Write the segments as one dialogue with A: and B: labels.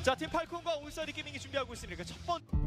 A: 자, 팀 팔콘과 올스타드 게이밍이 준비하고 있으니까 첫 번째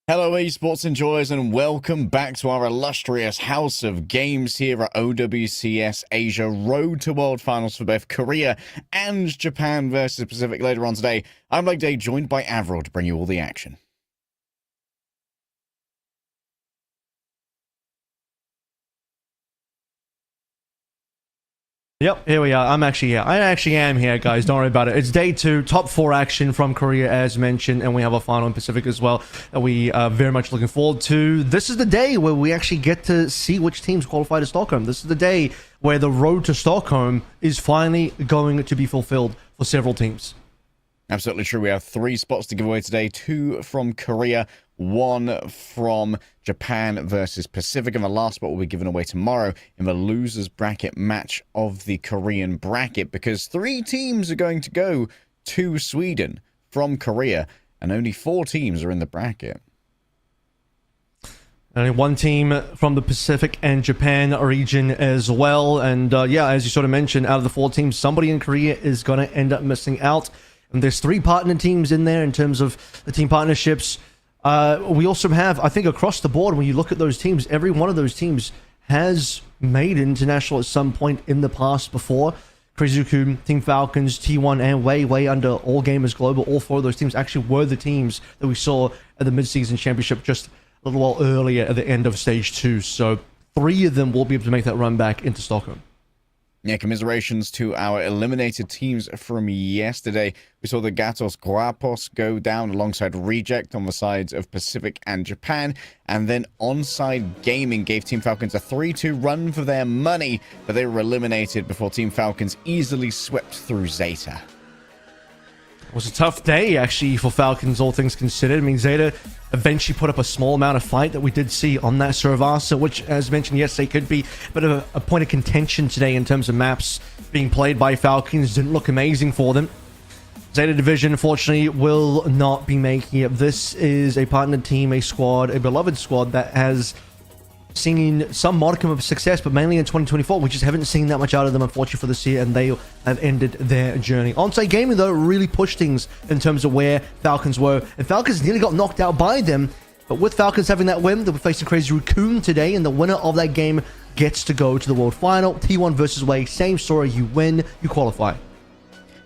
B: Hello esports enjoyers and welcome back to our illustrious house of games here at OWCS Asia Road to World Finals for both Korea and Japan versus Pacific later on today. I'm Blake Day, joined by Avril to bring you all the action.
C: Yep, here we are. I'm actually here. I actually am here, guys. Don't worry about it. It's day 2, top 4 action from Korea, as mentioned, and we have a final in Pacific as well that we are very much looking forward to. This is the day where we actually get to see which teams qualify to Stockholm. This is the day where the road to Stockholm is finally going to be fulfilled for several teams.
B: Absolutely true. We have 3 spots to give away today. 2 from Korea, 1 from Japan versus Pacific, and the last spot will be given away tomorrow in the losers bracket match of the Korean bracket, because 3 teams are going to go to Sweden from Korea and only 4 teams are in the bracket.
C: Only one team from the Pacific and Japan region as well. And yeah, as you sort of mentioned, out of the 4 teams, somebody in Korea is going to end up missing out. And there's 3 partner teams in there in terms of the team partnerships. We also have, I think, across the board, when you look at those teams, every one of those teams has made international at some point in the past before. Crazy Raccoon, Team Falcons, T1, and way under All Gamers Global. All 4 of those teams actually were the teams that we saw at the mid-season championship just a little while earlier at the end of Stage 2. So 3 of them will be able to make that run back into Stockholm.
B: Yeah, commiserations to our eliminated teams from yesterday. We saw the Gatos Guapos go down alongside Reject on the sides of Pacific and Japan. And then Onside Gaming gave Team Falcons a 3-2 run for their money, but they were eliminated before Team Falcons easily swept through Zeta.
C: It was a tough day, actually, for Falcons, all things considered. I mean, Zeta eventually put up a small amount of fight that we did see on that Saravasa, which, as mentioned yesterday, could be a bit of a point of contention today in terms of maps being played by Falcons. Didn't look amazing for them. Zeta Division, unfortunately, will not be making it. This is a partner team, a squad, a beloved squad that has seen some modicum of success, but mainly in 2024. We just haven't seen that much out of them, unfortunately, for this year, and they have ended their journey. Onside Gaming, though, really pushed things in terms of where Falcons were, and Falcons nearly got knocked out by them, but with Falcons having that win, they'll be facing Crazy Raccoon today, and the winner of that game gets to go to the World Final. T1 versus Way, same story. You win, you qualify.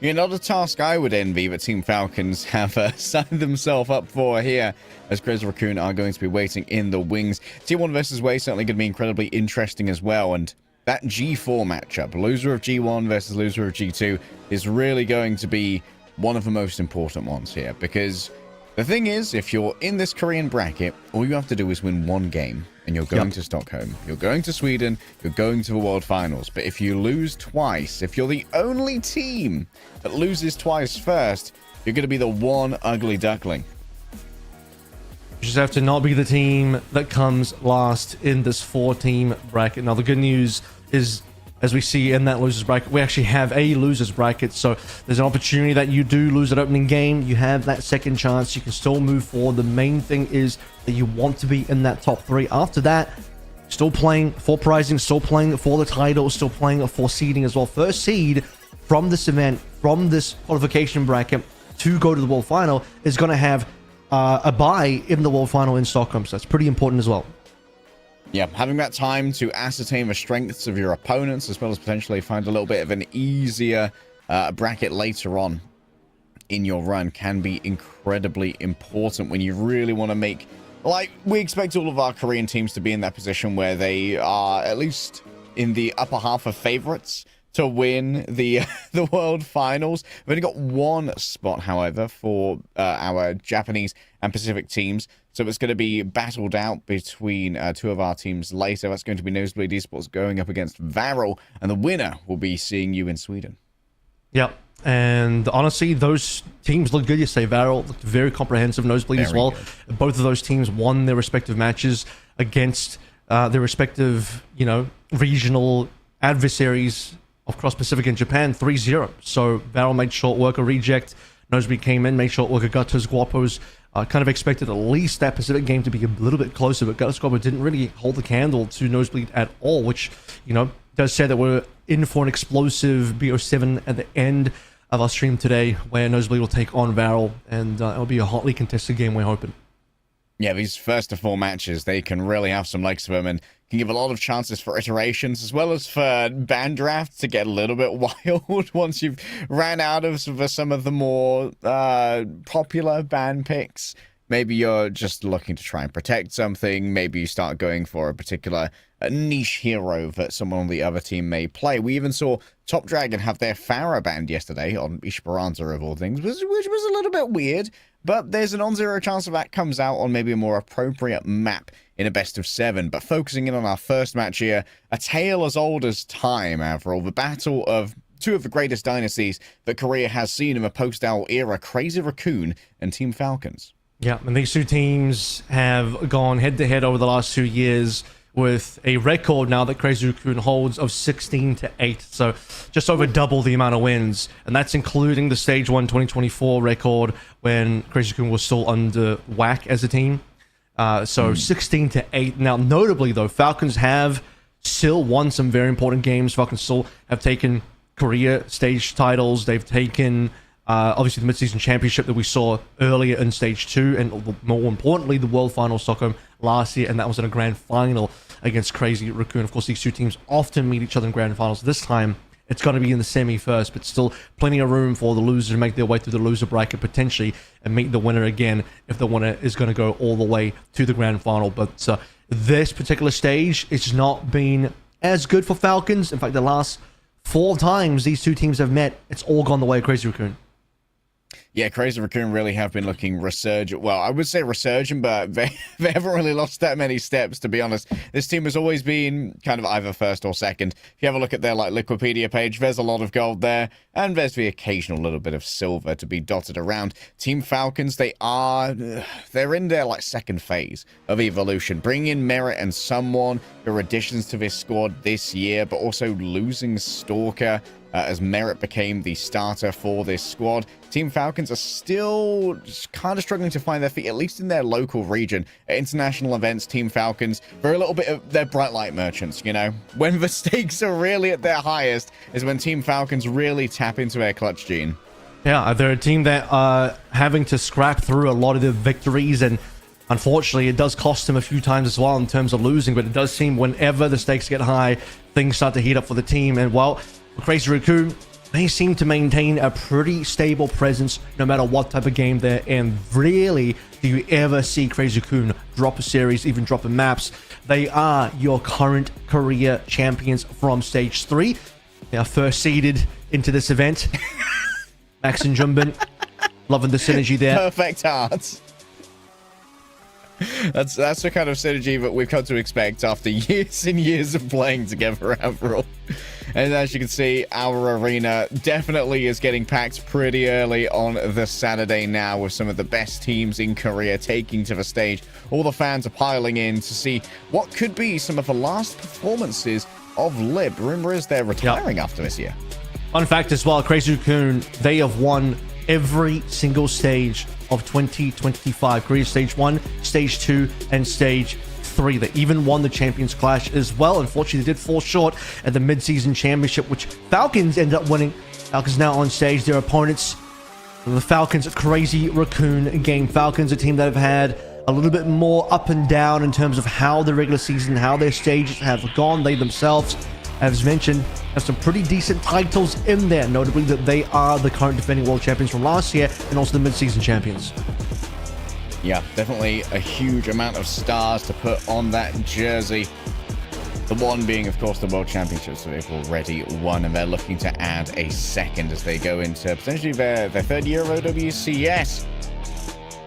B: Yeah, not a task I would envy, but Team Falcons have signed themselves up for here, as Crazy Raccoon are going to be waiting in the wings. T1 versus Way certainly going to be incredibly interesting as well, and that G4 matchup, loser of G1 versus loser of G2, is really going to be one of the most important ones here, because the thing is, if you're in this Korean bracket, all you have to do is win one game, and you're going to Stockholm, you're going to Sweden, you're going to the World Finals. But if you lose twice, if you're the only team that loses twice first, you're going to be the one ugly duckling.
C: You just have to not be the team that comes last in this 4-team bracket. Now, the good news is, as we see in that losers bracket, we actually have a losers bracket. So there's an opportunity that you do lose that opening game. You have that second chance. You can still move forward. The main thing is that you want to be in that top 3. After that, still playing for prizing, still playing for the title, still playing for seeding as well. First seed from this event, from this qualification bracket to go to the World Final is going to have a bye in the World Final in Stockholm. So that's pretty important as well.
B: Yeah, having that time to ascertain the strengths of your opponents, as well as potentially find a little bit of an easier bracket later on in your run, can be incredibly important when you really want to make... Like, we expect all of our Korean teams to be in that position where they are at least in the upper half of favorites to win the World Finals. We've only got one spot, however, for our Japanese and Pacific teams. So it's going to be battled out between 2 of our teams later. That's going to be Nosebleed Esports going up against Varel, and the winner will be seeing you in Sweden. Yep.
C: And honestly, those teams look good yesterday. Varel looked very comprehensive. Nosebleed as well. Good. Both of those teams won their respective matches against their respective, regional adversaries across Pacific and Japan, 3-0. So Varel made short work of Reject. Nosebleed came in, made short work of Gatos Guapos. Kind of expected at least that Pacific game to be a little bit closer, but Gatos Guapos didn't really hold the candle to Nosebleed at all, which, does say that we're in for an explosive BO7 at the end of our stream today, where Nosebleed will take on Varel, and it'll be a hotly contested game, we're hoping.
B: Yeah, these first of 4 matches, they can really have some legs to them and can give a lot of chances for iterations, as well as for ban drafts to get a little bit wild once you've ran out of some of the more popular ban picks. Maybe you're just looking to try and protect something. Maybe you start going for a particular niche hero that someone on the other team may play. We even saw Top Dragon have their Pharah banned yesterday on Esperanza of all things, which was a little bit weird. But there's a non-zero chance that comes out on maybe a more appropriate map in a best of 7. But focusing in on our first match here, a tale as old as time, Avril. The battle of 2 of the greatest dynasties that Korea has seen in the post-Owl era, Crazy Raccoon and Team Falcons.
C: Yeah, and these 2 teams have gone head-to-head over the last 2 years with a record now that Crazy Raccoon holds of 16-8. So just over double the amount of wins. And that's including the Stage 1 2024 record when Crazy Raccoon was still under WAC as a team. So 16-8. Now, notably, though, Falcons have still won some very important games. Falcons still have taken Korea stage titles. They've taken, obviously, the mid-season championship that we saw earlier in stage 2, and more importantly, the World Final Stockholm last year, and that was in a grand final against Crazy Raccoon. Of course, these two teams often meet each other in grand finals. This time, it's going to be in the semi first, but still plenty of room for the loser to make their way through the loser bracket potentially and meet the winner again if the winner is going to go all the way to the grand final. But this particular stage, it's not been as good for Falcons. In fact, the last 4 times these two teams have met, it's all gone the way of Crazy Raccoon.
B: Yeah, Crazy Raccoon really have been looking resurgent. Well, I would say resurgent, but they haven't really lost that many steps, to be honest. This team has always been kind of either first or second. If you have a look at their Wikipedia page, there's a lot of gold there, and there's the occasional little bit of silver to be dotted around. Team Falcons, they're in their second phase of evolution, bringing in Merit and someone. There are additions to this squad this year, but also losing Stalker. As Merit became the starter for this squad. Team Falcons are still kind of struggling to find their feet, at least in their local region. At international events, Team Falcons, they're a little bit of their bright light merchants, you know? When the stakes are really at their highest is when Team Falcons really tap into their clutch gene.
C: Yeah, they're a team that are having to scrap through a lot of the victories, and unfortunately, it does cost them a few times as well in terms of losing, but it does seem whenever the stakes get high, things start to heat up for the team, and well, Crazy Raccoon, they seem to maintain a pretty stable presence no matter what type of game they're in. Rarely do you ever see Crazy Raccoon drop a series, even dropping maps. They are your current career champions from Stage 3. They are first seeded into this event. Max and Jumbin, loving the synergy there.
B: Perfect hearts. That's the kind of synergy that we've come to expect after years and years of playing together, after all. And as you can see, our arena definitely is getting packed pretty early on the Saturday now, with some of the best teams in Korea taking to the stage. All the fans are piling in to see what could be some of the last performances of Lib. Rumor is they're retiring after this year.
C: Fun fact as well, Crazy Raccoon, they have won every single stage of 2025. Korea Stage 1, Stage 2, and Stage 3. They even won the Champions Clash as well. Unfortunately, they did fall short at the mid-season championship, which Falcons ended up winning. Falcons now on stage. Their opponents, the Falcons, Crazy Raccoon game. Falcons, a team that have had a little bit more up and down in terms of how the regular season, how their stages have gone. They themselves, as mentioned, have some pretty decent titles in there, notably that they are the current defending world champions from last year and also the mid-season champions.
B: Yeah, definitely a huge amount of stars to put on that jersey. The one being, of course, the World Championships that they've already won, and they're looking to add a second as they go into potentially their third year of OWCS.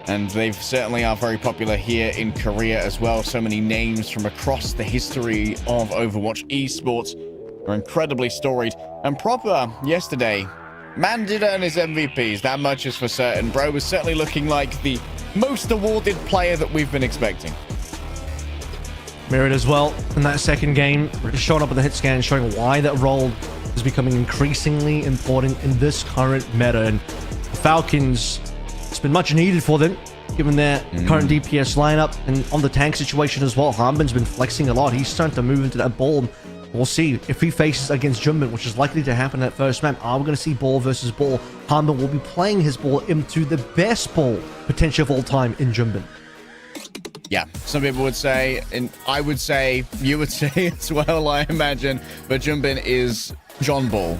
B: And they certainly are very popular here in Korea as well. So many names from across the history of Overwatch Esports are incredibly storied and proper. Yesterday, man did earn his MVPs, that much is for certain. Bro was certainly looking like the most awarded player that we've been expecting.
C: Merit as well in that second game, showing up in the hit scan, showing why that role is becoming increasingly important in this current meta. And the Falcons, it's been much needed for them, given their current DPS lineup, and on the tank situation as well. Hanbin's been flexing a lot. He's starting to move into that ball. We'll see if he faces against Jumbin, which is likely to happen at first map. Are we going to see ball versus ball? Hanbin will be playing his ball into the best ball potential of all time in Jumbin.
B: Yeah, some people would say, and I would say, you would say as well, I imagine, but Jumbin is John Ball.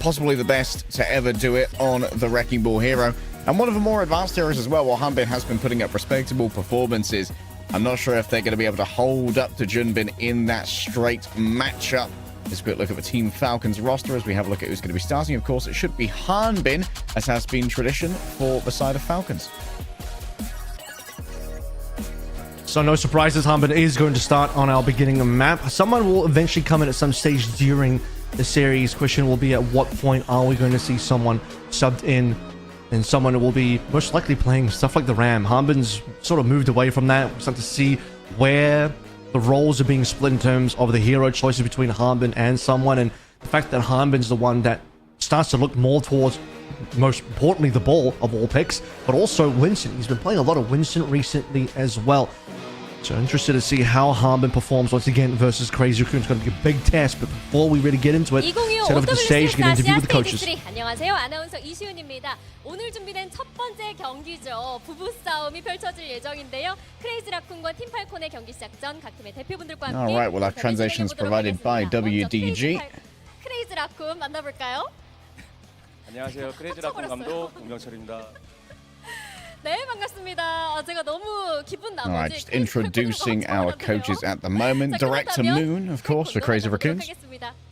B: Possibly the best to ever do it on the Wrecking Ball hero. And one of the more advanced heroes as well, while Hanbin has been putting up respectable performances. I'm not sure if they're going to be able to hold up to Junbin in that straight matchup. Let's quick look at the Team Falcons roster as we have a look at who's going to be starting. Of course, it should be Hanbin, as has been tradition for the side of Falcons.
C: So no surprises, Hanbin is going to start on our beginning map. Someone will eventually come in at some stage during the series. Question will be, at what point are we going to see someone subbed in? And someone will be most likely playing stuff like the Ram. Hanbin's sort of moved away from that. We're starting to see where the roles are being split in terms of the hero choices between Hanbin and someone. And the fact that Hanbin's the one that starts to look more towards, most importantly, the ball of all picks, but also Winston. He's been playing a lot of Winston recently as well. So interested to see how Harbin performs once again versus Crazy Raccoon. It's going to be a big test, but before we really get into it, set up the stage, get an interview with the coaches.
D: 안녕하세요. 아나운서 이시훈입니다. 오늘 준비된 첫 번째 경기죠. 부부 싸움이 펼쳐질 예정인데요. 크레이지 라쿤과 팀 팔콘의 경기 시작 전 각 팀의 대표분들과 함께
B: All right, well, our translation is provided by WDG.
D: 크레이지 라쿤 만나볼까요?
E: 안녕하세요. 크레이지 라쿤 감독 문명철입니다.
D: 네, 반갑습니다. 제가 너무 기쁜 나머지.
B: All right, just introducing our coaches at the moment. Director Moon, of course, for Crazy Raccoons.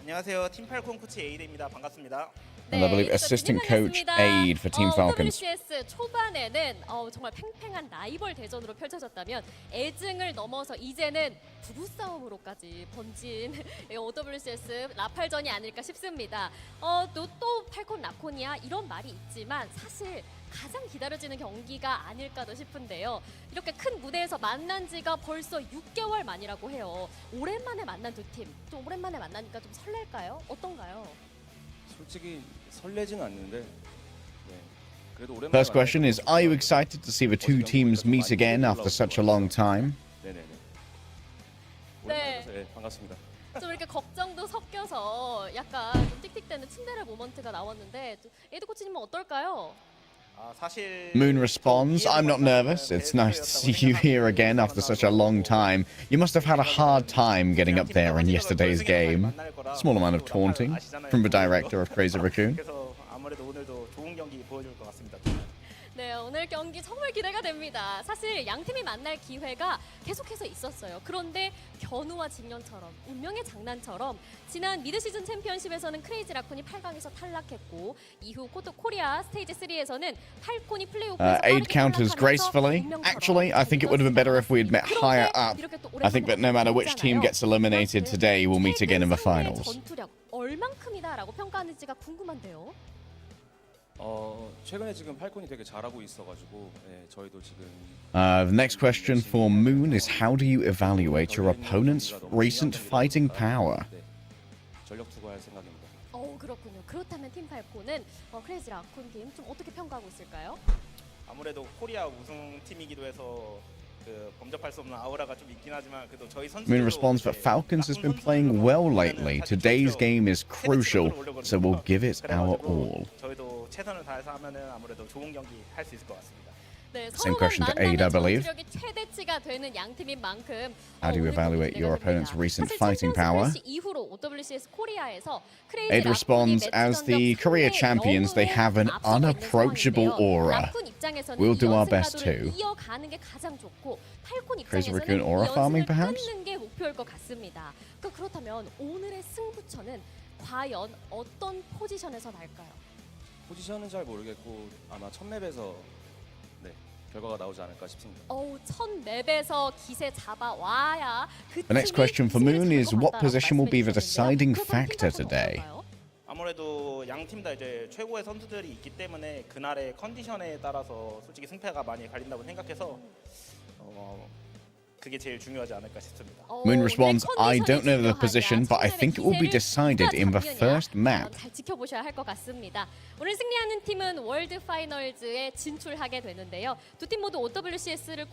F: 안녕하세요. 팀 팔콘 코치 에이드입니다. 반갑습니다.
B: And I believe assistant coach Aid for Team Falcons.
D: OWCS 초반에는 정말 팽팽한 라이벌 대전으로 펼쳐졌다면 애증을 넘어서 이제는 부부싸움으로까지 번진 OWCS 라팔전이 아닐까 싶습니다. 또 팔콘 라콘이야 이런 말이 있지만 사실 가장 기다려지는 경기가 아닐까도 싶은데요. 이렇게 큰 무대에서 만난 지가 벌써 6개월 만이라고 해요. 오랜만에 만난 두 팀, 좀 오랜만에 만나니까 좀 설렐까요? 어떤가요?
E: 솔직히 설레진 않는데 그래도 오랜만에
B: First question is, are you excited to see the two teams meet again after such a long time?
E: 네네네.
D: 네.
E: 네, 반갑습니다.
D: 좀 이렇게 걱정도 섞여서 약간 좀 틱틱대는 츤데레 모먼트가 나왔는데 에이드 코치님은 어떨까요?
F: 사실
B: Moon responds, I'm not nervous. It's nice to see you here again after such a long time. You must have had a hard time getting up there in yesterday's game. Small amount of taunting from the director of Crazy Raccoon.
F: 그래서 아무래도 오늘도 좋은 경기 보여줄 것 같습니다.
D: 네, 오늘 경기 정말 기대가 됩니다. 사실 양 팀이 만날 기회가 계속해서 있었어요. 그런데 견우와 직년처럼 운명의 장난처럼 지난 미드시즌 챔피언십에서는 크레이지 라쿤이 8강에서 탈락했고 이후 코리아 스테이지 3에서는 팔콘이 플레이오프에서
B: Aid counters gracefully. Actually, I think it would have been better if we had met higher up. I think that no matter which team gets eliminated today, we'll meet again in the finals.
D: 전투력 얼만큼이다라고 평가하는지가 궁금한데요.
E: 최근에 지금 팔콘이 되게 잘하고 있어가지고 저희도 지금
B: The next question for Moon is, how do you evaluate your opponent's recent fighting power?
E: 네, 전력 투구할 생각입니다.
D: 그렇군요. 그렇다면 팀 팔콘은 크레이지 라쿤 팀 좀 어떻게 평가하고 있을까요?
F: 아무래도 코리아 우승팀이기도 해서 그 범접할 수 없는 아우라가 좀 있긴 하지만 그래도 저희 선수들도
B: Moon responds, but Falcons has been playing well lately. Today's game is crucial, so we'll give it our all.
F: 저희도 최선을 다해서 하면은 아무래도 좋은 경기 할 수 있을 것 같습니다.
D: 네,
B: Same
D: 서로가
B: question to
D: 만나면
B: Aid, I believe.
D: 전투력이 최대치가 되는 양 팀인 만큼
B: How do you
D: 오늘
B: evaluate
D: 경기
B: your
D: 기대가
B: opponent's
D: 됩니다.
B: recent
D: 사실
B: fighting power?
D: 챔피언스 이후로 OWCS 코리아에서 크레이지
B: Aid responds,
D: 라쿤이
B: as the
D: 매치
B: Korea
D: 전적
B: champions, they have an
D: 앞서고 있는
B: unapproachable
D: 상황인데요.
B: aura.
D: 라쿤 입장에서는
B: We'll do
D: 이
B: our
D: 연승
B: best
D: 가도를
B: too.
D: 이어가는 게 가장 좋고 팔콘
B: Crazy
D: 입장에서는
B: Raccoon
D: 이
B: aura farming,
D: 연승을
B: perhaps?
D: 끊는 게 목표일 것 같습니다. 그렇다면 오늘의 승부처는 과연 어떤 포지션에서 날까요?
E: 포지션은 잘 모르겠고 아마 첫 맵에서 결과가 나오지 않을까 싶습니다.
D: 첫 맵에서 기세 잡아와야 그
B: The next
D: 팀이
B: question for
D: 승리를
B: Moon is,
D: 잡을 것
B: what
D: 같다라고
B: position will be the
D: 말씀해
B: deciding
D: 주셨는데요.
B: factor
D: 그렇다면 팀
B: today?
D: 어떨까요?
F: 아무래도 양 팀 다 이제 최고의 선수들이 있기 때문에 그날의 컨디션에 따라서 솔직히 승패가 많이 갈린다고 생각해서 그게 제일 중요하지 않을까 싶습니다.
B: Moon responds, I don't know the position, but I think it will be decided in the first map.
D: 잘 지켜보셔야 할 것 같습니다. 오늘 승리하는 팀은 월드 파이널즈에 진출하게 되는데요. 두 팀 모두 OWCS를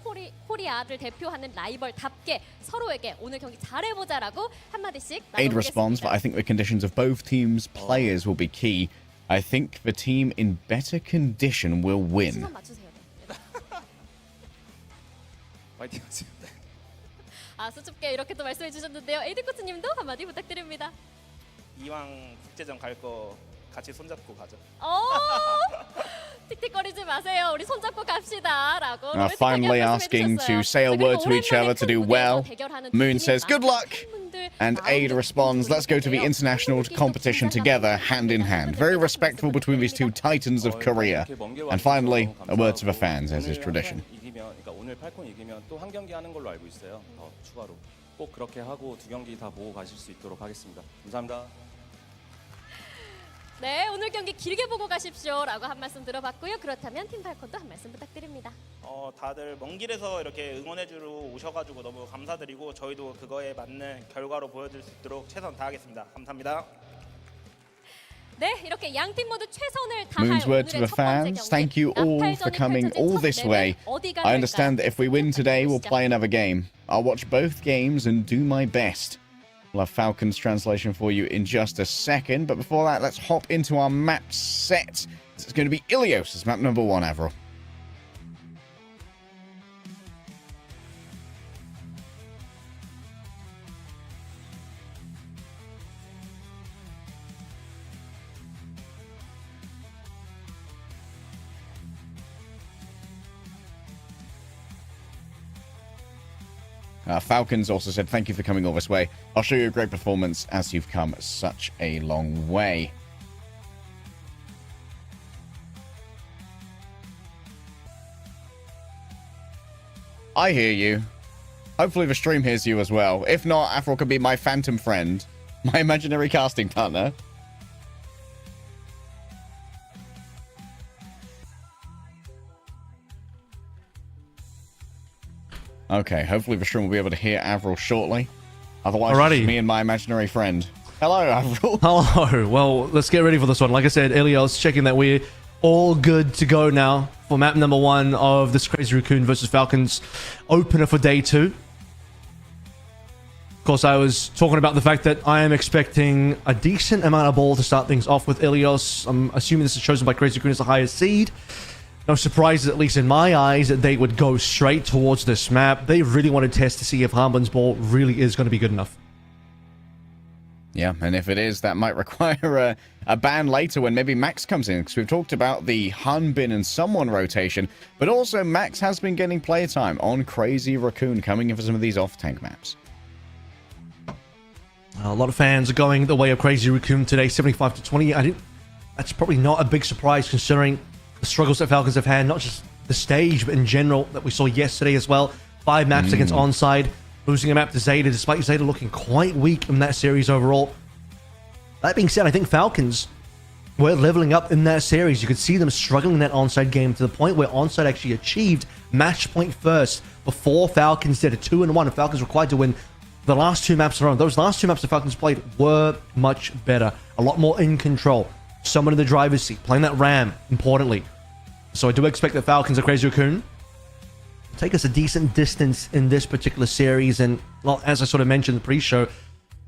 D: 코리아를 대표하는 라이벌답게 서로에게 오늘 경기 잘해보자라고 한마디씩
B: Aid responds, but I think the conditions of both teams' players will be key. I think the team in better condition will win.
D: 시선 맞추세요.
E: 파이팅 하세요.
D: 수줍게 이렇게 또 말씀해 주셨는데요. 에이드 코치님도 한마디 부탁드립니다.
F: 이왕 국제전 갈 거 같이 손잡고 가죠.
D: 틱틱거리지 마세요. 우리 손잡고 갑시다라고.
B: Finally asking to say a word to each other to do well. Moon says, good luck. And Aid responds, let's go to the international competition together, hand in hand. Very respectful between these two titans of Korea. And finally, a word to the fans, as is tradition.
E: 그러니까 오늘 팔콘 이기면 또 한 경기 하는 걸로 알고 있어요. 더 추가로 꼭 그렇게 하고 두 경기 다 보고 가실 수 있도록 하겠습니다. 감사합니다.
D: 네, 오늘 경기 길게 보고 가십시오라고 한 말씀 들어봤고요. 그렇다면 팀 팔콘도 한 말씀 부탁드립니다.
F: 다들 먼 길에서 이렇게 응원해주러 오셔가지고 너무 감사드리고 저희도 그거에 맞는 결과로 보여줄 수 있도록 최선 다하겠습니다. 감사합니다.
D: 네, 이렇게 양팀 모두 최선을 다할
B: Moon's word to
D: 오늘의
B: the
D: 첫 번째
B: fans.
D: 경기.
B: Thank you all for
D: 나팔전이
B: coming
D: 펼쳐진
B: all
D: 첫
B: this
D: 맵은
B: way.
D: 어디가
B: I understand that if we win today, we'll
D: 시작합니다.
B: play another game. I'll watch both games and do my best. We'll have Falcons translation for you in just a second. But before that, let's hop into our map set. It's going to be Ilios as map number 1, Avril. Falcons also said, thank you for coming all this way. I'll show you a great performance as you've come such a long way. I hear you. Hopefully the stream hears you as well. If not, Avril could be my phantom friend, my imaginary casting partner. Okay, hopefully the stream will be able to hear Avril shortly. Otherwise,
C: Alrighty.
B: it's me and my imaginary friend. Hello, Avril.
C: Hello. Well, let's get ready for this one. Like I said, Ilios checking that we're all good to go now for map number 1 of this Crazy Raccoon versus Falcons opener for day 2. Of course, I was talking about the fact that I am expecting a decent amount of ball to start things off with Ilios. I'm assuming this is chosen by Crazy Raccoon as the highest seed. No surprises, at least in my eyes, that they would go straight towards this map. They really want to test to see if Harbin's ball really is going to be good enough.
B: Yeah, and if it is, that might require a ban later when maybe Max comes in, because we've talked about the Hanbin and someone rotation, but also Max has been getting playtime on Crazy Raccoon, coming in for some of these off-tank maps.
C: A lot of fans are going the way of Crazy Raccoon today, 75-20. That's probably not a big surprise considering the struggles that Falcons have had, not just the stage, but in general that we saw yesterday as well. 5 maps against Onside, losing a map to Zeta, despite Zeta looking quite weak in that series overall. That being said, I think Falcons were leveling up in that series. You could see them struggling in that Onside game to the point where Onside actually achieved match point first before Falcons did a 2-1. Falcons required to win the last 2 maps in a row. Those last 2 maps the Falcons played were much better, a lot more in control. Someone in the driver's seat, playing that Ram, importantly. So I do expect that Falcons are Crazy Raccoon take us a decent distance in this particular series. And, well, as I sort of mentioned in the pre-show,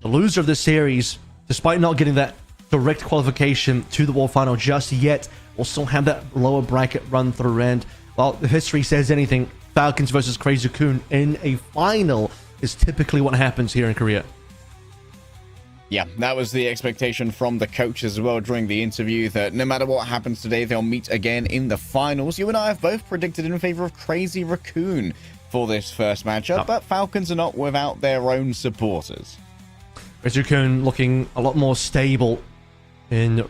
C: the loser of this series, despite not getting that direct qualification to the World Final just yet, will still have that lower bracket run through. And, well, if history says anything, Falcons versus Crazy Raccoon in a final is typically what happens here in Korea.
B: Yeah, that was the expectation from the coaches as well during the interview, that no matter what happens today, they'll meet again in the finals. You and I have both predicted in favor of Crazy Raccoon for this first matchup, but Falcons are not without their own supporters.
C: Crazy Raccoon looking a lot more stable in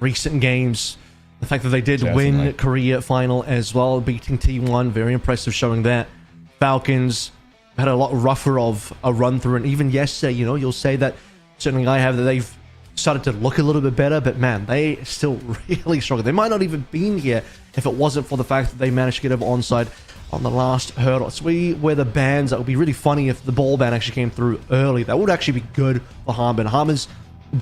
C: recent games. The fact that they did win Korea final as well, beating T1, very impressive showing that. Falcons had a lot rougher of a run through, and even yesterday, you know, you'll say that certainly I have that they've started to look a little bit better, but man, they still really struggle. They might not even been here if it wasn't for the fact that they managed to get over Onside on the last hurdle. So we were the bans. That would be really funny if the ball ban actually came through early. That would actually be good for Harbin. Harbin's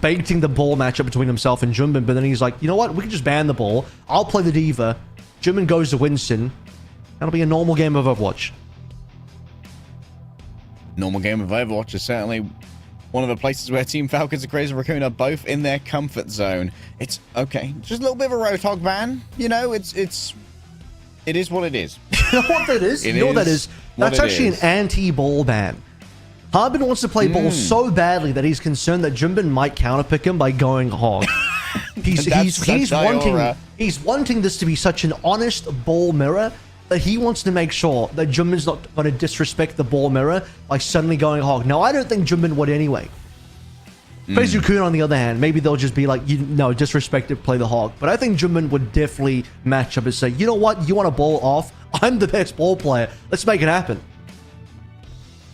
C: baiting the ball matchup between himself and Junbin, but then he's like, you know what? We can just ban the ball. I'll play the Diva. Junbin goes to Winston. That'll be a normal game of Overwatch.
B: Normal game of Overwatch is certainly one of the places where Team Falcons and Crazy Raccoon are both in their comfort zone. It's okay, just a little bit of a Roadhog ban. You know, it is what it is.
C: You know what that is? You know what that is? That's actually an anti-ball ban. Harbin wants to play ball so badly that he's concerned that Junbin might counterpick him by going hog. He's wanting this to be such an honest ball mirror that he wants to make sure that Junbin's not going to disrespect the ball mirror by suddenly going hog. Now, I don't think Junbin would anyway. Crazy Raccoon, on the other hand, maybe they'll just be like, disrespect it, play the hog. But I think Junbin would definitely match up and say, you know what, you want to ball off? I'm the best ball player. Let's make it happen.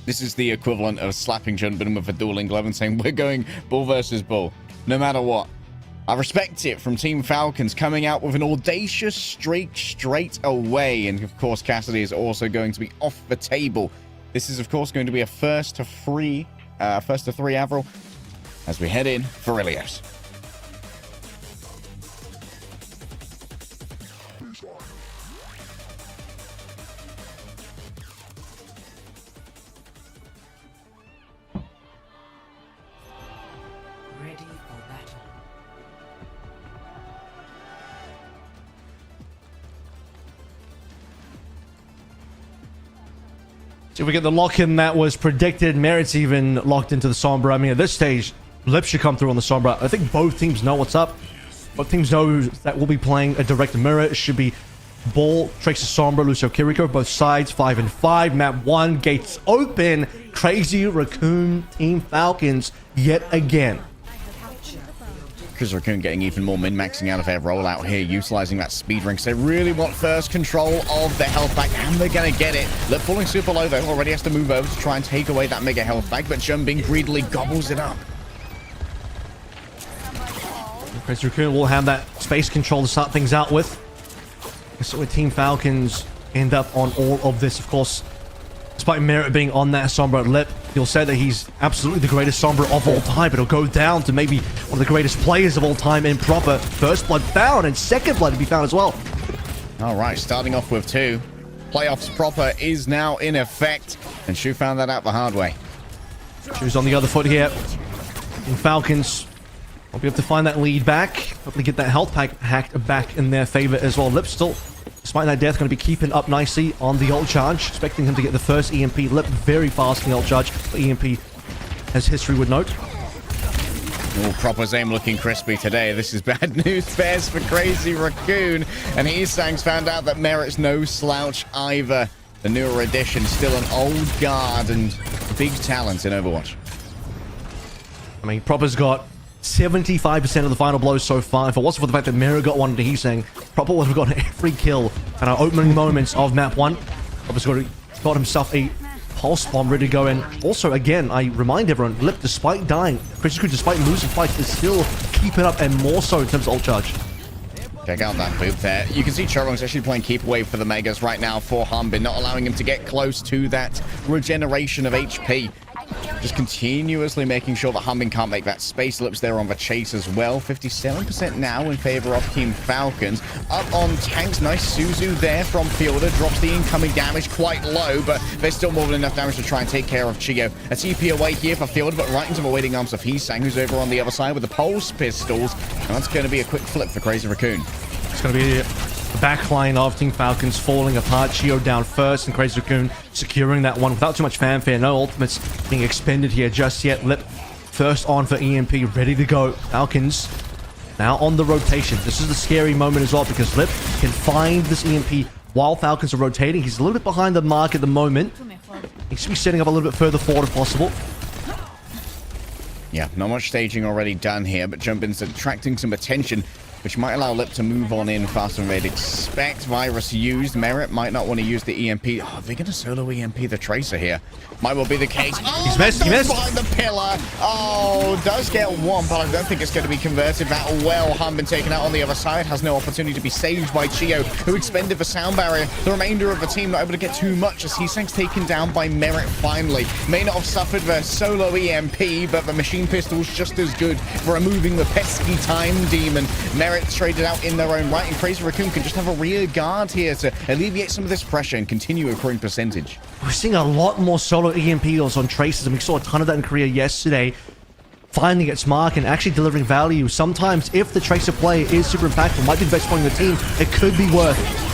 B: This is the equivalent of slapping Junbin with a dueling glove and saying, we're going ball versus ball, no matter what. I respect it from Team Falcons coming out with an audacious streak straight away. And, of course, Cassidy is also going to be off the table. This is, of course, going to be a first to three, Avril, as we head in for Ilios.
C: So we get the lock-in that was predicted. Merit's even locked into the Sombra. I mean, at this stage, Lip should come through on the Sombra. I think both teams know what's up. Both teams know that we'll be playing a direct mirror. It should be Ball, Tracer Sombra, Lucio Kiriko, both sides, 5 and 5. Map 1, gates open. Crazy Raccoon, Team Falcons, yet again.
B: Crazy Raccoon getting even more min-maxing out of their rollout here, utilizing that speed ring. So they really want first control of the health pack, and they're going to get it. Lip falling super low, though. Already has to move over to try and take away that mega health pack, but Jumbin greedily gobbles it up.
C: Crazy Raccoon will have that space control to start things out with. So with Team Falcons end up on all of this, of course. Despite Merit being on that Sombra Lip, he'll say that he's absolutely the greatest Sombra of all time. It'll go down to maybe one of the greatest players of all time in proper. First blood found, and second blood to be found as well.
B: All right, starting off with 2. Playoffs proper is now in effect, and Shu found that out the hard way.
C: Shu's on the other foot here. And Falcons will be able to find that lead back. Hopefully get that health pack hacked back in their favor as well. Lip still, despite that death, going to be keeping up nicely on the ult charge. Expecting him to get the first EMP. Lip very fast in the ult charge. But EMP, as history would note.
B: All Proper's aim looking crispy today. This is bad news bears for Crazy Raccoon. And Heesang's found out that Merit's no slouch either. The newer edition, still an old guard and big talent in Overwatch.
C: I mean, Proper's got 75% of the final blows so far. If it wasn't for the fact that Merit got one to Heesang, Proper would have gotten every kill at our opening moments of map 1. Proper's got himself a pulse bomb ready to go in. Also, again, I remind everyone, Lip, despite dying, Crazy Raccoon, despite losing fights, is still keeping up, and more so in terms of ult charge.
B: Check out that boot there. You can see Chorong's actually playing keep away for the Megas right now for Hanbin, not allowing him to get close to that regeneration of HP. Just continuously making sure that Hanbin can't make that space. Lips there on the chase as well. 57% now in favor of Team Falcons. Up on tanks. Nice Suzu there from Fielder. Drops the incoming damage quite low, but there's still more than enough damage to try and take care of Chio. A TP away here for Fielder, but right into the waiting arms of Heesang, who's over on the other side with the pulse pistols. And that's going to be a quick flip for Crazy Raccoon.
C: It's going to be the backline of Team Falcons falling apart. Chio down first, and Crazy Raccoon securing that one without too much fanfare. No ultimates being expended here just yet. Lip first on for EMP, ready to go. Falcons now on the rotation. This is the scary moment as well, because Lip can find this EMP while Falcons are rotating. He's a little bit behind the mark at the moment. He should be setting up a little bit further forward if possible.
B: Yeah, not much staging already done here, but Jumbin's attracting some attention, which might allow Lip to move on in faster than they'd expect. Virus used. Merit might not want to use the EMP. Oh, they're going to solo EMP the Tracer here. Might well be the case. Oh,
C: He's missed. He missed.
B: Behind the pillar. Oh, does get one, but I don't think it's going to be converted that well. Hanbin taken out on the other side. Has no opportunity to be saved by Chio, who expended the sound barrier. The remainder of the team not able to get too much as Heesang's taken down by Merit finally. May not have suffered the solo EMP, but the machine pistol's just as good for removing the pesky time demon. Merit traded out in their own right, and Crazy Raccoon can just have a rear guard here to alleviate some of this pressure and continue accruing percentage.
C: We're seeing a lot more solo EMPs on Tracers, and we saw a ton of that in Korea yesterday. Finding its mark and actually delivering value. Sometimes, if the Tracer play is super impactful, might be the best point in the team, it could be worth it.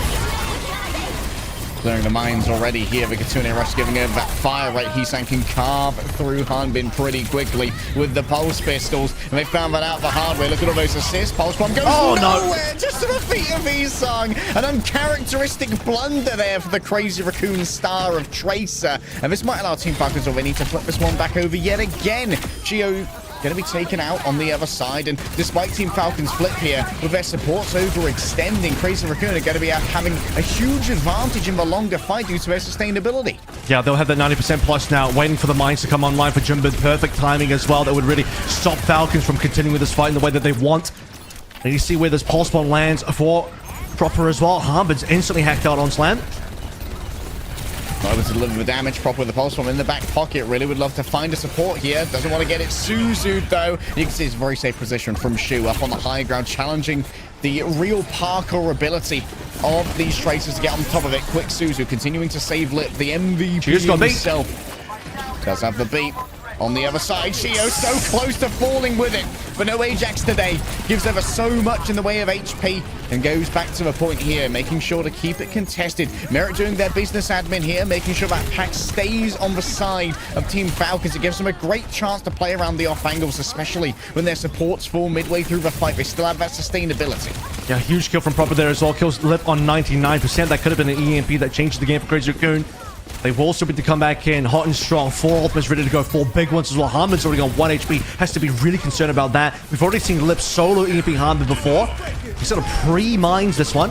B: Clearing the mines already here. Vikatune Rush giving over that fire rate. Heesang can carve through Hanbin pretty quickly with the pulse pistols. And they found that out the hard way. Look at all those assists. Pulse bomb goes nowhere. Just to the feet of Heesang. An uncharacteristic blunder there for the Crazy Raccoon star of Tracer. And this might allow Team Falcons, or they need to flip this one back over yet again. Geo going to be taken out on the other side, and despite Team Falcons flip here with their supports overextending, Crazy Raccoon are going to be having a huge advantage in the longer fight due to their sustainability.
C: Yeah, they'll have that 90% plus now, waiting for the mines to come online for Jumbin. Perfect timing as well. That would really stop Falcons from continuing with this fight in the way that they want. And you see where this pulse bomb lands for Proper as well. Hanbin's instantly hacked out on slam.
B: Not able to deliver the damage. Proper with the pulse bomb in the back pocket. Really would love to find a support here. Doesn't want to get it Suzu'd though. You can see it's a very safe position from Shu up on the high ground, challenging the real parkour ability of these Tracers to get on top of it. Quick Suzu continuing to save Lip, the MVP himself. Does have the beat. On the other side, Shio so close to falling with it, but no Ajax today. Gives ever so much in the way of HP and goes back to the point here, making sure to keep it contested. Merit doing their business admin here, making sure that Pack stays on the side of Team Falcons. It gives them a great chance to play around the off angles, especially when their supports fall midway through the fight. They still have that sustainability.
C: Yeah, huge kill from Proper there as well. Kills Lip on 99%. That could have been an EMP that changed the game for Crazy Raccoon. They've also been to come back in hot and strong. 4 ultimates ready to go. 4 big ones as well. Harmon's already on 1 HP. Has to be really concerned about that. We've already seen Lip solo EMP Harmon before. He sort of pre-mines this one.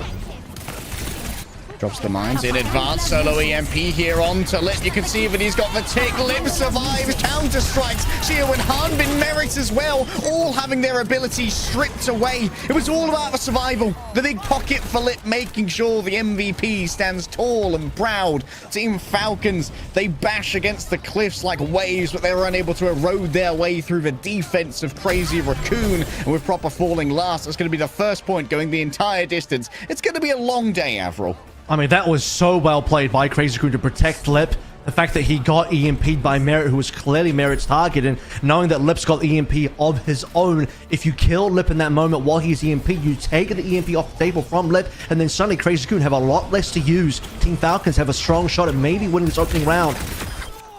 B: Drops the mines in advance. Solo EMP here on to Lip. You can see that he's got the tick. Lip survives. Counter strikes. Shio and Hanbin Merit as well. All having their abilities stripped away. It was all about the survival. The big pocket for Lip, making sure the MVP stands tall and proud. Team Falcons, they bash against the cliffs like waves, but they were unable to erode their way through the defense of Crazy Raccoon. And with Proper falling last, it's going to be the first point going the entire distance. It's going to be a long day, Avril.
C: I mean, that was so well played by Crazy Raccoon to protect Lip. The fact that he got EMP'd by Merit, who was clearly Merit's target, and knowing that Lip's got EMP of his own, if you kill Lip in that moment while he's EMP, you take the EMP off the table from Lip, and then suddenly Crazy Raccoon have a lot less to use. Team Falcons have a strong shot at maybe winning this opening round.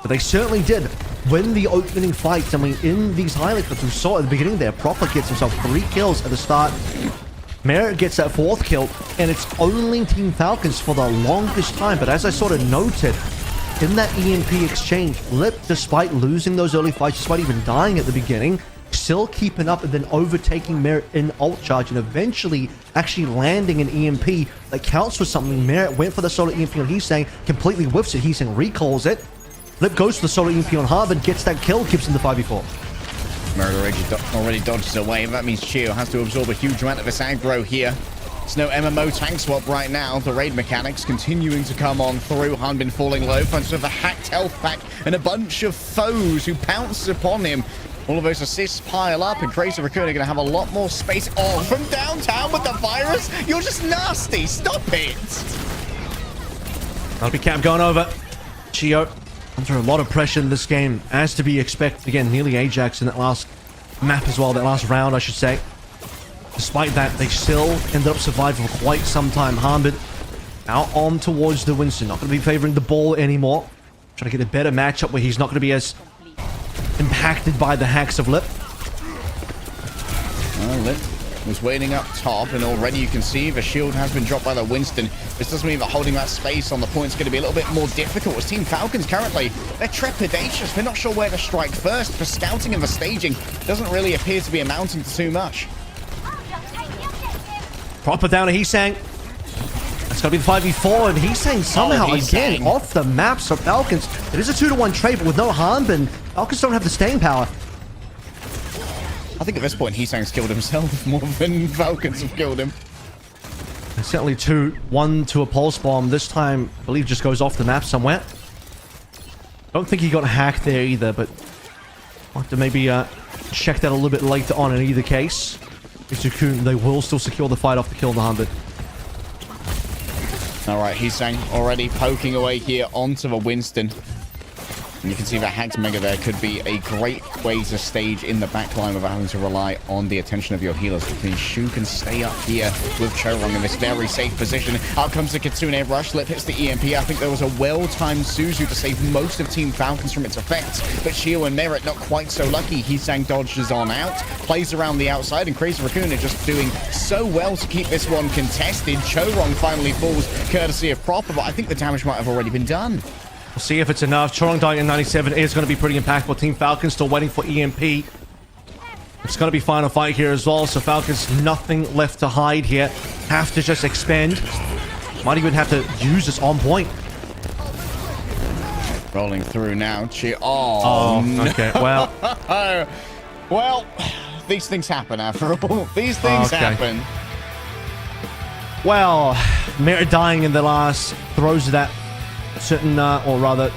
C: But they certainly did win the opening fight. I mean, in these highlight clips we saw at the beginning there, Proper gets himself 3 kills at the start. Merit gets that 4th kill, and it's only Team Falcons for the longest time. But as I sort of noted, in that EMP exchange, Lip, despite losing those early fights, despite even dying at the beginning, still keeping up and then overtaking Merit in ult charge and eventually actually landing an EMP that counts for something. Merit went for the solo EMP on Heesang, completely whiffs it. Heesang recalls it. Lip goes for the solo EMP on Harvard, gets that kill, gives him the 5v4.
B: Merit already dodges away. That means Shio has to absorb a huge amount of this aggro here. It's no MMO tank swap right now. The raid mechanics continuing to come on through. Hanbin falling low, finds with a hacked health pack and a bunch of foes who pounce upon him. All of those assists pile up, and Crazy Raccoon are going to have a lot more space. Oh, from downtown with the virus? You're just nasty. Stop it.
C: LP Cam going over. Shio under a lot of pressure in this game, as to be expected. Again, nearly Ajax in that last map as well, that last round, I should say. Despite that, they still ended up surviving for quite some time. Harmon out on towards the Winston. Not going to be favoring the ball anymore. Trying to get a better matchup where he's not going to be as impacted by the hacks of Lip.
B: Lip was waiting up top, and already you can see the shield has been dropped by the Winston. This does mean that holding that space on the point is going to be a little bit more difficult, as Team Falcons currently, they're trepidatious. They're not sure where to strike first. The scouting and the staging doesn't really appear to be amounting to too much.
C: Proper down to Heesang. That's going to be the 5v4, and Heesang somehow again off the map. So Falcons, it is a 2-to-1 trade, but with no Hanbin, Falcons don't have the staying power.
B: I think at this point, Heesang's killed himself more than Falcons have killed him.
C: And certainly 2-1 to a pulse bomb. This time, I believe, just goes off the map somewhere. Don't think he got hacked there either, but I'll have to maybe check that a little bit later on in either case. They will still secure the fight off the kill on the Hanbin.
B: All right, Heesang already poking away here onto the Winston. And you can see that Hacked Mega there could be a great way to stage in the backline without having to rely on the attention of your healers. Because Shu can stay up here with Chorong in this very safe position. Out comes the Kitsune Rush. Lip hits the EMP. I think there was a well-timed Suzu to save most of Team Falcons from its effects. But Shio and Merit not quite so lucky. Heesang dodges on out, plays around the outside, and Crazy Raccoon are just doing so well to keep this one contested. Chorong finally falls courtesy of Proper, but I think the damage might have already been done.
C: We'll see if it's enough. Chorong dying in 97 is going to be pretty impactful. Team Falcons still waiting for EMP. It's going to be final fight here as well. So Falcons, nothing left to hide here. Have to just expend. Might even have to use this on point.
B: Rolling through now. Oh, no.
C: Okay. Well.
B: Well, these things happen after all. These things happen.
C: Well, Merit dying in the last throws that certain, or rather,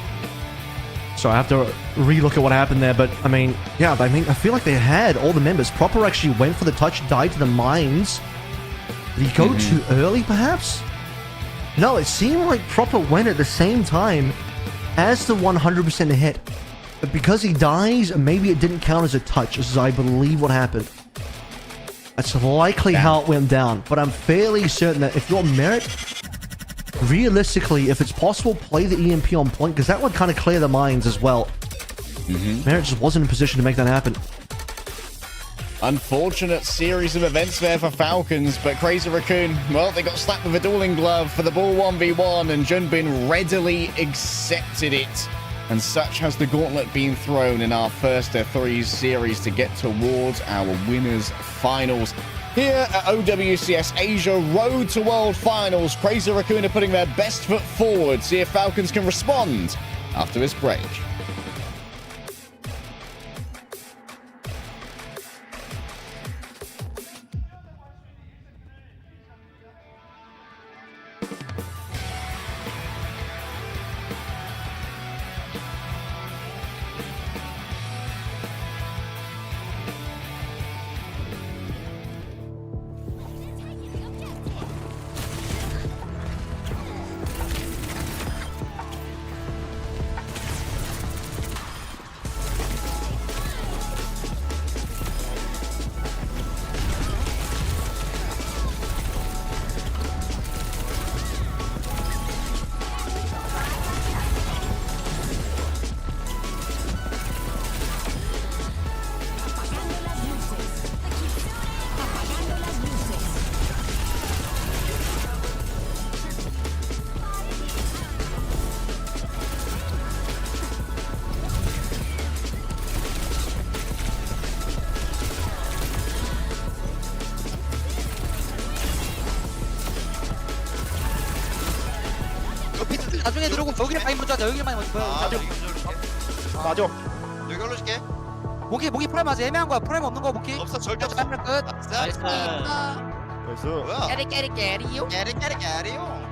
C: sorry, I have to relook at what happened there, but I mean, yeah, I feel like they had all the members. Proper actually went for the touch, died to the mines. Did he go too early, perhaps? No, it seemed like Proper went at the same time as the 100% hit. But because he dies, maybe it didn't count as a touch. This is, I believe, what happened. That's likely how it went down. But I'm fairly certain that if you're Merit, realistically, if it's possible, play the EMP on point, because that would kind of clear the minds as well. Merit just wasn't in position to make that happen.
B: Unfortunate series of events there for Falcons, but Crazy Raccoon, well, they got slapped with a dueling glove for the ball 1v1, and Junbin readily accepted it. And such has the gauntlet been thrown in our first of 3 series to get towards our winners finals. Here at OWCS Asia Road to World Finals, Crazy Raccoon are putting their best foot forward. See if Falcons can respond after this break.
G: 나중에 들어오고 여기를 많이 먼저 하자. 여기를 많이 먼저
H: 아,
F: 맞아.
H: 여기 올려줄게.
G: 모기 프레임 아직 애매한 거야. 프레임 없는 거 모기.
H: 없어, 절대 없어.
G: 끝.
H: 나이스. 뭐야?
G: 깨리요.
H: 깨리요.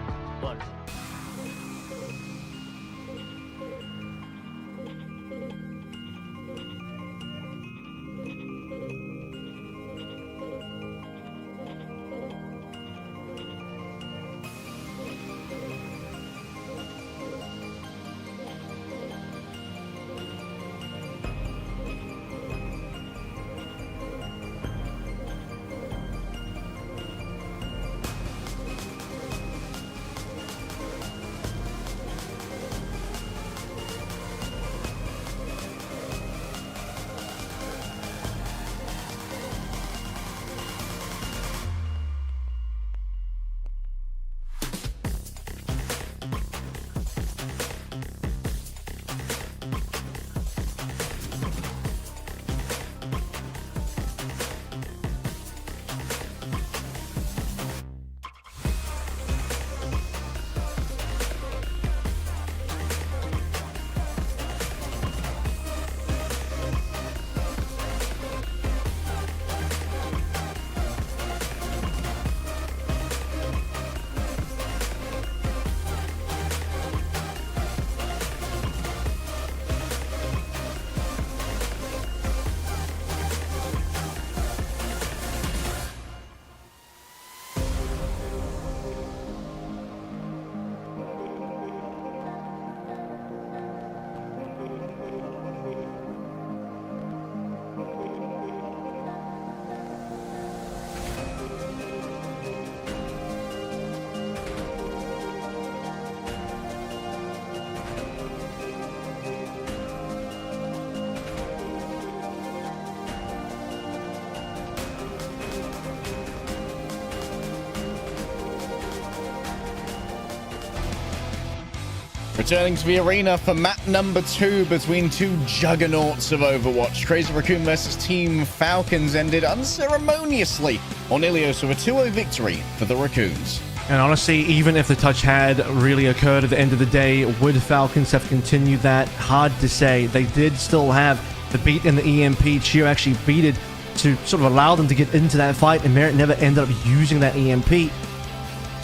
B: Returning to the arena for map number 2 between 2 juggernauts of Overwatch. Crazy Raccoon versus Team Falcons ended unceremoniously on Ilios with a 2-0 victory for the Raccoons.
C: And honestly, even if the touch had really occurred at the end of the day, would Falcons have continued that? Hard to say. They did still have the beat in the EMP. Cheer actually beat it to sort of allow them to get into that fight, and Merit never ended up using that EMP.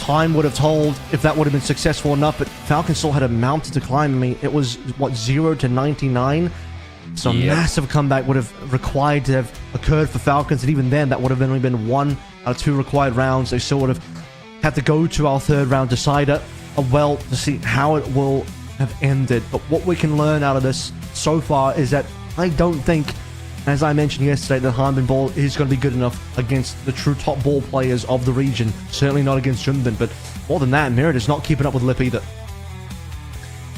C: Time would have told if that would have been successful enough, but Falcons still had a mountain to climb. I mean, it was, what, 0 to 99? So a massive comeback would have required to have occurred for Falcons, and even then, that would have only been 1 out of 2 required rounds. They still would have had to go to our 3rd round decider, well, to see how it will have ended. But what we can learn out of this so far is that I don't think, as I mentioned yesterday, that Hanbin Ball is going to be good enough against the true top ball players of the region. Certainly not against Junbin, but more than that, Merit is not keeping up with Lip either.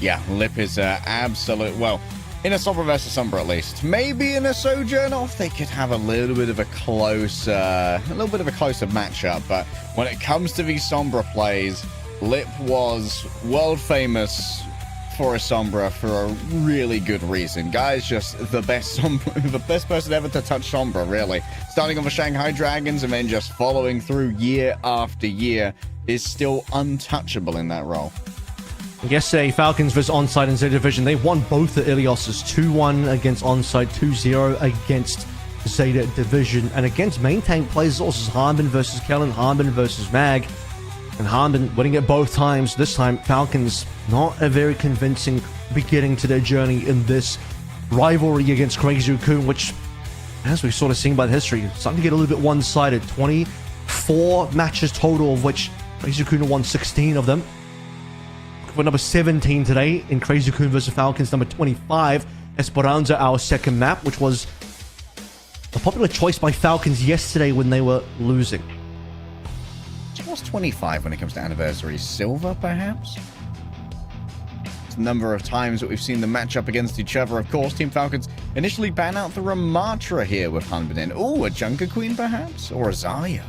B: Yeah, Lip is absolute. Well, in a Sombra versus Sombra at least. Maybe in a Sojourn off, they could have a little bit of a closer matchup. But when it comes to these Sombra plays, Lip was world famous for a Sombra for a really good reason. Guy's just the best the best person ever to touch Sombra, really. Starting on the Shanghai Dragons and then just following through year after year, is still untouchable in that role.
C: Yesterday, Falcons vs Onsite in Z Division, they won both the Ilioses, 2-1 against Onsite, 2-0 against Zeta Division. And against main tank players, also Hanbin versus Kellen, Hanbin versus Mag. And Hanbin winning it both times. This time, Falcons not a very convincing beginning to their journey in this rivalry against Crazy Raccoon, which, as we've sort of seen by the history, is starting to get a little bit one-sided. 24 matches total, of which Crazy Raccoon won 16 of them. We're number 17 today in Crazy Raccoon versus Falcons, number 25, Esperanza, our second map, which was a popular choice by Falcons yesterday when they were losing.
B: What's 25 when it comes to anniversaries? Silver, perhaps? It's the number of times that we've seen them match up against each other. Of course, Team Falcons initially ban out the Ramatra here with Hanbin in. Ooh, a Junker Queen, perhaps? Or a Zarya?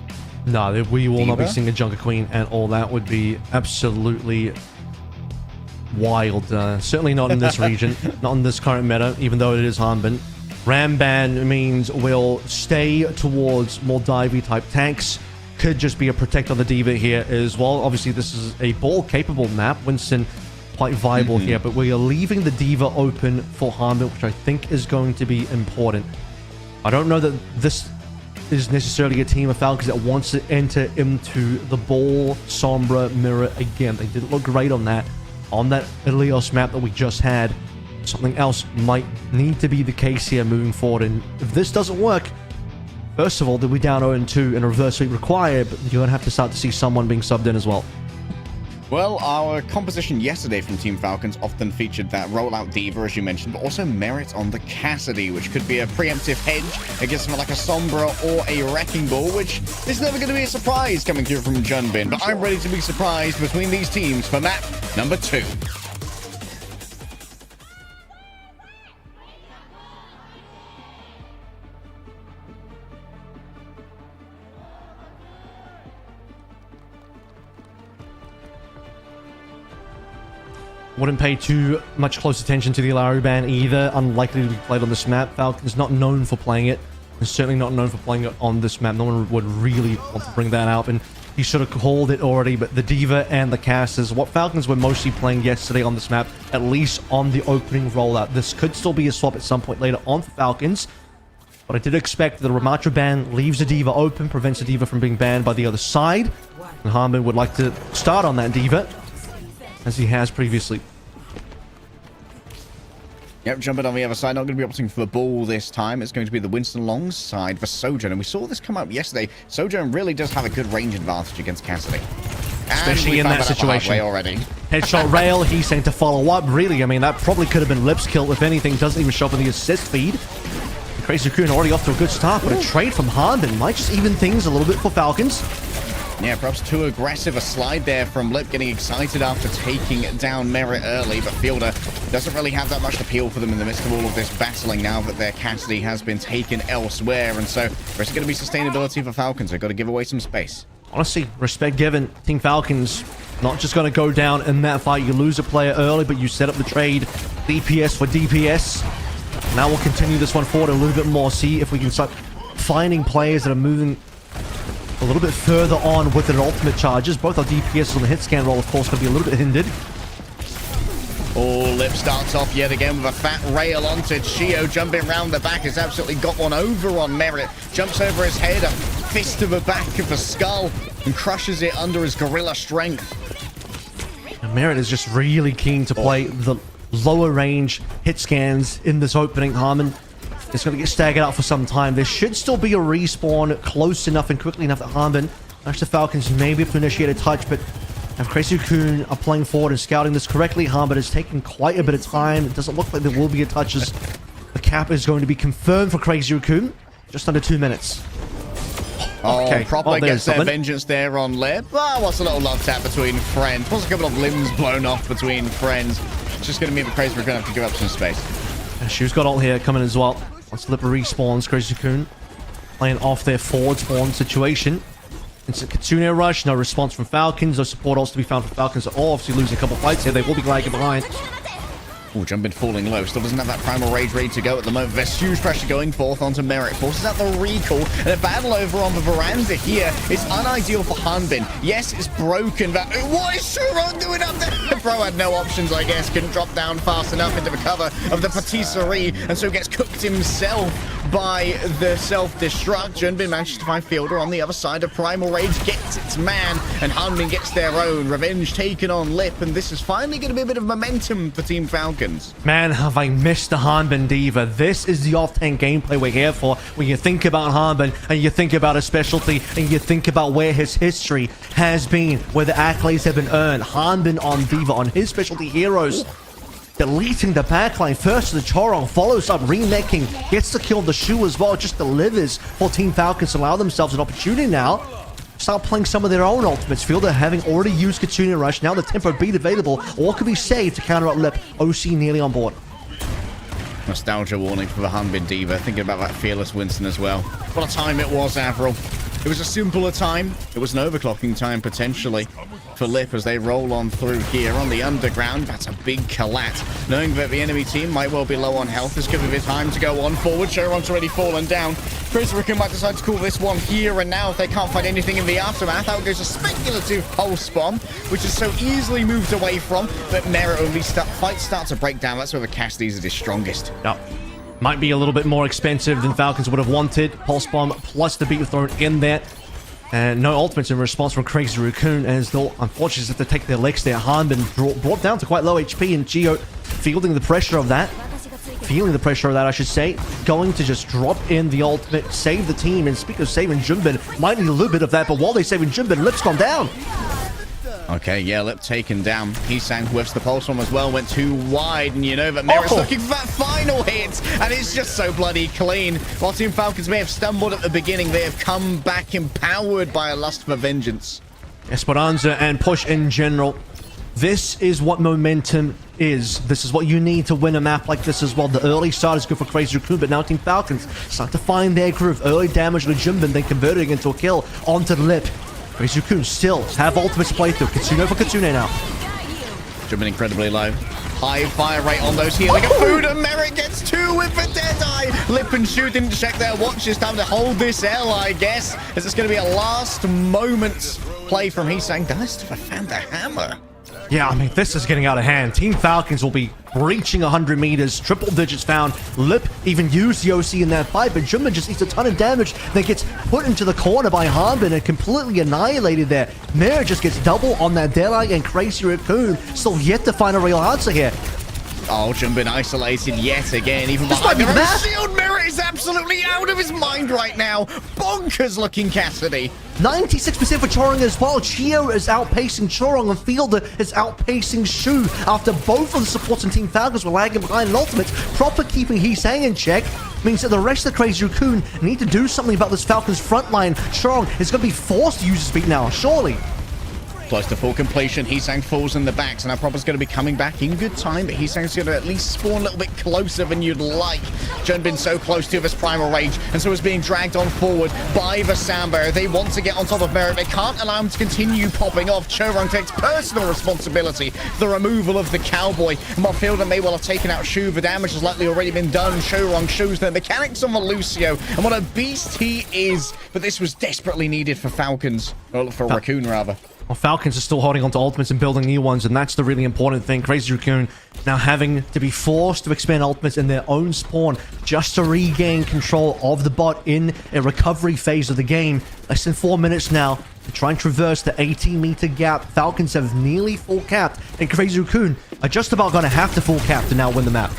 C: No, we will not be
B: Diva?
C: seeing a Junker Queen, and all that would be absolutely wild. Certainly not in this region, not in this current meta, even though it is Hanbin. Ramban means we'll stay towards more divey type tanks. Could just be a protect on the Diva here as well. Obviously, this is a ball-capable map. Winston quite viable here, but we are leaving the Diva open for Hanbin, which I think is going to be important. I don't know that this is necessarily a team of Falcons that wants to enter into the ball Sombra mirror again. They didn't look great on that Ilios map that we just had. Something else might need to be the case here moving forward, and if this doesn't work, first of all, they'll be down 0-2 and a reverse sweep required, but you're going to have to start to see someone being subbed in as well.
B: Well, our composition yesterday from Team Falcons often featured that rollout Diva, as you mentioned, but also Merit on the Cassidy, which could be a preemptive hedge against something like a Sombra or a Wrecking Ball, which is never going to be a surprise coming through from Junbin, but I'm ready to be surprised between these teams for map number 2.
C: Wouldn't pay too much close attention to the Alaru ban either. Unlikely to be played on this map. Falcon's not known for playing it. And certainly not known for playing it on this map. No one would really want to bring that up. And he should have called it already. But the Diva and the casters, what Falcons were mostly playing yesterday on this map, at least on the opening rollout. This could still be a swap at some point later on for Falcons. But I did expect that the Ramatra ban leaves the Diva open, prevents the Diva from being banned by the other side. And Hanbin would like to start on that Diva, as he has previously.
B: Yep, jumping on the other side, not going to be opting for the ball this time. It's going to be the Winston Long side for Sojourn, and we saw this come up yesterday. Sojourn really does have a good range advantage against Cassidy.
C: Especially in that situation.
B: Already.
C: Headshot rail, he's saying to follow up. Really, I mean, that probably could have been Lip's kill. If anything, doesn't even show up in the assist feed. Crazy Raccoon already off to a good start, but a trade from Hanbin might just even things a little bit for Falcons.
B: Yeah, perhaps too aggressive. A slide there from Lip, getting excited after taking down Merit early, but Fielder doesn't really have that much appeal for them in the midst of all of this battling now that their Cassidy has been taken elsewhere, and so there's going to be sustainability for Falcons. They've got to give away some space.
C: Honestly, respect given. Team Falcons not just going to go down in that fight. You lose a player early, but you set up the trade. DPS for DPS. Now we'll continue this one forward a little bit more. See if we can start finding players that are moving a little bit further on with their ultimate charges. Both our DPS on the hit scan roll, of course, could be a little bit hindered.
B: Oh, Lip starts off yet again with a fat rail onto Chio, jumping round the back. Has absolutely got one over on Merit. Jumps over his head, a fist to the back of the skull, and crushes it under his gorilla strength.
C: And Merit is just really keen to play the lower range hit scans in this opening. Harmon is going to get staggered out for some time. There should still be a respawn close enough and quickly enough that Hanbin, actually the Falcons may be able to initiate a touch, but If Crazy Raccoon are playing forward and scouting this correctly, but it's taking quite a bit of time. It doesn't look like there will be a touches. The cap is going to be confirmed for Crazy Raccoon. Just under 2 minutes.
B: Oh, Proper gets their
C: something.
B: vengeance there on Lip. Ah, what's a little love tap between friends? What's a couple of limbs blown off between friends? It's just going to mean the Crazy Raccoon have to give up some space.
C: And Shoe's got ult here coming as well. Once Lip respawns, Crazy Raccoon playing off their forward spawn situation. It's a Kitsune rush, no response from Falcons, no support ults to be found from Falcons at all. Obviously losing a couple fights here, they will be lagging behind.
B: Oh, Jumpin falling low. Still doesn't have that Primal Rage ready to go at the moment. There's huge pressure going forth onto Merrick. Forces out the recall. And a battle over on the veranda here is unideal for Hanbin. Yes, it's broken, but what is Shurong doing up there? Bro had no options, I guess. Couldn't drop down fast enough into the cover of the patisserie, and so gets cooked himself by the self-destruct. Junbin manages to find Fielder on the other side of Primal Rage, gets its man, and Hanbin gets their own. Revenge taken on Lip, and this is finally going to be a bit of momentum for Team Falcons.
C: Man, have I missed the Hanbin Diva. This is the off-tank gameplay we're here for. When you think about Hanbin, and you think about his specialty, and you think about where his history has been, where the accolades have been earned. Hanbin on Diva, on his specialty heroes. Deleting the backline first to the Chorong, follows up, remecking, gets the kill on the Shoe as well, just delivers for Team Falcons to allow themselves an opportunity now. Start playing some of their own ultimates. Fielder having already used Kitsune Rush, now the Tempo beat available, or could be saved to counter up Lip. OC nearly on board.
B: Nostalgia warning for the Hanbin Diva. Thinking about that Fearless Winston as well. What a time it was, Avril. It was a simpler time. It was an overclocking time, potentially, for Lip as they roll on through here on the underground. That's a big collat. Knowing that the enemy team might well be low on health, this could be the time to go on forward. Sharon's already fallen down. Crazy Raccoon might decide to call this one here and now if they can't find anything in the aftermath. Out goes a speculative pulse bomb, which is so easily moved away from that Merit only fights start to break down. That's where the Cassidy's are the strongest.
C: Yep. Might be a little bit more expensive than Falcons would have wanted. Pulse Bomb plus the beat thrown in there. And no ultimates in response from Crazy Raccoon, as they'll unfortunately have to take their legs there. Hanbin brought down to quite low HP, and Geo fielding the pressure of that. Feeling the pressure of that, I should say. Going to just drop in the ultimate, save the team. And speaking of saving Junbin, might need a little bit of that, but while they're saving Junbin, Lip's gone down.
B: Okay, yeah, Lip taken down. He sank with the pulse bomb as well, went too wide, and you know that Merit's looking for that final hit, and it's just so bloody clean. While Team Falcons may have stumbled at the beginning, they have come back empowered by a lust for vengeance.
C: Esperanza and push in general. This is what momentum is. This is what you need to win a map like this as well. The early start is good for Crazy Raccoon, but now Team Falcons start to find their groove. Early damage to Junbin, then converting into a kill onto Lip. Crazy Raccoon still have ultimates to play through. Kitsune for Kitsune now.
B: Jumping incredibly low. High fire rate on those healing. A food, and Merrick gets 2 with the Deadeye. Lip and Shu didn't check their watches. Time to hold this L, I guess. As it's going to be a last moment play from Heesang. Dice to found the hammer.
C: Yeah, I mean, this is getting out of hand. Team Falcons will be reaching 100 meters, triple digits found. Lip even used the OC in that fight, but Junbin just eats a ton of damage, then gets put into the corner by Hanbin and completely annihilated there. Mare just gets double on that Deadeye, and Crazy Raccoon still yet to find a real answer here.
B: Oh, Junbin isolated yet again. Even behind the shield, Merit is absolutely out of his mind right now. Bonkers looking Cassidy.
C: 96% for Chorong as well. Chio is outpacing Chorong, and Fielder is outpacing Shu. After both of the supports in Team Falcons were lagging behind in ultimates, proper keeping Heesang in check means that the rest of the Crazy Raccoon need to do something about this Falcons front line. Chorong is going to be forced to use his speed now, surely.
B: Close to full completion. Heesang falls in the back, so now Proper's going to be coming back in good time, but Heesang's going to at least spawn a little bit closer than you'd like. Junbin so close to this Primal Rage, and so is being dragged on forward by the Sambo. They want to get on top of Merit. They can't allow him to continue popping off. Chorong takes personal responsibility for the removal of the Cowboy. And while Fielder may well have taken out Shu, the damage has likely already been done. Chorong shows the mechanics on the Lucio, and what a beast he is. But this was desperately needed for Falcons, or for Raccoon, rather.
C: Well, Falcons are still holding on to ultimates and building new ones, and that's the really important thing. Crazy Raccoon now having to be forced to expand ultimates in their own spawn just to regain control of the bot in a recovery phase of the game. Less than 4 minutes now to try and traverse the 80-meter gap. Falcons have nearly full capped, and Crazy Raccoon are just about going to have to full cap to now win the map.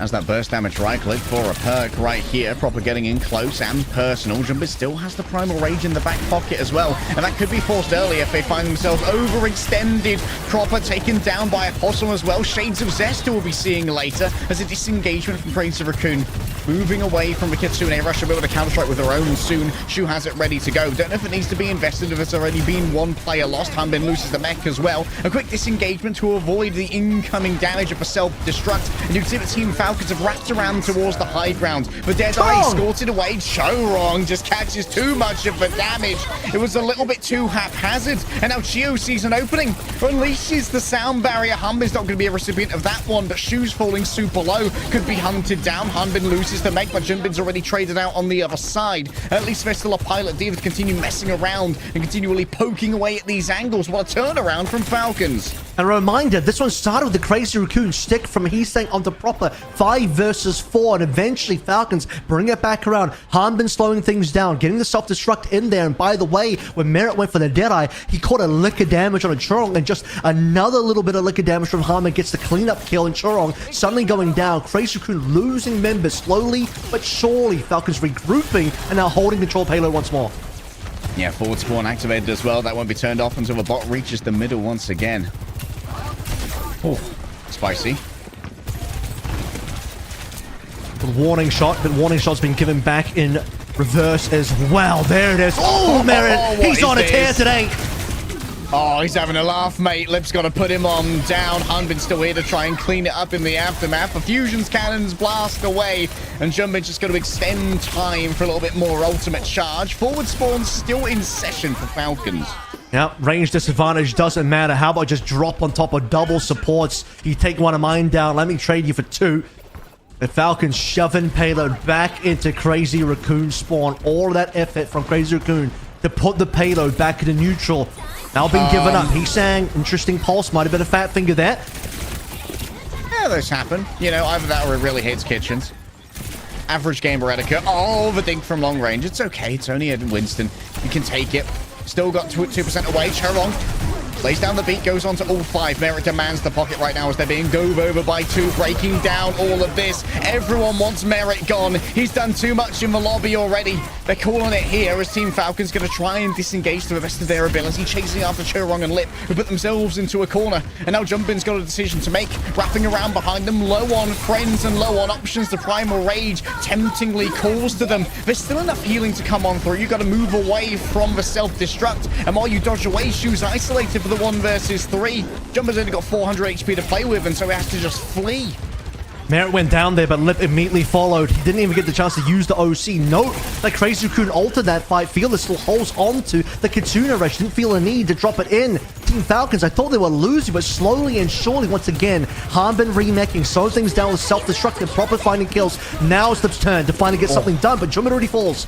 B: As that burst damage right click for a perk right here. Proper getting in close and personal. Jumpin still has the primal rage in the back pocket as well. And that could be forced early if they find themselves overextended. Proper taken down by Apostle as well. Shades of Zest we'll be seeing later as a disengagement from Crazy Raccoon. Moving away from the Kitsune. Rush will be able to counter-strike with their own soon. Shu has it ready to go. Don't know if it needs to be invested, if it's already been one player lost. Hanbin loses the mech as well. A quick disengagement to avoid the incoming damage of a self-destruct. And you can see the Team Falcons have wrapped around towards the high ground. The Deadeye escorted away. Chorong just catches too much of the damage. It was a little bit too haphazard. And now Chio sees an opening. Unleashes the sound barrier. Hanbin's not going to be a recipient of that one, but Shu's falling super low. Could be hunted down. Hanbin loses the mech, but Junbin's already traded out on the other side. At least there's still a pilot Diva to continue messing around and continually poking away at these angles. What a turnaround from Falcons.
C: And a reminder, this one started with the Crazy Raccoon stick from Heesang onto proper 5 versus 4, and eventually Falcons bring it back around. Hanbin slowing things down, getting the self-destruct in there, and by the way, when Merritt went for the Deadeye, he caught a lick of damage on a Chorong, and just another little bit of lick of damage from Hanbin gets the cleanup kill, and Chorong suddenly going down. Crazy Raccoon losing members slowly but surely. Falcons regrouping and now holding control payload once more.
B: Yeah, forward spawn activated as well. That won't be turned off until the bot reaches the middle once again. Oh, spicy.
C: Warning shot, but warning shot's been given back in reverse as well. There it is. Oh, Merritt, he's on a tear today.
B: Oh, he's having a laugh, mate. Lip's got to put him on down. Hanbin's still here to try and clean it up in the aftermath. The fusions cannons blast away, and Jumbin's just going to extend time for a little bit more ultimate charge. Forward spawn still in session for Falcons.
C: Yeah, range disadvantage doesn't matter. How about just drop on top of double supports? You take one of mine down, let me trade you for 2. The Falcons shoving payload back into Crazy Raccoon spawn. All of that effort from Crazy Raccoon to put the payload back into neutral. Now being given up. He's saying, interesting pulse, might have been a fat finger there.
B: Yeah, those happen. You know, either that or it really hits Kitchens. Average gamer etiquette. Oh, the dink from long range. It's okay. It's only Ed Winston. You can take it. Still got 2% away. Chorong lays down the beat, goes on to all 5. Merritt demands the pocket right now as they're being dove over by 2, breaking down all of this. Everyone wants Merritt gone. He's done too much in the lobby already. They're calling it here as Team Falcon's going to try and disengage to the best of their ability, chasing after Chorong and Lip, who put themselves into a corner. And now Jumbin's got a decision to make, wrapping around behind them, low on friends and low on options. The Primal Rage temptingly calls to them. There's still enough healing to come on through. You've got to move away from the self-destruct. And while you dodge away, Shu's isolated for the 1 versus 3. Jumper's only got 400 HP to play with, and so he has to just flee.
C: Merritt went down there, but Lip immediately followed. He didn't even get the chance to use the OC. Note that Crazy Raccoon altered that fight. Fearless still holds on to the Kitsune Rush. Didn't feel a need to drop it in. Team Falcons, I thought they were losing, but slowly and surely, once again, Hanbin remeching, slows things down with self-destructive, proper finding kills. Now it's Lip's turn to finally get something done, but Jumbin already falls.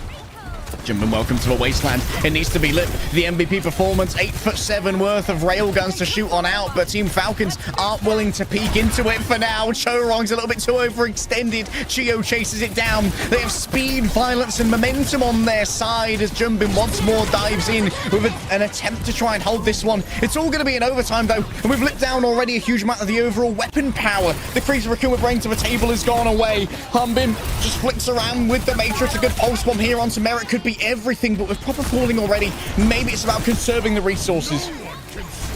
B: Jumbin, welcome to the wasteland. It needs to be Lip. The MVP performance, 8'7" worth of railguns to shoot on out, but Team Falcons aren't willing to peek into it for now. Chorong's a little bit too overextended. Chio chases it down. They have speed, violence, and momentum on their side as Jumbin once more dives in with an attempt to try and hold this one. It's all going to be in overtime, though, and we've lit down already a huge amount of the overall weapon power. The Crazy Raccoon with bringing to the table has gone away. Hanbin just flicks around with the Matrix. A good pulse bomb here onto Merritt could be everything, but with proper falling already, maybe it's about conserving the resources.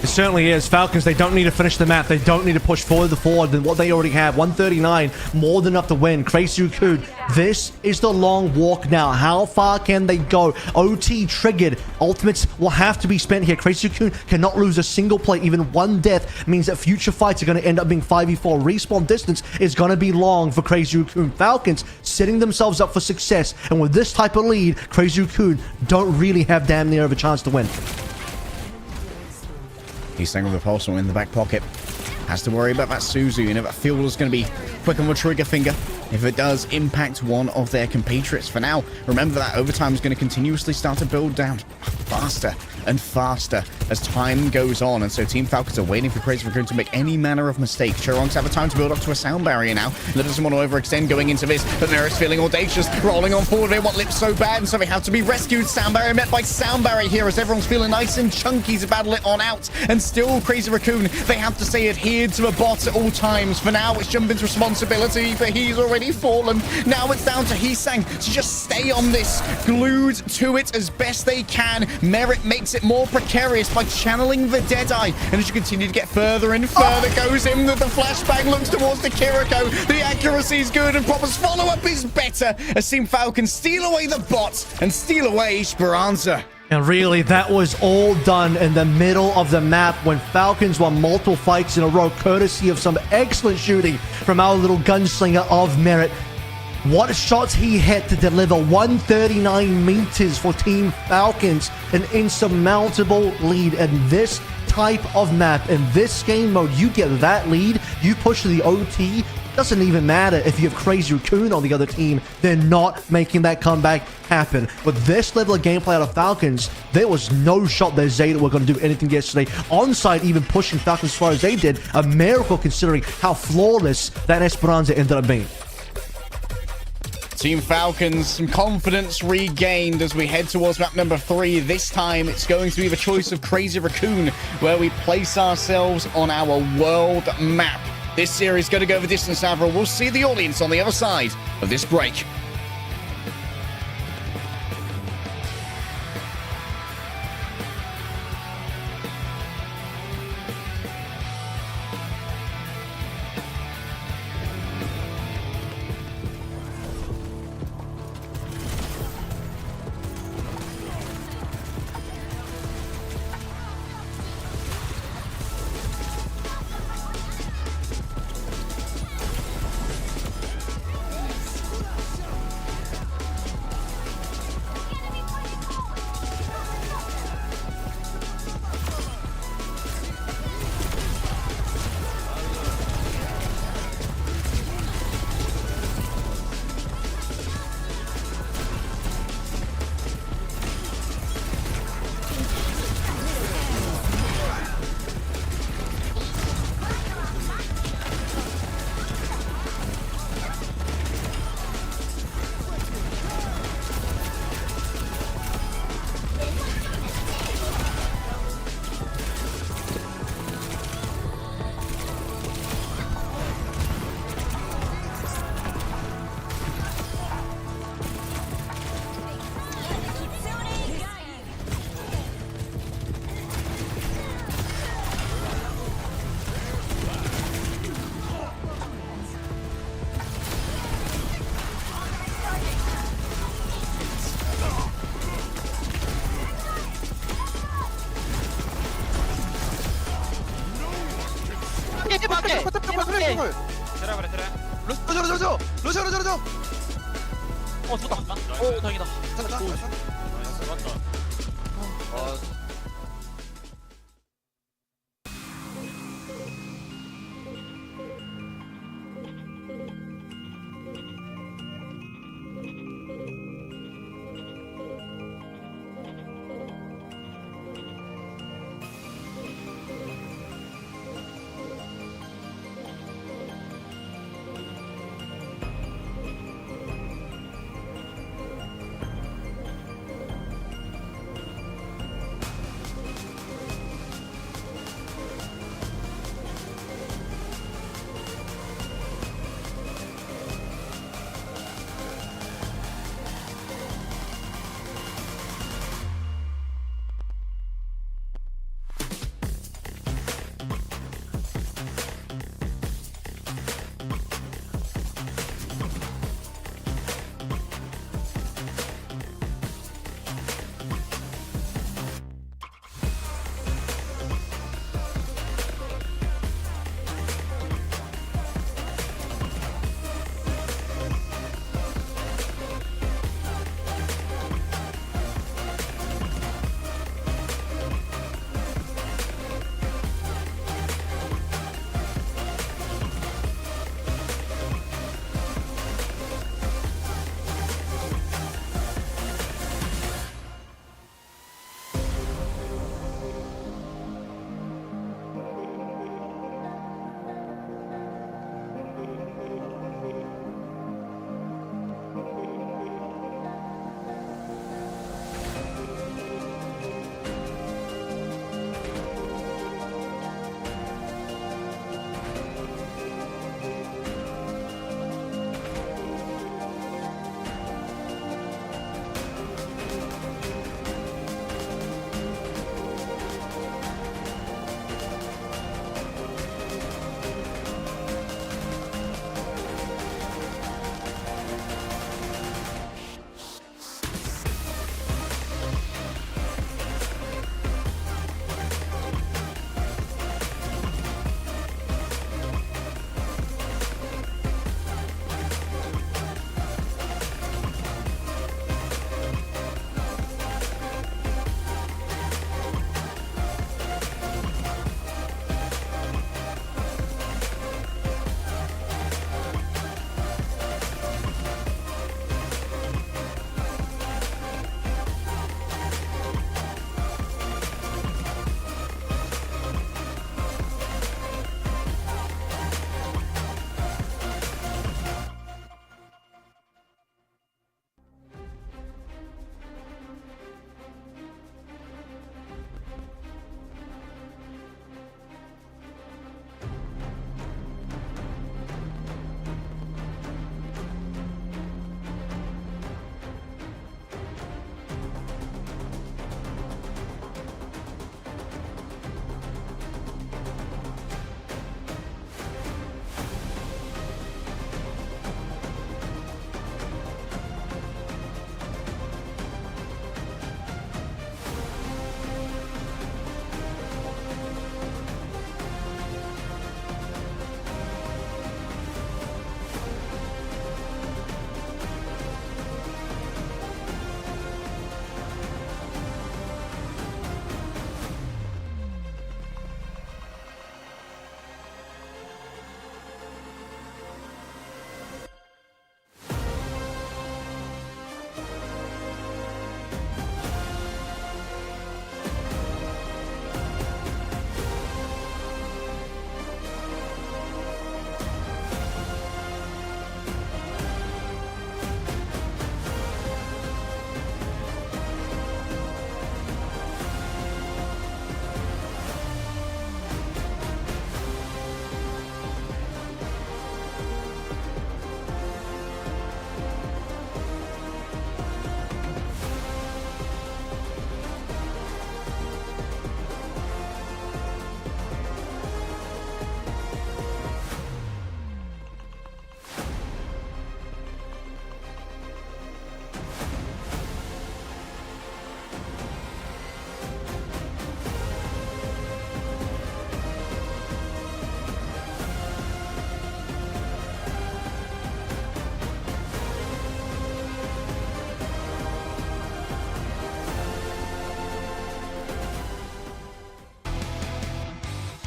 C: It certainly is. Falcons, they don't need to finish the map. They don't need to push further forward than what they already have. 139, more than enough to win. Crazy Raccoon, this is the long walk now. How far can they go? OT triggered. Ultimates will have to be spent here. Crazy Raccoon cannot lose a single play. Even one death means that future fights are going to end up being 5v4. Respawn distance is going to be long for Crazy Raccoon. Falcons setting themselves up for success. And with this type of lead, Crazy Raccoon don't really have damn near of a chance to win.
B: He's staying with Repulsor in the back pocket. Has to worry about that Suzu. You know, that fuel is going to be quick on the trigger finger if it does impact one of their compatriots. For now, remember that overtime is going to continuously start to build down faster and faster as time goes on. And so Team Falcons are waiting for Crazy Raccoon to make any manner of mistake. Chorongs have the time to build up to a sound barrier now. That doesn't want to overextend going into this, but Merit's feeling audacious, rolling on forward. They want Lips so bad, and so they have to be rescued. Sound barrier met by sound barrier here as everyone's feeling nice and chunky to battle it on out. And still Crazy Raccoon, they have to stay adhered to the bot at all times. For now, it's Jumpin's responsibility, but he's already fallen. Now it's down to Heesang to just stay on this, glued to it as best they can. Merit makes it more precarious by channeling the Deadeye, and as you continue to get further and further, goes in with the flashbang, looks towards the Kiriko. The accuracy is good, and Proper's follow-up is better as Team Falcon steal away the bot and steal away Esperanza.
C: And really, that was all done in the middle of the map when Falcons won multiple fights in a row, courtesy of some excellent shooting from our little gunslinger of Merit. What shots he hit to deliver 139 meters for Team Falcons, an insurmountable lead in this type of map. In this game mode, you get that lead, you push to the OT. Doesn't even matter if you have Crazy Raccoon on the other team. They're not making that comeback happen. With this level of gameplay out of Falcons, there was no shot that Zeta were going to do anything yesterday. Onside even pushing Falcons as far as they did. A miracle considering how flawless that Esperanza ended up being.
B: Team Falcons, some confidence regained as we head towards map number 3. This time, it's going to be the choice of Crazy Raccoon, where we place ourselves on our world map. This series is going to go the distance, Avril. We'll see the audience on the other side of this break.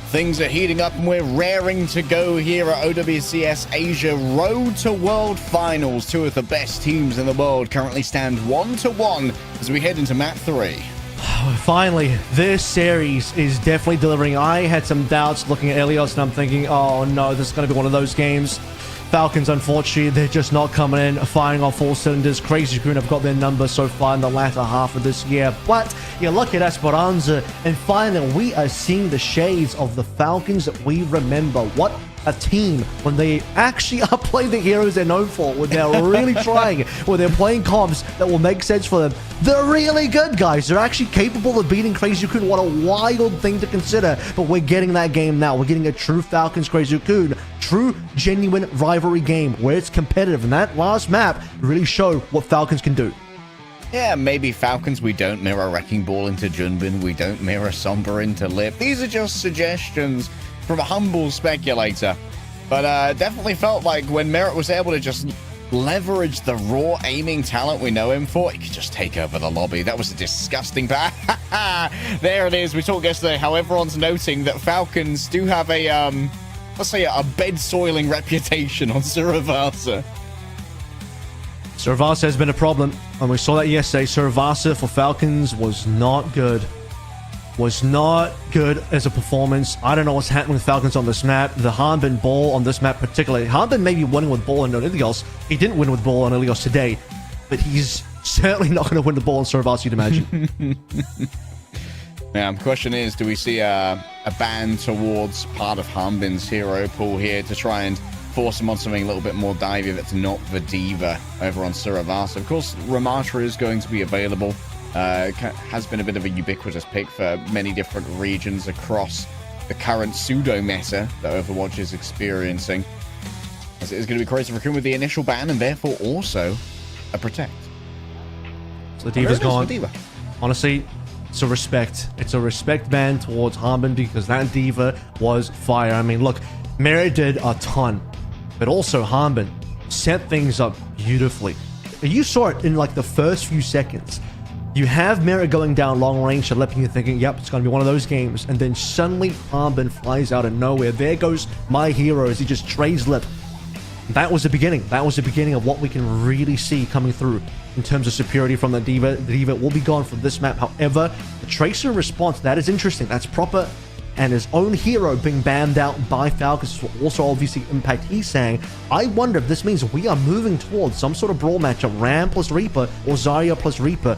B: Things are heating up and we're raring to go here at OWCS Asia Road to World Finals. Two of the best teams in the world currently stand 1-1 as we head into map 3.
C: Finally, this series is definitely delivering. I had some doubts looking at Elios and I'm thinking, oh no, this is going to be one of those games. Falcons, unfortunately, they're just not coming in, firing on full cylinders. Crazy Coon have got their number so far in the latter half of this year. But you look at Esperanza, and finally, we are seeing the shades of the Falcons that we remember. What a team when they actually are playing the heroes they're known for, when they're really trying, when they're playing comps that will make sense for them. They're really good, guys. They're actually capable of beating Crazy Coon. What a wild thing to consider. But we're getting that game now. We're getting a true Falcons Crazy Coon, true, genuine rivalry game where it's competitive. And that last map really showed what Falcons can do.
B: Yeah, maybe Falcons, we don't mirror Wrecking Ball into Junbin, we don't mirror Sombra into Lip. These are just suggestions from a humble speculator. But definitely felt like when Merit was able to just leverage the raw aiming talent we know him for, he could just take over the lobby. That was a disgusting pass. There it is. We talked yesterday how everyone's noting that Falcons do have a, let's say, a bed soiling reputation on Suravasa.
C: Suravasa has been a problem, and we saw that yesterday. Suravasa for Falcons was not good. Was not good as a performance. I don't know what's happening with Falcons on this map. The Hanbin ball on this map particularly. Hanbin may be winning with ball and Ilios. He didn't win with ball on Ilios today, but he's certainly not going to win the ball on Suravasa, you'd imagine.
B: Yeah, the question is, do we see a ban towards part of Hanbin's hero pool here to try and force him on something a little bit more divey that's not the Diva over on Suravasa? Of course, Ramatra is going to be available. Has been a bit of a ubiquitous pick for many different regions across the current pseudo-meta that Overwatch is experiencing. As it is going to be Crazy Raccoon with the initial ban and therefore also a protect.
C: So the Diva's gone. Honestly, it's a respect. It's a respect ban towards Hanbin because that Diva was fire. I mean, look, Merit did a ton, but also Hanbin set things up beautifully. You saw it in like the first few seconds. You have Merit going down long range and leaping you thinking, yep, it's going to be one of those games. And then suddenly Hanbin flies out of nowhere. There goes my hero as he just trades Lip. That was the beginning. That was the beginning of what we can really see coming through in terms of superiority from the Diva. The Diva will be gone from this map. However, the Tracer response, that is interesting. That's proper. And his own hero being banned out by Falcons will also obviously impact Heesang. I wonder if this means we are moving towards some sort of brawl matchup, Ram plus Reaper or Zarya plus Reaper.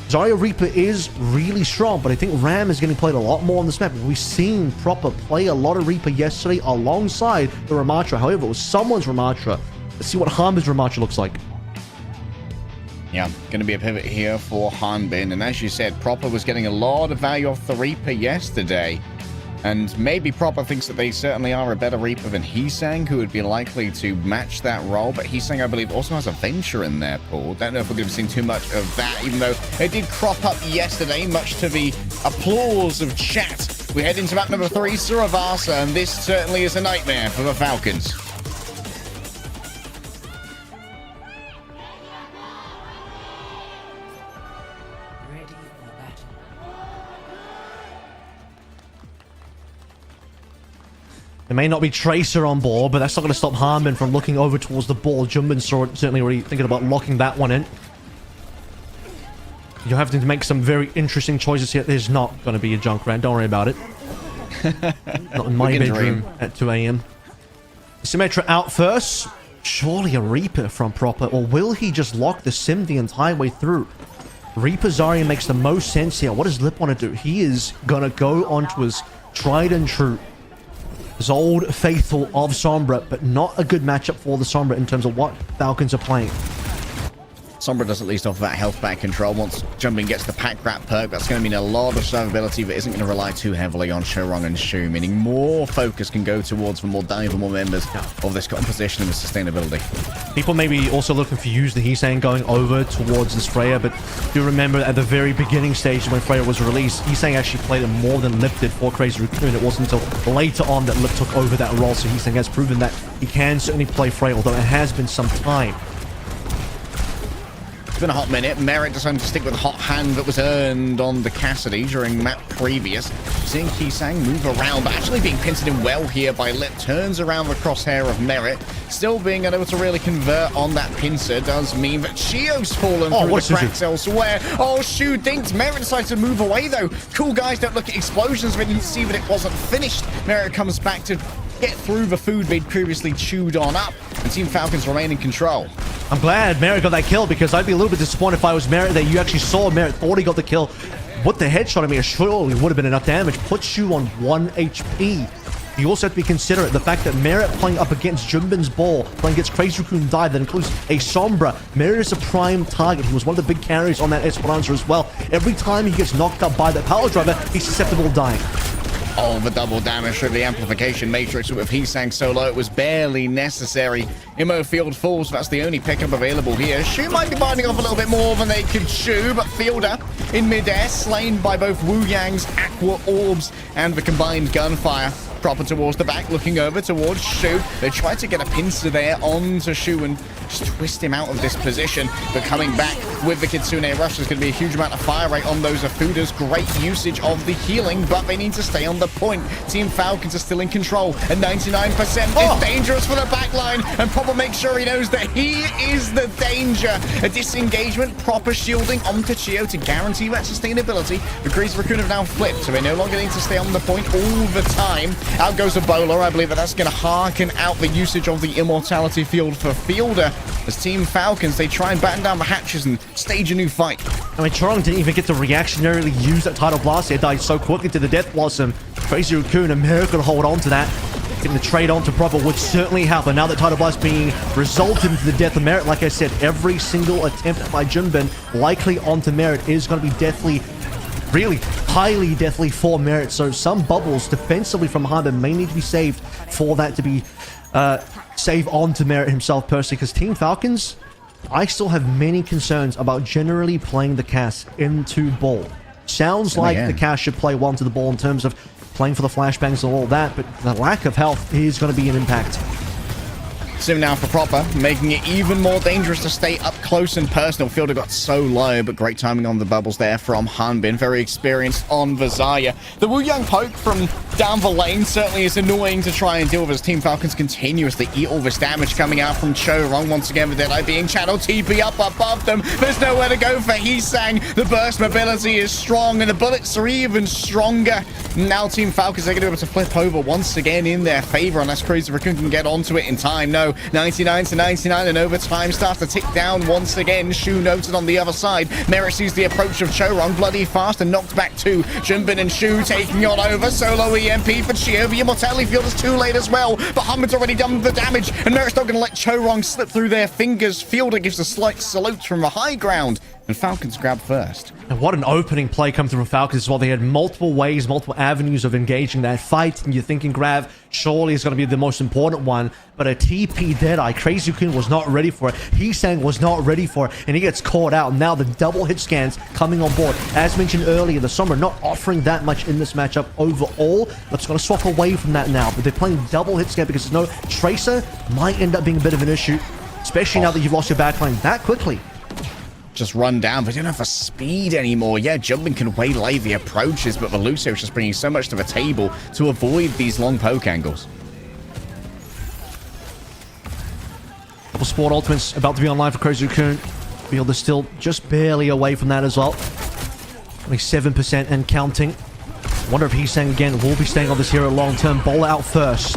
C: Zarya Reaper is really strong, but I think Ram is getting played a lot more on this map. We've seen Proper play a lot of Reaper yesterday alongside the Ramatra. However, it was someone's Ramatra. Let's see what Hanbin's Ramatra looks like.
B: Yeah, going to be a pivot here for Hanbin. And as you said, Proper was getting a lot of value off the Reaper yesterday. And maybe Proper thinks that they certainly are a better Reaper than Heesang, who would be likely to match that role. But Heesang, I believe, also has a Venture in their pool. Don't know if we're going to be seeing too much of that, even though it did crop up yesterday, much to the applause of chat. We head into map number 3, Suravasa, and this certainly is a nightmare for the Falcons.
C: There may not be Tracer on board, but that's not going to stop Hanbin from looking over towards the ball. Jumbin certainly already thinking about locking that one in. You'll have to make some very interesting choices here. There's not going to be a Junkrat. Don't worry about it. Not in my bedroom at 2 a.m. Symmetra out first. Surely a Reaper from Proper. Or will he just lock the Sim the entire way through? Reaper Zarya makes the most sense here. What does Lip want to do? He is going to go onto his tried and true his old faithful of Sombra, but not a good matchup for the Sombra in terms of what Falcons are playing.
B: Sombra does at least offer that health back control. Once Jumping gets the Pack Rat perk, that's going to mean a lot of survivability, but isn't going to rely too heavily on Shorong and Shu, meaning more focus can go towards the more diveable members of this composition and the sustainability.
C: People may be also looking for use the Heesang going over towards this Freya, but do remember at the very beginning stage when Freya was released, Heesang actually played it more than Lip did for Crazy Raccoon. It wasn't until later on that Lip took over that role, so Heesang has proven that he can certainly play Freya, although it has been some time.
B: been a hot minute. Merit deciding to stick with a hot hand that was earned on the Cassidy during map previous. Seeing Kisang move around, but actually being pincered in well here by Lip. Turns around the crosshair of Merit. Still being unable to really convert on that pincer does mean that Chio's fallen through the cracks elsewhere. Oh, Shu dinked. Merit decides to move away, though. Cool guys don't look at explosions. They didn't see that it wasn't finished. Merit comes back to get through the food they'd previously chewed on up, and Team Falcons remain in control.
C: I'm glad Merit got that kill, because I'd be a little bit disappointed if I was Merit that you actually saw Merit, thought he got the kill. What the headshot, I mean, surely would have been enough damage. Puts you on 1 HP. You also have to be considerate the fact that Merit playing up against Junbin's ball, playing against Crazy Raccoon dive, that includes a Sombra. Merit is a prime target. He was one of the big carries on that Esperanza as well. Every time he gets knocked up by that power driver, he's susceptible to dying.
B: Oh, the double damage through the amplification matrix with Hisang solo. It was barely necessary. Immo field falls. That's the only pickup available here. Shu might be biting off a little bit more than they could chew, but Fielder in midair, slain by both Wu Yang's aqua orbs and the combined gunfire. Proper towards the back, looking over towards Shu. They try to get a pincer there onto Shu and just twist him out of this position. But coming back with the Kitsune Rush, there's going to be a huge amount of fire rate on those Afudas. Great usage of the healing, but they need to stay on the point. Team Falcons are still in control at 99%. It's dangerous for the backline, and Proper makes sure he knows that he is the danger. A disengagement, proper shielding onto Chio to guarantee that sustainability. The Crazy Raccoon have now flipped, so they no longer need to stay on the point all the time. Out goes a bowler. I believe that's going to harken out the usage of the immortality field for Fielder. As Team Falcons, they try and batten down the hatches and stage a new fight.
C: I mean, Chorong didn't even get to reactionarily use that Tidal Blast. It died so quickly to the Death Blossom. Crazy Raccoon and Merit could hold on to that. Getting the trade on to Proper would certainly help. And now that Tidal Blast being resulted into the death of Merit, like I said, every single attempt by Junbin likely onto Merit is going to be deathly, really highly deathly for Merit. So some bubbles defensively from Hanbin may need to be saved for that to be save on to Merit himself personally, because Team Falcons, I still have many concerns about generally playing the Cass into ball. Sounds like the Cass should play well to the ball in terms of playing for the flashbangs and all that, but the lack of health is going to be an impact.
B: Sim now for Proper, making it even more dangerous to stay up close and personal. Fielder got so low, but great timing on the bubbles there from Hanbin. Very experienced on the Zarya. The Wu Yang poke from down the lane certainly is annoying to try and deal with as Team Falcons continuously eat all this damage coming out from Chorong. Once again, with Deadeye being channeled, TP up above them. There's nowhere to go for Hisang. The burst mobility is strong, and the bullets are even stronger. Now Team Falcons are going to be able to flip over once again in their favor, unless Crazy Raccoon can get onto it in time. No, 99 to 99, and overtime starts to tick down once again. Shu noted on the other side. Merit sees the approach of Chorong, bloody fast, and knocked back too. Junbin and Shu taking on over. Solo EMP for Chio. The immortality field is too late as well, but Hanbin's already done the damage, and Merit's not going to let Chorong slip through their fingers. Fielder gives a slight salute from the high ground, and Falcons grab first.
C: And what an opening play come through from Falcons as well. They had multiple ways, multiple avenues of engaging that fight, and you're thinking Grav surely is going to be the most important one, but a TP Deadeye, Crazy Raccoon was not ready for it. Hisang was not ready for it, and he gets caught out. Now the double hit scans coming on board. As mentioned earlier, the Summer not offering that much in this matchup overall. Let's going to swap away from that now, but they're playing double hit scan because there's no Tracer. Might end up being a bit of an issue, especially now that you've lost your backline that quickly.
B: Just run down. They don't have the speed anymore. Yeah, Jumping can waylay the approaches, but Velucio is just bringing so much to the table to avoid these long poke angles.
C: Double Sport Ultimate's about to be online for Crazy Raccoon. Fielder's still just barely away from that as well. Only 7% and counting. Wonder if Hisang again will be staying on this hero long term. Bowl out first.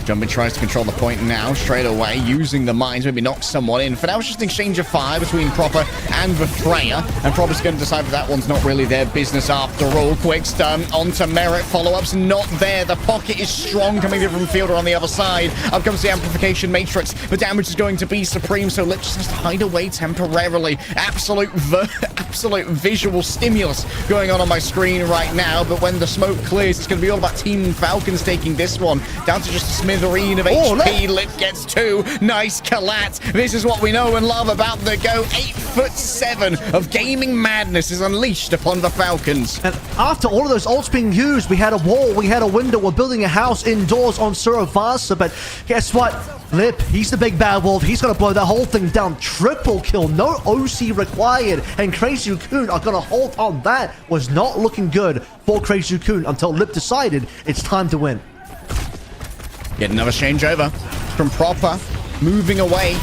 B: Jumpin tries to control the point now, straight away, using the mines, maybe knock someone in. For now, it's just an exchange of fire between Proper and the Freya, and Proper's going to decide that one's not really their business after all. Quick stun onto Merit, follow-ups not there. The pocket is strong coming in from Fielder on the other side. Up comes the amplification matrix. The damage is going to be supreme, so Lip just has to hide away temporarily. Absolute visual stimulus going on my screen right now, but when the smoke clears, it's going to be all about Team Falcons taking this one down to just a smidge smithereen of HP. Lip gets 2. Nice collat. This is what we know and love about the Go. 8'7" of gaming madness is unleashed upon the Falcons.
C: And after all of those ults being used, we had a wall, we had a window, we're building a house indoors on Suravasa, but guess what? Lip, he's the big bad wolf. He's going to blow that whole thing down. Triple kill, no OC required. And Crazy Raccoon are going to hold on. That was not looking good for Crazy Raccoon until Lip decided it's time to win.
B: Get another changeover from Proper, moving away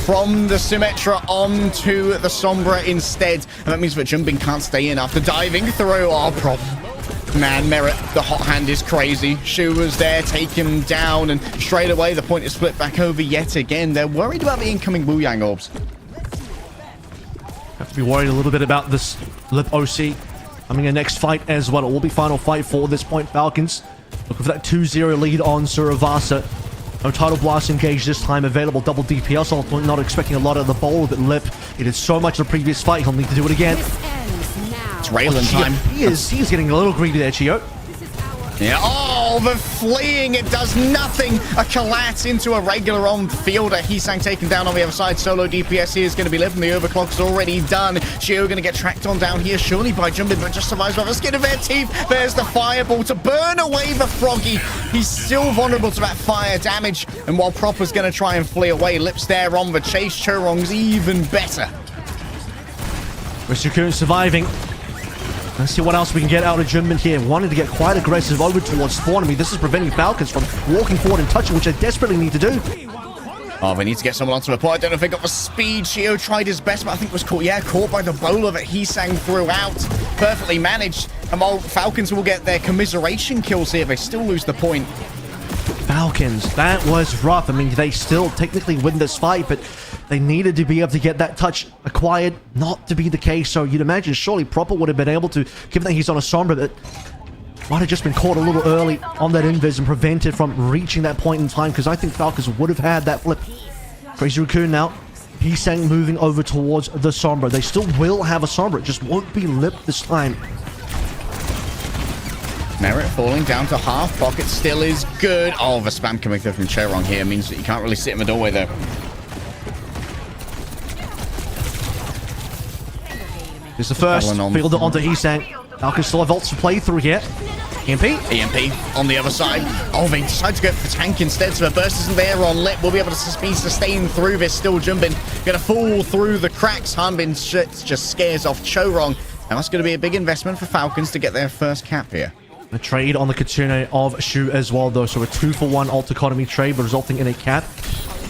B: from the Symmetra onto the Sombra instead. And that means that Jumping can't stay in after diving through. Oh, Proper. Man, Merit, the hot hand is crazy. Shu was there, take him down, and straight away the point is flipped back over yet again. They're worried about the incoming Wu Yang orbs.
C: Have to be worried a little bit about this Lip OC. Coming in next fight as well. It will be final fight for this point. Falcons looking for that 2-0 lead on Suravasa. No Tidal Blast engaged this time. Available double DPS. So not expecting a lot of the bowl, but Lip, he did so much in the previous fight. He'll need to do it again.
B: It's Raylan time.
C: He's getting a little greedy there, Chio.
B: Yeah. Oh, the fleeing. It does nothing. A collat into a regular on fielder. Hisang taken down on the other side. Solo DPS here is going to be living. The overclock's already done. Chio going to get tracked on down here, surely by Jumping, but just survives by the skin of their teeth. There's the fireball to burn away the Froggy. He's still vulnerable to that fire damage. And while Proper's going to try and flee away, Lip's there on the chase. Chorong's even better.
C: Mr. Coon surviving. Let's see what else we can get out of Junmin here. Wanting to get quite aggressive over towards spawn. I mean, this is preventing Falcons from walking forward and touching, which they desperately need to do.
B: Oh, they need to get someone onto the point. I don't know if they got the speed. Shio tried his best, but I think it was caught. Yeah, caught by the bowler that Hisang threw out. Perfectly managed. And while Falcons will get their commiseration kills here, they still lose the point.
C: Falcons, that was rough. I mean, they still technically win this fight, but they needed to be able to get that touch acquired. Not to be the case, so you'd imagine surely Proper would have been able to, given that he's on a Sombra, but might have just been caught a little early on that invis and prevented from reaching that point in time, because I think Falcons would have had that flip. Crazy Raccoon now. Hisang moving over towards the Sombra. They still will have a Sombra, it just won't be Lip this time.
B: Merit falling down to half. Pocket still is good. Oh, the spam coming through from Cherong here means that you can't really sit in the doorway though.
C: Here's the first. Fielder onto Hisang. Falcons still have ults to play through here. EMP
B: on the other side. Oh, they decide to go for tank instead, so the burst isn't there on Lip. We'll be able to be sustained through this. Still Jumping. Gonna fall through the cracks. Hanbin just scares off Chorong. And that's going to be a big investment for Falcons to get their first cap here.
C: A trade on the Kitsune of Shu as well, though. So a 2-for-1 alt economy trade, but resulting in a cap.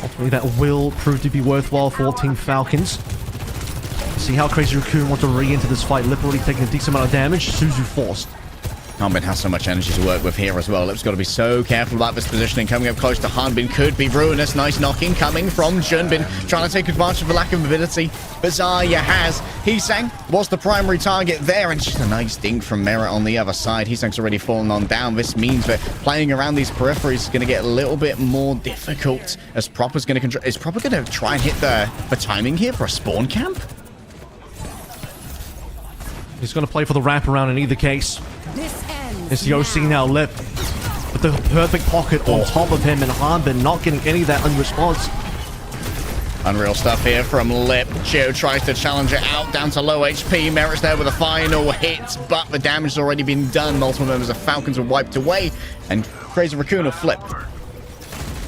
C: Ultimately, that will prove to be worthwhile for Team Falcons. See how Crazy Raccoon want to re-enter this fight. Lip already taking a decent amount of damage. Suzu forced.
B: Hanbin has so much energy to work with here as well. Lip's got to be so careful about this positioning. Coming up close to Hanbin could be ruinous. Nice knocking coming from Junbin. Trying to take advantage of the lack of mobility. But Zarya has. Hisang was the primary target there. And just a nice dink from Merit on the other side. Hisang's already fallen on down. This means that playing around these peripheries is going to get a little bit more difficult. As Proper's going to control. Is Proper going to try and hit the timing here for a spawn camp?
C: He's going to play for the wraparound in either case. It's the OC now, Lip. With the perfect pocket on top of him, and Hanbin not getting any of that in response.
B: Unreal stuff here from Lip. Chio tries to challenge it out down to low HP. Merit's there with a final hit, but the damage has already been done. Multiple members of Falcons are wiped away, and Crazy Raccoon will flip.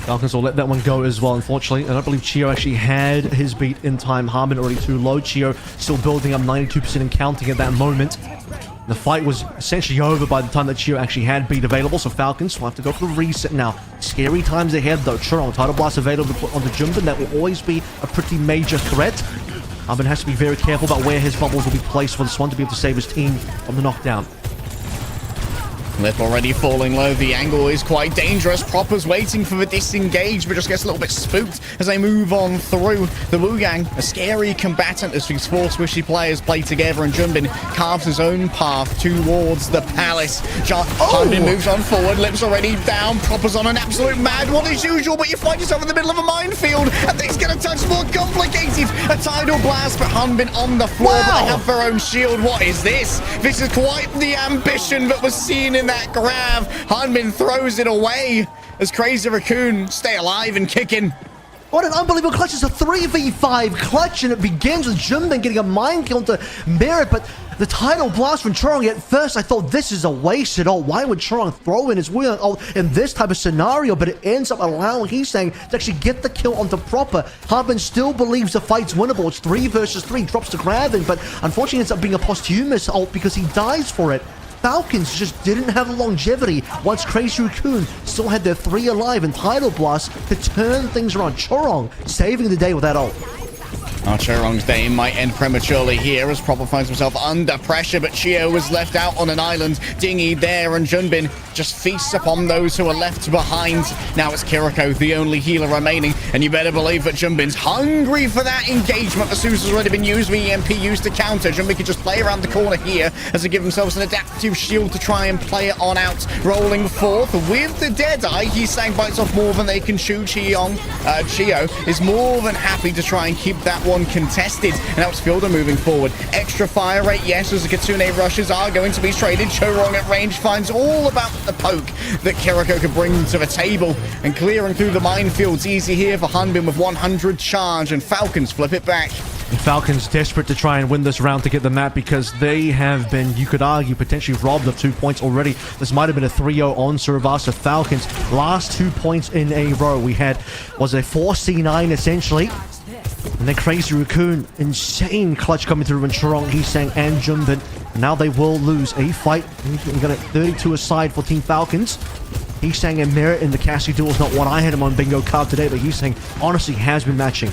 C: Falcons will let that one go as well, unfortunately. I don't believe Chio actually had his beat in time. Hanbin already too low. Chio still building up 92% and counting at that moment. The fight was essentially over by the time that Chio actually had beat available, so Falcons will have to go for the reset now. Scary times ahead though. Chorong, Tidal Blast available to put on the Jumpin. That will always be a pretty major threat. Hanbin has to be very careful about where his bubbles will be placed for this one to be able to save his team from the knockdown.
B: Lip already falling low. The angle is quite dangerous. Proper's waiting for the disengage, but just gets a little bit spooked as they move on through. The Wu Yang, a scary combatant as these four squishy players play together, and Junbin carves his own path towards the palace. Hanbin moves on forward. Lip's already down. Proper's on an absolute mad one as usual, but you find yourself in the middle of a minefield, and things get a touch more complicated. A Tidal Blast for Hanbin on the floor, but they have their own shield. What is this? This is quite the ambition that was seen in that grab. Hanbin throws it away. as Crazy Raccoon stay alive and kicking.
C: What an unbelievable clutch. It's a 3v5 clutch, and it begins with Junbin getting a mind kill to Merit, but the title blast from Chorong. At first, I thought this is a waste at all. Why would Chorong throw in his wheel in this type of scenario? But it ends up allowing Heesang to actually get the kill onto Proper. Harbin still believes the fight's winnable. It's 3 versus 3, drops to Graven, but unfortunately ends up being a posthumous ult because he dies for it. Falcons just didn't have the longevity once Crazy Raccoon still had their 3 alive and title blast to turn things around. Chorong saving the day with that ult.
B: Chorong's day might end prematurely here as Proper finds himself under pressure, but Chio was left out on an island. Dingy there, and Junbin just feasts upon those who are left behind. Now it's Kiriko, the only healer remaining, and you better believe that Junbin's hungry for that engagement. The Zeus has already been used, the EMP used to counter. Junbin can just play around the corner here as they give themselves an adaptive shield to try and play it on out. Rolling forth with the Deadeye, Heesang bites off more than they can chew. Chio is more than happy to try and keep that one contested, and helps Fielder moving forward. Extra fire rate, yes, as the Kitsune rushes are going to be traded. Chorong at range finds all about the poke that Kiriko could bring to the table, and clearing through the minefields easy here for Hanbin with 100 charge, and Falcons flip it back.
C: And Falcons desperate to try and win this round to get the map because they have been, you could argue, potentially robbed of 2 points already. This might have been a 3-0 on Survasa. Falcons last 2 points in a row. We had, was a 4C9 essentially. And then Crazy Raccoon, insane clutch coming through when Chorong, Heesang, and Junbin. Now they will lose a fight. We got a 32 aside for Team Falcons. Heesang and Merit in the Cassie duel is not what I had him on bingo card today, but Heesang honestly has been matching.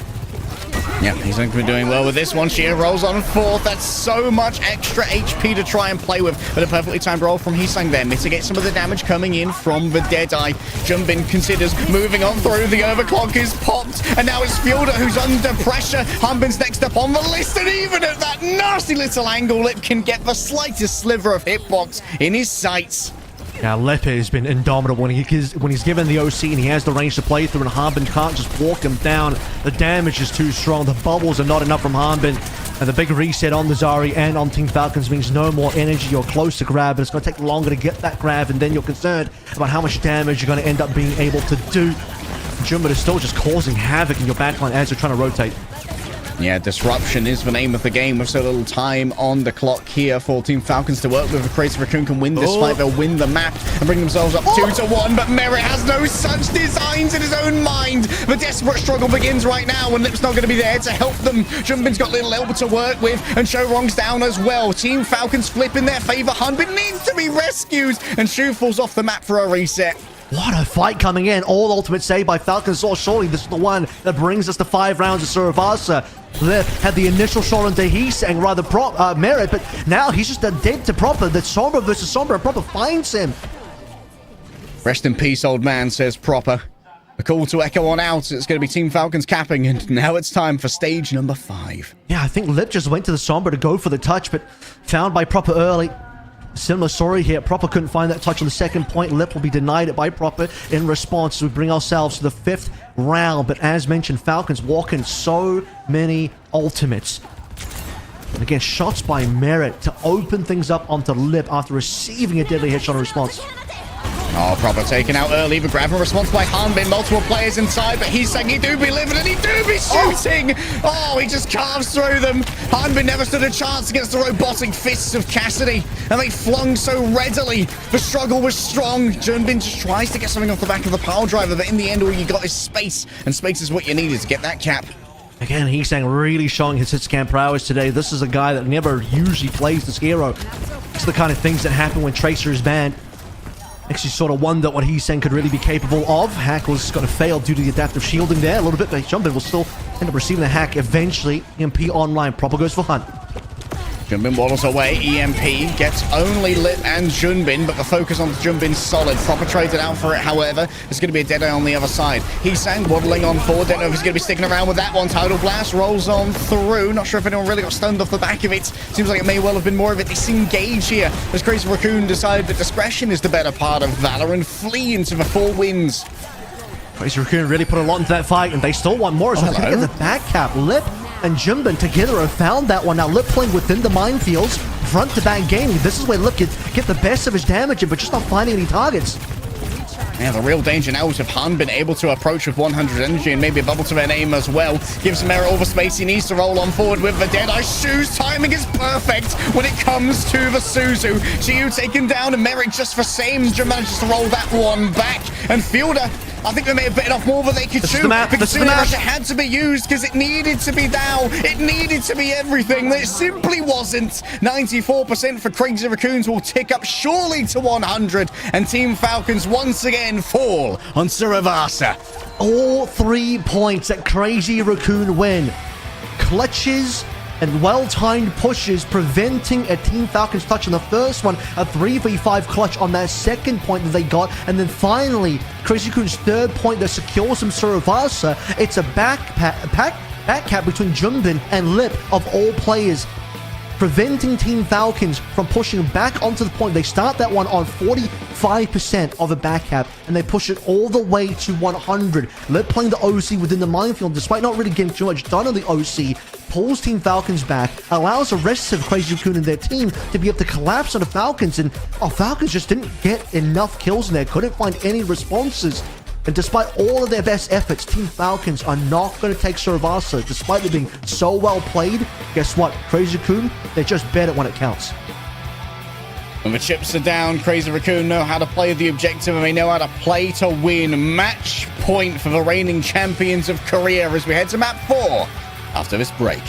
B: Yep, he's going to be doing well with this one. Shia rolls on fourth. That's so much extra HP to try and play with. But a perfectly timed roll from Heesang there. Mitigate some of the damage coming in from the Deadeye. Junbin considers moving on through. The overclock is popped. And now it's Fielder who's under pressure. Hanbin's next up on the list. And even at that nasty little angle, Lip can get the slightest sliver of hitbox in his sights.
C: Now, Lepe has been indomitable when he's given the OC and he has the range to play through, and Hanbin can't just walk him down. The damage is too strong. The bubbles are not enough from Hanbin. And the big reset on the Zari and on Team Falcons means no more energy. You're close to grab, and it's going to take longer to get that grab, and then you're concerned about how much damage you're going to end up being able to do. Junbin is still just causing havoc in your backline as you're trying to rotate.
B: Yeah, disruption is the name of the game with so little time on the clock here for Team Falcons to work with. If Crazy Raccoon can win this fight, they'll win the map and bring themselves up 2-1, but Merit has no such designs in his own mind. The desperate struggle begins right now, and Lip's not going to be there to help them. Junbin's got little help to work with, and Chorong's down as well. Team Falcons flip in their favor. Hanbin needs to be rescued, and Shu falls off the map for a reset.
C: What a fight coming in. All ultimate save by Falcons. So surely this is the one that brings us to 5 rounds of Survasa. Lip had the initial shot into Heesang, rather Merit, but now he's just dead to Proper. The Sombra versus Sombra, Proper finds him.
B: Rest in peace, old man, says Proper. A call to echo on out. It's going to be Team Falcons capping, and now it's time for stage number 5.
C: Yeah, I think Lip just went to the Sombra to go for the touch, but found by Proper early. Similar story here. Proper couldn't find that touch on the second point. Lip will be denied it by Proper in response. We bring ourselves to the 5th round. But as mentioned, Falcons walking so many ultimates. And again, shots by Merit to open things up onto Lip after receiving a deadly headshot in response.
B: Oh, Proper taken out early. The grab and response by Hanbin. Multiple players inside, but he's saying he do be living and he do be shooting. Oh, he just carves through them. Hanbin never stood a chance against the robotic fists of Cassidy, and they flung so readily. The struggle was strong. Junbin just tries to get something off the back of the pile driver, but in the end, all you got is space, and space is what you need to get that cap.
C: Again, Heesang really showing his hitscan prowess today. This is a guy that never usually plays this hero. It's the kind of things that happen when Tracer is banned. Makes you sort of wonder what Heesang could really be capable of. Hack was going to fail due to the adaptive shielding there a little bit, but Junbin will still end up receiving the hack eventually. EMP online. Proper goes for Hunt.
B: Junbin waddles away. EMP gets only Lip and Junbin, but the focus on Junbin's solid. Proper traded out for it, however. There's going to be a Deadeye on the other side. Heesang waddling on forward. Don't know if he's going to be sticking around with that one. Tidal Blast rolls on through. Not sure if anyone really got stunned off the back of it. Seems like it may well have been more of a disengage here, as Crazy Raccoon decided that discretion is the better part of valor and flee into the 4 winds.
C: Crazy Raccoon really put a lot into that fight, and they still want more. So look at the back cap. Lip and Junbin together have found that one. Now Lip playing within the minefields, front to back game. This is where Lip could get the best of his damage, but just not finding any targets.
B: Yeah, the real danger now is if Han been able to approach with 100 energy and maybe a bubble to their name as well. Gives Merritt all the space he needs to roll on forward with the Deadeye. Shu's timing is perfect when it comes to the Suzu. Shiu taken down and Merritt just the same manages to roll that one back. And Fielder, I think they may have bitten off more than they could chew. Because it had to be used because it needed to be Dow. It needed to be everything. It simply wasn't. 94% for Crazy Raccoons will tick up surely to 100. And Team Falcons once again fall on Surabasa.
C: All 3 points that Crazy Raccoon win. Clutches and well-timed pushes preventing a Team Falcons touch on the first one, a 3v5 clutch on that second point that they got, and then finally Crazy Raccoon's third point that secures them Surabasa. It's a back cap between Junbin and Lip of all players, preventing Team Falcons from pushing back onto the point. They start that one on 45% of a back cap, and they push it all the way to 100. Lip playing the OC within the minefield, despite not really getting too much done on the OC, pulls Team Falcons back, allows the rest of Crazy Raccoon and their team to be able to collapse on the Falcons, and Falcons just didn't get enough kills in there, couldn't find any responses. And despite all of their best efforts, Team Falcons are not going to take Surabasa. Despite them being so well played, guess what? Crazy Raccoon, they're just better when it counts.
B: When the chips are down, Crazy Raccoon know how to play the objective and they know how to play to win. Match point for the reigning champions of Korea as we head to map 4 after this break.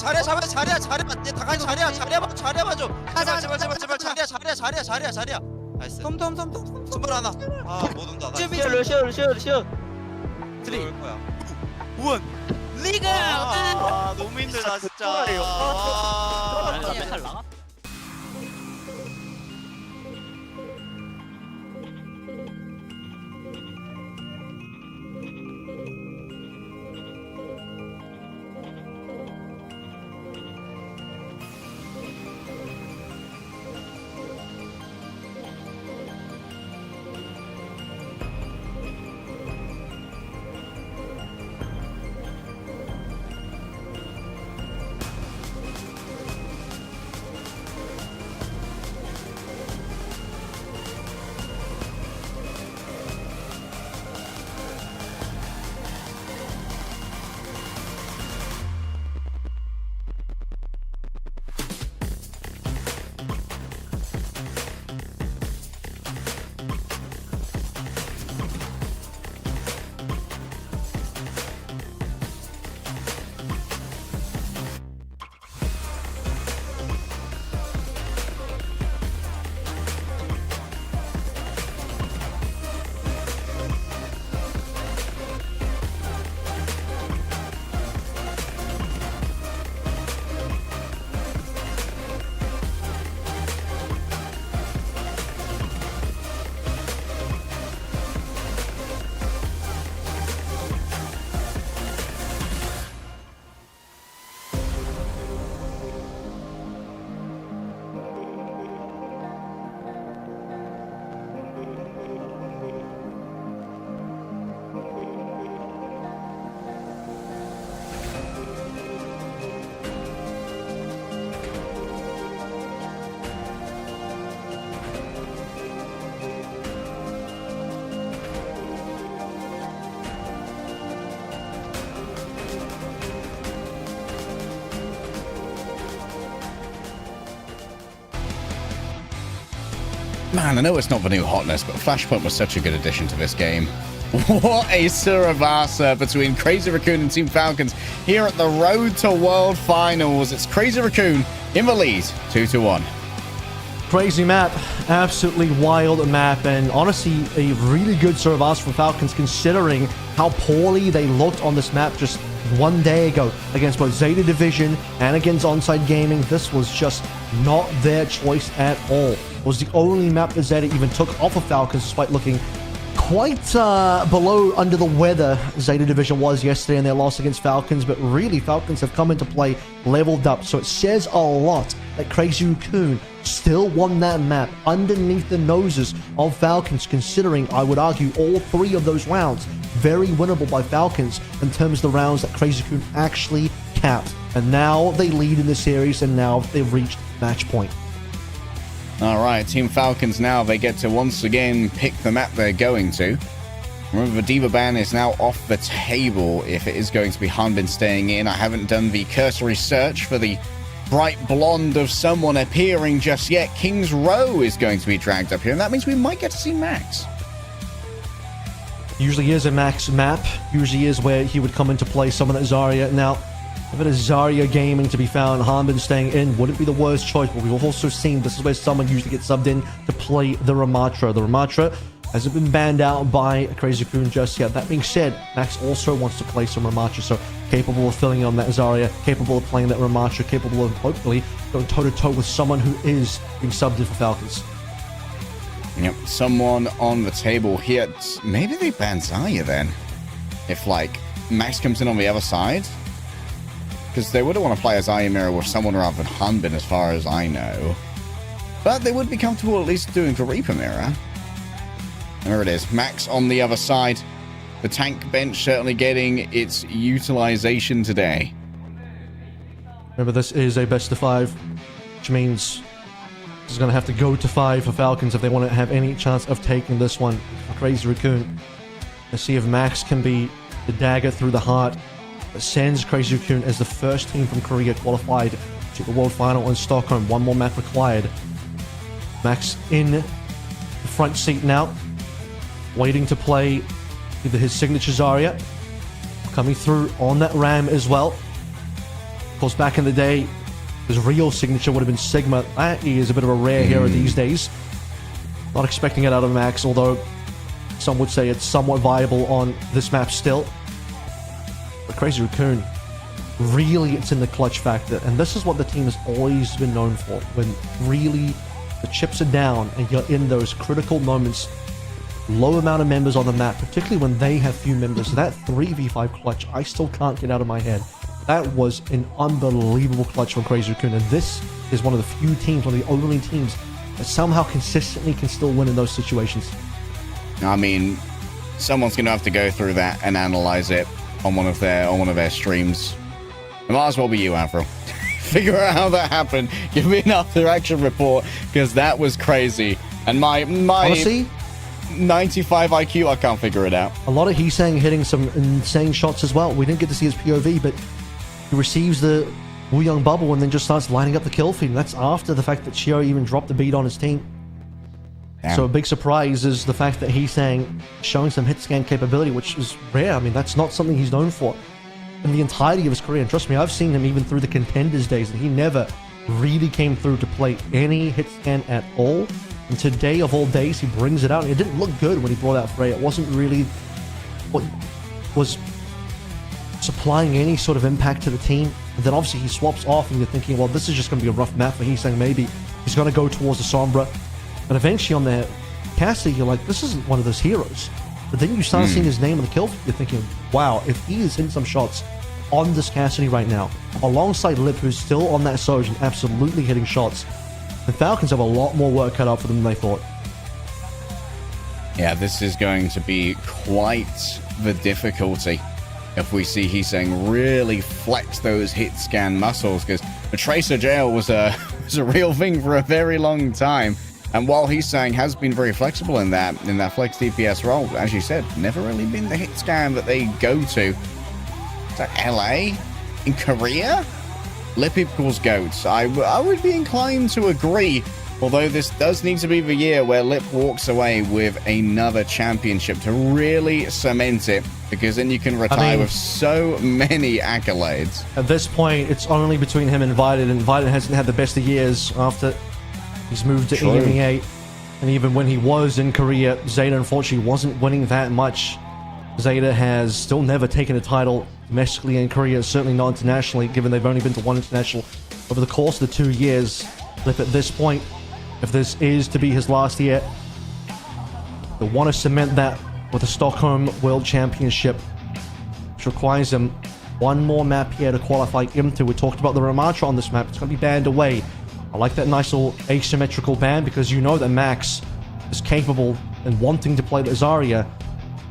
H: 자리야 잡아 자리야 다 같이 자리야 봐줘 자리야 나이스
G: 톰
H: 손발 하나 못 온다
G: 루시오
H: 올 거야
G: 원 리그
H: 너무 힘들다 진짜
G: 나 맨날 나가?
B: Man, I know it's not the new hotness, but Flashpoint was such a good addition to this game. What a Suravasa between Crazy Raccoon and Team Falcons here at the Road to World Finals. It's Crazy Raccoon in the lead, 2-1.
C: Crazy map, absolutely wild map, and honestly, a really good Suravasa from Falcons considering how poorly they looked on this map just one day ago against both Zeta Division and against Onside Gaming. This was just not their choice at all. It was the only map that Zeta even took off of Falcons, despite looking quite below under the weather Zeta Division was yesterday in their loss against Falcons. But really, Falcons have come into play, leveled up, so it says a lot that Crazy Raccoon still won that map underneath the noses of Falcons, considering, I would argue, all 3 of those rounds very winnable by Falcons in terms of the rounds that Crazy Raccoon actually capped. And now they lead in the series, and now they've reached match point.
B: All right, Team Falcons now, they get to once again pick the map they're going to. Remember, the Diva ban is now off the table if it is going to be Hanbin staying in. I haven't done the cursory search for the bright blonde of someone appearing just yet. King's Row is going to be dragged up here, and that means we might get to see Max.
C: Usually is a Max map, usually is where he would come into play, someone at Zarya. Now, if it is Zarya Gaming to be found, Hanbin staying in wouldn't be the worst choice, but we've also seen this is where someone usually gets subbed in to play the Ramatra. The Ramatra hasn't been banned out by Crazy Raccoon just yet. That being said, Max also wants to play some Ramatra, so capable of filling in on that Zarya, capable of playing that Ramatra, capable of hopefully going toe-to-toe with someone who is being subbed in for Falcons.
B: Yep, someone on the table here. Maybe they ban Zarya then. If, like, Max comes in on the other side. Because they wouldn't want to play as Zarya mirror with someone rather than Hanbin, as far as I know. But they would be comfortable at least doing the Reaper mirror. There it is. Max on the other side. The tank bench certainly getting its utilization today.
C: Remember, this is a best of 5, which means this is going to have to go to 5 for Falcons if they want to have any chance of taking this one for Crazy Raccoon. Let's see if Max can be the dagger through the heart that sends Crazy Raccoon as the first team from Korea qualified to the World Final in Stockholm. One more map required. Max in the front seat now, waiting to play either his signature Zarya, coming through on that Ram as well. Of course, back in the day, his real signature would have been Sigma. That is a bit of a rare hero these days. Not expecting it out of Max, although some would say it's somewhat viable on this map still. But Crazy Raccoon, really it's in the clutch factor, and this is what the team has always been known for. When really the chips are down and you're in those critical moments, low amount of members on the map, particularly when they have few members. That 3v5 clutch, I still can't get out of my head. That was an unbelievable clutch from Crazy Raccoon, and this is one of the few teams, one of the only teams that somehow consistently can still win in those situations.
B: I mean, someone's going to have to go through that and analyze it on one of their streams. It might as well be you, Avril. Figure out how that happened. Give me an after action report, because that was crazy. And my
C: honestly,
B: 95 IQ, I can't figure it out.
C: A lot of Heesang hitting some insane shots as well. We didn't get to see his POV, but he receives the Wu Young bubble and then just starts lining up the kill feed. And that's after the fact that Shio even dropped the beat on his team.
B: Damn.
C: So a big surprise is the fact that Heesang showing some hit scan capability, which is rare. I mean, that's not something he's known for in the entirety of his career. And trust me, I've seen him even through the Contenders days, and he never really came through to play any hit scan at all. And today, of all days, he brings it out. And it didn't look good when he brought out Frey. It wasn't really what was supplying any sort of impact to the team. And then obviously he swaps off, and you're thinking, well, this is just going to be a rough map for Heesang. Maybe he's going to go towards the Sombra. And eventually on the Cassidy, you're like, this isn't one of those heroes. But then you start seeing his name on the kill. You're thinking, wow, if he is hitting some shots on this Cassidy right now, alongside Lip, who's still on that Surge and absolutely hitting shots, the Falcons have a lot more work cut out for them than they thought.
B: Yeah, this is going to be quite the difficulty if we see Heesang really flex those hit scan muscles, because the Tracer Jail was a real thing for a very long time. And while Heesang has been very flexible in that flex DPS role, as you said, never really been the hit scan that they go to. Is that LA? In Korea? Lip equals goats. I would be inclined to agree Although this does need to be the year where Lip walks away with another championship to really cement it, because then you can retire with so many accolades.
C: At this point, it's only between him and Violet, and Violet hasn't had the best of years after he's moved to EMEA. And even when he was in Korea, Zeta unfortunately wasn't winning that much. Zeta has still never taken a title domestically in Korea, certainly not internationally, given they've only been to one international over the course of the 2 years. Lip at this point, if this is to be his last year, they want to cement that with the Stockholm World Championship, which requires him one more map here to qualify into. We talked about the Ramatra on this map. It's going to be banned away. I like that nice little asymmetrical ban, because you know that Max is capable and wanting to play the Zarya.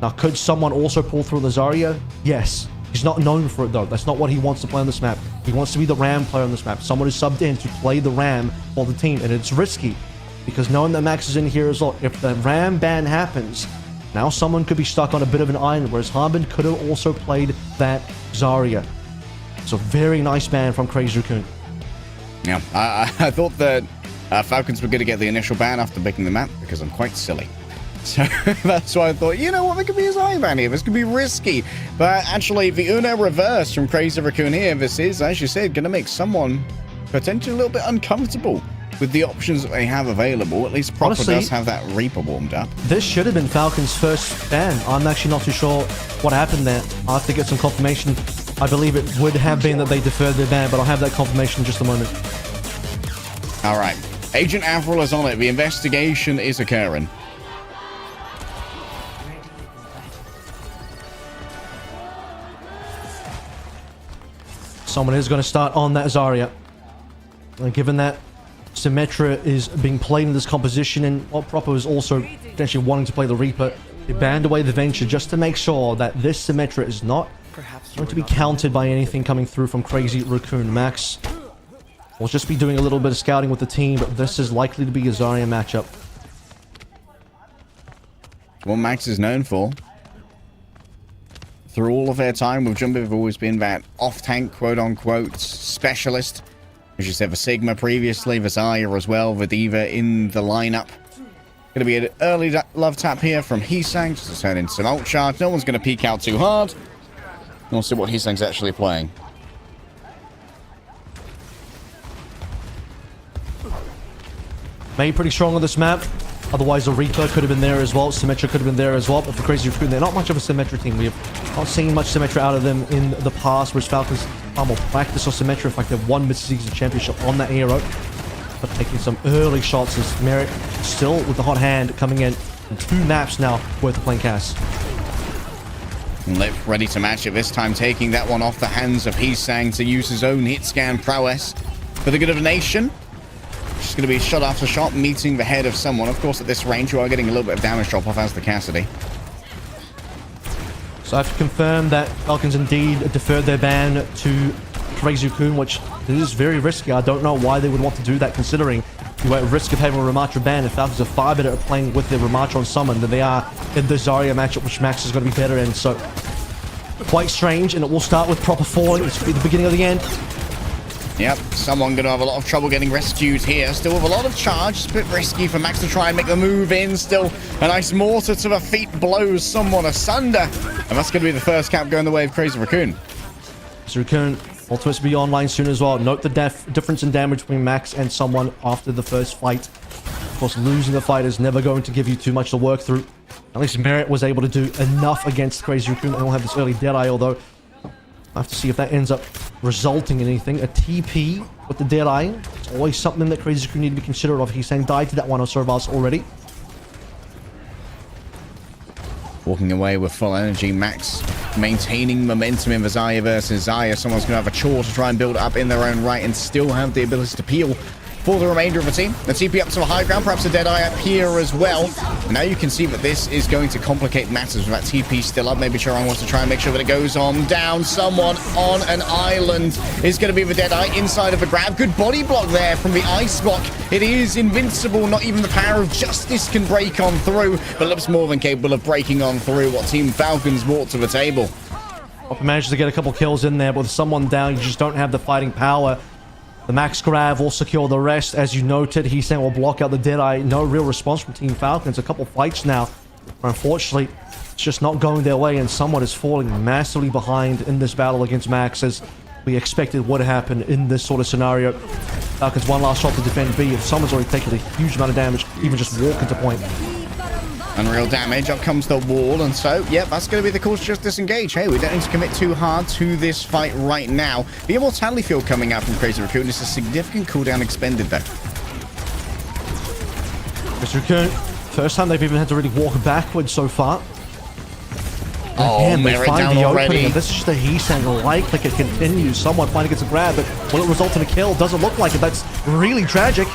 C: Now, could someone also pull through the Zarya? Yes. He's not known for it, though. That's not what he wants to play on this map. He wants to be the Ram player on this map. Someone is subbed in to play the Ram for the team, and it's risky, because knowing that Max is in here as well, if the Ram ban happens, now someone could be stuck on a bit of an island, whereas Harbin could have also played that Zarya. So very nice ban from Crazy Raccoon.
B: Yeah, I thought that Falcons were going to get the initial ban after picking the map, because I'm quite silly. So that's why I thought, you know what, there could be a Zarya ban here. This could be risky. But actually, the Uno reverse from Crazy Raccoon here, this is, as you said, going to make someone potentially a little bit uncomfortable with the options that they have available. At least Proper does have that Reaper warmed up.
C: This should have been Falcon's first ban. I'm actually not too sure what happened there. I'll have to get some confirmation. I believe it would have been that they deferred their ban, but I'll have that confirmation in just a moment.
B: All right. Agent Avril is on it. The investigation is occurring.
C: Someone is going to start on that Zarya. And given that Symmetra is being played in this composition, and what Proper is also potentially wanting to play the Reaper, they banned away the Venture just to make sure that this Symmetra is not going to be countered by anything coming through from Crazy Raccoon. Max will just be doing a little bit of scouting with the team, but this is likely to be a Zarya matchup.
B: What Max is known for. Through all of their time with Jumbo, they've always been that off-tank, quote-unquote, specialist. As you said, for Sigma previously, the Zarya as well, the Diva in the lineup. Going to be an early love tap here from Heesang, just to turn into some ult charge. No one's going to peek out too hard. We'll see what Heesang's actually playing.
C: Made pretty strong on this map. Otherwise, the Reaper could have been there as well. Symmetra could have been there as well. But for Crazy Raccoon, they're not much of a Symmetra team. We have not seen much Symmetra out of them in the past, whereas Falcons are more practice on Symmetra. In fact, they've won mid-season championship on that hero. But taking some early shots as Merrick still with the hot hand coming in. And 2 maps now worth of playing cast.
B: Lip ready to match it this time, taking that one off the hands of Heesang to use his own hit scan prowess for the good of the nation. Just going to be shot after shot, meeting the head of someone. Of course, at this range, you are getting a little bit of damage drop off as the Cassidy.
C: So I have to confirm that Falcons indeed deferred their ban to Crazy Raccoon, which is very risky. I don't know why they would want to do that, considering you are at risk of having a Ramatra ban, and Falcons are far better at playing with their Ramatra on summon than they are in the Zarya matchup, which Max is going to be better in. So quite strange, and it will start with Proper falling. This will be the beginning of the end.
B: Yep, someone going to have a lot of trouble getting rescued here. Still with a lot of charge. It's a bit risky for Max to try and make the move in. Still a nice mortar to the feet blows someone asunder. And that's going to be the first cap going the way of Crazy Raccoon.
C: Crazy Raccoon will to be online soon as well. Note the difference in damage between Max and someone after the first fight. Of course, losing the fight is never going to give you too much to work through. At least Merritt was able to do enough against Crazy Raccoon. They don't have this early Deadeye, although I have to see if that ends up resulting in anything. A TP with the Deadeye. It's always something that Crazy Raccoon need to be considerate of. He's saying died to that one on Servas already.
B: Walking away with full energy. Max maintaining momentum in the Zarya versus Zarya. Someone's going to have a chore to try and build it up in their own right and still have the ability to peel for the remainder of the team. The TP up to a high ground, perhaps a Deadeye up here as well. And now you can see that this is going to complicate matters with that TP still up. Maybe Charon wants to try and make sure that it goes on down. Someone on an island is going to be the Deadeye inside of the grab. Good body block there from the Ice Block. It is invincible. Not even the power of justice can break on through, but looks more than capable of breaking on through what Team Falcons brought to the table.
C: Managed to get a couple kills in there, but with someone down, you just don't have the fighting power The Max grab will secure the rest. As you noted, he's saying will block out the Deadeye. No real response from Team Falcons. A couple fights now. Unfortunately, it's just not going their way, and someone is falling massively behind in this battle against Max, as we expected would happen in this sort of scenario. Falcons one last shot to defend B. If someone's already taken a huge amount of damage, even just walk into point.
B: Unreal damage, up comes the wall, and so, yep, that's going to be the call to just disengage. Hey, we don't need to commit too hard to this fight right now. The Immortality Field coming out from Crazy Raccoon is a significant cooldown expended there.
C: Crazy Raccoon, first time they've even had to really walk backwards so far.
B: Oh,
C: Again, they
B: Merit
C: find
B: down
C: the
B: already.
C: opening, and this is just a Heesang like it continues. Someone finally gets a grab, but will it result in a kill? Doesn't look like it. That's really tragic.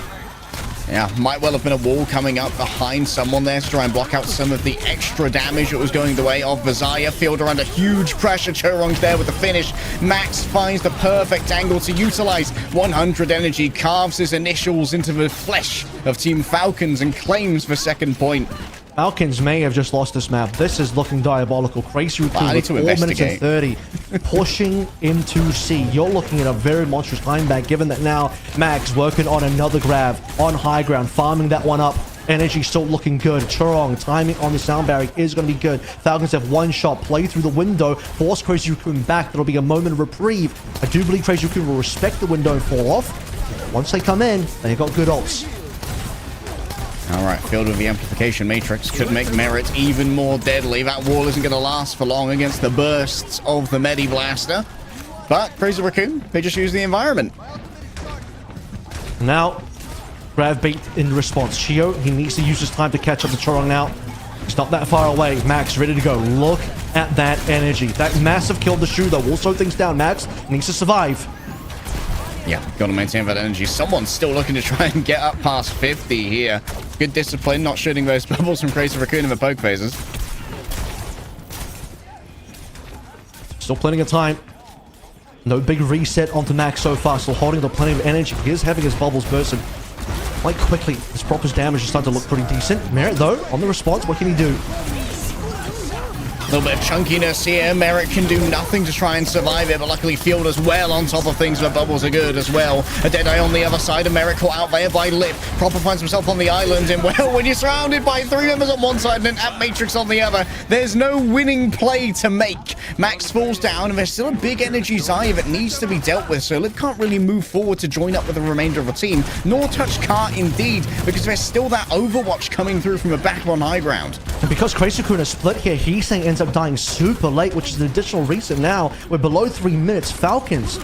B: Yeah, might well have been a wall coming up behind someone there to try and block out some of the extra damage that was going the way of Vizaya. Fielder under huge pressure. Chorong's there with the finish. Max finds the perfect angle to utilize 100 energy, carves his initials into the flesh of Team Falcons, and claims the second point.
C: Falcons may have just lost this map. This is looking diabolical. Crazy Raccoon with 4 minutes and 30 pushing into C. You're looking at a very monstrous time back, given that now Max working on another grab on high ground, farming that one up. Energy still looking good. Chorong timing on the sound barrier is going to be good. Falcons have one shot, play through the window, force Crazy Raccoon back. That'll be a moment of reprieve. I do believe Crazy Raccoon will respect the window and fall off. Once they come in, they've got good ults.
B: All right, filled with the amplification matrix could make Merit even more deadly. That wall isn't going to last for long against the bursts of the Medi Blaster. But Crazy Raccoon, they just use the environment.
C: Now, grab bait in response. Chio, he needs to use his time to catch up to Chorong now. He's not that far away. Max ready to go. Look at that energy. That massive kill to shoot, though, will slow things down. Max needs to survive.
B: Yeah, got to maintain that energy. Someone's still looking to try and get up past 50 here. Good discipline, not shooting those bubbles from Crazy Raccoon in the poke phases.
C: Still plenty of time. No big reset onto Max so far. Still holding the plenty of energy. He is having his bubbles bursting quite quickly. His proper's damage is starting to look pretty decent. Merit, though, on the response, what can he do?
B: A little bit of chunkiness here. Merrick can do nothing to try and survive it, but luckily Field as well on top of things. The bubbles are good as well. A Deadeye on the other side, and Merrick caught out there by Lip. Proper finds himself on the island, and well, when you're surrounded by 3 members on one side and an Amp Matrix on the other, there's no winning play to make. Max falls down, and there's still a big energy Zaya that needs to be dealt with, so Lip can't really move forward to join up with the remainder of the team, nor touch Kart indeed, because there's still that Overwatch coming through from the back on high ground.
C: And because Crazy Raccoon is split here, Heesang ends up dying super late, which is an additional reason now. We're below 3 minutes. Falcons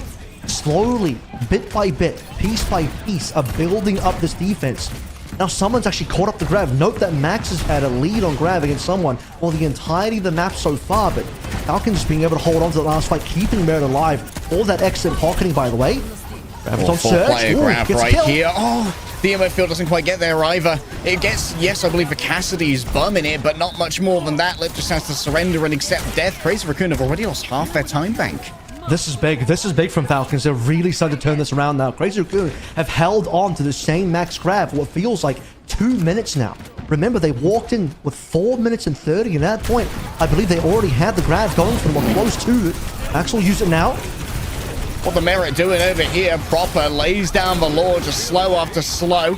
C: slowly, bit by bit, piece by piece, are building up this defense. Now someone's actually caught up the grab. Note that Max has had a lead on grab against someone for the entirety of the map so far, but Falcons being able to hold on to the last fight, keeping Merit alive. All that excellent pocketing, by the way. Grab's on Surge.
B: Grab
C: Gets
B: right
C: killed.
B: here. Oh, the EMEA field doesn't quite get there either. It gets, yes, I believe the Cassidy's bum in it, but not much more than that. Lip just has to surrender and accept death. Crazy Raccoon have already lost half their time bank.
C: This is big. This is big from Falcons. They're really starting to turn this around now. Crazy Raccoon have held on to the same max grab for what feels like 2 minutes now. Remember, they walked in with 4 minutes and 30, and at that point, I believe they already had the grab going for them or close to it. Max will use it now.
B: What the Merit doing over here, proper, lays down the law, just slow after slow.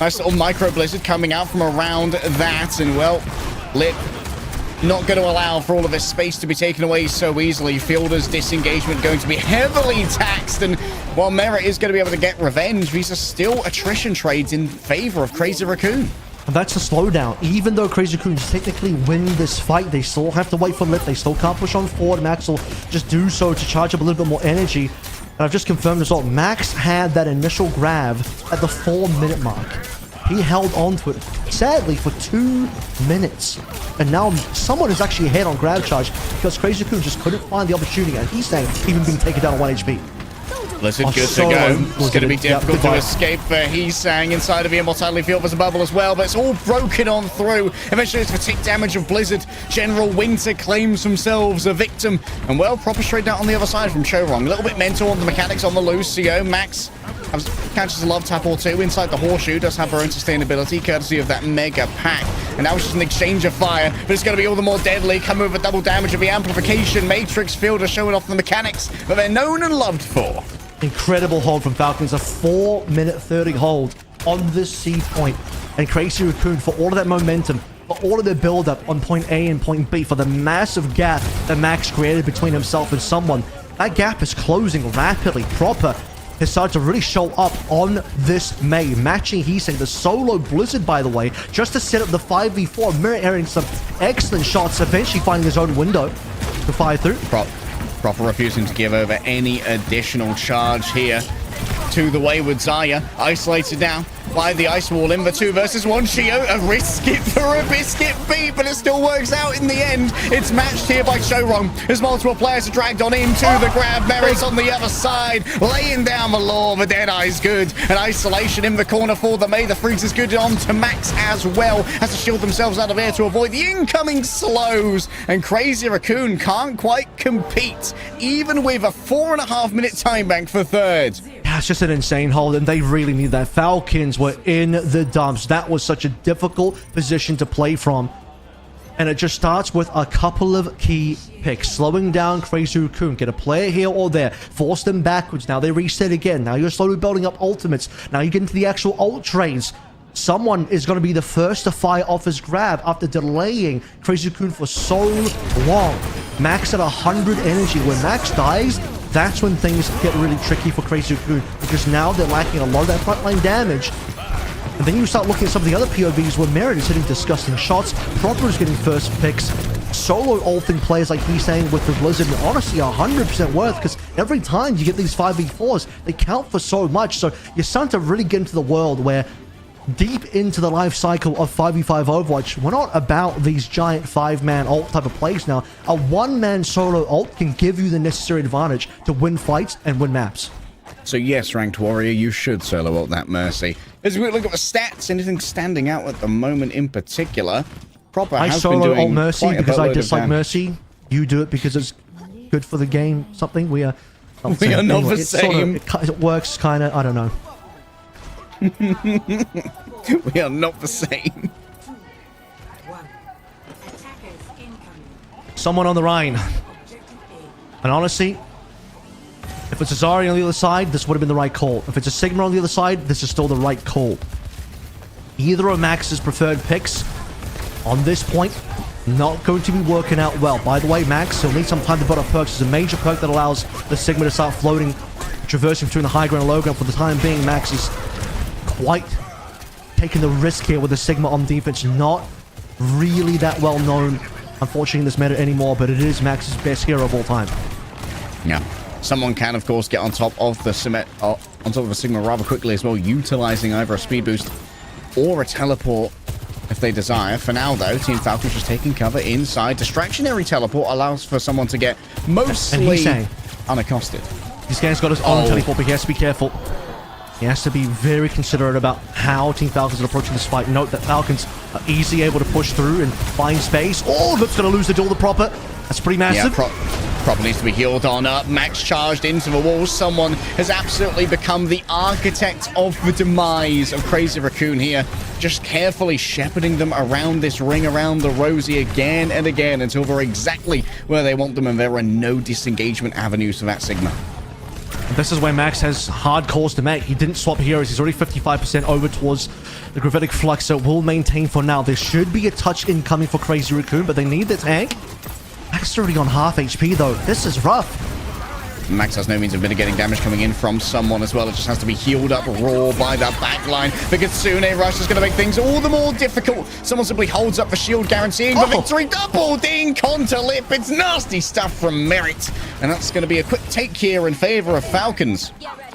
B: Nice little micro blizzard coming out from around that, and well, Lip not going to allow for all of this space to be taken away so easily. Fielder's disengagement going to be heavily taxed, and while Merit is going to be able to get revenge, these are still attrition trades in favor of Crazy Raccoon.
C: And that's a slowdown. Even though Crazy Raccoon technically win this fight, they still have to wait for Lip. They still can't push on forward. Max will just do so to charge up a little bit more energy. And I've just confirmed as well, Max had that initial grab at the 4-minute mark. He held on to it, sadly, for 2 minutes. And now someone is actually ahead on grab charge because Crazy Raccoon just couldn't find the opportunity. And he's saying even being taken down on 1 HP.
B: Blizzard good to go. It's going to be difficult to escape for Heesang inside of the Immortality Field. There's a bubble as well, but it's all broken on through. Eventually, it's the tick damage of Blizzard. General Winter claims themselves a victim. And well, proper straight out on the other side from Chorong. A little bit mental on the mechanics on the loose. CO Max catches a love tap or two inside the horseshoe. Does have her own sustainability, courtesy of that mega pack. And now it's just an exchange of fire, but it's going to be all the more deadly. Coming with a double damage of the amplification. Matrix Fielder showing off the mechanics that they're known and loved for.
C: Incredible hold from Falcons. A 4-minute 30 hold on this C point. And Crazy Raccoon, for all of that momentum, for all of the build-up on point A and point B, for the massive gap that Max created between himself and someone, that gap is closing rapidly. Proper has started to really show up on this May, matching Heesang, the solo Blizzard, by the way, just to set up the 5v4, mirroring some excellent shots, eventually finding his own window to fire through.
B: Proper refusing to give over any additional charge here to the wayward Zarya. Isolated now by the ice wall in the 2 versus 1. Shio, a risk it for a biscuit beat, but it still works out in the end. It's matched here by Showrong as multiple players are dragged on into the grab. Merritt's on the other side, laying down the law. The Deadeye's good. An isolation in the corner for the May. The freeze is good on to Max as well. Has to shield themselves out of air to avoid the incoming slows. And Crazy Raccoon can't quite compete, even with a 4.5-minute time bank for third.
C: Yeah, it's just an insane hold, and they really need that. Falcons were in the dumps. That was such a difficult position to play from. And it just starts with a couple of key picks. Slowing down Crazy Raccoon. Get a player here or there. Force them backwards. Now they reset again. Now you're slowly building up ultimates. Now you get into the actual ult trades. Someone is going to be the first to fire off his grab after delaying Crazy Raccoon for so long. Max at 100 energy. When Max dies, that's when things get really tricky for Crazy Raccoon, because now they're lacking a lot of that frontline damage. And then you start looking at some of the other POVs where Merit is hitting disgusting shots, Proper is getting first picks, solo ulting players like he's saying with the Blizzard, and honestly 100% worth, because every time you get these 5v4s, they count for so much. So you're starting to really get into the world where deep into the life cycle of 5v5 Overwatch, we're not about these giant 5-man ult type of plays now. A 1-man solo ult can give you the necessary advantage to win fights and win maps.
B: So yes, Ranked Warrior, you should solo ult that Mercy. As we look at the stats, anything standing out at the moment in particular? Proper
C: I
B: has
C: solo
B: been doing
C: ult Mercy
B: quite a
C: because I
B: boatload of
C: dislike
B: damage.
C: Mercy. You do it because it's good for the game. Something we are.
B: We are not the
C: it's sort
B: same.
C: of, it works kind of. I don't know.
B: We are not the same.
C: Someone on the Rhine. And honestly, if it's a Zarya on the other side, this would have been the right call. If it's a Sigma on the other side, this is still the right call. Either of Max's preferred picks on this point, not going to be working out well. By the way, Max, he'll need some time to build up perks. It's a major perk that allows the Sigma to start floating, traversing between the high ground and low ground. For the time being, Max is quite taking the risk here with the Sigma on defense. Not really that well known, unfortunately, in this meta anymore, but it is Max's best hero of all time.
B: Yeah. Someone can, of course, get on top of the Sigma rather quickly as well, utilizing either a speed boost or a teleport if they desire. For now, though, Team Falcons just taking cover inside. Distractionary teleport allows for someone to get mostly unaccosted.
C: This guy's got his own teleport, but he has to be careful. He has to be very considerate about how Team Falcons are approaching this fight. Note that Falcons are easily able to push through and find space. Oh, that's going to lose the duel, the Proper. That's pretty massive.
B: Yeah, Proper needs to be healed on up. Max charged into the wall. Someone has absolutely become the architect of the demise of Crazy Raccoon here. Just carefully shepherding them around this ring, around the Rosie again and again until they're exactly where they want them, and there are no disengagement avenues for that Sigma.
C: This is where Max has hard calls to make. He didn't swap heroes. He's already 55% over towards the Gravitic Flux, so will maintain for now. There should be a touch incoming for Crazy Raccoon, but they need the tank. Max is already on half HP, though. This is rough.
B: Max has no means of mitigating damage coming in from someone as well. It just has to be healed up raw by the backline. The Kitsune rush is going to make things all the more difficult. Someone simply holds up the shield, guaranteeing the victory. Double dink onto lip. It's nasty stuff from Merit. And that's going to be a quick take here in favor of Falcons.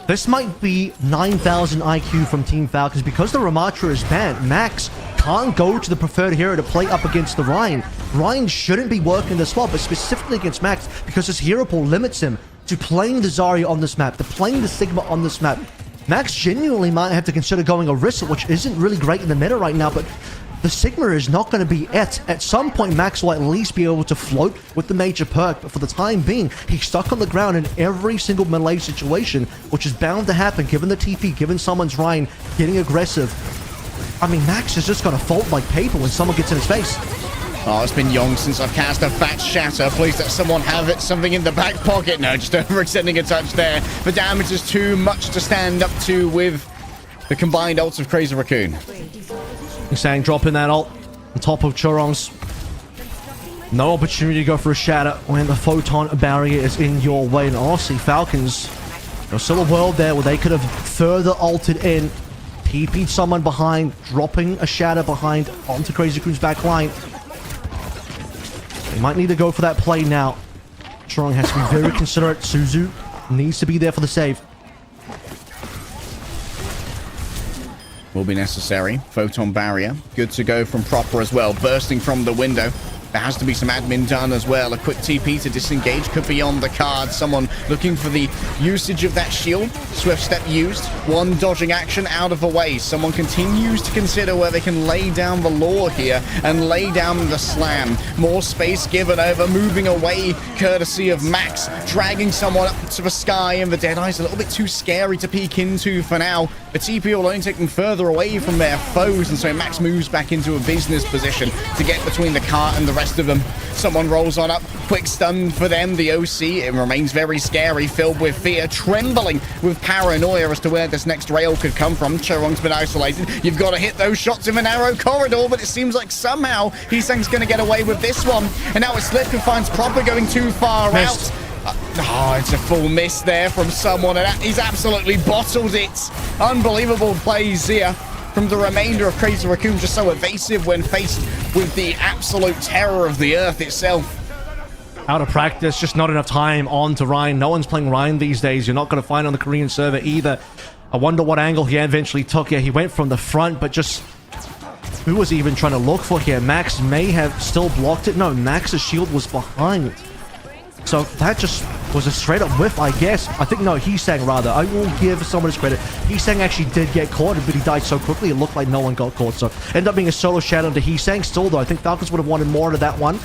C: This might be 9,000 IQ from Team Falcons. Because the Ramatra is banned, Max can't go to the preferred hero to play up against the Rhine. Rhine shouldn't be working this well, but specifically against Max, because his hero pool limits him to playing the Zarya on this map, to playing the Sigma on this map. Max genuinely might have to consider going Orisa, which isn't really great in the meta right now, but the Sigma is not going to be it. At some point, Max will at least be able to float with the major perk, but for the time being, he's stuck on the ground in every single melee situation, which is bound to happen given the TP, given someone's Rhine getting aggressive. I mean, Max is just going to fold like paper when someone gets in his face.
B: Oh, it's been long since I've cast a fat shatter. Please let someone have it. Something in the back pocket. No, just overextending a touch there. The damage is too much to stand up to with the combined ults of Crazy Raccoon.
C: Sang dropping that ult on top of Chorong's. No opportunity to go for a shatter when the photon barrier is in your way. And honestly, Falcons, there's still a world there where they could have further ulted in, TP'd someone behind, dropping a shatter behind onto Crazy Raccoon's back line. They might need to go for that play now. Chorong has to be very considerate. Suzu needs to be there for the save.
B: Will be necessary. Photon barrier. Good to go from Proper as well. Bursting from the window. There has to be some admin done as well. A quick TP to disengage could be on the card. Someone looking for the usage of that shield. Swift step used. One dodging action out of the way. Someone continues to consider where they can lay down the lore here and lay down the slam. More space given over. Moving away courtesy of Max. Dragging someone up to the sky, and the Deadeye's a little bit too scary to peek into for now. The TP will only take them further away from their foes, and so Max moves back into a business position to get between the cart and the rest of them. Someone rolls on up. Quick stun for them. The OC, it remains very scary, filled with fear, trembling with paranoia as to where this next rail could come from. Chorong's been isolated. You've got to hit those shots in the narrow corridor, but it seems like somehow Heesang's going to get away with this one. And now it's Slip who finds Proper going too far out. Oh, it's a full miss there from someone, and he's absolutely bottled it. Unbelievable plays here from the remainder of Crazy Raccoon, just so evasive when faced with the absolute terror of the earth itself.
C: Out of practice, just not enough time on to Ryan. No one's playing Ryan these days. You're not going to find on the Korean server either. I wonder what angle he eventually took here. He went from the front, but just... who was he even trying to look for here? Max may have still blocked it. No, Max's shield was behind. So that just was a straight up whiff, I guess. I think, no, Heesang rather. I will give someone his credit. Heesang actually did get caught, but he died so quickly it looked like no one got caught. So ended up being a solo shadow to Heesang. Still, though, I think Falcons would have wanted more out of that one.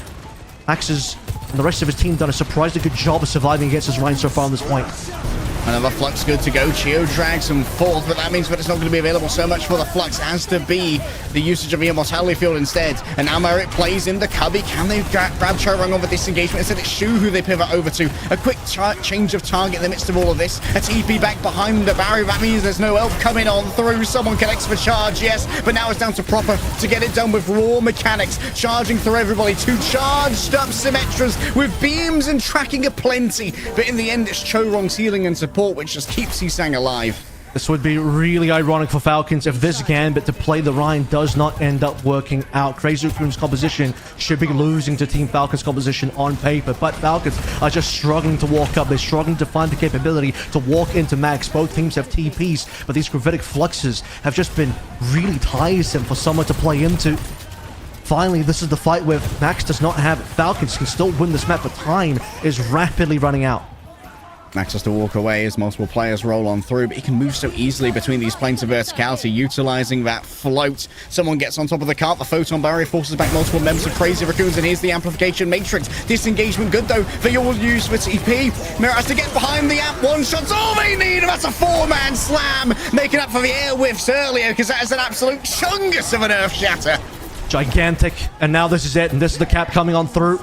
C: Max's and the rest of his team done a surprisingly good job of surviving against his Ryan so far on this point.
B: Another Flux good to go. Chio drags him forth, but that means that it's not going to be available so much for the Flux as to be the usage of the Immortality Field instead. And now Merritt plays in the cubby. Can they grab Chorong over disengagement? Instead, it's Shu who they pivot over to. A quick change of target in the midst of all of this. A TP back behind the barrier. That means there's no elf coming on through. Someone connects for charge, yes, but now it's down to Proper to get it done with raw mechanics. Charging through everybody. Two charged up Symmetras with beams and tracking aplenty. But in the end, it's Chorong's healing and support which just keeps Heesang alive.
C: This would be really ironic for Falcons if this Gambit to play the Rhine does not end up working out. Crazy Raccoon's composition should be losing to Team Falcons' composition on paper, but Falcons are just struggling to walk up. They're struggling to find the capability to walk into Max. Both teams have TPs, but these gravitic fluxes have just been really tiresome for someone to play into. Finally, this is the fight where Max does not have it. Falcons can still win this map, but time is rapidly running out.
B: Max has to walk away as multiple players roll on through, but he can move so easily between these planes of verticality, utilizing that float. Someone gets on top of the cart. The photon barrier forces back multiple members of Crazy Raccoons, and here's the amplification matrix. Disengagement good, though. They all use for TP. Merritt has to get behind the amp. One shot's all they need, and that's a four-man slam, making up for the air whiffs earlier, because that is an absolute chungus of an earth shatter.
C: Gigantic, and now this is it, and this is the cap coming on through.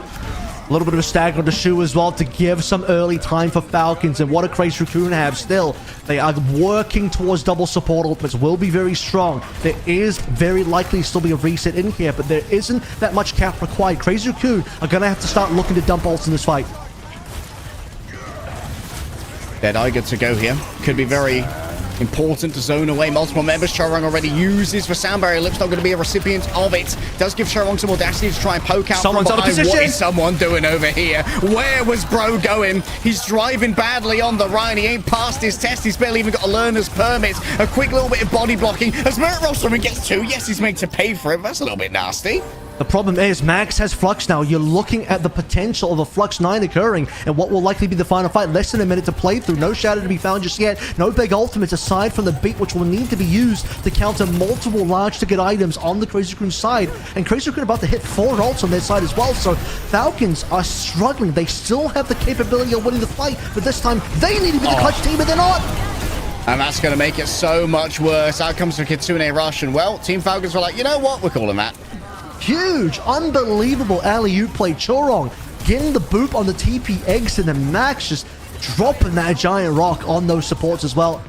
C: A little bit of a stagger on the Shu as well to give some early time for Falcons. And what a Crazy Raccoon have still. They are working towards double support ultimates. Will be very strong. There is very likely still be a reset in here, but there isn't that much cap required. Crazy Raccoon are going to have to start looking to dump ults in this fight.
B: Deadeye good to go here. Could be very important to zone away multiple members. Chorong already uses for sound barrier. Lip's not going to be a recipient of it. Does give Chorong some audacity to try and poke out
C: Someone's
B: from
C: out of
B: behind.
C: position.
B: What is someone doing over here? Where was bro going? He's driving badly on the Rhine. He ain't passed his test. He's barely even got a learner's permit. A quick little bit of body blocking. As Merritt rolls through and gets two. Yes, he's made to pay for it. That's a little bit nasty.
C: The problem is Max has Flux now. You're looking at the potential of a Flux 9 occurring and what will likely be the final fight. Less than a minute to play through. No shadow to be found just yet. No big ultimates aside from the beat, which will need to be used to counter multiple large ticket items on the Crazy Raccoon side. And Crazy Raccoon about to hit 4 ults on their side as well. So Falcons are struggling. They still have the capability of winning the fight, but this time they need to be the clutch team, but they're not.
B: And that's going to make it so much worse. Out comes the Kitsune Rush. And well, Team Falcons were like, you know what? We're calling that.
C: Huge, unbelievable alley-oop play. Chorong getting the boop on the TP eggs, and then Max just dropping that giant rock on those supports as well.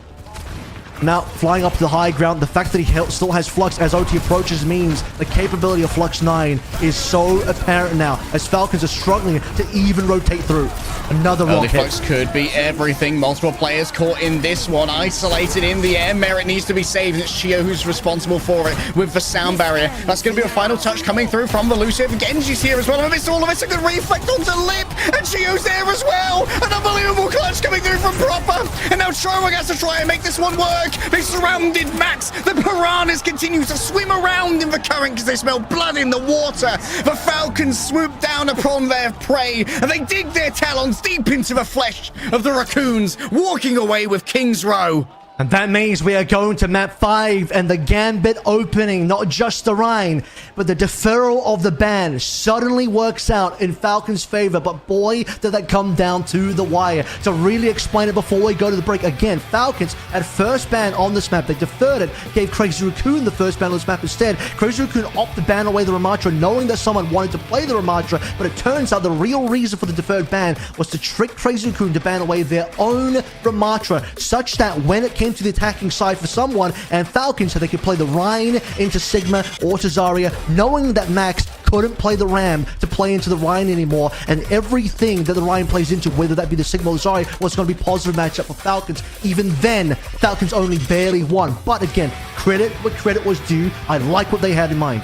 C: Now, flying up to the high ground, the fact that he still has Flux as OT approaches means the capability of Flux 9 is so apparent now, as Falcons are struggling to even rotate through. Another rock hit.
B: Flux could be everything. Multiple players caught in this one, isolated in the air. Merit needs to be saved, and it's Chio who's responsible for it with the sound barrier. That's going to be a final touch coming through from Elusive. Genji's here as well, and it's all of it. A good reflect onto Lip, and Chio's there as well. An unbelievable clutch coming through from Proper, and now Chorong has to try and make this one work. They surrounded Max. The piranhas continue to swim around in the current because they smell blood in the water. The Falcons swoop down upon their prey, and they dig their talons deep into the flesh of the raccoons, walking away with King's Row.
C: And that means we are going to map 5 and the Gambit opening, not just the Rhine, but the deferral of the ban suddenly works out in Falcons' favor. But boy, did that come down to the wire. To really explain it before we go to the break, again, Falcons had first ban on this map. They deferred it, gave Crazy Raccoon the first ban on this map instead. Crazy Raccoon opted to ban away the Ramatra, knowing that someone wanted to play the Ramatra, but it turns out the real reason for the deferred ban was to trick Crazy Raccoon to ban away their own Ramatra, such that when it came to the attacking side for someone, and Falcons so they could play the Rhine into Sigma or to Zarya, knowing that Max couldn't play the Ram to play into the Rhine anymore, and everything that the Rhine plays into, whether that be the Sigma or Zarya, was going to be positive matchup for Falcons. Even then, Falcons only barely won. But again, credit where credit was due. I like what they had in mind.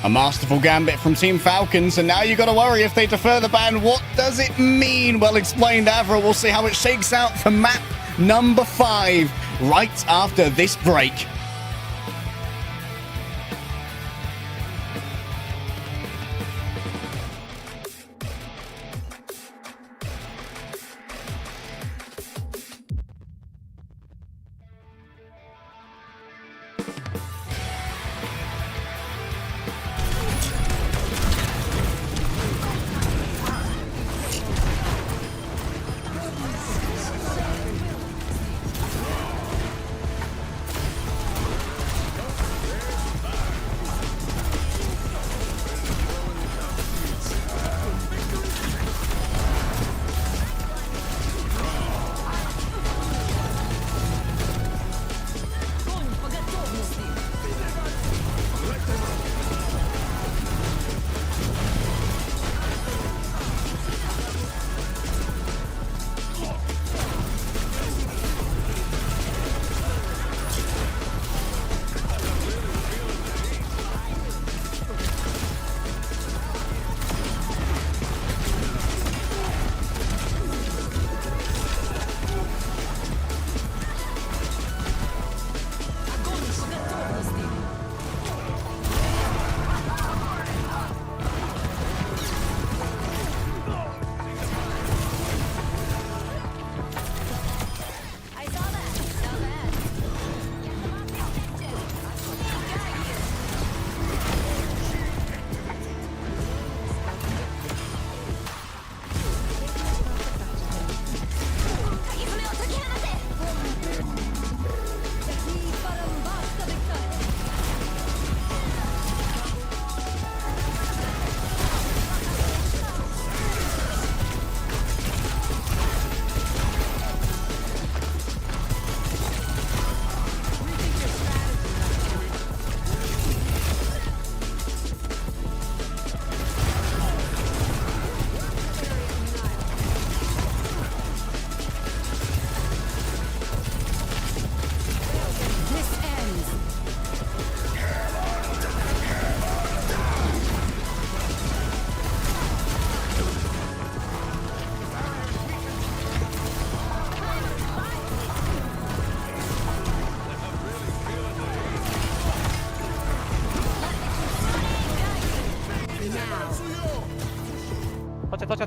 B: A masterful gambit from Team Falcons, and now you got to worry if they defer the ban. What does it mean? Well explained, Avril. We'll see how it shakes out for map number 5 right after this break.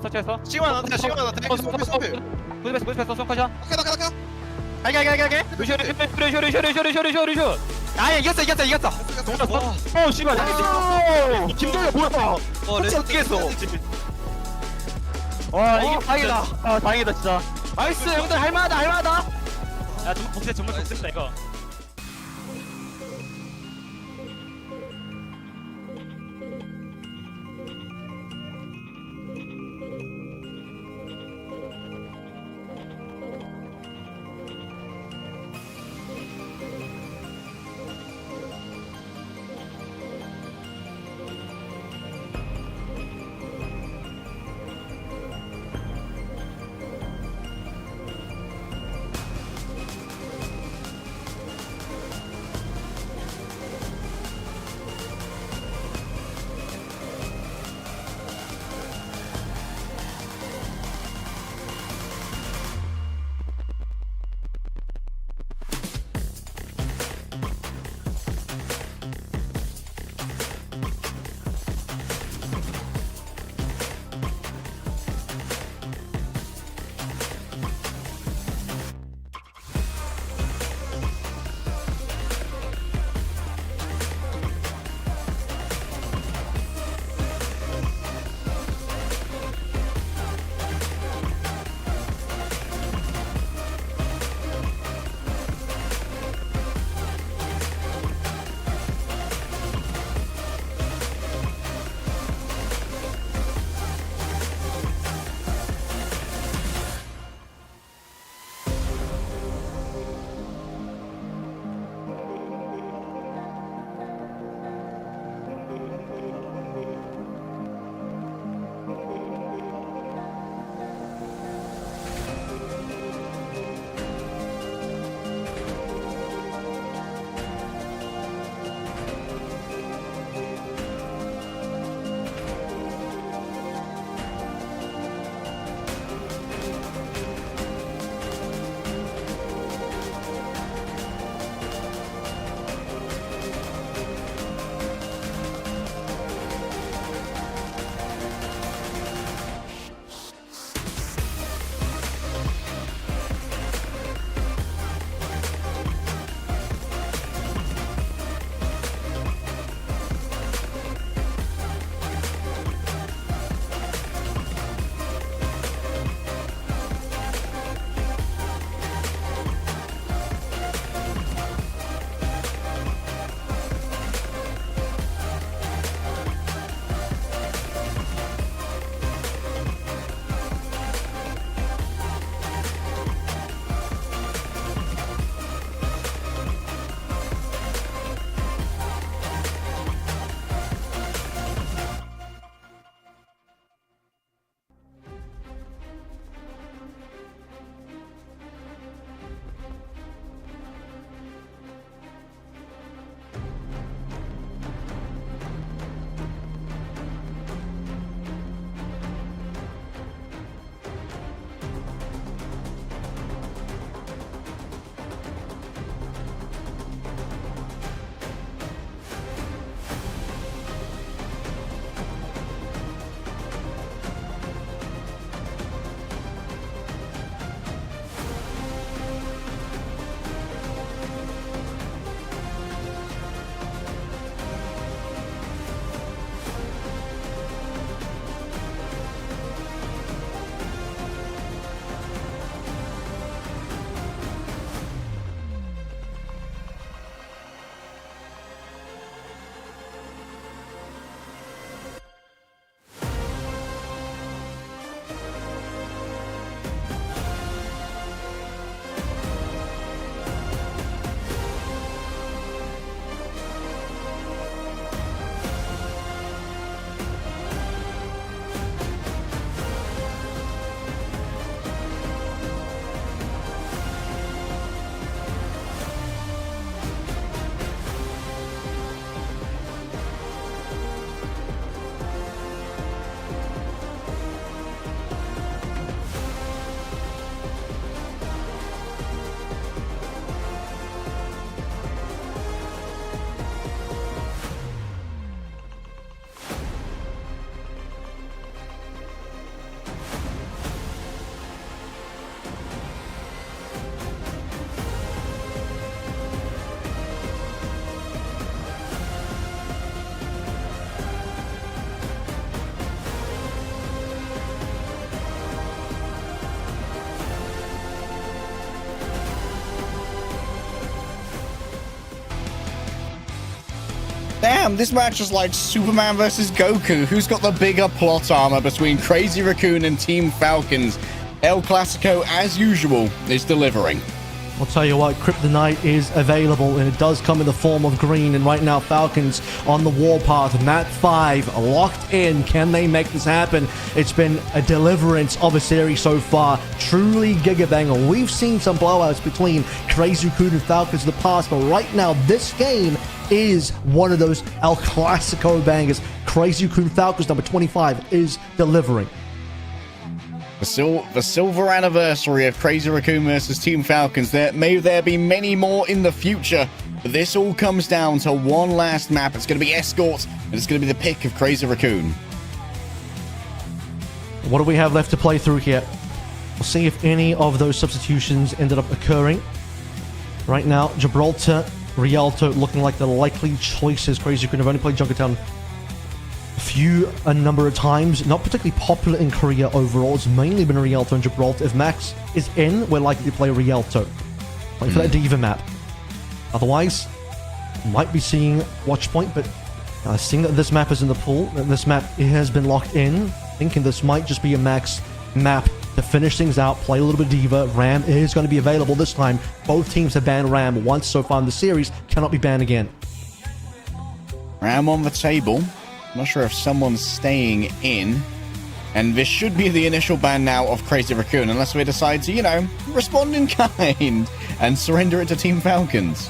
H: 터치해서 시그마 나한테 시그마 나한테 부스패스 컷이야 갈게 루시오 아야 이겼어 어 씨발 김정현 뭐야 터치 어떻게 했어 와 이게 다행이다 아 다행이다 진짜 나이스 형들 할만하다 야 정말 복수다 이거
B: Damn, this match is like Superman versus Goku. Who's got the bigger plot armor between Crazy Raccoon and Team Falcons? El Clasico, as usual, is delivering.
C: I'll tell you what, Kryptonite is available, and it does come in the form of green. And right now, Falcons on the warpath, map 5, locked in. Can they make this happen? It's been a deliverance of a series so far. Truly gigabanger. We've seen some blowouts between Crazy Raccoon and Falcons in the past, but right now, this game is one of those El Clasico bangers. Crazy Raccoon Falcons, number 25, is delivering.
B: The silver anniversary of Crazy Raccoon versus Team Falcons. May there be many more in the future. But this all comes down to one last map. It's going to be Escorts, and it's going to be the pick of Crazy Raccoon.
C: What do we have left to play through here? We'll see if any of those substitutions ended up occurring. Right now, Gibraltar, Rialto looking like the likely choices. Crazy Raccoon have only played Junkertown a number of times. Not particularly popular in Korea overall. It's mainly been Rialto and Gibraltar. If Max is in, we're likely to play Rialto. Like for that Diva map. Otherwise, might be seeing Watchpoint, but seeing that this map is in the pool, that this map has been locked in, thinking this might just be a Max map to finish things out, play a little bit of Diva. Ram is going to be available this time. Both teams have banned Ram once so far in the series, cannot be banned again.
B: Ram on the table. Not sure if someone's staying in. And this should be the initial ban now of Crazy Raccoon, unless we decide to, you know, respond in kind and surrender it to Team Falcons.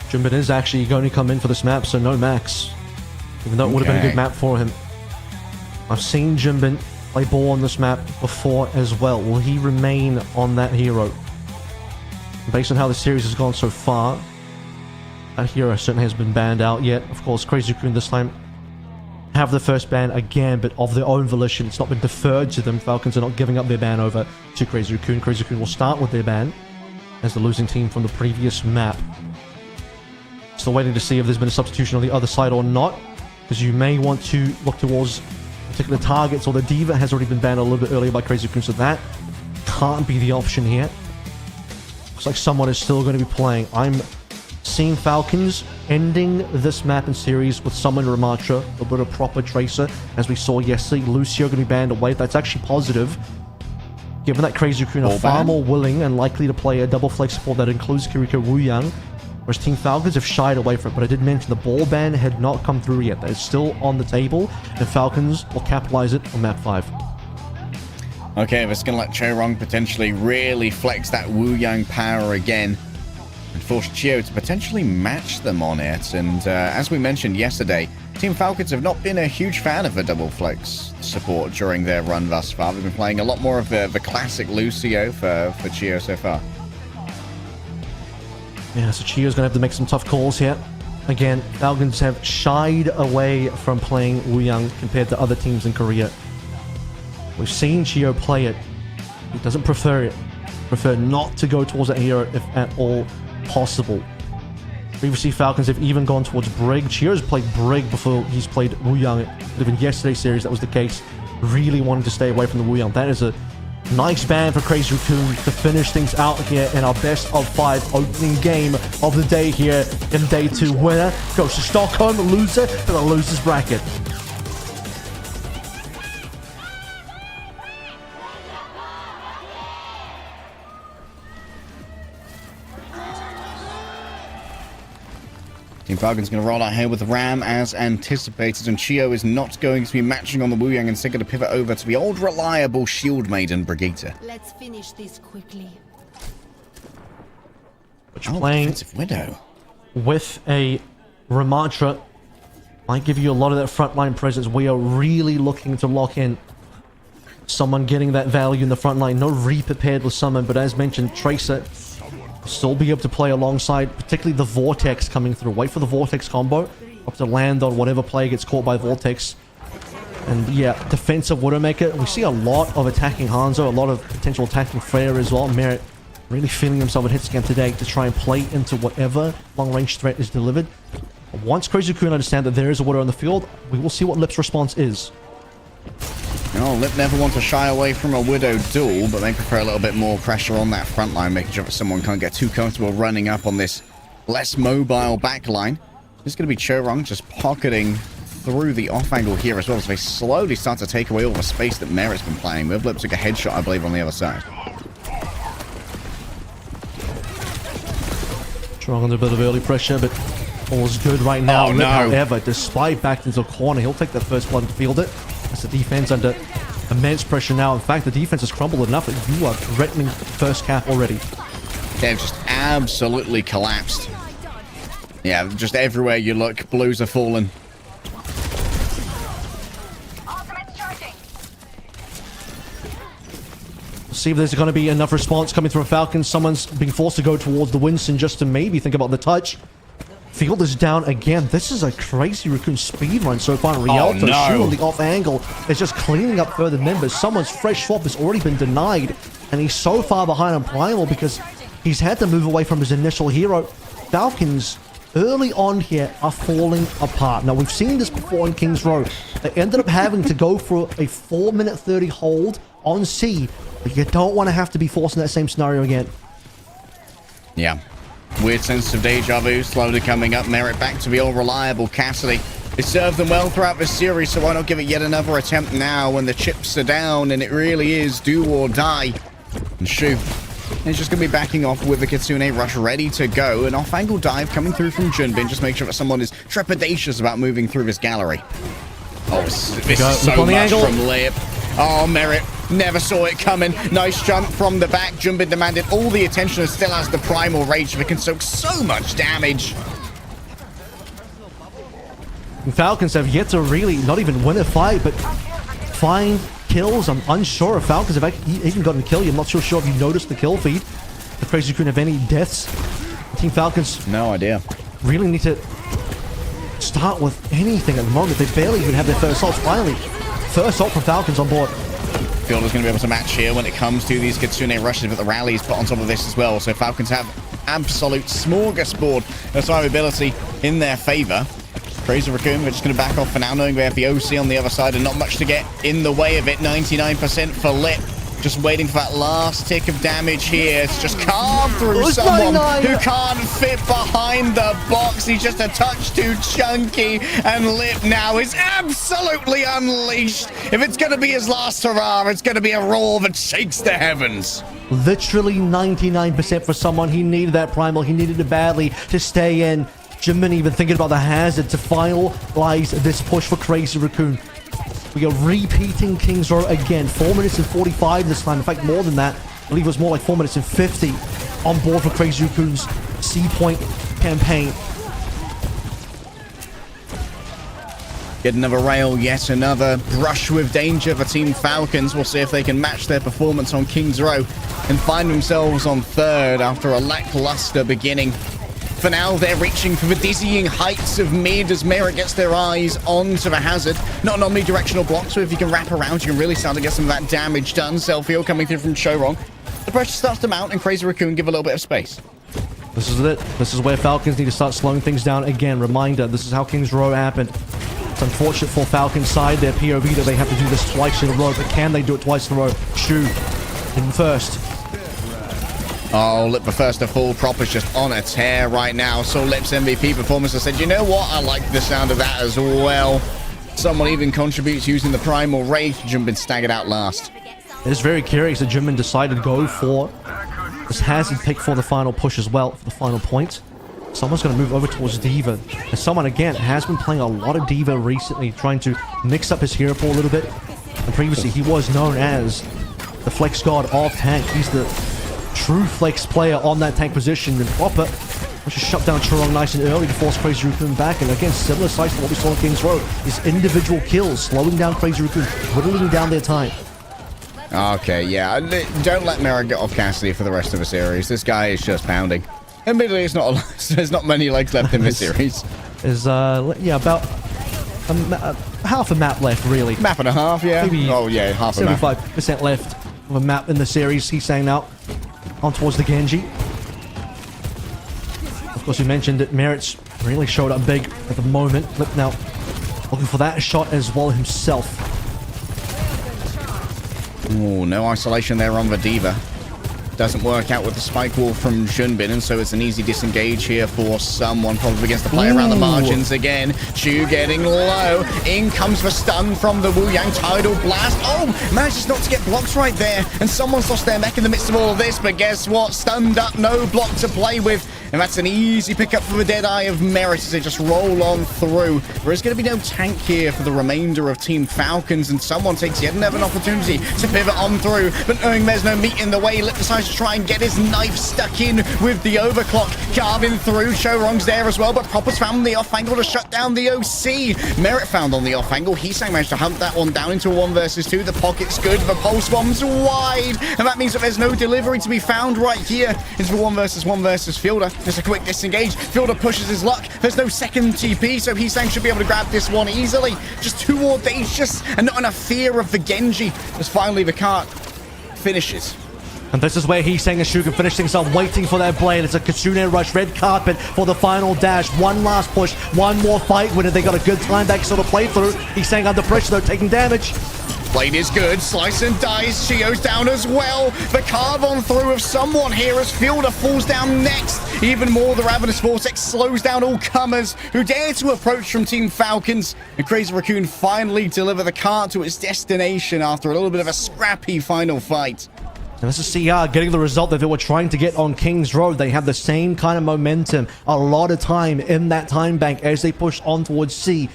C: Jimbin is actually going to come in for this map, so no Max. Even though it would have been a good map for him. I've seen Jimbin play ball on this map before as well. Will he remain on that hero? Based on how the series has gone so far, that hero certainly has been banned out yet. Of course, Crazy Raccoon this time have the first ban again, but of their own volition. It's not been deferred to them. Falcons are not giving up their ban over to Crazy Raccoon. Crazy Raccoon will start with their ban as the losing team from the previous map. Still waiting to see if there's been a substitution on the other side or not, because you may want to look towards particular targets, or the Diva has already been banned a little bit earlier by Crazy Raccoon, so that can't be the option here. Looks like someone is still going to be playing. I'm seeing Falcons ending this map and series with someone Ramatra, a bit of proper Tracer, as we saw yesterday. Lucio going to be banned away. That's actually positive, given that Crazy Raccoon are far more willing and likely to play a double flex support that includes Kiriko Wuyang, whereas Team Falcons have shied away from it. But I did mention the ball ban had not come through yet. That is still on the table, and Falcons will capitalize it on map 5.
B: Okay, that's going to let Chorong potentially really flex that Wuyang power again and force Chio to potentially match them on it. And as we mentioned yesterday, Team Falcons have not been a huge fan of the double flex support during their run thus far. They've been playing a lot more of the classic Lucio for Chio so far.
C: Yeah, so Chio's going to have to make some tough calls here. Again, Falcons have shied away from playing Wuyang compared to other teams in Korea. We've seen Chio play it. He doesn't prefer it. Prefer not to go towards that hero if at all possible. Previously, Falcons have even gone towards Brig. Chio's played Brig before he's played Wuyang. Even yesterday's series, that was the case. Really wanted to stay away from the Wuyang. That is a nice ban for Crazy Raccoon to finish things out here in our best of 5 opening game of the day here in day 2. Winner goes to Stockholm, loser to the losers bracket.
B: Team Falcon's going to roll out here with Ram as anticipated, and Chio is not going to be matching on the Wuyang, and instead going to pivot over to the old reliable Shield Maiden, Brigitte.
I: Let's finish this quickly.
C: Playing
B: Defensive Widow
C: with a Ramatra might give you a lot of that frontline presence. We are really looking to lock in someone getting that value in the front line. No Reaper paired with someone, but as mentioned, Tracer still be able to play alongside, particularly the Vortex coming through. Wait for the Vortex combo up to land on whatever player gets caught by Vortex. And yeah, defensive Widowmaker. We see a lot of attacking Hanzo, a lot of potential attacking Freya as well. Merit really feeling himself at hitscan today to try and play into whatever long-range threat is delivered. Once Crazy Raccoon understand that there is a Widow on the field, we will see what Lip's response is.
B: No, Lip never wants to shy away from a Widow duel, but they prefer a little bit more pressure on that front line, making sure that someone can't get too comfortable running up on this less mobile backline. This is going to be Chorong just pocketing through the off angle here as well, as they slowly start to take away all the space that Merit's been playing with. Lip took a headshot, I believe, on the other side.
C: Strong under a bit of early pressure, but all's good right now.
B: Oh,
C: Lip,
B: no.
C: however, despite backed into a corner, he'll take that first blood and field it. As the defense under immense pressure now. In fact, the defense has crumbled enough that you are threatening first cap already.
B: They've just absolutely collapsed. Yeah, just everywhere you look, blues are falling.
C: See if there's going to be enough response coming from Falcons. Someone's being forced to go towards the Winston just to maybe think about the touch. Field is down again. This is a crazy Raccoon speed run so far. Rialto shoot on the off angle is just cleaning up further members. Someone's fresh swap has already been denied, and he's so far behind on Primal because he's had to move away from his initial hero. Falcons early on here are falling apart. Now, we've seen this before in Kings Row. They ended up having to go for a 4-minute 30 hold on C. But you don't want to have to be forced in that same scenario again.
B: Yeah. Weird sense of deja vu slowly coming up. Merit back to be all reliable. Cassidy, it served them well throughout this series, so why not give it yet another attempt now when the chips are down and it really is do or die. And Shu is just going to be backing off with the Kitsune rush ready to go. An off-angle dive coming through from Junbin. Just make sure that someone is trepidatious about moving through this gallery. Oh, this is so much from Lip. Oh, Merit never saw it coming. Nice jump from the back. Junbin demanded all the attention and still has the primal rage that can soak so much damage.
C: And Falcons have yet to really not even win a fight, but find kills. I'm unsure if Falcons have even gotten a kill. I'm not sure if you noticed the kill feed. The Crazy couldn't have any deaths. Team Falcons.
B: No idea.
C: Really need to start with anything at the moment. They barely even have their first assaults. Finally, first assault from Falcons on board.
B: Fielder's going to be able to match here when it comes to these Kitsune rushes, but the rallies put on top of this as well. So Falcons have absolute smorgasbord of survivability in their favor. Crazy Raccoon, we're just going to back off for now, knowing we have the OC on the other side and not much to get in the way of it. 99% for Lip. Just waiting for that last tick of damage here. It's just carved through someone who can't fit behind the box. He's just a touch too chunky. And Lip now is absolutely unleashed. If it's going to be his last hurrah, it's going to be a roar that shakes the heavens.
C: Literally 99% for someone. He needed that primal. He needed it badly to stay in. Jimin even thinking about the hazard to finalize this push for Crazy Raccoon. We are repeating Kings Row again. 4 minutes and 45 this time. In fact, more than that. I believe it was more like 4 minutes and 50 on board for Crazy Raccoon's C-Point campaign.
B: Get another rail, yet another brush with danger for Team Falcons. We'll see if they can match their performance on Kings Row and find themselves on third after a lackluster beginning. For now, they're reaching for the dizzying heights of mid as Merit gets their eyes onto the hazard. Not an omnidirectional block, so if you can wrap around, you can really start to get some of that damage done. Selfie coming through from Chorong. The pressure starts to mount, and Crazy Raccoon give a little bit of space.
C: This is it. This is where Falcons need to start slowing things down again. Reminder, this is how Kings Row happened. It's unfortunate for Falcons' side, their POV, that they have to do this twice in a row, but can they do it twice in a row? Shu in first.
B: Oh, Lip the first to fall. Prop is just on a tear right now. So Lip's MVP performance has said, you know what? I like the sound of that as well. Someone even contributes using the primal rage. Jumpin staggered out last.
C: It is very curious that Jimin decided to go for this hazard pick for the final push as well, for the final point. Someone's going to move over towards D.Va. And someone, again, has been playing a lot of D.Va recently, trying to mix up his hero pool a little bit. And previously, he was known as the flex god of tank. He's the true flex player on that tank position. And Proper just shut down Chorong nice and early to force Crazy Raccoon back. And again, similar size to what we saw in Kings Row. His individual kills, slowing down Crazy Raccoon, whittling down their time.
B: Okay, yeah. Don't let Merit get off Cassidy for the rest of the series. This guy is just pounding. Admittedly, it's not there's not many legs left in this series.
C: Is yeah, about half a map left, really.
B: Map and a half, yeah.
C: Maybe
B: oh yeah, half a map.
C: 75% left of a map in the series. He's saying now on towards the Genji. Of course, we mentioned that Merit's really showed up big at the moment. Lip now looking for that shot as well himself.
B: Oh, no isolation there on the D.Va. Doesn't work out with the spike wall from Junbin, and so it's an easy disengage here for someone, probably against the player around the margins again. Chu getting low. In comes the stun from the Wu Yang Tidal Blast. Oh, manages not to get blocked right there, and someone's lost their mech in the midst of all of this, but guess what? Stunned up, no block to play with, and that's an easy pickup for the Deadeye of Merit as they just roll on through. There is going to be no tank here for the remainder of Team Falcons, and someone takes yet another opportunity to pivot on through, but knowing there's no meat in the way, Lip decides to try and get his knife stuck in with the overclock, carving through. Chorong's there as well, but Proper's found the off angle to shut down the OC. Merit found on the off angle. Heesang managed to hunt that one down into a 1 versus 2. The pocket's good, the pulse bomb's wide, and that means that there's no delivery to be found right here into the 1 versus 1 versus Fielder. Just a quick disengage. Fielder pushes his luck. There's no second TP, so Heesang should be able to grab this one easily. Just too audacious and not enough fear of the Genji as finally the cart finishes.
C: And this is where Heesang and Shu can finish things up, waiting for their blade. It's a Kitsune rush, red carpet for the final dash. One last push, one more fight winner. They got a good time back sort of playthrough. Heesang under pressure though, taking damage.
B: Blade is good. Slice and dice. Chio's down as well. The carve on through of someone here as Fielder falls down next. Even more, the Ravenous Vortex slows down all comers who dare to approach from Team Falcons. And Crazy Raccoon finally deliver the cart to its destination after a little bit of a scrappy final fight.
C: And this is CR getting the result that they were trying to get on King's Road. They have the same kind of momentum, a lot of time in that time bank as they push on towards C.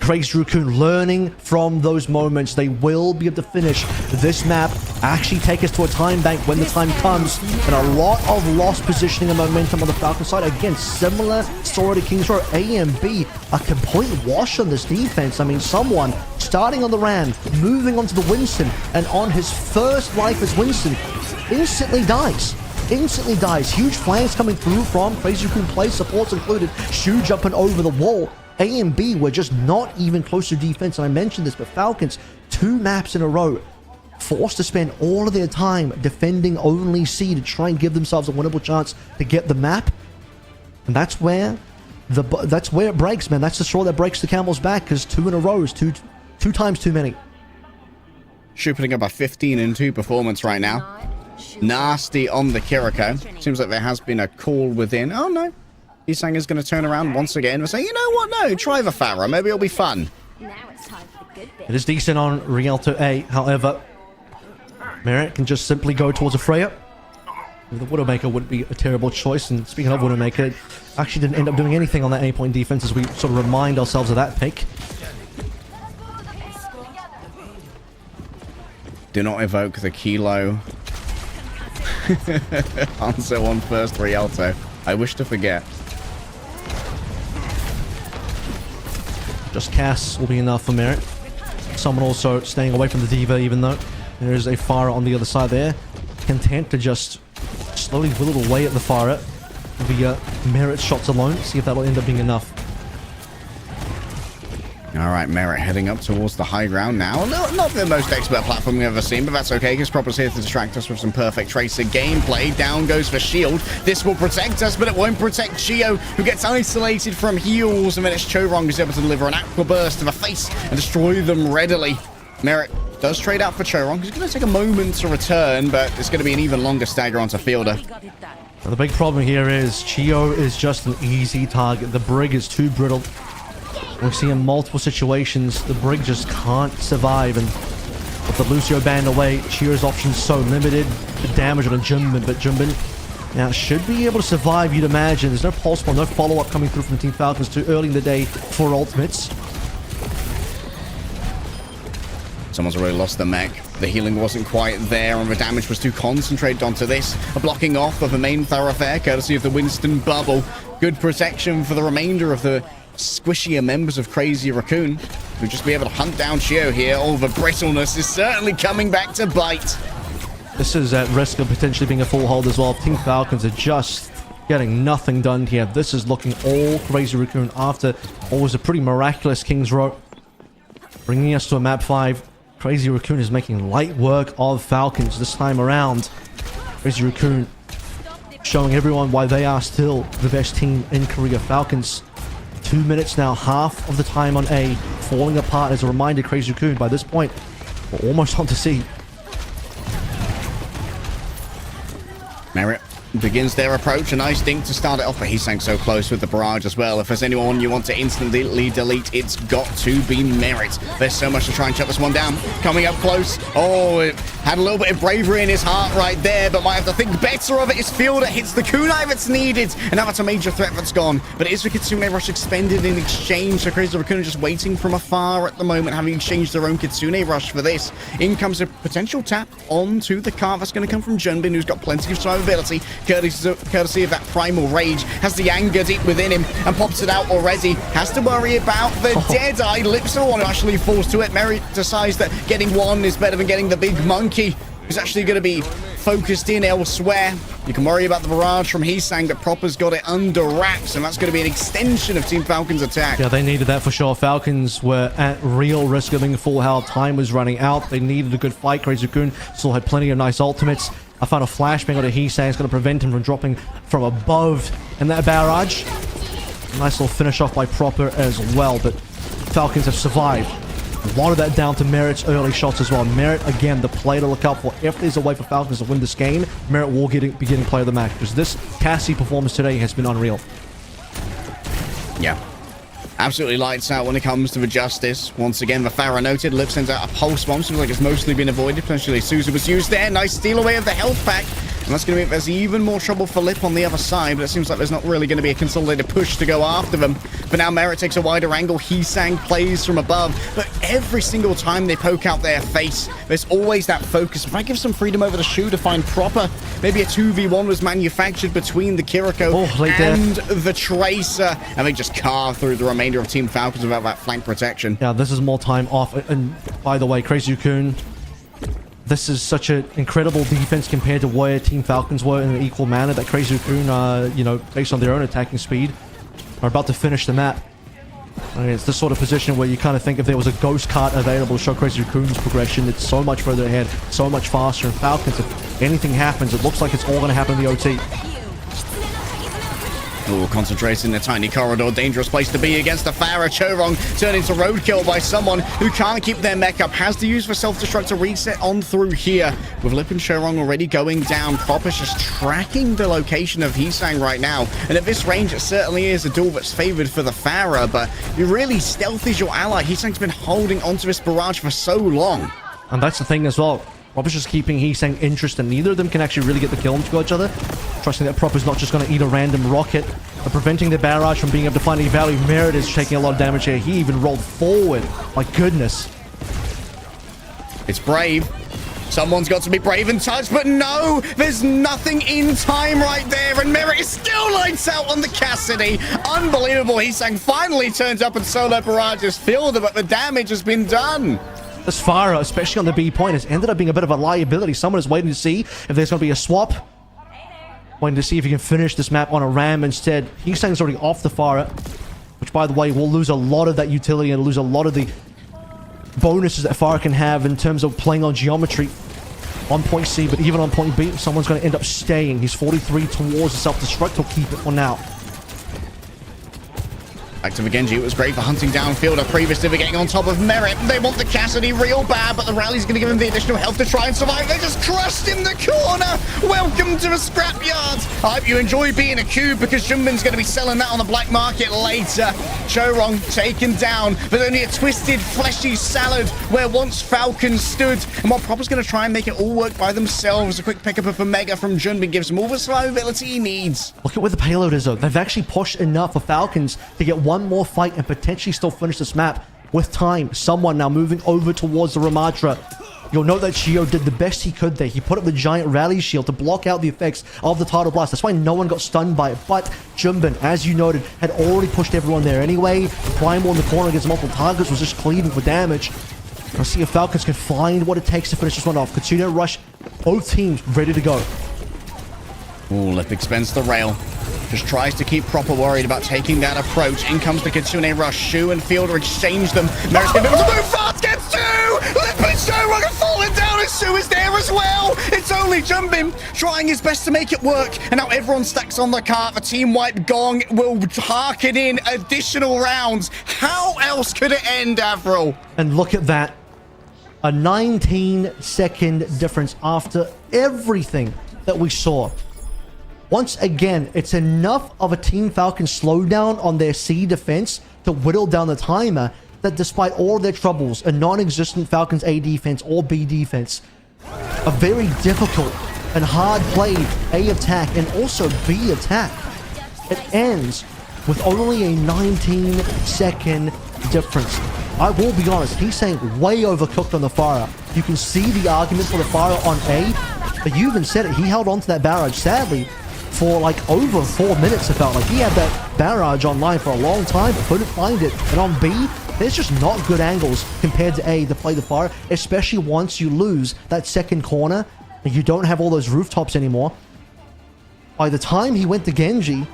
C: Crazy Raccoon learning from those moments. They will be able to finish this map, actually take us to a time bank when the time comes, and a lot of lost positioning and momentum on the Falcon side. Again, similar story to King's Road. A and B, a complete wash on this defense. I mean, someone starting on the Ram, moving onto the Winston, and on his first life as Winston, instantly dies. Instantly dies. Huge flanks coming through from Crazy Raccoon play, supports included. Shu jumping over the wall. A and B were just not even close to defense, and I mentioned this, but Falcons, 2 maps in a row, forced to spend all of their time defending only C to try and give themselves a winnable chance to get the map. And that's where it breaks, man. That's the straw that breaks the camel's back, because 2 in a row is two times too many.
B: Shu putting up a 15-2 performance right now. Nasty on the Kiriko. Seems like there has been a call within. Oh no. Heesang is going to turn around once again and say, you know what, no, try the Pharah, maybe it'll be fun.
C: It is decent on Rialto A, however, Merit can just simply go towards a Freya. The Widowmaker would be a terrible choice, and speaking of Widowmaker, actually didn't end up doing anything on that A-point defense as we sort of remind ourselves of that pick.
B: Do not evoke the Kilo. Answer on first Rialto. I wish to forget.
C: Just Cass will be enough for Merit. Someone also staying away from the Diva, even though there is a Pharah on the other side there. Content to just slowly whittle away at the Pharah via Merit shots alone. See if that'll end up being enough.
B: Alright, Merit heading up towards the high ground now. Not the most expert platform we've ever seen, but that's okay, because Proper's here to distract us with some perfect Tracer gameplay. Down goes for shield. This will protect us, but it won't protect Chio, who gets isolated from heals, and then it's Chorong who's able to deliver an Aqua Burst to the face and destroy them readily. Merit does trade out for Chorong. He's going to take a moment to return, but it's going to be an even longer stagger onto Fielder.
C: Now, the big problem here is Chio is just an easy target. The Brig is too brittle. We've seen in multiple situations, the Brig just can't survive, and with the Lucio banned away, Chio's options so limited. The damage on a Junbin, but Junbin now should be able to survive, you'd imagine. There's no pulse bomb, no follow-up coming through from Team Falcons too early in the day for ultimates.
B: Someone's already lost the mech. The healing wasn't quite there, and the damage was too concentrated onto this. A blocking off of the main thoroughfare, courtesy of the Winston bubble. Good protection for the remainder of the squishier members of Crazy Raccoon, who'll just be able to hunt down Chio here. All the brittleness is certainly coming back to bite.
C: This is at risk of potentially being a full hold as well. Team Falcons are just getting nothing done here. This is looking all Crazy Raccoon after what was a pretty miraculous King's Row. Bringing us to a map 5. Crazy Raccoon is making light work of Falcons this time around. Crazy Raccoon showing everyone why they are still the best team in Korea. Falcons 2 minutes now, half of the time on A, falling apart. As a reminder, Crazy Raccoon, by this point, we're almost on to C.
B: Merit begins their approach. A nice dink to start it off, but he's sank so close with the barrage as well. If there's anyone you want to instantly delete, it's got to be Merit. There's so much to try and shut this one down. Coming up close. Oh, it had a little bit of bravery in his heart right there, but might have to think better of it. His fielder hits the kunai that's needed, and now that's a major threat that's gone. But it is the Kitsune Rush expended in exchange. So Crazy Raccoon just waiting from afar at the moment, having exchanged their own Kitsune Rush for this. In comes a potential tap onto the car. That's going to come from Junbin, who's got plenty of survivability. Courtesy of that primal rage, has the anger deep within him and pops it out already. Has to worry about the dead-eye. Lips are one who actually falls to it. Merit decides that getting one is better than getting the big monkey, who's actually going to be focused in elsewhere. You can worry about the barrage from Heesang, but Proper's got it under wraps, and that's going to be an extension of Team Falcon's attack.
C: Yeah, they needed that for sure. Falcons were at real risk of being full health. Time was running out. They needed a good fight. Crazy Raccoon still had plenty of nice ultimates. I found a flashbang on a Heesang. It's going to prevent him from dropping from above. And that barrage, nice little finish off by Proper as well. But Falcons have survived. A lot of that down to Merit's early shots as well. Merit, again, the play to look out for. If there's a way for Falcons to win this game, Merit will be getting player of the match. Because this Cassie performance today has been unreal.
B: Yeah. Absolutely lights out when it comes to the Justice. Once again, the Pharah noted. Lip sends out a pulse bomb. Seems like it's mostly been avoided. Potentially Suzu was used there. Nice steal away of the health pack. And that's going to mean there's even more trouble for Lip on the other side, but it seems like there's not really going to be a consolidated push to go after them. But now Merit takes a wider angle. Heesang plays from above, but every single time they poke out their face, there's always that focus. If I give some freedom over the shoe to find Proper, maybe a 2v1 was manufactured between the Kiriko and the Tracer, and they just carve through the remainder of Team Falcons without that flank protection.
C: Yeah, this is more time off. And by the way, Crazy Raccoon, this is such an incredible defense compared to where Team Falcons were in an equal manner, that Crazy Raccoon, you know, based on their own attacking speed, are about to finish the map. I mean, it's this sort of position where you kind of think if there was a ghost cart available to show Crazy Raccoon's progression, it's so much further ahead, so much faster. And Falcons, if anything happens, it looks like it's all going to happen in the OT.
B: Oh, concentrating in a tiny corridor. Dangerous place to be against the Pharah. Chorong turned into roadkill by someone who can't keep their mech up. Has to use for self-destruct to reset on through here. With Lip and Chorong already going down. Proper's just tracking the location of Heesang right now. And at this range, it certainly is a duel that's favored for the Pharah. But you really stealth is your ally. Heesang's been holding onto this barrage for so long.
C: And that's the thing as well. Proper's just keeping Heesang interested. Neither of them can actually really get the kill into each other. Trusting that Proper's not just going to eat a random rocket. But preventing the barrage from being able to find any value. Merit is taking a lot of damage here. He even rolled forward. My goodness.
B: It's brave. Someone's got to be brave and touch, but no, there's nothing in time right there, and Merit is still lights out on the Cassidy. Unbelievable. Heesang finally turns up and solo barrages Fielder, but the damage has been done.
C: This Pharah, especially on the B point, has ended up being a bit of a liability. Someone is waiting to see if there's going to be a swap. Waiting to see if he can finish this map on a ram instead. Heesang's already off the Pharah, which, by the way, will lose a lot of that utility and lose a lot of the bonuses that Pharah can have in terms of playing on geometry on point C, but even on point B, someone's going to end up staying. He's 43 towards the self-destruct. He'll keep it for now.
B: Back to the Genji. It was great for hunting down Fielder previously, but getting on top of Merit. They want the Cassidy real bad, but the rally's going to give him the additional health to try and survive. They just crushed in the corner. Welcome to the scrapyard. I hope you enjoy being a cube, because Junbin's going to be selling that on the black market later. Chorong taken down, but only a twisted, fleshy salad where once Falcon stood. And while Proper's going to try and make it all work by themselves, a quick pickup of Omega from Junbin gives him all the survivability he needs.
C: Look at where the payload is, though. They've actually pushed enough for Falcons to get one more fight and potentially still finish this map with time. Someone now moving over towards the Ramatra. You'll note that Shio did the best he could there. He put up the giant rally shield to block out the effects of the Tidal Blast. That's why no one got stunned by it. But Junbin, as you noted, had already pushed everyone there anyway. The Primal in the corner against multiple targets was just cleaving for damage. Let's see if Falcons can find what it takes to finish this one off. Kitsune Rush, both teams ready to go.
B: Oh, Lip expends the rail. Just tries to keep Proper worried about taking that approach. In comes the Kitsune Rush. Shu and Fielder exchange them. Merit's going to be able to move fast. Gets two! Lip and Shu are falling down, and Shu is there as well. It's only Junbin trying his best to make it work. And now everyone stacks on the cart. The team wipe gong will harken in additional rounds. How else could it end, Avril?
C: And look at that. A 19-second difference after everything that we saw. Once again, it's enough of a Team Falcon slowdown on their C defense to whittle down the timer that despite all their troubles, a non-existent Falcons A defense or B defense, a very difficult and hard-played A attack and also B attack, it ends with only a 19-second difference. I will be honest, he's saying way overcooked on the fire. You can see the argument for the fire on A, but you even said it. He held on to that barrage, sadly, for like over 4 minutes. It felt like he had that barrage online for a long time, but couldn't find it. And on B, there's just not good angles compared to A to play the fire, especially once you lose that second corner and you don't have all those rooftops anymore. By the time he went to Genji,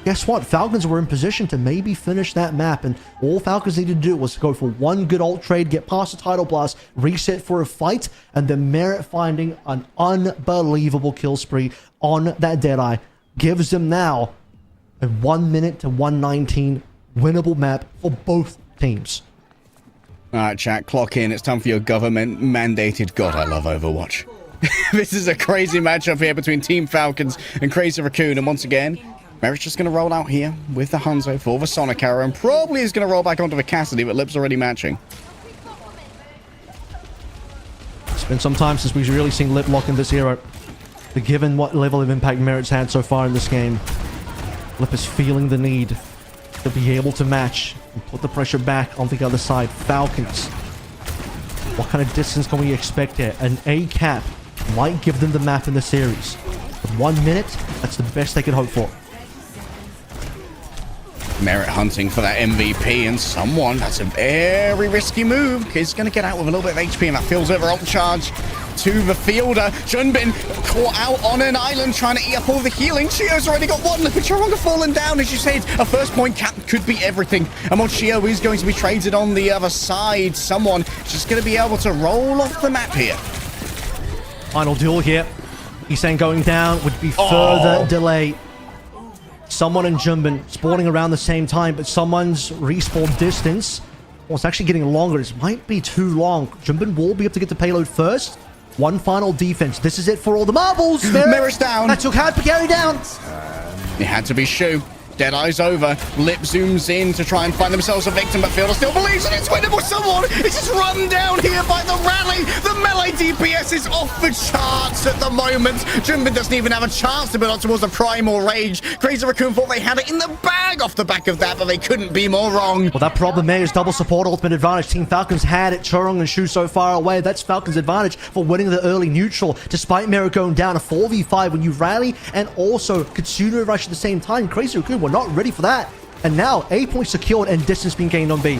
C: guess what? Falcons were in position to maybe finish that map, and all Falcons needed to do was go for one good ult trade, get past the title blast, reset for a fight, and then Merit finding an unbelievable kill spree on that Deadeye gives them now a 1 minute to 1:19 winnable map for both teams.
B: All right, chat, clock in. It's time for your government-mandated... God, I love Overwatch. This is a crazy matchup here between Team Falcons and Crazy Raccoon, and once again, Merit's just going to roll out here with the Hanzo for the Sonic Arrow, and probably is going to roll back onto the Cassidy, but Lip's already matching.
C: It's been some time since we've really seen Lip lock in this hero. But given what level of impact Merit's had so far in this game, Lip is feeling the need to be able to match and put the pressure back on the other side. Falcons, what kind of distance can we expect here? An A cap might give them the map in the series. With 1 minute, that's the best they could hope for.
B: Merit hunting for that MVP, and someone, that's a very risky move. He's going to get out with a little bit of HP, and that feels over ult charge to the fielder. Junbin caught out on an island trying to eat up all the healing. Shio's already got one, but Charonga fallen down. As you said, a first point cap could be everything. And what Shio is going to be traded on the other side. Someone just going to be able to roll off the map here.
C: Final duel here. He's saying going down would be further delay. Someone and Junbin spawning around the same time, but someone's respawn distance, well, it's actually getting longer. It might be too long. Junbin will be able to get the payload first. One final defense. This is it for all the marbles.
B: Merit's down.
C: That took hard to carry down.
B: It had to be Shu. Deadeye's over. Lip zooms in to try and find themselves a victim, but Fielder still believes that it's winnable. Someone is just run down here by the rally. The melee DPS is off the charts at the moment. Junbin doesn't even have a chance to build up towards the Primal Rage. Crazy Raccoon thought they had it in the bag off the back of that, but they couldn't be more wrong.
C: Well, that problem there is double support ultimate advantage. Team Falcons had it. Chorong and Shu so far away. That's Falcons' advantage for winning the early neutral. Despite Merit going down a 4v5 when you rally and also Kitsune rush at the same time. Crazy Raccoon were not ready for that. And now A point secured and distance being gained on B.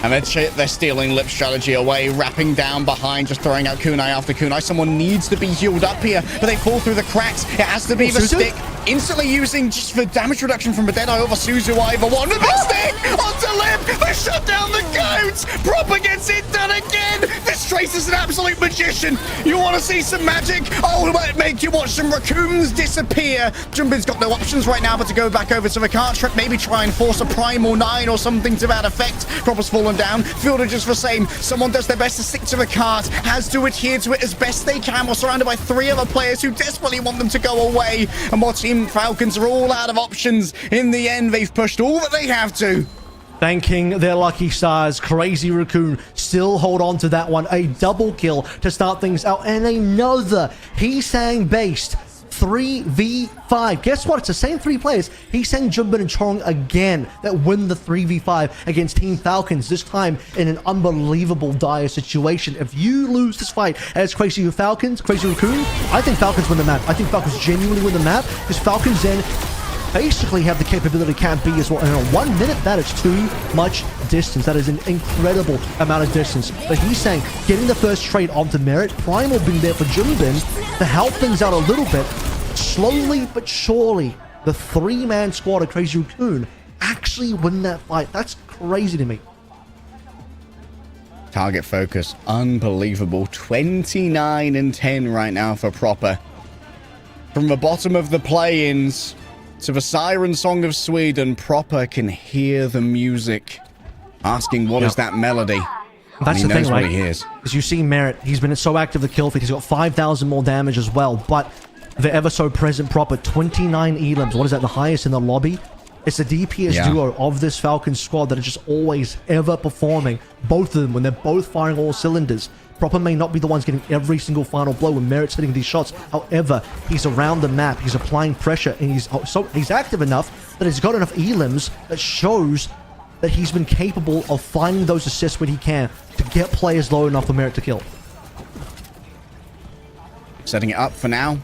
B: And they're stealing Lip's strategy away, wrapping down behind, just throwing out Kunai after Kunai. Someone needs to be healed up here, but they fall through the cracks. It has to be the
C: Suzu?
B: stick. Instantly using just for damage reduction from a Deadeye over Suzu either one. The big stick onto Lip. They shut down the goats. Proper gets it done again. This Trace is an absolute magician. You want to see some magic? Oh, it might make you watch some raccoons disappear. Junbin's got no options right now but to go back over to the cart trip, maybe try and force a Primal 9 or something to that effect. Proper's fallen down. Fielder just the same. Someone does their best to stick to the cart, has to adhere to it as best they can while surrounded by 3 other players who desperately want them to go away. And what Team Falcons are all out of options. In the end, they've pushed all that they have to.
C: Thanking their lucky stars, Crazy Raccoon still hold on to that one. A double kill to start things out, and another Heesang based 3v5. Guess what? It's the same 3 players. Heesang, Junbin, and Chorong again that win the 3v5 against Team Falcons, this time in an unbelievable dire situation. If you lose this fight as Crazy Raccoon, I think Falcons win the map. I think Falcons genuinely win the map because Falcons then basically have the capability to camp B as well. And in 1 minute, that is too much distance. That is an incredible amount of distance. But he's saying getting the first trade onto Merit, Primal being there for Junbin to help things out a little bit. Slowly but surely, the 3-man squad of Crazy Raccoon actually win that fight. That's crazy to me.
B: Target focus, unbelievable. 29 and 10 right now for Proper. From the bottom of the play-ins to the Siren Song of Sweden, Proper can hear the music, asking what is that melody.
C: That's the thing, right?
B: He hears.
C: As you see Merit, he's been so active the kill feed. He's got 5,000 more damage as well. But the ever so present proper 29 elims. What is that? The highest in the lobby? It's the DPS duo of this Falcons squad that are just always ever performing. Both of them, when they're both firing all cylinders. Proper may not be the ones getting every single final blow when Merit's hitting these shots. However, he's around the map, he's applying pressure, and he's active enough that he's got enough elims that shows that he's been capable of finding those assists when he can to get players low enough for Merit to kill.
B: Setting it up for now.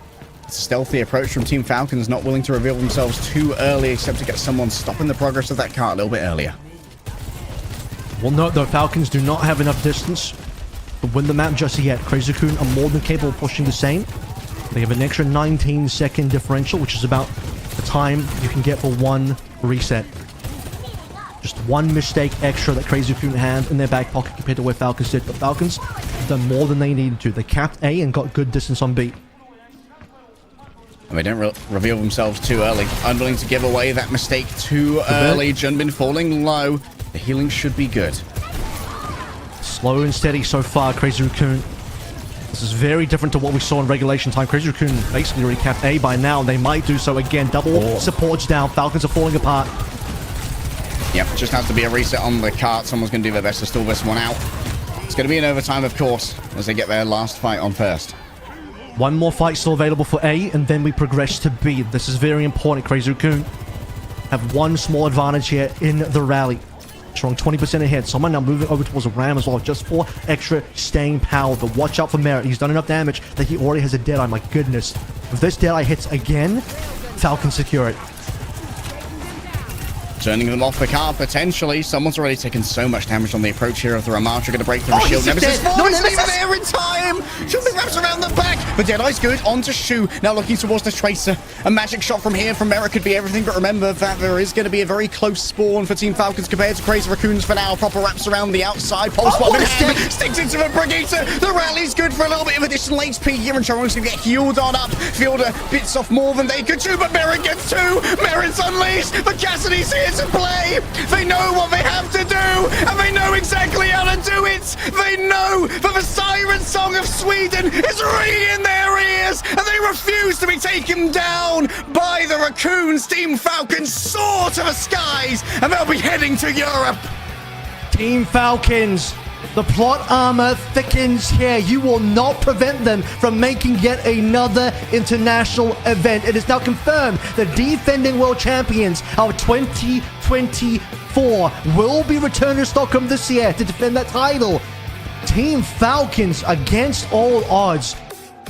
B: It's a stealthy approach from Team Falcons, not willing to reveal themselves too early, except to get someone stopping the progress of that cart a little bit earlier.
C: Well, no, the Falcons do not have enough distance to win the map just yet. Crazy Raccoon are more than capable of pushing the same. They have an extra 19-second differential, which is about the time you can get for one reset. Just one mistake extra that Crazy Raccoon had in their back pocket compared to where Falcons did. But Falcons have done more than they needed to. They capped A and got good distance on B.
B: And they don't reveal themselves too early. Unwilling to give away that mistake too early. Junbin falling low. The healing should be good.
C: Slow and steady so far, Crazy Raccoon. This is very different to what we saw in regulation time. Crazy Raccoon basically already capped A by now. They might do so again. Double supports down. Falcons are falling apart.
B: Yep, just has to be a reset on the cart. Someone's going to do their best to stall this one out. It's going to be an overtime, of course, as they get their last fight on first.
C: One more fight still available for A, and then we progress to B. This is very important. Crazy Raccoon have one small advantage here in the rally. Strong 20% ahead. Someone now moving over towards the Ram as well, just for extra staying power. But watch out for Merit. He's done enough damage that he already has a Deadeye. My goodness. If this Deadeye hits again, Falcon secure it.
B: Turning them off the car, potentially. Someone's already taken so much damage on the approach here of the Ramatra. Going to break through the shield. Nemesis falls even there in time. Something wraps around the back. But Deadeye's good. On to Shu. Now looking towards the Tracer. A magic shot from here from Merit could be everything. But remember that there is going to be a very close spawn for Team Falcons compared to Crazy Raccoons for now. Proper wraps around the outside. Pulse bomb in hand. Sticks into a Brigitte. The rally's good for a little bit of additional HP here. And Charon's going to get healed on up. Fielder bits off more than they could do. But Merit gets two. Merit's unleashed. But Cassidy's here to play. They know what they have to do, and they know exactly how to do it. They know that the siren song of Sweden is ringing in their ears, and they refuse to be taken down by the Raccoons. Team Falcons soar to the skies, and they'll be heading to Europe.
C: Team Falcons, the plot armor thickens here. You will not prevent them from making yet another international event. It is now confirmed the defending world champions of 2024 will be returning to Stockholm this year to defend that title. Team Falcons, against all odds,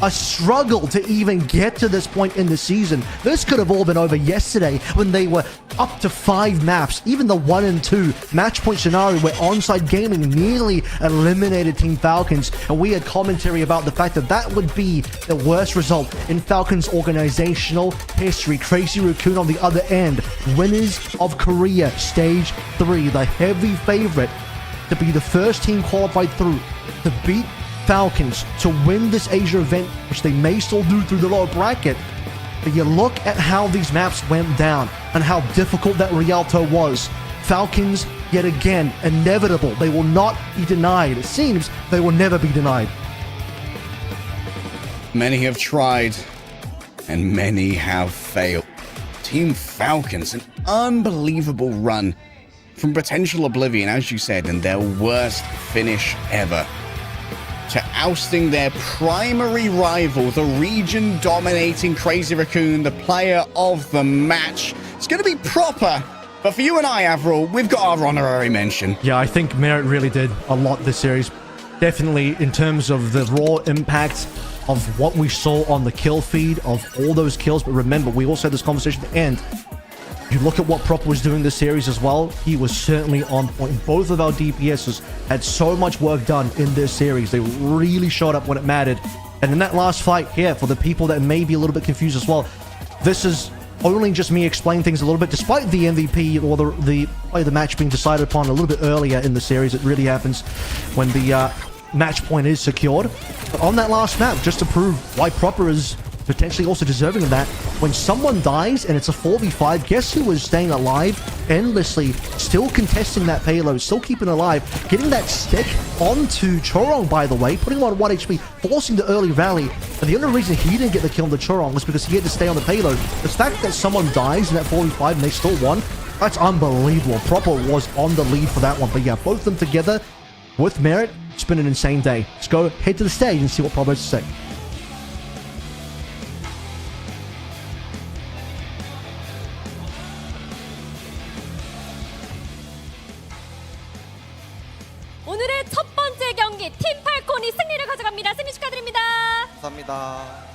C: a struggle to even get to this point in the season. This could have all been over yesterday when they were up to 5 maps. Even the 1 and 2 match point scenario where Onside Gaming nearly eliminated Team Falcons, and we had commentary about the fact that that would be the worst result in Falcons organizational history. Crazy Raccoon on the other end, winners of Korea Stage 3, the heavy favorite to be the first team qualified through to beat Falcons to win this Asia event, which they may still do through the lower bracket. But you look at how these maps went down and how difficult that Rialto was. Falcons, yet again, inevitable. They will not be denied. It seems they will never be denied.
B: Many have tried, and many have failed. Team Falcons, an unbelievable run from potential oblivion, as you said, and their worst finish ever, to ousting their primary rival, the region-dominating Crazy Raccoon, the player of the match. It's going to be proper, but for you and I, Avril, we've got our honorary mention.
C: Yeah, I think Merit really did a lot this series. Definitely in terms of the raw impact of what we saw on the kill feed, of all those kills. But remember, we also had this conversation at the end. You look at what Proper was doing this series as well, he was certainly on point. Both of our DPSs had so much work done in this series. They really showed up when it mattered. And in that last fight here, for the people that may be a little bit confused as well, this is only just me explaining things a little bit, despite the MVP or the match being decided upon a little bit earlier in the series. It really happens when the match point is secured. But on that last map, just to prove why Proper is potentially also deserving of that. When someone dies and it's a 4v5, guess who was staying alive endlessly, still contesting that payload, still keeping it alive, getting that stick onto Chorong, by the way, putting him on 1 HP, forcing the early rally. And the only reason he didn't get the kill on the Chorong was because he had to stay on the payload. The fact that someone dies in that 4v5 and they still won, that's unbelievable. Proper was on the lead for that one. But yeah, both of them together with merit, it's been an insane day. Let's go head to the stage and see what Proper has to say.
D: 오늘의 첫 번째 경기 팀 팔콘이 승리를 가져갑니다. 승리 축하드립니다.
H: 감사합니다.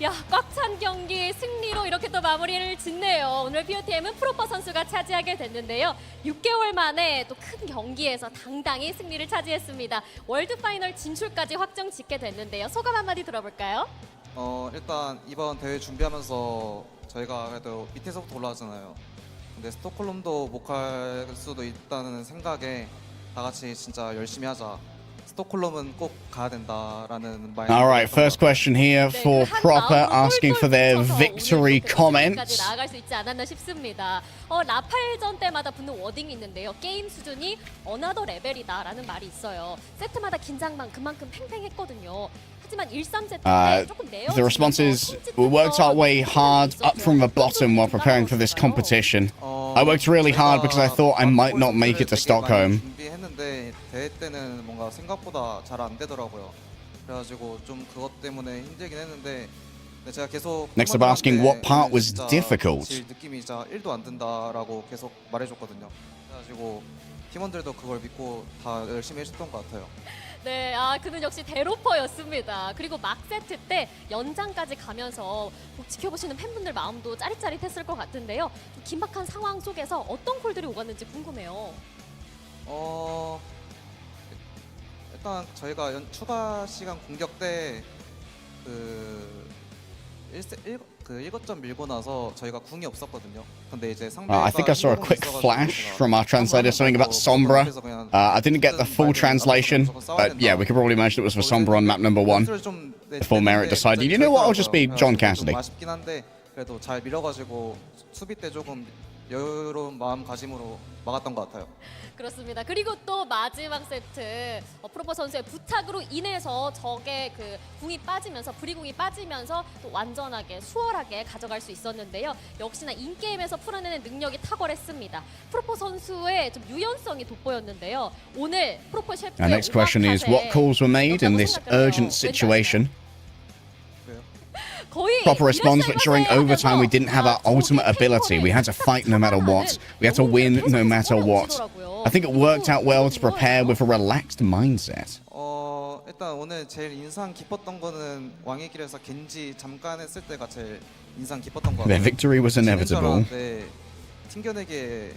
D: 야, 꽉 찬 경기 승리로 이렇게 또 마무리를 짓네요. 오늘 POTM은 프로퍼 선수가 차지하게 됐는데요. 6개월 만에 또 큰 경기에서 당당히 승리를 차지했습니다. 월드 파이널 진출까지 확정 짓게 됐는데요. 소감 한마디 들어볼까요?
J: 일단 이번 대회 준비하면서 저희가 그래도 밑에서부터 올라왔잖아요. 근데 스톡홀름도 못 갈 수도 있다는 생각에 다 같이 진짜 열심히 하자. 스톡홀름은 꼭 가야 된다라는 마인드.
B: All right, first question here for Proper, asking for their victory comments.
D: 나아갈 수 있지 않았나 싶습니다. 라팔전 때마다 붙는 워딩이 있는데요. 게임 수준이 어나더 레벨이다라는 말이 있어요. 세트마다 긴장만 그만큼 팽팽했거든요. 하지만 1-3세트 때 조금 내어.
B: The response is, we worked our way hard up from the bottom while preparing for this competition. I worked really hard because I thought I might not make it to Stockholm.
J: 준비했는데 대회 때는 뭔가 생각보다 잘 안 되더라고요. 그래가지고 좀 그것 때문에 힘들긴 했는데 제가 계속
B: Next up asking what part was difficult.
J: 느낌이 진짜 1도 안 든다라고 계속 말해줬거든요. 그래가지고 팀원들도 그걸 믿고 다 열심히 해줬던 것 같아요.
D: 네, 그는 역시 대로퍼였습니다. 그리고 막 세트 때 연장까지 가면서 지켜보시는 팬분들 마음도 짜릿짜릿했을 것 같은데요. 긴박한 상황 속에서 어떤 콜들이 오갔는지 궁금해요.
J: 일단 저희가 추가 시간 공격 때 그 1거점 밀고 나서 저희가 궁이 없었거든요. 근데 이제 상대가
B: I think I saw a quick flash from our translator, something about Sombra. I didn't get the full translation, but yeah, we could probably imagine it was for Sombra on map number 1. Before Merit decided, you know what, I'll just be John Cassidy.
J: 아쉽긴 한데 그래도 잘 밀어가지고 수비 때 조금 여유로운 마음가짐으로 막았던 것 같아요.
D: 그렇습니다. 그리고 또 마지막 세트 프로퍼 선수의 부탁으로 인해서 적의 그 궁이 빠지면서 브리궁이 빠지면서 또 완전하게 수월하게 가져갈 수 있었는데요. 역시나 인게임에서 풀어내는 능력이 탁월했습니다. 프로퍼 선수의 좀 유연성이 돋보였는데요. 오늘 프로퍼 셰프의
B: Our next question is, what calls were made in this urgent situation? Proper response, but during overtime we didn't have our ultimate ability. We had to fight no matter what. We had to win no matter what. I think it worked out well to prepare with a relaxed mindset.
J: 일단 오늘 제일 인상 깊었던 거는 왕의 길에서 겐지 잠깐 했을 때가 제일 인상 깊었던 것 같아요.
B: Their victory was inevitable.
J: 튕겨내게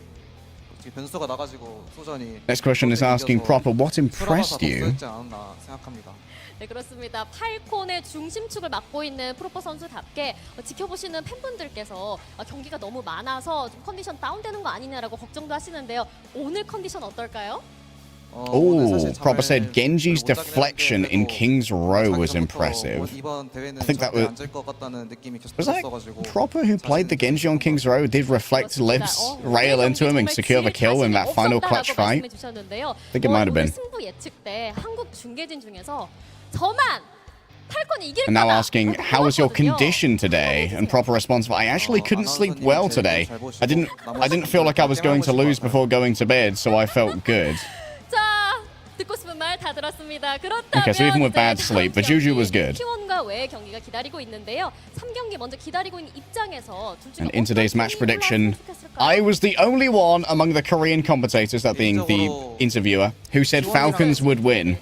J: 변수가 나가지고 소전이.
B: Next question is asking Proper, what impressed you?
J: 않았나 생각합니다.
D: 네, 그렇습니다. 팔콘의 중심축을 맡고 있는 프로퍼 선수답게 지켜보시는 팬분들께서 경기가 너무 많아서 좀 컨디션 다운되는 거 아니냐라고 걱정도 하시는데요. 오늘 컨디션 어떨까요?
B: Oh, Proper said Genji's deflection in King's Row was impressive. I think that was that Proper who played the Genji on King's Row did reflect lips, rail into him and secure the kill in that final clutch fight. I think it might have been.
D: 승부 예측 때 한국 중계진 중에서 저만
B: And now asking, how was your condition today? And Proper response, I actually couldn't sleep well today. I didn't feel like I was going to lose before going to bed, so I felt good.
D: 듣고 싶은 말 다 들었습니다.
B: Okay, so even with bad sleep, the juju was good.
D: T1과 외의 경기가 기다리고 있는데요. 3경기 먼저 기다리고 있는 입장에서 둘 중에
B: And in today's match
D: 어떤 팀이
B: prediction,
D: 올라왔으면 좋겠을까요?
B: I was the only one among the Korean commentators, that being the interviewer, who said Falcons would win.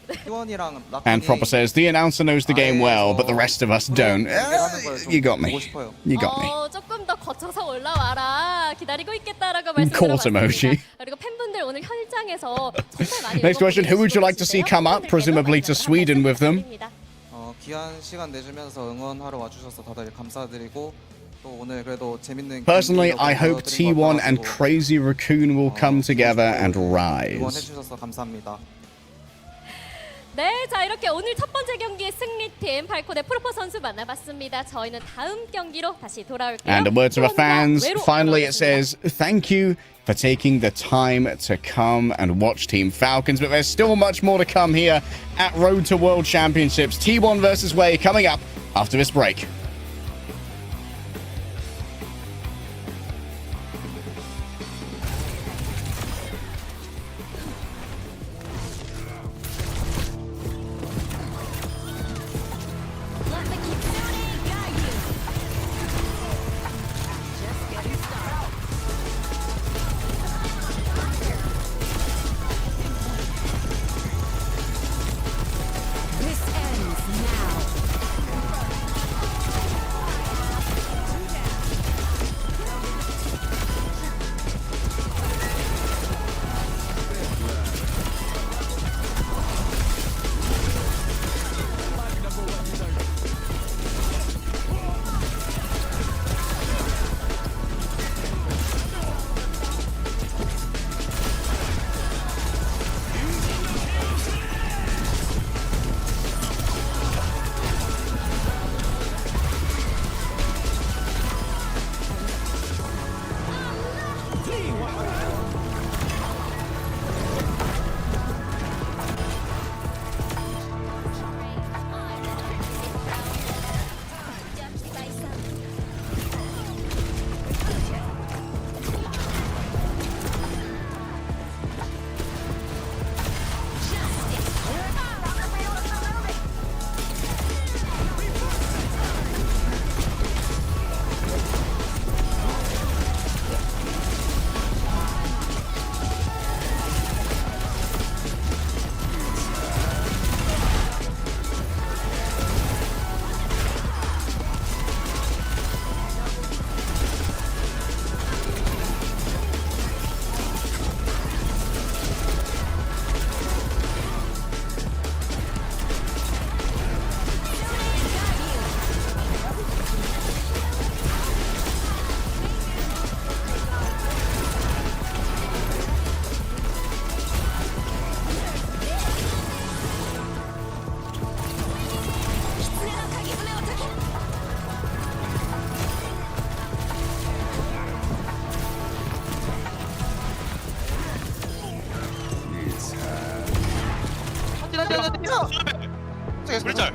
B: And Proper says, the announcer knows the game well, but the rest of us don't. You got me. You got me.
D: 조금 더 거쳐서 올라와라. 기다리고 있겠다라고
B: Court emoji.
D: 말씀드렸습니다. 그리고 팬분들 오늘 현장에서 정말 많이
B: Next question, who would you like to see come up, presumably to Sweden with them?
J: 귀한 시간 내주면서 응원하러 와주셔서 다들 감사드리고 또 오늘 그래도 재밌는
B: Personally, I hope T1 and Crazy Raccoon will come together and rise.
J: 응원해주셔서 감사합니다.
D: 네, 자 이렇게 오늘 첫 번째 경기의 승리팀 팔콘의 프로포 선수 만나봤습니다. 저희는 다음 경기로 다시 돌아올게요.
B: And a word to our fans.
D: 외로
B: Finally, it
D: 돌아오겠습니다.
B: says, thank you for taking the time to come and watch Team Falcons. But there's still much more to come here at Road to World Championships. T1 versus Way coming up after this break.
I: This ends now.
H: 불짤.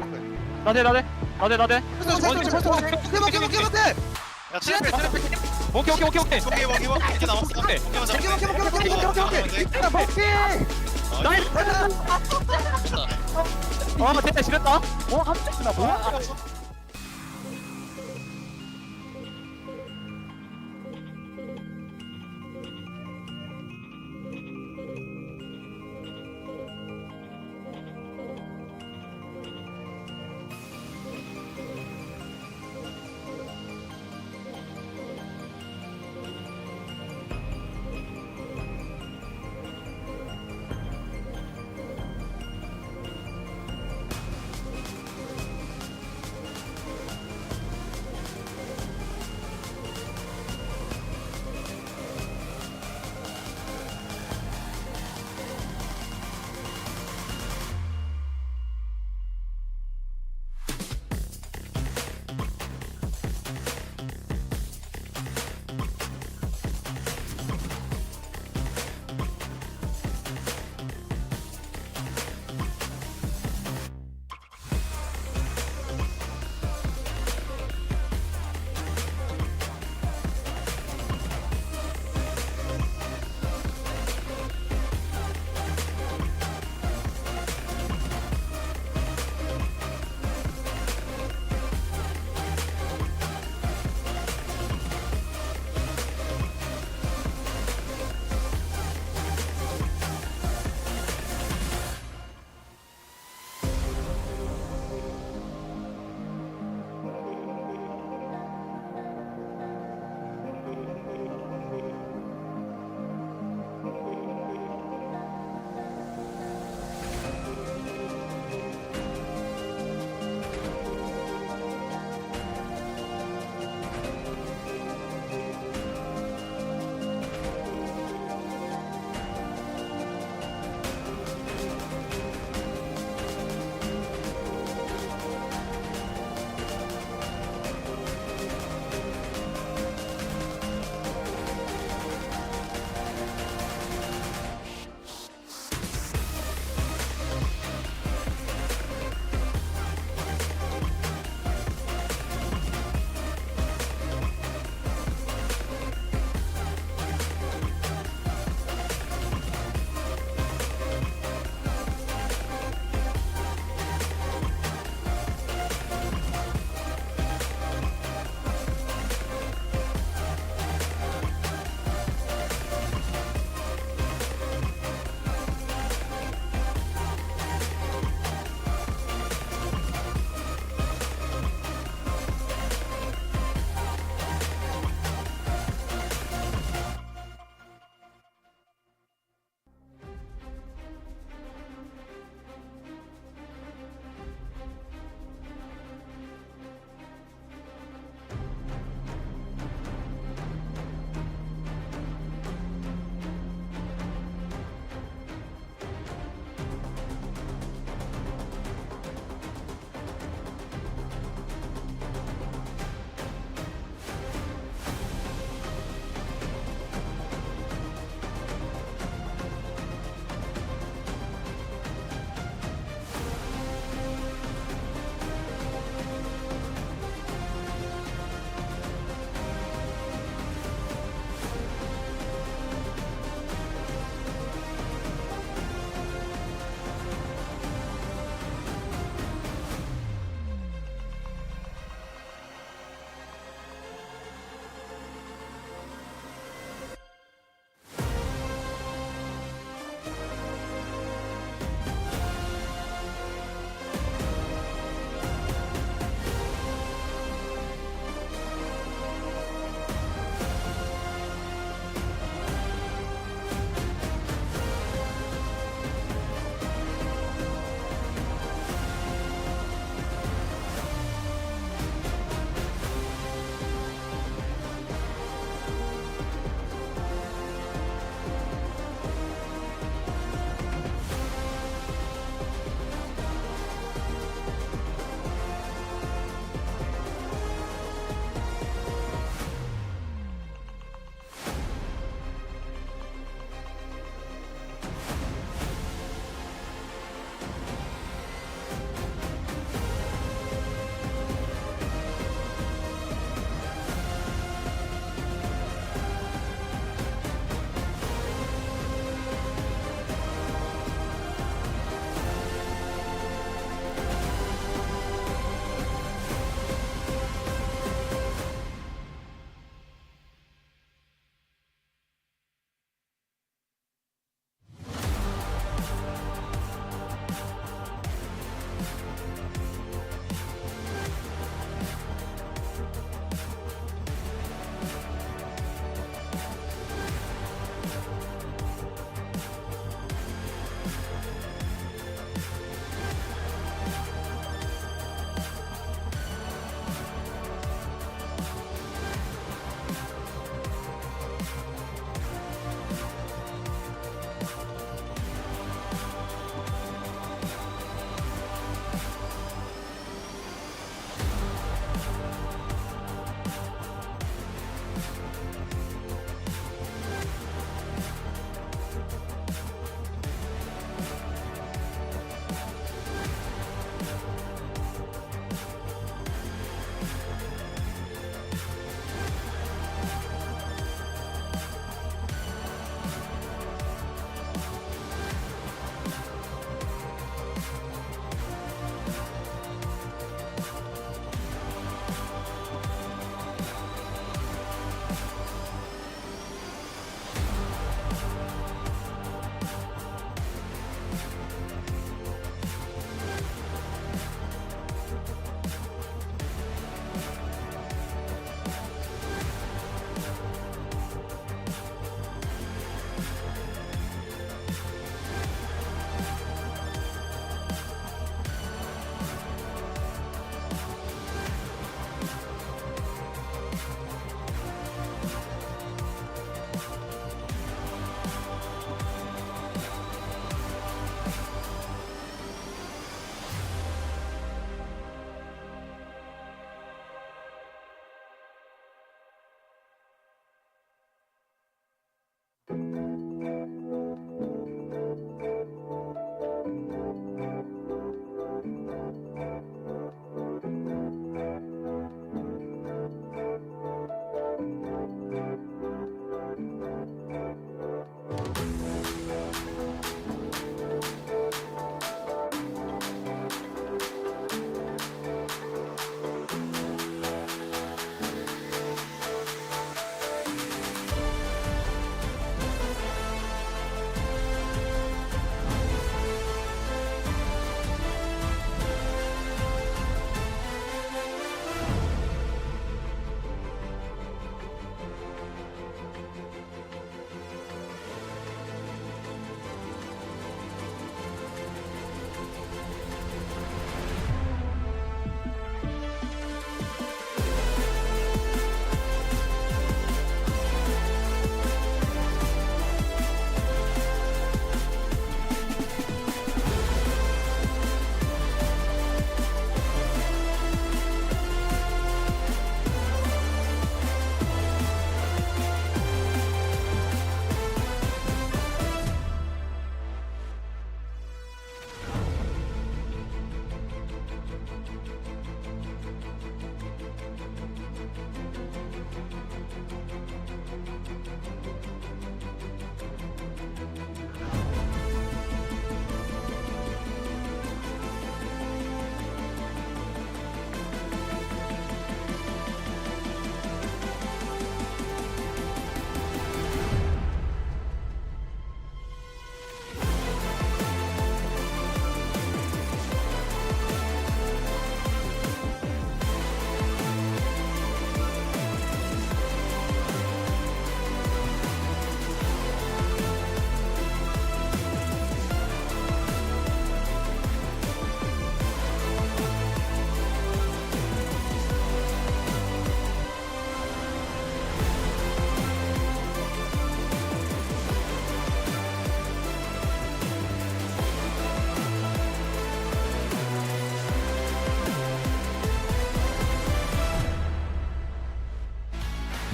H: 나대. 오케이. 이렇게 남았어. 오케이. 됐다. 지렸다. 갑자기 나 뭐야?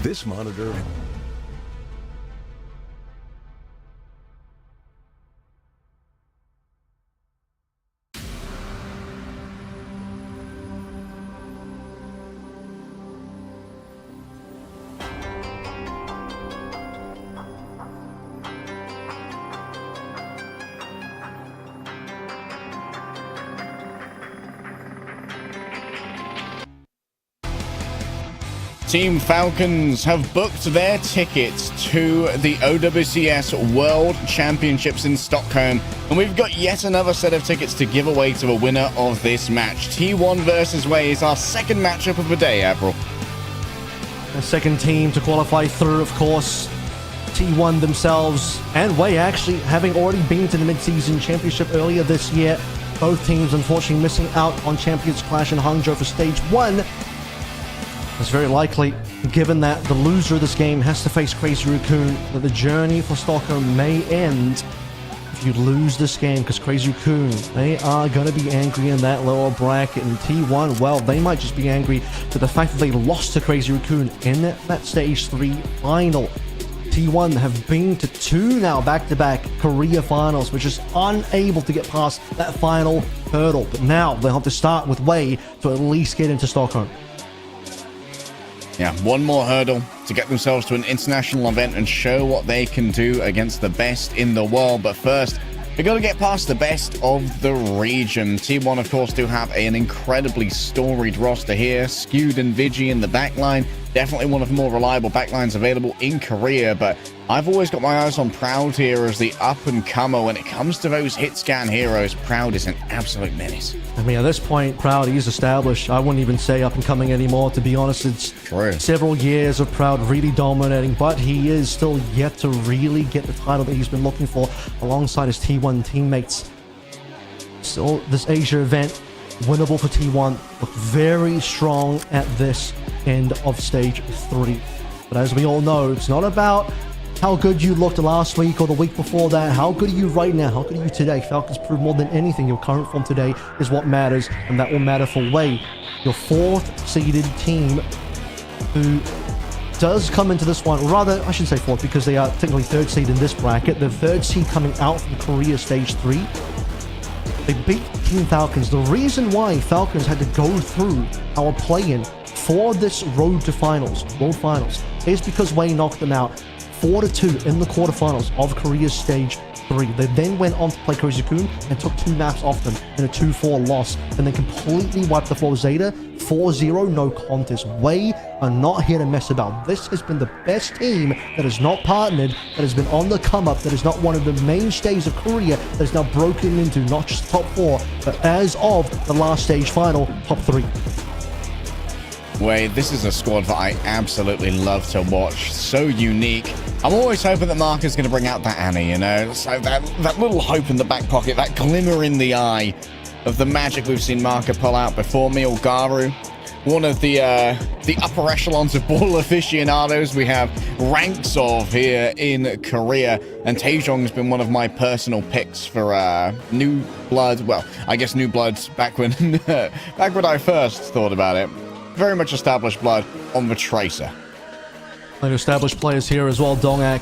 K: This monitor.
B: Team Falcons have booked their tickets to the OWCS World Championships in Stockholm, and we've got yet another set of tickets to give away to a winner of this match. T1 versus Way is our second matchup of the day, Avril.
C: The second team to qualify through, of course, T1 themselves, and Way actually having already been to the mid-season championship earlier this year. Both teams unfortunately missing out on Champions Clash in Hangzhou for Stage 1. It's very likely, given that the loser of this game has to face Crazy Raccoon, that the journey for Stockholm may end if you lose this game, because Crazy Raccoon, they are going to be angry in that lower bracket. And T1, well, they might just be angry for the fact that they lost to Crazy Raccoon in that Stage 3 final. T1 have been to 2 now back-to-back Korea finals, which is unable to get past that final hurdle. But now they'll have to start with Way to at least get into Stockholm.
B: Yeah, one more hurdle to get themselves to an international event and show what they can do against the best in the world. But first, they've got to get past the best of the region. T1, of course, do have an incredibly storied roster here. Skewed and Vigi in the backline. Definitely one of the more reliable backlines available in Korea, but I've always got my eyes on Proud here as the up-and-comer. When it comes to those hit-scan heroes, Proud is an absolute menace.
C: I mean, at this point, Proud, he's established. I wouldn't even say up-and-coming anymore, to be honest. It's
B: true. Several
C: years of Proud really dominating, but he is still yet to really get the title that he's been looking for alongside his T1 teammates. So this Asia event, winnable for T1, look very strong at this end of Stage 3. But as we all know, it's not about how good you looked last week or the week before that. How good are you right now? How good are you today? Falcons prove more than anything your current form today is what matters, and that will matter for Way, your 4th seeded team, who does come into this one, or rather, I shouldn't say 4th because they are technically 3rd seed in this bracket. The 3rd seed coming out from Korea Stage 3. They beat Team Falcons. The reason why Falcons had to go through our play-in for this road to finals, world finals, is because Way knocked them out 4-2 in the quarterfinals of Korea's Stage 3. They then went on to play Crazy Raccoon and took 2 maps off them in a 2-4 loss, and then completely wiped the floor. Zeta 4-0, no contest. Way are not here to mess about. This has been the best team that has not partnered, that has been on the come up, that is not one of the mainstays of Korea, that is now broken into not just top 4, but as of the last stage final, top 3.
B: Way, this is a squad that I absolutely love to watch. So unique. I'm always hoping that Mark is going to bring out that Annie, you know? So that little hope in the back pocket, that glimmer in the eye of the magic we've seen Marka pull out before. Milgaru, one of the upper echelons of ball aficionados we have ranks of here in Korea. And Taejong's been one of my personal picks for New Blood. Well, I guess New Blood's back when I first thought about it. Very much established blood on the Tracer.
C: And established players here as well. Dongak,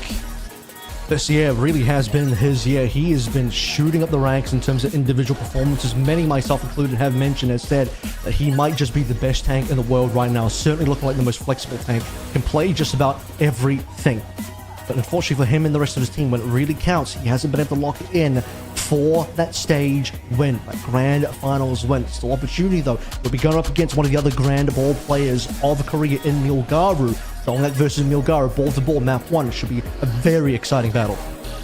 C: this year really has been his year. He has been shooting up the ranks in terms of individual performances. Many, myself included, have mentioned and said that he might just be the best tank in the world right now. Certainly looking like the most flexible tank. Can play just about everything. But unfortunately for him and the rest of his team, when it really counts, he hasn't been able to lock it in for that stage win, that grand finals win. Still opportunity though. We'll be going up against one of the other grand ball players of Korea in Milgaru. Dongak versus Milgaru, ball to ball, map 1. Should be a very exciting battle.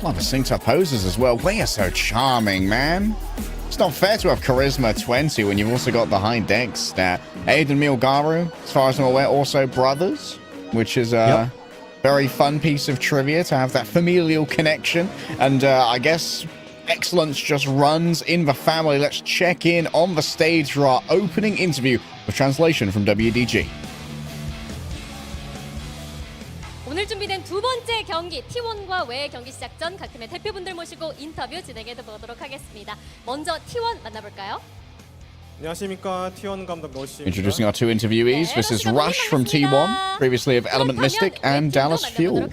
B: Love the synced up poses as well. They are so charming, man. It's not fair to have Charisma 20 when you've also got the high deck stat. Aiden and Milgaru, as far as I'm aware, also brothers, which is a very fun piece of trivia to have that familial connection. And I guess excellence just runs in the family. Let's check in on the stage for our opening interview with translation from WDG.
D: 오늘 준비된 두 번째 경기 T1과 외 경기 시작 전 각 팀의 대표분들 모시고 인터뷰 진행해 보도록 하겠습니다. 먼저 T1 만나볼까요?
H: 안녕하십니까 T1 감독 러시입니다.
B: Introducing our two interviewees. This is Rush from T1, previously of Element Mystic, and Dallas Fuel.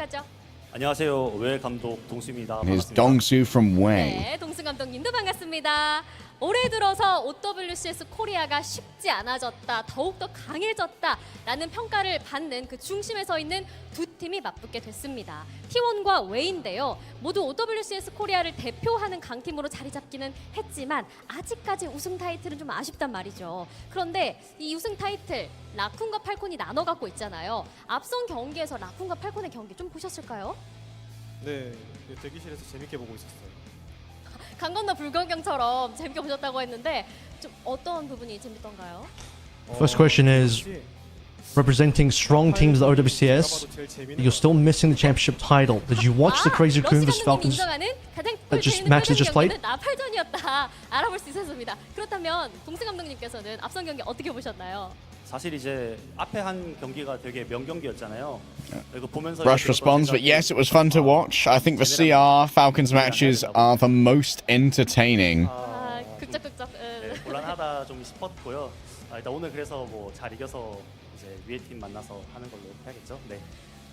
E: 안녕하세요. 웨 감독 동수입니다.
B: Here's
E: 반갑습니다.
B: Dongsu from Wei.
D: 네, 동승 감독님도 반갑습니다. 올해 들어서 OWCS 코리아가 쉽지 않아졌다, 더욱더 강해졌다라는 평가를 받는 그 중심에 서 있는 두 팀이 맞붙게 됐습니다. T1과 웨이인데요. 모두 OWCS 코리아를 대표하는 강팀으로 자리 잡기는 했지만 아직까지 우승 타이틀은 좀 아쉽단 말이죠. 그런데 이 우승 타이틀 라쿤과 팔콘이 나눠 갖고 있잖아요. 앞선 경기에서 라쿤과 팔콘의 경기 좀 보셨을까요?
H: 네, 대기실에서 재밌게 보고 있었어요.
D: 강 건너 불경경처럼 재밌게 보셨다고 했는데 좀 어떤 부분이 재밌던가요?
C: First question is, representing strong teams at the OWCS, you're still missing the championship title. Did you watch the Crazy Raccoon vs Falcons?
D: 인정하는 가장
C: that just
D: 재밌는
C: match that just played?
D: 나팔전이었다 알아볼 수 있었습니다. 그렇다면 동승 감독님께서는 앞선 경기 어떻게 보셨나요?
E: 사실 이제 앞에 한 경기가 되게 명경기였잖아요. 이거 보면서
B: Rush responds, but yes, it was fun to watch. I think the CR Falcons matches are the most entertaining.
D: 극적극적.
E: 네, 곤란하다 좀 싶었고요. 일단 오늘 그래서 뭐 잘 이겨서 이제 위에 팀 만나서 하는 걸로 해야겠죠. 네.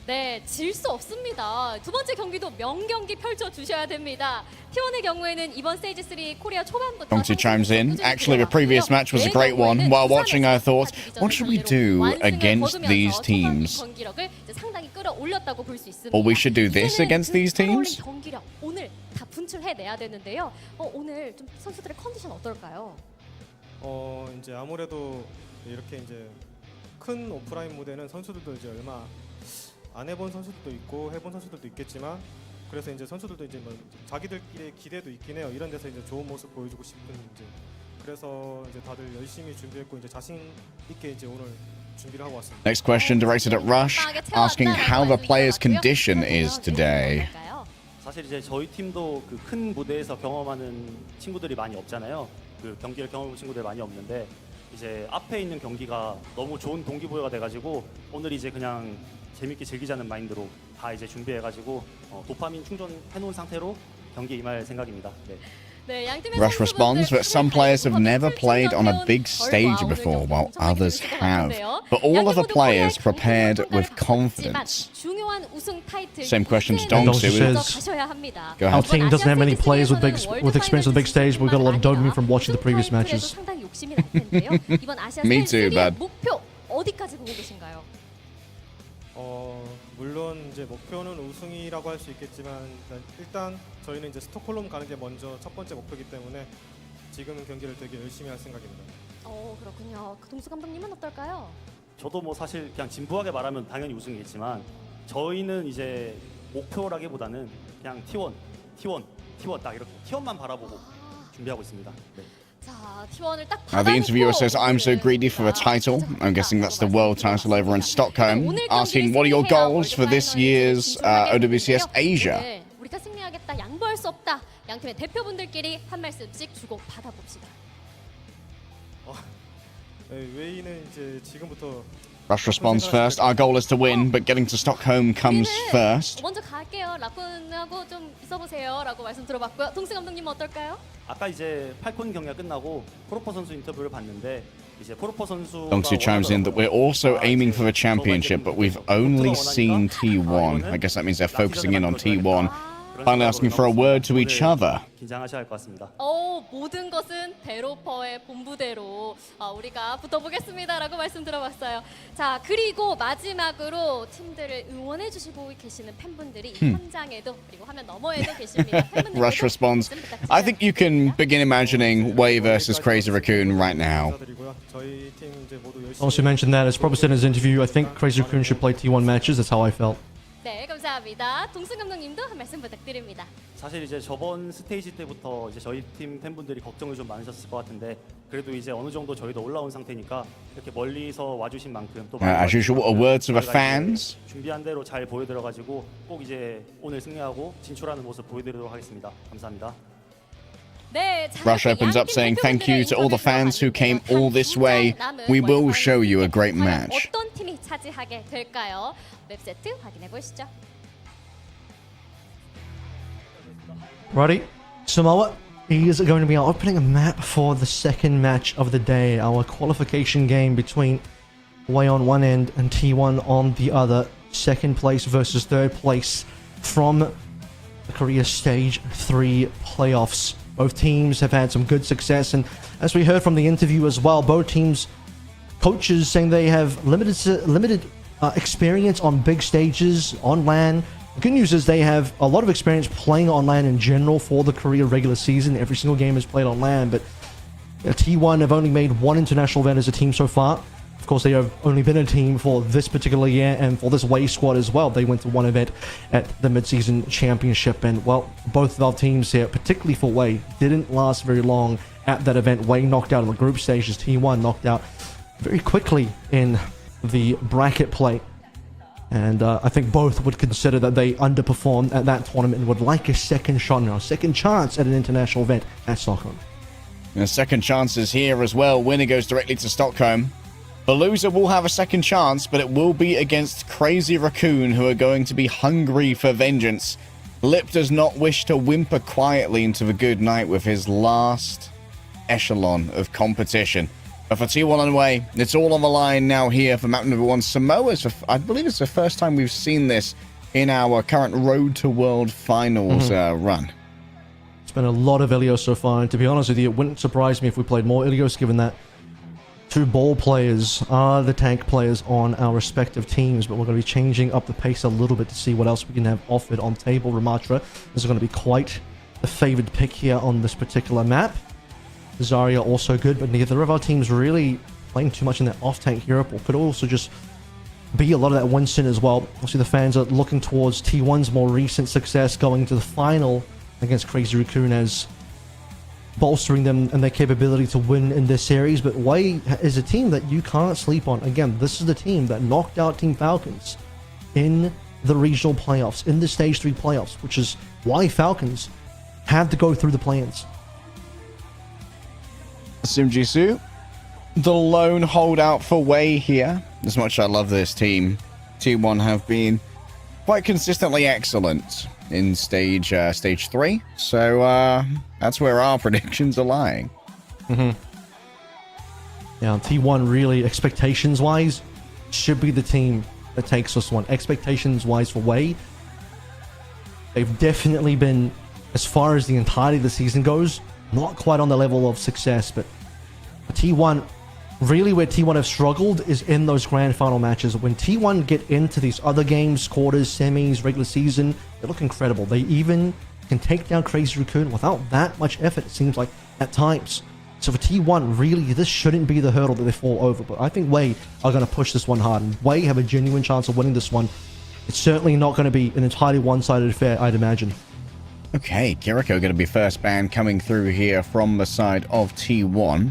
D: 네, 질 수 없습니다. 두 번째 경기도 명경기 펼쳐 주셔야 됩니다. T1의 경우에는 이번 스테이지 3 코리아 초반부터
B: Dongsu chimes in. Actually, the previous match was a great one. While watching, I thought, what should we do against these teams?
D: 경기력을 상당히 끌어올렸다고 볼 수 있습니다.
B: Or we should do this against these teams?
D: 경기력 오늘 다 분출해내야 되는데요. 오늘 좀 선수들의 컨디션 어떨까요?
H: 이제 아무래도 이렇게 이제 큰 오프라인 무대는 선수들도 이제 얼마 안 해본 선수들도 있고 해본 선수들도 있겠지만 그래서 이제 선수들도 이제 뭐 자기들끼리의 기대도 있긴 해요. 이런 데서 이제 좋은 모습 보여주고 싶은 이제 그래서 이제 다들 열심히 준비했고 이제 자신 있게 이제 오늘 준비를 하고 왔습니다.
B: Next question directed at Rush, asking how the players' condition is today.
E: 사실 이제 저희 팀도 그 큰 무대에서 경험하는 친구들이 많이 없잖아요. 그 경기를 경험한 친구들이 많이 없는데 이제 앞에 있는 경기가 너무 좋은 동기부여가 돼가지고 오늘 이제 그냥 재밌게 즐기자는 마인드로 다 이제 준비해가지고 도파민 충전해놓은 상태로 경기에 임할 생각입니다. 네.
D: 네, 양 팀의
B: Rush responds, but some players have never played on a big stage before, while others have. But all of the players prepared with confidence. Same question to Dongsu. Go
C: Our
B: ahead.
C: team doesn't have many players with experience on the big stage. We've got a lot of dopamine from watching the previous matches.
B: Me too, bud.
D: 목표 어디까지 보고 계신가요?
H: 물론 이제 목표는 우승이라고 할 수 있겠지만 일단 저희는 이제 스톡홀름 가는 게 먼저 첫 번째 목표이기 때문에 지금 경기를 되게 열심히 할 생각입니다.
D: 그렇군요. 동수 감독님은 어떨까요?
E: 저도 뭐 사실 그냥 진부하게 말하면 당연히 우승이겠지만 저희는 이제 목표라기보다는 그냥 T1 딱 이렇게 T1만 바라보고 준비하고 있습니다. 네.
D: 자, T1을 딱
B: The interviewer
D: 받아놓고
B: says, I'm so greedy for a title. I'm guessing that's the world title over in Stockholm. Asking, what are your goals for this year's OWCS Asia?
D: 우리가 승리하겠다, 양보할 수 없다. 양 팀의 대표분들끼리 한 말씀씩 주고 받아봅시다.
H: 웨이는 이제 지금부터
B: Rush responds first. Our goal is to win, but getting to Stockholm comes first.
D: 먼저 갈게요. 라쿤하고 좀 있어보세요라고 말씀 들어봤고요. 동승 감독님은 어떨까요?
E: 아까 이제 팔콘 경기가 끝나고 포로퍼 선수 인터뷰를 봤는데 이제 포로퍼 선수
B: Dongsu chimes in that we're also aiming for the championship, but we've only seen T1. I guess that means they're focusing in on T1. Finally asking for a word to each other.
E: 긴장하셔야 할 것 같습니다.
D: 모든 것은 데로퍼의 본부대로 우리가 붙어보겠습니다라고 말씀 들어봤어요. 자, 그리고 마지막으로 팀들을 응원해주시고 계시는 팬분들이 현장에도 그리고 화면 너머에도 계십니다.
B: Rush responds, I think you can begin imagining Wei versus Crazy Raccoon right now.
H: 저희 팀 이제 모두 열심히
C: Also mentioned that, as probably said in his interview, I think Crazy Raccoon should play T1 matches. That's how I felt.
D: 네, 감사합니다. 동승 감독님도 한 말씀 부탁드립니다.
E: 사실 이제 저번 스테이지 때부터 이제 저희 팀 팬분들이 걱정을 좀 많으셨을 것 같은데 그래도 이제 어느 정도 저희도 올라온 상태니까 이렇게 멀리서 와주신 만큼 또
B: As usual, a word to the fans.
E: 준비한 대로 잘 보여드려가지고 꼭 이제 오늘 승리하고 진출하는 모습 보여드리도록 하겠습니다. 감사합니다.
D: 네,
B: Rush opens up saying thank you to all the fans who came all this way. We will show you a great match.
D: 어떤 팀이 차지하게 될까요? 맵 세트 확인해 보시죠.
C: Ready? Samoa, is going to be opening a map for the second match of the day. Our qualification game between Way on one end and T1 on the other. Second place versus third place from the Korea Stage 3 playoffs. Both teams have had some good success, and as we heard from the interview as well, both teams' coaches saying they have limited experience on big stages on LAN. The good news is they have a lot of experience playing on LAN in general for the Korea regular season. Every single game is played on LAN, but T1 have only made one international event as a team so far. Of course, they have only been a team for this particular year, and for this Way squad as well. They went to one event at the mid-season championship, and well, both of our teams here, particularly for Way, didn't last very long at that event. Way knocked out in the group stages. T1 knocked out very quickly in the bracket play. And I think both would consider that they underperformed at that tournament and would like a second shot now, second chance at an international event at Stockholm.
B: And second chances here as well. Winner goes directly to Stockholm. The loser will have a second chance, but it will be against Crazy Raccoon, who are going to be hungry for vengeance. Lip does not wish to whimper quietly into the good night with his last echelon of competition. But for T1 on Way, it's all on the line now here for map number 1. Samoa's, I believe it's the first time we've seen this in our current Road to World Finals run.
C: It's been a lot of Ilios so far, and to be honest with you, it wouldn't surprise me if we played more Ilios, given that two ball players are the tank players on our respective teams, but we're going to be changing up the pace a little bit to see what else we can have offered on table. Ramatra is going to be quite the favored pick here on this particular map. Zarya also good, but neither of our teams really playing too much in that off-tank hero pool. Could also just be a lot of that Winston as well. Obviously, the fans are looking towards T1's more recent success going to the final against Crazy Raccoon as bolstering them and their capability to win in this series. But Way is a team that you can't sleep on. Again, this is the team that knocked out Team Falcons in the regional playoffs, in the Stage 3 playoffs, which is why Falcons had to go through the plans.
B: Simjisu, the lone holdout for Way here. As much as I love this team, T1 have been quite consistently excellent in stage 3. So that's where our predictions are lying.
C: Yeah, T1 really, expectations-wise, should be the team that takes this one. Expectations-wise for Way, they've definitely been, as far as the entirety of the season goes, not quite on the level of success, but for T1, really where T1 have struggled is in those grand final matches. When T1 get into these other games, quarters, semis, regular season, they look incredible. They even can take down Crazy Raccoon without that much effort, it seems like, at times. So for T1, really, this shouldn't be the hurdle that they fall over. But I think Way are going to push this one hard, and Way have a genuine chance of winning this one. It's certainly not going to be an entirely one-sided affair, I'd imagine.
B: Okay, Kiriko going to be first ban coming through here from the side of T1,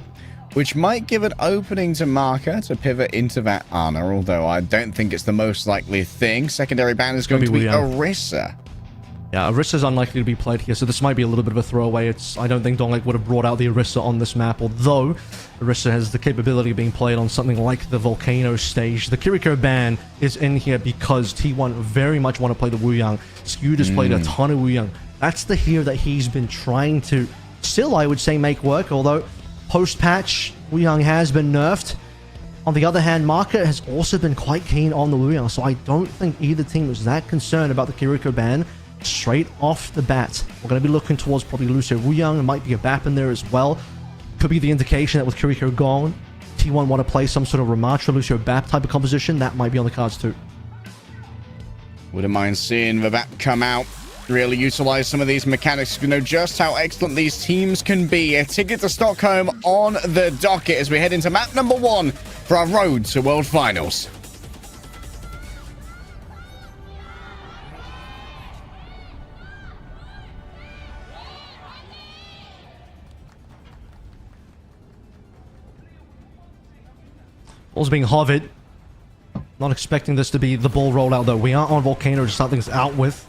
B: which might give an opening to Marker to pivot into that Ana, although I don't think it's the most likely thing. Secondary ban is going to be Orisa.
C: Yeah, Orisa's unlikely to be played here, so this might be a little bit of a throwaway. I don't think Donglek would have brought out the Orisa on this map, although Orisa has the capability of being played on something like the Volcano stage. The Kiriko ban is in here because T1 very much want to play the Wuyang. Skewed has played a ton of Wuyang. That's the hero that he's been trying to still, I would say, make work, although post-patch, Wuyang has been nerfed. On the other hand, Marker has also been quite keen on the Wuyang, so I don't think either team is that concerned about the Kiriko ban straight off the bat. We're going to be looking towards probably Lucio Wuyang. There might be a BAP in there as well. Could be the indication that with Kiriko gone, T1 want to play some sort of Ramatra, Lucio BAP type of composition. That might be on the cards too.
B: Wouldn't mind seeing the BAP come out. Really utilize some of these mechanics to know just how excellent these teams can be. A ticket to Stockholm on the docket as we head into map number 1 for our Road to World Finals.
C: Ball's being hovered. Not expecting this to be the ball rollout though. We are on Volcano to start things out with.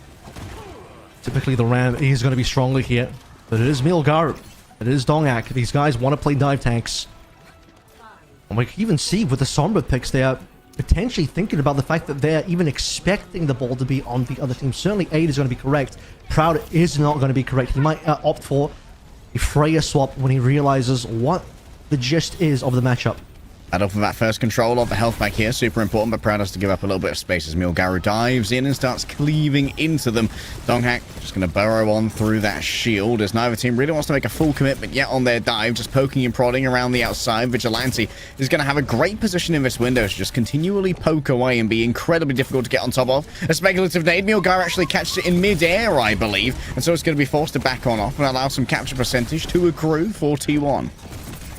C: Typically the Ram is going to be stronger here, but it is Milgaru, it is Dongak. These guys want to play dive tanks. And we can even see with the Sombra picks, they are potentially thinking about the fact that they're even expecting the ball to be on the other team. Certainly 8 is going to be correct. Proud is not going to be correct. He might opt for a Freya swap when he realizes what the gist is of the matchup.
B: Battle for that first control of the health back here. Super important, but Proud has to give up a little bit of space as Milgaru dives in and starts cleaving into them. Donghak just going to burrow on through that shield as neither team really wants to make a full commitment yet on their dive. Just poking and prodding around the outside. Vigilante is going to have a great position in this window to just continually poke away and be incredibly difficult to get on top of. A speculative nade. Milgaru actually catches it in mid-air, I believe. And so it's going to be forced to back on off and allow some capture percentage to accrue for T1.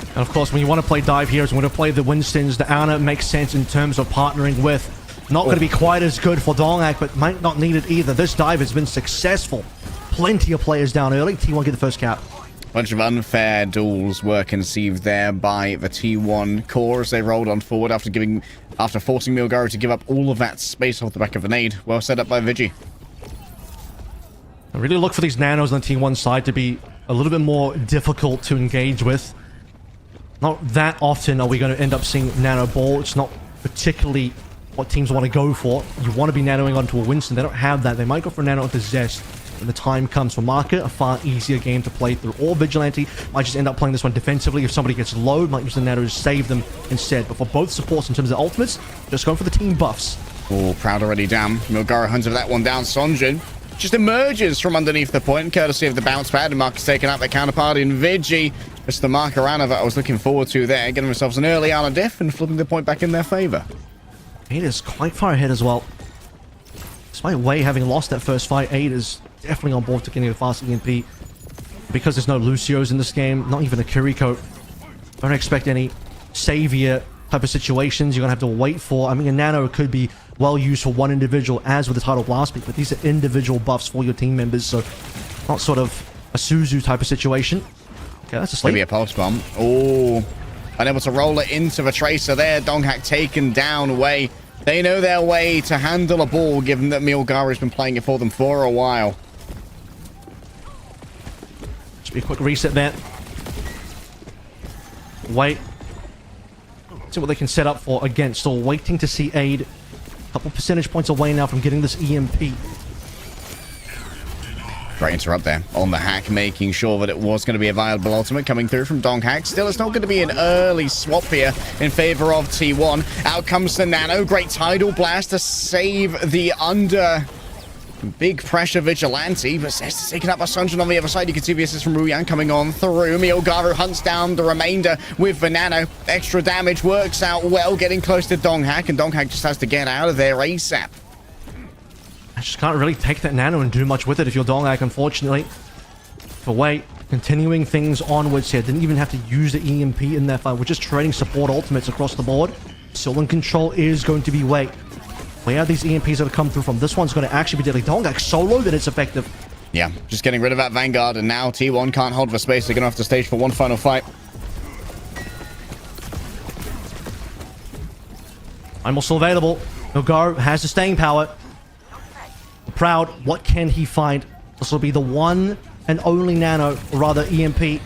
C: And of course, when you want to play dive heroes, when you want to play the Winstons, the Ana makes sense in terms of partnering with. Not going to be quite as good for Donghak, but might not need it either. This dive has been successful. Plenty of players down early. T1 get the first cap.
B: Bunch of unfair duels were conceived there by the T1 core as they rolled on forward after forcing Milgaru to give up all of that space off the back of the nade. Well set up by Vigi.
C: I really look for these nanos on the T1 side to be a little bit more difficult to engage with. Not that often are we going to end up seeing nano ball. It's not particularly what teams want to go for. You want to be nanoing onto a Winston. They don't have that. They might go for a nano onto Zest when the time comes. For Market, a far easier game to play through. Or Vigilante might just end up playing this one defensively. If somebody gets low, might use the nano to save them instead. But for both supports in terms of ultimates, just going for the team buffs.
B: Oh, Proud already down. Milgaru hunted that one down. Sonjin just emerges from underneath the point, courtesy of the bounce pad, and Mark is taking out their counterpart in Vigi. It's the marker Ana that I was looking forward to there, getting themselves an early Ana diff and flipping the point back in their favor.
C: Aid is quite far ahead as well. Despite Wei having lost that first fight, Aid is definitely on board to getting a fast EMP. Because there's no Lucios in this game, not even a Kiriko. Don't expect any savior type of situations you're going to have to wait for. I mean, a nano could be well used for one individual, as with the title blast pick, but these are individual buffs for your team members, so not sort of a Suzu type of situation. Okay, that's a sleep.
B: Maybe a pulse bomb. Oh, unable to roll it into the tracer there. Donghak taken down. Wei. They know their way to handle a ball, given that Milgaru has been playing it for them for a while.
C: Just be a quick reset there. Wait. See what they can set up for. Again, still waiting to see Aid. A couple percentage points away now from getting this EMP.
B: Great interrupt there on the hack, making sure that it was going to be a viable ultimate coming through from Donghak. Still, it's not going to be an early swap here in favor of T1. Out comes the nano. Great tidal blast to save the under big pressure Vigilante, but Zest is taken up by Sunjin on the other side. You can see the assist from Ruyan coming on through. Milgaru hunts down the remainder with the nano. Extra damage works out well, getting close to Donghak, and Donghak just has to get out of there ASAP.
C: I just can't really take that nano and do much with it if you're Donghak, unfortunately. For Wei, continuing things onwards here. Didn't even have to use the EMP in that fight. We're just trading support ultimates across the board. Still in control is going to be Wei. Where are these EMPs that have come through from? This one's going to actually be deadly. Donghak solo that it's effective.
B: Yeah, just getting rid of that Vanguard, and now T1 can't hold for space. They're going to have to stage for one final fight.
C: I'm also available. Milgaru has the staying power. Proud, what can he find? This will be the one and only nano, or rather EMP.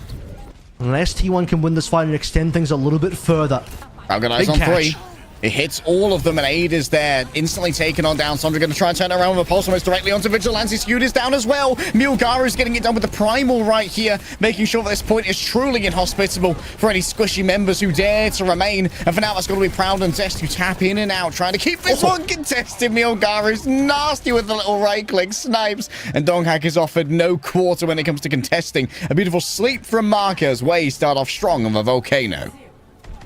C: Unless T1 can win this fight and extend things a little bit further.
B: Proud got eyes on three. It hits all of them, and Aid is there, instantly taken on down. Sondra going to try and turn around with a pulse almost directly onto Vigilante. Skewed is down as well. Milgaru is getting it done with the Primal right here, making sure that this point is truly inhospitable for any squishy members who dare to remain. And for now, that's going to be Proud and Zest who tap in and out, trying to keep this one contested. Milgaru's nasty with the little right-click snipes, and Donghak is offered no quarter when it comes to contesting. A beautiful sleep from Markers. Wei start off strong on the Volcano.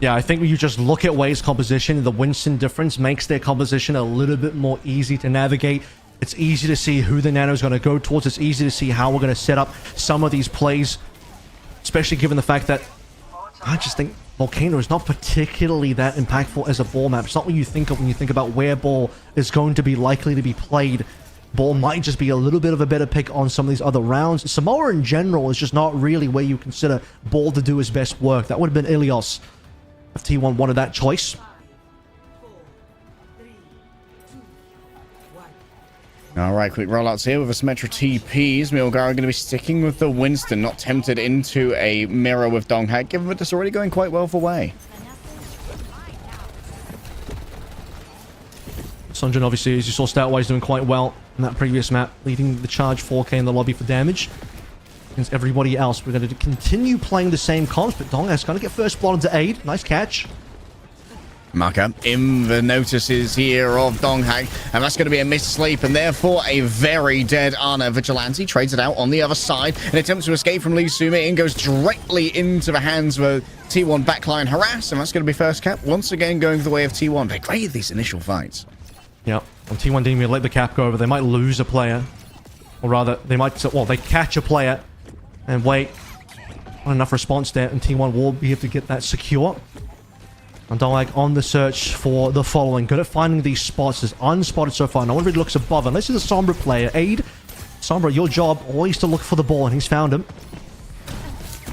C: Yeah, I think when you just look at Wei's composition, the Winston difference makes their composition a little bit more easy to navigate. It's easy to see who the nano is going to go towards. It's easy to see how we're going to set up some of these plays, especially given the fact that I just think Volcano is not particularly that impactful as a ball map. It's not what you think of when you think about where ball is going to be likely to be played. Ball might just be a little bit of a better pick on some of these other rounds. Samoa in general is just not really where you consider ball to do his best work. That would have been Ilios if T1 wanted that choice.
B: All right, quick rollouts here with a Symmetra TPs. Milgaru going to be sticking with the Winston, not tempted into a mirror with Donghak, given that it's already going quite well for Wei.
C: Sunjin, obviously, as you saw stat-wise, doing quite well in that previous map, leading the charge 4K in the lobby for damage. against everybody else. We're going to continue playing the same comps, but Donghak's going to get first blood into Aid. Nice catch.
B: Marker in the notices here of Donghak, and that's going to be a missed sleep, and therefore a very dead Ana. Vigilante trades it out on the other side. An attempt to escape from Lee Sumi-in goes directly into the hands of a T1 backline harass, and that's going to be first cap once again going the way of T1. They're great at these initial fights.
C: Yep. And T1 didn't even let the cap go over. They might lose a player, or rather, they might. Well, they catch a player and wait. Not enough response there, and T1 will be able to get that secure. And Donghak on the search for the following. Good at finding these spots. Is unspotted so far. No one really looks above unless he's a Sombra player. Aid, Sombra, your job always to look for the ball, and he's found him.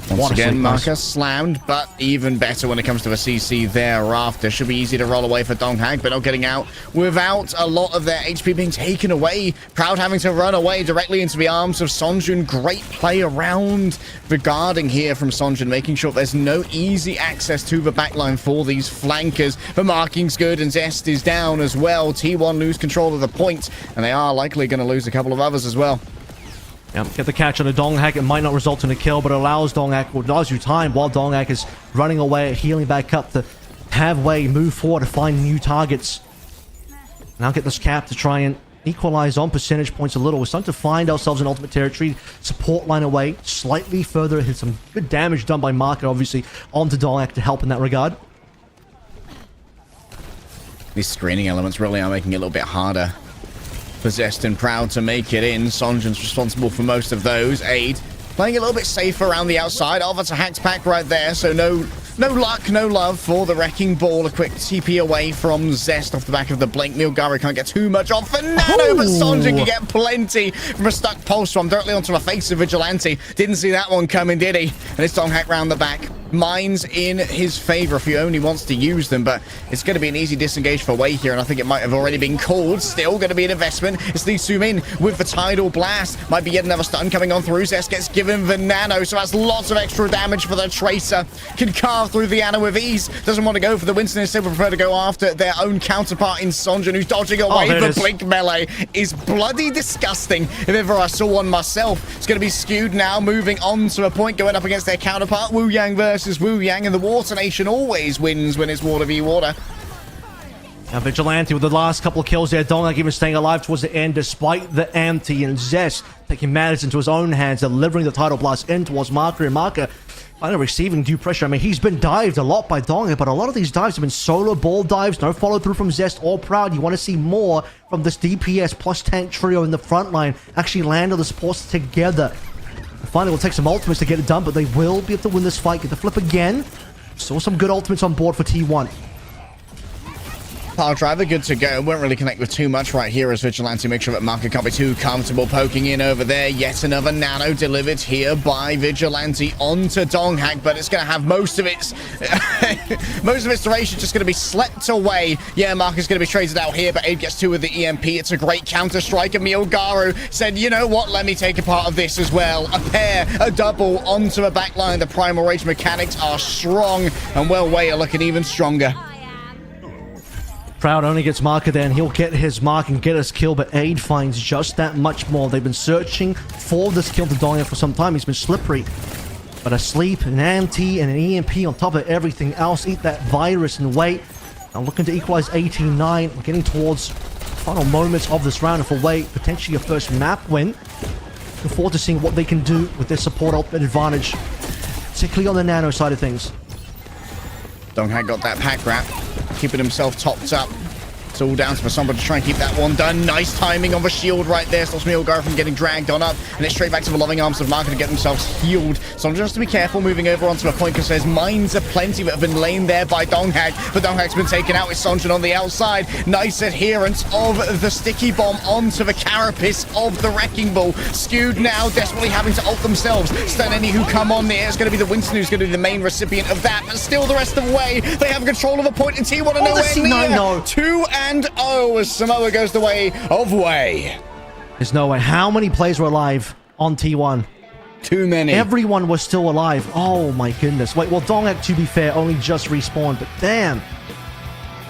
B: Once again, Marcus slammed, but even better when it comes to a CC thereafter. Should be easy to roll away for Donghak, but not getting out without a lot of their HP being taken away. Proud having to run away directly into the arms of Sonjun. Great play around the guarding here from Sonjun, making sure there's no easy access to the backline for these flankers. The marking's good, and Zest is down as well. T1 lose control of the point, and they are likely going to lose a couple of others as well.
C: Yep, get the catch on a Donghak. It might not result in a kill, but it allows Donghak, or allows you time while Donghak is running away, healing back up to have way, move forward to find new targets. Now get this cap to try and equalize on percentage points a little. We're starting to find ourselves in ultimate territory. Support line away, slightly further. Hit some good damage done by Market, obviously, onto Donghak to help in that regard.
B: These screening elements really are making it a little bit harder. Possessed and Proud to make it in. Sonjun's responsible for most of those. Aid playing a little bit safer around the outside. Oh, that's a hacked pack right there, so no luck, no love for the Wrecking Ball. A quick TP away from Zest off the back of the Blink. Milgari can't get too much off for Nano, but Sonjun can get plenty from a stuck pulse from directly onto the face of Vigilante. Didn't see that one coming, did he? And it's Donghak round the back. Mines in his favor if he only wants to use them, but it's going to be an easy disengage for Wei here, and I think it might have already been called. Still going to be an investment. It's Lee Sumi-in with the Tidal Blast. Might be yet another stun coming on through. Zest gets given the Nano, so that's lots of extra damage for the Tracer. Can carve through the Ana with ease. Doesn't want to go for the Winston, instead would prefer to go after their own counterpart in Sonjun, who's dodging away. The Blink melee is bloody disgusting. If ever I saw one myself. It's going to be skewed now, moving on to a point, going up against their counterpart. Wu Yang versus Wu Yang, and the Water Nation always wins when it's water v water.
C: Now Vigilante with the last couple of kills there. Donghak even staying alive towards the end despite the empty, and Zest taking matters into his own hands, delivering the Tidal Blast in towards Marker, and Marker finally receiving due pressure. I mean, he's been dived a lot by Donghak, but a lot of these dives have been solo ball dives. No follow through from Zest or Proud. You want to see more from this DPS plus tank trio in the front line actually land on the supports together. Finally, we'll take some ultimates to get it done, but they will be able to win this fight. Get the flip again. Saw some good ultimates on board for T1.
B: Power driver, good to go. Won't really connect with too much right here as Vigilante make sure that Marker can't be too comfortable poking in over there. Yet another Nano delivered here by Vigilante onto Donghak, but it's going to have most of its duration just going to be slept away. Yeah, Marker's going to be traded out here, but Abe gets 2 with the EMP. It's a great counter strike, and Milgaru said, you know what, let me take a part of this as well. A pair, a double onto the backline. The Primal Rage mechanics are strong, and well, Way are looking even stronger.
C: Proud only gets Marker there, and he'll get his mark and get his kill, but Aid finds just that much more. They've been searching for this kill to Donghak for some time. He's been slippery. But a sleep, an anti, and an EMP on top of everything else. Eat that virus and wait. Now looking to equalize 18-9. We're getting towards final moments of this round, and for Wei, potentially a first map win. Looking forward to seeing what they can do with their support ultimate advantage, particularly on the Nano side of things.
B: Donghak got that pack wrap, keeping himself topped up. It's all down to Sombra to try and keep that one done. Nice timing on the shield right there. Stops Milgar from getting dragged on up. And it's straight back to the loving arms of Marker to get themselves healed. Sombra has to be careful moving over onto a point because there's mines are plenty that have been laid there by Donghak. But Donghak's been taken out with Sonjun on the outside. Nice adherence of the sticky bomb onto the carapace of the Wrecking Ball. Skewed now, desperately having to ult themselves. Stun any who come on there. It's going to be the Winston who's going to be the main recipient of that. But still the rest of the way, they have control of a point, and T1 are nowhere near.
C: No.
B: 2-0 as Samoa goes the way of Wei.
C: There's no way. How many players were alive on T1?
B: Too many.
C: Everyone was still alive. Oh my goodness. Wait, well, Donghak, to be fair, only just respawned, but damn.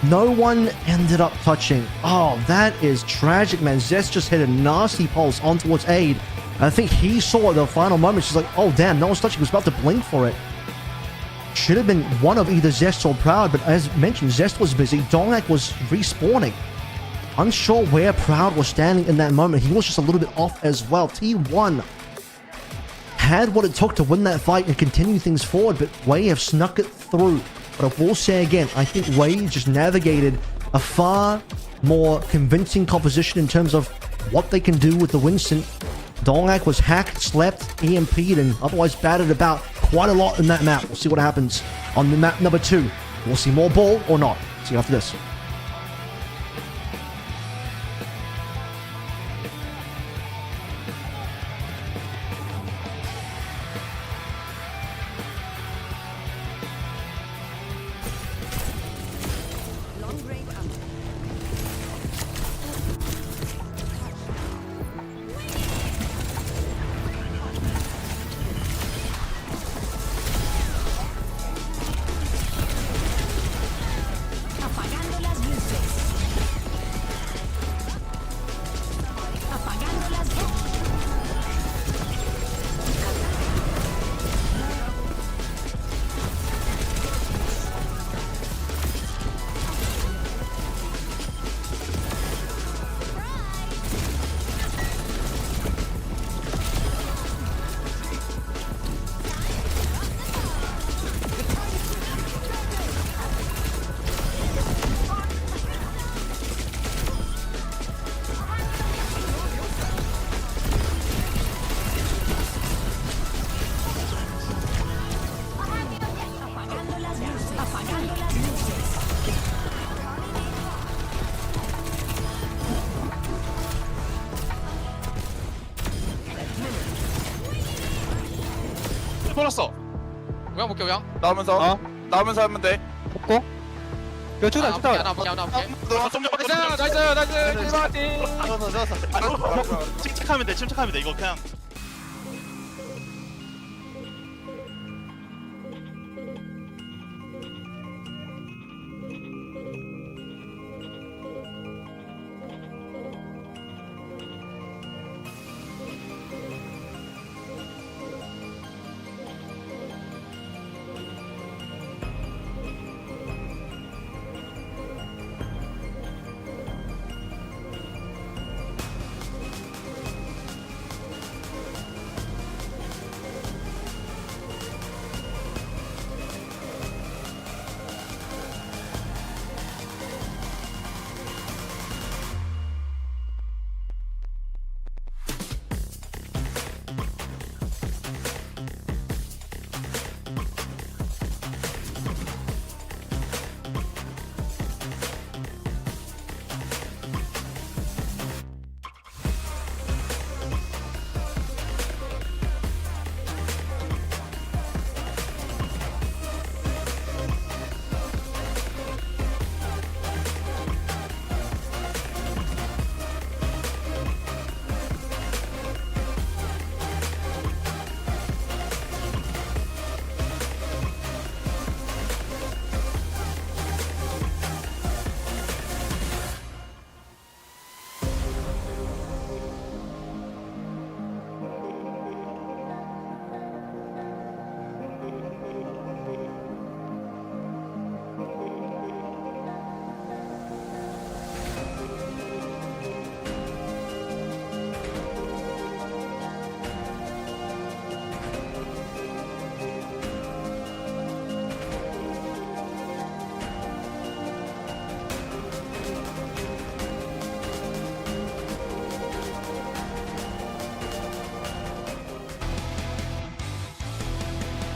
C: No one ended up touching. Oh, that is tragic, man. Zest just hit a nasty pulse on towards Aid. And I think he saw at the final moment, she's like, oh damn, no one's touching. He was about to blink for it. Should have been one of either Zest or Proud, but as mentioned, Zest was busy. Dongak was respawning. Unsure where Proud was standing in that moment. He was just a little bit off as well. T1 had what it took to win that fight and continue things forward, but Wei have snuck it through. But I will say again, I think Wei just navigated a far more convincing composition in terms of what they can do with the Winston. Dongak was hacked, slept, EMP'd, and otherwise battered about quite a lot in that map. We'll see what happens on the map number 2. We'll see more ball or not. See you after this.
K: 풀었어. 우양 볼게 우양. 나오면서 하면 돼.
G: 복고? 이거 추다 추다.
K: 나 볼게. 나이스.
A: 침착하면 돼. 침착하면 돼. 이거 그냥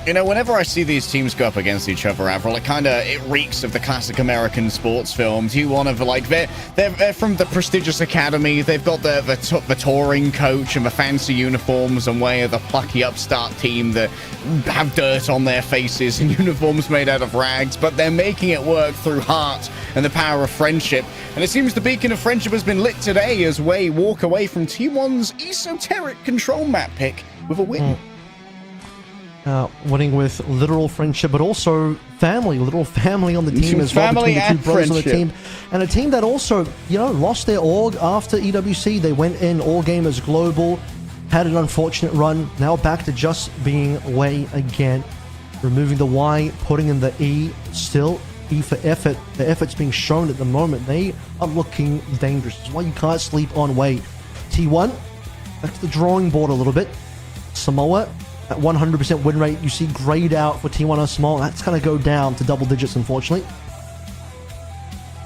B: You know, whenever I see these teams go up against each other, Avril, it reeks of the classic American sports films. You want to, like, they're from the prestigious academy. They've got the touring coach and the fancy uniforms, and way of the plucky upstart team that have dirt on their faces and uniforms made out of rags, but they're making it work through heart and the power of friendship. And it seems the beacon of friendship has been lit today as Wei walk away from T1's esoteric control map pick with a win.
C: Winning with literal friendship, but also family, literal family on the team as well.
B: Family
C: between the
B: and
C: two brothers
B: friendship.
C: on the team. And a team that also, lost their org after EWC. They went in all gamers global, had an unfortunate run. Now back to just being Wei again. Removing the Y, putting in the E. Still E for effort. The effort's being shown at the moment. They are looking dangerous. That's why you can't sleep on Wei. T1, back to the drawing board a little bit. Samoa, at 100% win rate. You see grayed out for T1 on small. That's going to go down to double digits, unfortunately.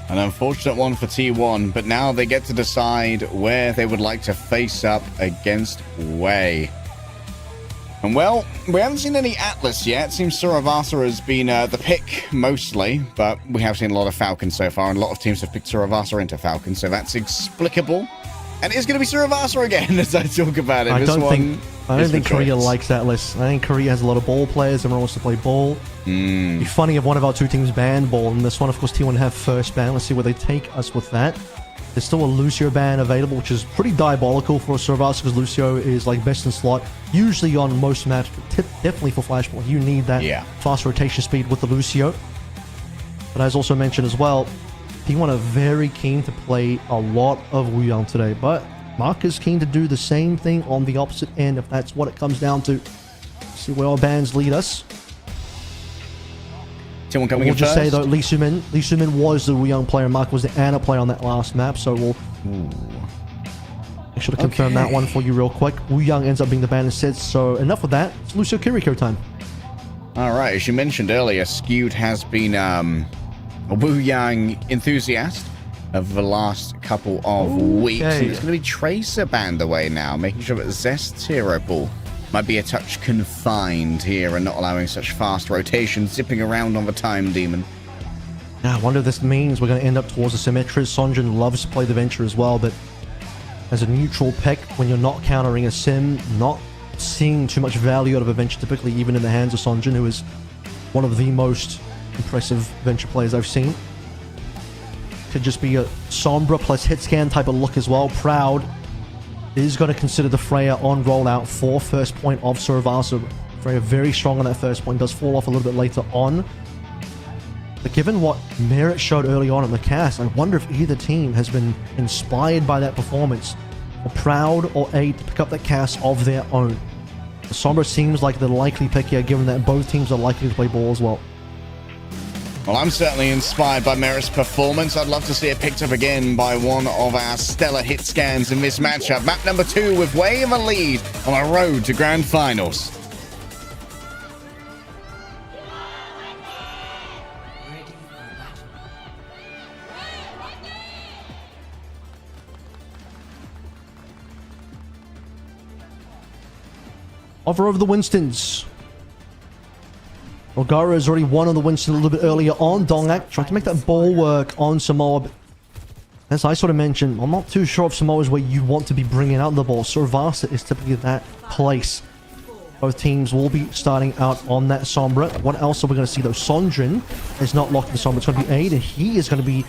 B: An unfortunate one for T1, but now they get to decide where they would like to face up against Wei. And well, we haven't seen any Atlas yet. Seems Suravasa has been the pick mostly, but we have seen a lot of Falcon so far, and a lot of teams have picked Suravasa into Falcon, so that's explicable. And it's going to be Suravasa again as I talk about it.
C: I don't think Korea likes Atlas. I think Korea has a lot of ball players. Everyone wants to play ball. It'd be funny if one of our two teams banned ball, and this one, of course, T1 have first ban. Let's see where they take us with that. There's still a Lucio ban available, which is pretty diabolical for Suravasa because Lucio is like best in slot, usually on most maps, but definitely for Flashball. You need that fast rotation speed with the Lucio. But as also mentioned as well, T1 are very keen to play a lot of Wuyang today, but Mark is keen to do the same thing on the opposite end if that's what it comes down to. See where our bans lead us.
B: We'll
C: just say though, Lee Sumin was the Wuyang player, Mark was the Ana player on that last map, so we'll make sure to confirm that one for you real quick. Wuyang ends up being the ban instead, so enough of that. It's Lucio Kiriko time.
B: Alright, as you mentioned earlier, Skewed has been a Wuyang enthusiast of the last couple of weeks. And it's going to be Tracer banned away now, making sure that Zest's hero pool might be a touch confined here and not allowing such fast rotation, zipping around on the Time Demon.
C: Now, I wonder if this means we're going to end up towards the Symmetry. Sonjin loves to play the Venture as well, but as a neutral pick, when you're not countering a Sim, not seeing too much value out of a Venture, typically even in the hands of Sonjin, who is one of the most impressive Venture players I've seen. Could just be a Sombra plus hit scan type of look as well. Proud is going to consider the Freya on rollout for first point of Suravasa. Freya very strong on that first point, does fall off a little bit later on. But given what Merit showed early on in the cast, I wonder if either team has been inspired by that performance, or Proud or 8 to pick up that cast of their own. Sombra seems like the likely pick here, given that both teams are likely to play ball as well.
B: Well, I'm certainly inspired by Merit's performance. I'd love to see it picked up again by one of our stellar hit scans in this matchup. Map number 2 with Wei in the lead on a road to Grand Finals.
C: Over the Winstons. Ogara has already won on the Winston a little bit earlier on. Dongak trying to make that ball work on Samoa. But as I sort of mentioned, I'm not too sure if Samoa is where you want to be bringing out the ball. Suravasa is typically that place. Both teams will be starting out on that Sombra. What else are we going to see though? Sonjin is not locked in the Sombra. It's going to be Aid, and he is going to be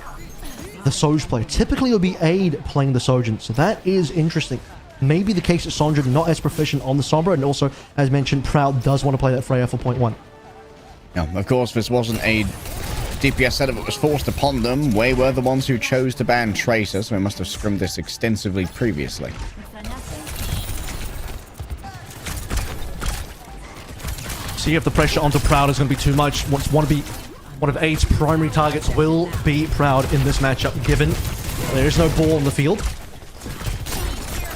C: the Soj player. Typically it would be Aid playing the Sojin, so that is interesting. Maybe the case that Sonjin not as proficient on the Sombra, and also, as mentioned, Proud does want to play that Freya for point 1.
B: Now, of course, this wasn't a DPS setup that was forced upon them. Wei were the ones who chose to ban Tracer, so we must have scrimmed this extensively previously.
C: See if the pressure onto Proud is going to be too much. One of 8's primary targets will be Proud in this matchup, given there is no ball on the field.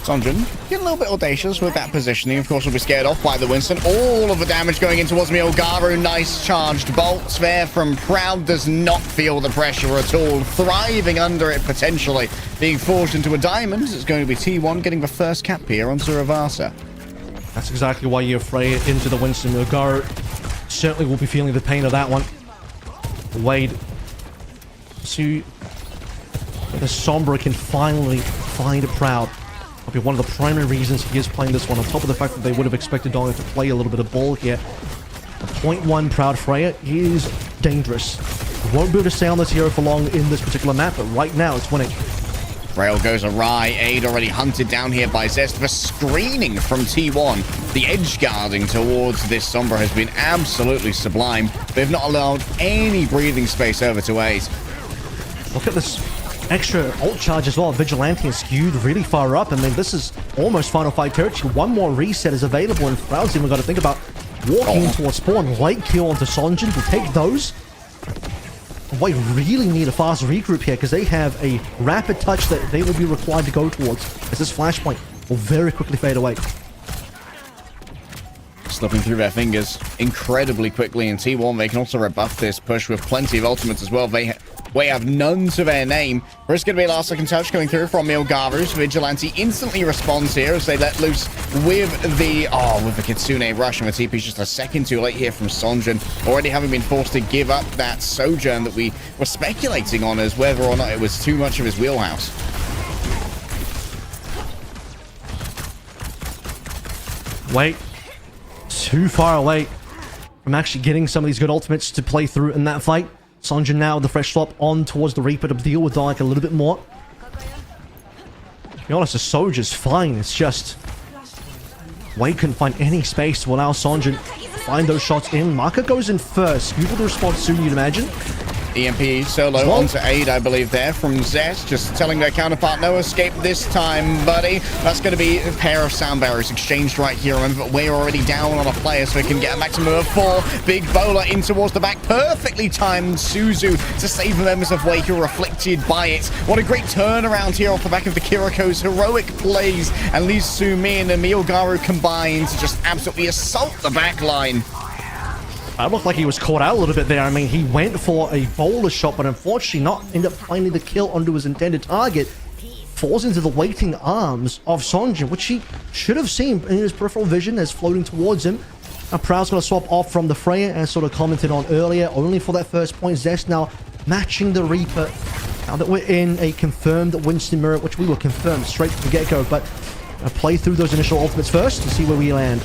B: Sonjin getting a little bit audacious with that positioning. Of course, will be scared off by the Winston. All of the damage going in towards Miogaru. Nice charged bolts there from Proud. Does not feel the pressure at all. Thriving under it, potentially. Being forced into a diamond. It's going to be T1 getting the first cap here on Suravasa.
C: That's exactly why you fray it into the Winston. Miogaru certainly will be feeling the pain of that one. Wade. See, the Sombra can finally find Proud. That'll be one of the primary reasons he is playing this one, on top of the fact that they would have expected Donga to play a little bit of ball here. The 0.1 Proud Freya is dangerous. Won't be able to stay on this hero for long in this particular map, but right now it's winning.
B: Rail goes awry. Aid already hunted down here by Zest. The screening from T1. The edge guarding towards this Sombra has been absolutely sublime. They've not allowed any breathing space over to Aid.
C: Look at this extra ult charge as well. Vigilante is skewed really far up. I mean, this is almost final fight territory. One more reset is available, and Proud's even got to think about walking towards spawn. Late kill onto Sonjin to take those. White really need a fast regroup here because they have a rapid touch that they will be required to go towards, as this flashpoint will very quickly fade away.
B: Slipping through their fingers incredibly quickly in T1. They can also rebuff this push with plenty of ultimates as well. They have none to their name. There's going to be a last second touch coming through from Milgaru's. Vigilante instantly responds here as they let loose with the Kitsune rush, and the TP's just a second too late here from Sonjin, already having been forced to give up that sojourn that we were speculating on as whether or not it was too much of his wheelhouse.
C: Wait, too far away from actually getting some of these good ultimates to play through in that fight. Sonjin now with the fresh swap on towards the Reaper to deal with Dark a little bit more. To be honest, the Soldier's fine. It's just Wade couldn't find any space to allow Sonjin find those shots in. Maka goes in first. You will respond soon, you'd imagine.
B: EMP solo onto aid, I believe, there from Zest, just telling their counterpart, no escape this time, buddy. That's going to be a pair of sound barriers exchanged right here. Remember, we're already down on a player, so we can get a maximum of 4. Big bowler in towards the back. Perfectly timed Suzu to save the members of Wake, who are afflicted by it. What a great turnaround here off the back of the Kiriko's heroic plays. And Lee Su-min and Milgaru combined to just absolutely assault the back line.
C: It looked like he was caught out a little bit there. I mean, he went for a bowler shot, but unfortunately not end up finding the kill onto his intended target. Falls into the waiting arms of Sonjin, which he should have seen in his peripheral vision as floating towards him. Now Proud's going to swap off from the Freya, as sort of commented on earlier, only for that first point. Zest now matching the Reaper. Now that we're in a confirmed Winston mirror, which we will confirm straight from the get-go, but play through those initial ultimates first to see where we land.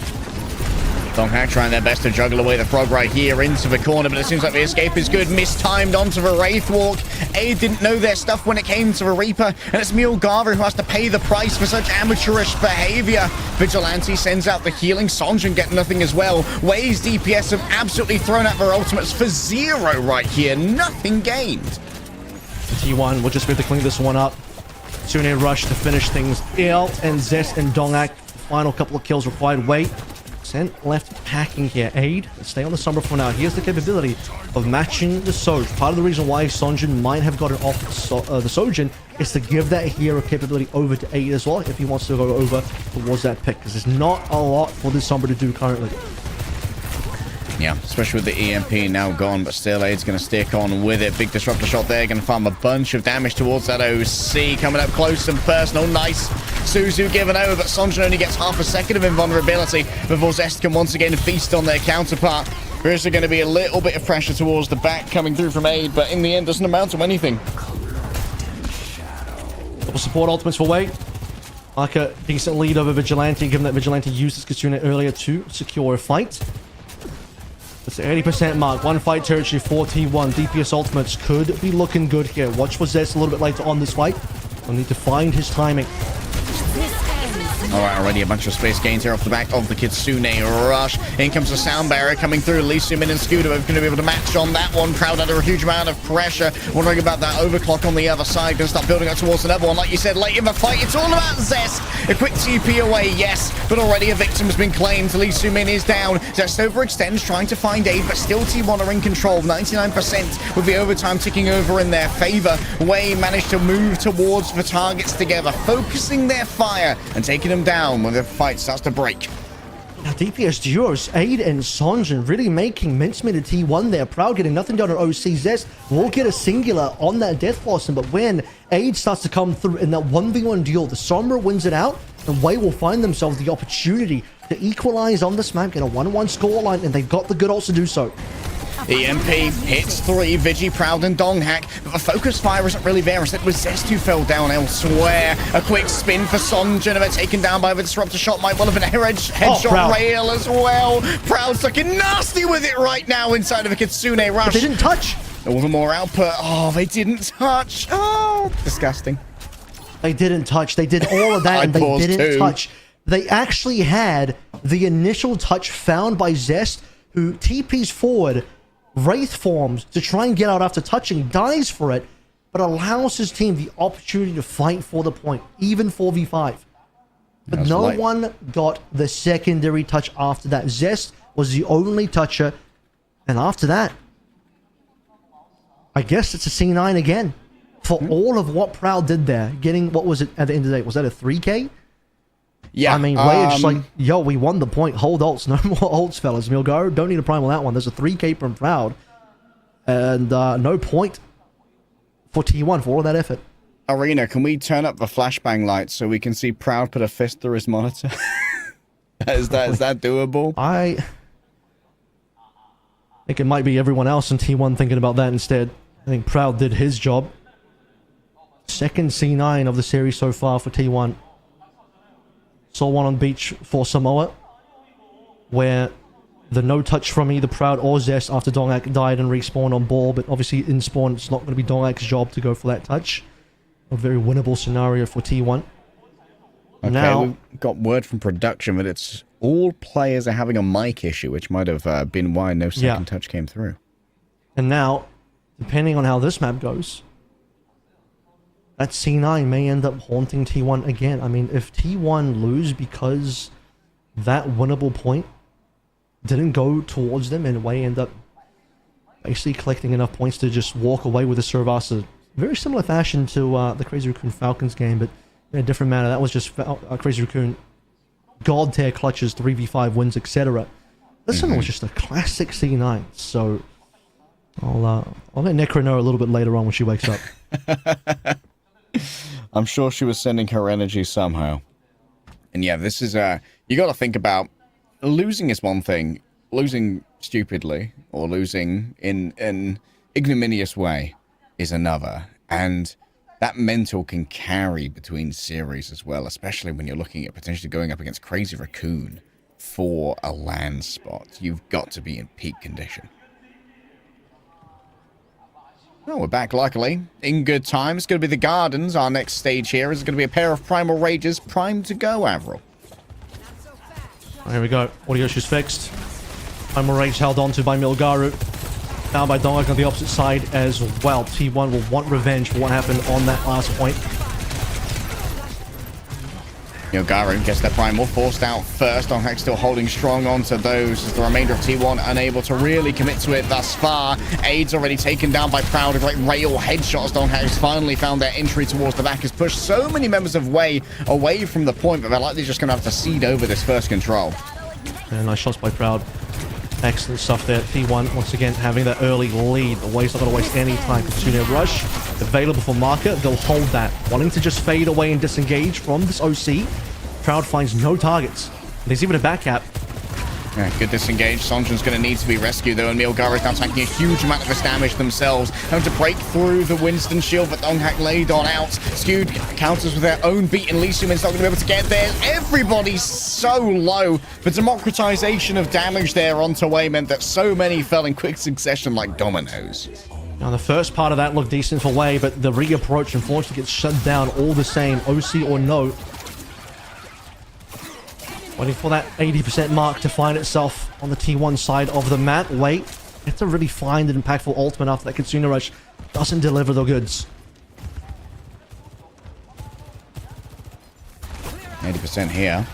B: Donghak trying their best to juggle away the frog right here into the corner, but it seems like the escape is good. Mistimed onto the Wraith Walk. Aid didn't know their stuff when it came to the Reaper, and it's Milgaru who has to pay the price for such amateurish behavior. Vigilante sends out the healing. Sonjin getting nothing as well. Wade's DPS have absolutely thrown out their ultimates for 0 right here. Nothing gained.
C: T1 will just be able to clean this one up. Tsune rush to finish things. Il and Zest and Donghak, final couple of kills required. Wait. Left packing here. Aid, stay on the Sombra for now. He has the capability of matching the Soj. Part of the reason why Sonjin might have gotten off the Sojin is to give that hero capability over to Aid as well, if he wants to go over towards that pick, because there's not a lot for this Sombra to do currently.
B: Yeah, especially with the EMP now gone, but still Aid's going to stick on with it. Big disruptor shot there, going to farm a bunch of damage towards that OC. Coming up close and personal. Nice. Suzu given over, but Sonjin only gets half a second of invulnerability before Zest can once again feast on their counterpart. There is going to be a little bit of pressure towards the back coming through from Aid, but in the end doesn't amount to anything.
C: Couple support ultimates for Wade. Like a decent lead over Vigilante, given that Vigilante used his Kitsune earlier to secure a fight. It's the 80% mark. One fight territory for T1. DPS ultimates could be looking good here. Watch for Zest a little bit later on this fight. We'll need to find his timing.
B: All right, already a bunch of space gains here off the back of the Kitsune rush. In comes the sound barrier coming through. Lee Su-min and Scooter are going to be able to match on that one. Proud under a huge amount of pressure. Wondering about that overclock on the other side. Going to start building up towards another one. Like you said, late in the fight, it's all about Zest. A quick TP away, yes, but already a victim has been claimed. Lee Su-min is down. Zest overextends, trying to find Aid, but still T1 are in control. 99% with the overtime ticking over in their favor. Wei managed to move towards the targets together, focusing their fire and taking them down when the fight starts to break.
C: Now DPS duos, Aid and Sonjin really making mincemeat at T1 there. Proud getting nothing done on OWCS. Will get a singular on that Death Blossom, but when Aid starts to come through in that 1v1 duel, the Sombra wins it out, and Wei will find themselves the opportunity to equalize on this map, get a 1-1 scoreline, and they've got the good ults to do so.
B: EMP hits 3, Vigi, Proud, and Donghak, but the focus fire isn't really there. Instead, it was Zest who fell down elsewhere. A quick spin for Sonjin, but taken down by the disruptor shot. Might well have been a headshot rail as well. Proud's looking nasty with it right now inside of a Kitsune rush.
C: But they didn't touch.
B: All the more output. Oh, they didn't touch. Oh, disgusting.
C: They didn't touch. They did all of that, and they didn't touch. They actually had the initial touch found by Zest, who TPs forward, Wraith forms to try and get out after touching, dies for it, but allows his team the opportunity to fight for the point, even 4v5. But no one got the secondary touch after that. Zest was the only toucher, and after that, I guess it's a C9 again. For all of what Proud did there, getting, what was it at the end of the day? Was that a 3K?
B: Yeah.
C: I mean, Wade just like, yo, we won the point. Hold ults. No more ults, fellas. Milgar, don't need a prime on that one. There's a 3K from Proud. And no point for T1 for all of that effort.
B: Arena, can we turn up the flashbang lights so we can see Proud put a fist through his monitor? is that doable?
C: I think it might be everyone else in T1 thinking about that instead. I think Proud did his job. Second C9 of the series so far for T1. Saw one on beach for Samoa, where the no touch from either Proud or Zest after Dongak died and respawned on ball, but obviously in spawn it's not going to be Dongak's job to go for that touch. A very winnable scenario for T1.
B: Okay,
C: now
B: we've got word from production that it's all players are having a mic issue, which might have been why no second touch came through.
C: And now, depending on how this map goes, that C9 may end up haunting T1 again. I mean, if T1 lose because that winnable point didn't go towards them and way end up basically collecting enough points to just walk away with a Servasa, very similar fashion to the Crazy Raccoon Falcons game, but in a different manner. That was just Crazy Raccoon God tier clutches, 3v5 wins, etc. This one was just a classic C9. So I'll let Necro know a little bit later on when she wakes up.
B: I'm sure she was sending her energy somehow. And yeah, this is you got to think about losing is one thing, losing stupidly or losing in an ignominious way is another, and that mental can carry between series as well, especially when you're looking at potentially going up against Crazy Raccoon for a land spot. You've got to be in peak condition. Well, we're back, luckily, in good time. It's going to be the Gardens. Our next stage here is going to be a pair of Primal Rages primed to go, Avril.
C: Here we go. Audio issues fixed. Primal Rage held on to by Milgaru. Down by Dongak on the opposite side as well. T1 will want revenge for what happened on that last point.
B: Milgaru gets their Primal forced out first. Dongak still holding strong onto those as the remainder of T1 unable to really commit to it thus far. Aid's already taken down by Proud. A great rail headshot as Dongak has finally found their entry towards the back. Has pushed so many members of Way away from the point, but they're likely just going to have to cede over this first control.
C: And nice shots by Proud. Excellent stuff there. T1 once again having that early lead. The Way's not going to waste any time. Continue rush available for marker. They'll hold that. Wanting to just fade away and disengage from this OC. Proud finds no targets. There's even a back cap.
B: Yeah, good disengage. Sonjan's going to need to be rescued though, and Milgaru's now taking a huge amount of this damage themselves. Having to break through the Winston shield, but Donghak laid on out. Skewed counters with their own beat, and Lysiumin's not going to be able to get there. Everybody's so low. The democratization of damage there onto Way meant that so many fell in quick succession like dominoes.
C: Now the first part of that looked decent for Way, but the reapproach unfortunately gets shut down all the same. OC or no. Waiting for that 80% mark to find itself on the T1 side of the map. Wait, have to really find an impactful ultimate after that Kitsune Rush doesn't deliver the goods.
B: 80% here.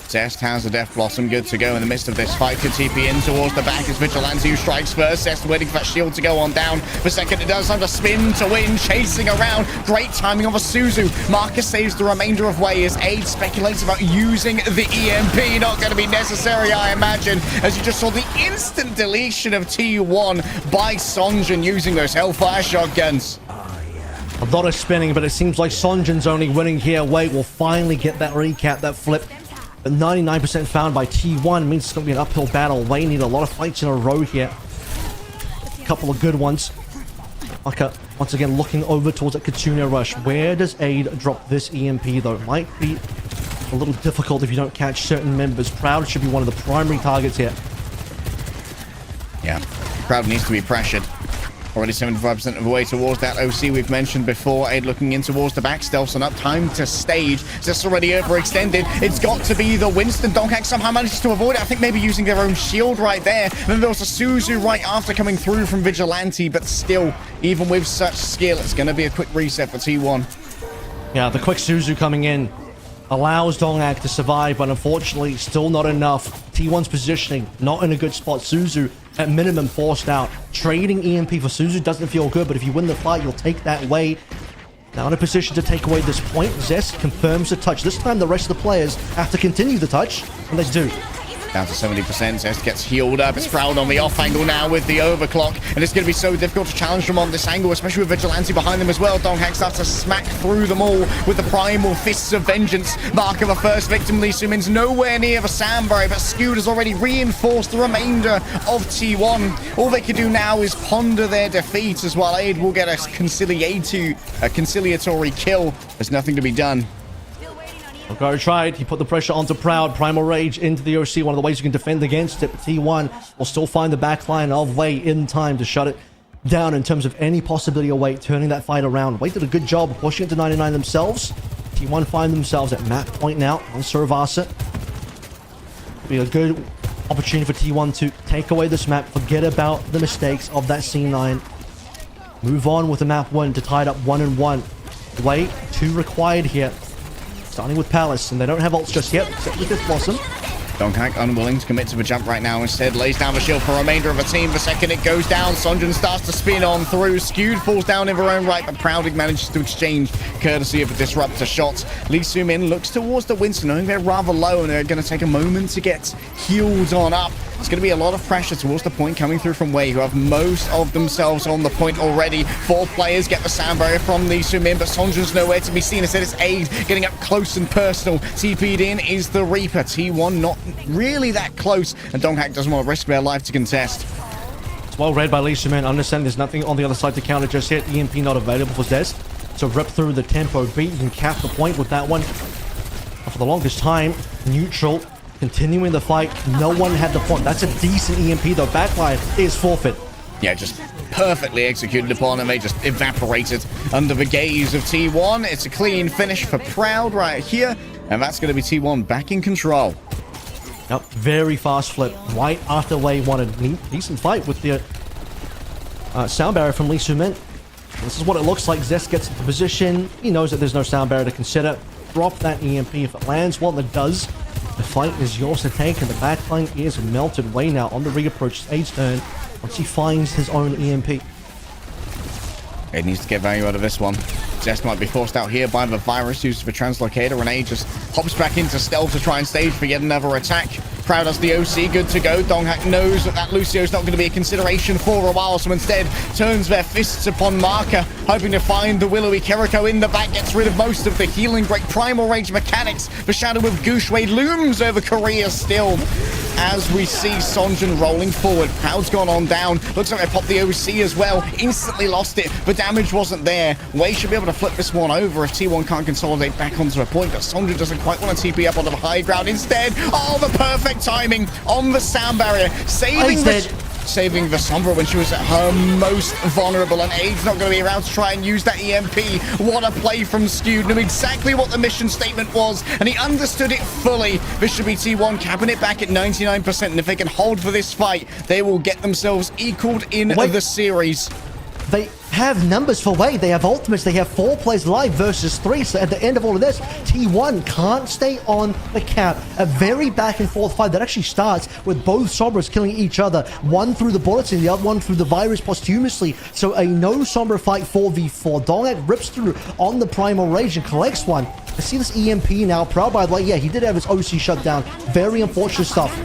B: Zest has the Death Blossom good to go in the midst of this fight. Could TP in towards the back as Vigilante who strikes first. Zest waiting for that shield to go on down. For a second it does. Time to spin to win. Chasing around. Great timing of a Suzu. Marcus saves the remainder of Way as Aid speculates about using the EMP. Not going to be necessary, I imagine, as you just saw the instant deletion of T1 by Sonjan using those Hellfire shotguns.
C: A lot of spinning, but it seems like Sonjan's only winning here. Way will finally get that recap, that flip. But 99% found by T1 means it's going to be an uphill battle. Way need a lot of fights in a row here. A couple of good ones. Aka once again looking over towards that Kitsune Rush. Where does Aid drop this EMP though? Might be a little difficult if you don't catch certain members. Proud should be one of the primary targets here.
B: Yeah, Proud needs to be pressured. Already 75% of the way towards that OC we've mentioned before. Aid looking in towards the back. Stealth's on up. Time to stage. Just already overextended. It's got to be the Winston. Donghack somehow manages to avoid it. I think maybe using their own shield right there. Then there was a Suzu right after coming through from Vigilante. But still, even with such skill, it's going to be a quick reset for T1.
C: Yeah, the quick Suzu coming in allows Donghack to survive, but unfortunately still not enough. T1's positioning not in a good spot. Suzu at minimum forced out. Trading EMP for Suzu doesn't feel good, but if you win the fight, you'll take that away. Now in a position to take away this point, Zest confirms the touch. This time the rest of the players have to continue the touch, and they do.
B: Down to 70%. Zest gets healed up. It's Proud on the off angle now with the overclock. And it's going to be so difficult to challenge them on this angle, especially with Vigilante behind them as well. Donghack starts to smack through them all with the primal fists of vengeance. Mark of the first victim. Lee Sumin's nowhere near the sandbar, but Skewed has already reinforced the remainder of T1. All they can do now is ponder their defeat, as well Aid will get a conciliatory kill. There's nothing to be done.
C: Okari tried. He put the pressure onto Proud. Primal Rage into the OC. One of the ways you can defend against it. But T1 will still find the backline of Wei in time to shut it down in terms of any possibility of Wei turning that fight around. Wei did a good job of pushing it to 99 themselves. T1 find themselves at map point now on Survasa. Be a good opportunity for T1 to take away this map. Forget about the mistakes of that C9. Move on with the map 1 to tie it up 1-1. Wei, 2 required here. Starting with Palace, and they don't have ults just yet, except with this Blossom.
B: Donghack unwilling to commit to the jump right now. Instead, lays down the shield for the remainder of the team. The second it goes down, Sonjin starts to spin on through. Skewed falls down in their own right, but Proudly manages to exchange courtesy of a disruptor shot. Lee Soo-min looks towards the Winston, knowing they're rather low, and they're going to take a moment to get healed on up. It's going to be a lot of pressure towards the point coming through from Wei, who have most of themselves on the point already. 4 players get the sound barrier from Lee Soo-min, but Sonjin's nowhere to be seen. Instead, it's Aid getting up close and personal. TP'd in is the Reaper. T1 not really that close, and Donghack doesn't want to risk their life to contest.
C: It's well read by Lee Soo-min. Understand there's nothing on the other side to counter just yet. EMP not available for Zest. So rip through the tempo beat. You can cap the point with that one. And for the longest time, neutral. Continuing the fight, no one had the point. That's a decent EMP though. Backline is forfeit.
B: Yeah, just perfectly executed upon, and they just evaporated under the gaze of T1. It's a clean finish for Proud right here, and that's going to be T1 back in control.
C: Yep, very fast flip. Right after Wei won a decent fight with the sound barrier from Lee Soo-min. This is what it looks like. Zest gets into position. He knows that there's no sound barrier to consider. Drop that EMP if it lands. Well, it does. The fight is yours to take, and the backline is melted. Wei now on the reapproach. It's Aid's turn once he finds his own EMP.
B: Aid needs to get value out of this one. Zest might be forced out here by the virus used for translocator, and Aid just hops back into stealth to try and stage for yet another attack. Proud has the OC, good to go. Donghack knows that Lucio's not going to be a consideration for a while, so instead turns their fists upon Marker, hoping to find the willowy Kiriko in the back, gets rid of most of the healing. Great primal rage mechanics. The shadow of Gushway looms over Korea still. As we see Sonjin rolling forward, Proud's gone on down. Looks like they popped the OC as well. Instantly lost it. The damage wasn't there. Wei should be able to flip this one over if T1 can't consolidate back onto a point, but Sonjin doesn't quite want to TP up onto the high ground. Instead, oh, the perfect timing on the sound barrier, saving the Sombra when she was at her most vulnerable, and Aid's not going to be around to try and use that EMP. What a play from Skewed. Knew exactly what the mission statement was, and he understood it fully. This should be T1 capping it back at 99%, and if they can hold for this fight, they will get themselves equaled in the series.
C: They have numbers for Wei. They have ultimates. They have 4 players live versus 3. So at the end of all of this, T1 can't stay on the cap. A very back and forth fight that actually starts with both Sombras killing each other. One through the bullets and the other one through the virus posthumously. So a no Sombra fight 4v4. Donghack rips through on the Primal Rage and collects one. I see this EMP now. Proud, by the way, yeah, he did have his OC shut down. Very unfortunate stuff.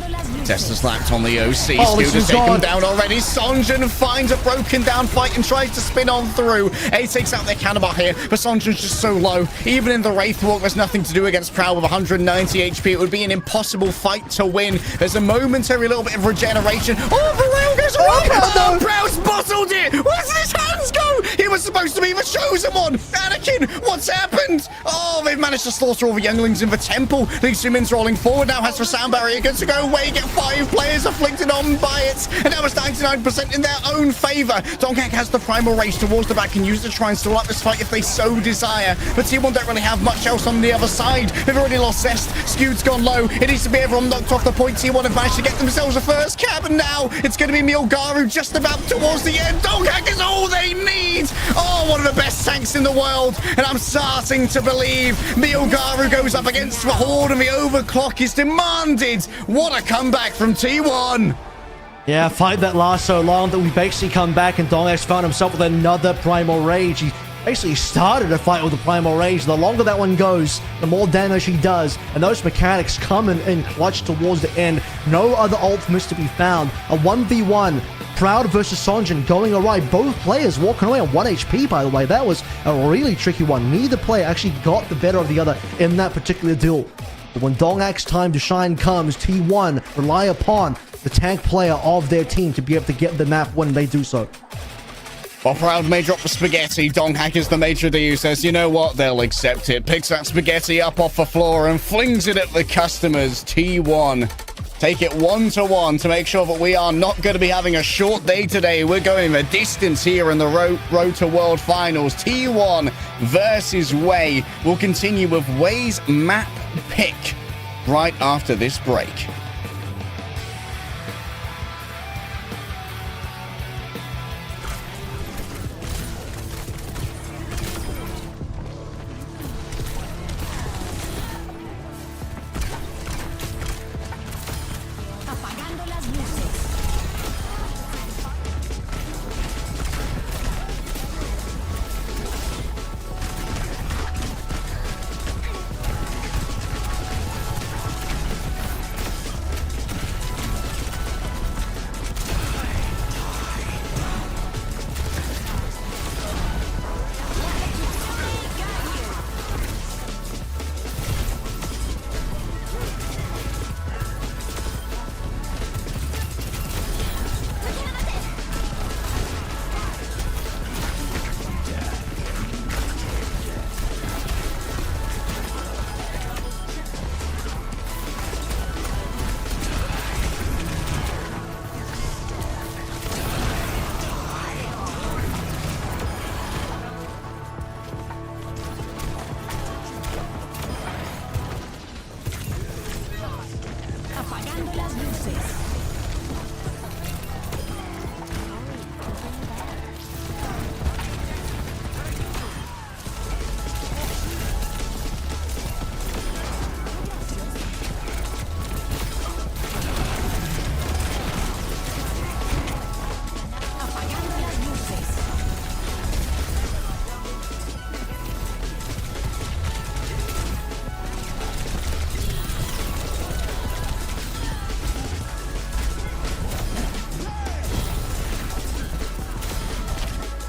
B: Testa slapped on the OC.
C: Oh,
B: Skewed has taken down already. Sonjin finds a broken down fight and tries to spin on through. Aid takes out their cannonball here, but Sonjin's just so low. Even in the Wraith Walk, there's nothing to do against Proud with 190 HP. It would be an impossible fight to win. There's a momentary little bit of regeneration. Oh, the rail goes That's right! Oh, Proud's bottled it! Where did his hands go? He was supposed to be the chosen one! Anakin, what's happened? Oh, they've managed to slaughter all the younglings in the temple. These two mins rolling forward now has the sound barrier good to go away. Get 5 players afflicted on by it. And now it's 99% in their own favor. Donghak has the primal race towards the back and use to try and stall up this fight if they so desire. But T1 don't really have much else on the other side. They've already lost Zest. Skewed's gone low. It needs to be everyone knocked off the point. T1 have managed to get themselves a first cap. And now it's going to be Milgaru just about towards the end. Donghak is all they need. Oh, one of the best tanks in the world. And I'm starting to believe Milgaru goes up against the Horde and the overclock is demanded. What a comeback from T1.
C: Yeah, fight that lasts so long that we basically come back and Donghak's found himself with another Primal Rage. He basically started a fight with the Primal Rage. The longer that one goes, the more damage he does. And those mechanics coming in clutch towards the end. No other ultimates to be found. A 1v1. Proud versus Sonjin going alright. Both players walking away on 1 HP, by the way. That was a really tricky one. Neither player actually got the better of the other in that particular duel. But when Donghak's time to shine comes, T1 rely upon the tank player of their team to be able to get the map when they do so.
B: While Proud may drop the spaghetti, Donghak is the maitre d' who says, you know what, they'll accept it. Picks that spaghetti up off the floor and flings it at the customers. T1 take it 1-1 to make sure that we are not going to be having a short day today. We're going the distance here in the road to World Finals. T1 versus Wei. We'll continue with Wei's map pick right after this break.
I: Apagando las luces. Apagando las luces. Apagando las luces.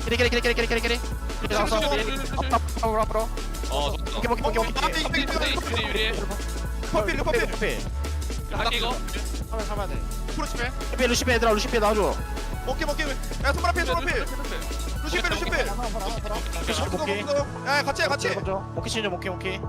K: 끼리 나왔어. 앞으로. 먹기.
A: 퍼필.
K: 할게 이거.
A: 하면 돼.
K: 프로치페. 루시페 얘들아 루시페 나와줘.
A: 먹기. 야, 손가락필. 루시필.
K: 먹기.
A: 야, 같이.
K: 먹기 신죠 먹기.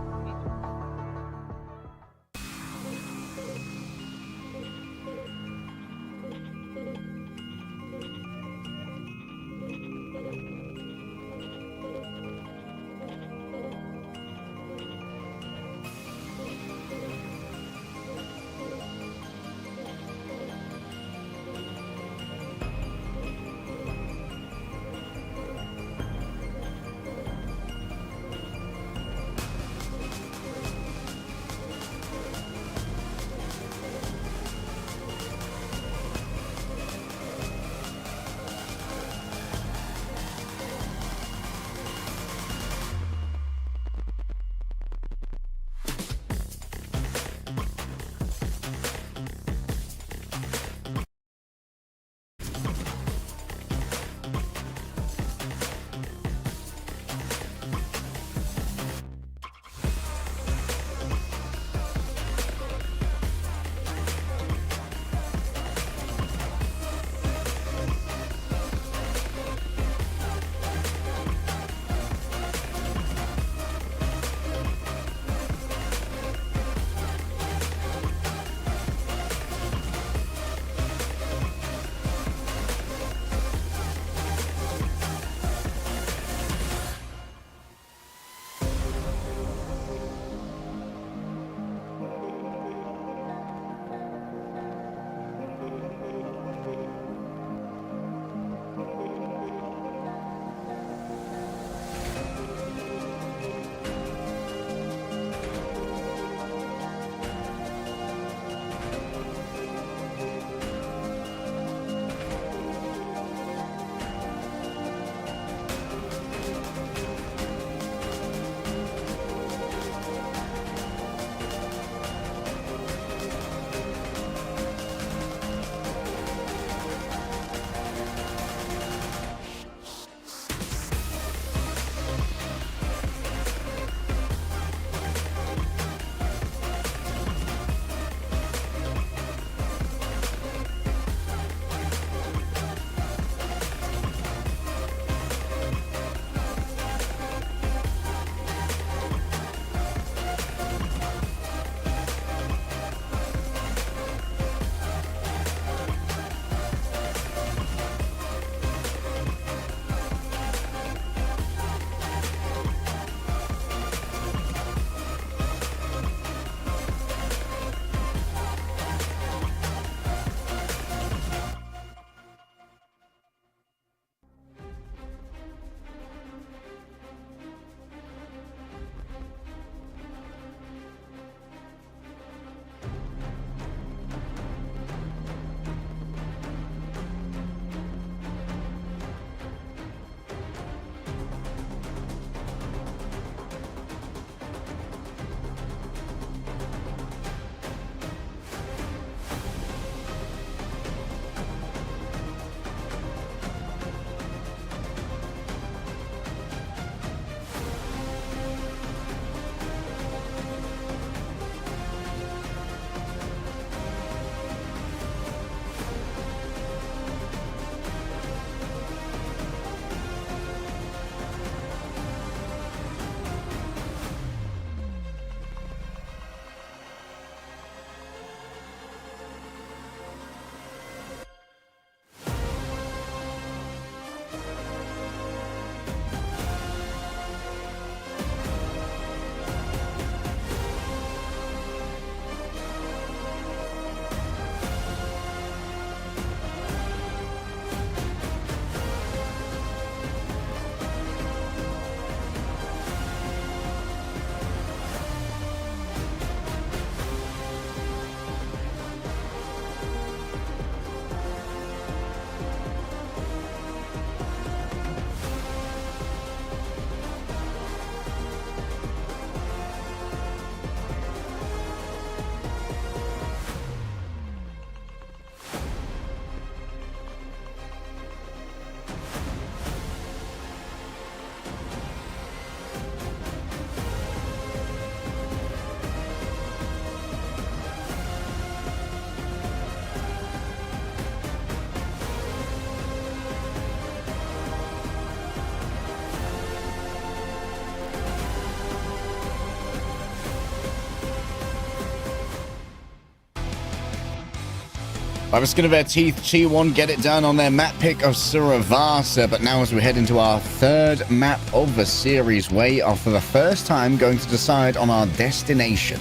B: By the skin of their teeth, T1 get it done on their map pick of Suravasa. But now as we head into our third map of the series, we are for the first time going to decide on our destination.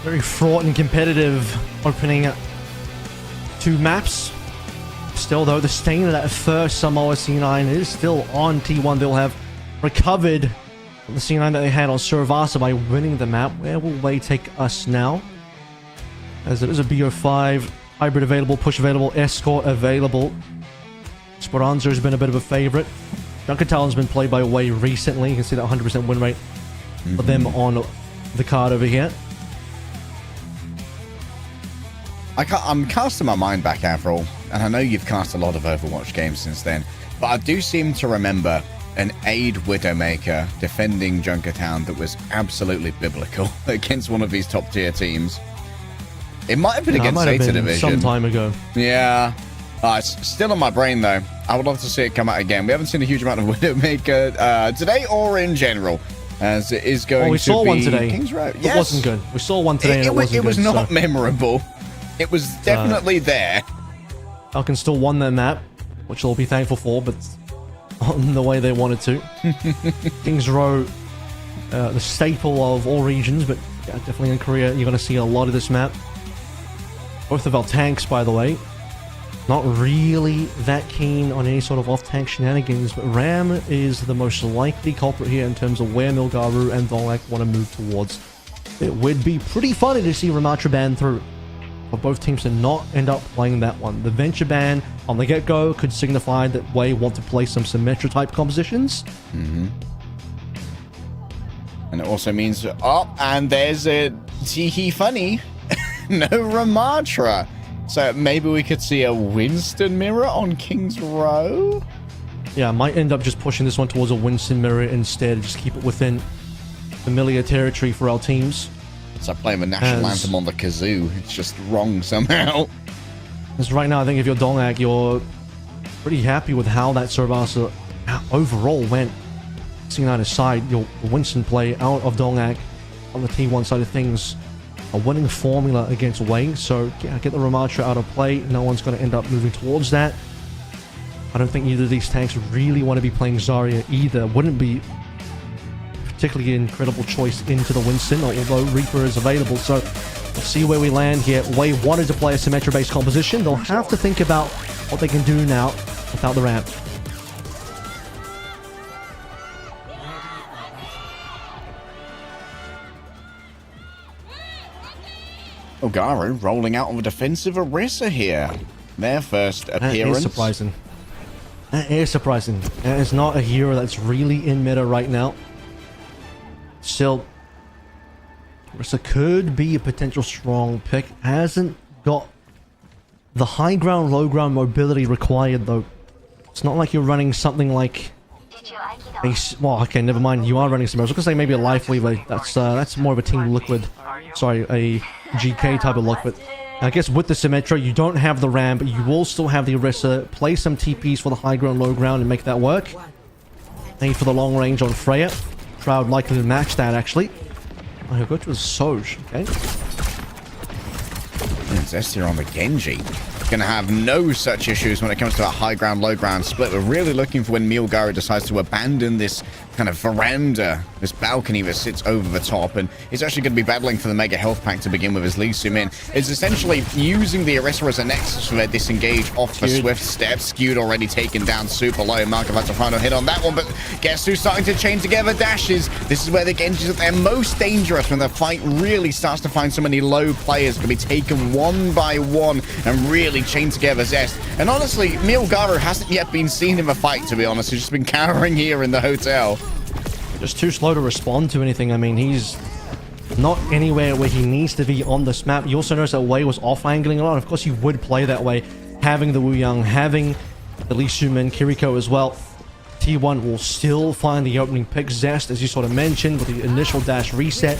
C: Very fraught and competitive opening 2 maps. Still, though, the stain of that first Samoa C9 is still on T1. They'll have recovered from the C9 that they had on Suravasa by winning the map. Where will they take us now? As it is a BO5, hybrid available, push available, escort available. Speranza has been a bit of a favorite. Junkertalon's been played by Wei recently. You can see that 100% win rate for them on the card over here.
B: I'm casting my mind back, Avril, and I know you've cast a lot of Overwatch games since then, but I do seem to remember an aid Widowmaker defending Junkertown that was absolutely biblical against one of these top tier teams. It might have been against Zeta Division.
C: Some time ago.
B: Yeah. It's still on my brain, though. I would love to see it come out again. We haven't seen a huge amount of Widowmaker today or in general, as it is going to be...
C: we saw one today.
B: Kings Row.
C: It wasn't good. We saw one today and it wasn't good.
B: It was not memorable. It was definitely there.
C: Falcons still won their map, which they'll be thankful for, but on the way they wanted to. Kings Row, the staple of all regions, but yeah, definitely in Korea, you're going to see a lot of this map. Both of our tanks, by the way, not really that keen on any sort of off-tank shenanigans, but Ram is the most likely culprit here in terms of where Milgaru and Dolak want to move towards. It would be pretty funny to see Ramatra ban through, but both teams to not end up playing that one. The Venture ban on the get-go could signify that Wei want to play some Symmetra-type compositions.
B: And it also means, oh, and there's a Teehee Funny. No Ramatra. So maybe we could see a Winston mirror on King's Row?
C: Yeah, I might end up just pushing this one towards a Winston mirror instead. Just keep it within familiar territory for our teams.
B: It's like playing the national anthem on the kazoo. It's just wrong somehow.
C: Because right now, I think if you're Dongak, you're pretty happy with how that Suravasa overall went. Seeing on his side, your Winston play out of Dongak on the T1 side of things. A winning formula against Wei, so yeah, get the Ramatra out of play. No one's going to end up moving towards that. I don't think either of these tanks really want to be playing Zarya either. Wouldn't be particularly an incredible choice into the Winston, although Reaper is available, so we'll see where we land here. Wei wanted to play a Symmetra-based composition. They'll have to think about what they can do now without the ramp.
B: Ogaru rolling out on the defensive Orisa here. Their first appearance.
C: That is surprising. That is surprising. That is not a hero that's really in meta right now. Still, Orisa could be a potential strong pick. Hasn't got the high ground, low ground mobility required though. It's not like you're running something like well, okay, never mind. You are running some. I was going to say maybe a Life Weaver. That's more of a Team Liquid. Sorry, a GK type of look. But I guess with the Symmetra, you don't have the RAM, but you will still have the Orisa. Play some TPs for the high ground, low ground, and make that work. Aim for the long range on Freya. Proud likely to match that actually. Oh, he'll go to a Soj. Okay.
B: And Zestia on the Genji. Gonna have no such issues when it comes to that high ground, low ground split. We're really looking for when Milgaru decides to abandon this kind of veranda, this balcony that sits over the top, and he's actually going to be battling for the Mega Health Pack to begin with as Lee Sumin is essentially using the Orisa as a nexus for their disengage off the Swift Step. Skewed already taken down super low. Markovats a final hit on that one, but guess who's starting to chain together dashes? This is where the Genjis are their most dangerous when the fight really starts to find so many low players can be taken one by one and really chain together Zest. And honestly, Milgaru hasn't yet been seen in the fight, to be honest. He's just been cowering here in the hotel.
C: Just too slow to respond to anything. I mean, he's not anywhere where he needs to be on this map. You also notice that Wei was off-angling a lot. Of course, you would play that way, having the Wu Yang, having the Lee Sumin, Kiriko as well. T1 will still find the opening pick. Zest, as you sort of mentioned, with the initial dash reset.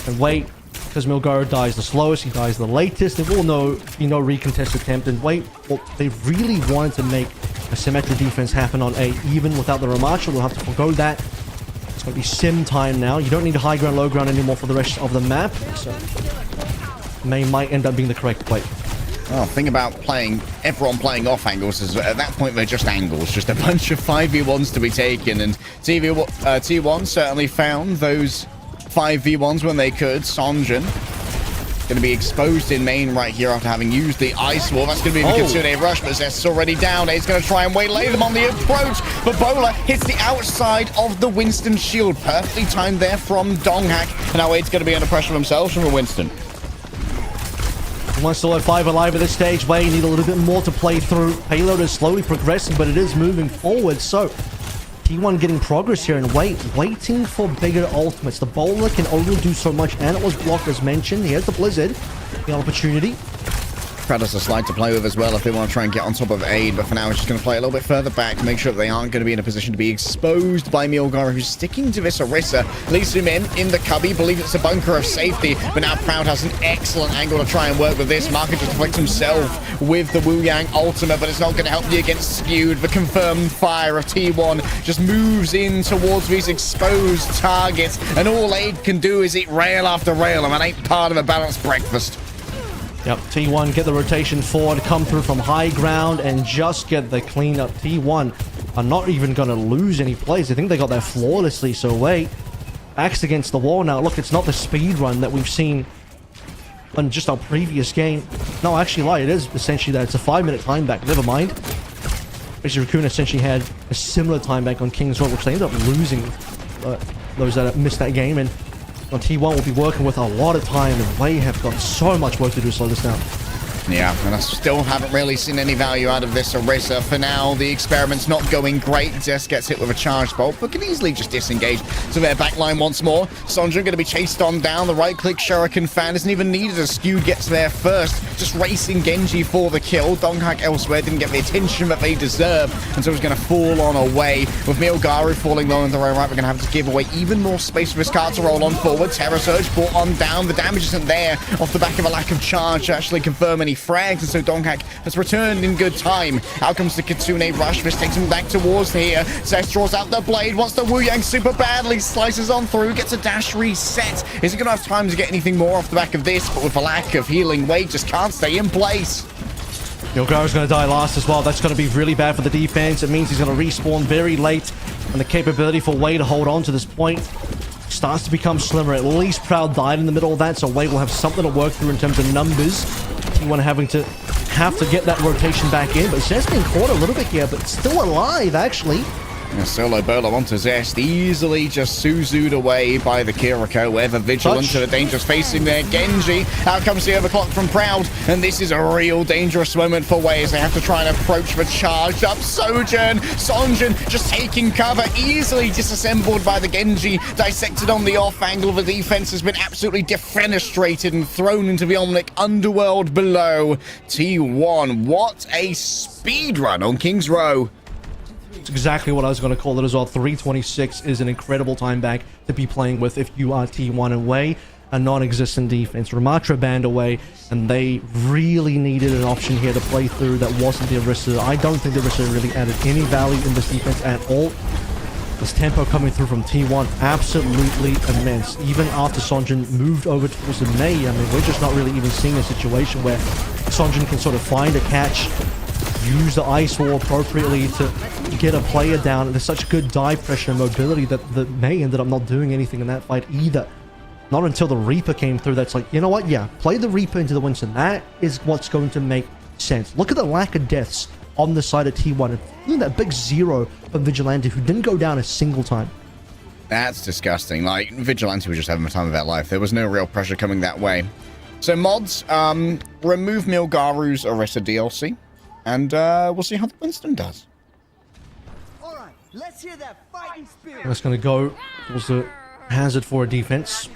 C: And Wei, because Milgaru dies the slowest, he dies the latest. There will be no recontest attempt. And Wei, well, they really wanted to make a Symmetra defense happen on A, even without the Ramatra. They'll have to forgo that. It's going to be sim time now. You don't need high ground, low ground anymore for the rest of the map. So May might end up being the correct play.
B: Well, thing about everyone playing off angles is at that point they're just angles, just a bunch of 5v1s to be taken, and T1 certainly found those 5v1s when they could. Sonjin going to be exposed in main right here after having used the Ice Wall. That's going to be the Kitsune rush, but Zest's already down. He's going to try and waylay them on the approach, but Bola hits the outside of the Winston shield. Perfectly timed there from Donghak, and now Wade's going to be under pressure himself from Winston.
C: One still at 5 alive at this stage. Wade need a little bit more to play through. Payload is slowly progressing, but it is moving forward. So T1 getting progress here, and waiting for bigger ultimates. The bowler can only do so much, and it was blocked as mentioned. Here's the Blizzard, the opportunity.
B: Crowd has a slide to play with as well if they want to try and get on top of Aid, but for now it's just going to play a little bit further back, make sure that they aren't going to be in a position to be exposed by Milgara, who's sticking to this Orisa. Leaves him in the cubby, believes it's a bunker of safety, but now Proud has an excellent angle to try and work with this. Market just deflects himself with the Wu Yang ultimate, but it's not going to help you against Skewed. The confirmed fire of T1 just moves in towards these exposed targets, and all Aid can do is eat rail after rail, and that ain't part of a balanced breakfast.
C: Yep, T1 get the rotation forward, come through from high ground, and just get the cleanup. T1 are not even going to lose any plays. I think they got there flawlessly, so wait. Backs against the wall now. Look, it's not the speed run that we've seen on just our previous game. No, actually, lie. It is essentially that. It's a 5-minute time back. Never mind. Raccoon essentially had a similar time back on King's Road, which they ended up losing those that missed that game, and T1 will be working with a lot of time, and they have got so much work to do slow this down.
B: Yeah, and I still haven't really seen any value out of this Orisa. For now, the experiment's not going great. Zest gets hit with a charged bolt, but can easily just disengage to their backline once more. Sonjin going to be chased on down. The right-click Shuriken fan isn't even needed as Skewed gets there first. Just racing Genji for the kill. Donghak elsewhere didn't get the attention that they deserve, and so he's going to fall on away. With Milgaru falling low in the right, we're going to have to give away even more space for his card to roll on forward. Terror Surge brought on down. The damage isn't there off the back of a lack of charge to actually confirm any frags, and so Donghak has returned in good time. Out comes the Kitsune rush. This takes him back towards here. Zest draws out the blade, wants the Wu Yang super badly, slices on through, gets a dash reset. Is he going to have time to get anything more off the back of this? But with a lack of healing, Wade just can't stay in place.
C: Milgaru's going to die last as well. That's going to be really bad for the defense. It means he's going to respawn very late, and the capability for Wade to hold on to this point starts to become slimmer. At least Proud died in the middle of that, so Wade will have something to work through in terms of numbers. T1 having to get that rotation back in, but Zest being caught a little bit here, but still alive actually.
B: A solo Bola onto Zest, easily just Suzu'd away by the Kiriko. Ever vigilant to the dangers facing there. Genji, out comes the overclock from Proud, and this is a real dangerous moment for Wei as they have to try and approach the charged up Sojourn. Sonjin just taking cover, easily disassembled by the Genji, dissected on the off angle. The defense has been absolutely defenestrated and thrown into the Omnic underworld below. T1, what a speed run on King's Row.
C: It's exactly what I was going to call it as well. 326 is an incredible time back to be playing with if you are T1 away. A non-existent defense. Ramatra banned away, and they really needed an option here to play through that wasn't the Orisa. I don't think the Orisa really added any value in this defense at all. This tempo coming through from T1, absolutely immense. Even after Sonjin moved over towards the Mei, I mean, we're just not really even seeing a situation where Sonjin can sort of find a catch, use the Ice Wall appropriately to get a player down. And there's such good dive pressure and mobility that the Mei ended up not doing anything in that fight either. Not until the Reaper came through that's like, you know what? Yeah, play the Reaper into the Winston. That is what's going to make sense. Look at the lack of deaths on the side of T1. And look at that big 0 from Vigilante who didn't go down a single time.
B: That's disgusting. Like, Vigilante was just having the time of their life. There was no real pressure coming that way. So mods, remove Milgaru's Orisa DLC, and we'll see how the Winston does.
L: All right, let's hear that fighting spirit.
C: That's going to go towards the Hazard for a defense.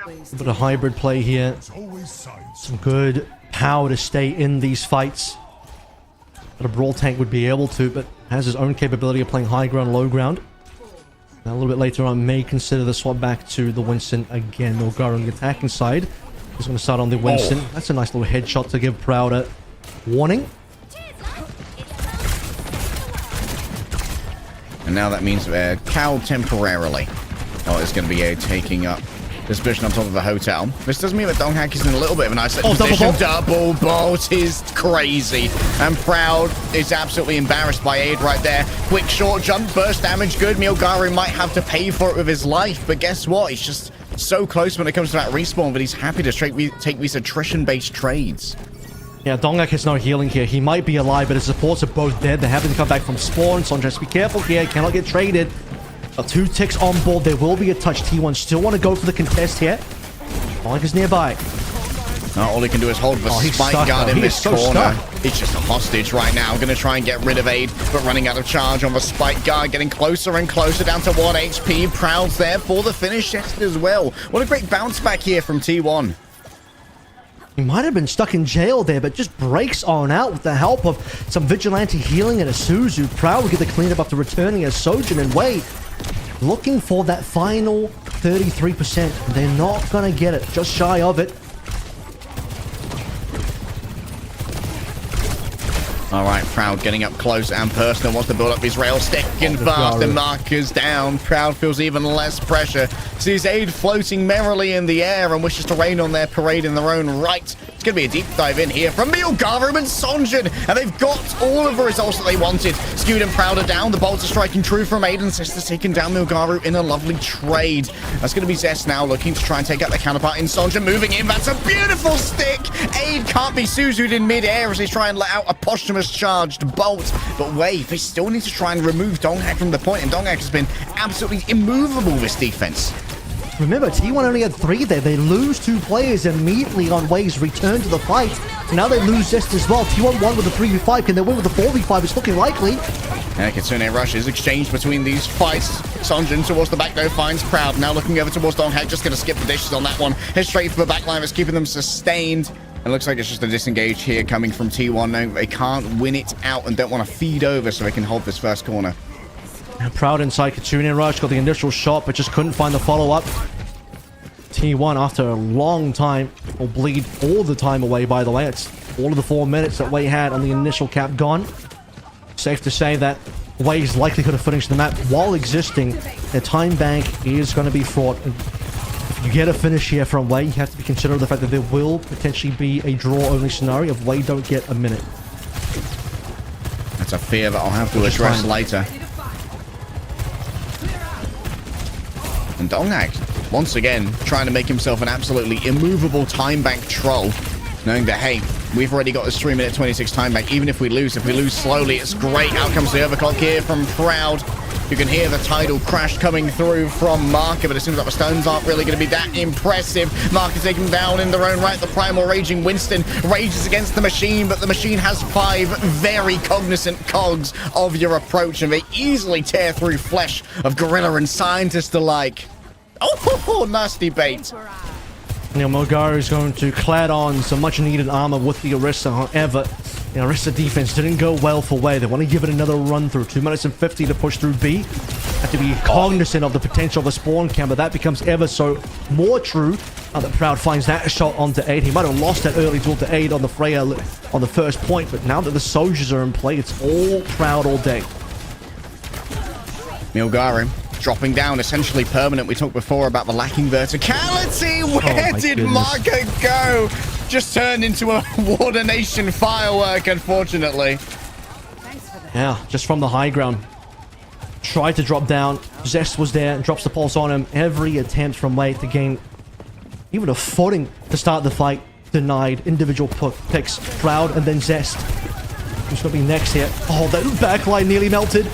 C: A bit of hybrid play here. Some good power to stay in these fights. But a Brawl tank would be able to, but has his own capability of playing high ground, low ground. Now, a little bit later on, may consider the swap back to the Winston again. Milgaru on the attacking side. He's going to start on the Winston. That's a nice little headshot to give Proud a warning.
B: And now that means they're cowed temporarily. Oh, it's going to be taking up this position on top of a hotel. This does mean that Donghak is in a little bit of an isolated
C: double
B: position.
C: bolt.
B: Double bolt is crazy. And Proud is absolutely embarrassed by Aid right there. Quick short jump, burst damage, good. Milgari might have to pay for it with his life, but guess what? He's just so close when it comes to that respawn, but he's happy to take these attrition-based trades.
C: Yeah, Donghak has no healing here. He might be alive, but his supports are both dead. They're having to come back from spawn. So just be careful here. Cannot get traded. 2 ticks on board. There will be a touch. T1 still want to go for the contest here. Donghak is nearby.
B: Now all he can do is hold the spike
C: stuck,
B: guard
C: though.
B: in
C: He
B: this
C: is so
B: corner.
C: stuck.
B: He's just a hostage right now. Going to try and get rid of Aid, but running out of charge on the spike guard. Getting closer and closer down to 1 HP. Proud's there for the finish as well. What a great bounce back here from T1.
C: He might have been stuck in jail there, but just breaks on out with the help of some vigilante healing and a Suzu. Proud will get the cleanup after returning as Sojin and Wei. Looking for that final 33%. They're not going to get it. Just shy of it.
B: All right, Proud getting up close and personal. Wants to build up his rail, sticking fast. The markers down. Proud feels even less pressure. Sees Aid floating merrily in the air and wishes to rain on their parade in their own right. It's going to be a deep dive in here from Milgaru and Sonjin. And they've got all of the results that they wanted. Skewed and Proud are down. The bolts are striking true from Aid, and Sister's taking down Milgaru in a lovely trade. That's going to be Zest now looking to try and take out their counterpart in Sonjin. Moving in. That's a beautiful stick. Aid can't be Suzu'd in mid-air as they try and let out a posthumous charged bolt, but wait, they still need to try and remove Donghak from the point, and Donghak has been absolutely immovable this defense.
C: Remember, T1 only had 3 there. They lose 2 players immediately on Wei's return to the fight. Now they lose Zest as well. T1 won with a 3v5. Can they win with a 4v5? It's looking likely.
B: And Kitsune rushes, exchange between these fights. Sonjin towards the back though finds Proud. Now looking over towards Donghak, just going to skip the dishes on that one. Head straight for the back line, that's keeping them sustained. It looks like it's just a disengage here coming from T1, knowing they can't win it out and don't want to feed over so they can hold this first corner.
C: Proud inside Kitsune Rush, got the initial shot, but just couldn't find the follow-up. T1, after a long time, will bleed all the time away, by the way. It's all of the 4 minutes that Wei had on the initial cap gone. Safe to say that Wei is likely going to finish the map while existing. Their time bank is going to be fraught. You get a finish here from Wei, you have to be considerate of the fact that there will potentially be a draw-only scenario if Wei don't get a minute.
B: That's a fear that I'll have to address later. And Donghak, once again, trying to make himself an absolutely immovable time bank troll, knowing that, hey, we've already got this 3-minute 26 time bank. Even if we lose slowly, it's great. Out comes the overclock here from Proud. You can hear the tidal crash coming through from Marker, but it seems like the stones aren't really going to be that impressive. Marker taking them down in their own right. The primal raging Winston rages against the machine, but the machine has 5 very cognizant cogs of your approach, and they easily tear through flesh of gorilla and scientist alike. Oh, nasty bait.
C: Milgaru is going to clad on some much-needed armor with the Orisa. However, the Orisa defense didn't go well for Wei. They want to give it another run through. 2 minutes and 50 to push through B. Have to be cognizant of the potential of a spawn camp, but that becomes ever so more true now that Proud finds that shot onto 8. He might have lost that early duel to 8 on the Freya on the first point, but now that the soldiers are in play, it's all Proud all day.
B: Milgaru dropping down, essentially permanent. We talked before about the lacking verticality. Where did Marker go? Just turned into a Water Nation firework, unfortunately.
C: Yeah, just from the high ground. Tried to drop down. Zest was there and drops the pulse on him. Every attempt from Wei to gain even a footing to start the fight denied. Individual picks. Proud and then Zest. Who's going to be next here? Oh, that backline nearly melted.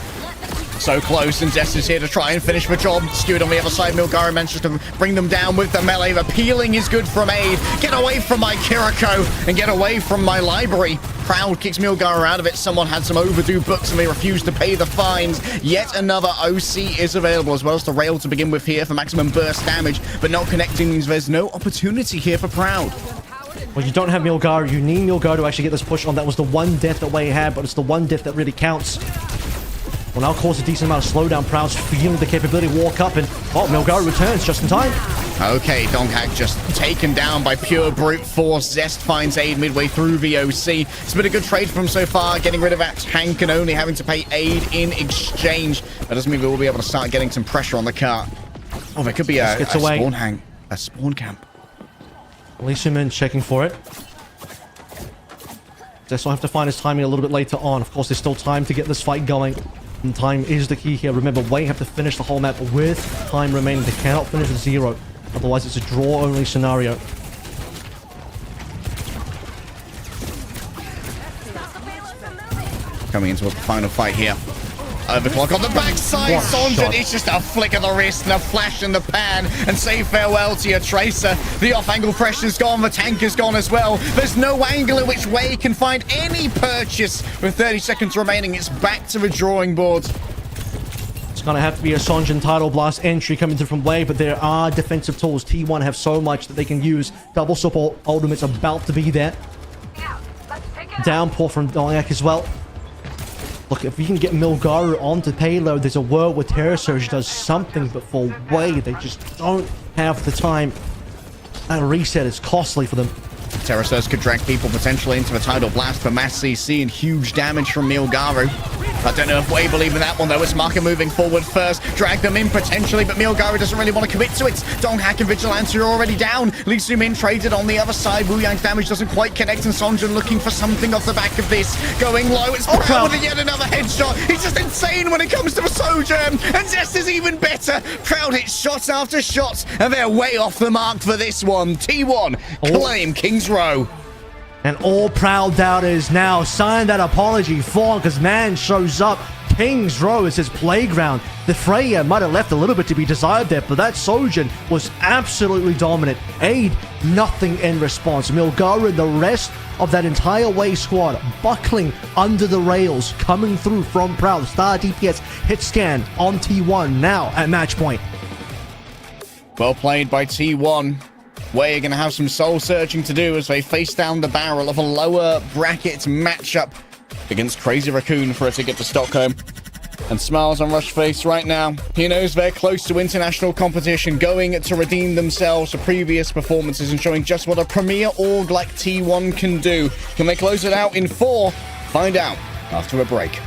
B: So close, and Zest is here to try and finish the job. Skewed on the other side, Milgaru manages to bring them down with the melee. The peeling is good from Aid. Get away from my Kiriko and get away from my library. Proud kicks Milgaru out of it. Someone had some overdue books and they refused to pay the fines. Yet another OC is available, as well as the rail to begin with here for maximum burst damage, but not connecting means there's no opportunity here for Proud.
C: Well, you don't have Milgaru. You need Milgaru to actually get this push on. That was the one death that Wei had, but it's the one death that really counts. Will now cause a decent amount of slowdown. Proud's feeling the capability to walk up, and Milgaru returns just in time.
B: Okay, Donghak just taken down by pure brute force. Zest finds Aid midway through VOC. It's been a good trade from him so far, getting rid of that tank and only having to pay Aid in exchange. That doesn't mean we will be able to start getting some pressure on the cart. Oh, there could be a spawn hang. a spawn camp.
C: Lee Min checking for it. Just will have to find his timing a little bit later on. Of course, there's still time to get this fight going. And time is the key here. Remember, Wei have to finish the whole map with time remaining. They cannot finish with 0. Otherwise, it's a draw-only scenario.
B: Coming into the final fight here. Overclock on the backside. Sonjin, it's just a flick of the wrist and a flash in the pan. And say farewell to your Tracer. The off-angle pressure's gone. The tank is gone as well. There's no angle in which Wei can find any purchase. With 30 seconds remaining, it's back to the drawing board.
C: It's going to have to be a Sonjin Tidal Blast entry coming through from Wei, but there are defensive tools. T1 have so much that they can use. Double support ultimate's about to be there. Downpour from Doliak as well. Look, if we can get Milgaru onto payload, there's a world where Terra Surge does something, but for Wei, they just don't have the time. That reset is costly for them.
B: Terra Surge could drag people potentially into the Tidal Blast, but mass CC and huge damage from Milgaru. I don't know if Wei believe in that one, though. It's Marker moving forward first. Drag them in potentially, but Milgaru doesn't really want to commit to it. Donghack and Vigilante are already down. Lee Min traded on the other side. Wu Yang's damage doesn't quite connect, and Sonjin looking for something off the back of this. Going low, it's Proud with yet another headshot. He's just insane when it comes to the Sojourn, and Zest is even better. Proud hits shots after shots, and they're way off the mark for this one. T1 claim King's Row.
C: And all Proud doubters now sign that apology form because man shows up. King's Row is his playground. The Freya might have left a little bit to be desired there, but that Sojin was absolutely dominant. Aid, nothing in response. Milgaru and the rest of that entire Wei squad buckling under the rails, coming through from Proud. Star DPS hit scan on T1 now at match point.
B: Well played by T1. Wei are going to have some soul searching to do as they face down the barrel of a lower bracket matchup against Crazy Raccoon for a ticket to Stockholm. And smiles on Rush's face right now. He knows they're close to international competition, going to redeem themselves for previous performances and showing just what a premier org like T1 can do. Can they close it out in 4? Find out after a break.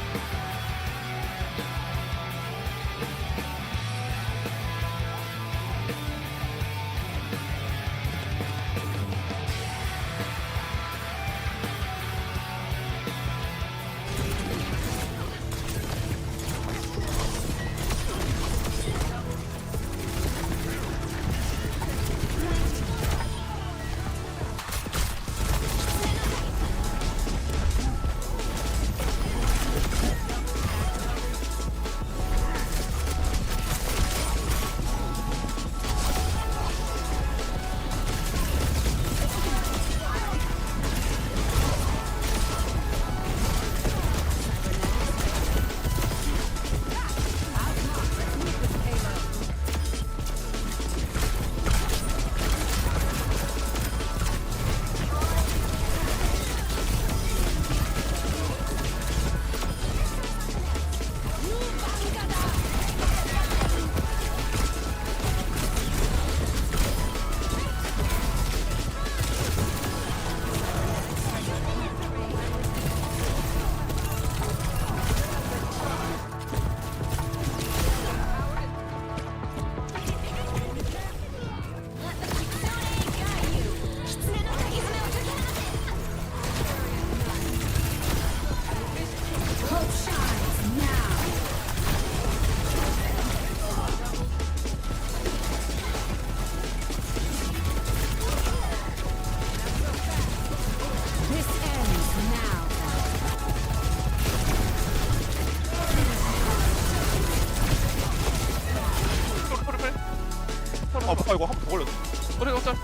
A: 이거 한번 더 걸렸어. 그래, 어쩔.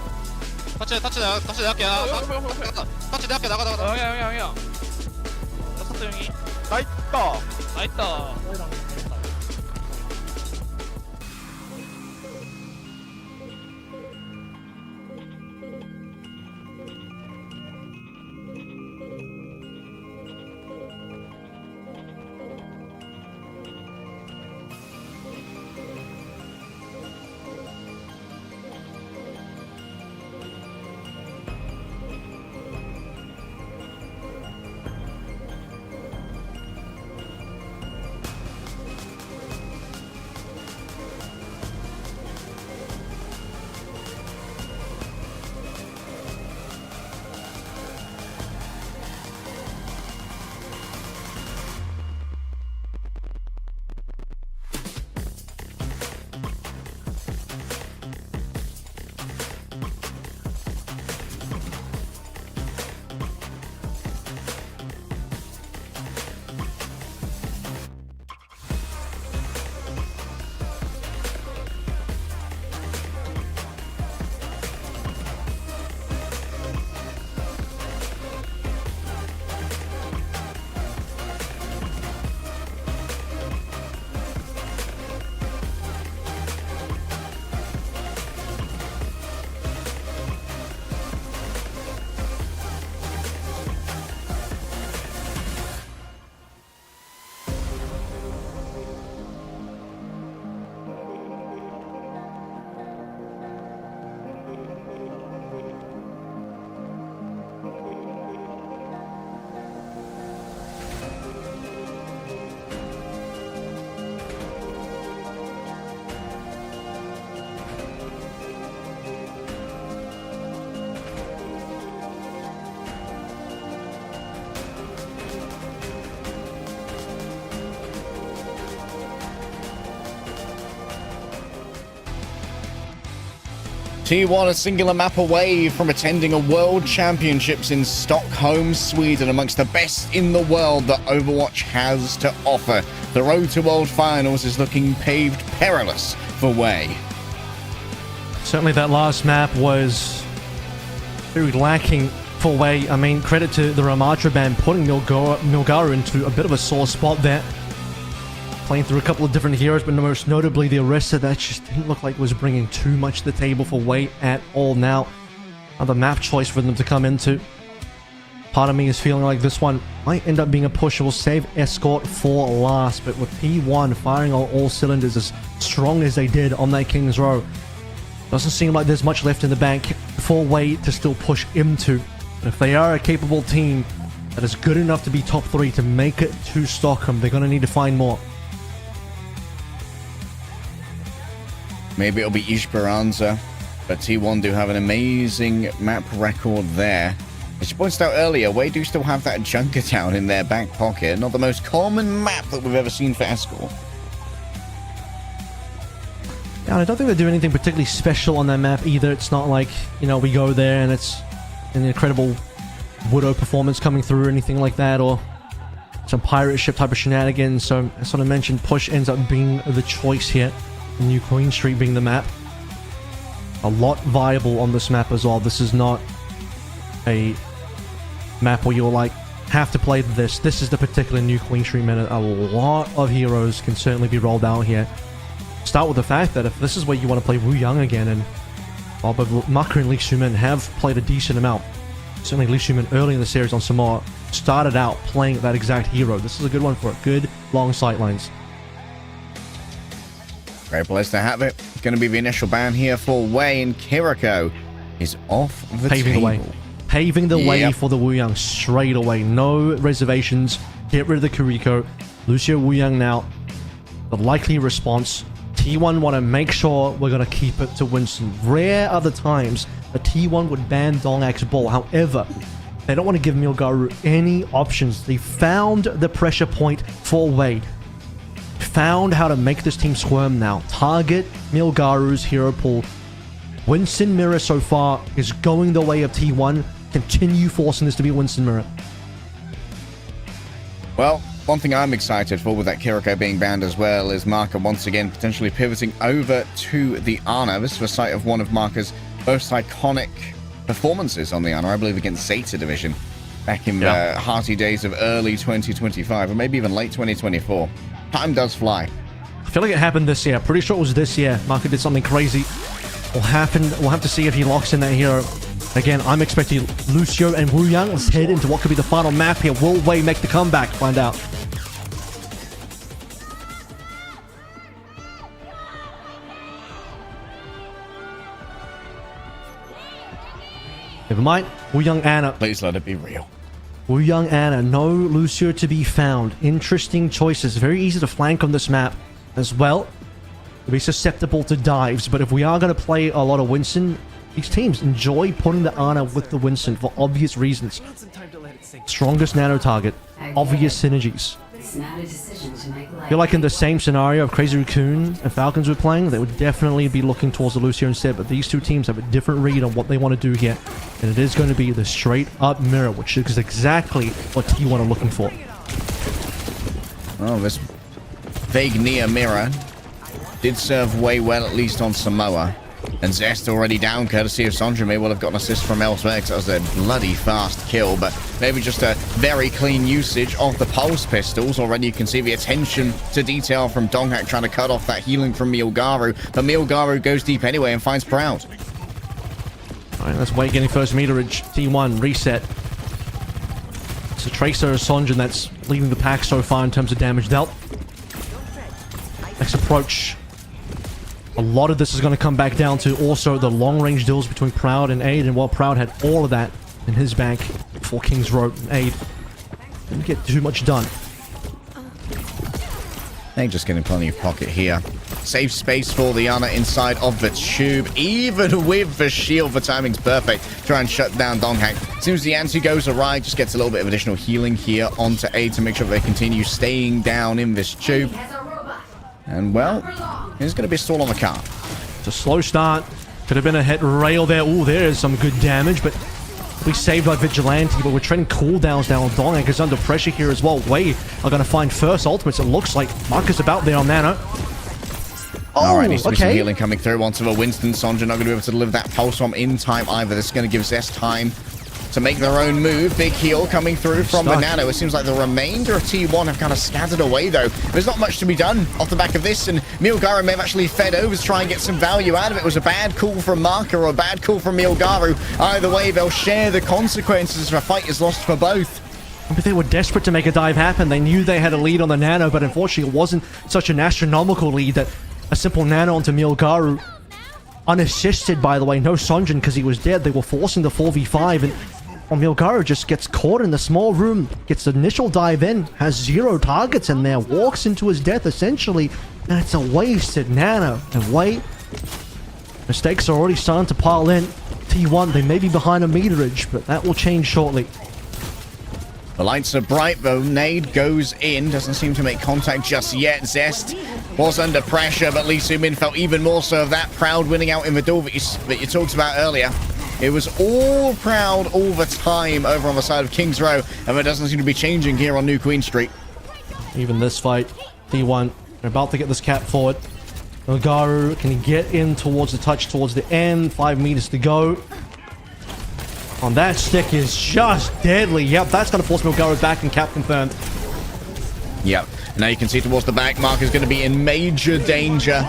K: 터치 내할게. 터치 내할게. 나가.
A: 형이야. 나 쳤어, 형이. 나 있다.
B: T1 a singular map away from attending a World Championships in Stockholm, Sweden, amongst the best in the world that Overwatch has to offer. The road to World Finals is looking paved perilous for Wei.
C: Certainly that last map was very lacking for Wei. I mean, credit to the Ramatra band putting Milgaru into a bit of a sore spot there. Playing through a couple of different heroes, but most notably the Orisa, that just didn't look like it was bringing too much to the table for Wei at all. Now, another map choice for them to come into. Part of me is feeling like this one might end up being a push. We'll save Escort for last, but with T1 firing on all cylinders as strong as they did on that King's Row, doesn't seem like there's much left in the bank for Wei to still push into. If they are a capable team that is good enough to be top 3 to make it to Stockholm, they're going to need to find more.
B: Maybe it'll be Esperanza, but T1 do have an amazing map record there. As you pointed out earlier, Wei do still have that Junkertown in their back pocket. Not the most common map that we've ever seen for Escort.
C: Yeah, I don't think they do anything particularly special on that map either. It's not like, you know, we go there and it's an incredible Widow performance coming through or anything like that, or some pirate ship type of shenanigans. So, as sort of mentioned, push ends up being the choice here. New Queen Street being the map. A lot viable on this map as well. This is not a map where you're like, have to play this. This is the particular New Queen Street minute. A lot of heroes can certainly be rolled out here. Start with the fact that if this is where you want to play Wu Yang again, and both Maka and Lee Xiumin have played a decent amount. Certainly Lee Xiumin early in the series on Samoa started out playing that exact hero. This is a good one for it. Good long sightlines.
B: Great place to have it. It's going to be the initial ban here for Wei, and Kiriko is off the
C: Paving
B: table.
C: the way. Paving the way for the Wu Yang straight away. No reservations. Get rid of the Kiriko. Lucio Wu Yang now. The likely response. T1 want to make sure we're going to keep it to Winston. Rare other times a T1 would ban Dongak's ball. However, they don't want to give Milgaru any options. They found the pressure point for Wei. Found how to make this team squirm now. Target Milgaru's hero pool. Winston Mirror so far is going the way of T1. Continue forcing this to be Winston Mirror.
B: Well, one thing I'm excited for with that Kiriko being banned as well is Marka once again potentially pivoting over to the Ana. This is the site of one of Marka's most iconic performances on the Ana, I believe against Zeta Division back in the hearty days of early 2025 or maybe even late 2024. Time does fly.
C: I feel like it happened this year. Pretty sure it was this year. Marka did something crazy. We'll have to see if he locks in that hero. Again, I'm expecting Lucio and Wu Yang. Let's head into what could be the final map here. Will Wei make the comeback? Find out. Never mind. Wu Yang Ana.
B: Please let it be real.
C: Wu Yang Ana. No Lucio to be found. Interesting choices. Very easy to flank on this map as well. To be susceptible to dives. But if we are going to play a lot of Winston, these teams enjoy putting the Ana with the Winston for obvious reasons. Strongest nano target. Obvious synergies. I feel like in the same scenario of Crazy Raccoon and Falcons were playing, they would definitely be looking towards the Lucio instead. But these two teams have a different read on what they want to do here. And it is going to be the straight up mirror, which is exactly what T1 are looking for.
B: Oh, this vague near mirror did serve Wei well, at least on Samoa. And Zest already down, courtesy of Sondra. May well have got an assist from elsewhere, because that was a bloody fast kill, but maybe just a very clean usage of the pulse pistols. Already you can see the attention to detail from Donghak trying to cut off that healing from Milgaru, but Milgaru goes deep anyway and finds Proud.
C: Alright, that's Wei getting first meterage. T1 reset. It's a Tracer Sonjin that's leading the pack so far in terms of damage dealt. Next approach. A lot of this is going to come back down to also the long-range deals between Proud and Aid, and while Proud had all of that in his bank for King's Road and Aid, didn't get too much done.
B: They're just getting plenty of pocket here. Save space for the Ana inside of the tube. Even with the shield, the timing's perfect. Try and shut down Donghak. As soon as the anti goes awry, just gets a little bit of additional healing here onto Aid to make sure they continue staying down in this tube. And well, there's going to be a stall on the car.
C: It's a slow start. Could have been a hit rail there. Oh, there is some good damage, but we saved by Vigilante, but we're trading cooldowns now. Donghack is under pressure here as well. Wei are going to find first ultimates. It looks like Marcus about there on Nano.
B: Alright, needs to be some
C: okay.
B: healing coming through onto the Winston. Sonja not going to be able to deliver that pulse bomb in time either. This is going to give Zest time to make their own move. Big heal coming through from the Nano. It seems like the remainder of T1 have kind of scattered away, though. There's not much to be done off the back of this, and Milgaru may have actually fed over to try and get some value out of it. It was a bad call from Marker or a bad call from Milgaru. Either way, they'll share the consequences if a fight is lost for both.
C: But they were desperate to make a dive happen. They knew they had a lead on the Nano, but unfortunately it wasn't such an astronomical lead that a simple Nano onto Milgaru, unassisted, by the way, no Sonjin because he was dead. They were forcing the 4v5, and Milgaru just gets caught in the small room, gets the initial dive in, has 0 targets in there, walks into his death essentially, and it's a wasted Nano. And wait, mistakes are already starting to pile in. T1, they may be behind a meterage, but that will change shortly.
B: The lights are bright, though. Nade goes in. Doesn't seem to make contact just yet. Zest was under pressure, but Lee Soo-min felt even more so of that. Proud winning out in the duel that you talked about earlier. It was all Proud all the time over on the side of King's Row, and it doesn't seem to be changing here on New Queen Street.
C: Even this fight, T1, they're about to get this cap forward. Milgaru can get in towards the touch towards the end. 5 meters to go. On that stick is just deadly. Yep, that's going to force Milgaru back and cap confirmed.
B: Yep. Now you can see towards the back, Mark is going to be in major danger.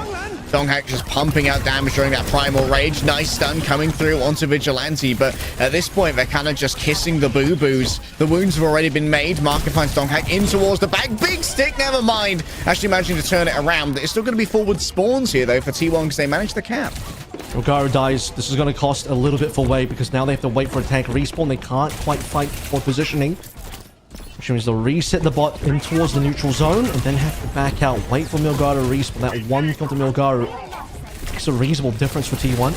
B: Donghack just pumping out damage during that primal rage. Nice stun coming through onto Vigilante, but at this point they're kind of just kissing the boo-boos. The wounds have already been made. Marker finds Donghack in towards the back. Big stick, never mind. Actually managing to turn it around. It's still going to be forward spawns here though for T1 because they managed the cap.
C: Milgaru dies. This is going to cost a little bit for Wei because now they have to wait for a tank respawn. They can't quite fight for positioning, which means they'll reset the bot in towards the neutral zone and then have to back out. Wait for Milgaru to respawn. That one kill to Milgaru makes a reasonable difference for T1.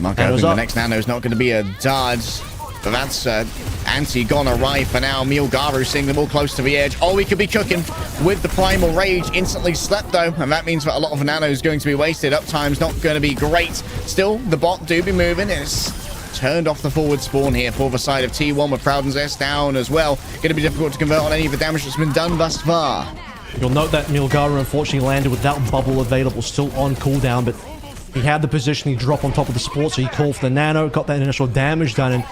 B: Mark hoping the next Nano is not going to be a dodge. But that's anti-gone awry for now. Milgaru seeing them all close to the edge. Oh, he could be cooking with the primal rage. Instantly slept though, and that means that a lot of Nano is going to be wasted. Uptime's not going to be great. Still, the bot do be moving. It's turned off the forward spawn here for the side of T1 with Proud and Zest down as well. Going to be difficult to convert on any of the damage that's been done thus far.
C: You'll note that Milgaru unfortunately landed without bubble available, still on cooldown, but he had the position, he dropped on top of the support, so he called for the Nano, got that initial damage done, and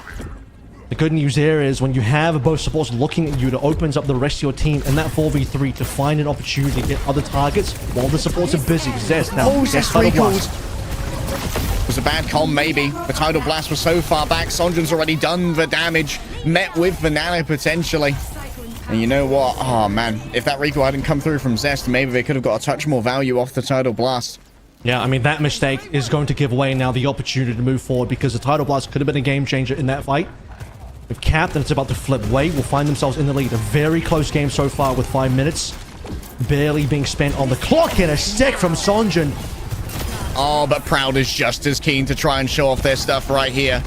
C: the good news there is when you have both supports looking at you, it opens up the rest of your team in that 4v3 to find an opportunity to get other targets while the supports are busy. Zest now.
B: Zest recalled. It was a bad com, maybe. The Tidal Blast was so far back. Sonjin's already done the damage. Met with the Nano, potentially. And you know what? Oh, man. If that recall hadn't come through from Zest, maybe they could have got a touch more value off the Tidal Blast.
C: Yeah, I mean, that mistake is going to give away now the opportunity to move forward because the Tidal Blast could have been a game changer in that fight. With capped and it's about to flip. Wei will find themselves in the lead. A very close game so far with 5 minutes barely being spent on the clock, and a stick from Sonjin.
B: Oh, but Proud is just as keen to try and show off their stuff right here.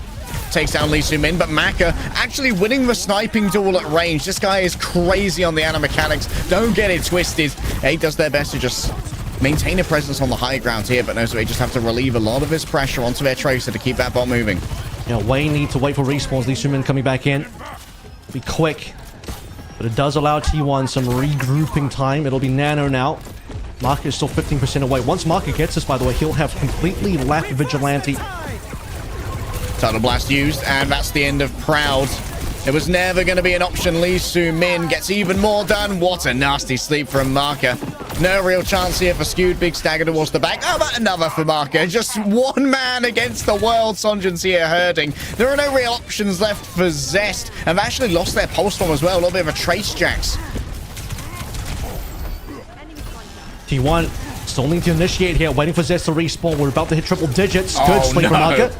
B: Takes down Lee Soo-min, but Maka actually winning the sniping duel at range. This guy is crazy on the ana mechanics. Don't get it twisted. He does their best to just maintain a presence on the high ground here, but knows they just have to relieve a lot of his pressure onto their Tracer to keep that bot moving.
C: Yeah, Wei need to wait for respawns. Lee Soo-min coming back in. Be quick. But it does allow T1 some regrouping time. It'll be Nano now. Marker is still 15% away. Once Marker gets this, by the way, he'll have completely left Vigilante.
B: Tidal Blast used, and that's the end of Proud. It was never going to be an option. Lee Soo-min gets even more done. What a nasty sleep from Marker. No real chance here for Skewed. Big stagger towards the back. How about another for Marker? Just one man against the world. Sonjin's here herding. There are no real options left for Zest. And they actually lost their pulse bomb as well. A little bit of a trace, Jax.
C: T1 still need to initiate here. Waiting for Zest to respawn. We're about to hit triple digits. Good swing from Marker.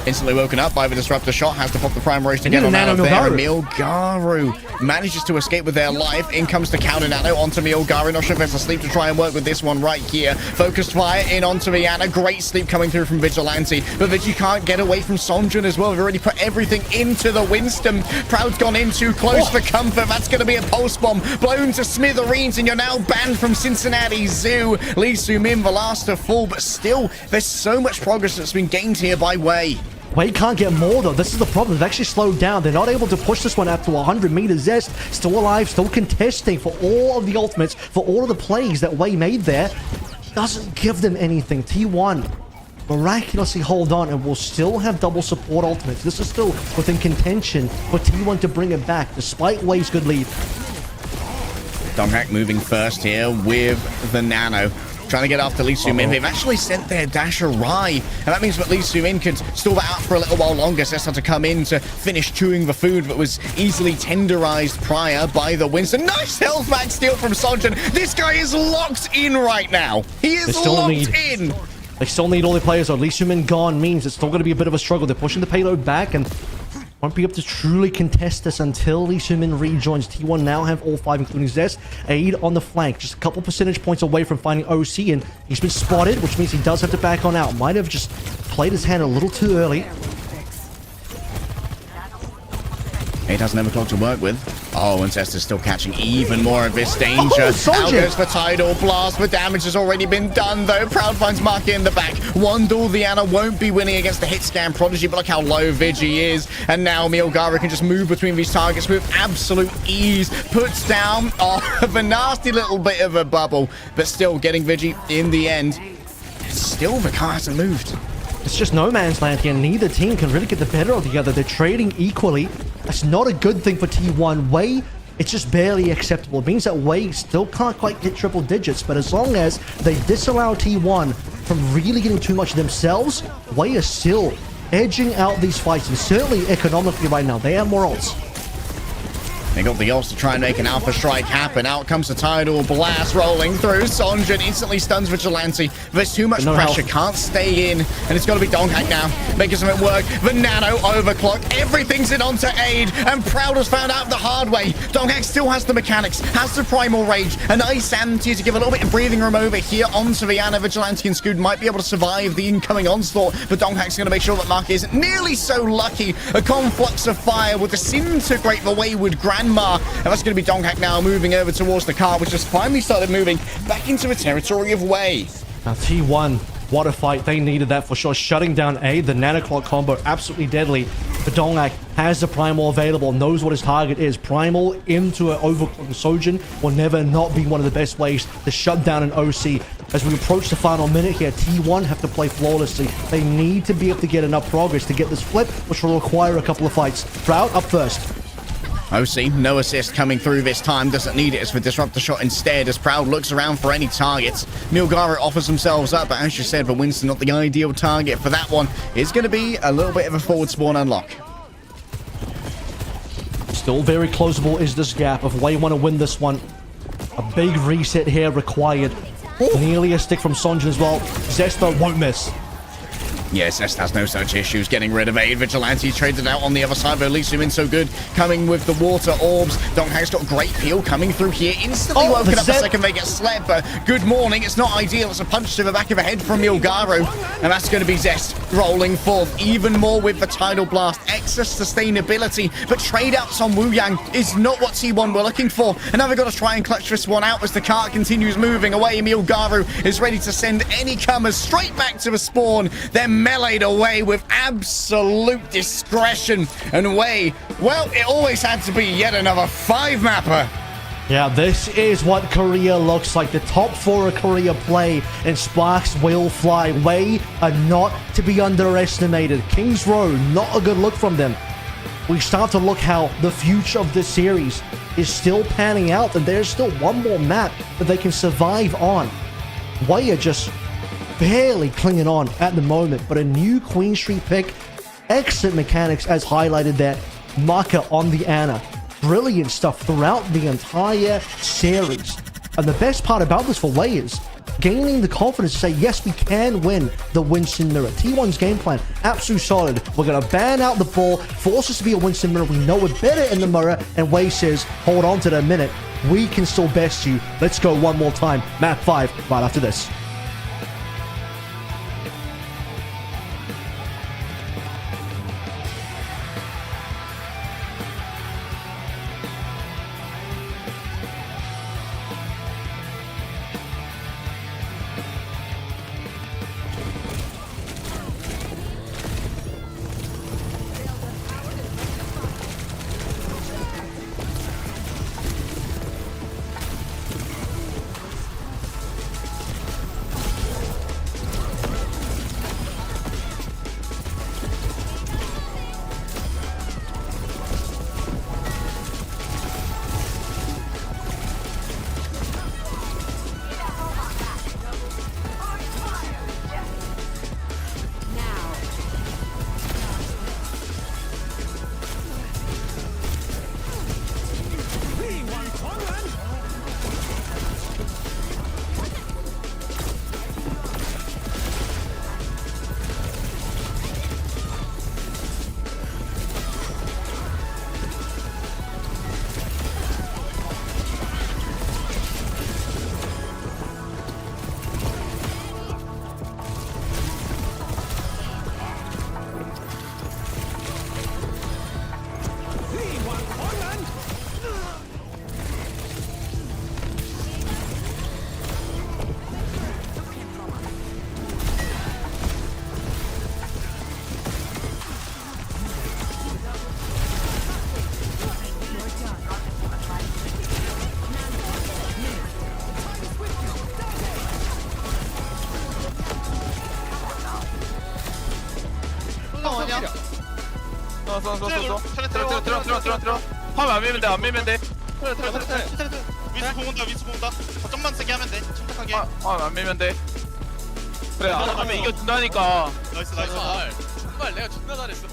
B: Instantly woken up by the disruptor shot, has to pop the prime race to
C: They
B: get
C: need
B: on
C: a
B: out of
C: Nano
B: there.
C: Milgaru.
B: Milgaru manages to escape with their life. In comes the counter Nano onto Milgaru. Not sure if it's a sleep to try and work with this one right here. Focused fire in onto Viana. Great sleep coming through from Vigilante. But Vigi can't get away from Sonjun as well. They've already put everything into the Winston. Proud's gone in too close for comfort. That's going to be a pulse bomb. Blown to smithereens, and you're now banned from Cincinnati Zoo. Lee Soo-min, the last to fall, but still, there's so much progress that's been gained here by Wei.
C: Wei can't get more though. This is the problem. They've actually slowed down. They're not able to push this one up to 100 meters. Zest still alive, still contesting for all of the ultimates, for all of the plays that Wei made there. Doesn't give them anything. T1 miraculously hold on and will still have double support ultimates. This is still within contention for T1 to bring it back despite Wei's good lead.
B: Donghak moving first here with the Nano. Trying to get after Lee Soo-min. They've actually sent their dash awry. And that means that Lee Soo-min could stall that out for a little while longer. Zest had to come in to finish chewing the food that was easily tenderized prior by the Winston. Nice health back steal from Sonjun. This guy is locked in right now. He is locked in.
C: They still need all their players though. Lee Soo-min gone means it's still going to be a bit of a struggle. They're pushing the payload back and won't be able to truly contest this until Lee Soo-min rejoins. T1 now have all 5, including Zest. Aid on the flank, just a couple percentage points away from finding OC, and he's been spotted, which means he does have to back on out. Might have just played his hand a little too early.
B: Aid has an overclock to work with. Oh, and Zest is still catching even more of this danger.
C: Oh,
B: Out goes for Tidal Blast. The damage has already been done, though. Proud finds Marky in the back. One duel, Viana won't be winning against the hit scan Prodigy, but look how low Vigi is. And now Milgaru can just move between these targets with absolute ease. Puts down the nasty little bit of a bubble, but still getting Vigi in the end. Still, the car hasn't moved.
C: It's just no man's land here. Neither team can really get the better of the other. They're trading equally. That's not a good thing for T1. Wei, it's just barely acceptable. It means that Wei still can't quite hit triple digits, but as long as they disallow T1 from really getting too much themselves, Wei is still edging out these fights, and certainly economically right now. They have more ults.
B: They got the ults to try and make an alpha strike happen. Out comes the Tidal Blast rolling through. Sonjun instantly stuns Vigilante. There's too much pressure. Can't stay in. And it's got to be Donghak now. Making something work. The Nano overclock. Everything's in onto Aid. And Proud has found out the hard way. Donghak still has the mechanics. Has the primal rage. A nice anti to give a little bit of breathing room over here onto Viana. Vigilante and Scoot might be able to survive the incoming onslaught. But Donghak's going to make sure that Mark isn't nearly so lucky. A conflux of fire will disintegrate the wayward Grandma. And that's going to be Donghak now moving over towards the car, which has finally started moving back into the territory of Wei.
C: Now T1, what a fight. They needed that for sure. Shutting down A, the nanoclock combo, absolutely deadly. But Donghak has the primal available, knows what his target is. Primal into an overclock. Sojin will never not be one of the best ways to shut down an OC. As we approach the final minute here, T1 have to play flawlessly. They need to be able to get enough progress to get this flip, which will require a couple of fights. Proud up first.
B: OC, no assist coming through this time. Doesn't need it as for Disruptor shot instead, as Proud looks around for any targets. Milgaru offers themselves up, but as you said, for Winston, not the ideal target for that one. It's going to be a little bit of a forward spawn unlock.
C: Still very closable is this gap. If Wei want to win this one, a big reset here required. Nearly a stick from Sonjin as well. Zesta won't miss.
B: Yes, Zest has no such issues getting rid of Aid. Vigilante traded out on the other side, but at least Soo-min so good. Coming with the water orbs. Donghak's got great peel coming through here. Instantly woken up the second they get slept, but good morning. It's not ideal. It's a punch to the back of the head from Milgaru. And that's going to be Zest rolling forth even more with the Tidal Blast. Excess sustainability, but trade outs on Wu Yang is not what T1 were looking for. And now they've got to try and clutch this one out as the cart continues moving away. Milgaru is ready to send any comers straight back to the spawn. They're meleeed away with absolute discretion. And Wei, well, it always had to be yet another 5-mapper.
C: Yeah, this is what Korea looks like. The top 4 of Korea play, and sparks will fly. Wei are not to be underestimated. Kings Row, not a good look from them. We start to look how the future of this series is still panning out, and there's still one more map that they can survive on. Wei are just barely clinging on at the moment, but a new Queen Street pick, excellent mechanics as highlighted there. Maka on the Ana. Brilliant stuff throughout the entire series. And the best part about this for Wei is gaining the confidence to say, yes, we can win the Winston Mirror. T1's game plan, absolute solid. We're going to ban out the ball, force us to be a Winston Mirror. We know we're better in the mirror. And Wei says, hold on to the minute. We can still best you. Let's go one more time. Map 5 right after this.
A: 들어. 화면 안 밀면 돼.
F: 위스 공 온다. 점만 세게 하면 돼. 침착하게.
A: 화면 안 밀면 돼. 그래, 안 하면 이겨준다니까.
F: 나이스.
K: 정말 내가 존나 잘했어.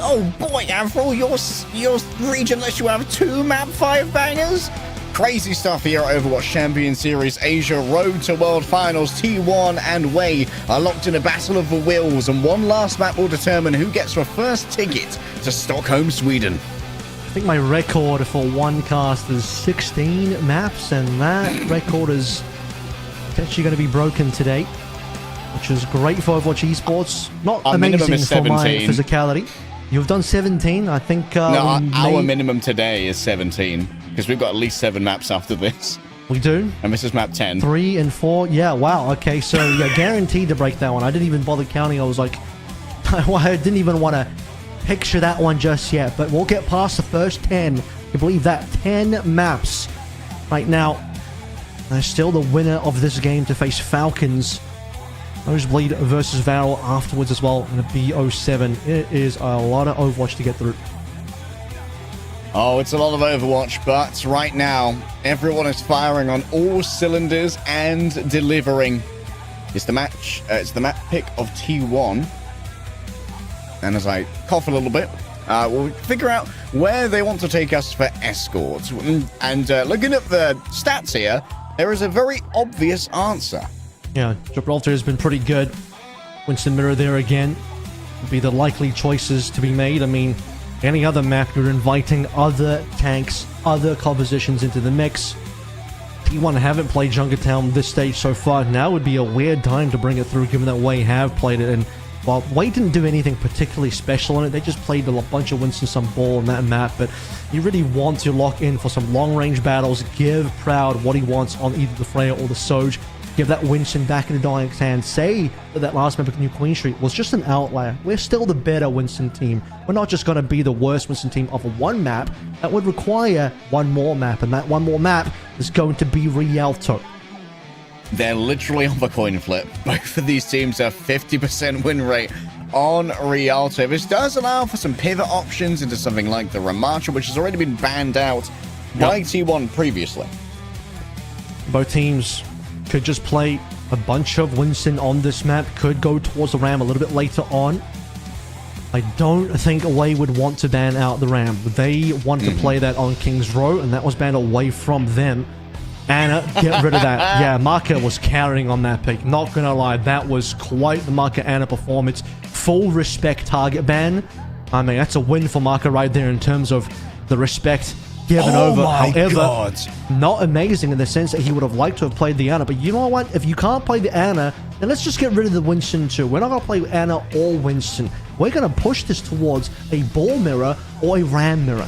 B: Oh boy, Avril, your region lets you have 2 map 5 bangers? Crazy stuff here at Overwatch Champions Series Asia. Road to World Finals. T1 and Wei are locked in a battle of the wills, and one last map will determine who gets the first ticket to Stockholm, Sweden.
C: I think my record for one cast is 16 maps, and that record is potentially going to be broken today, which is great for Overwatch Esports. Not
B: Our minimum
C: amazing
B: is
C: for my
B: 17.
C: physicality. You've done 17. I think
B: No, our minimum today is 17, because we've got at least 7 maps after this.
C: we do.
B: And this is map 10.
C: 3 and 4. Yeah, wow. Okay, so yeah, guaranteed to break that one. I didn't even bother counting. I was like, I didn't even want to picture that one just yet. But we'll get past the first 10. You believe that? 10 maps right now. They're still the winner of this game to face Falcons. Nosebleed versus Varel afterwards as well in a BO7. It is a lot of Overwatch to get through.
B: Oh, it's a lot of Overwatch, but right now, everyone is firing on all cylinders and delivering. It's the match. It's the map pick of T1. And as I cough a little bit, we'll figure out where they want to take us for escorts. And looking at the stats here, there is a very obvious answer.
C: Yeah, Gibraltar has been pretty good. Winston Mirror there again would be the likely choices to be made. I mean, any other map, you're inviting other tanks, other compositions into the mix. T1 haven't played Junkertown this stage so far. Now would be a weird time to bring it through, given that Wei have played it. And while Wei didn't do anything particularly special on it, they just played a bunch of Winston some ball on that map. But you really want to lock in for some long-range battles, give Proud what he wants on either the Freya or the Soj. Give that Winston back into Dying's hands. Say that last map of New Queen Street was just an outlier. We're still the better Winston team. We're not just going to be the worst Winston team of one map. That would require one more map, and that one more map is going to be Rialto.
B: They're literally on the coin flip. Both of these teams have 50% win rate on Rialto. This does allow for some pivot options into something like the Ramacha, which has already been banned out by T1 previously.
C: Both teams could just play a bunch of Winston on this map, could go towards the Ram a little bit later on. I don't think Wei would want to ban out the Ram. They want to play that on King's Row, and that was banned away from them. Anna, get rid of that. Yeah, Marka was carrying on that pick. Not gonna lie, that was quite the Marka Anna performance. Full respect target ban. I mean, that's a win for Marka right there in terms of the respect given over. However, not amazing in the sense that he would have liked to have played the Anna. But you know what? If you can't play the Anna, then let's just get rid of the Winston too. We're not going to play Anna or Winston. We're going to push this towards a ball mirror or a ram mirror.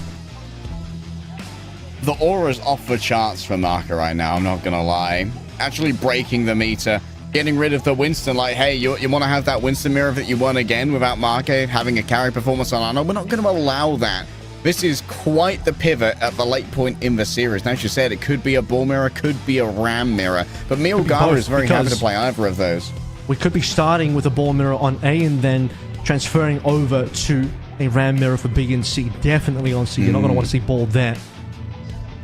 B: The aura's off the charts for Marka right now, I'm not going to lie. Actually breaking the meter. Getting rid of the Winston, like, hey, you want to have that Winston mirror that you won again without Marka having a carry performance on Anna? We're not going to allow that. This is quite the pivot at the late point in the series. Now, as you said, it could be a ball mirror, could be a ram mirror. But Mil Gara is very happy to play either of those.
C: We could be starting with a ball mirror on A and then transferring over to a ram mirror for B and C. Definitely on C. You're not going to want to see ball there.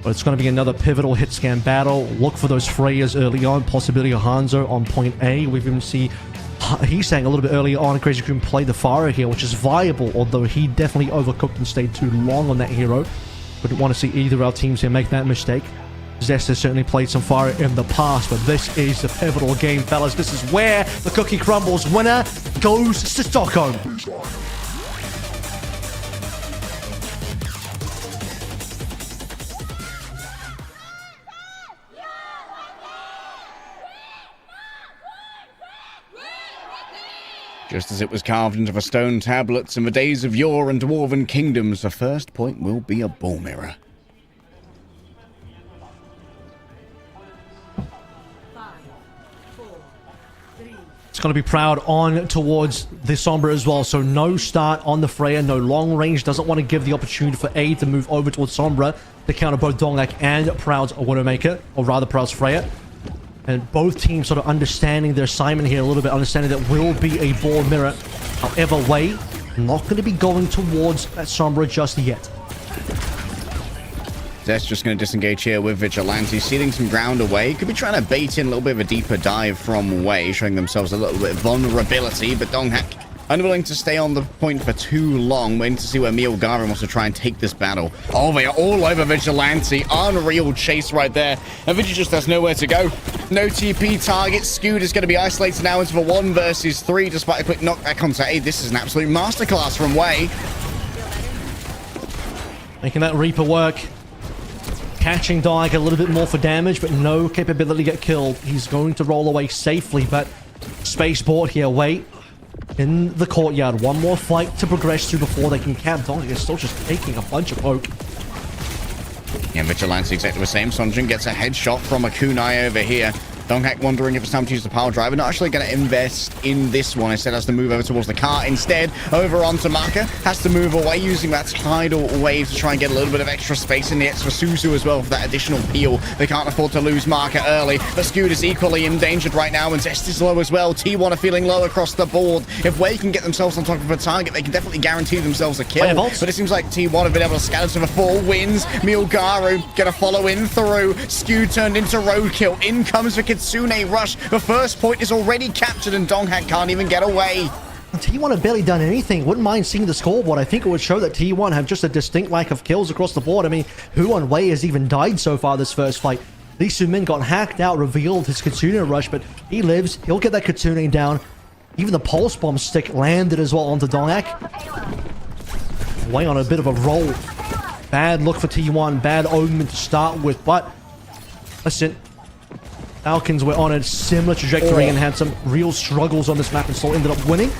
C: But it's going to be another pivotal hit scan battle. Look for those Freyas early on. Possibility of Hanzo on point A. We've even seen he's saying a little bit earlier on, Crazy Cream played the Fire here, which is viable, although he definitely overcooked and stayed too long on that hero. Wouldn't want to see either of our teams here make that mistake. Zest has certainly played some Fire in the past, but this is the pivotal game, fellas. This is where the cookie crumbles. Winner goes to Stockholm.
B: Just as it was carved into the stone tablets in the days of yore and dwarven kingdoms, the first point will be a ball mirror.
I: 5, 4, 3.
C: It's going to be Proud on towards the Sombra as well, so no start on the Freya, no long range. Doesn't want to give the opportunity for A to move over towards Sombra to counter both Donglak and Proud's Widowmaker, or rather Proud's Freya. And both teams sort of understanding their assignment here a little bit, understanding that will be a ball mirror. However, Wei not going to be going towards that Sombra just yet.
B: Zest just going to disengage here with Vigilante, sealing some ground away. Could be trying to bait in a little bit of a deeper dive from Wei, showing themselves a little bit of vulnerability, but Donghak unwilling to stay on the point for too long, waiting to see where Milgara wants to try and take this battle. Oh, they are all over Vigilante. Unreal chase right there. And Vigi just has nowhere to go. No TP target. Scoot is going to be isolated now into the 1 versus 3, despite a quick knockback onto A. This is an absolute masterclass from Wei.
C: Making that Reaper work. Catching Dark a little bit more for damage, but no capability to get killed. He's going to roll away safely, but space board here. Wait. In the courtyard. One more fight to progress through before they can cap. Dark is still just taking a bunch of poke.
B: Yeah, Vigilante exactly the same. Sonjin gets a headshot from a kunai over here. Donghak wondering if it's time to use the power driver. Not actually going to invest in this one. Instead has to move over towards the car. Instead, over onto Maka. Has to move away using that tidal wave to try and get a little bit of extra space in the extra Suzu as well for that additional peel. They can't afford to lose Maka early. The Scoot is equally endangered right now, and Zest is low as well. T1 are feeling low across the board. If Wei can get themselves on top of a target, they can definitely guarantee themselves a kill. But it seems like T1 have been able to scatter to the 4 wins. Milgaru gonna follow in through. Scoot turned into roadkill. In comes the Kitsune rush. The first point is already captured, and Donghak can't even get away.
C: T1 have barely done anything. Wouldn't mind seeing the scoreboard. I think it would show that T1 have just a distinct lack of kills across the board. I mean, who on Wei has even died so far this first fight? Lee Su-min got hacked out, revealed his Kitsune rush, but he lives. He'll get that Kitsune down. Even the pulse bomb stick landed as well onto Donghak. Wei on a bit of a roll. Bad look for T1. Bad omen to start with, but listen. Falcons were on a similar trajectory and had some real struggles on this map and still ended up winning.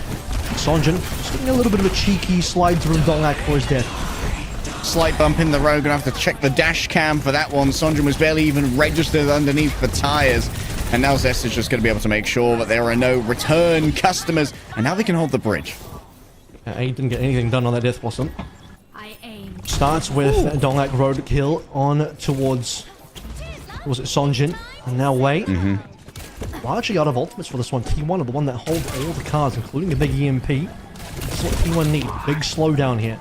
C: Sonjin just getting a little bit of a cheeky slide through Donghak for his death.
B: Slight bump in the road. Gonna have to check the dash cam for that one. Sonjin was barely even registered underneath the tires. And now Zest is just going to be able to make sure that there are no return customers. And now they can hold the bridge.
C: He didn't get anything done on that Death Blossom. Starts with Donghak roadkill on towards... Was it Sonjin? And now Wei. Largely out of ultimates for this one. T1 are the one that holds all the cards, including a big EMP. That's what T1 need. Big slowdown here.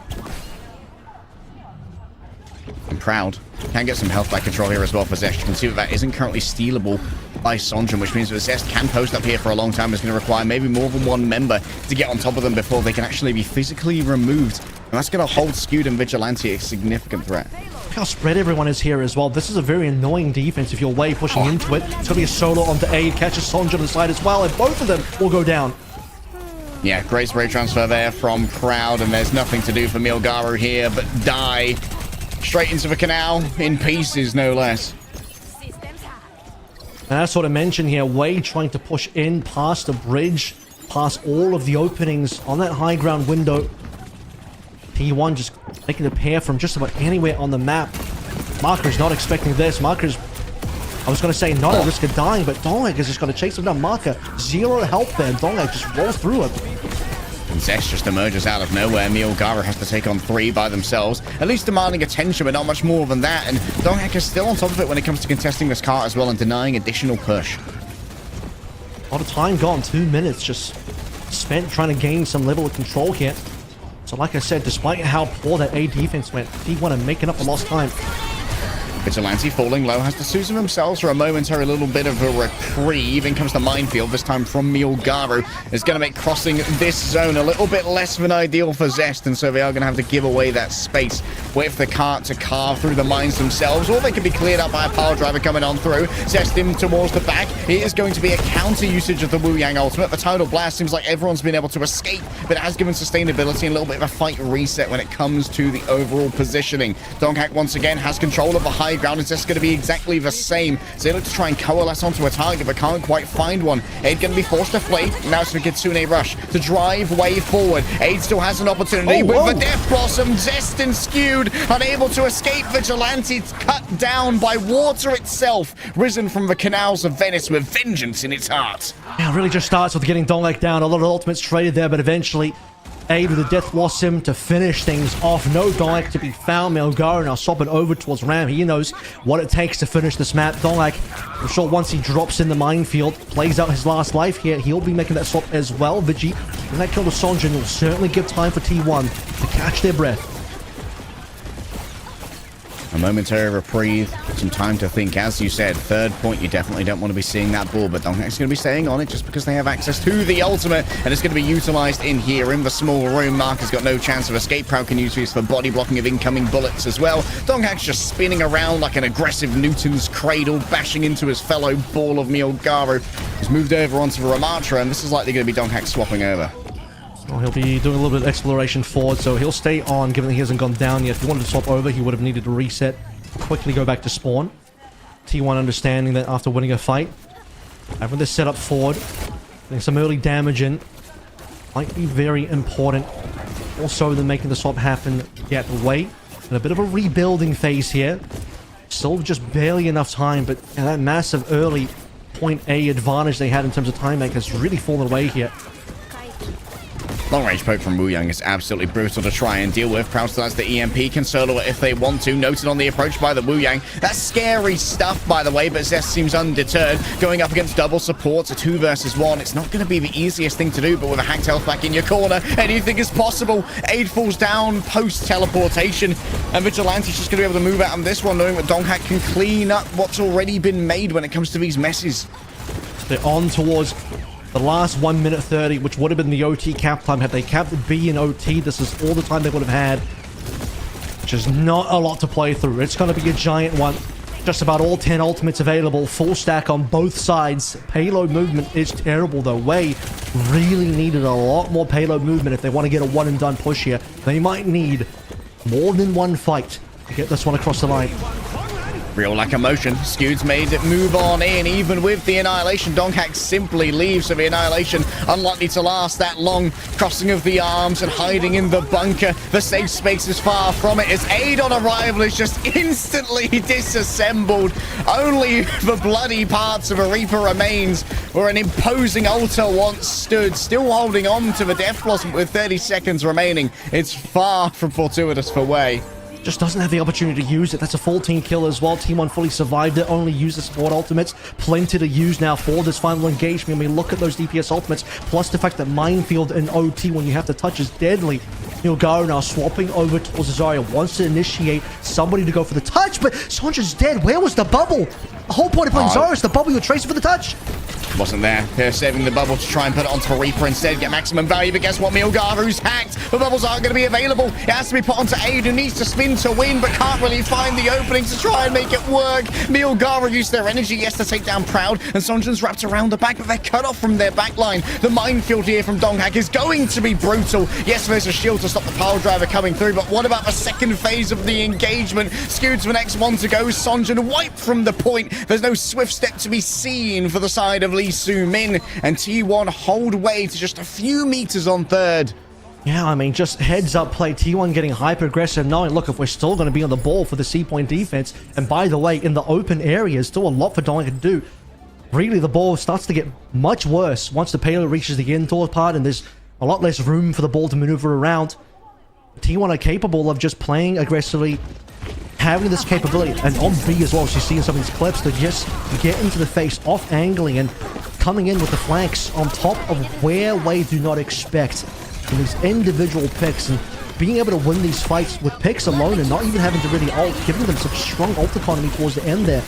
B: I'm proud. Can get some health back control here as well for Zest. You can see that isn't currently stealable by Sonjin, which means that Zest can post up here for a long time. It's going to require maybe more than one member to get on top of them before they can actually be physically removed. And that's going to hold Scoot and Vigilante a significant threat.
C: Look how spread everyone is here as well. This is a very annoying defense if you're Wei pushing into it. It's going to be a solo onto Aid, catches Sonjin on the side as well, and both of them will go down.
B: Yeah, great spray transfer there from Crowd, and there's nothing to do for Milgaru here but die straight into the canal in pieces, no less.
C: And that's what I mentioned here. Wei trying to push in past the bridge, past all of the openings on that high ground window. T1 just making a pair from just about anywhere on the map. Marker's not expecting this. Marker's, I was going to say, not at risk of dying, but Donghak is just going to chase him down. Marker, 0 health there, and Donghak just rolls through it.
B: And Zest just emerges out of nowhere. Milgaru has to take on 3 by themselves, at least demanding attention, but not much more than that. And Donghak is still on top of it when it comes to contesting this cart as well and denying additional push.
C: A lot of time gone, 2 minutes just spent trying to gain some level of control here. So like I said, despite how poor that A defense went, T1 are making up for lost time.
B: Vigilante falling low, has to Susan themselves for a momentary little bit of a reprieve. In comes the minefield, this time from Milgaru. Is going to make crossing this zone a little bit less than ideal for Zest, and so they are going to have to give away that space. Wait for the cart to carve through the mines themselves, or they can be cleared up by a power driver coming on through. Zest in towards the back. It is going to be a counter usage of the Wu Yang ultimate. The tidal blast seems like everyone's been able to escape, but it has given sustainability and a little bit of a fight reset when it comes to the overall positioning. Donghak once again has control of the high ground. It's just going to be exactly the same. So they look to try and coalesce onto a target, but can't quite find one. Aid going to be forced to flee. Now it's the Kitsune rush to drive Wei forward. Aid still has an opportunity with the Death Blossom. Zest and Skewed, unable to escape. Vigilante cut down by water itself, risen from the canals of Venice with vengeance in its heart.
C: Yeah, it really just starts with getting Donghak down. A lot of ultimates traded there, but eventually Aid with the Death Blossom to finish things off. No Donghak to be found. Milgaru now swapping over towards Ram. He knows what it takes to finish this map. Donghak, I'm sure once he drops in the minefield, plays out his last life here, he'll be making that swap as well. Vigi, and that kill to Sonjin will certainly give time for T1 to catch their breath.
B: A momentary reprieve, some time to think. As you said, third point, you definitely don't want to be seeing that ball, but DongHack's going to be staying on it just because they have access to the ultimate, and it's going to be utilized in here in the small room. Mark has got no chance of escape. Proud can use these for body blocking of incoming bullets as well. DongHack's just spinning around like an aggressive Newton's cradle, bashing into his fellow ball of Milgaru. He's moved over onto the Ramatra, and this is likely going to be DongHack swapping over.
C: Well, he'll be doing a little bit of exploration forward, so he'll stay on, given that he hasn't gone down yet. If he wanted to swap over, he would have needed to reset, quickly go back to spawn. T1 understanding that after winning a fight, having this set up forward, getting some early damage in, might be very important. Also, than making the swap happen, get away. And a bit of a rebuilding phase here. Still just barely enough time, but that massive early point A advantage they had in terms of time bank has really fallen away here.
B: Long-range poke from Wu Yang is absolutely brutal to try and deal with. Proud still has the EMP, can solo it if they want to. Noted on the approach by the Wu Yang. That's scary stuff, by the way, but Zest seems undeterred. Going up against double support, a 2 versus 1. It's not going to be the easiest thing to do, but with a hacked health back in your corner, anything is possible. Aid falls down post-teleportation, and Vigilante's just going to be able to move out on this one, knowing that DongHack can clean up what's already been made when it comes to these messes.
C: They're on towards the last 1 minute 30, which would have been the OT cap time. Had they capped B in OT, this is all the time they would have had. Which is not a lot to play through. It's going to be a giant one. Just about all 10 ultimates available. Full stack on both sides. Payload movement is terrible though. Wei really needed a lot more payload movement if they want to get a one and done push here. They might need more than one fight to get this one across the line.
B: Real lack of motion. Skewed's made it move on in. Even with the Annihilation, DongHack simply leaves. So the Annihilation unlikely to last that long. Crossing of the arms and hiding in the bunker. The safe space is far from it. As Aid on arrival is just instantly disassembled. Only the bloody parts of a Reaper remains where an imposing altar once stood. Still holding on to the Death Blossom with 30 seconds remaining. It's far from fortuitous for Wei.
C: Just doesn't have the opportunity to use it. That's a full team kill as well. T1 fully survived it. Only used the support ultimates. Plenty to use now for this final engagement. I mean, look at those DPS ultimates. Plus the fact that Minefield and OT, when you have to touch, is deadly. Milgaru now swapping over towards Zarya. Wants to initiate somebody to go for the touch, but Sandra's dead. Where was the bubble? The whole point of playing Zarya is the bubble you were tracing for the touch.
B: Wasn't there. They're saving the bubble to try and put it onto Reaper instead, get maximum value, but guess what? Milgaru's hacked. The bubbles aren't going to be available. It has to be put onto Aid, who needs to spin to win, but can't really find the opening to try and make it work. Milgaru used their energy, yes, to take down Proud, and Sonjan's wrapped around the back, but they're cut off from their backline. The minefield here from DongHack is going to be brutal. Yes, there's a shield to stop the pile driver coming through, but what about the second phase of the engagement? Skewed to the next one to go. Sonjan wiped from the point. There's no swift step to be seen for the side of Lee Soo-min, and T1 hold Wei to just a few meters on third.
C: Yeah, I mean, just heads up play. T1 getting hyper aggressive, knowing, look, if we're still going to be on the ball for the C-point defense, and by the way, in the open area, still a lot for DongHack to do. Really, the ball starts to get much worse once the payload reaches the indoor part, and there's a lot less room for the ball to maneuver around. T1 are capable of just playing aggressively, having this capability, and on B as well, as you see in some of these clips, to just get into the face, off angling, and coming in with the flanks on top of where Wei do not expect. And these individual picks, and being able to win these fights with picks alone and not even having to really ult, giving them such strong ult economy towards the end there.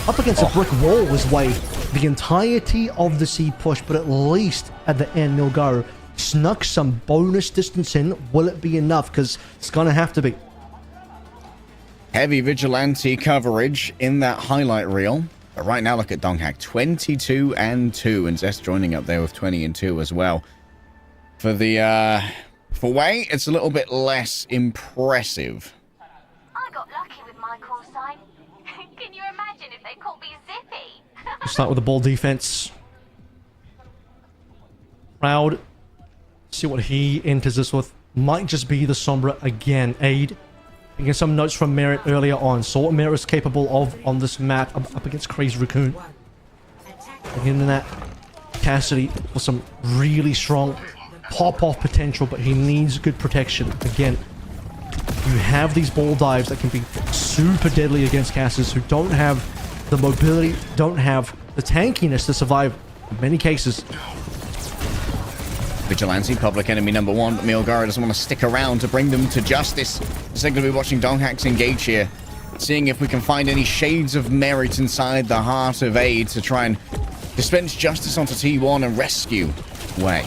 C: Up against a brick wall was Wei the entirety of the C push, but at least at the end, Milgaru snuck some bonus distance in. Will it be enough? Because it's going to have to be.
B: Heavy vigilante coverage in that highlight reel. But right now, look at DongHack, 22-2, and Zest joining up there with 20-2 as well. For the, for Wei, it's a little bit less impressive.
M: I got lucky with my call sign. Can you imagine if they called me Zippy?
C: We'll start with the ball defense. Proud. See what he enters this with. Might just be the Sombra again. Aid. Again, some notes from Merit earlier on. Saw what Merit is capable of on this map up against Crazy Raccoon. Again, in that Cassidy for some really strong pop-off potential, but he needs good protection. Again, you have these ball dives that can be super deadly against casters who don't have the mobility, don't have the tankiness to survive in many cases.
B: Vigilante, public enemy number one, but Milgara doesn't want to stick around to bring them to justice. So going to be watching Donghacks engage here, seeing if we can find any shades of merit inside the heart of Aid to try and dispense justice onto T1 and rescue Wei.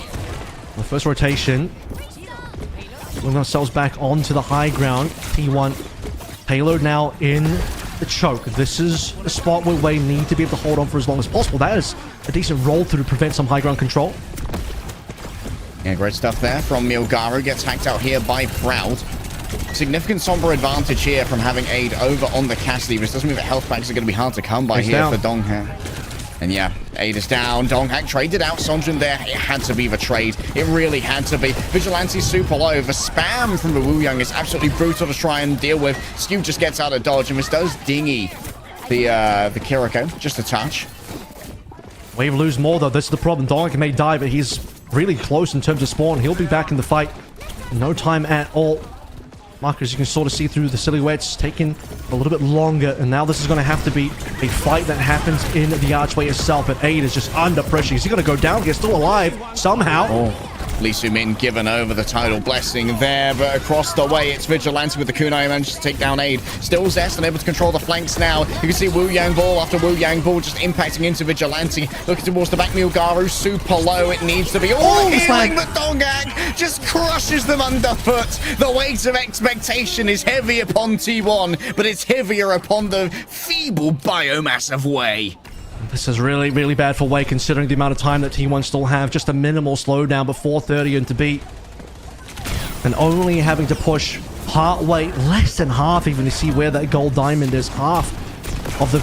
C: The first rotation. Moving ourselves back onto the high ground. T1 payload now in the choke. This is a spot where Wei need to be able to hold on for as long as possible. That is a decent roll through to prevent some high ground control.
B: Yeah, great stuff there from Milgaru. Gets hacked out here by Proud. Significant Sombra advantage here from having Aid over on the Cassidy, which doesn't mean that health packs are going to be hard to come by
C: He's
B: here
C: down.
B: for Donghack. And yeah, Aid is down. Donghack traded out Sonjin there. It had to be the trade. It really had to be. Vigilante's super low. The spam from the Wu Yang is absolutely brutal to try and deal with. Skew just gets out of dodge, and this does dingy the Kiriko just a touch.
C: Wave lose more though. This is the problem. Donghack may die, but he's really close in terms of spawn. He'll be back in the fight. No time at all. Marcus, you can sort of see through the silhouettes, taking a little bit longer, and now this is going to have to be a fight that happens in the archway itself, but Aid is just under pressure. Is he going to go down? He's still alive somehow.
B: Oh, Lee Soo-min given over the tidal blessing there, but across the way, it's Vigilante with the kunai manages to take down Aid. Still Zest unable to control the flanks now. You can see Wu Yang Ball after Wu Yang Ball just impacting into Vigilante. Looking towards the back, Milgaru super low. It needs to be all healing, but Donghak just crushes them underfoot. The weight of expectation is heavy upon T1, but it's heavier upon the feeble biomass of Wei.
C: This is really, really bad for Wei, considering the amount of time that T1 still have. Just a minimal slowdown before 30 and to beat. And only having to push part way, less than half even, to see where that gold diamond is. Half of the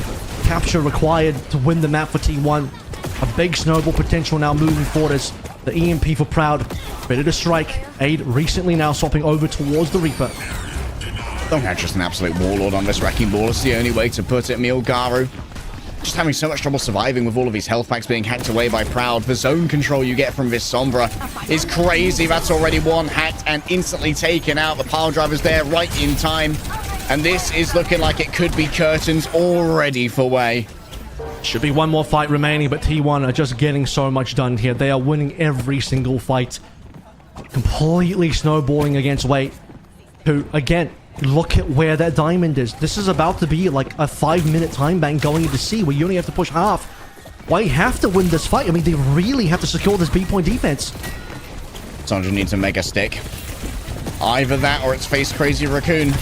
C: capture required to win the map for T1. A big snowball potential now moving forward as the EMP for Proud ready to strike. Aid recently now swapping over towards the Reaper.
B: Donghak just an absolute warlord on this wrecking ball. It's the only way to put it. Milgaru just having so much trouble surviving with all of his health packs being hacked away by Proud. The zone control you get from this Sombra is crazy. That's already one hacked and instantly taken out. The pile driver's there right in time. And this is looking like it could be curtains already for Wei.
C: Should be one more fight remaining, but T1 are just getting so much done here. They are winning every single fight. Completely snowballing against Wei, who, again, look at where that diamond is. This is about to be like a 5-minute time bank going into C, where you only have to push half. Wei have to win this fight. I mean, they really have to secure this B-point defense.
B: Sandra needs a mega stick. Either that or it's face crazy raccoon.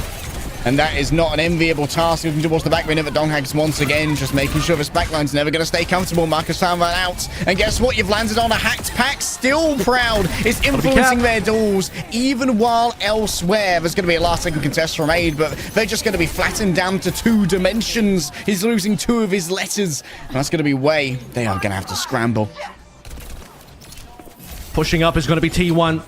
B: And that is not an enviable task. Looking towards the back window, but Donghak's once again just making sure this backline's never going to stay comfortable. Marcus found that out. And guess what? You've landed on a hacked pack. Still Proud is influencing their duels, even while elsewhere there's going to be a last-second contest from Aid, but they're just going to be flattened down to 2 dimensions. He's losing 2 of his letters. And that's going to be Wei. They are going to have to scramble.
C: Pushing up is going to be T1.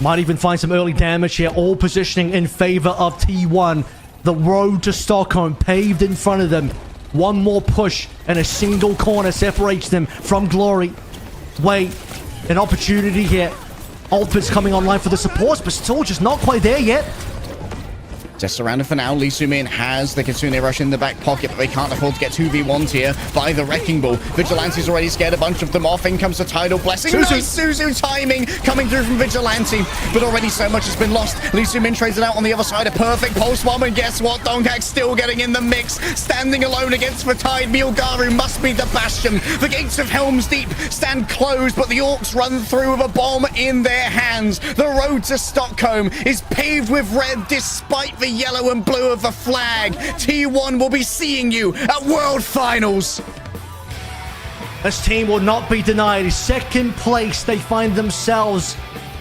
C: Might even find some early damage here. All positioning in favor of T1. The road to Stockholm paved in front of them. One more push and a single corner separates them from glory. Wei, an opportunity here. Ultimate's coming online for the supports, but still just not quite there yet.
B: Just surrounded for now. Lee Soo-min has the Kitsune Rush in the back pocket, but they can't afford to get 2v1s here by the Wrecking Ball. Vigilante's already scared a bunch of them off. In comes the Tidal Blessing. Nice Suzu timing coming through from Vigilante, but already so much has been lost. Lee Soo-min trades it out on the other side. A perfect pulse bomb, and guess what? Donghak still getting in the mix. Standing alone against the Tide. Milgaru must be the bastion. The gates of Helm's Deep stand closed, but the Orcs run through with a bomb in their hands. The road to Stockholm is paved with red despite the yellow and blue of the flag. T1 will be seeing you at World Finals.
C: This team will not be denied. Second place, they find themselves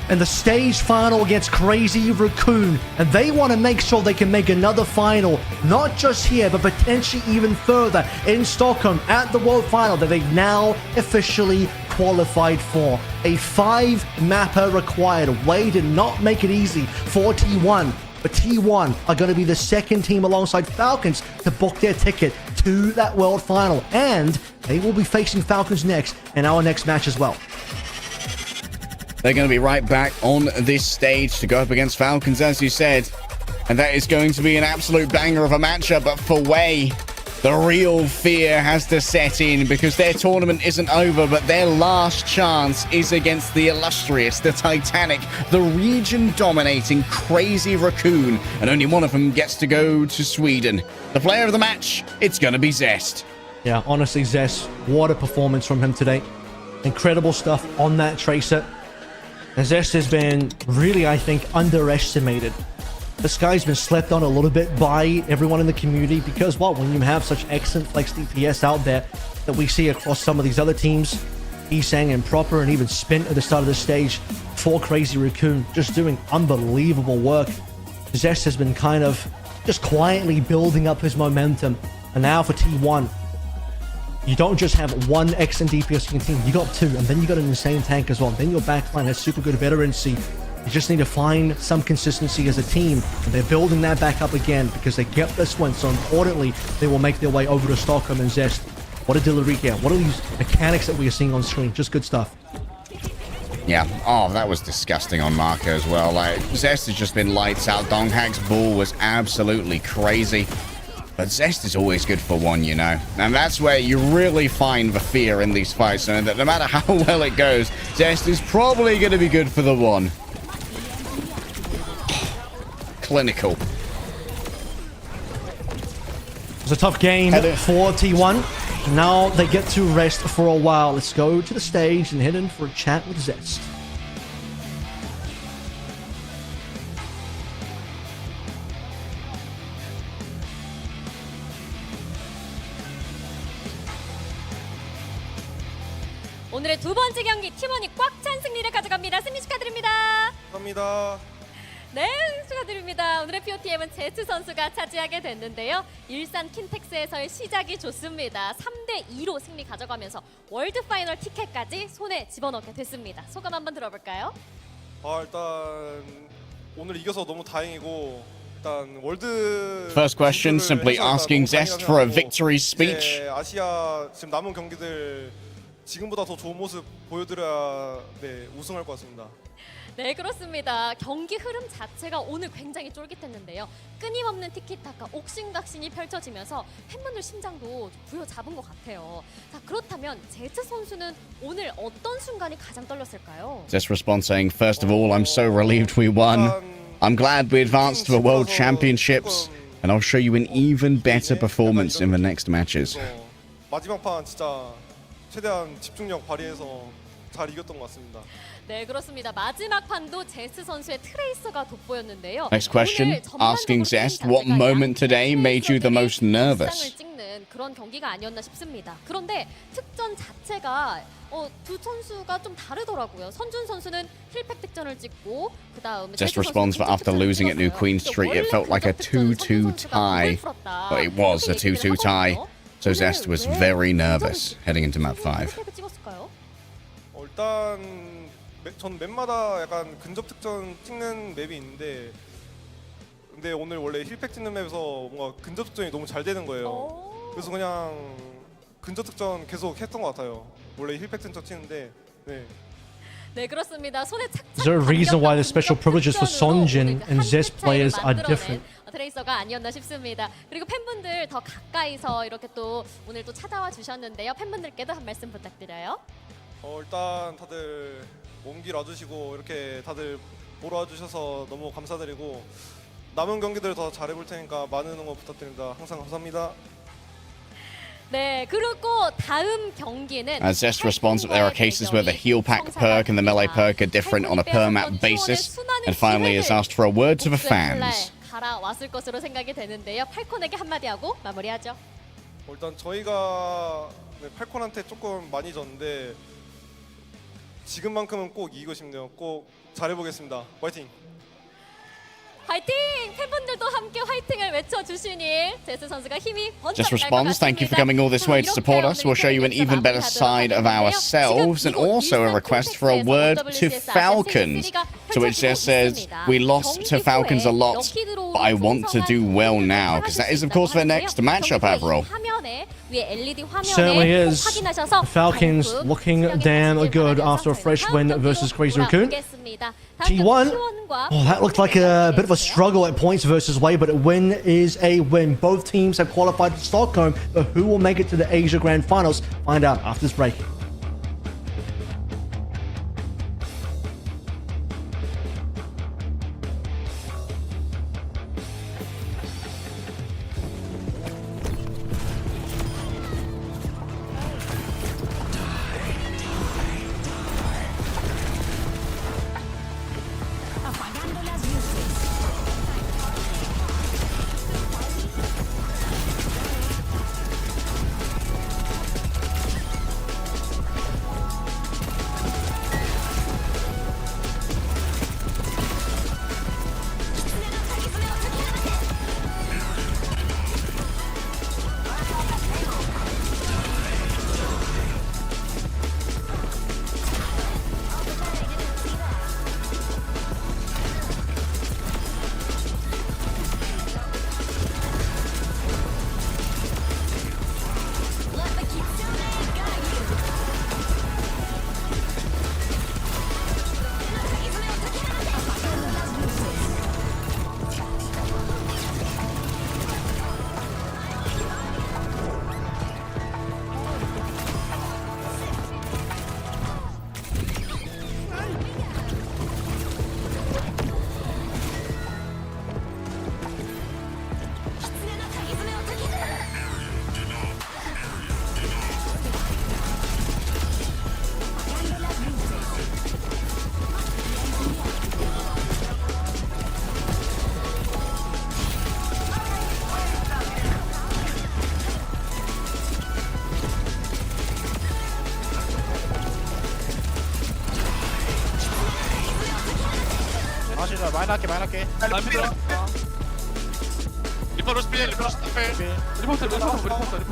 C: in the stage final against Crazy Raccoon, and they want to make sure they can make another final, not just here, but potentially even further in Stockholm at the World Final that they've now officially qualified for. A 5-mapper required. Wei did not make it easy for T1. But T1 are going to be the second team alongside Falcons to book their ticket to that World Final. And they will be facing Falcons next in our next match as well.
B: They're going to be right back on this stage to go up against Falcons, as you said. And that is going to be an absolute banger of a matchup. But for Wei, The real fear has to set in because their tournament isn't over, but their last chance is against the illustrious, the Titanic, the region-dominating Crazy Raccoon, and only one of them gets to go to Sweden. The player of the match, it's going to be Zest.
C: Yeah, honestly, Zest, what a performance from him today. Incredible stuff on that Tracer. And Zest has been really, I think, underestimated. This guy's been slept on a little bit by everyone in the community because, well, when you have such excellent flex DPS out there that we see across some of these other teams, Esang and Proper and even Spin at the start of the stage for Crazy Raccoon, just doing unbelievable work. Zest has been kind of just quietly building up his momentum. And now for T1, you don't just have one excellent DPS in your team, you got two, and then you got an insane tank as well. Then your backline has super good veterancy. You just need to find some consistency as a team, and they're building that back up again because they kept this one, so importantly, they will make their way over to Stockholm and Zest. What a delivery here. What are these mechanics that we are seeing on screen? Just good stuff.
B: Yeah. Oh, that was disgusting on Marco as well. Like, Zest has just been lights out. Donghak's ball was absolutely crazy. But Zest is always good for one, you know. And that's where you really find the fear in these fights. And that no matter how well it goes, Zest is probably going to be good for the one. Clinical.
C: It was a tough game for T1. Now they get to rest for a while. Let's go to the stage and head in for a chat with Zest.
D: 오늘의 두 번째 경기 팀원이 꽉 찬 승리를 가져갑니다. 승리 축하드립니다.
H: 감사합니다.
D: 네, 축하드립니다. 오늘의 POTM은 제트 선수가 차지하게 됐는데요. 일산 킨텍스에서의 시작이 좋습니다. 3대2로 승리 가져가면서 월드 파이널 티켓까지 손에 집어넣게 됐습니다. 소감 한번 들어볼까요?
H: 일단 오늘 이겨서 너무 다행이고 일단 월드
B: First question, simply asking Zest for a victory speech.
H: 아시아 지금 남은 경기들 지금보다 더 좋은 모습 보여드려야 우승할 것 같습니다.
D: 네, 그렇습니다. 경기 흐름 자체가 오늘 굉장히 쫄깃했는데요. 끊임없는 티키타카, 옥신각신이 펼쳐지면서 팬분들 심장도 부여잡은 것 같아요. 자, 그렇다면 제트 선수는 오늘 어떤 순간이 가장 떨렸을까요?
B: Zest response saying, first of all, I'm so relieved we won. I'm glad we advanced to the World Championships. And I'll show you an even better performance in the next matches.
H: 마지막 판 진짜 최대한 집중력 발휘해서 잘 이겼던 것 같습니다.
D: 네, 그렇습니다. 마지막 판도 제스 선수의 트레이서가 돋보였는데요.
B: Next question, asking Zest, what moment today made you the most nervous?
D: 찍는 그런 경기가 아니었나 싶습니다. 그런데 특전 자체가 두 선수가 좀 다르더라고요. 선준 선수는 힐팩 특전을 찍고 그다음에
B: Zest responds that after losing at New Queen Street, it felt like a 2-2 tie. But it was a 2-2 tie. So Zest was very nervous heading into map 5.
H: 일단 전 맵마다 약간 근접 특전 찍는 맵이 있는데 근데 오늘 원래 힐팩 찍는 맵에서 뭔가 근접 특전이 너무 잘 되는 거예요. 그래서 그냥 근접 특전 계속 했던 것 같아요. 원래 힐팩 특전 치는데
D: 네, 그렇습니다. 손에 착착.
C: Is there a reason why the special privileges for Sonjin and Zest players are different?
D: 트레이서가 아니었나 싶습니다. 그리고 팬분들 더 가까이서 이렇게 또 오늘 또 찾아와 주셨는데요. 팬분들께도 한 말씀 부탁드려요.
H: 일단 다들 먼 길 와주시고 이렇게 다들 보러 와주셔서 너무 감사드리고 남은 경기들 더 잘해볼 테니까 많은 응원 부탁드립니다. 항상 감사합니다.
D: 네, 그리고 다음 경기는
B: As Zest responds that there are cases where the heal pack perk and the melee perk are different on a per map basis, and finally has asked for a word to the fans.
D: 갈아왔을 것으로 생각이 되는데요. 팔콘에게 한마디 하고 마무리하죠.
H: 일단 저희가 팔콘한테 조금 많이 졌는데 지금만큼은 꼭 이기고 싶네요. 꼭 잘해보겠습니다. 화이팅!
D: 화이팅! 팬분들도 함께 화이팅을 외쳐주시니 제스 선수가 힘이 번쩍
B: Just
D: 날 것
B: responds, thank you for
D: 같습니다.
B: coming all this way to support us. We'll show you an even better side of ourselves, and also a request for a word to Falcons. To which Zest says, we lost to Falcons a lot, but I want to do well now, because that is of course their next matchup, Avril.
D: 화면에 위에 LED
C: Certainly
D: 화면을 꼭
C: is.
D: 확인하셔서
C: The Falcons
D: 경품
C: looking
D: 수령해
C: damn
D: 주시길
C: good
D: 바라면서
C: after a fresh
D: 저희는
C: win
D: 다음
C: versus
D: 경기로
C: Crazy Raccoon.
D: 돌아오겠습니다. 다음
C: T1.
D: 경기 T1과
C: Oh, that looked like a bit of a struggle at points versus Way, but a win is a win. Both teams have qualified to Stockholm, but who will make it to the Asia Grand Finals? Find out after this break.
A: 많이 할게. 리퍼로 스피드, 리퍼로 스피드. 리포터.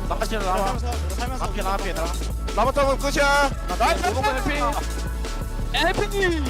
A: 나가시 나와. 살면서 앞에 나와. 나부터 끝이야. 나이스. LP님.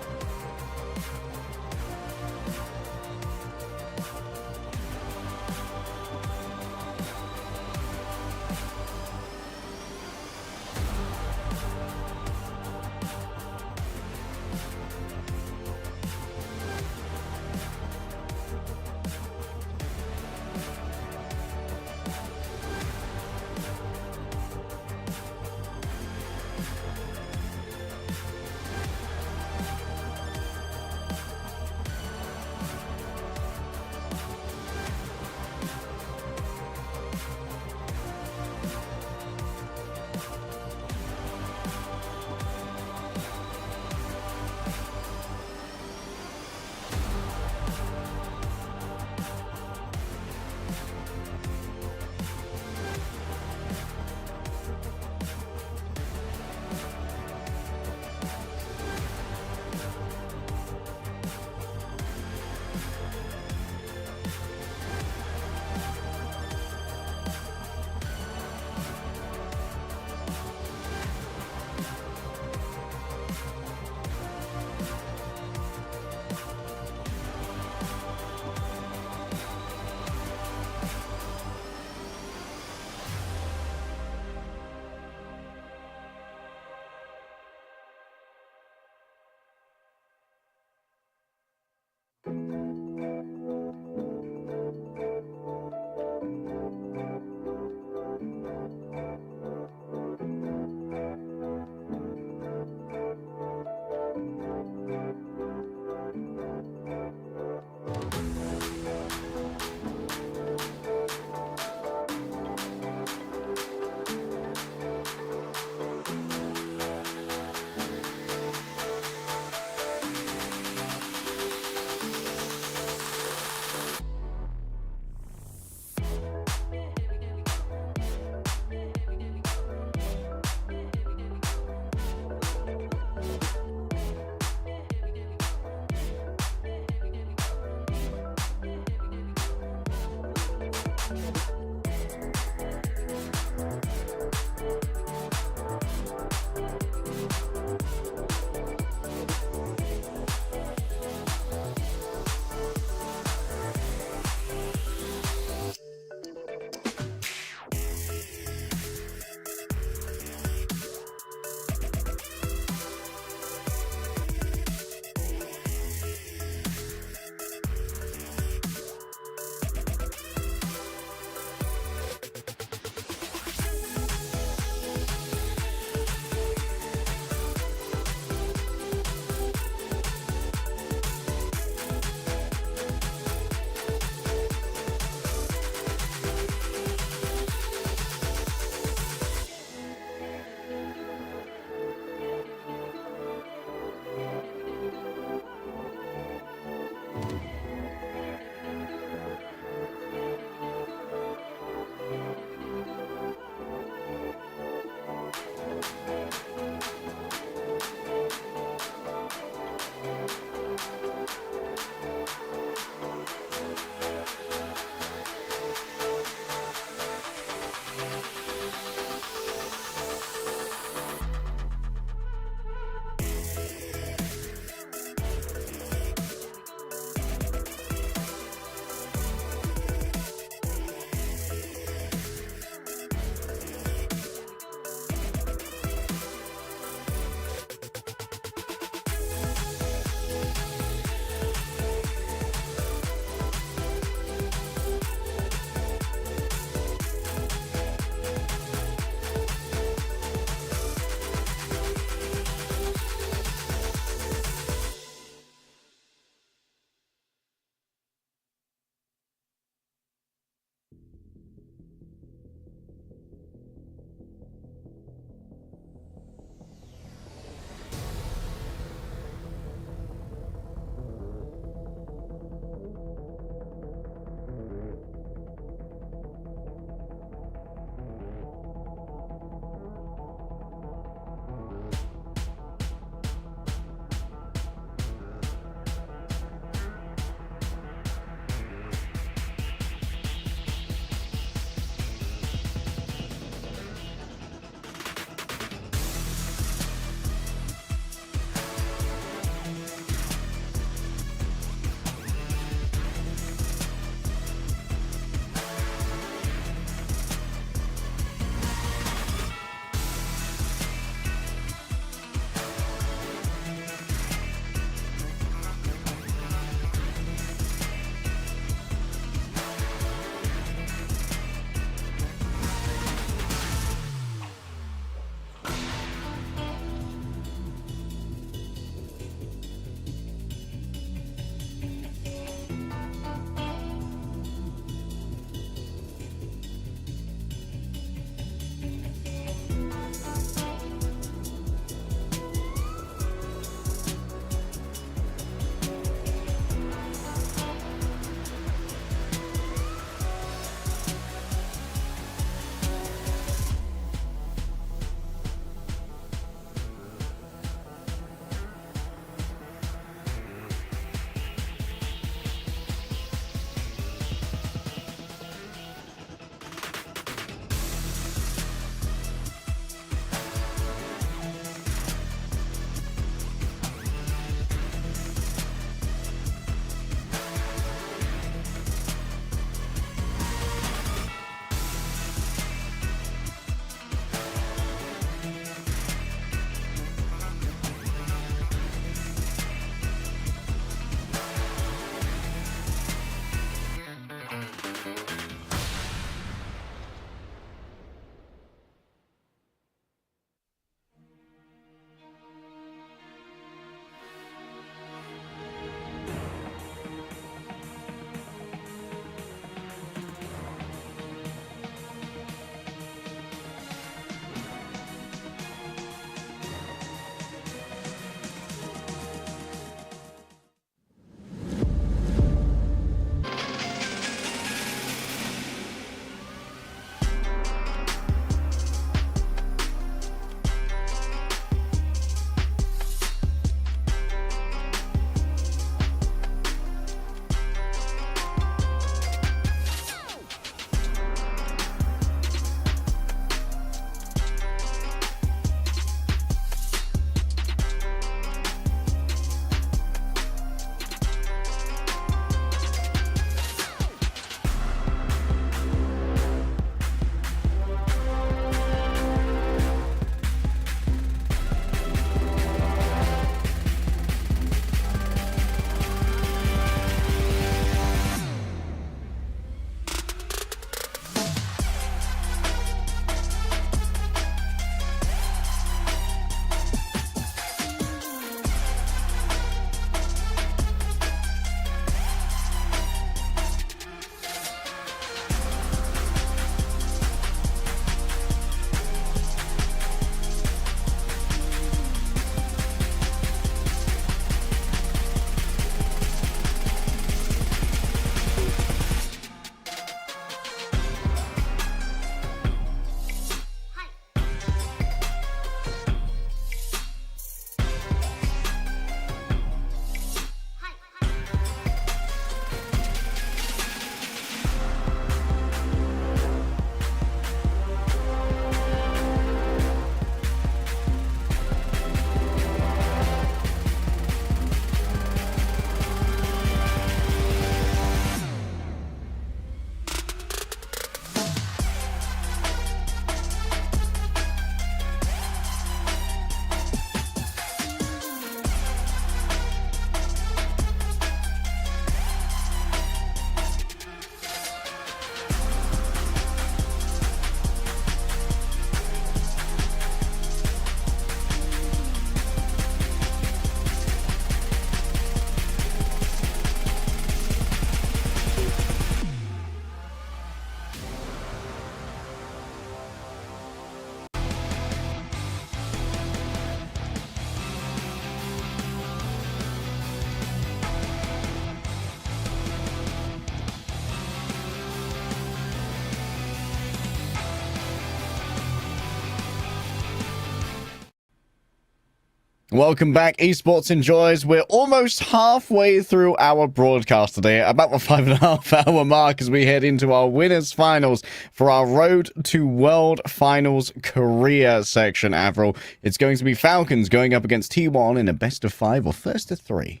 B: Welcome back, Esports Enjoyers. We're almost halfway through our broadcast today, about the 5.5 hour mark as we head into our winners finals for our Road to World Finals Korea section, Avril. It's going to be Falcons going up against T1 in a best of 5 or first of 3.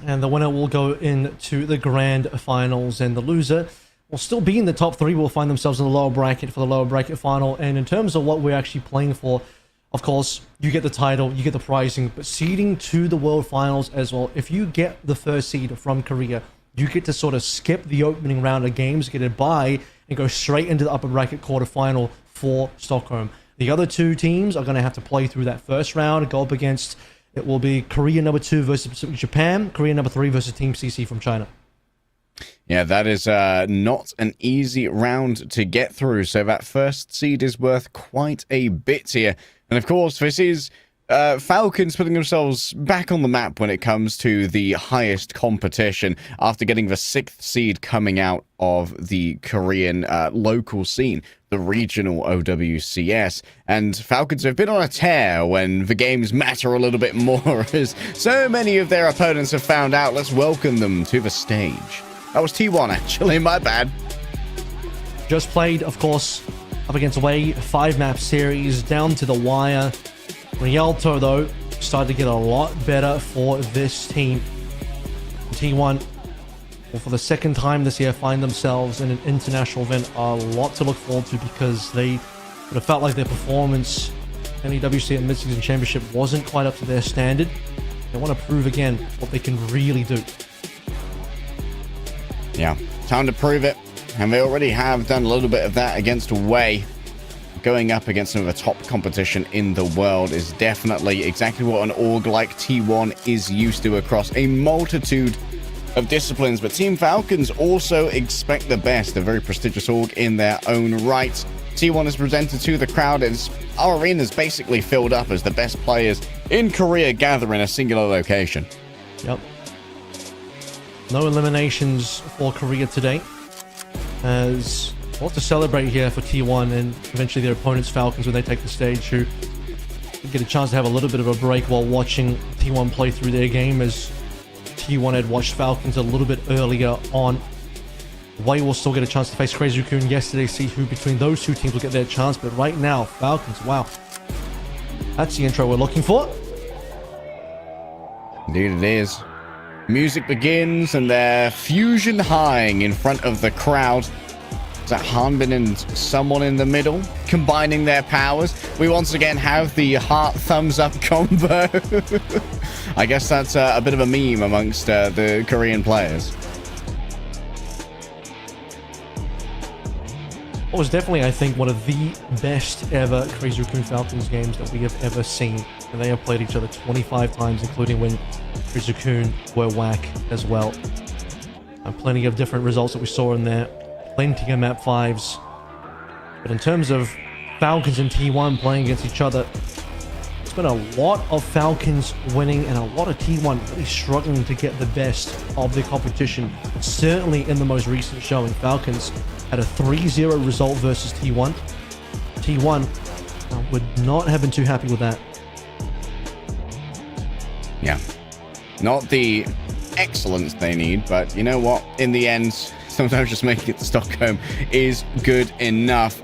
C: And the winner will go into the grand finals, and the loser will still be in the top 3, will find themselves in the lower bracket for the lower bracket final. And in terms of what we're actually playing for, of course, you get the title, you get the pricing, but seeding to the World Finals as well. If you get the first seed from Korea, you get to sort of skip the opening round of games, get a bye, and go straight into the upper bracket quarterfinal for Stockholm. The other two teams are going to have to play through that first round, go up against, it will be Korea number 2 versus Pacific Japan, Korea number 3 versus Team CC from China.
B: Yeah, that is not an easy round to get through, so that first seed is worth quite a bit here. And of course, this is Falcons putting themselves back on the map when it comes to the highest competition after getting the 6th seed coming out of the Korean local scene, the regional OWCS. And Falcons have been on a tear when the games matter a little bit more, as so many of their opponents have found out. Let's welcome them to the stage. That was T1, actually, my bad.
C: Just played, of course, up against Way 5-map series, down to the wire. Rialto, though, started to get a lot better for this team. T1 will, for the second time this year, find themselves in an international event. A lot to look forward to because they would have felt like their performance in the WC Mid-Season Championship wasn't quite up to their standard. They want to prove again what they can really do.
B: Yeah, time to prove it. And they already have done a little bit of that against Way. Going up against some of the top competition in the world is definitely exactly what an org like T1 is used to across a multitude of disciplines. But Team Falcons also expect the best, a very prestigious org in their own right. T1 is presented to the crowd as our arena is basically filled up as the best players in Korea gather in a singular location.
C: Yep. No eliminations for Korea today. As a lot to celebrate here for T1 and eventually their opponents, Falcons, when they take the stage, who get a chance to have a little bit of a break while watching T1 play through their game, as T1 had watched Falcons a little bit earlier on. Way will still get a chance to face Crazy Raccoon yesterday, see who between those two teams will get their chance, but right now, Falcons, wow. That's the intro we're looking for.
B: Indeed it is. Music begins and they're fusion highing in front of the crowd. Is that Hanbin and someone in the middle combining their powers? We once again have the heart thumbs up combo. I guess that's a bit of a meme amongst the Korean players.
C: It was definitely, I think, one of the best ever Crazy Raccoon Falcons games that we have ever seen. And they have played each other 25 times, including when Crazy Raccoon were whack as well. And plenty of different results that we saw in there. Plenty of map 5s. But in terms of Falcons and T1 playing against each other, it's been a lot of Falcons winning and a lot of T1 really struggling to get the best of the competition. Certainly in the most recent showing, Falcons had a 3-0 result versus T1. T1 would not have been too happy with that.
B: Yeah. Not the excellence they need, but you know what? In the end, sometimes just making it to Stockholm is good enough.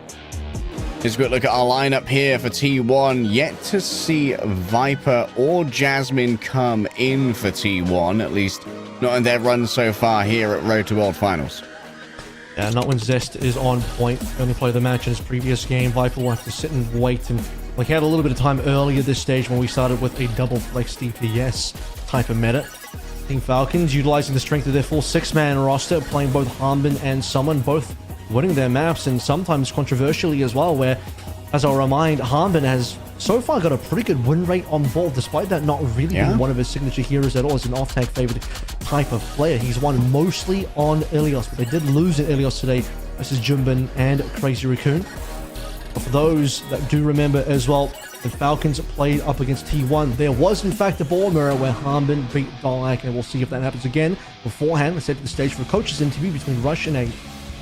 B: Here's a quick look at our lineup here for T1. Yet to see Viper or Jasmine come in for T1, at least not in their run so far here at Road to World Finals.
C: Yeah, not when Zest is on point. He only played the match in his previous game. Viper will have to sit and wait. And like, he had a little bit of time earlier this stage when we started with a double flex DPS type of meta. Team Falcons utilizing the strength of their full 6-man roster, playing both Hanbin and Summon, both winning their maps, and sometimes controversially as well, where, as I'll remind, Hanbin has so far got a pretty good win rate on board, despite that not really being one of his signature heroes at all. As an off-tag favored type of player, he's won mostly on Ilios, but they did lose at Ilios today versus Junbin and Crazy Raccoon. But for those that do remember as well, the Falcons played up against T1. There was in fact a ball mirror where Hanbin beat Dalek, and we'll see if that happens again. Beforehand, let's head to the stage for a coach's interview between Rush and A.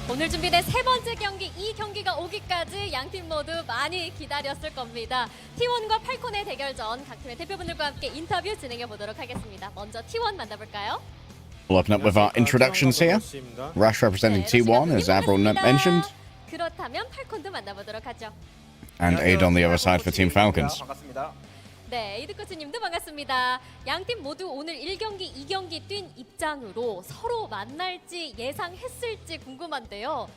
D: 오늘 준비된 세 번째 경기, 이 경기가 오기까지 양팀 모두 많이 기다렸을 겁니다. T1과 팔콘의 대결전 각 팀의 대표분들과 함께 인터뷰 진행해 보도록 하겠습니다. 먼저 T1 만나볼까요?
B: We'll open up with our introductions here. Rush representing T1, as Avril mentioned,
D: 그렇다면 팔콘도 만나보도록 하죠.
B: and Aid on the other side for Team Falcons.
F: 반갑습니다.
D: 네, 에이드 코치님도 반갑습니다. 양팀 모두 오늘 1경기, 2경기 뛴 입장으로 서로 만날지 예상했을지 궁금한데요.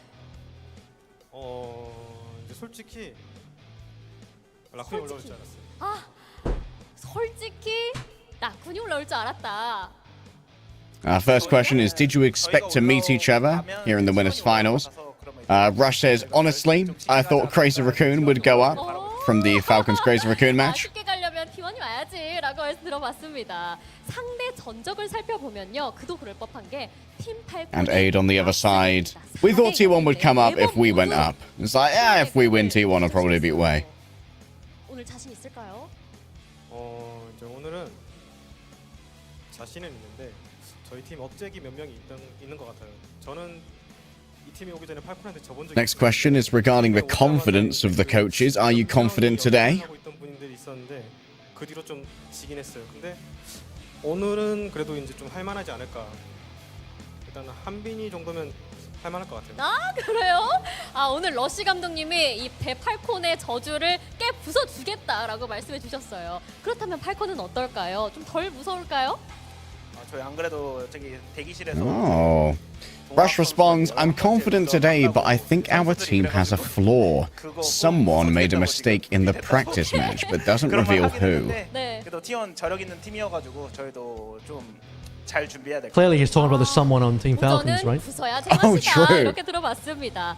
H: 이제 솔직히 라쿤이 올라올 줄 알았어요.
D: 아, 솔직히 라쿤이 올라올 줄 알았다.
B: Our first question is, did you expect to meet each other here in the winners finals? Rush says, honestly, I thought Crazy Raccoon would go up from the Falcons Crazy Raccoon match.
D: 쉽게 가려면 T1이 와야지라고 말씀 들어봤습니다. 상대 전적을 살펴보면요, 그도 그럴 법한 게 팀 팔콘이
B: And Aid on the other side. We thought T1 would come up if we went up. It's like, yeah, if we win, T1 will probably beat Way.
D: 오늘 자신 있을까요?
H: 이제 오늘은 자신은 있는데 저희 팀 억제기 몇 명이 있는 것 같아요. 저는 이 팀이 오기 전에 팔콘한테 져본 적이
B: Next question is regarding the confidence of the coaches. Are you confident today?
H: 하고 있던 분들이 있었는데 그 뒤로 좀 지긴 했어요. 근데 오늘은 그래도 이제 좀 할만하지 않을까. 일단 한빈이 정도면 할만할 것 같아요.
D: 아, 그래요? 아, 오늘 러시 감독님이 이 대팔콘의 저주를 깨 부숴주겠다라고 말씀해 주셨어요. 그렇다면 팔콘은 어떨까요? 좀 덜 무서울까요?
F: 저희 안 그래도 저기 대기실에서
B: Oh. Rush responds, I'm confident today, but I think our team has a flaw. Someone made a mistake in the practice match, but doesn't reveal who.
D: 네.
F: 그래도 T1 저력 있는 팀이어가지고 저희도 좀 잘 준비해야 될 것 같아요.
C: Clearly, he's talking about the someone on Team Falcons,
D: 우선은
C: right?
D: 부숴야
B: Oh,
D: 제맛이다
B: true.
D: 이렇게 들어봤습니다.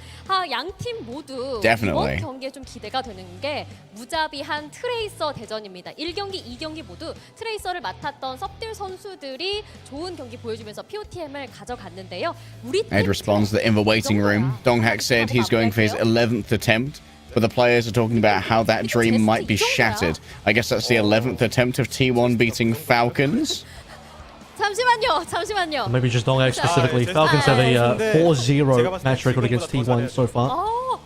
D: 양 팀 모두
B: Definitely.
D: 이번 경기에 좀 기대가 되는 게 무자비한 트레이서 대전입니다. 1경기, 2경기 모두 트레이서를 맡았던 섭들 선수들이 좋은 경기 보여주면서 POTM을 가져갔는데요. 우리 팀
B: Ed responds that in the waiting room, Donghak said he's going for his 11th attempt, but the players are talking about how that dream might be shattered. I guess that's the 11th attempt of T1 beating Falcons.
D: 잠시만요.
C: Maybe just Dongak specifically. Falcons have a 4-0 match record against T1 so far. All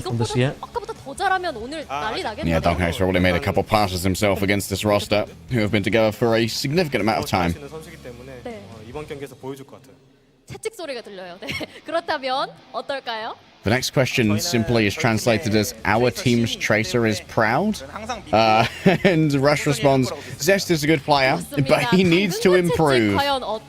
C: from this year.
D: 아까보다 더 잘하면 오늘 난리 나겠네요.
B: Yeah, Donghak's already made a couple passes himself against this roster, who have been together for a significant amount of time.
H: 잘하시는 선수이기 때문에
D: 네.
H: 이번 경기에서 보여줄 것 같아요.
D: 채찍 소리가 들려요. 네. 그렇다면 어떨까요?
B: The next question simply is translated as, our team's tracer is proud? And Rush responds, Zest is a good player, but he needs to improve.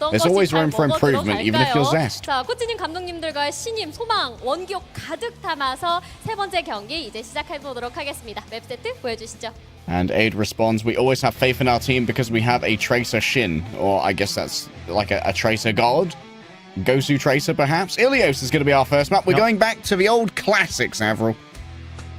B: There's always room for improvement, even if you're Zest.
D: 자, 코치님, 감독님들과의 신임, 소망, 원기옥 가득 담아서 세 번째 경기 이제 시작해보도록 하겠습니다. 맵 세트 보여주시죠.
B: And Aid responds, we always have faith in our team because we have a tracer Shin, or I guess that's like a tracer god? Gosu Tracer, perhaps? Ilios is going to be our first map. We're going back to the old classics, Avril.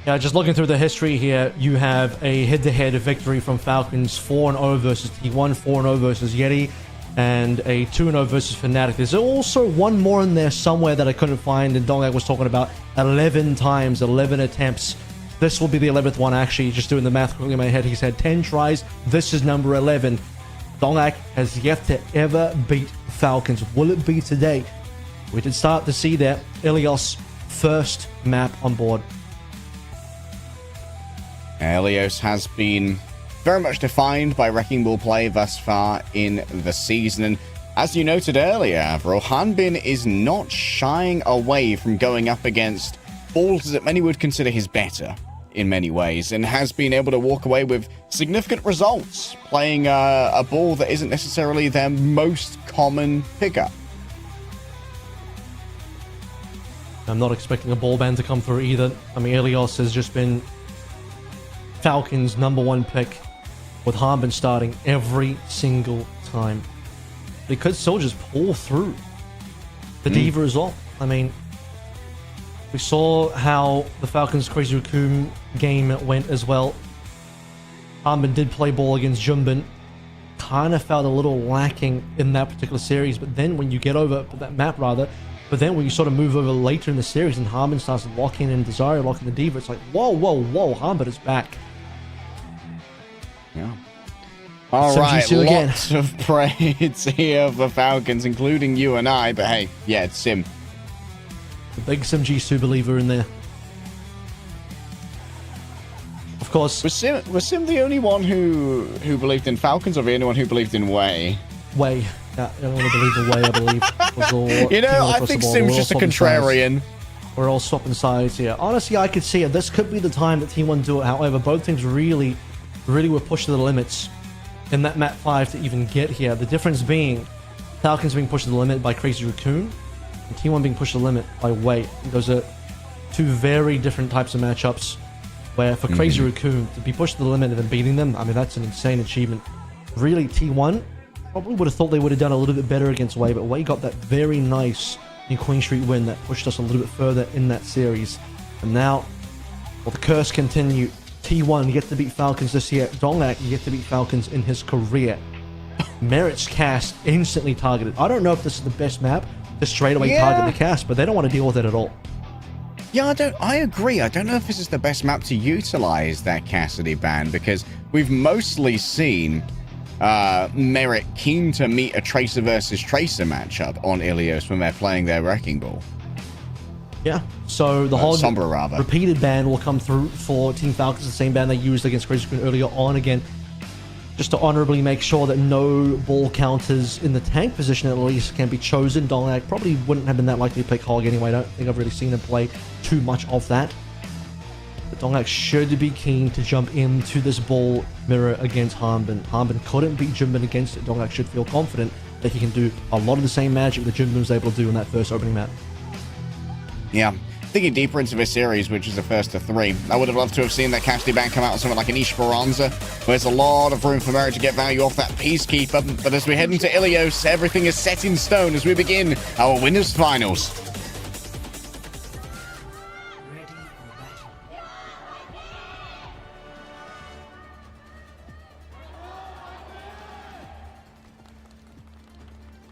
C: Yeah, just looking through the history here, you have a head-to-head victory from Falcons, 4-0 versus T1, 4-0 versus Yeti, and a 2-0 versus Fnatic. There's also one more in there somewhere that I couldn't find, and Dongak was talking about 11 times, 11 attempts. This will be the 11th one, actually, just doing the math quickly in my head. He's had 10 tries. This is number 11. Dongak has yet to ever beat Falcons. Will it be today? We did start to see that Ilios' first map on board.
B: Ilios has been very much defined by Wrecking Ball play thus far in the season. And as you noted earlier, Avril, Hanbin is not shying away from going up against balls that many would consider his better in many ways, and has been able to walk away with significant results playing a ball that isn't necessarily their most common pickup.
C: I'm not expecting a ball ban to come through either. I mean, Ilios has just been Falcons' #1 pick, with Harbin starting every single time. They could still just pull through the Diva as well. I mean, we saw how the Falcons' Crazy Raccoon game went as well. Harbin did play ball against Jumbin. Kind of felt a little lacking in that particular series, but then when you get over that map, but then when you sort of move over later in the series and Harbin starts locking in Desire, locking the Diva, it's like, whoa, Harbin is back.
B: Yeah. All right, lots of praise here for Falcons, including you and I, but hey, yeah, it's Sim.
C: The big SimG2 believer in there. Of course.
B: Was Sim the only one who believed in Falcons, or the only one who believed in Way?
C: Way. Yeah, I don't want to believe in Way, I believe. Was all
B: You know, I think Sim's just a contrarian.
C: We're all swapping sides here. Honestly, I could see it. This could be the time that T1 do it. However, both teams really were pushed to the limits in that map 5 to even get here. The difference being Falcons being pushed to the limit by Crazy Raccoon and T1 being pushed to the limit by Way. Those are two very different types of matchups where for Crazy Raccoon to be pushed to the limit and then beating them, I mean, that's an insane achievement. Really, T1 probably would have thought they would have done a little bit better against Way, but Way got that very nice in Queen Street win that pushed us a little bit further in that series. And now, well, the curse continue. T1 get to beat Falcons this year. Dongak get to beat Falcons in his career. Merit's cast instantly targeted. I don't know if this is the best map to straight away target the cast, but they don't want to deal with it at all.
B: Yeah, I agree. I don't know if this is the best map to utilize that Cassidy ban, because we've mostly seen Merit keen to meet a Tracer versus Tracer matchup on Ilios when they're playing their Wrecking Ball.
C: Yeah, so the whole
B: Sombra, rather.
C: Repeated ban will come through for Team Falcons, the same ban they used against Crazy Raccoon earlier on again, just to honorably make sure that no ball counters in the tank position at least can be chosen. Dongak probably wouldn't have been that likely to pick Hog anyway. I don't think I've really seen him play too much of that. But Dongak should be keen to jump into this ball mirror against Hanbin. Hanbin couldn't beat Jimbin against it. Dongak should feel confident that he can do a lot of the same magic that Jimbin was able to do in that first opening map.
B: Yeah. Thinking deeper into this series, which is the first of 3, I would have loved to have seen that Cassidy ban come out on something like an Esperanza, where there's a lot of room for Merit to get value off that Peacekeeper. But as we head into Ilios, everything is set in stone as we begin our winners finals.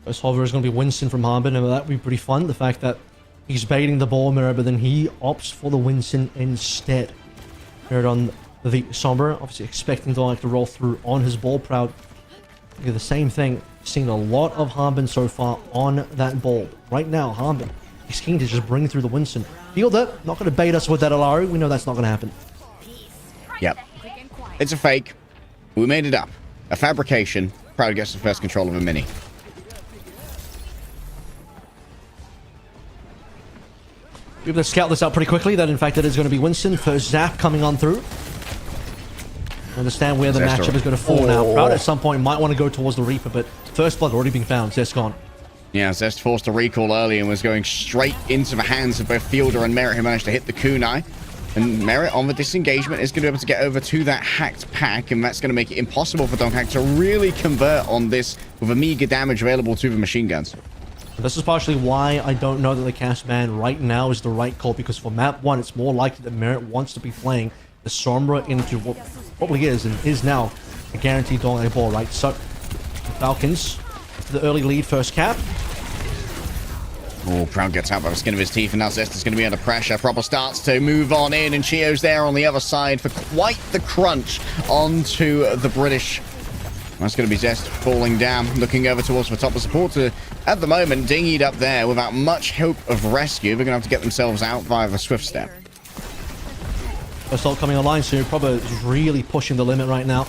C: First hover is going to be Winston from Hanbin, and that would be pretty fun. The fact that he's baiting the ball mirror, but then he opts for the Winston instead. Mirrored on the Sombra, obviously expecting Dongak to roll through on his ball proud. The same thing, seen a lot of Hanbin so far on that ball. Right now, Hanbin is keen to just bring through the Winston. Feel that, not going to bait us with that Alari. We know that's not going to happen.
B: Yep. It's a fake. We made it up. A fabrication. Proud gets the first control of a mini.
C: We're able to scout this out pretty quickly, that in fact it is going to be Winston. First Zap coming on through. Understand where the matchup is going to fall now. Proud at some point might want to go towards the Reaper, but first blood already being found. Zest gone.
B: Yeah, Zest forced a recall early and was going straight into the hands of both Fielder and Merit, who managed to hit the kunai. And Merit on the disengagement is going to be able to get over to that hacked pack, and that's going to make it impossible for Dongak to really convert on this with a meager damage available to the machine guns.
C: This is partially why I don't know that the cast ban right now is the right call, because for map 1 it's more likely that Merit wants to be playing the Sombra into what probably is and is now a guaranteed Dongak ball, right? So the Falcons to the early lead, first cap.
B: Oh, Proud gets out by the skin of his teeth, and now Zest is going to be under pressure. Proper starts to move on in, and Chio's there on the other side for quite the crunch onto the British. That's going to be Zest falling down, looking over towards the top of the supporter. At the moment, dinghied up there without much hope of rescue. They're going to have to get themselves out via the Swift Step.
C: Assault coming online soon. Probably is really pushing the limit right now.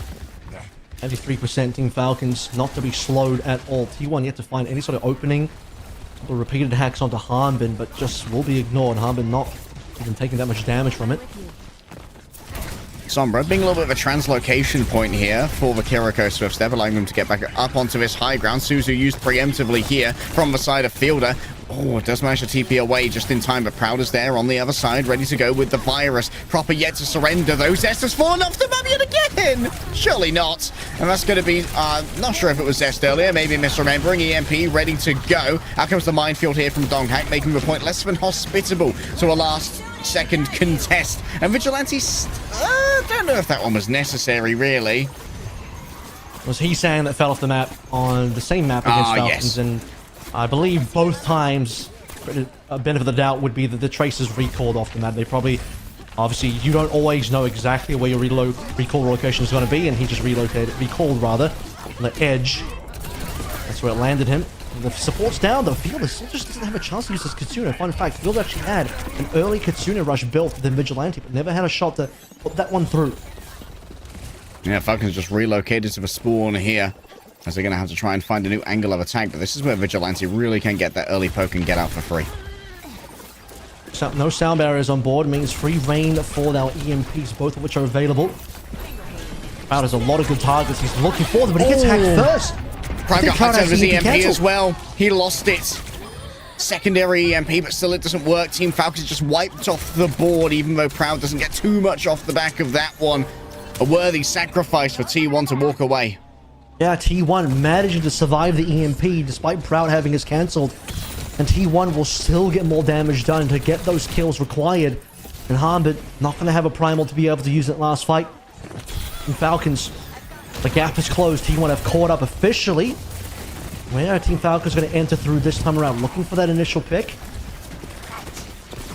C: 93% Team Falcons, not to be slowed at all. T1 yet to find any sort of opening. The repeated hacks onto Hanbin, but just will be ignored. Hanbin not even taking that much damage from it.
B: Sombra being a little bit of a translocation point here for the Kiriko Swift Step, allowing them to get back up onto this high ground. Suzu used preemptively here from the side of Fielder. Oh, it does manage to TP away just in time, but Proud is there on the other side, ready to go with the virus. Proper yet to surrender, though. Zest has fallen off the map yet again! Surely not. And that's going to be, not sure if it was Zest earlier, maybe misremembering. EMP ready to go. Out comes the minefield here from Donghack, making the point less than hospitable to a last second contest. And Vigilante, don't know if that one was necessary, really.
C: Was he saying that fell off the map on the same map against Falcons?
B: Yes.
C: And I believe both times, a benefit of the doubt would be that the Tracers recalled off the map. They probably, obviously, you don't always know exactly where your recall location is going to be, and he just recalled rather, on the edge. That's where it landed him. The support's down, though. Fielder still just doesn't have a chance to use his Kitsune. Fun fact, Fielder actually had an early Kitsune rush built than Vigilante, but never had a shot to put that one through.
B: Yeah, Falcons just relocated to the spawn here, as they're going to have to try and find a new angle of attack, but this is where Vigilante really can get that early poke and get out for free.
C: So, no sound barriers on board means free reign for our EMPs, both of which are available. Proud has a lot of good targets. He's looking for them, but he gets hacked first.
B: Proud got hacked out of his EMP as well. He lost it. Secondary EMP, but still it doesn't work. Team Falcons just wiped off the board, even though Proud doesn't get too much off the back of that one. A worthy sacrifice for T1 to walk away.
C: Yeah, T1 managing to survive the EMP despite Proud having his cancelled. And T1 will still get more damage done to get those kills required. And Harmbit not going to have a primal to be able to use that last fight. And Falcons, the gap is closed. T1 have caught up officially. Where are Team Falcons going to enter through this time around? Looking for that initial pick.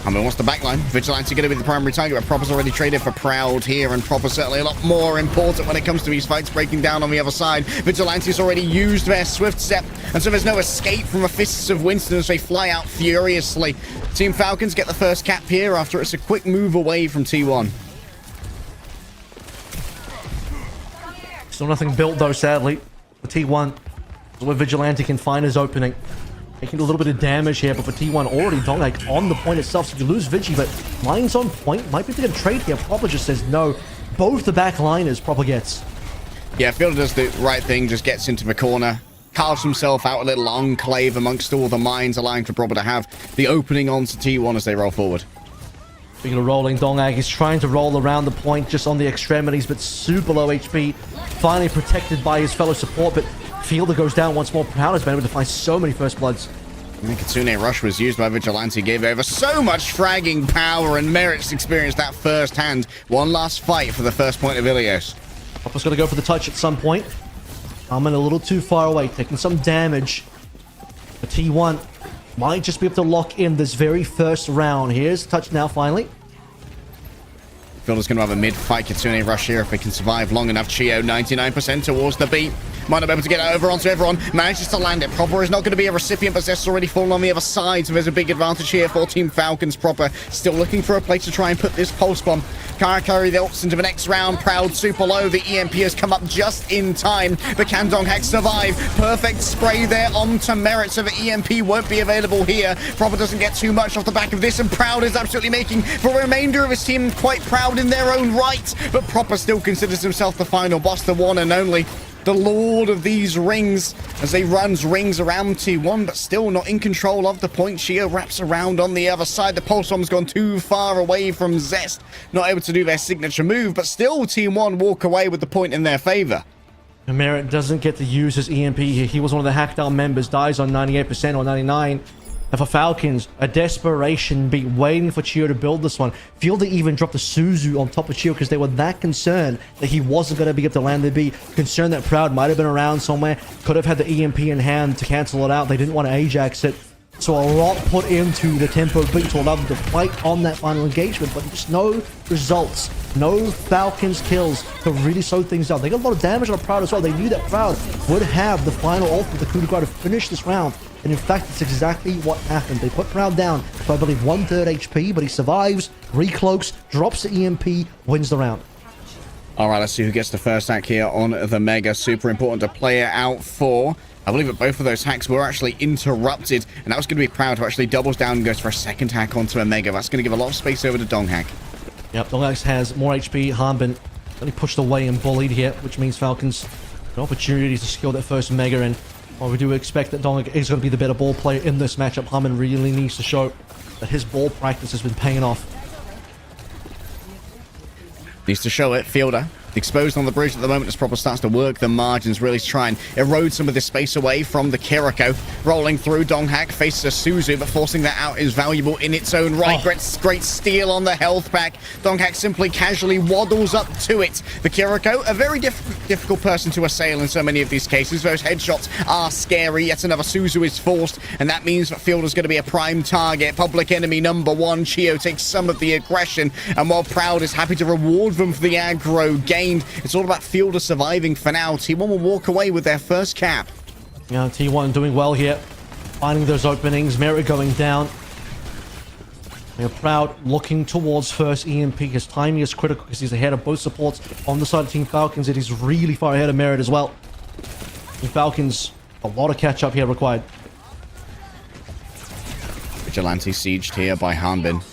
B: Humber wants the backline. Vigilante going to be the primary target, but Proper's already traded for Proud here, and Proper's certainly a lot more important when it comes to these fights breaking down on the other side. Vigilante's already used their Swift Step, and so there's no escape from the fists of Winston as they fly out furiously. Team Falcons get the first cap here after it's a quick move away from T1.
C: Still nothing built though, sadly. For T1, where Vigilante can find his opening. Making a little bit of damage here, but for T1 already Dongak on the point itself, so you lose Vigi, but Line's on point. Might be able to get a trade here. Proper just says no. Both the back liners Proper gets.
B: Yeah, Fielder does the right thing, just gets into the corner, carves himself out a little enclave amongst all the mines, allowing for Proper to have the opening onto T1 as they roll forward.
C: Speaking of rolling, Dongak is trying to roll around the point just on the extremities, but super low HP. Finally protected by his fellow support, but Fielder goes down once more. Proud has been able to find so many first bloods.
B: The Kitsune Rush was used by Vigilante, gave over so much fragging power, and Merit's experienced that firsthand. One last fight for the first point of Ilios.
C: Proper's going to go for the touch at some point. I'm a little too far away, taking some damage. But T1 might just be able to lock in this very first round. Here's touch now, finally.
B: Fielder's going to have a mid-fight Kitsune Rush here if they can survive long enough. Chio, 99% towards the beat. Might not be able to get it over onto everyone. Manages to land it. Proper is not going to be a recipient, but Zest's already fallen on the other side, so there's a big advantage here for Team Falcons. Proper still looking for a place to try and put this pulse bomb. Karakari the ults into the next round. Proud super low. The EMP has come up just in time. The Kandong Hack survive. Perfect spray there onto Merit, so the EMP won't be available here. Proper doesn't get too much off the back of this, and Proud is absolutely making the remainder of his team quite proud in their own right. But Proper still considers himself the final boss, the one and only. The lord of these rings, as they runs rings around T1, but still not in control of the point. Shia wraps around on the other side. The pulse bomb's gone too far away from Zest, not able to do their signature move, but still Team 1 walk away with the point in their favor.
C: Merit doesn't get to use his EMP here. He was one of the Hackdown members, dies on 98% or 99%. And for Falcons, a desperation beat waiting for Chio to build this one. Fielder even dropped a Suzu on top of Chio because they were that concerned that he wasn't going to be able to land the beat. Concerned that Proud might have been around somewhere. Could have had the EMP in hand to cancel it out. They didn't want to Ajax it. So a lot put into the tempo beat to allow them to fight on that final engagement. But just no results. No Falcons kills to really slow things down. They got a lot of damage on Proud as well. They knew that Proud would have the final ult with the coup de grace to finish this round. And in fact, it's exactly what happened. They put Proud down to, I believe, 1/3 HP, but he survives, recloaks, drops the EMP, wins the round.
B: All right, let's see who gets the first hack here on the Mega. Super important to play it out for. I believe that both of those hacks were actually interrupted, and that was going to be Proud, who actually doubles down and goes for a second hack onto a Mega. That's going to give a lot of space over to Donghack.
C: Yep, Donghack has more HP. Harmbin really pushed away and bullied here, which means Falcons an opportunity to secure that first Mega, and well, we do expect that Donghack is going to be the better ball player in this matchup. Harmbin really needs to show that his ball practice has been paying off.
B: Needs to show it. Fielder exposed on the bridge at the moment as Proper starts to work the margins, really to try and erode some of this space away from the Kiriko. Rolling through, Donghack faces a Suzu, but forcing that out is valuable in its own right. Great steal on the health pack. Donghack simply casually waddles up to it. The Kiriko, a very difficult person to assail in so many of these cases. Those headshots are scary. Yet another Suzu is forced, and that means that Fielder's going to be a prime target. Public enemy number one. Chio takes some of the aggression, and while Proud is happy to reward them for the aggro gained, it's all about Fielder surviving for now. T1 will walk away with their first cap.
C: Yeah, T1 doing well here. Finding those openings. Merit going down. They're Proud looking towards first EMP. His timing is critical because he's ahead of both supports on the side of Team Falcons. It is really far ahead of Merit as well. Team Falcons, a lot of catch up here required.
B: Vigilante sieged here by Hanbin.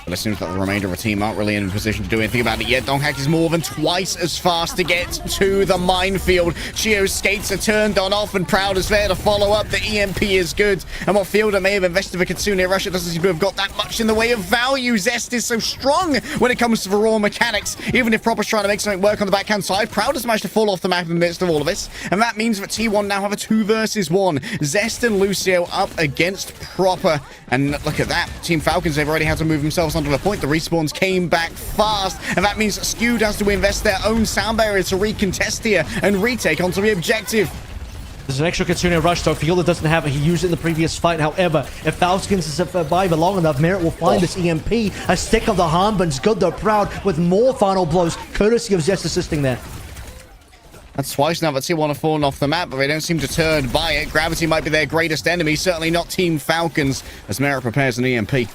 B: But it seems that the remainder of the team aren't really in a position to do anything about it yet. Donghak is more than twice as fast to get to the minefield. Chio's skates are turned on off, and Proud is there to follow up. The EMP is good. And what Fielder may have invested for Kitsune Rush, it doesn't seem to have got that much in the way of value. Zest is so strong when it comes to the raw mechanics. Even if Proper's trying to make something work on the backhand side, Proud has managed to fall off the map in the midst of all of this. And that means that T1 now have a 2 versus 1. Zest and Lucio up against Proper. And look at that. Team Falcons, they've already had to move themselves onto the point. The respawns came back fast, and that means Skewed has to invest their own sound barrier to recontest here and retake onto the objective.
C: There's an extra Kitsune Rush, though. Fielder doesn't have it. He used it in the previous fight. However, if Falcons survive long enough, Merit will find this EMP. A stick of the Hanbin's good, though. Proud with more final blows, courtesy of Zest assisting there.
B: That's twice now that T1 have fallen off the map, but they don't seem deterred by it. Gravity might be their greatest enemy, certainly not Team Falcons, as Merit prepares an EMP.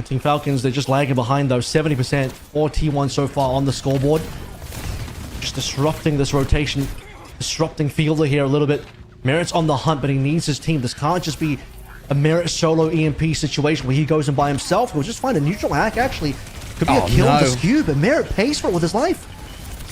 C: Team Falcons, they're just lagging behind, though. 70% for T1 so far on the scoreboard. Just disrupting this rotation. Disrupting Fielder here a little bit. Merit's on the hunt, but he needs his team. This can't just be a Merit solo EMP situation where he goes in by himself. He'll just find a neutral hack, actually. Could be a kill to Skew, but Merit pays for it with his life.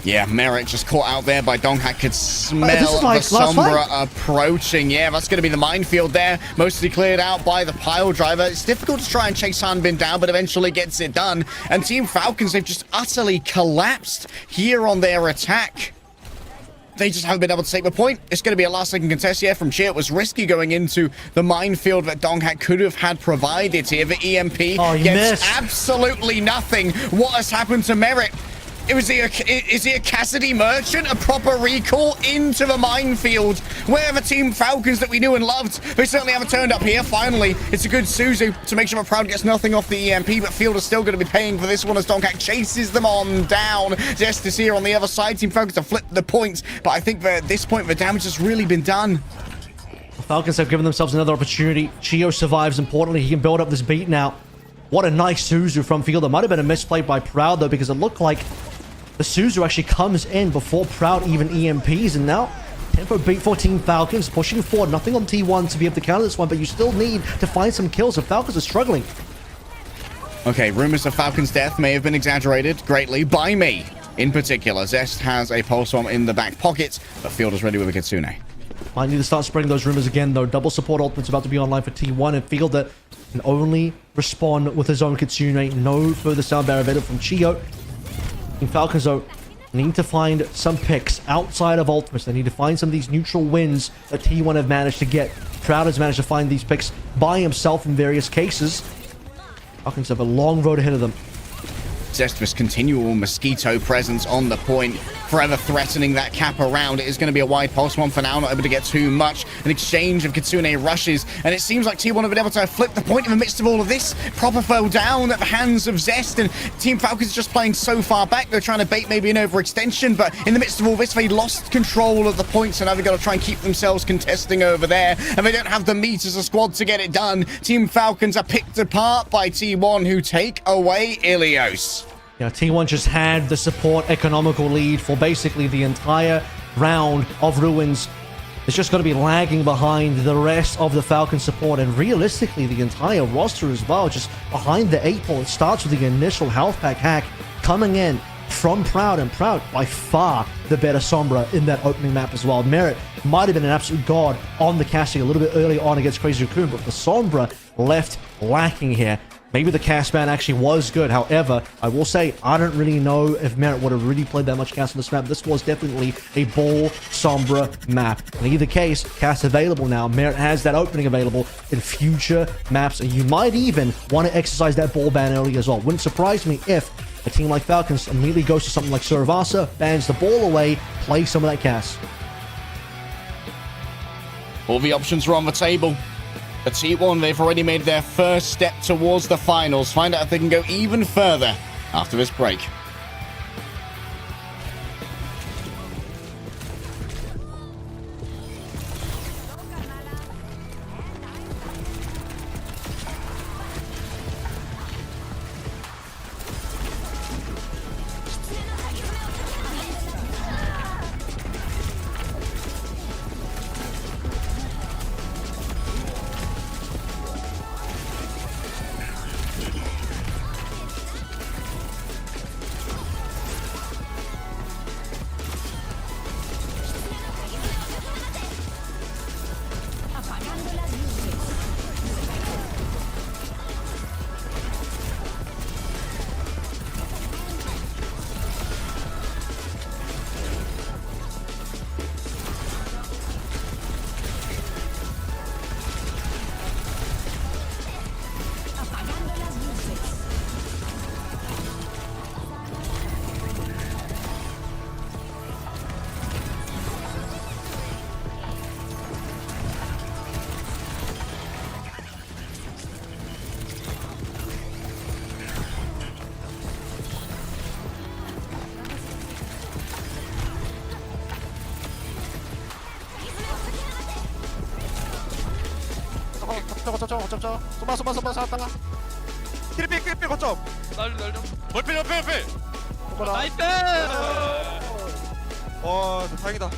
B: Yeah, Merit just caught out there by Donghak. Could smell the Sombra approaching. Yeah, that's going to be the minefield there. Mostly cleared out by the pile driver. It's difficult to try and chase Hanbin down, but eventually gets it done. And Team Falcons, they've just utterly collapsed here on their attack. They just haven't been able to take the point. It's going to be a last-second contest here from Chia. It was risky going into the minefield that Donghak could have had provided here. The EMP gets absolutely nothing. What has happened to Merit? Is he a Cassidy Merchant? A proper recall into the minefield? Where are the Team Falcons that we knew and loved? They certainly haven't turned up here. Finally, it's a good Suzu to make sure that Proud gets nothing off the EMP, but Fielder's still going to be paying for this one as Donghak chases them on down. Just is here on the other side. Team Falcons have flipped the points, but I think that at this point, the damage has really been done.
C: The Falcons have given themselves another opportunity. Chio survives. Importantly, he can build up this beat now. What a nice Suzu from Fielder. Might have been a misplay by Proud, though, because it looked like the Suzu actually comes in before Proud even EMPs, and now tempo beat for Team Falcons, pushing forward. Nothing on T1 to be able to counter this one, but you still need to find some kills. The Falcons are struggling.
B: Okay, rumors of Falcon's death may have been exaggerated greatly by me. In particular, Zest has a pulse bomb in the back pocket, but Fielder's ready with a Kitsune.
C: Might need to start spreading those rumors again, though. Double support ultimate's about to be online for T1, and Fielder can only respond with his own Kitsune. No further sound barrier available from Chio. Team Falcons, though, need to find some picks outside of ultimates. They need to find some of these neutral wins that T1 have managed to get. Proud has managed to find these picks by himself in various cases. Falcons have a long road ahead of them.
B: Zest's continual mosquito presence on the point, forever threatening that cap around. It is going to be a wide pulse one for now, not able to get too much. An exchange of Kitsune rushes, and it seems like T1 have been able to flip the point in the midst of all of this. Proper fell down at the hands of Zest, and Team Falcons are just playing so far back. They're trying to bait maybe an overextension, but in the midst of all this, they lost control of the point, so now they've got to try and keep themselves contesting over there, and they don't have the meat as a squad to get it done. Team Falcons are picked apart by T1, who take away Ilios.
C: Yeah, T1 just had the support economical lead for basically the entire round of Ruins. It's just going to be lagging behind the rest of the Falcon support, and realistically the entire roster as well, just behind the 8 ball. It starts with the initial health pack hack coming in from Proud, and Proud by far the better Sombra in that opening map as well. Merit might have been an absolute god on the casting a little bit early on against Crazy Raccoon, but the Sombra left lacking here. Maybe the cast ban actually was good. However, I will say, I don't really know if Merit would have really played that much cast on this map. This was definitely a ball Sombra map. In either case, cast available now. Merit has that opening available in future maps, and you might even want to exercise that ball ban early as well. Wouldn't surprise me if a team like Falcons immediately goes to something like Suravasa, bans the ball away, play some of that cast.
B: All the options are on the table. The T1, they've already made their first step towards the finals. Find out if they can go even further after this break.
A: 거점. 쏘마 살았다가. 킬필 거점.
K: 날려.
A: 멀필.
K: 나이스.
A: 다행이다.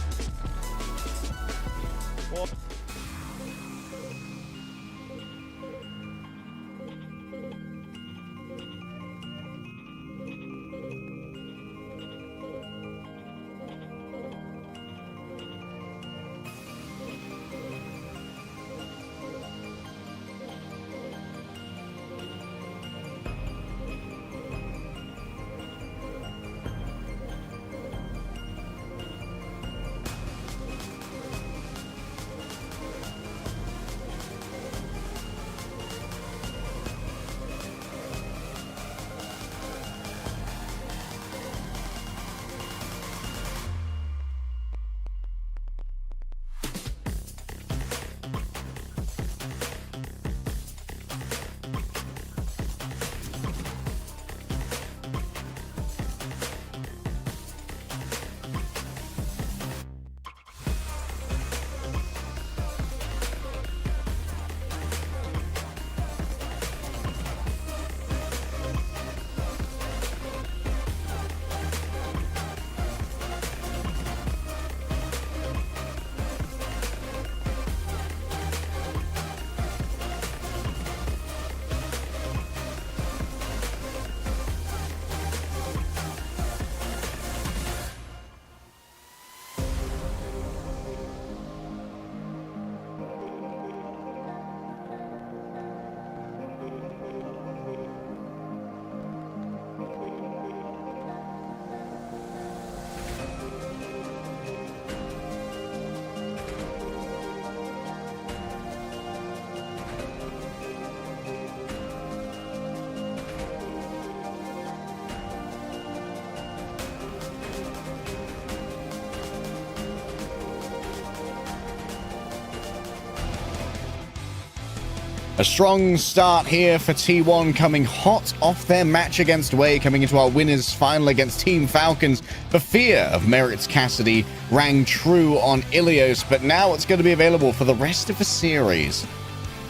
B: A strong start here for T1, coming hot off their match against Way, coming into our winners final against Team Falcons. For fear of Merit's Cassidy rang true on Ilios, but now it's going to be available for the rest of the series.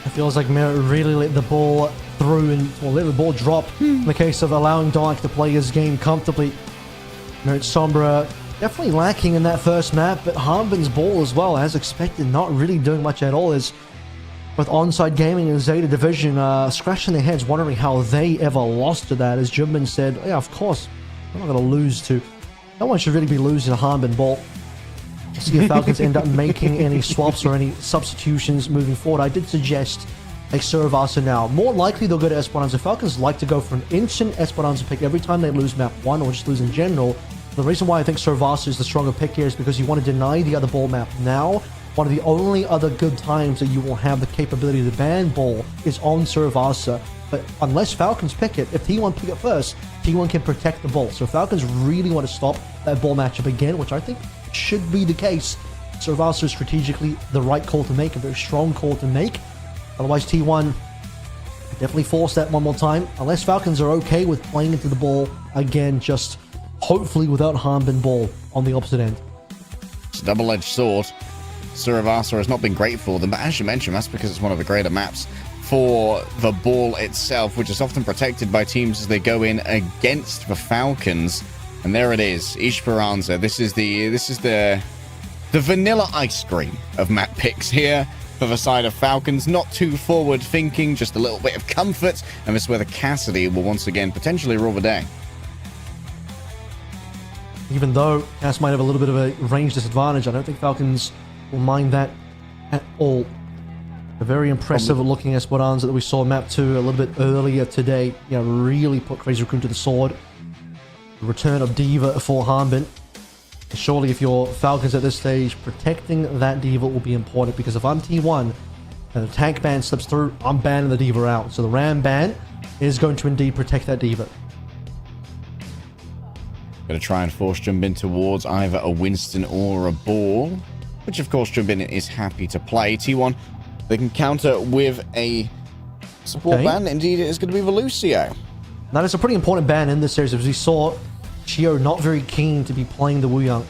C: It feels like Merit really let the ball through or let the ball drop in the case of allowing Dark to play his game comfortably. Merit Sombra definitely lacking in that first map, but Harbin's ball as well, as expected, not really doing much at all. As with Onside Gaming and Zeta Division scratching their heads, wondering how they ever lost to that. As Jimbin said, yeah, of course, we're not going to lose to... No one should really be losing to Harbin ball. We'll see if Falcons end up making any swaps or any substitutions moving forward. I did suggest a Suravasa now. More likely they'll go to Esperanza. Falcons like to go for an instant Esperanza pick every time they lose map 1 or just lose in general. The reason why I think Suravasa is the stronger pick here is because you want to deny the other ball map now. One of the only other good times that you will have the capability to ban ball is on Suravasa. But unless Falcons pick it, if T1 pick it first, T1 can protect the ball. So Falcons really want to stop that ball matchup again, which I think should be the case. Suravasa is strategically the right call to make, a very strong call to make. Otherwise, T1 definitely force that one more time. Unless Falcons are okay with playing into the ball again, just hopefully without Harbin ball on the opposite end.
B: It's a double-edged sword. Suravasa has not been great for them, but as you mentioned, that's because it's one of the greater maps for the ball itself, which is often protected by teams as they go in against the Falcons. And there it is, Esperanza. This is the vanilla ice cream of map picks here for the side of Falcons. Not too forward thinking, just a little bit of comfort, and this is where the Cassidy will once again potentially rule the day.
C: Even though Cass might have a little bit of a range disadvantage, I don't think Falcons will mind that at all. A very impressive looking Esperanza that we saw map 2 a little bit earlier today. You know, really put Crazy Raccoon to the sword. The return of Diva for Harbin. Surely if you're Falcons at this stage, protecting that Diva will be important, because if I'm T1 and the tank ban slips through, I'm banning the Diva out. So the Ram ban is going to indeed protect that Diva.
B: Going to try and force Jumbin towards either a Winston or a ball, which of course Jumbin is happy to play. T1, they can counter with a support ban. Indeed, it is going to be the Lucio.
C: That is a pretty important ban in this series, as we saw Chio not very keen to be playing the Wuyang.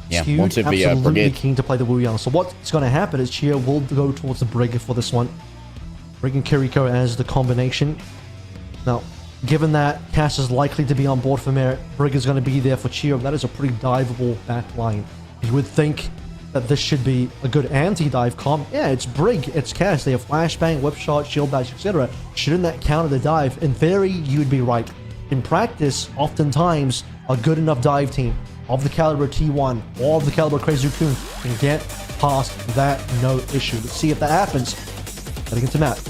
B: Yeah,
C: Skewed,
B: wanted the
C: absolutely
B: Brigade.
C: keen to play the Wu Yang. So what's going to happen is Chia will go towards the Brig for this one. Brig and Kiriko as the combination. Now, given that Cass is likely to be on board for Merit, Brig is going to be there for Chia. That is a pretty diveable back line. You would think that this should be a good anti-dive comp. Yeah, it's Brig, it's Cass. They have flashbang, whip shot, shield bash, etc. Shouldn't that counter the dive? In theory, you'd be right. In practice, oftentimes, a good enough dive team of the caliber T1 or of the caliber Crazy Raccoon can get past that, no issue. Let's see if that happens. Heading into Matt.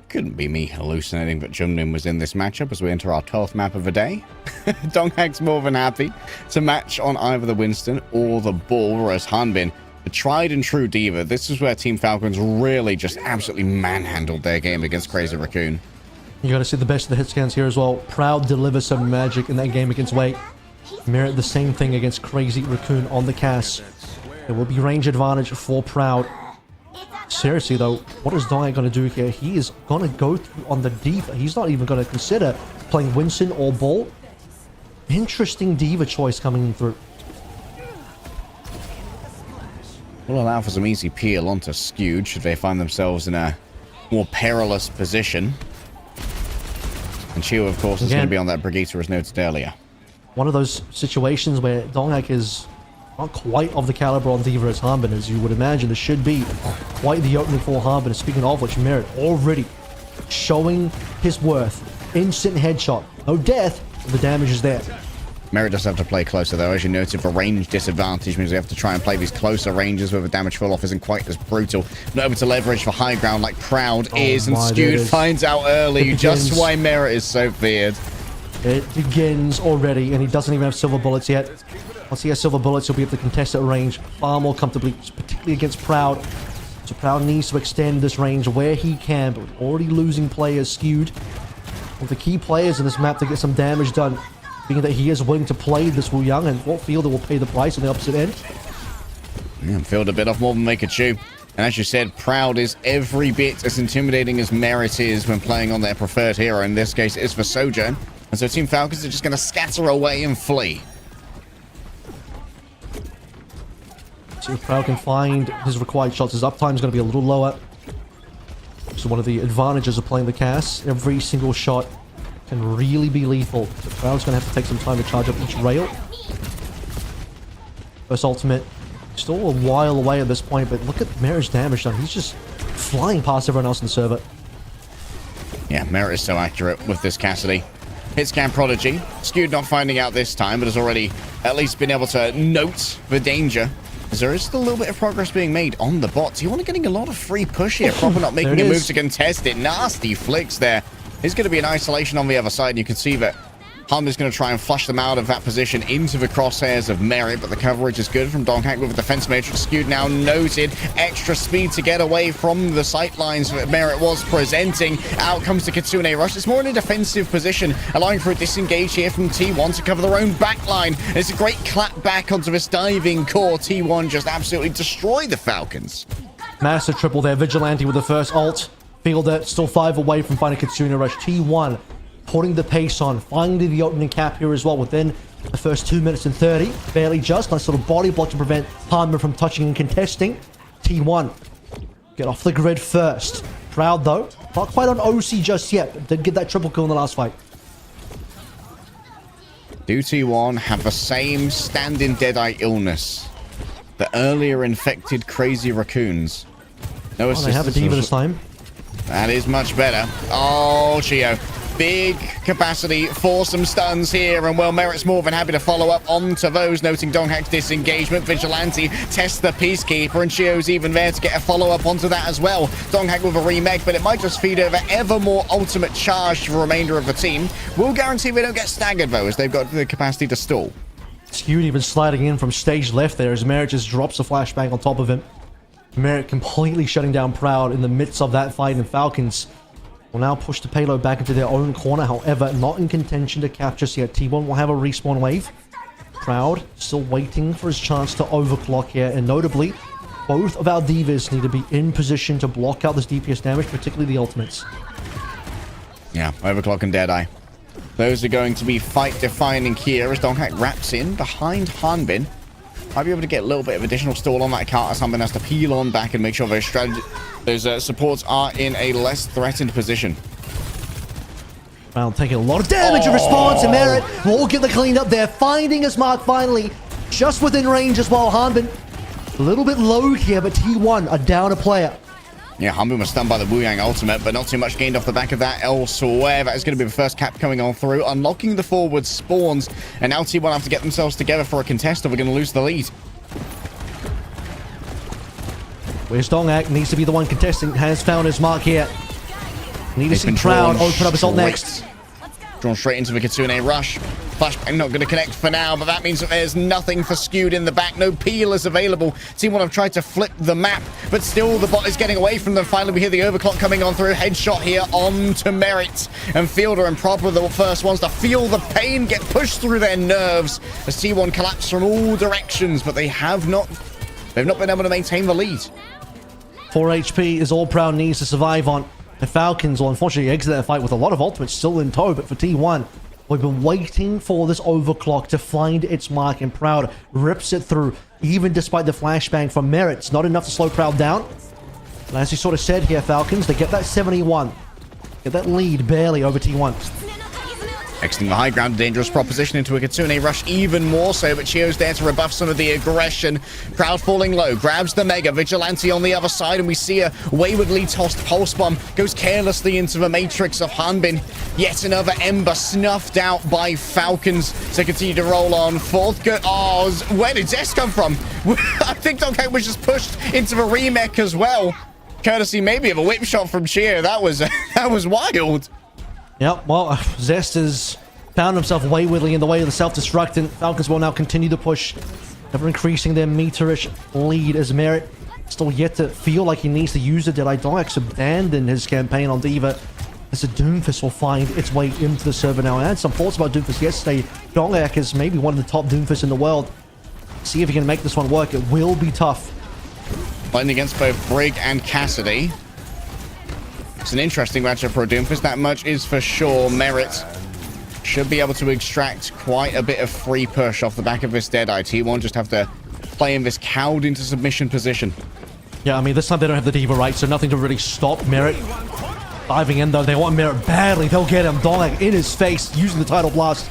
B: Couldn't be me hallucinating, but Junlin was in this matchup as we enter our 12th map of the day. Donghak's more than happy to match on either the Winston or the Bull, whereas Hanbin, the tried and true diva. This is where Team Falcons really just absolutely manhandled their game against Crazy Raccoon.
C: You gotta see the best of the hit scans here as well. Proud delivers some magic in that game against Wake. Merit the same thing against Crazy Raccoon on the Cass. There will be range advantage for Proud. Seriously though, what is Donghak going to do here? He is going to go through on the Diva. He's not even going to consider playing Winston or Bolt. Interesting Diva choice coming through.
B: Will allow for some easy peel onto Skewed should they find themselves in a more perilous position. And Chio, of course, is going to be on that Brigitte as noted earlier.
C: One of those situations where Donghak is not quite of the caliber on Diva as Hanbin, as you would imagine. This should be quite the opening for Hanbin. Speaking of which, Merit already showing his worth. Instant headshot. No death, but the damage is there.
B: Merit does have to play closer, though. As you noted, the range disadvantage means we have to try and play these closer ranges where the damage fall-off isn't quite as brutal. Not able to leverage for high ground like Proud is, and Skewed finds out early just why Merit is so feared.
C: It begins already, and he doesn't even have silver bullets yet. Once he has silver bullets, he'll be able to contest at range far more comfortably, particularly against Proud. So Proud needs to extend this range where he can, but already losing players. Skewed with the key players in this map to get some damage done, being that he is willing to play this Wu Yang, and what fielder will pay the price on the opposite end?
B: Yeah, filled a bit off more than they could chew. And as you said, Proud is every bit as intimidating as Merit is when playing on their preferred hero. In this case, it is for Sojourn. And so Team Falcons are just going to scatter away and flee.
C: See if Proud can find his required shots. His uptime is going to be a little lower. So one of the advantages of playing the Cass, every single shot can really be lethal. So Proud's going to have to take some time to charge up each rail. First ultimate, still a while away at this point, but look at Merit's damage done. He's just flying past everyone else in the server.
B: Yeah, Merit is so accurate with this Cassidy. Hitscan Prodigy. Skewed not finding out this time, but has already at least been able to note the danger. As there is still a little bit of progress being made on the bots. T1 getting a lot of free push here. Proper not making a move to contest it. Nasty flicks there. There's going to be an isolation on the other side. And you can see that Honda's going to try and flush them out of that position into the crosshairs of Merit, but the coverage is good from Donghak with a defense matrix. Skewed now noted. Extra speed to get away from the sight lines that Merit was presenting. Out comes the Kitsune Rush. It's more in a defensive position, allowing for a disengage here from T1 to cover their own backline. It's a great clap back onto this diving core. T1 just absolutely destroy the Falcons.
C: Massive triple there. Vigilante with the first ult. Fielder still 5 away from finding Kitsune Rush. T1 putting the pace on, finding the opening cap here as well within the first 2 minutes and 30. Barely just. Nice little body block to prevent Palmer from touching and contesting. T1 get off the grid first. Proud though. Not quite on OC just yet, but did get that triple kill in the last fight.
B: Do T1 have the same standing Deadeye illness that earlier infected Crazy Raccoons? No assistance.
C: They have a diva this time.
B: That is much better. Oh, Chio. Big capacity for some stuns here, and well, Merit's more than happy to follow up onto those, noting Donghak's disengagement. Vigilante tests the Peacekeeper, and Chio's even there to get a follow-up onto that as well. Donghak with a remake, but it might just feed over ever more ultimate charge to the remainder of the team. We'll guarantee they don't get staggered, though, as they've got the capacity to stall.
C: Skewed even sliding in from stage left there as Merit just drops a flashbang on top of him. Merit completely shutting down Proud in the midst of that fight, and Falcons will now push the payload back into their own corner. However, not in contention to capture yet. T1 will have a respawn wave. Proud still waiting for his chance to overclock here, and notably, both of our divas need to be in position to block out this DPS damage, particularly the ultimates.
B: Yeah, Overclock and Deadeye. Those are going to be fight-defining here as Donghack wraps in behind Hanbin. Might be able to get a little bit of additional stall on that cart as Hanbin has to peel on back and make sure those supports are in a less threatened position.
C: Proud taking a lot of damage in response, and Merit will get the clean up there, finding his mark finally, just within range as well. Hanbin a little bit low here, but T1 are down a player.
B: Yeah, Hanbin was stunned by the Wu Yang ultimate, but not too much gained off the back of that elsewhere. That is going to be the first cap coming on through, unlocking the forward spawns, and now T1 have to get themselves together for a contest, or we're going to lose the lead.
C: Where's Donghack? Needs to be the one contesting, has found his mark here. Need to see Proud open up his ult next.
B: Drawn straight into the Kitsune rush. Flashbang not going to connect for now, but that means that there's nothing for Skewed in the back. No peel is available. Team 1 have tried to flip the map, but still the bot is getting away from them. Finally, we hear the overclock coming on through. Headshot here on to Merit. And Fielder and Proper are the first ones to feel the pain get pushed through their nerves as T1 collapse from all directions, but they've not been able to maintain the lead.
C: 4 HP is all Proud needs to survive on. The Falcons will unfortunately exit that fight with a lot of ultimates still in tow, but for T1, we've been waiting for this overclock to find its mark, and Proud rips it through, even despite the flashbang from Merit. It's not enough to slow Proud down. And as you sort of said here, Falcons, they get that 71. Get that lead barely over T1.
B: Exiting the high ground, dangerous proposition into a Kitsune rush even more so, but Chio's there to rebuff some of the aggression. Proud falling low, grabs the Mega, Vigilante on the other side, and we see a waywardly tossed Pulse Bomb, goes carelessly into the matrix of Hanbin. Yet another Ember snuffed out by Falcons to continue to roll on. Fourth go. Oh, where did Zest come from? I think Donghack was just pushed into the remake as well. Courtesy maybe of a whip shot from Chio. That was wild.
C: Yep, well, Zest has found himself waywardly in the way of the self-destruct, and Falcons will now continue to push, ever increasing their meterish lead as Merit still yet to feel like he needs to use the Deadeye. Donghack's abandoned his campaign on D.Va as the Doomfist will find its way into the server now. I had some thoughts about Doomfist yesterday. Donghack is maybe one of the top Doomfists in the world. See if he can make this one work. It will be tough.
B: Fighting against both Brig and Cassidy. It's an interesting matchup for a Doomfist, that much is for sure. Merit should be able to extract quite a bit of free push off the back of this Deadeye. T1 just have to play in this cowed into submission position.
C: Yeah, I mean, this time they don't have the D.Va right, so nothing to really stop Merit. Diving in, though, they want Merit badly. They'll get him. Donghack in his face, using the Tidal Blast.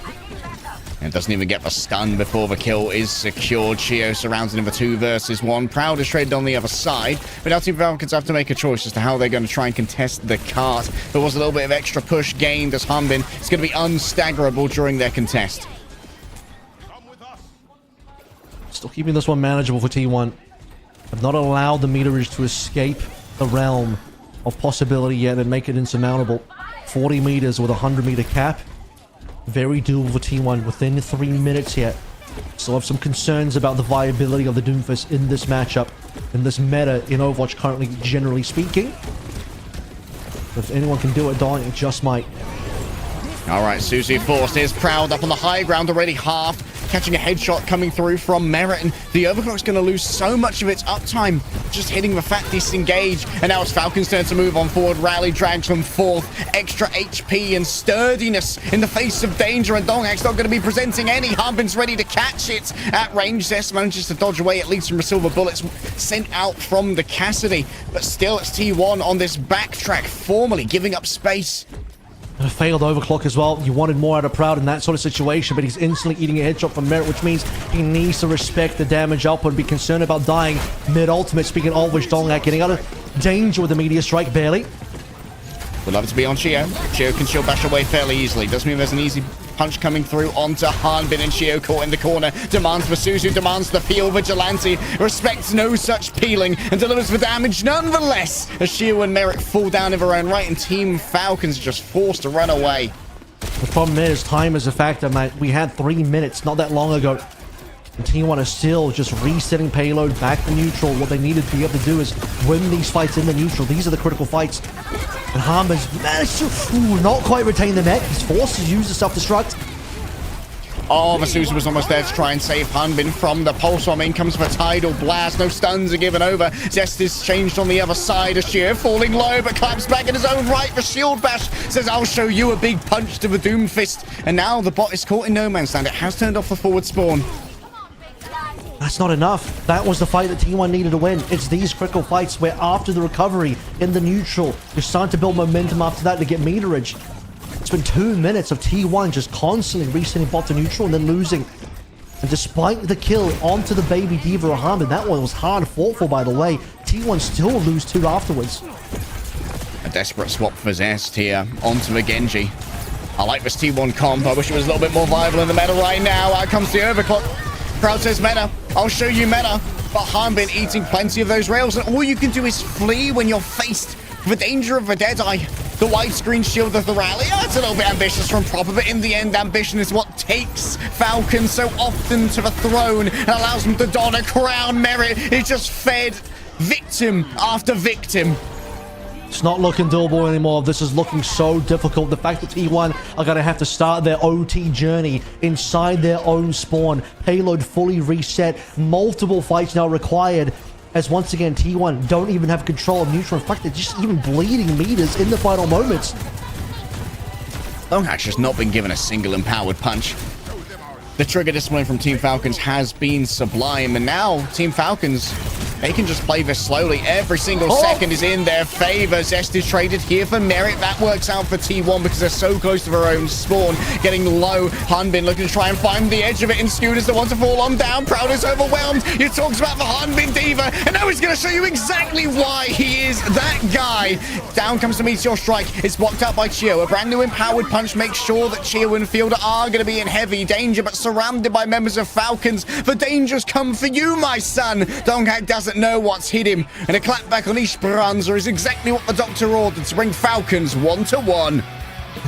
B: And doesn't even get the stun before the kill is secured. Chio surrounds him for 2 versus 1. Proud is traded on the other side, but now Team Falcons have to make a choice as to how they're going to try and contest the cart. There was a little bit of extra push gained as Hanbin is going to be unstaggerable during their contest.
C: Still keeping this one manageable for T1. Have not allowed the meterage to escape the realm of possibility yet and make it insurmountable. 40 meters with a 100-meter cap. Very doable for T1 within 3 minutes here. Still have some concerns about the viability of the Doomfist in this matchup, in this meta in Overwatch currently, generally speaking. If anyone can do it, Donghack just might.
B: All right, Susie Force is Proud up on the high ground, already halved, catching a headshot coming through from Merit, and the Overclock's going to lose so much of its uptime, just hitting the fat disengage, and now it's Falcon's turn to move on forward. Rally drags from 4th, extra HP and sturdiness in the face of danger, and Donghack's not going to be presenting any. Hanbin's ready to catch it at range. Zest manages to dodge away, at least from the silver bullets sent out from the Cassidy, but still it's T1 on this backtrack, formally giving up space.
C: And a failed overclock as well. You wanted more out of Proud in that sort of situation, but he's instantly eating a headshot from Merit, which means he needs to respect the damage output and be concerned about dying mid-ultimate. Speaking of which, Donghack getting out of danger with the meteor strike, barely.
B: Would love it to be on Chio. Chio can shield bash away fairly easily. Does mean there's an easy punch coming through onto Hanbin, and Chio caught in the corner. Demands for Suzu, demands the peel. Vigilante respects no such peeling and delivers the damage nonetheless as Chio and Merit fall down in their own right, and Team Falcons are just forced to run away.
C: The problem is, time is a factor, mate. We had 3 minutes not that long ago. And T1 is still just resetting payload back to neutral. What they needed to be able to do is win these fights in the neutral. These are the critical fights. And Hanbin's managed to not quite retain the net. He's forced to use the self-destruct.
B: Oh, Vasusa was almost there to try and save Hanbin from the pulse bomb. In comes for Tidal Blast. No stuns are given over. Zest is changed on the other side. Ashir falling low, but claps back in his own right. The Shield Bash says, I'll show you a big punch to the Doom Fist. And now the bot is caught in no man's land. It has turned off the forward spawn.
C: That's not enough. That was the fight that T1 needed to win. It's these critical fights where after the recovery in the neutral, you're starting to build momentum after that to get meterage. It's been 2 minutes of T1 just constantly resetting bot to neutral and then losing. And despite the kill onto the baby Diva or Harmon, that one was hard fought for, by the way. T1 still lose 2 afterwards.
B: A desperate swap for Zest here onto the Genji. I like this T1 comp. I wish it was a little bit more viable in the meta right now. Out comes the overclock. Crowd says meta. I'll show you meta. But Hanbin eating plenty of those rails, and all you can do is flee when you're faced with the danger of a Deadeye. The widescreen shield of the rally. Oh, it's a little bit ambitious from Proper, but in the end, ambition is what takes Falcon so often to the throne and allows them to don a crown. Merit is just fed victim after victim.
C: It's not looking doable anymore. This is looking so difficult. The fact that T1 are going to have to start their OT journey inside their own spawn. Payload fully reset. Multiple fights now required. As once again, T1 don't even have control of neutral. In fact, they're just even bleeding meters in the final moments.
B: Longhack's just not been given a single empowered punch. The trigger discipline from Team Falcons has been sublime, and now Team Falcons, they can just play this slowly. Every single second is in their favor. Zest is traded here for Merit. That works out for T1 because they're so close to their own spawn. Getting low. Hanbin looking to try and find the edge of it. And Scooter's the one to fall on down. Proud is overwhelmed. He talks about the Hanbin Diva, and now he's going to show you exactly why he is that guy. Down comes the Meteor Strike. It's blocked out by Chio. A brand new empowered punch makes sure that Chio and Fielder are going to be in heavy danger, but surrounded by members of Falcons. The dangers come for you, my son. Donghack doesn't know what's hit him, and a clapback on Esperanza is exactly what the doctor ordered to bring Falcons 1-1.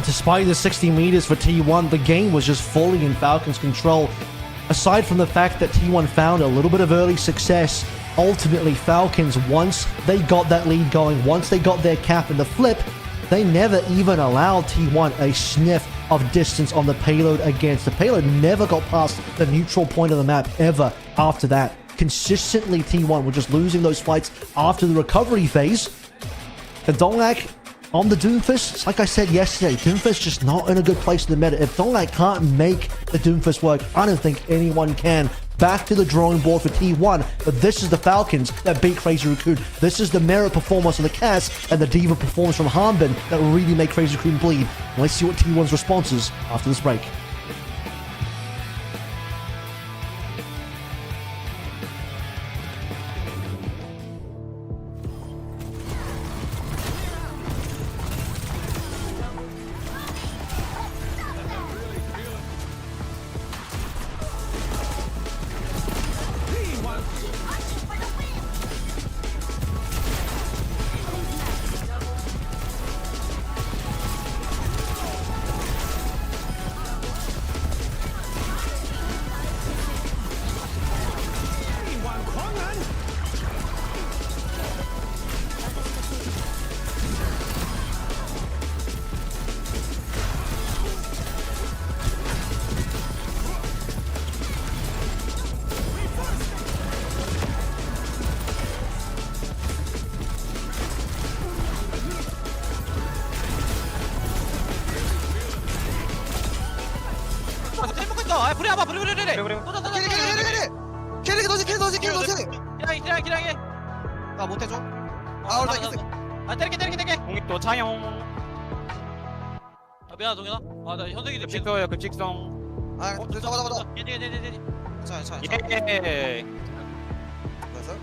C: Despite the 60 meters for T1, the game was just fully in Falcons' control. Aside from the fact that T1 found a little bit of early success, ultimately Falcons, once they got that lead going, once they got their cap in the flip, they never even allowed T1 a sniff of distance on the payload against. The payload never got past the neutral point of the map ever after that. Consistently, T1 were just losing those fights after the recovery phase. And Donghack on the Doomfist, like I said yesterday, Doomfist just not in a good place in the meta. If Donghack can't make the Doomfist work, I don't think anyone can. Back to the drawing board for T1, but this is the Falcons that beat Crazy Raccoon. This is the Merit performance of the Cass and the Diva performance from Hanbin that really make Crazy Raccoon bleed. Let's see what T1's response is after this break.
K: 나 못해줘. 올라 이겼어. 때릴게. 공익도 차용. 미안하다 동현아. 나 현석이 급식서요 급식성. 잡아. 괜찮아. 예. 그래서?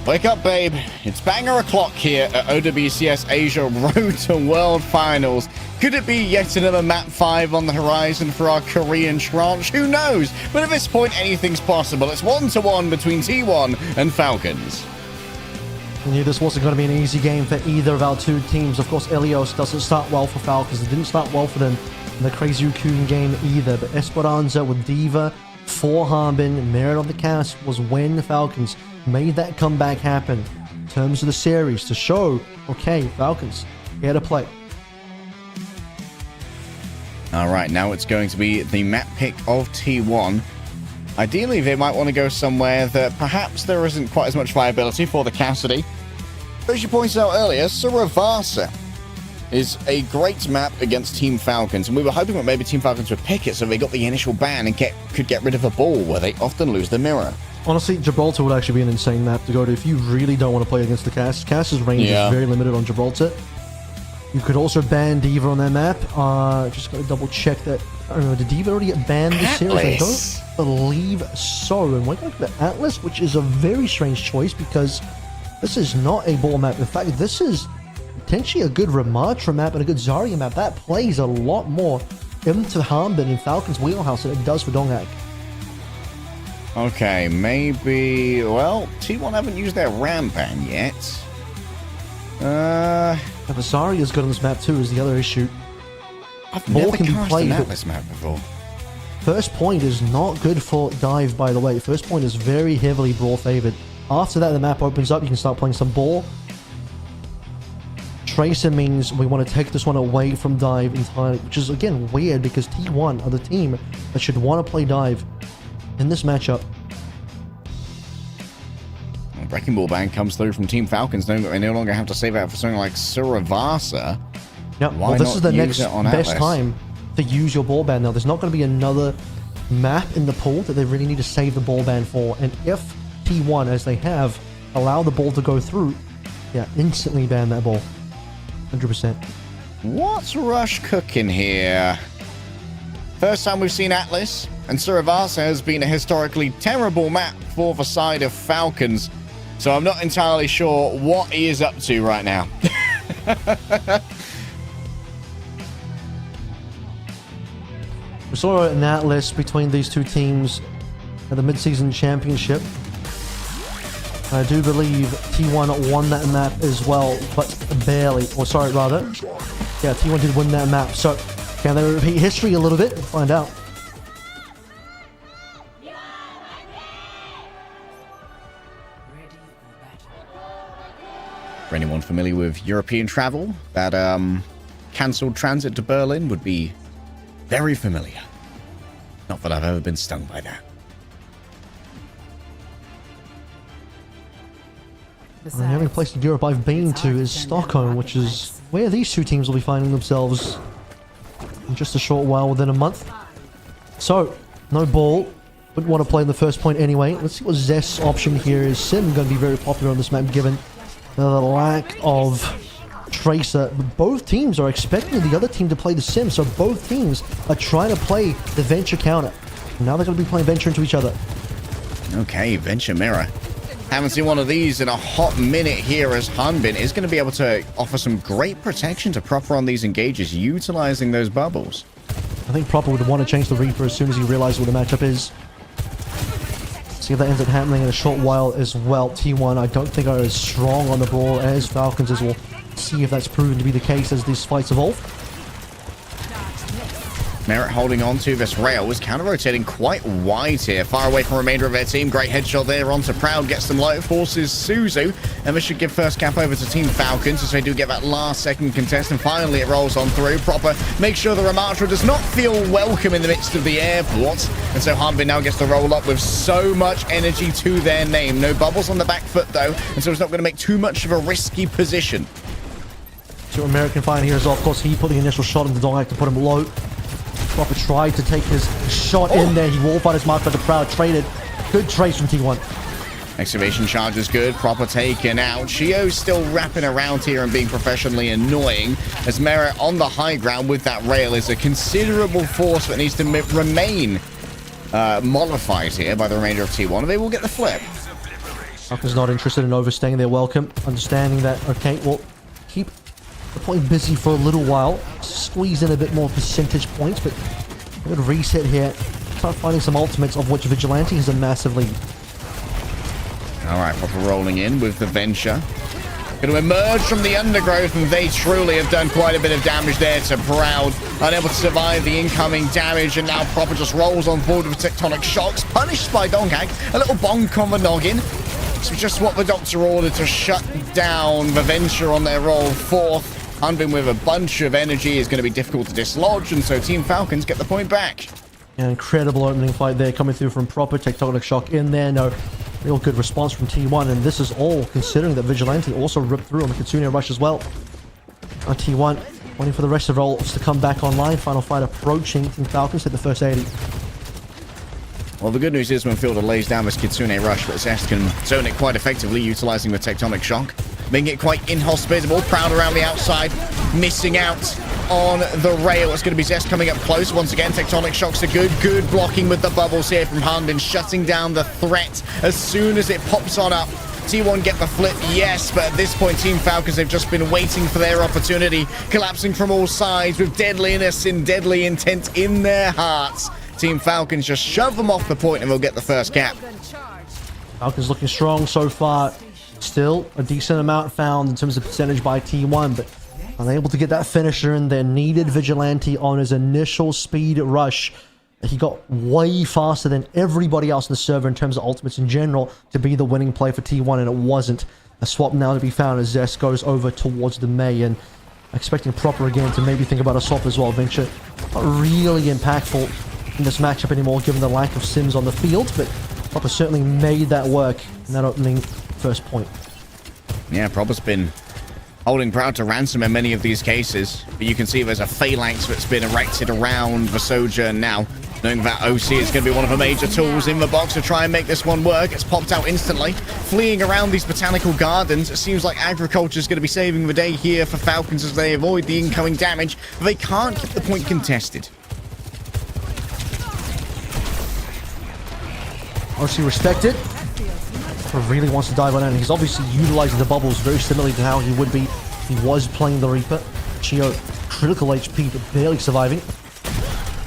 B: Wake up, babe. It's banger o'clock here at OWCS Asia Road to World Finals. Could it be yet another map 5 on the horizon for our Korean tranche? Who knows? But at this point, anything's possible. It's 1-1 between T1 and Falcons.
C: I knew this wasn't going to be an easy game for either of our two teams. Of course, Ilios doesn't start well for Falcons. It didn't start well for them in the Crazy Raccoon game either. But Esperanza with Diva for Harbin, Merit on the cast was when the Falcons made that comeback happen in terms of the series to show, okay, Falcons, here to play.
B: All right, now it's going to be the map pick of T1. Ideally, they might want to go somewhere that perhaps there isn't quite as much viability for the Cassidy. But as you pointed out earlier, Suravasa is a great map against Team Falcons, and we were hoping that maybe Team Falcons would pick it so they got the initial ban and could get rid of a ball where they often lose the mirror.
C: Honestly, Gibraltar would actually be an insane map to go to if you really don't want to play against the Cass. Cass's range is very limited on Gibraltar. You could also ban Diva on that map. Just got to double check that. I don't know, did Diva already get banned this series? I don't believe so. And we're going to the Atlas, which is a very strange choice because this is not a ball map. In fact, this is potentially a good Ramatra map and a good Zarya map. That plays a lot more into Harbin in Falcon's wheelhouse than it does for Donghak.
B: Okay, maybe... Well, T1 haven't used their Ram ban yet.
C: The Zarya's good on this map too is the other issue.
B: I've
C: Ball
B: never
C: can be
B: cast
C: played,
B: an Atlas map before.
C: First point is not good for dive, by the way. First point is very heavily brawl favored. After that, the map opens up. You can start playing some ball. Tracer means we want to take this one away from dive entirely, which is, again, weird because T1 are the team that should want to play dive in this matchup.
B: Wrecking Ball ban comes through from Team Falcons, knowing that they no longer have to save out for something like Suravasa.
C: Yep, well, this is the next best time to use your ball ban now. There's not going to be another map in the pool that they really need to save the ball ban for. And if T1, as they have, allow the ball to go through, yeah, instantly ban that ball. 100%.
B: What's Rush cooking here? First time we've seen Atlas, and Suravasa has been a historically terrible map for the side of Falcons. So I'm not entirely sure what he is up to right now.
C: We saw an Atlas between these two teams at the mid-season championship. I do believe T1 won that map as well, but barely. Or sorry, rather. Yeah, T1 did win that map. So, can they repeat history a little bit? We'll find out.
B: For anyone familiar with European travel, that cancelled transit to Berlin would be very familiar. Not that I've ever been stung by that.
C: The only place in Europe I've been to is Stockholm, which is where these two teams will be finding themselves in just a short while, within a month. So, no ball. Wouldn't want to play in the first point anyway. Let's see what Zest's option here is. Sim going to be very popular on this map given the lack of Tracer. Both teams are expecting the other team to play the Sim, so both teams are trying to play the Venture counter. Now they're going to be playing Venture into each other.
B: Okay, Venture Mirror. Haven't seen one of these in a hot minute here, as Hanbin is going to be able to offer some great protection to Proper on these engages, utilizing those bubbles.
C: I think Proper would want to change the Reaper as soon as he realizes what the matchup is. See if that ends up happening in a short while as well. T1, I don't think are as strong on the ball as Falcons as well. See if that's proven to be the case as these fights evolve.
B: Merit holding on to this rail, was counter-rotating quite wide here, far away from the remainder of their team. Great headshot there onto Proud, gets them low, forces Suzu, and this should give first cap over to Team Falcons as they do get that last second contest, and finally it rolls on through. Proper makes sure the Ramatra does not feel welcome in the midst of the airport, and so Hanbin now gets to roll up with so much energy to their name. No bubbles on the back foot though, and so it's not going to make too much of a risky position.
C: So American find here is, of course, he put the initial shot into Donghak to put him low. Proper tried to take his shot in there. He wallfired his mark, but the Proud traded. Good trace from T1.
B: Excavation charge is good. Proper taken out. Shio's still wrapping around here and being professionally annoying, as Merit on the high ground with that rail is a considerable force that needs to remain modified here by the remainder of T1. They will get the flip.
C: Falcons not interested in overstaying their welcome, understanding that, okay, well, keep the point busy for a little while, squeeze in a bit more percentage points, but a good reset here. Start finding some ultimates, of which Vigilante has a massive lead.
B: Alright, Proper rolling in with the Venture. Going to emerge from the undergrowth, and they truly have done quite a bit of damage there to Proud. Unable to survive the incoming damage, and now Proper just rolls on board with Tectonic Shocks, punished by Donghag. A little bonk on the noggin. So just what the Doctor ordered to shut down the Venture on their roll. Fourth. Hunbin with a bunch of energy is going to be difficult to dislodge, and so Team Falcons get the point back.
C: An incredible opening fight there coming through from Proper. Tectonic Shock in there. No real good response from T1, and this is all considering that Vigilante also ripped through on the Kitsune Rush as well. T1 waiting for the rest of the rolls to come back online. Final fight approaching. Team Falcons hit the first 80.
B: Well, the good news is when Fielder lays down this Kitsune Rush, that Zest can zone it quite effectively, utilizing the Tectonic Shock, making it quite inhospitable. Proud around the outside, missing out on the rail. It's going to be Zest coming up close. Once again, Tectonic Shocks are good blocking with the bubbles here from Hunbin, shutting down the threat as soon as it pops on up. T1 get the flip, yes, but at this point, Team Falcons have just been waiting for their opportunity, collapsing from all sides with deadliness and deadly intent in their hearts. Team Falcons just shove them off the point and they'll get the first cap.
C: Falcons looking strong so far. Still a decent amount found in terms of percentage by T1, but unable to get that finisher in there. Needed Vigilante on his initial speed rush. He got way faster than everybody else in the server in terms of ultimates in general to be the winning play for T1, and it wasn't. A swap now to be found as Zest goes over towards the May, and expecting Proper again to maybe think about a swap as well. Venture not really impactful in this matchup anymore given the lack of Sims on the field, but Proper certainly made that work in that opening first point.
B: Yeah, Proper's been holding Proud to ransom in many of these cases, but you can see there's a phalanx that's been erected around the Sojourn now, knowing that OC is going to be one of the major tools in the box to try and make this one work. It's popped out instantly, fleeing around these botanical gardens. It seems like agriculture is going to be saving the day here for Falcons as they avoid the incoming damage, but they can't keep the point contested.
C: Obviously respected. Really wants to dive on in. He's obviously utilizing the bubbles very similarly to how he would be if he was playing the Reaper. Chio, critical HP, but barely surviving.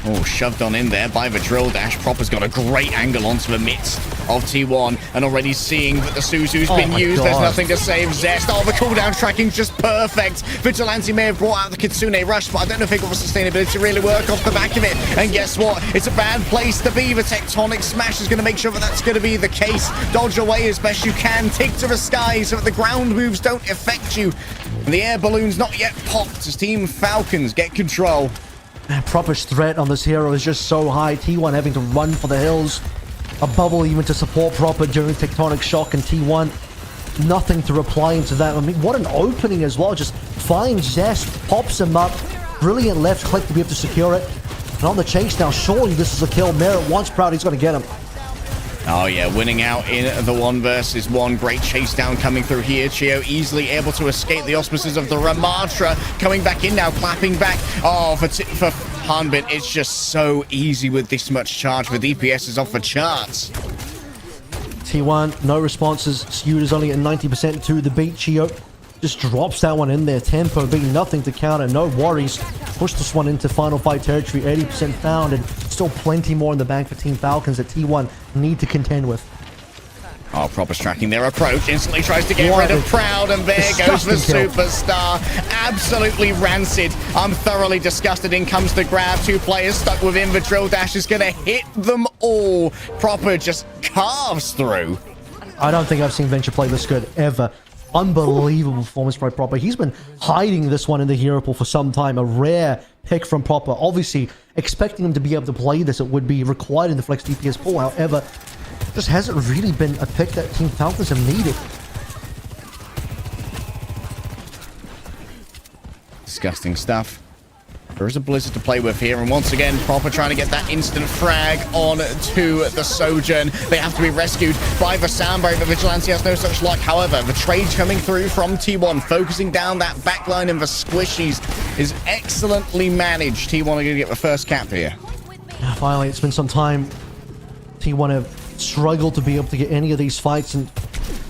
B: Oh, shoved on in there by the drill dash. Proper's got a great angle onto the midst of T1, and already seeing that the Suzu's been used. There's nothing to save Zest. Oh, the cooldown tracking's just perfect. Vigilante may have brought out the Kitsune Rush, but I don't know if they got the sustainability to really work off the back of it. And guess what? It's a bad place to be. The Tectonic Smash is going to make sure that that's going to be the case. Dodge away as best you can. Take to the sky so that the ground moves don't affect you. And the air balloon's not yet popped as Team Falcons get control.
C: Proper's threat on this hero is just so high. T1 having to run for the hills. A bubble even to support Proper during Tectonic Shock, and T1 nothing to reply into that. I mean, what an opening as well. Just finds Zest, pops him up. Brilliant left click to be able to secure it. And on the chase now, surely this is a kill. Merritt wants Proud, he's going to get him.
B: Oh yeah, winning out in the 1 versus 1. Great chase down coming through here. Chio easily able to escape the auspices of the Ramatra. Coming back in now, clapping back. Oh, for Hunbin, it's just so easy with this much charge. The DPS is off the charts.
C: T1, no responses. Skewed is only at 90% to the beat. Chio just drops that one in there. Tempo being nothing to counter. No worries. Push this one into final fight territory. 80% found, and still plenty more in the bank for Team Falcons that T1 need to contend with.
B: Oh, Proper's tracking their approach. Instantly tries to get rid of Proud, and there goes the superstar. Absolutely rancid. I'm thoroughly disgusted. In comes the grab. 2 players stuck within. The drill dash is going to hit them all. Proper just carves through.
C: I don't think I've seen Venture play this good ever. Unbelievable performance by Proper. He's been hiding this one in the hero pool for some time. A rare pick from Proper. Obviously, expecting him to be able to play this, it would be required in the flex DPS pool. However, just hasn't really been a pick that Team Falcons have needed.
B: Disgusting stuff. There is a Blizzard to play with here, and once again, Proper trying to get that instant frag on to the Sojourn. They have to be rescued by the Soundbarrier, but Vigilante has no such luck. However, the trade coming through from T1, focusing down that backline and the squishies, is excellently managed. T1 are going to get the first cap here.
C: Finally, it's been some time. T1 have struggled to be able to get any of these fights, and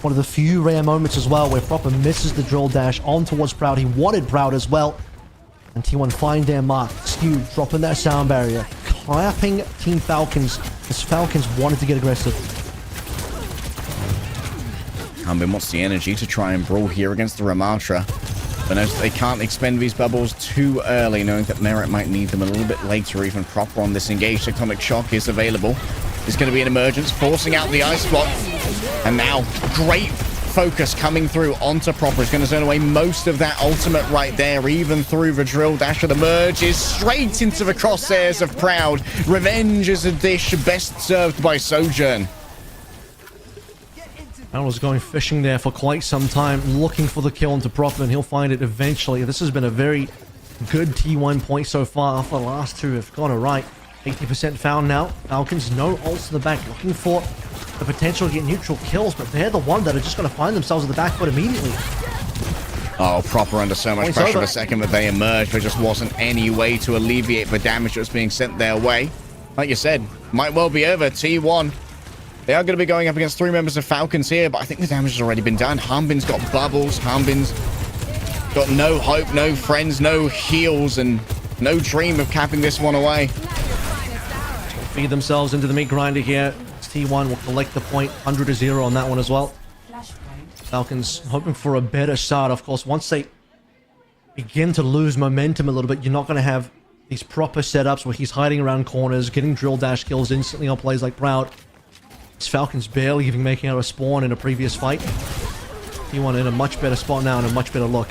C: One of the few rare moments as well where Proper misses the drill dash on towards Proud. He wanted Proud as well. And T1 find their mark. Skew dropping that sound barrier. Clapping Team Falcons as Falcons wanted to get aggressive.
B: Hanbin wants the energy to try and brawl here against the Ramatra. But notice they can't expend these bubbles too early, knowing that Merit might need them a little bit later, even proper on this engage. Tectonic Shock is available. It's going to be an emergence, forcing out the ice block. And now, great focus coming through onto Proper. It's going to zone away most of that ultimate right there, even through the drill dash. The merge is straight into the crosshairs of Proud. Revenge is a dish best served by Sojourn.
C: I was going fishing there for quite some time, looking for the kill into Proper, and he'll find it eventually. This has been a very good T1 point so far. The last two have gone right. 80% found now. Falcons, no ults to the back, looking for the potential to get neutral kills, but they're the one that are just going to find themselves at the back foot immediately.
B: Oh, Proper under so much
C: Points
B: pressure
C: over.
B: the second that they emerged. There just wasn't any way to alleviate the damage that was being sent their way. Like you said, might well be over. T1. They are going to be going up against 3 members of Falcons here, but I think the damage has already been done. Hanbin's got bubbles. Hanbin's got no hope, no friends, no heals, and no dream of capping this one away.
C: Feed themselves into the meat grinder here. T1 will collect the point. 100-0 on that one as well. Falcons hoping for a better start. Of course, once they begin to lose momentum a little bit, you're not going to have these proper setups where he's hiding around corners, getting drill dash kills instantly on plays like Proud. Falcons barely even making out a spawn in a previous fight. T1 in a much better spot now and a much better look.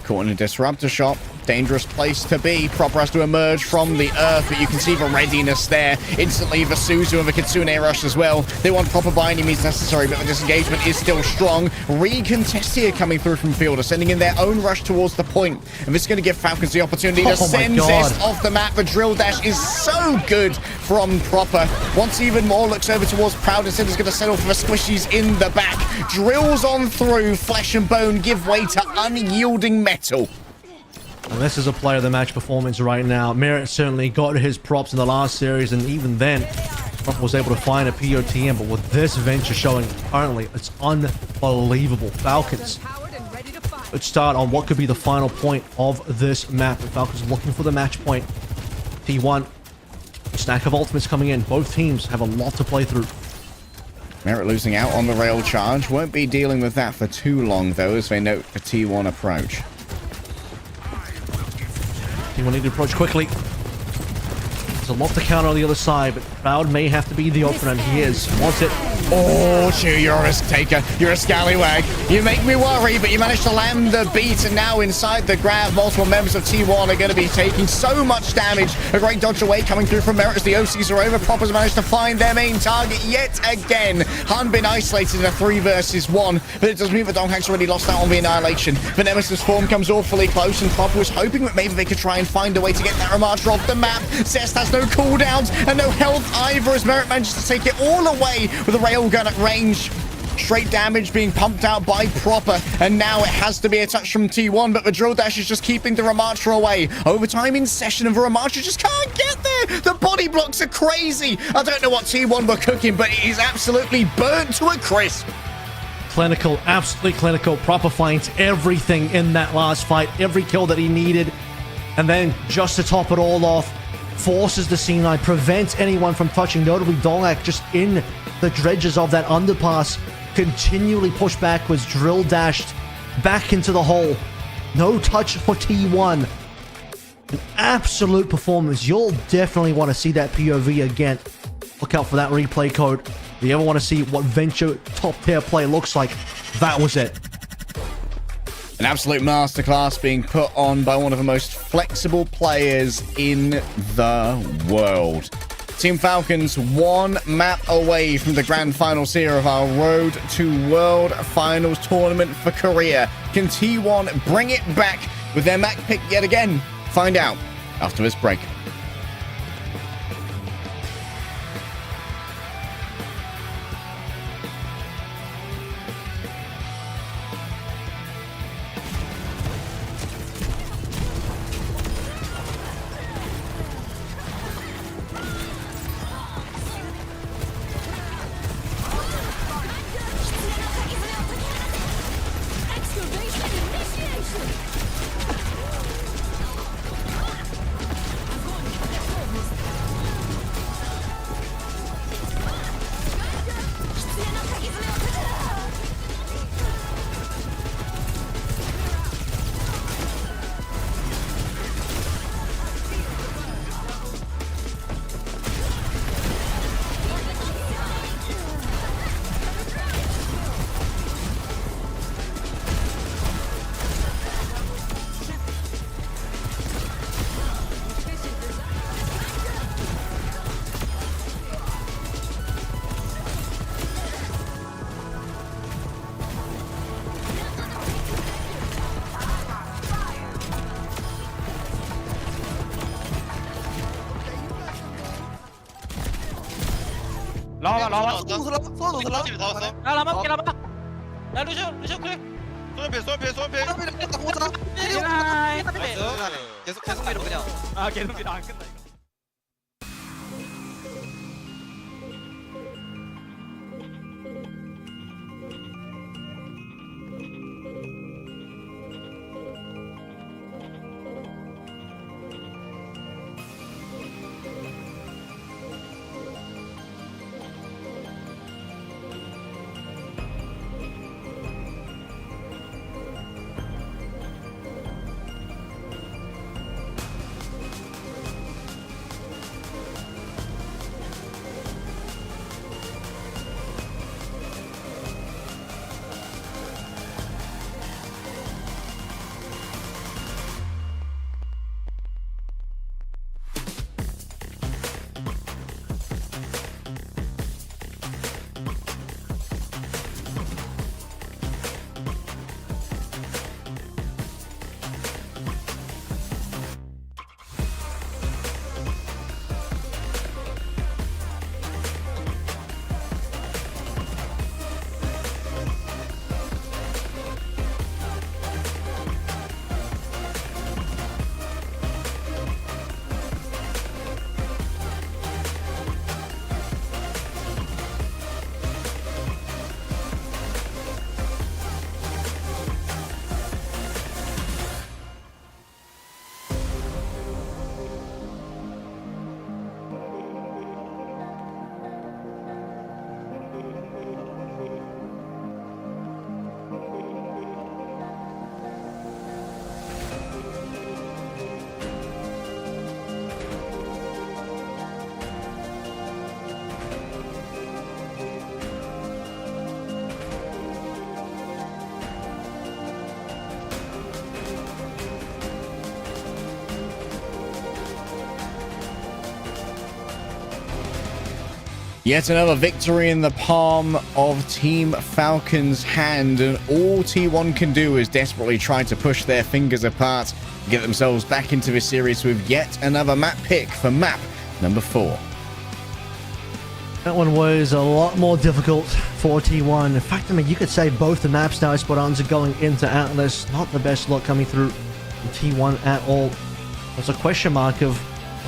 B: Caught in a disruptor shot. Dangerous place to be. Proper has to emerge from the earth, but you can see the readiness there. Instantly, the Suzu and the Kitsune rush as well. They want Proper by any means necessary, but the disengagement is still strong. Recontest here coming through from Fielder, sending in their own rush towards the point. And this is going to give Falcons the opportunity to send this off the map. The drill dash is so good from Proper. Once even more, looks over towards Proud. Instead, is going to settle for the squishies in the back. Drills on through. Flesh and bone give way to unyielding metal.
C: And this is a player of the match performance right now. Merit certainly got his props in the last series, and even then, Proper was able to find a POTM, but with this venture showing currently, it's unbelievable. Falcons, let's start on what could be the final point of this map. The Falcons looking for the match point. T1, stack of ultimates coming in. Both teams have a lot to play through.
B: Merit losing out on the rail charge. Won't be dealing with that for too long, though, as they note the T1 approach.
C: T1 need to approach quickly. There's a lot to counter on the other side, but Proud may have to be the opener, and he is. Wants it.
B: Oh, Chew, you're a risk taker. You're a scallywag. You make me worry, but you managed to land the beat, and now inside the grab, multiple members of T1 are going to be taking so much damage. A great dodge away coming through from Merit as the OCs are over. Proper's managed to find their main target yet again. Hanbin isolated in a 3 versus 1, but it does mean that Donghack's already lost out on the annihilation. The Nemesis form comes awfully close, and Proper was hoping that maybe they could try and find a way to get that Ramatra off the map. Zest has no cooldowns and no health either, as Merit manages to take it all away with a railgun at range. Straight damage being pumped out by Proper, and now it has to be a touch from T1, but the drill dash is just keeping the Ramatra away. Overtime in session, and the Ramatra just can't get there. The body blocks are crazy. I don't know what T1 were cooking, but it is absolutely burnt to a crisp.
C: Clinical, absolutely clinical. Proper finds everything in that last fight, every kill that he needed, and then just to top it all off, forces the C9, prevents anyone from touching, notably Dolak just in the dredges of that underpass, continually pushed backwards, drill dashed back into the hole. No touch for T1. An absolute performance. You'll definitely want to see that POV again. Look out for that replay code. If you ever want to see what Venture top tier play looks like, that was it.
B: An absolute masterclass being put on by one of the most flexible players in the world. Team Falcons 1 map away from the grand finals here of our Road to World Finals tournament for Korea. Can T1 bring it back with their map pick yet again? Find out after this break.
A: 나와.
K: 팀이 다 왔어.
A: 야 라마 볼게 라마. 야 루시오 그래.
K: 소연필.
A: 계속 밀어 그냥. 아 계속 밀어 안 끝나 이거.
B: Yet another victory in the palm of Team Falcon's hand, and all T1 can do is desperately try to push their fingers apart, get themselves back into this series with yet another map pick for map number 4.
C: That one was a lot more difficult for T1. In fact, I mean, you could say both the maps now Spartans are going into Atlas. Not the best luck coming through T1 at all. There's a question mark of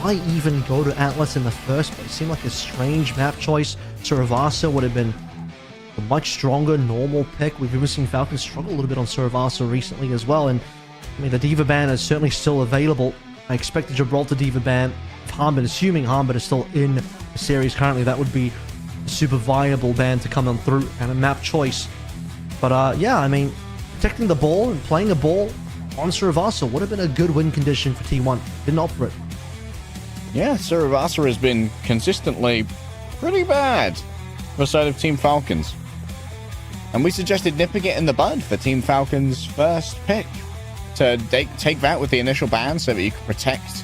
C: why even go to Atlas in the first place? It seemed like a strange map choice. Suravasa would have been a much stronger normal pick. We've even seen Falcons struggle a little bit on Suravasa recently as well. And I mean, the Diva ban is certainly still available. I expect the Gibraltar Diva ban, if Harmbin, assuming Harmbin is still in the series currently, that would be a super viable ban to come on through and a map choice. But yeah, I mean, protecting the ball and playing the ball on Suravasa would have been a good win condition for T1. Didn't opt for it.
B: Yeah, Suravasa has been consistently pretty bad for the side of Team Falcons. And we suggested nipping it in the bud for Team Falcons' first pick to take that with the initial ban so that you could protect,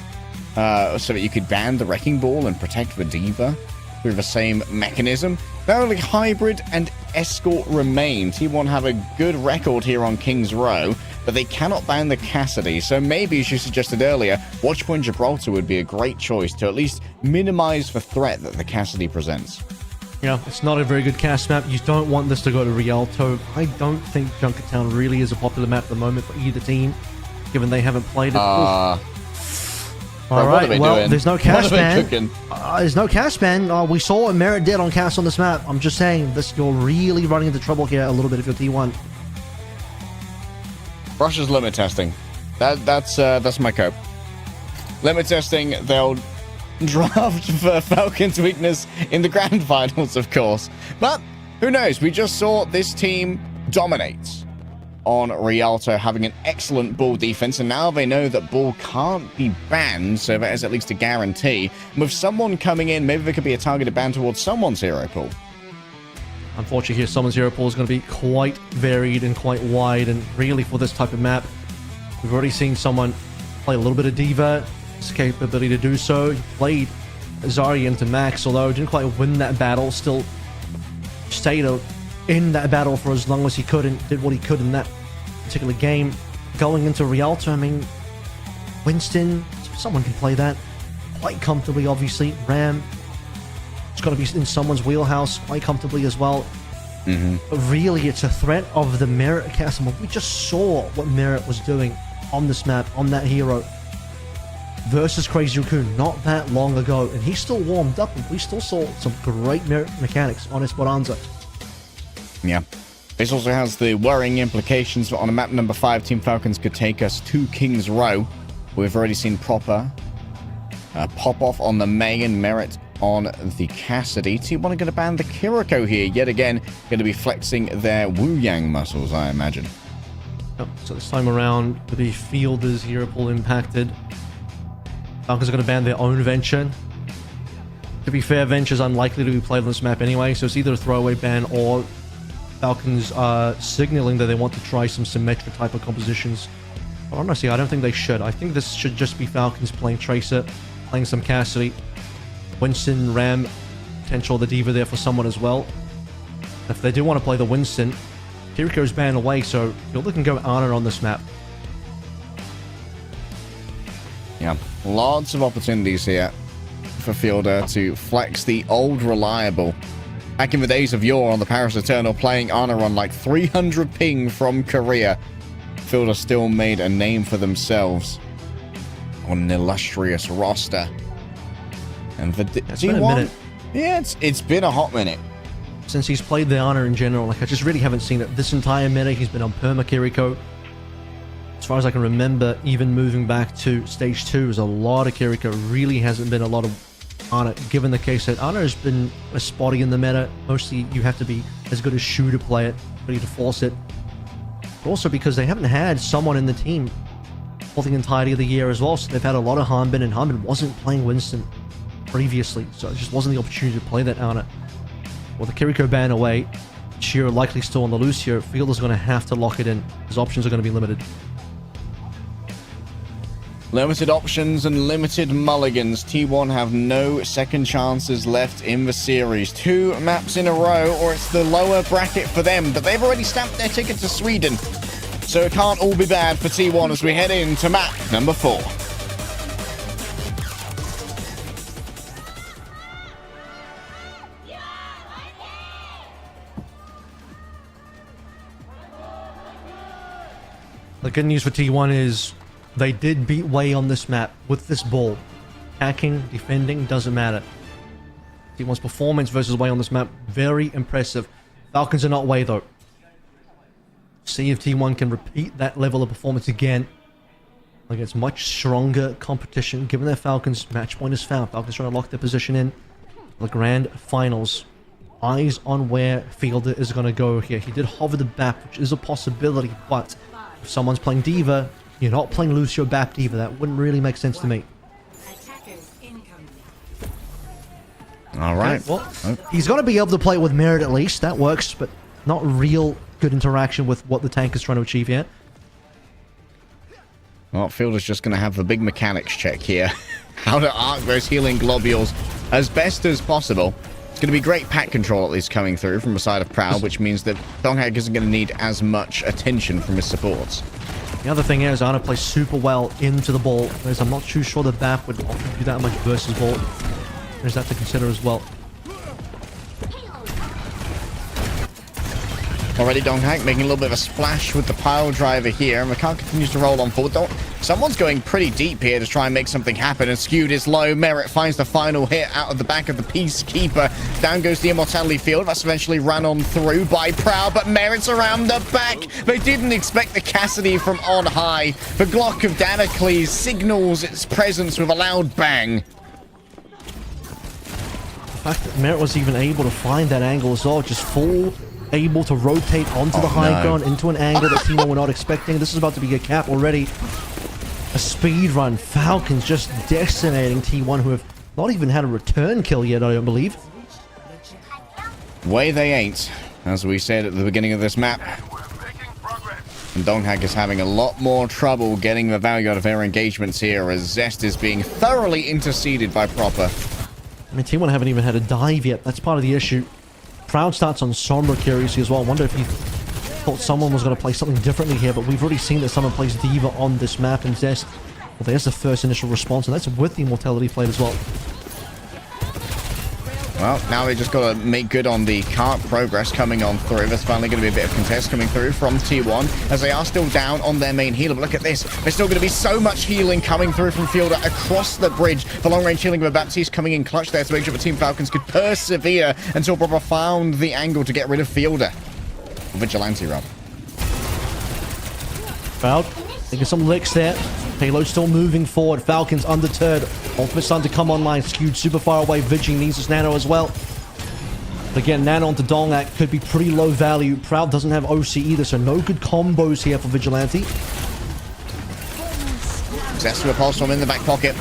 B: so that you could ban the Wrecking Ball and protect the Diva through the same mechanism. Not only Hybrid and Escort remain. T1 have a good record here on King's Row, but they cannot ban the Cassidy, so maybe, as you suggested earlier, Watchpoint Gibraltar would be a great choice to at least minimize the threat that the Cassidy presents.
C: Yeah, it's not a very good cast map. You don't want this to go to Rialto. I don't think Junkertown really is a popular map at the moment for either team, given they haven't played it. All right, well, doing? There's no cast ban. There's no cast ban. We saw what Merit did on cast on this map. I'm just saying, you're really running into trouble here a little bit if you're T1.
B: Russia's limit testing. That's my cope. Limit testing, they'll draft for Falcon's weakness in the grand finals, of course. But who knows? We just saw this team dominate on Rialto, having an excellent ball defense, and now they know that ball can't be banned, so that is at least a guarantee. And with someone coming in, maybe there could be a targeted ban towards someone's hero pool.
C: Unfortunately, here, someone's hero pool is going to be quite varied and quite wide, and really for this type of map, we've already seen someone play a little bit of Diva, his capability to do so. He played Zarya into Max, although didn't quite win that battle, still stayed in that battle for as long as he could and did what he could in that particular game. Going into Rialto, I mean, Winston, someone can play that quite comfortably, obviously. Ram, It's got to be in someone's wheelhouse quite comfortably as well. But really, it's a threat of the Merit castle. We just saw what Merit was doing on this map, on that hero, versus Crazy Raccoon not that long ago. And he still warmed up, and we still saw some great Merit mechanics on Esperanza.
B: Yeah. This also has the worrying implications that on a map number 5, Team Falcons could take us to King's Row. We've already seen Proper pop off on the May and Merit on the Cassidy. T1 are going to ban the Kiriko here. Yet again, going to be flexing their Wu Yang muscles, I imagine.
C: Yep. So this time around, the fielders here are all impacted. Falcons are going to ban their own Venture. To be fair, Venture's unlikely to be played on this map anyway, so it's either a throwaway ban or Falcons are signaling that they want to try some symmetric type of compositions. But honestly, I don't think they should. I think this should just be Falcons playing Tracer, playing some Cassidy, Winston, Ram, potential the Diva there for someone as well. If they do want to play the Winston, Kiriko's banned away, so Fielder can go Ana on this map.
B: Yeah, lots of opportunities here for Fielder to flex the old reliable. Back in the days of yore on the Paris Eternal, playing Ana on like 300 ping from Korea, Fielder still made a name for themselves on an illustrious roster. And for
C: It's been a minute.
B: Yeah, it's been a hot minute.
C: Since he's played the Ana in general, like I just really haven't seen it. This entire meta, he's been on Perma Kiriko. As far as I can remember, even moving back to Stage 2, there's a lot of Kiriko. Really hasn't been a lot of Ana, given the case that Ana has been a spotty in the meta. Mostly you have to be as good as Shu to play it, ready to force it. But also because they haven't had someone in the team for the entirety of the year as well, so they've had a lot of Hanbin, and Hanbin wasn't playing Winston previously, so it just wasn't the opportunity to play that Ana. Well, the Kiriko ban away, Shiro likely still on the loose here. Fielder's going to have to lock it in. His options are going to be limited.
B: Limited options and limited mulligans. T1 have no second chances left in the series. 2 maps in a row, or it's the lower bracket for them, but they've already stamped their ticket to Sweden. So it can't all be bad for T1 as we head into map number 4.
C: The good news for T1 is they did beat Wei on this map with this ball. Attacking, defending, doesn't matter. T1's performance versus Wei on this map, very impressive. Falcons are not Wei though. See if T1 can repeat that level of performance again against much stronger competition. Given that Falcons match point is found, Falcons trying to lock their position in the grand finals. Eyes on where Fielder is going to go here. He did hover the BAP, which is a possibility, but if someone's playing Diva, you're not playing Lucio BAP Diva. That wouldn't really make sense to me.
B: All right.
C: Okay, well, he's got to be able to play with Merit at least. That works, but not real good interaction with what the tank is trying to achieve here.
B: Well, Fielder's just going to have the big mechanics check here. How to arc those healing globules as best as possible. It's going to be great pack control at least coming through from the side of Prowl, which means that Donghak isn't going to need as much attention from his supports.
C: The other thing is, Ana plays super well into the ball, whereas I'm not too sure the BAP would often do that much versus ball. There's that to consider as well.
B: Already Donghak making a little bit of a splash with the pile driver here, and McCann continues to roll on forward. Someone's going pretty deep here to try and make something happen, and Skewed is low. Merit finds the final hit out of the back of the Peacekeeper. Down goes the Immortality Field. That's eventually run on through by Prowl, but Merit's around the back. They didn't expect the Cassidy from on high. The Glock of Damocles signals its presence with a loud bang.
C: The fact that Merit was even able to find that angle as well, just full able to rotate onto the high ground into an angle that T1 were not expecting. This is about to be a cap already. A speed run. Falcons just decimating T1, who have not even had a return kill yet, I don't believe.
B: Way they ain't, as we said at the beginning of this map. And Donghak is having a lot more trouble getting the value out of their engagements here, as Zest is being thoroughly interceded by Proper.
C: I mean, T1 haven't even had a dive yet. That's part of the issue. Proud starts on Sombra curiously as well. I wonder if he thought someone was going to play something differently here, but we've already seen that someone plays Diva on this map, and Zest, well, there's the first initial response, and that's with the Immortality played as well.
B: Well, now they just got to make good on the cart progress coming on through. There's finally going to be a bit of contest coming through from T1 as they are still down on their main healer. But look at this. There's still going to be so much healing coming through from Fielder across the bridge. The long-range healing of Baptiste coming in clutch there to make sure the Team Falcons could persevere until Proper found the angle to get rid of Fielder. Vigilante, Rob.
C: Proud. Taking some licks there. Payload still moving forward. Falcons undeterred. Ultimate starting to come online. Skewed super far away. Vigi needs his Nano as well. But again, Nano onto Dongak could be pretty low value. Proud doesn't have OC either, so no good combos here for Vigilante.
B: Zest with a pulse bomb in the back pocket.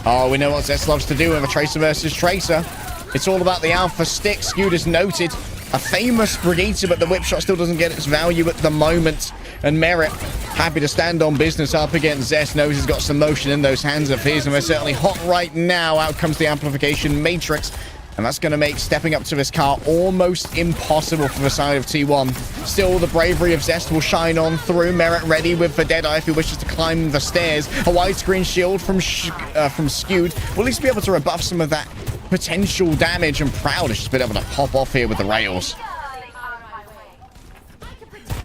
B: Oh, we know what Zest loves to do with a Tracer versus Tracer. It's all about the alpha stick. Skewed is noted. A famous Brigitte, but the whip shot still doesn't get its value at the moment. And Merit, happy to stand on business up against Zest, knows he's got some motion in those hands of his, and we're certainly hot right now. Out comes the amplification matrix, and that's going to make stepping up to this car almost impossible for the side of T1. Still, the bravery of Zest will shine on through. Merit ready with the Deadeye if he wishes to climb the stairs. A widescreen shield from Skewed will at least be able to rebuff some of that potential damage, and Proud has just been able to pop off here with the rails.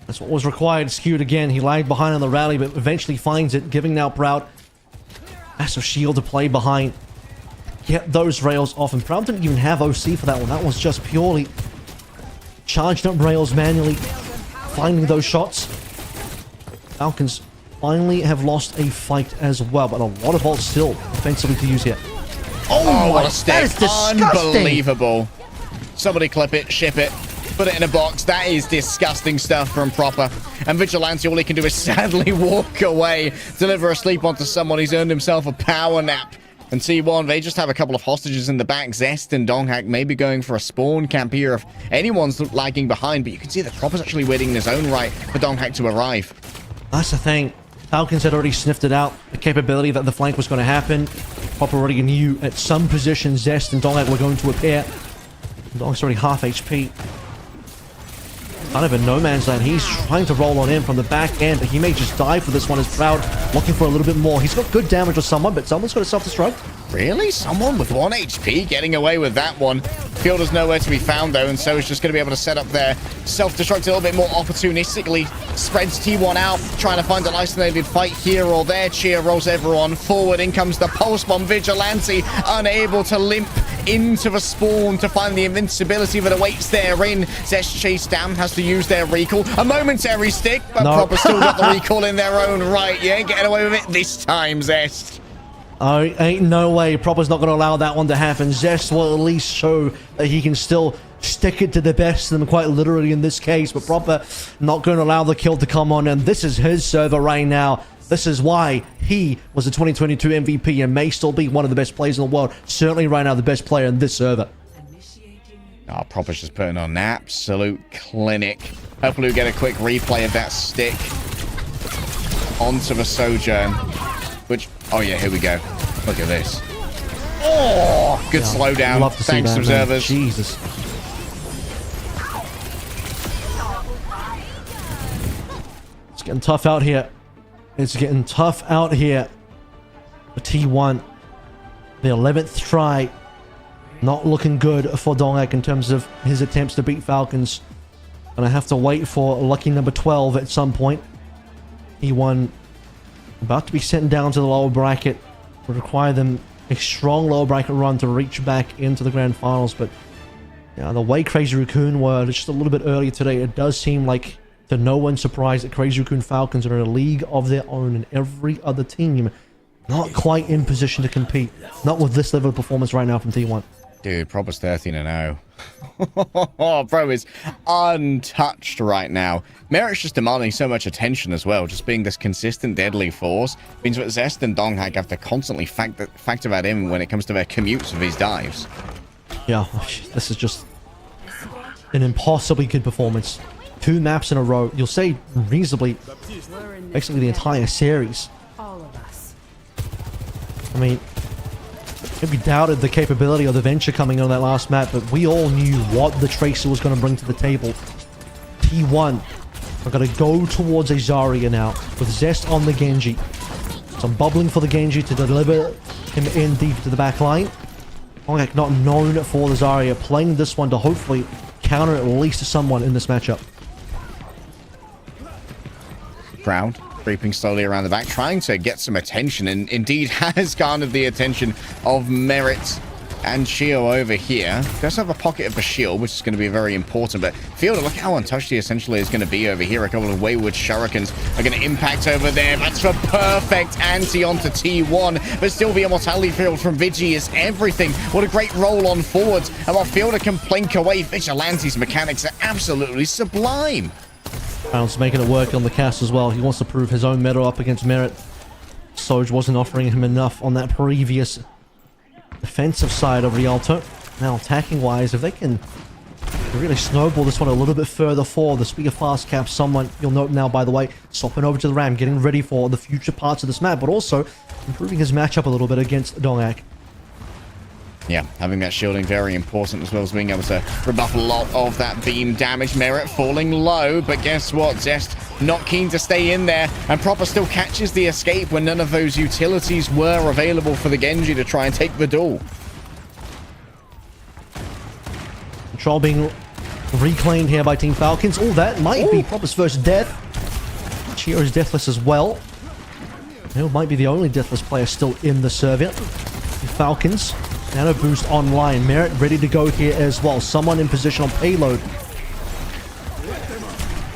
C: That's what was required. Skewed again. He lagged behind on the rally, but eventually finds it, giving now Proud massive shield to play behind. Get those rails off, and Proud didn't even have OC for that one. That was just purely charged up rails manually, finding those shots. Falcons finally have lost a fight as well, but a lot of ults still offensively to use here.
B: Oh, what a stick.
C: That is disgusting.
B: Unbelievable. Somebody clip it, ship it. Put it in a box. That is disgusting stuff from Proper. And Vigilante, all he can do is sadly walk away, deliver a sleep onto someone. He's earned himself a power nap. And T1, they just have a couple of hostages in the back. Zest and Donghack maybe going for a spawn camp here if anyone's lagging behind. But you can see that Proper's actually waiting in his own right for Donghack to arrive. That's the thing.
C: Falcons had already sniffed it out, the capability that the flank was going to happen. Proper already knew at some position Zest and Donghack were going to appear. Donghack's already half HP. Kind of a no man's land. He's trying to roll on in from the back end, but he may just die for this one as Proud looking for a little bit more. He's got good damage on someone, but someone's got a self-destruct.
B: Really? Someone with 1 HP getting away with that one. Fielder's nowhere to be found, though, and so is just going to be able to set up their self-destruct a little bit more opportunistically. Spreads T1 out, trying to find an isolated fight here or there. Cheer rolls everyone forward. In comes the Pulse Bomb. Vigilante unable to limp into the spawn to find the invincibility that awaits therein. Zest chase down, has to use their recall. A momentary stick, but
C: no.
B: Proper still got the recall in their own right. You ain't getting away with it this time, Zest.
C: Oh, ain't no way. Proper's not going to allow that one to happen. Zest will at least show that he can still stick it to the best of them, quite literally in this case. But Proper not going to allow the kill to come on. And this is his server right now. This is why he was the 2022 MVP and may still be one of the best players in the world. Certainly right now the best player in this server.
B: Oh, Proper's just putting on an absolute clinic. Hopefully we'll get a quick replay of that stick onto the Sojourn. Which, oh yeah, here we go. Look at this. Oh, good slowdown.
C: Love to see
B: Thanks,
C: that,
B: observers.
C: Man. Jesus. It's getting tough out here. It's getting tough out here for T1. The 11th try. Not looking good for Donghack in terms of his attempts to beat Falcons. Gonna have to wait for lucky number 12 at some point. T1 about to be sent down to the lower bracket. Would require them a strong lower bracket run to reach back into the grand finals. But yeah, the way Crazy Raccoon were just a little bit earlier today, it does seem like, to no one's surprise, that Crazy Raccoon Falcons are in a league of their own, and every other team not quite in position to compete. Not with this level of performance right now from T1.
B: Dude, Proper's 13-0. Bro is untouched right now. Merit's just demanding so much attention as well. Just being this consistent deadly force means that Zest and Donghack have to constantly factor that in when it comes to their commutes of these dives.
C: Yeah, this is just an impossibly good performance. 2 maps in a row. You'll say reasonably, basically the entire series. I mean, maybe doubted the capability of the Venture coming on that last map, but we all knew what the Tracer was going to bring to the table. T1 are going to go towards a Zarya now with Zest on the Genji. Some bubbling for the Genji to deliver him in deep to the back line. Dongak not known for the Zarya, playing this one to hopefully counter at least someone in this matchup.
B: Proud, creeping slowly around the back, trying to get some attention, and indeed has garnered the attention of Merit and Chio over here. Does have a pocket of the shield, which is going to be very important, but Fielder, look how untouched he essentially is going to be over here. A couple of wayward shurikens are going to impact over there. That's a perfect anti onto T1, but still the immortality field from Vigi is everything. What a great roll on forwards, and while Fielder can plink away, Vigilante's mechanics are absolutely sublime.
C: Brown's making it work on the cast as well. He wants to prove his own mettle up against Merit. Soj wasn't offering him enough on that previous defensive side of Rialto. Now attacking wise, if they can really snowball this one a little bit further forward, the speed of fast cap, someone you'll note now, by the way, swapping over to the Ram, getting ready for the future parts of this map, but also improving his matchup a little bit against Dongak.
B: Yeah, having that shielding very important, as well as being able to rebuff a lot of that beam damage. Merit falling low, but guess what? Zest not keen to stay in there, and Proper still catches the escape when none of those utilities were available for the Genji to try and take the duel.
C: Control being reclaimed here by Team Falcons. Oh, that might be Proper's first death. Chio is deathless as well. He might be the only deathless player still in the server. Falcons. Nano boost online. Merit ready to go here as well. Someone in position on payload.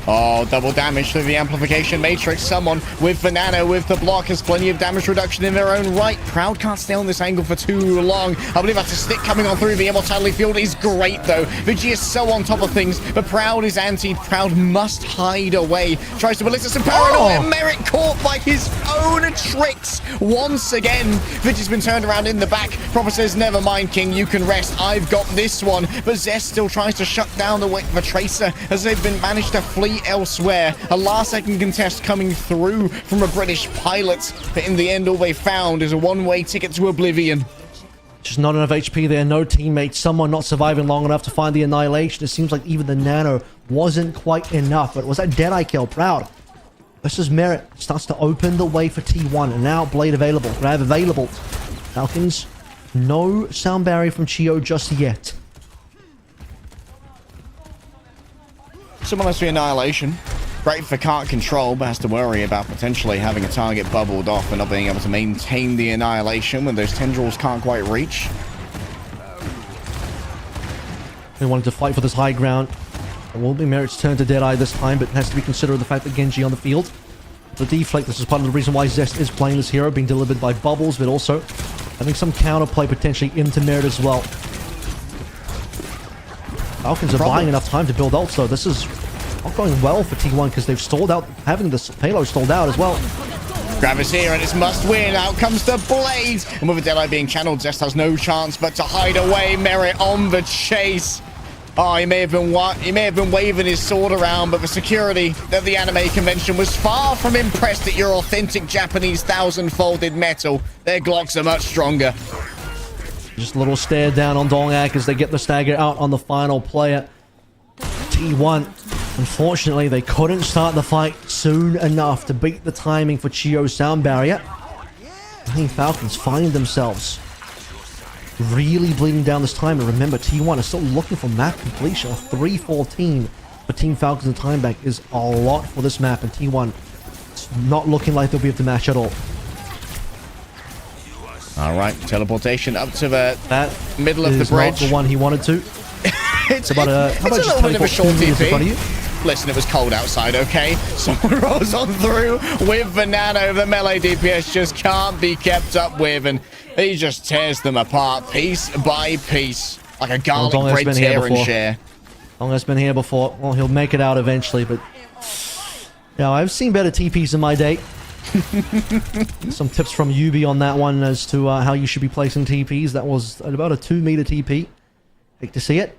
B: Oh, double damage through the amplification matrix. Someone with the nano, with the block, has plenty of damage reduction in their own right. Proud can't stay on this angle for too long. I believe that's a stick coming on through. The immortality field is great, though. Vigi is so on top of things, but Proud is anti. Proud must hide away. Tries to elicit some paranoia. Merit caught by his own tricks once again. Vigi's been turned around in the back. Proper says, never mind, King, you can rest. I've got this one. But Zest still tries to shut down the Tracer as they've been managed to flee elsewhere. A last-second contest coming through from a British pilot, but in the end all they found is a one-way ticket to oblivion.
C: Just not enough HP there, no teammates, someone not surviving long enough to find the annihilation. It seems like even the nano wasn't quite enough, but was that Deadeye kill? Proud versus Merit starts to open the way for T1, and now Blade available, Grab available. Falcons, no sound barrier from Chio just yet.
B: Someone has the annihilation. Great for can't control, but has to worry about potentially having a target bubbled off and not being able to maintain the annihilation when those tendrils can't quite reach.
C: They wanted to fight for this high ground. It will be Merit's turn to Deadeye this time, but it has to be considered the fact that Genji on the field. The deflect, this is part of the reason why Zest is playing this hero, being delivered by Bubbles, but also having some counterplay potentially into Merit as well. Falcons are buying enough time to build ults, though. This is not going well for T1 because they've stalled out, having this payload stalled out as well.
B: Grab is here and it's must win. Out comes the Blade. And with a Deadeye being channeled, Zest has no chance but to hide away. Merit on the chase. Oh, he may have been waving his sword around, but the security of the anime convention was far from impressed at your authentic Japanese thousand-folded metal. Their Glocks are much stronger.
C: Just a little stare down on Dongak as they get the stagger out on the final player. T1, unfortunately, they couldn't start the fight soon enough to beat the timing for Chio's sound barrier. I think Falcons find themselves really bleeding down this time. And remember, T1 is still looking for map completion. A 3-14 for Team Falcons and time back is a lot for this map. And T1, it's not looking like they'll be able to match at all.
B: All right, teleportation up to the middle of the bridge.
C: Not the one he wanted to.
B: It's
C: about a
B: little bit of a short TP. Listen, it was cold outside, okay? Someone rolls on through with the nano. The melee DPS just can't be kept up with, and he just tears them apart piece by piece like a garlic bread tear and share.
C: Dongak's been here before. Well, he'll make it out eventually, but yeah, I've seen better TPs in my day. Some tips from Yubi on that one as to how you should be placing TPs. That was at about a 2-meter TP. Hate to see it.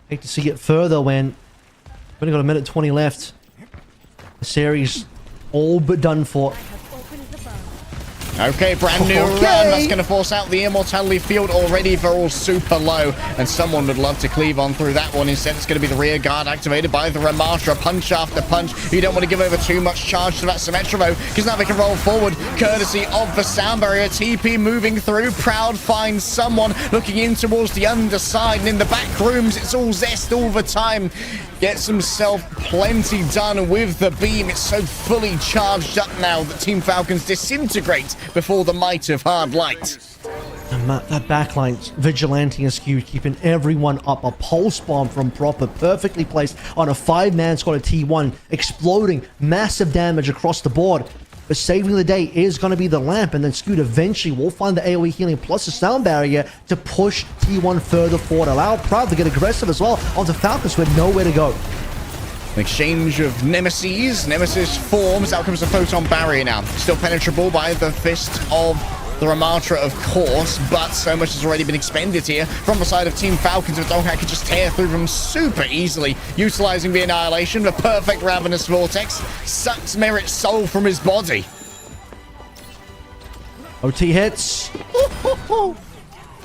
C: Hate to see it further when we've only got a minute 20 left. The series all but done for.
B: Okay, brand new run. That's going to force out the immortality field already. They're all super low, and someone would love to cleave on through that one. Instead, it's going to be the rear guard activated by the Ramatra. Punch after punch. You don't want to give over too much charge to that Symmetra, though, because now they can roll forward, courtesy of the sound barrier. TP moving through. Proud finds someone looking in towards the underside, and in the back rooms, it's all zest all the time. Gets himself plenty done with the beam. It's so fully charged up now that Team Falcons disintegrate before the might of hard light.
C: And that backline, Vigilante and skewed, keeping everyone up. A pulse bomb from Proper, perfectly placed on a 5-man squad of T1, exploding, massive damage across the board. But saving the day is going to be the lamp, and then Scoot eventually will find the AoE healing plus the sound barrier to push T1 further forward. Allow Proud to get aggressive as well onto Falcons with nowhere to go.
B: An exchange of nemesis. Nemesis forms. Out comes the photon barrier now. Still penetrable by the fist of the Ramatra, of course, but so much has already been expended here from the side of Team Falcons. If Donghack could just tear through them super easily, utilizing the Annihilation, the perfect Ravenous Vortex, sucks Merit's soul from his body.
C: OT hits.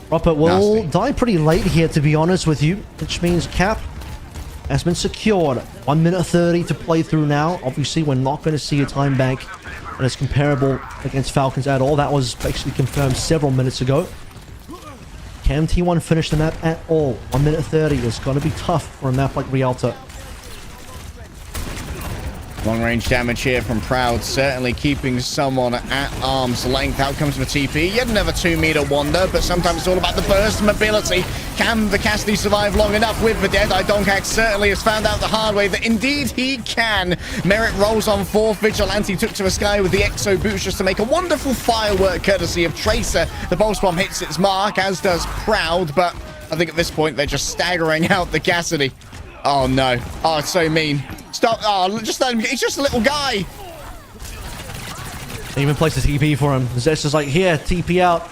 C: Proper will die pretty late here, to be honest with you, which means Cap has been secured. 1 minute 30 to play through now. Obviously, we're not going to see a time bank that is comparable against Falcons at all. That was basically confirmed several minutes ago. Can T1 finish the map at all? 1 minute 30 is going to be tough for a map like Rialto.
B: Long range damage here from Proud, certainly keeping someone at arm's length. Out comes the TP. Yet another 2-meter wonder, but sometimes it's all about the burst mobility. Can the Cassidy survive long enough with the Deadeye? Donghack certainly has found out the hard way that indeed he can. Merit rolls on 4th. Vigilante took to the sky with the Exo Boots just to make a wonderful firework courtesy of Tracer. The Pulse Bomb hits its mark, as does Proud, but I think at this point they're just staggering out the Cassidy. Oh no. Oh, it's so mean. Stop. Oh, just let him. He's just a little guy.
C: They even placed a TP for him. Zest is like, here, TP out.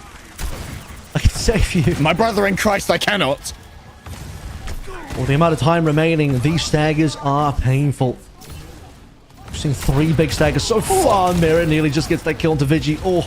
C: I can save you.
B: My brother in Christ, I cannot.
C: Well, the amount of time remaining, these staggers are painful. We've seen 3 big staggers so far. Merit nearly just gets that kill into Vigi. Oh.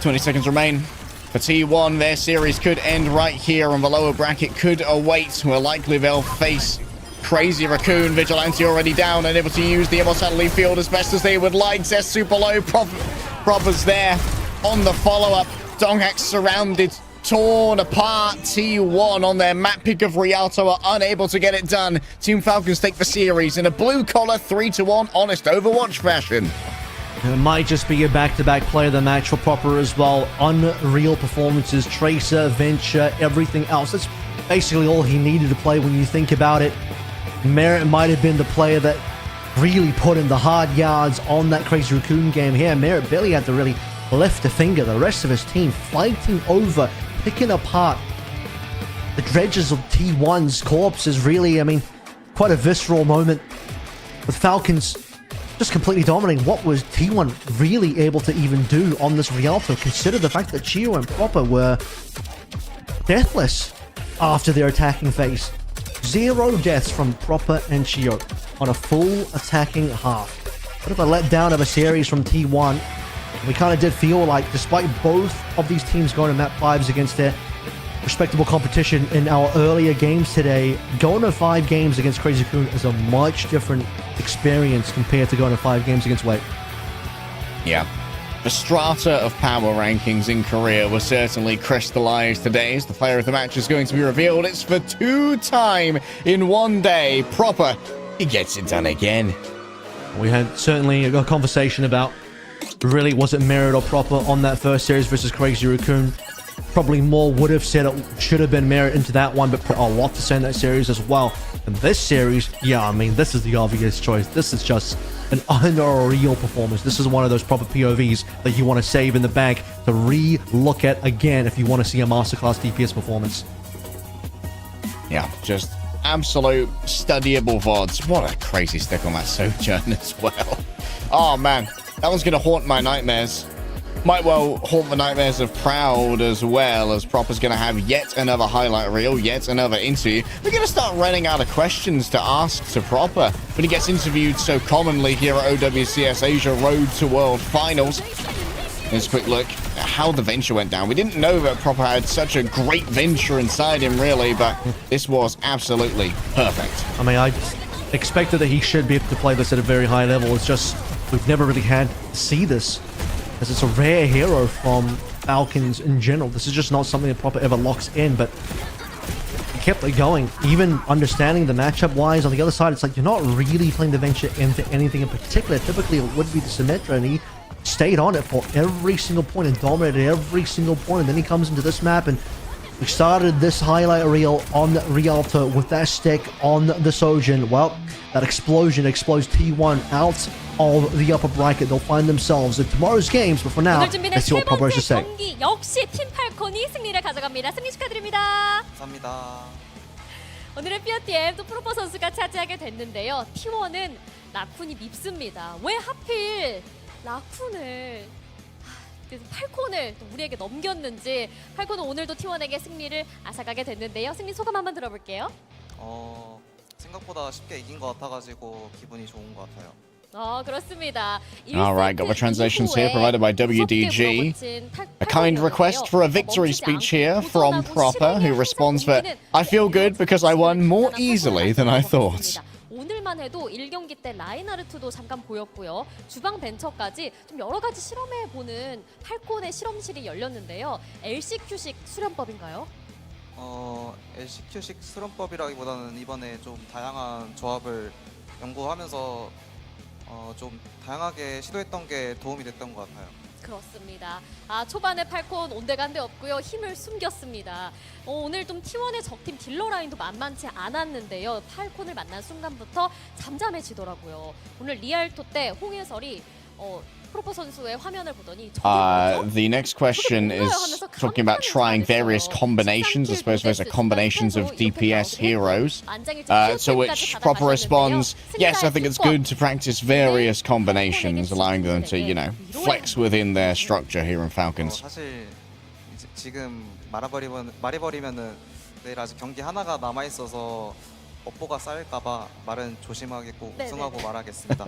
B: 20 seconds remain. For T1, their series could end right here, and the lower bracket could await, where likely they'll face Crazy Raccoon. Vigilante already down and able to use the immortality field as best as they would like. Zest super low. Proper's there on the follow-up. Donghack surrounded, torn apart. T1 on their map pick of Rialto are unable to get it done. Team Falcons take the series in a blue-collar 3-1 honest Overwatch fashion.
C: It might just be a back-to-back player of the match for Proper as well. Unreal performances, Tracer, Venture, everything else. That's basically all he needed to play when you think about it. Merit might have been the player that really put in the hard yards on that Crazy Raccoon game here. Merit barely had to really lift a finger. The rest of his team fighting over, picking apart the dredges of T1's corpses. Really, I mean, quite a visceral moment with Falcons just completely dominating. What was T1 really able to even do on this Rialto? Consider the fact that Chio and Proper were deathless after their attacking phase. 0 deaths from Proper and Chio on a full attacking half. Bit of a letdown of a series from T1. We kind of did feel like, despite both of these teams going to map 5s against their respectable competition in our earlier games today, going to 5 games against Crazy Raccoon is a much different experience compared to going to 5 games against Wake.
B: Yeah. The strata of power rankings in Korea were certainly crystallized today as the player of the match is going to be revealed. It's for 2 time in 1 day. Proper, he gets it done again.
C: We had certainly a conversation about really was it Merit or Proper on that first series versus Crazy Raccoon. Probably more would have said it should have been Merit into that one, but put a lot to say in that series as well. And this series, yeah, I mean, this is the obvious choice. This is just an unreal performance. This is one of those proper POVs that you want to save in the bank to re-look at again if you want to see a masterclass DPS performance.
B: Yeah, just absolute studyable VODs. What a crazy stick on that Sojourn as well. Oh, man. That one's going to haunt my nightmares. might well haunt the nightmares of Proud as well, as Proper's going to have yet another highlight reel, yet another interview. We're going to start running out of questions to ask to Proper when he gets interviewed so commonly here at OWCS Asia Road to World Finals. Here's a quick look at how the venture went down. We didn't know that Proper had such a great venture inside him, really, but this was absolutely perfect.
C: I mean, I expected that he should be able to play this at a very high level. It's just we've never really had to see this, as it's a rare hero from Falcons in general. This is just not something that Proper ever locks in, but he kept it going. Even understanding the matchup wise on the other side, it's like you're not really playing the venture into anything in particular. Typically it would be the Symmetra, and he stayed on it for every single point and dominated every single point. And then he comes into this map, and we started this highlight reel on Rialto with that stick on the Sojin. Well, that explosion explodes T1 out of the upper bracket. They'll find themselves in tomorrow's games, but for now, let's see what Proper has to say.
D: 경기 역시 팀 팔콘이 승리를 가져갑니다. 승리 축하드립니다.
J: 감사합니다.
D: 오늘의 POTM 또 프로퍼 선수가 차지하게 됐는데요. T1은 라쿤이 밉습니다. 왜 하필 라쿤을 그래서 팔콘을 또 우리에게 넘겼는지. 팔콘은 오늘도 T1에게 승리를 앗아가게 됐는데요. 승리 소감 한번 들어볼게요.
J: 생각보다 쉽게 이긴 것 같아가지고 기분이 좋은 것 같아요.
D: 그렇습니다.
B: Alright, got the translations here provided by WDG. A kind request for a victory speech here from Proper, who responds that, I feel good because I won more easily than I thought.
D: 오늘만 해도 1경기 때 라인하르트도 잠깐 보였고요. 주방 벤처까지 좀 여러 가지 실험해보는 팔콘의 실험실이 열렸는데요. LCQ식 수련법인가요?
J: LCQ식 수련법이라기보다는 이번에 좀 다양한 조합을 연구하면서 좀 다양하게 시도했던 게 도움이 됐던 것 같아요.
D: 그렇습니다. 초반에 팔콘 온데간데 없고요. 힘을 숨겼습니다. 오늘 좀 T1의 적팀 딜러 라인도 만만치 않았는데요. 팔콘을 만난 순간부터 잠잠해지더라고요. 오늘 리알토 때 홍해설이 프로퍼 선수의 화면을 보더니
B: the next question is talking about trying various combinations. I suppose those are combinations of DPS heroes. To which Proper responds, yes, I think it's good to practice various combinations, allowing them to, you know, flex within their structure here in Falcons.
J: 사실 지금 말해버리면은 내일 아직 경기 하나가 남아 있어서 업보가 쌓일까봐 말은 조심하겠고 우승하고 말하겠습니다.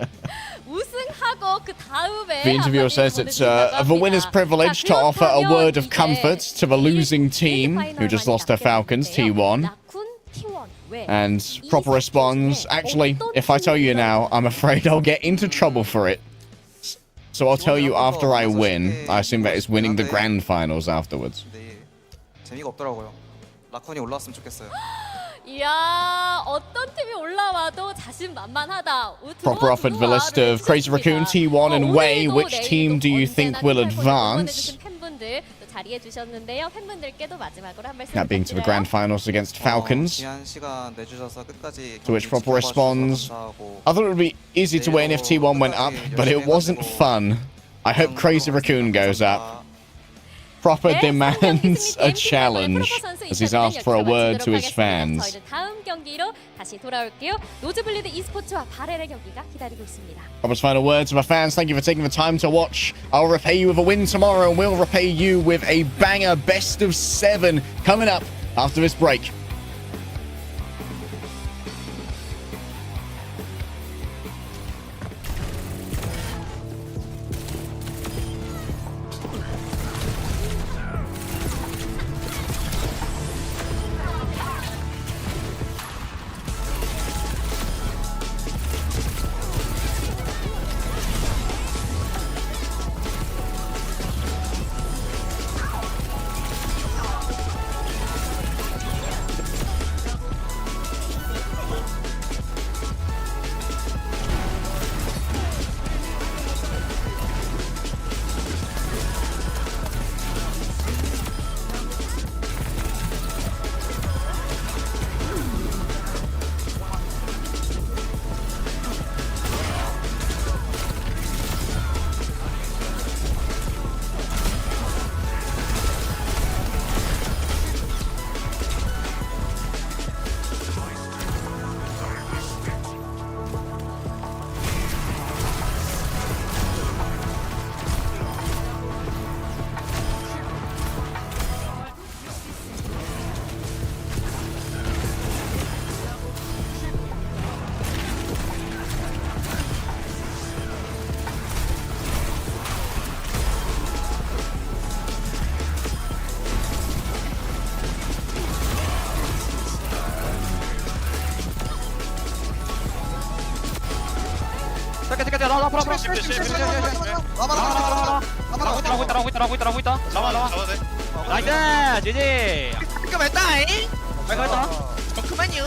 D: 우승하고 그 다음에
B: The interviewer says it's the winner's privilege to offer a word of comfort to the losing team who just lost their Falcons, T1. And Proper responds, actually, if I tell you now, I'm afraid I'll get into trouble for it. So I'll tell you after I win. I assume that is winning the grand finals afterwards.
J: 재미가 없더라고요. 라쿤이 올라왔으면 좋겠어요.
D: 이야, 어떤 팀이 올라와도 자신만만하다.
B: Proper offered the list of Crazy Raccoon, T1 and Wei. Which team do you think will advance?
D: 자리해 주셨는데요. 팬분들께도 마지막으로 한 말씀
B: That being to the grand finals against Falcons.
J: 귀한 시간 내주셔서 끝까지
B: To which Proper responds, I thought it would be easy to win if T1 went up, but it wasn't fun. I hope Crazy Raccoon goes up. Proper demands a challenge as he's asked for a word to his fans.
D: 다음 경기로 다시 돌아올게요. 노즈블리드 e스포츠와 바렐의 경기가 기다리고 있습니다.
B: Proper's final words to the fans. Thank you for taking the time to watch. I'll repay you with a win tomorrow, and we'll repay you with a banger best of 7 coming up after this break.
A: 잠깐 나와 앞으로
K: 나와
A: 나오고 있다
K: 나와
A: 나이스 지지 깔끔했다잉 깔끔했다 그만요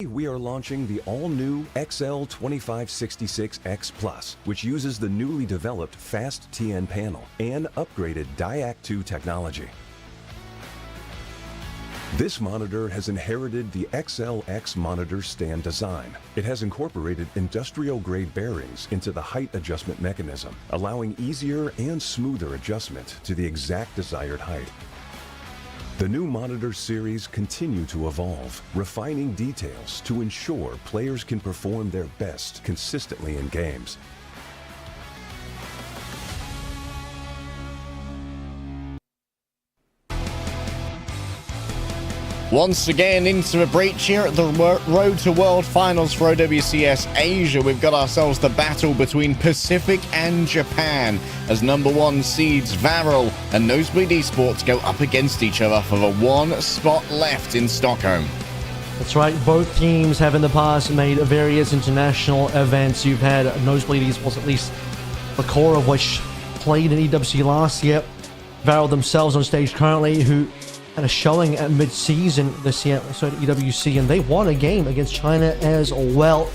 N: We are launching the all-new XL2566X Plus, which uses the newly developed Fast TN panel and upgraded Diac 2 technology. This monitor has inherited the XLX monitor stand design. It has incorporated industrial-grade bearings into the height adjustment mechanism, allowing easier and smoother adjustment to the exact desired height. The new monitor series continue to evolve, refining details to ensure players can perform their best consistently in games.
B: Once again into the breach here at the Road to World Finals for OWCS Asia. We've got ourselves the battle between Pacific and Japan as #1 seeds Varel and Nosebleed Esports go up against each other for the one spot left in Stockholm.
C: That's right, both teams have in the past made various international events. You've had Nosebleed Esports, at least the core of which played in EWC last year. Varel themselves on stage currently, who had a showing at mid-season this year, so at EWC, and they won a game against China as well.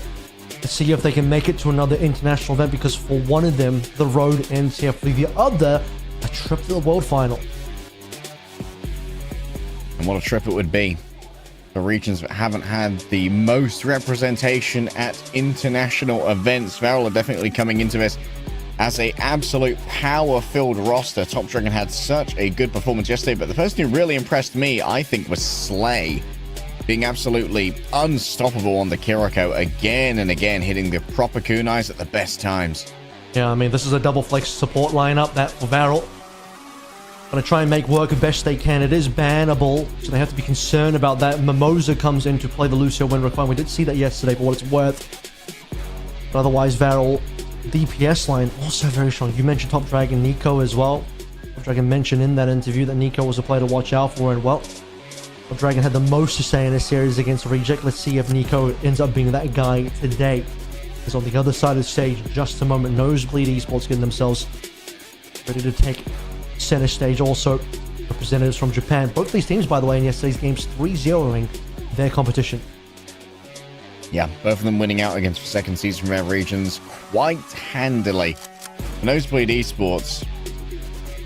C: Let's see if they can make it to another international event, because for one of them, the road ends here. For the other, a trip to the World Final.
B: And what a trip it would be. The regions that haven't had the most representation at international events. Varel are definitely coming into this as a absolute power-filled roster. Top Dragon had such a good performance yesterday, but the person who really impressed me, I think, was Slay. Being absolutely unstoppable on the Kiriko again and again, hitting the proper kunais at the best times.
C: Yeah, I mean, this is a double flex support lineup that for Varel. Gonna try and make work the best they can. It is bannable, so they have to be concerned about that. Mimosa comes in to play the Lucio win requirement. We did see that yesterday for what it's worth. But otherwise, Varel, DPS line also very strong. You mentioned Top Dragon Nico as well. Top Dragon mentioned in that interview that Nico was a player to watch out for, and well, Top Dragon had the most to say in this series against Reject. Let's see if Nico ends up being that guy today. Because on the other side of the stage, just a moment, Nosebleed Esports getting themselves ready to take center stage. Also, representatives from Japan. Both these teams, by the way, in yesterday's games, 3-0ing their competition.
B: Yeah, both of them winning out against the second seeds from their regions quite handily. Nosebleed Esports,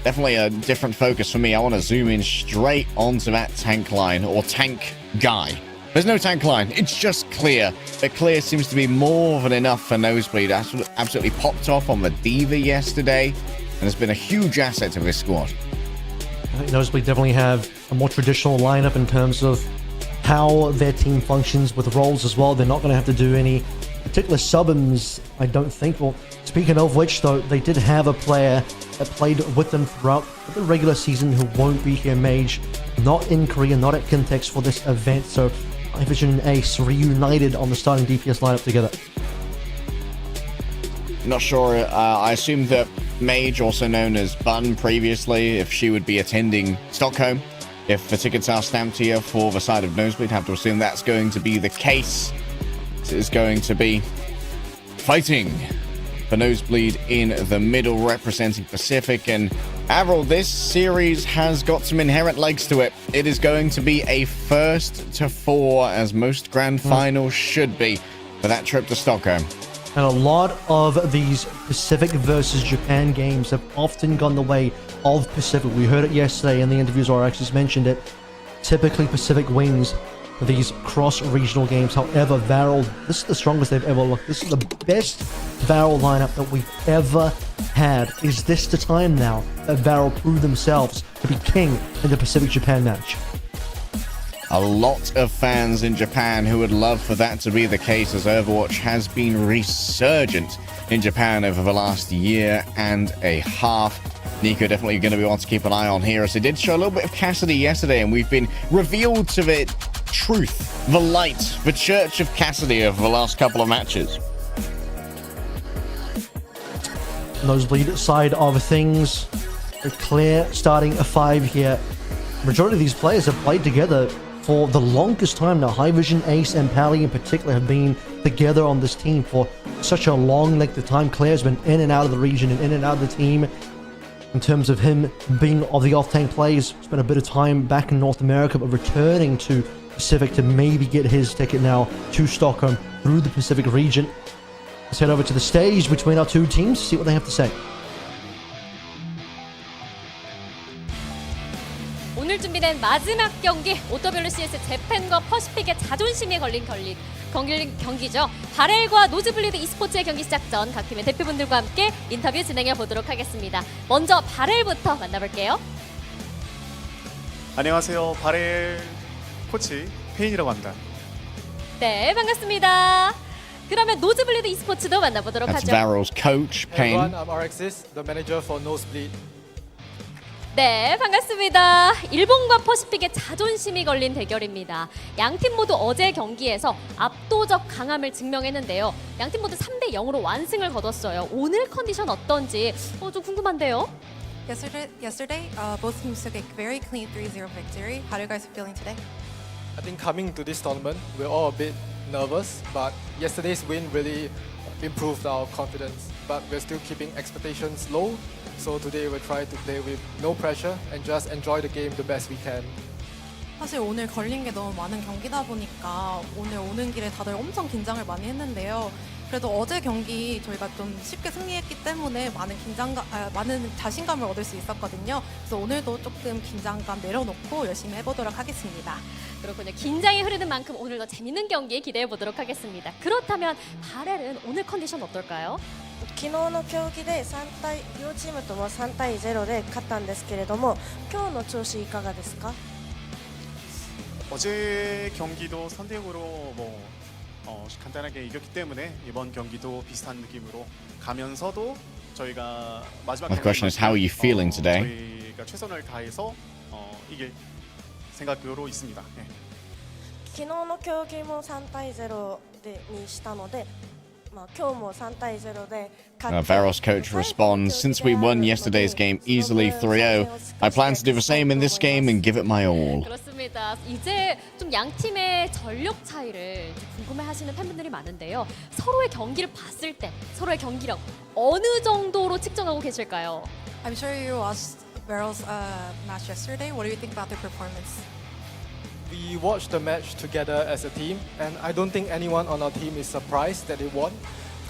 B: definitely a different focus for me. I want to zoom in straight onto that tank line, or tank guy. There's no tank line, it's just clear. The clear seems to be more than enough for Nosebleed. Absolutely popped off on the Diva yesterday, and has been a huge asset to this squad.
C: I think Nosebleed definitely have a more traditional lineup in terms of how their team functions with roles as well. They're not going to have to do any particular sub-ins, I don't think. Well, speaking of which, though, they did have a player that played with them throughout the regular season who won't be here, Mage, not in Korea, not at Kintex for this event. So iVision and Ace reunited on the starting DPS lineup together.
B: Not sure. I assume that Mage, also known as Bun previously, if she would be attending Stockholm. If the tickets are stamped here for the side of Nosebleed, have to assume that's going to be the case. It is going to be fighting for Nosebleed in the middle, representing Pacific. And Avril, this series has got some inherent legs to it. It is going to be a first to 4, as most grand finals should be, for that trip to Stockholm.
C: And a lot of these Pacific versus Japan games have often gone the way of Pacific. We heard it yesterday in the interviews, or I actually mentioned it. Typically, Pacific wins these cross-regional games. However, Varel, this is the strongest they've ever looked. This is the best Varel lineup that we've ever had. Is this the time now that Varel prove themselves to be king in the Pacific-Japan match?
B: A lot of fans in Japan who would love for that to be the case, as Overwatch has been resurgent in Japan over the last year and a half. Nico definitely going to be one to keep an eye on here, as they did show a little bit of Cassidy yesterday, and we've been revealed to the truth, the light, the Church of Cassidy over the last couple of matches.
C: Nosebleed side of things, a clear starting a 5 here. Majority of these players have played together for the longest time now. Highvision, Ace, and Pally in particular have been together on this team for such a long length of time. Claire's been in and out of the region and in and out of the team. In terms of him being of the off-tank plays, spent a bit of time back in North America, but returning to Pacific to maybe get his ticket now to Stockholm through the Pacific region. Let's head over to the stage between our two teams, see what they have to say.
D: 오늘 준비된 마지막 경기 OWCS 재팬과 퍼시픽의 자존심이 걸린 경기죠. 바렐과 노즈블리드 e스포츠의 경기 시작 전 각 팀의 대표분들과 함께 인터뷰 진행해 보도록 하겠습니다. 먼저 바렐부터 만나볼게요.
O: 안녕하세요. 바렐 코치 페인이라고 합니다.
D: 네, 반갑습니다. 그러면 노즈블리드 e스포츠도 만나보도록
B: That's
D: 하죠.
B: Varel's coach, Payne.
H: Everyone, I'm RX's, the manager for Nosebleed.
D: 네, 반갑습니다. 일본과 퍼시픽의 자존심이 걸린 대결입니다. 양팀 모두 어제 경기에서 압도적 강함을 증명했는데요. 양팀 모두 3대 0으로 완승을 거뒀어요. 오늘 컨디션 어떤지 좀 궁금한데요.
P: Yesterday, both teams took a very clean 3-0 victory. How are you guys feeling today?
H: I think coming to this tournament, we're all a bit nervous, but yesterday's win really improved our confidence. But we're still keeping expectations low. So today we'll try to play with no pressure and just enjoy the game the best we can.
P: 사실 오늘 걸린 게 너무 많은 경기다 보니까 오늘 오는 길에 다들 엄청 긴장을 많이 했는데요. 그래도 어제 경기 저희가 좀 쉽게 승리했기 때문에 많은 자신감을 얻을 수 있었거든요. 그래서 오늘도 조금 긴장감 내려놓고 열심히 해보도록 하겠습니다.
D: 그렇군요. 긴장이 흐르는 만큼 오늘도 재밌는 경기 기대해 보도록 하겠습니다. 그렇다면 바렐은 오늘 컨디션 어떨까요?
Q: 昨日の競技で両チームとも3対0で勝ったんですけれども、今日の調子いかがですか？
O: 어제 경기도 3대 0으로 간단하게 이겼기 때문에 이번 경기도 비슷한 느낌으로 가면서도 저희가 마지막
B: My question is, how are you feeling today?
O: 저희가 최선을 다해서 이길 생각으로 있습니다. 네.
Q: 昨日の競技も3対0にしたので、今日も3対0で勝って
B: Varel's coach responds, since we won yesterday's game easily 3-0, I plan to do the same in this game and give it my all.
D: 그렇습니다. 이제 좀 양 팀의 전력 차이를 궁금해하시는 팬분들이 많은데요. 서로의 경기를 봤을 때 서로의 경기력 어느 정도로 측정하고 계실까요?
P: I'm sure you watched Varel's match yesterday. What do you think about their performance?
H: We watched the match together as a team, and I don't think anyone on our team is surprised that they won,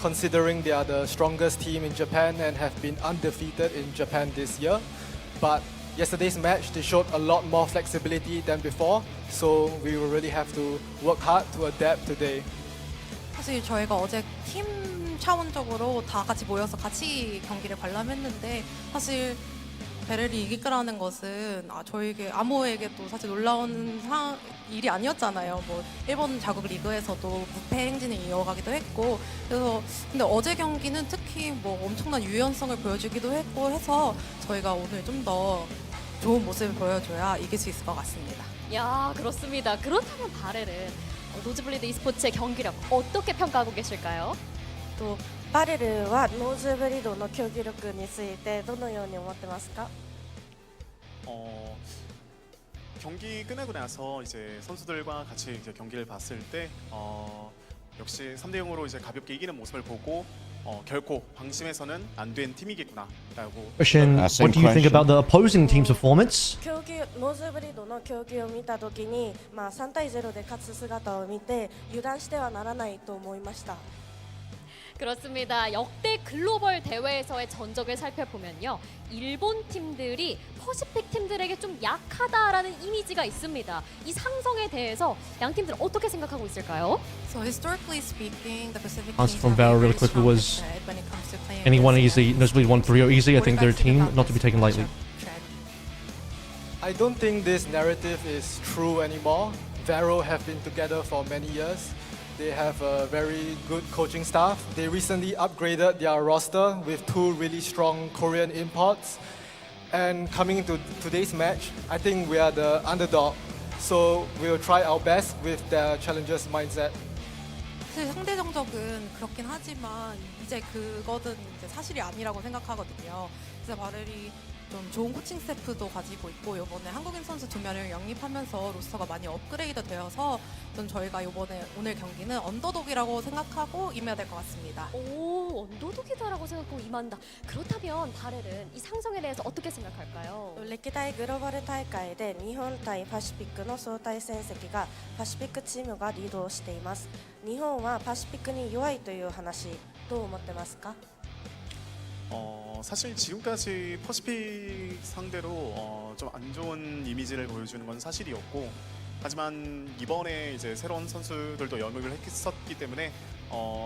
H: considering they are the strongest team in Japan and have been undefeated in Japan this year. But yesterday's match, they showed a lot more flexibility than before, so we will really have to work hard to adapt today.
P: 사실 저희가 어제 팀 차원적으로 다 같이 모여서 같이 경기를 관람했는데 사실 베렐이 이길 거라는 것은 저에게 아무에게도 사실 놀라운 일이 아니었잖아요. 일본 자국 리그에서도 무패 행진을 이어가기도 했고, 그래서 근데 어제 경기는 특히 엄청난 유연성을 보여주기도 했고 해서 저희가 오늘 좀 더 좋은 모습을 보여줘야 이길 수 있을 것 같습니다.
D: 야, 그렇습니다. 그렇다면 바렐은 노즈블리드 e스포츠의 경기력 어떻게 평가하고 계실까요?
Q: バレルはノーズブリードの競技力についてどのように思ってますか？
O: 경기 끝나고 나서 이제 선수들과 같이 이제 경기를 봤을 때 역시 3대 0으로 이제 가볍게 이기는 모습을 보고 결코 방심해서는 안 된 팀이겠구나라고.
C: Question, what do you think about the opposing team's performance?
Q: ノーズブリードの競技を見たときに、3対0で勝つ姿を見て油断してはならないと思いました。
D: 그렇습니다. 역대 글로벌 대회에서의 전적을 살펴보면요. 일본 팀들이 퍼시픽 팀들에게 좀 약하다라는 이미지가 있습니다. 이 상성에 대해서 양 팀들 어떻게 생각하고 있을까요?
P: So historically speaking, the Pacific
C: Answer
P: teams
C: from
P: have
C: Varel
P: been
C: really
P: very
C: quickly
P: strong
C: was
P: when it comes to playing
C: anyone
P: against
C: easy, Nosebleed won 3-0 easy. I think their team not to be taken lightly.
H: I don't think this narrative is true anymore. Varel have been together for many years. They have a very good coaching staff. They recently upgraded their roster with 2 really strong Korean imports. And coming into today's match, I think we are the underdog. So we'll try our best with the challengers mindset.
P: 사실 상대 정적은 그렇긴 하지만 이제 그거는 이제 사실이 아니라고 생각하거든요. 그래서 바렐이 좀 좋은 코칭 스태프도 가지고 있고 이번에 한국인 선수 2명을 영입하면서 로스터가 많이 업그레이드 되어서 좀 저희가 이번에 오늘 경기는 언더독이라고 생각하고 임해야 될 것 같습니다.
D: 오, 언더독이다라고 생각하고 임한다. 그렇다면 바렐은 이 상성에 대해서 어떻게 생각할까요?
Q: 歴代グローバル大会で日本対パシフィックの相対戦績がパシフィックチームがリードをしています。日本はパシフィックに弱いという話どう思ってますか？
O: 사실 지금까지 퍼시픽 상대로 좀 안 좋은 이미지를 보여주는 건 사실이었고, 하지만 이번에 이제 새로운 선수들도 영입을 했었기 때문에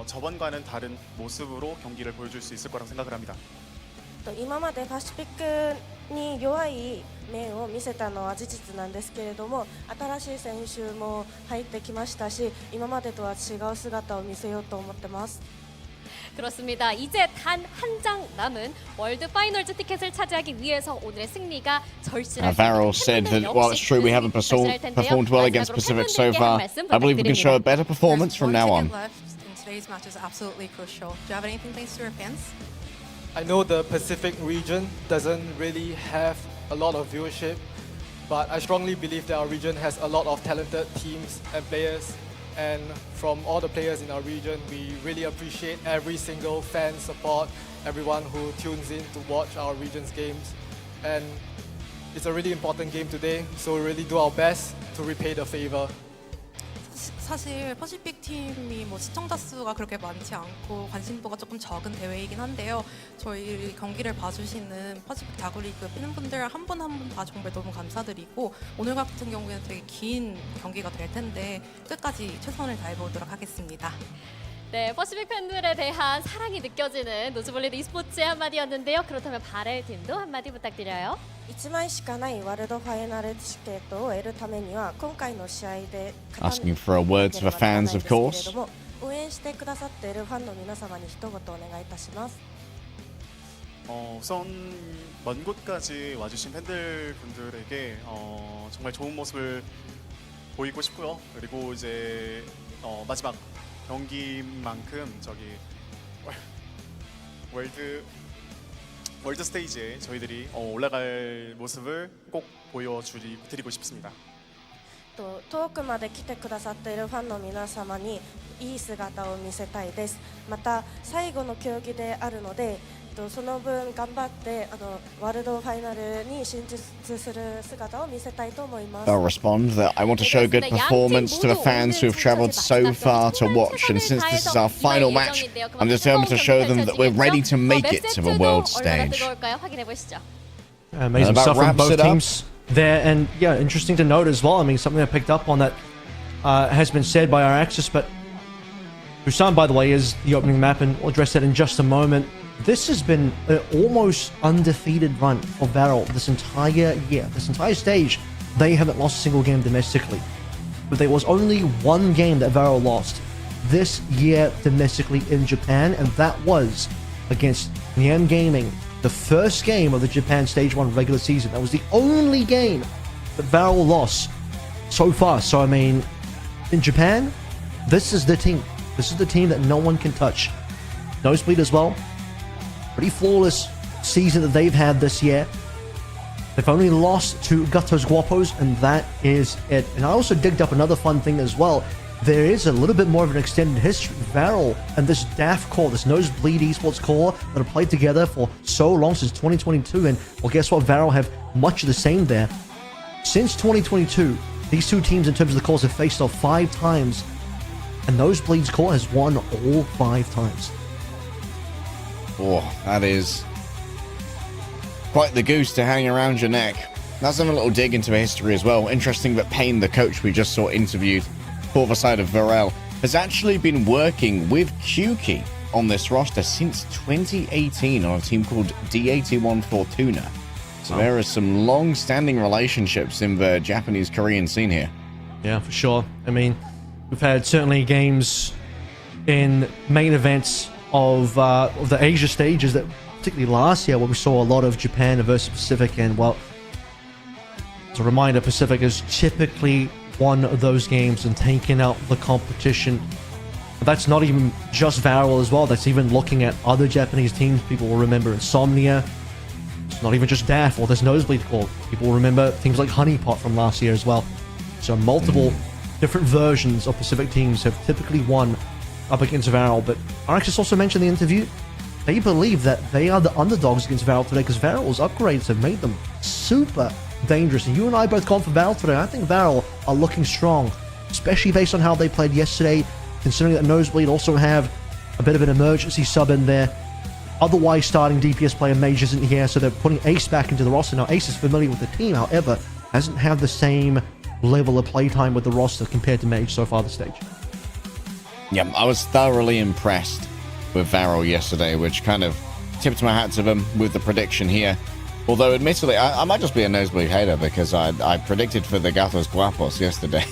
O: 저번과는 다른 모습으로 경기를 보여줄 수 있을 거라고 생각을 합니다.
Q: 今までパシフィックに弱い面を見せたのは事実なんですけれども、新しい選手も入ってきましたし、今までとは違う姿を見せようと思ってます。
D: 그렇습니다. 이제 단 한 장 남은 월드 파이널즈 티켓을 차지하기 위해서 오늘의 승리가 절실할
B: Varel said that while it's true we haven't performed well against Pacific so far, I believe we can show a better performance from now on.
P: Today's match is absolutely crucial. Do you have anything to say to your fans?
R: I know the Pacific region doesn't really have a lot of viewership, but I strongly believe that our region has a lot of talented teams and players. And from all the players in our region, we really appreciate every single fan support, everyone who tunes in to watch our region's games. And it's a really important game today, so we really do our best to repay the favor.
P: 사실 퍼시픽 팀이 뭐 시청자 수가 그렇게 많지 않고 관심도가 조금 적은 대회이긴 한데요. 저희 경기를 봐주시는 퍼시픽 자구리그 팬분들 한 분 한 분 다 정말 너무 감사드리고, 오늘 같은 경우에는 되게 긴 경기가 될 텐데 끝까지 최선을 다해보도록 하겠습니다.
D: 네, 퍼시픽 팬들에 대한 사랑이 느껴지는 노즈볼리드 e스포츠의 한마디였는데요. 그렇다면 바렐 팀도 한마디 부탁드려요.
Q: 1枚しかないワールドファイナルチケットを得るためには今回の試合で
B: Asking for a word to the fans, of course.
Q: 応援してくださっているファンの皆様に一言お願いいたします。
O: 우선 먼 곳까지 와주신 팬들 분들에게 정말 좋은 모습을 보이고 싶고요. 그리고 이제 마지막 경기만큼 저기 월드 스테이지에 저희들이 올라갈 모습을 꼭 보여드리고 싶습니다.
Q: 遠くまで来てくださっているファンの皆様にいい姿を見せたいです。また最後の競技であるので、その分頑張ってワールドファイナルに進出する姿を見せたいと思います。
B: I'll respond that I want to show good performance to the fans who have travelled so far to watch, and since this is our final match, I'm determined to show them that we're ready to make it to the world stage.
C: Amazing stuff from both teams there, and yeah, interesting to note as well. I mean, something I picked up on that has been said by our Axis, but Busan, by the way, is the opening map, and we'll address that in just a moment. This has been an almost undefeated run for Varel this entire year. This entire stage, they haven't lost a single game domestically. But there was only one game that Varel lost this year domestically in Japan, and that was against Niam Gaming, the first game of the Japan Stage 1 regular season. That was the only game that Varel lost so far. So, I mean, in Japan, this is the team. This is the team that no one can touch. Nosebleed as well. Pretty flawless season that they've had this year. They've only lost to Gatos Guapos, and that is it. And I also digged up another fun thing as well. There is a little bit more of an extended history. Varel and this DAF core, this Nosebleed Esports core that have played together for so long, since 2022. And well, guess what? Varel have much of the same there. Since 2022, these two teams in terms of the cores have faced off 5 times. And Nosebleed's core has won all 5 times.
B: Oh, that is quite the goose to hang around your neck. Let's have a little dig into the history as well. Interesting that Payne, the coach we just saw interviewed for the side of Varel, has actually been working with Kyuki on this roster since 2018 on a team called D81 Fortuna. So there are some long-standing relationships in the Japanese-Korean scene here.
C: Yeah, for sure. I mean, we've had certainly games in main events of the Asia stages that, particularly last year, where we saw a lot of Japan versus Pacific, and well, as a reminder, Pacific has typically won those games and taken out the competition. But that's not even just Varel as well. That's even looking at other Japanese teams. People will remember Insomnia. It's not even just DAF or this Nosebleed call. People remember things like Honeypot from last year as well. So multiple different versions of Pacific teams have typically won up against Varel. But Arxis also mentioned in the interview, they believe that they are the underdogs against Varel today because Varel's upgrades have made them super dangerous. And you and I both gone for Varel today. I think Varel are looking strong, especially based on how they played yesterday, considering that Nosebleed also have a bit of an emergency sub in there. Otherwise, starting DPS player Mage isn't here, so they're putting Ace back into the roster. Now, Ace is familiar with the team, however, hasn't had the same level of playtime with the roster compared to Mage so far this stage.
B: Yeah, I was thoroughly impressed with Varel yesterday, which kind of tipped my hat to them with the prediction here. Although, admittedly, I might just be a Nosebleed hater because I predicted for the Gatos Guapos yesterday.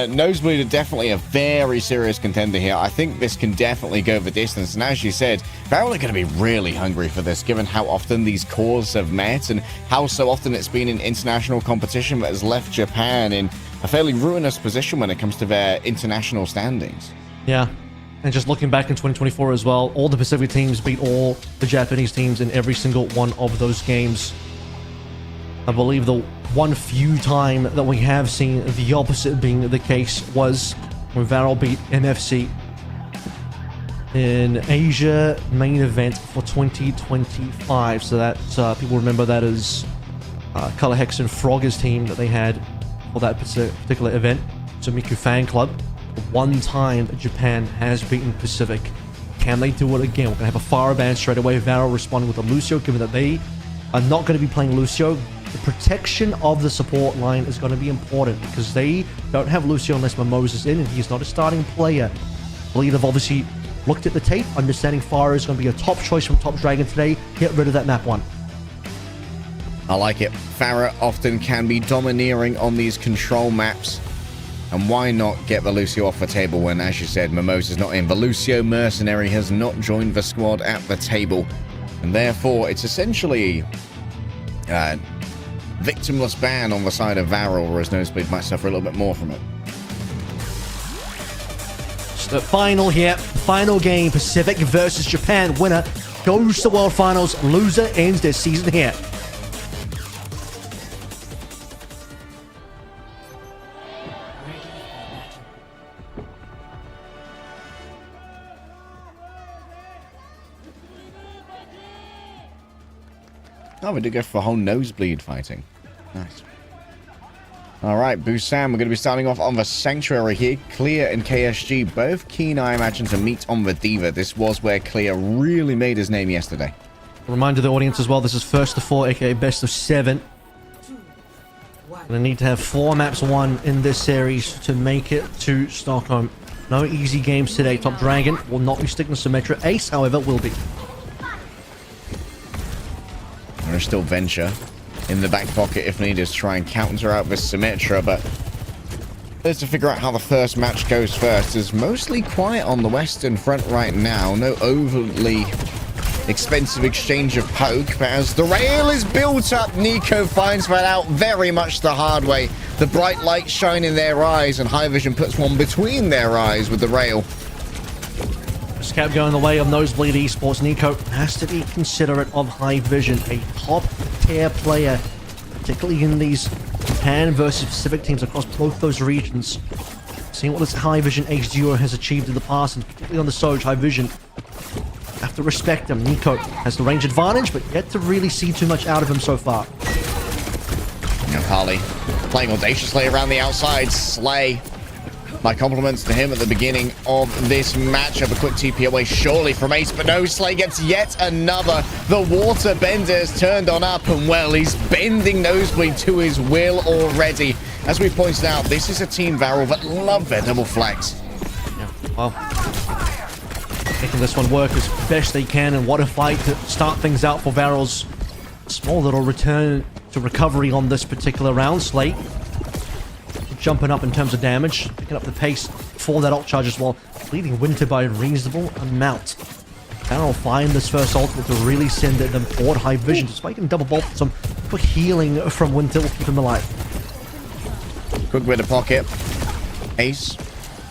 B: Nosebleed are definitely a very serious contender here. I think this can definitely go the distance. And as you said, Varel are going to be really hungry for this, given how often these cores have met and how so often it's been in international competition that has left Japan in a fairly ruinous position when it comes to their international standings.
C: Yeah. And just looking back in 2024 as well, all the Pacific teams beat all the Japanese teams in every single one of those games. I believe the one few time that we have seen the opposite being the case was when Varel beat MFC in Asia main event for 2025. So that people remember that as Color Hex and Frogger's team that they had for that particular event. So Miku Fan Club. One time Japan has beaten Pacific. Can they do it again? We're going to have a fire ban straight away. Varel responding with a Lucio, given that they are not going to be playing Lucio. The protection of the support line is going to be important because they don't have Lucio unless Mimosa's in, and he's not a starting player. I believe they've obviously looked at the tape, understanding fire is going to be a top choice from Top Dragon today. Get rid of that map one.
B: I like it. Farah often can be domineering on these control maps. And why not get the Lucio off the table when, as you said, Mimosa's not in? The Lucio Mercenary has not joined the squad at the table. And therefore, it's essentially victimless ban on the side of Varel, whereas Nosebleed might suffer a little bit more from it.
C: So the final here, final game, Pacific versus Japan. Winner goes to World Finals. Loser ends their season here.
B: Oh, we did go for a whole Nosebleed fighting. Nice. All right, Busan, we're going to be starting off on the Sanctuary here. Clear and KSG, both keen, I imagine, to meet on the Diva. This was where Clear really made his name yesterday.
C: A reminder to the audience as well, this is first to 4, aka best of 7. Gonna need to have 4 maps won in this series to make it to Stockholm. No easy games today. Top Dragon will not be sticking to Symmetra. Ace, however, will be.
B: There's still Venture in the back pocket if needed to try and counter out this Symmetra, but let's to figure out how the first match goes first. It's mostly quiet on the Western front right now. No overly expensive exchange of poke, but as the rail is built up, Nico finds that out very much the hard way. The bright light shine in their eyes, and High Vision puts one between their eyes with the rail.
C: Cap going the way of Nosebleed Esports. Nico has to be considerate of High Vision, a top tier player, particularly in these Japan versus Pacific teams across both those regions. Seeing what this High Vision Ace duo has achieved in the past, and particularly on the Soj, High Vision have to respect him. Nico has the range advantage, but yet to really see too much out of him so far.
B: Now Harley playing audaciously around the outside. Slay. My compliments to him at the beginning of this matchup. A quick TP away surely from Ace, but no, Slay gets yet another. The water bender has turned on up, and well, he's bending Nosebleed to his will already. As we pointed out, this is a team Varel that love their double flags.
C: Yeah, well, making this one work as best they can, and what a fight to start things out for Varel's small little return to recovery on this particular round. Slay jumping up in terms of damage, picking up the pace for that ult charge as well, leading Winter by a reasonable amount. Varel will find this first ultimate to really send them forward. High Vision, despite getting double bolt, some quick healing from Winter will keep him alive.
B: Quick bit of pocket. Ace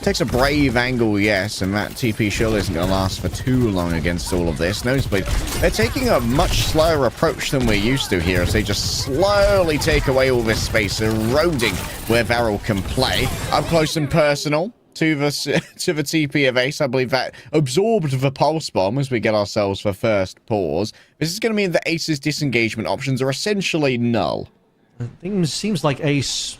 B: Takes a brave angle, yes, and that TP surely isn't going to last for too long against all of this. Nosebleed, they're taking a much slower approach than we're used to here as they just slowly take away all this space, eroding where Varel can play. Up close and personal to the TP of Ace. I believe that absorbed the pulse bomb as we get ourselves for first pause. This is going to mean that Ace's disengagement options are essentially null.
C: It seems like Ace,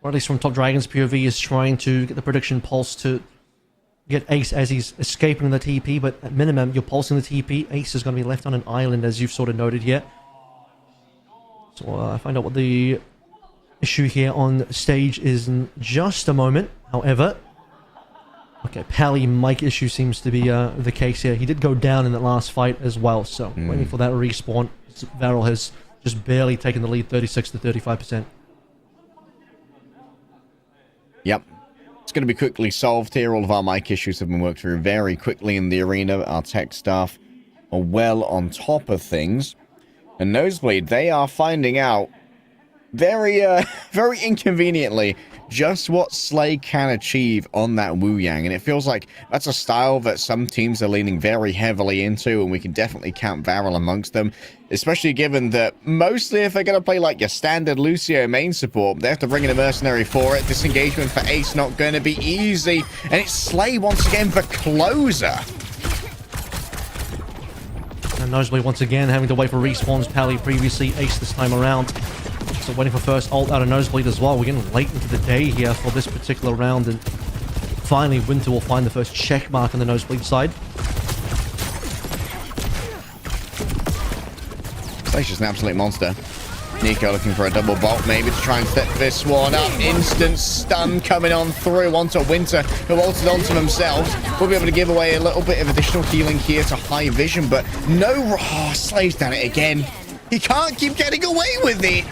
C: or at least from Top Dragon's POV, is trying to get the prediction pulse to get Ace as he's escaping the TP, but at minimum, you're pulsing the TP. Ace is going to be left on an island, as you've sort of noted here. So I'll find out what the issue here on stage is in just a moment. However, okay, Pally mic issue seems to be the case here. He did go down in that last fight as well, so waiting for that respawn. Varel has just barely taken the lead, 36 to 35%.
B: Yep. It's going to be quickly solved here. All of our mic issues have been worked through very quickly in the arena. Our tech staff are well on top of things. And Nosebleed, they are finding out very inconveniently just what Slay can achieve on that Wu Yang, and it feels like that's a style that some teams are leaning very heavily into, and we can definitely count Varel amongst them, especially given that mostly if they're going to play like your standard Lucio main support, they have to bring in a mercenary for it. Disengagement for Ace not going to be easy, and it's Slay once again the closer.
C: And Nosebleed once again having to wait for respawns. Pally previously, Ace this time around. So waiting for first ult out of Nosebleed as well. We're getting late into the day here for this particular round, and finally Winter will find the first check mark on the Nosebleed side.
B: Slay's just an absolute monster. Nico looking for a double bolt maybe to try and step this one up. Instant stun coming on through onto Winter, who ulted onto themselves. We'll be able to give away a little bit of additional healing here to High Vision, but no... Oh, Slay's done it again. He can't keep getting away with it.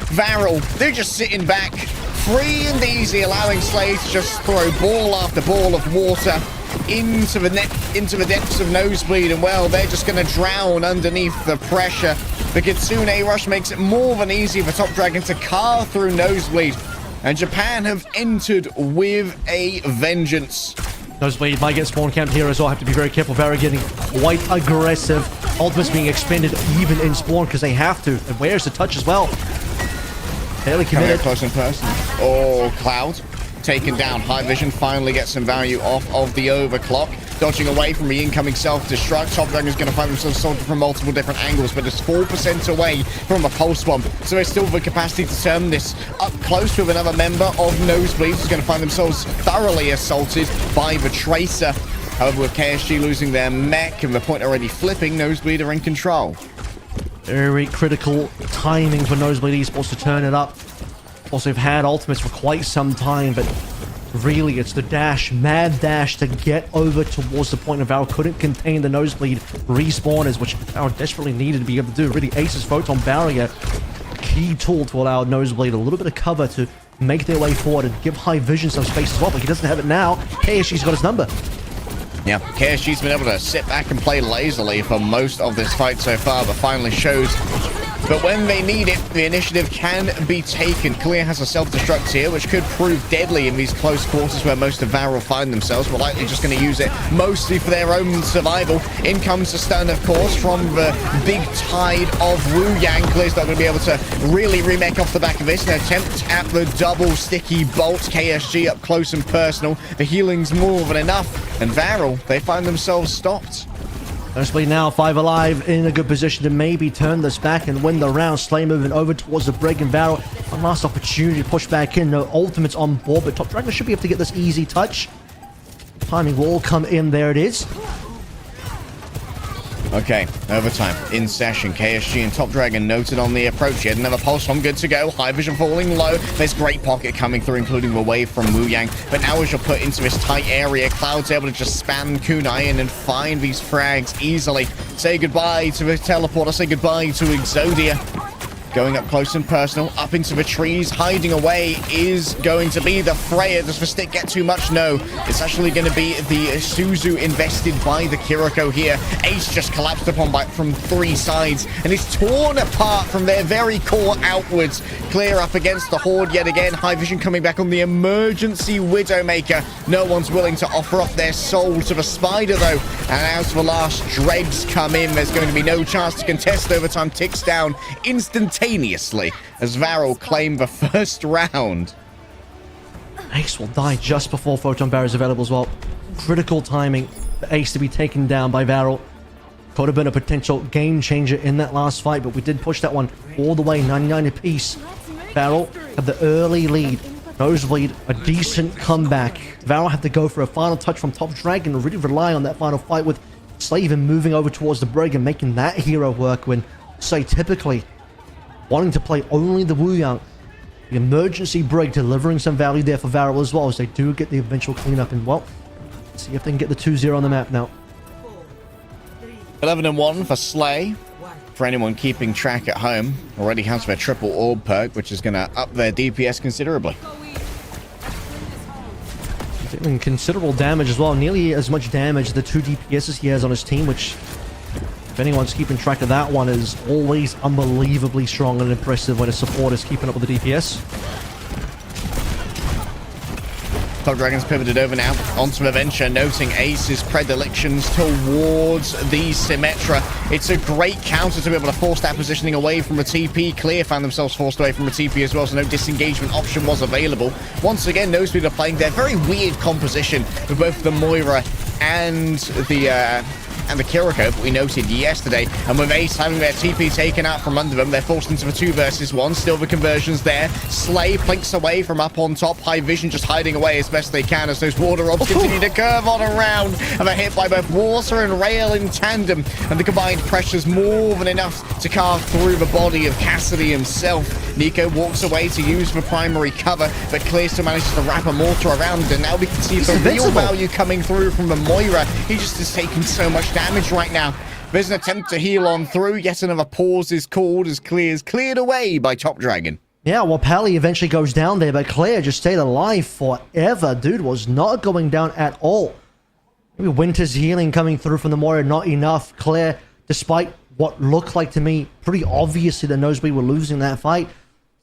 B: Varel, they're just sitting back, free and easy, allowing Slay to just throw ball after ball of water into the net, into the depths of Nosebleed, and well, they're just going to drown underneath the pressure. The Kitsune rush makes it more than easy for Top Dragon to carve through Nosebleed, and Japan have entered with a vengeance.
C: Nosebleed might get spawn camped here as well. Have to be very careful. Varel getting quite aggressive. Ultimates being expended even in spawn because they have to. And where's the touch as well? Fairly committed.
B: Close in person. Oh, Cloud taken down. High Vision finally gets some value off of the overclock. Dodging away from the incoming self-destruct. Top Dragon is going to find themselves sorted from multiple different angles, but it's 4% away from a pulse bomb. So there's still the capacity to turn this up close with another member of Nosebleed who's going to find themselves thoroughly assaulted by the Tracer. However, with KSG losing their mech and the point already flipping, Nosebleed are in control.
C: Very critical timing for Nosebleed Esports to turn it up. Also, they've had ultimates for quite some time, but really it's the dash, mad dash to get over towards the point of Varel couldn't contain the Nosebleed respawners, which Varel desperately needed to be able to do. Really, Ace's Photon Barrier, key tool to allow Nosebleed a little bit of cover to make their way forward and give High Vision some space as well, but he doesn't have it now. KSG's got his number.
B: Yeah, KSG's been able to sit back and play lazily for most of this fight so far, but finally shows that when they need it, the initiative can be taken. Clear has a self-destruct here, which could prove deadly in these close quarters where most of Varel find themselves. We're likely just going to use it mostly for their own survival. In comes the stun, of course, from the big tide of Wu Yang. Clear's not going to be able to really remake off the back of this. An attempt at the double sticky bolt. KSG up close and personal. The healing's more than enough. And Varel, they find themselves stopped.
C: Nosebleed now 5 alive, in a good position to maybe turn this back and win the round. Slay moving over towards the break, and Varel, one last opportunity to push back in. No ultimates on board, but Top Dragon should be able to get this easy touch. Timing will come in. There it is.
B: Okay, overtime in session. KSG and Top Dragon noted on the approach. Yet another pulse bomb, good to go. High Vision falling low. There's great pocket coming through, including the wave from Wu Yang. But now as you're put into this tight area, Cloud's able to just spam kunai in and find these frags easily. Say goodbye to the teleporter. Say goodbye to Exodia. going up close and personal, up into the trees, hiding away is going to be the Freya. Does the stick get too much? No. It's actually going to be the Suzu invested by the Kiriko here. Ace just collapsed upon from 3 sides and is torn apart from their very core outwards. Clear up against the Horde yet again. High Vision coming back on the emergency Widowmaker. No one's willing to offer up their soul to the Spider, though. And as the last dregs come in, there's going to be no chance to contest. Overtime ticks down instantaneously as Varel claim the first round.
C: Ace will die just before Photon Barrier is available as well. Critical timing for Ace to be taken down by Varel. Could have been a potential game changer in that last fight, but we did push that one all the way, 99 apiece. Varel had the early lead. Nosebleed, a decent comeback. Varel had to go for a final touch from Top Dragon, really rely on that final fight with Slaven moving over towards the Brig and making that hero work when, say, typically wanting to play only the Wuyang. The emergency Brig delivering some value there for Varel as well, as they do get the eventual cleanup. And, well, let's see if they can get the 2-0 on the map now.
B: 11-1 for Slay. For anyone keeping track at home, already has their triple orb perk, which is going to up their DPS considerably.
C: Dealing considerable damage as well, nearly as much damage as the 2 DPSs he has on his team, which, if anyone's keeping track of that one, is always unbelievably strong and impressive when a support is keeping up with the DPS.
B: Top Dragon's pivoted over now onto the Venture, noting Ace's predilections towards the Symmetra. It's a great counter to be able to force that positioning away from the TP. Clear found themselves forced away from the TP as well, so no disengagement option was available. Once again, Nosebleed are playing their very weird composition with both the Moira and the Kiriko that we noted yesterday. And with Ace having their TP taken out from under them, they're forced into the 2 versus 1. Still the conversions there. Slay plinks away from up on top. High Vision just hiding away as best they can as those water orbs continue to curve on around. And they're hit by both water and rail in tandem. And the combined pressure's more than enough to carve through the body of Cassidy himself. Nico walks away to use the primary cover, but Clear still manages to wrap a mortar around. And now we can see the real value coming through from the Moira. He just is taking so much damage right now. There's an attempt to heal on through. Yet another pause is called as Clear is cleared away by Top Dragon.
C: Yeah, well, Pally eventually goes down there, but Claire just stayed alive forever. Dude was not going down at all. Maybe Winter's healing coming through from the Moira, not enough. Claire, despite what looked like to me pretty obviously that Nosebleed were losing that fight,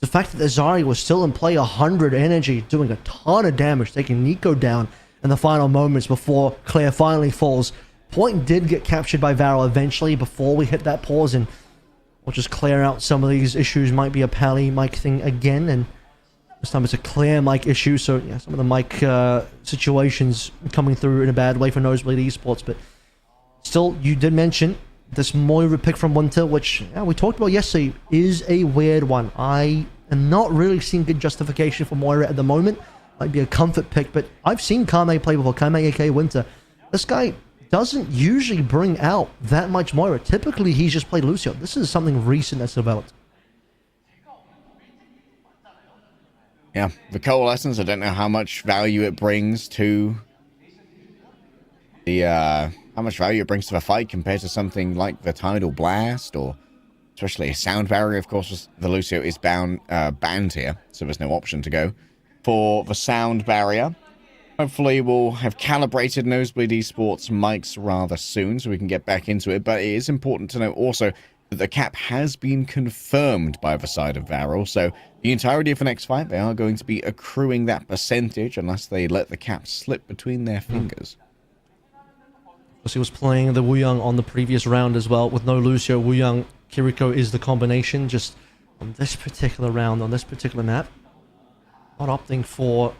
C: the fact that the Zarya was still in play, 100 energy, doing a ton of damage, taking Nico down in the final moments before Claire finally falls. Point did get captured by Varel eventually before we hit that pause, and we'll just clear out some of these issues. Might be a Pally mic thing again, and this time it's a Claire mic issue, so yeah, some of the mic situations coming through in a bad way for Nosebleed Esports, but still, you did mention this Moira pick from Winter, which we talked about yesterday, is a weird one. I am not really seeing good justification for Moira at the moment. Might be a comfort pick, but I've seen Kame play before, Kame aka Winter. This guy doesn't usually bring out that much Moira. Typically, he's just played Lucio. This is something recent that's developed.
B: Yeah, the Coalescence, I don't know how much value it brings to the, how much value it brings to the fight compared to something like the Tidal Blast, or especially a Sound Barrier. Of course, the Lucio is banned here, so there's no option to go for the Sound Barrier. Hopefully we'll have calibrated Nosebleed Esports mics rather soon so we can get back into it, but it is important to note also that the cap has been confirmed by the side of Varel, so the entirety of the next fight, they are going to be accruing that percentage unless they let the cap slip between their fingers.
C: He was playing the Wuyang on the previous round as well with no Lucio. Wuyang, Kiriko is the combination just on this particular round, on this particular map. Not opting for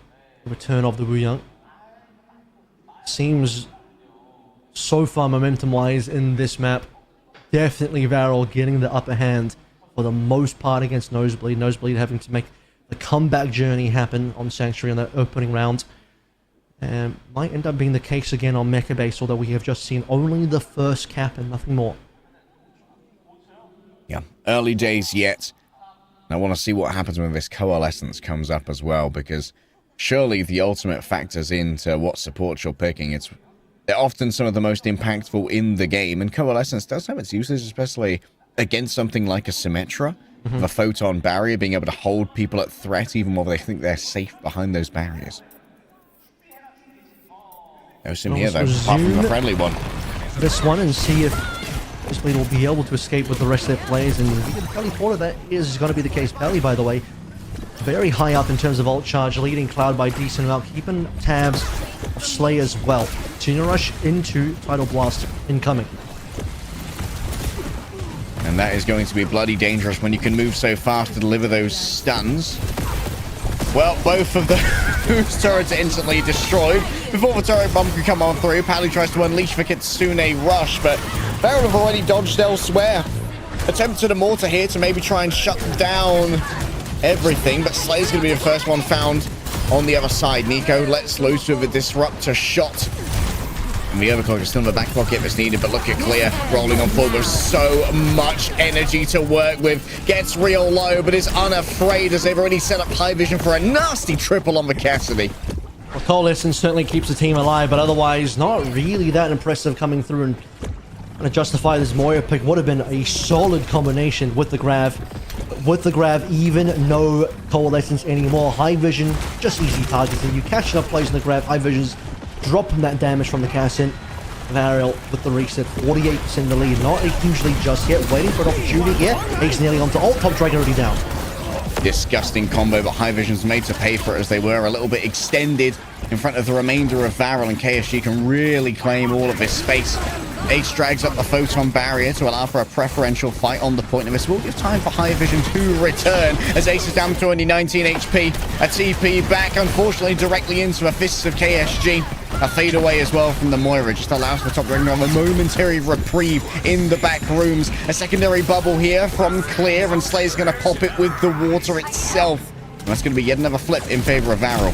C: the return of the Wuyang. Seems so far momentum-wise in this map, definitely Varel getting the upper hand for the most part against Nosebleed. Nosebleed having to make the comeback journey happen on Sanctuary in that opening round. And might end up being the case again on Mecha Base, although we have just seen only the first cap and nothing more.
B: Yeah, early days yet. I want to see what happens when this Coalescence comes up as well, because surely the ultimate factors into what support you're picking. They're often some of the most impactful in the game, and Coalescence does have its uses, especially against something like a Symmetra. The photon barrier, being able to hold people at threat even while they think they're safe behind those barriers. No sim here, though, apart from the friendly one.
C: This one and see if Nosebleed will be able to escape with the rest of their players. And Pelly thought of that is going to be the case. Pelly, by the way, very high up in terms of ult charge, leading Cloud by a decent amount, keeping tabs of Slay as well. Senior rush into Tidal Blast incoming.
B: And that is going to be bloody dangerous when you can move so fast to deliver those stuns. Well, both of those turrets are instantly destroyed. Before the turret bomb can come on through, Pally tries to unleash the Kitsune Rush, but Baron have already dodged elsewhere. Attempted a mortar here to maybe try and shut down everything, but Slay's going to be the first one found on the other side. Nico lets loose with a disruptor shot. And the overclock is still in the back pocket if it's needed, but look at Clear rolling on forward with so much energy to work with. Gets real low, but is unafraid as they've already set up high vision for a nasty triple on the Cassidy.
C: Well, Coalescence certainly keeps the team alive, but otherwise not really that impressive coming through and trying to justify this Moira pick. Would have been a solid combination with the Grav. With the Grav, even no Coalescence anymore. High vision, just easy targeting. You catch enough plays in the Grav, high vision's dropping that damage from the Cassin. Varial with the reset, 48% in the lead. Not a huge lead just yet. Waiting for an opportunity here. Ace nearly onto ult. Top Dragon already down.
B: Disgusting combo, but High Vision's made to pay for it as they were a little bit extended in front of the remainder of Varel, and KSG can really claim all of this space. Ace drags up the photon barrier to allow for a preferential fight on the point, and this will give time for High Vision to return as Ace is down to only 19 HP. A TP back, unfortunately, directly into the fists of KSG. A fade away as well from the Moira just allows the top dragon to have a momentary reprieve in the back rooms. A secondary bubble here from Clear, and Slay's going to pop it with the water itself. And that's going to be yet another flip in favor of Varel.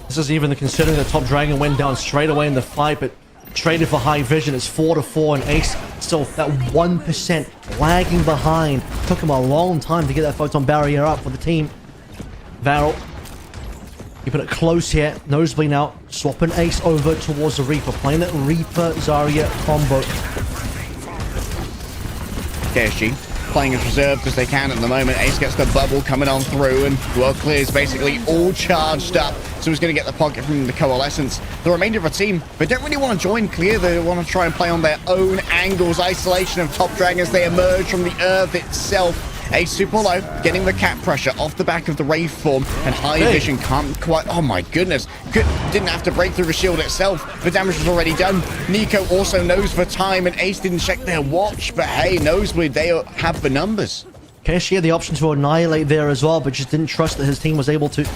C: This is even considering the top dragon went down straight away in the fight, but traded for High Vision. It's 4-4, and Ace still that 1% lagging behind. Took him a long time to get that photon barrier up for the team. Varel keeping it close here. Nosebleed now swapping Ace over towards the Reaper, playing that Reaper Zarya combo.
B: KSG playing as reserved as they can at the moment. Ace gets the bubble coming on through, and well, Clear's basically all charged up, so he's going to get the pocket from the Coalescence. The remainder of the team, they don't really want to join Clear. They want to try and play on their own angles. Isolation of top dragons, they emerge from the earth itself. Ace super low, getting the cap pressure off the back of the Wraith form, and High Vision can't quite... Oh my goodness. Didn't have to break through the shield itself. The damage was already done. Nico also knows for time, and Ace didn't check their watch, but hey, Nosebleed, they have the numbers.
C: KSG had the option to annihilate there as well, but just didn't trust that his team was able to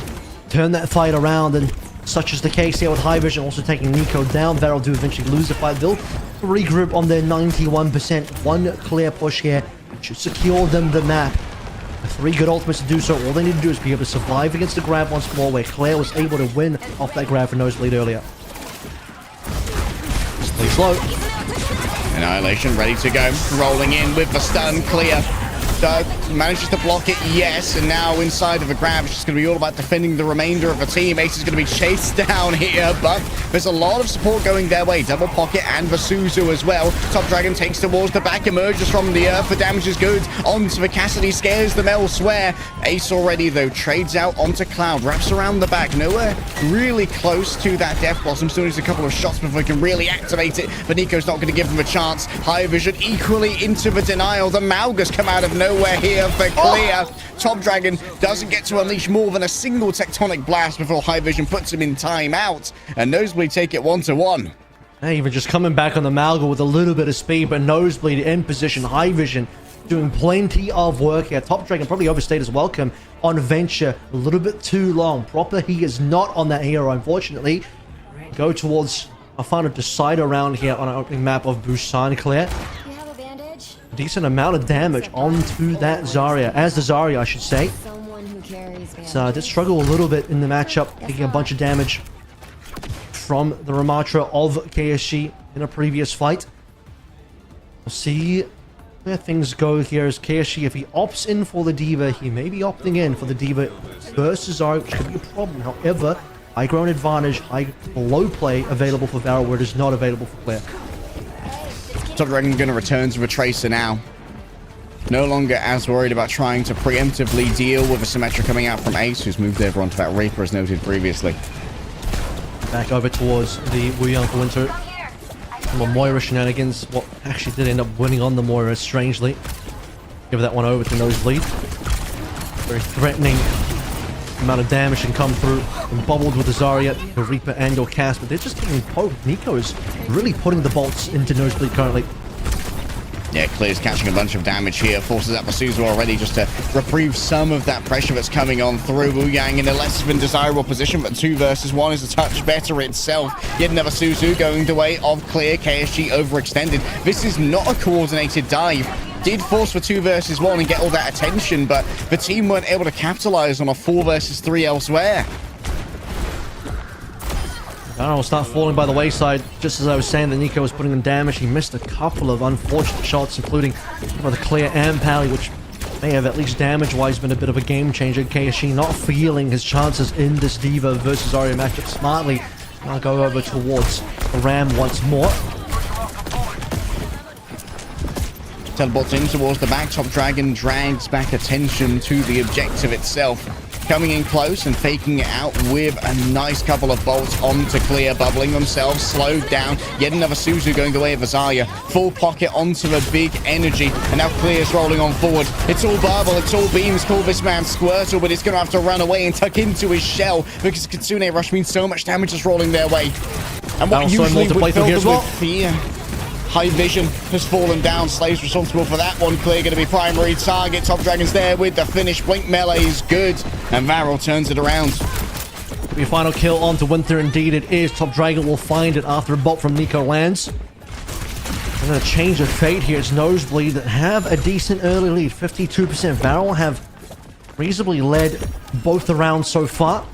C: turn that fight around, and such is the case here with High Vision also taking Nico down. Varel do eventually lose the fight. They'll regroup on their 91%. One clear push here should secure them the map. 3 good ultimates to do so. All they need to do is be able to survive against the grab once more, where Claire was able to win off that grab for Nosebleed earlier. Stay slow.
B: Annihilation ready to go. Rolling in with the stun. Clear manages to block it, yes, and now inside of a grab, it's just going to be all about defending the remainder of the team. Ace is going to be chased down here, but there's a lot of support going their way. Double pocket and Vasuzu as well. Top dragon takes towards the back, emerges from the earth. The damage is good. Onto the Cassidy, scares them elsewhere. Ace already, though, trades out onto Cloud, wraps around the back. Nowhere really close to that Death Blossom. Still needs a couple of shots before he can really activate it, but Nico's not going to give him a chance. High Vision equally into the denial. The Malgus come out of nowhere here for Clear. Top Dragon doesn't get to unleash more than a single tectonic blast before High Vision puts him in timeout, and Nosebleed take it 1-1.
C: Hey, even just coming back on the Malga with a little bit of speed, but Nosebleed in position. High Vision doing plenty of work here. Top Dragon probably overstayed his welcome on Venture a little bit too long. Proper, he is not on that hero, unfortunately. Go towards a final decide around here on our opening map of Busan. Clear. Decent amount of damage onto that Zarya, as the Zarya I should say. So did struggle a little bit in the matchup, taking a bunch of damage from the Ramatra of KSG in a previous fight. We'll see where things go here as KSG, if he opts in for the Diva, he may be opting in for the Diva versus Zarya, which could be a problem. However, high ground advantage, high low play available for Varel, where it is not available for Claire.
B: Top Dragon going to return to the Tracer now. No longer as worried about trying to preemptively deal with a Symmetra coming out from Ace, who's moved over onto that Reaper as noted previously.
C: Back over towards the Wuyang for Winter. Some more Moira shenanigans. What actually did end up winning on the Moira, strangely. Give that one over to Nosebleed. Very threatening amount of damage can come through. And bubbled with the Zarya, the Reaper, and your cast, but they're just getting poked. Nico is really putting the bolts into Nosebleed currently.
B: Yeah, Clear's catching a bunch of damage here. Forces out Vasuzu already just to reprieve some of that pressure that's coming on through. Wuyang in a less than desirable position, but 2 versus 1 is a touch better itself. Yet another Suzu going the way of Clear. KSG overextended. This is not a coordinated dive. Did force for 2 versus 1 and get all that attention, but the team weren't able to capitalize on a 4 versus 3 elsewhere.
C: Varro will start falling by the wayside. Just as I was saying that Nico was putting in damage, he missed a couple of unfortunate shots, including the Clear and Pally, which may have at least damage-wise been a bit of a game changer. KSG not feeling his chances in this D.Va versus Zarya matchup smartly. I'll go over towards the Ram once more.
B: Teleports in towards the back. Top Dragon drags back attention to the objective itself. Coming in close and faking it out with a nice couple of bolts onto Clear, bubbling themselves, slowed down. Yet another Suzu going the way of Zarya. Full pocket onto the big energy, and now Clear's rolling on forward. It's all bubble, it's all beams. Call this man Squirtle, but he's going to have to run away and tuck into his shell because Kitsune Rush means so much damage is rolling their way. And what usually would fill them with fear. High Vision has fallen down. Slave's responsible for that one. Clear going to be primary target. Top Dragon's there with the finish. Blink melee is good. And Varro turns it around.
C: The final kill onto Winter. Indeed it is. Top Dragon will find it after a bolt from Nico lands. And then a change of fate here. It's Nosebleed that have a decent early lead. 52%. Varro have reasonably led both the rounds so far.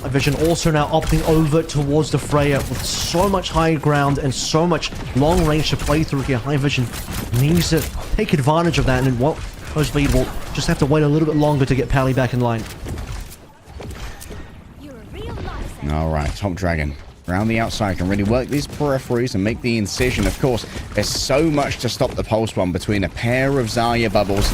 C: Vision also now opting over towards the Freya with so much high ground and so much long range to play through here. High Vision needs to take advantage of that, and well, Nosebleed will just have to wait a little bit longer to get Pally back in line.
B: All right, Top Dragon around the outside can really work these peripheries and make the incision. Of course, there's so much to stop the pulse bomb between a pair of Zarya bubbles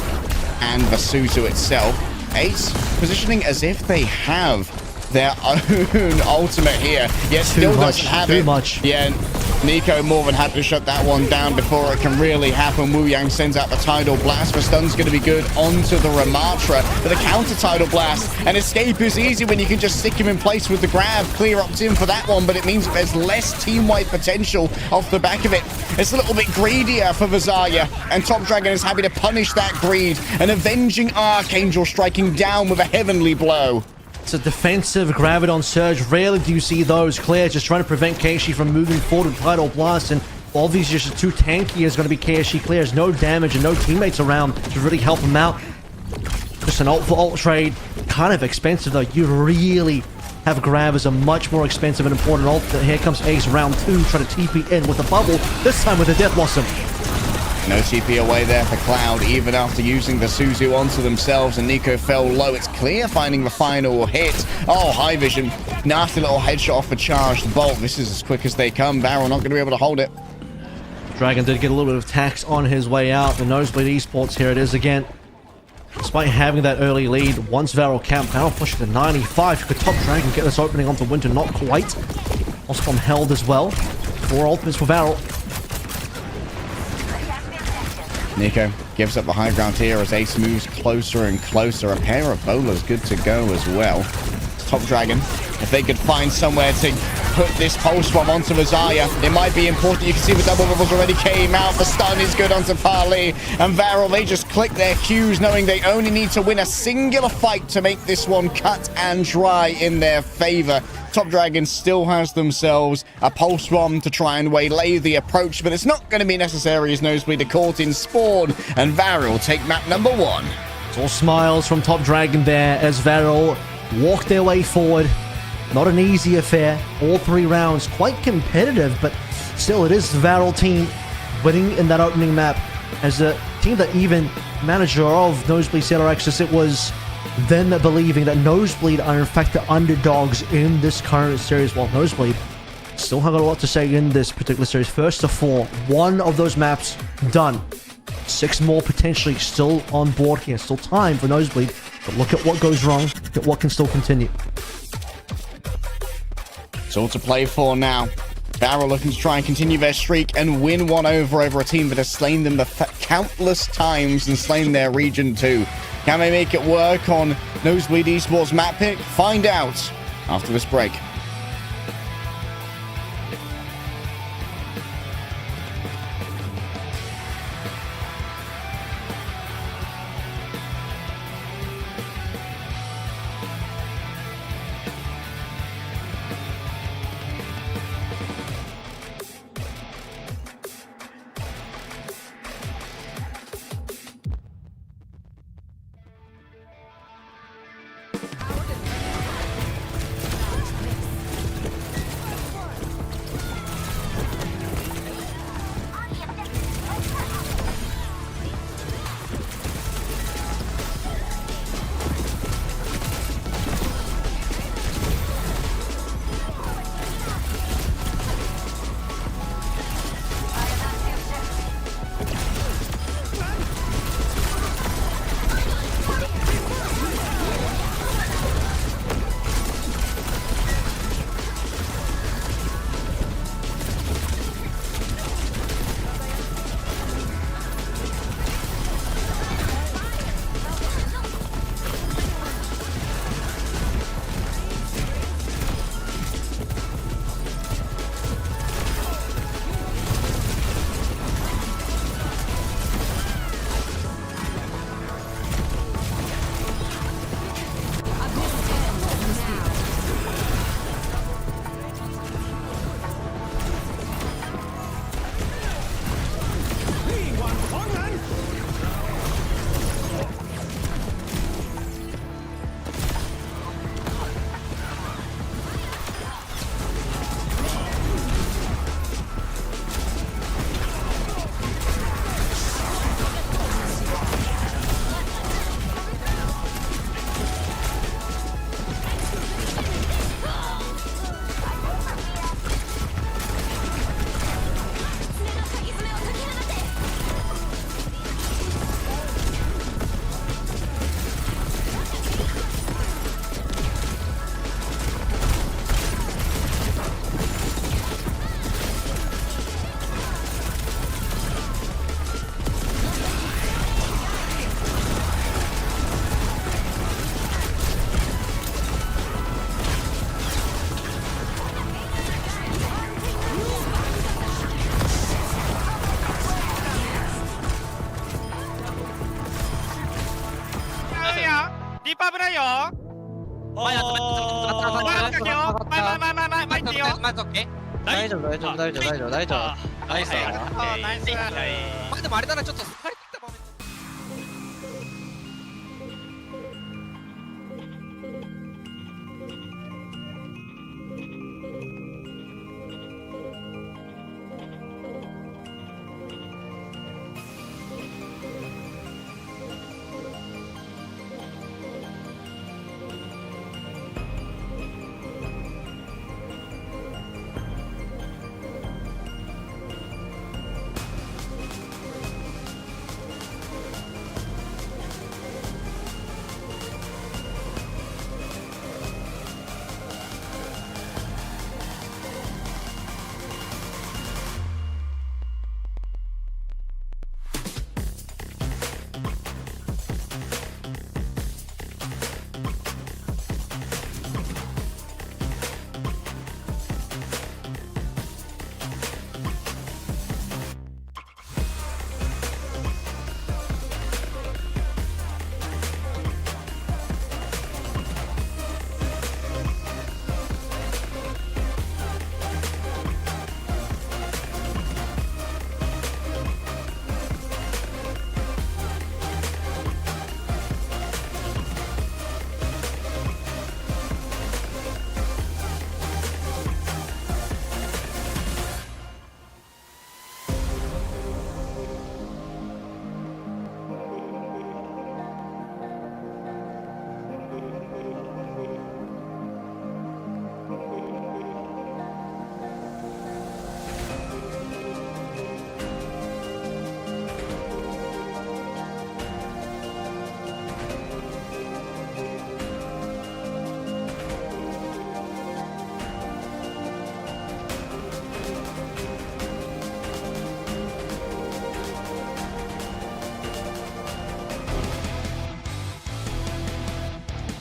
B: and Vasuzu itself. Ace positioning as if they have their own ultimate here, yet still doesn't have it.
C: Too much.
B: Yeah, Nico more than happy to shut that one down before it can really happen. Wuyang sends out the Tidal Blast. The stun's going to be good onto the Ramatra, but the counter Tidal Blast and escape is easy when you can just stick him in place with the grab. Clear opts in for that one, but it means that there's less team-wide potential off the back of it. It's a little bit greedier for Zarya, and Top Dragon is happy to punish that greed. An avenging Archangel striking down with a heavenly blow.
C: It's a defensive Graviton Surge. Rarely do you see those. Clear just trying to prevent KSG from moving forward with Tidal Blast, and obviously just too tanky is going to be KSG. Clear has no damage and no teammates around to really help him out. Just an ult for ult trade. Kind of expensive though. You really have Grav as a much more expensive and important ult. Here comes Ace round 2 trying to TP in with the bubble. This time with the Death Blossom.
B: No TP away there for Cloud, even after using the Suzu onto themselves, and Nico fell low. It's Clear finding the final hit. Oh, High Vision. Nasty little headshot off a charged bolt. This is as quick as they come. Varro not going to be able to hold it.
C: Dragon did get a little bit of tax on his way out. The Nosebleed Esports, here it is again. Despite having that early lead, once Varro camped, Varro pushed to 95. Could Top Dragon get this opening onto Winter? Not quite. Oscom held as well. 4 ultimates for Varro.
B: Nico gives up the high ground here as Ace moves closer and closer. A pair of bowlers good to go as well. Top Dragon, if they could find somewhere to put this pulse bomb onto Zarya, it might be important. You can see the double bubbles already came out. The stun is good onto Pally. And Varro, they just click their cues, knowing they only need to win a singular fight to make this one cut and dry in their favor. Top Dragon still has themselves a pulse bomb to try and waylay the approach, but it's not going to be necessary as Nosebleed are caught in spawn, and Varro take map number 1.
C: It's all smiles from Top Dragon there as Varro walk their way forward. Not an easy affair. All 3 rounds quite competitive, but still it is the Varro team winning in that opening map. As a team that even manager of Nosebleed Sailor Exodus, it was them believing that Nosebleed are in fact the underdogs in this current series, while Nosebleed still have a lot to say in this particular series. First to 4, one of those maps done. 6 more potentially still on board here. Still time for Nosebleed. But look at what goes wrong. Look at what can still continue.
B: It's all to play for now. Barrel looking to try and continue their streak and win one over a team that has slain them countless times and slain their region too. Can they make it work on Nosebleed Esports map pick? Find out after this break.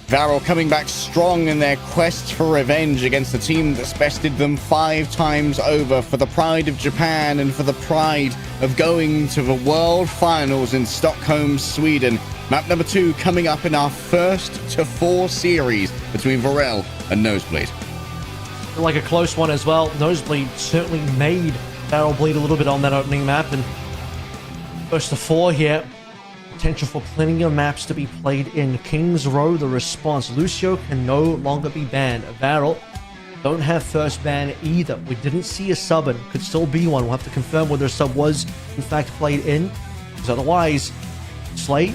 B: Varel coming back strong in their quest for revenge against the team that's bested them 5 times over for the pride of Japan and for the pride of going to the World Finals in Stockholm, Sweden. Map number 2 coming up in our first to 4 series between Varel and Nosebleed.
C: Like a close one as well. Nosebleed certainly made Varel bleed a little bit on that opening map, and first to 4 here. Potential for plenty of maps to be played in. Kings Row, the response. Lucio can no longer be banned. Varel don't have first ban either. We didn't see a sub, and could still be one. We'll have to confirm whether a sub was in fact played in, because otherwise, Slay,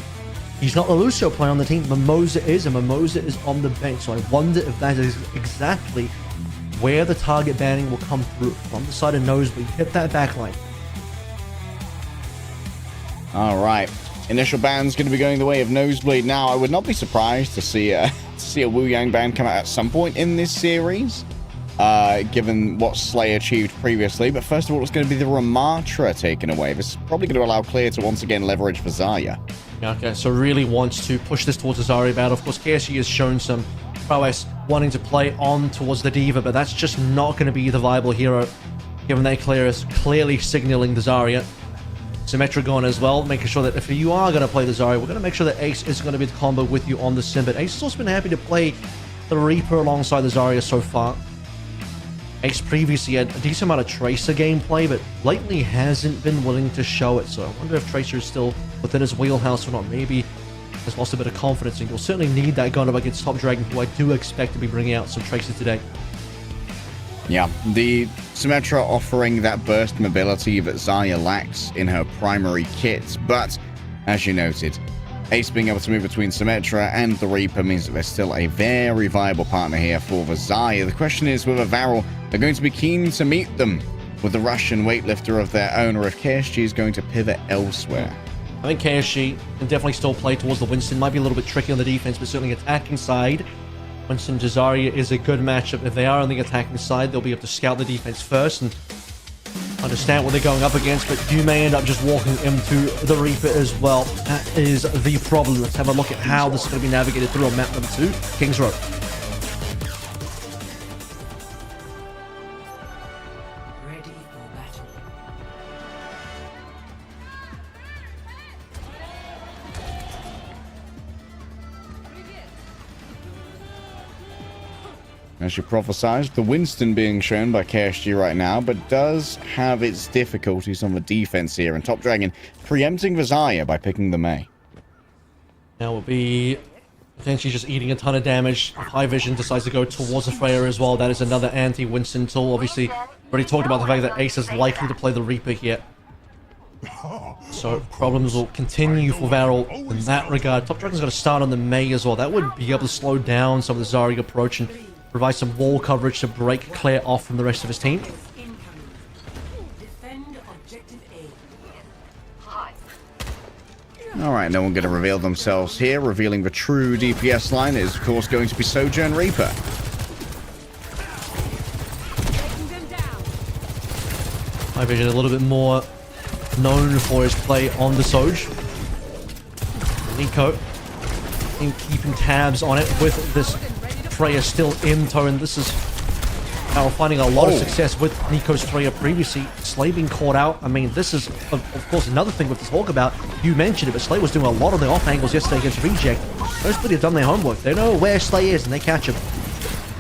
C: he's not the Lucio player on the team. Mimosa is, and Mimosa is on the bench. So I wonder if that is exactly where the target banning will come through. From the side of Nosebleed, hit that backline.
B: All right. Initial ban's going to be going the way of Nosebleed now. I would not be surprised to see a Wu Yang ban come out at some point in this series, given what Slay achieved previously. But first of all, it's going to be the Ramatra taken away. This is probably going to allow Clear to once again leverage for Zarya.
C: Okay, so really wants to push this towards the Zarya battle. Of course, KSG has shown some prowess wanting to play on towards the Diva, but that's just not going to be the viable hero, given that Clear is clearly signaling the Zarya. Symmetra gone as well, making sure that if you are going to play the Zarya, we're going to make sure that Ace is going to be the combo with you on the Sim. But Ace has also been happy to play the Reaper alongside the Zarya so far. Ace previously had a decent amount of Tracer gameplay, but lately hasn't been willing to show it. So I wonder if Tracer is still within his wheelhouse or not. Maybe has lost a bit of confidence, and you'll certainly need that gun up against Top Dragon, who I do expect to be bringing out some Tracer today.
B: Yeah, the Symmetra offering that burst mobility that Zarya lacks in her primary kit, but as you noted, Ace being able to move between Symmetra and the Reaper means that there's still a very viable partner here for the Zarya. The question is whether Varel are going to be keen to meet them with the Russian weightlifter of their own, or if KSG is going to pivot elsewhere.
C: I think KSG can definitely still play towards the Winston. Might be a little bit tricky on the defense, but certainly attacking side, Winston to Zarya is a good matchup. If they are on the attacking side, they'll be able to scout the defense first and understand what they're going up against, but you may end up just walking into the Reaper as well. That is the problem. Let's have a look at how this is going to be navigated through on map number 2, Kings Row.
B: As you prophesized, the Winston being shown by KSG right now, but does have its difficulties on the defense here, and Top Dragon preempting the Zarya by picking the Mei.
C: Now will be potentially just eating a ton of damage. High Vision decides to go towards the Freya as well. That is another anti-Winston tool. Obviously, already talked about the fact that Ace is likely to play the Reaper here. So problems will continue for Varel in that regard. Top Dragon's got to start on the Mei as well. That would be able to slow down some of the Zarya approach and provide some wall coverage to break Claire off from the rest of his team.
B: Alright, no one going to reveal themselves here. Revealing the true DPS line is, of course, going to be Sojourn Reaper.
C: High Vision a little bit more known for his play on the Soj. Nico in keeping tabs on it with this Freya still in tow, and this is how we're finding a lot of success with Nico's Freya previously. Slay being caught out. I mean, this is, of course, another thing with this talk about. You mentioned it, but Slay was doing a lot of the off angles yesterday against Reject. Mostly have done their homework. They know where Slay is, and they catch him.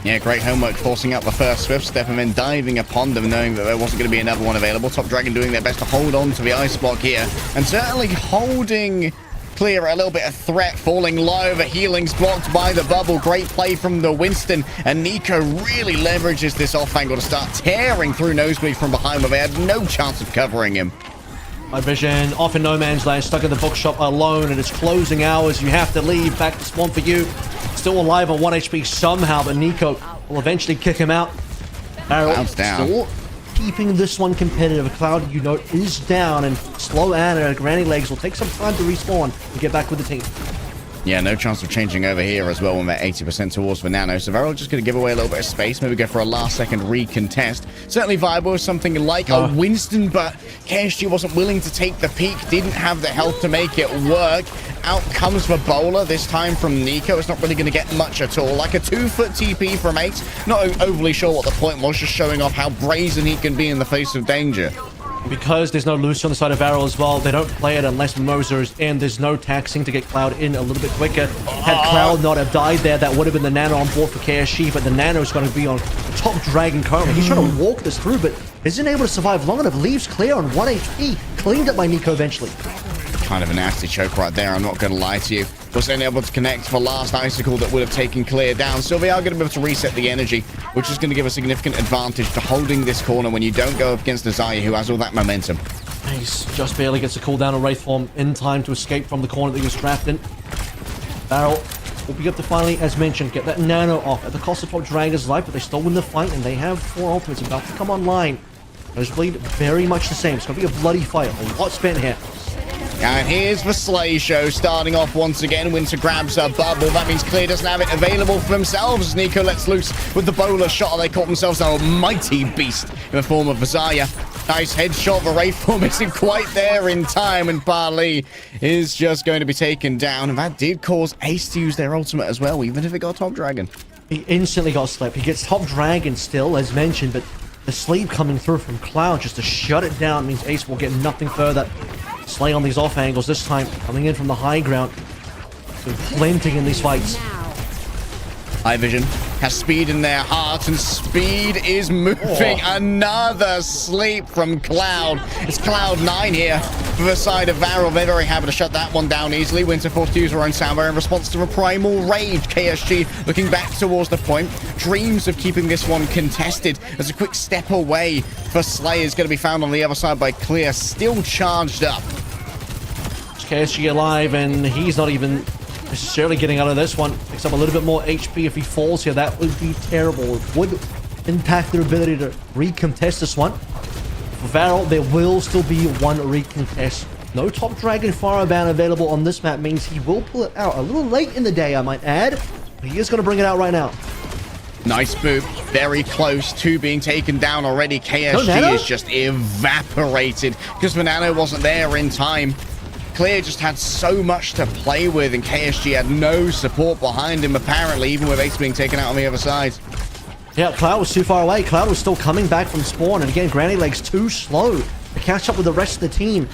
B: Yeah, great homework, forcing out the first Swift Step and then diving upon them, knowing that there wasn't going to be another one available. Top Dragon doing their best to hold on to the ice block here, and certainly holding Clear a little bit of threat, falling low. The healing's blocked by the bubble. Great play from the Winston, and Nico really leverages this off angle to start tearing through Nosebleed from behind where they had no chance of covering him.
C: High Vision off in no man's land, stuck in the bookshop alone, and it's closing hours. You have to leave. Back to spawn for you. Still alive on 1 HP somehow, but Nico will eventually kick him out.
B: Cloud's down.
C: Still keeping this one competitive. Cloud, you know, is down, and Slow Anna and Granny Legs will take some time to respawn and get back with the team.
B: Yeah, no chance of changing over here as well when they're 80% towards the Nano. So Varel just going to give away a little bit of space. Maybe go for a last-second recontest. Certainly viable with something like a Winston, but KSG wasn't willing to take the peak. Didn't have the health to make it work. Out comes the bowler, this time from Nico. It's not really going to get much at all. Like a 2-foot TP from Ace. Not overly sure what the point was, just showing off how brazen he can be in the face of danger.
C: Because there's no Lucy on the side of Varel as well, they don't play it unless Mimosa is in. There's no taxing to get Cloud in a little bit quicker. Had Cloud not have died there, that would have been the Nano on board for KSG, but the Nano is going to be on top Dragon currently. He's trying to walk this through, but isn't able to survive long enough. Leaves clear on 1 HP. Cleaned up by Nico eventually.
B: Kind of a nasty choke right there, I'm not going to lie to you. Was only able to connect for last Icicle that would have taken Clear down. So we are going to be able to reset the energy, which is going to give a significant advantage to holding this corner when you don't go up against Desire, who has all that momentum.
C: Ace just barely gets a cooldown on Wraith Form in time to escape from the corner that he was trapped in. Varel will be able to finally, as mentioned, get that Nano off at the cost of top Dragon's life, but they still win the fight, and they have 4 ultimates about to come online. Nosebleed, very much the same. It's going to be a bloody fight. A lot spent here.
B: And here's the Slay Show starting off once again. Winter grabs a bubble. That means Clear doesn't have it available for themselves. Nico lets loose with the bowler shot. They caught themselves a mighty beast in the form of Vazaya. Nice headshot. The Wraith Form isn't quite there in time, and Barley is just going to be taken down. And that did cause Ace to use their ultimate as well, even if it got Top Dragon.
C: He instantly got slept. He gets Top Dragon still, as mentioned, but the sleep coming through from Cloud just to shut it down means Ace will get nothing further. Slay on these off angles this time, coming in from the high ground. So plenty in these fights.
B: High Vision has speed in their heart, and speed is moving. Another sleep from Cloud. It's Cloud9 here for the side of Varel. They're very happy to shut that one down easily. Winter forced to use her own soundbar in response to a primal rage. KSG looking back towards the point. Dreams of keeping this one contested. There's a quick step away for Slay is going to be found on the other side by Clear. Still charged up.
C: KSG alive, and he's not even necessarily getting out of this one. Picks up a little bit more HP. If he falls here, that would be terrible. It would impact their ability to recontest this one. For Varel, there will still be one recontest. No Top Dragon Firebound available on this map means he will pull it out a little late in the day, I might add. But he is going to bring it out right now.
B: Nice boop. Very close to being taken down already. KSG is just evaporated because the Nano wasn't there in time. Clear just had so much to play with, and KSG had no support behind him, apparently, even with Ace being taken out on the other side.
C: Yeah, Cloud was too far away. Cloud was still coming back from spawn, and again, Granny Leg's too slow to catch up with the rest of the team.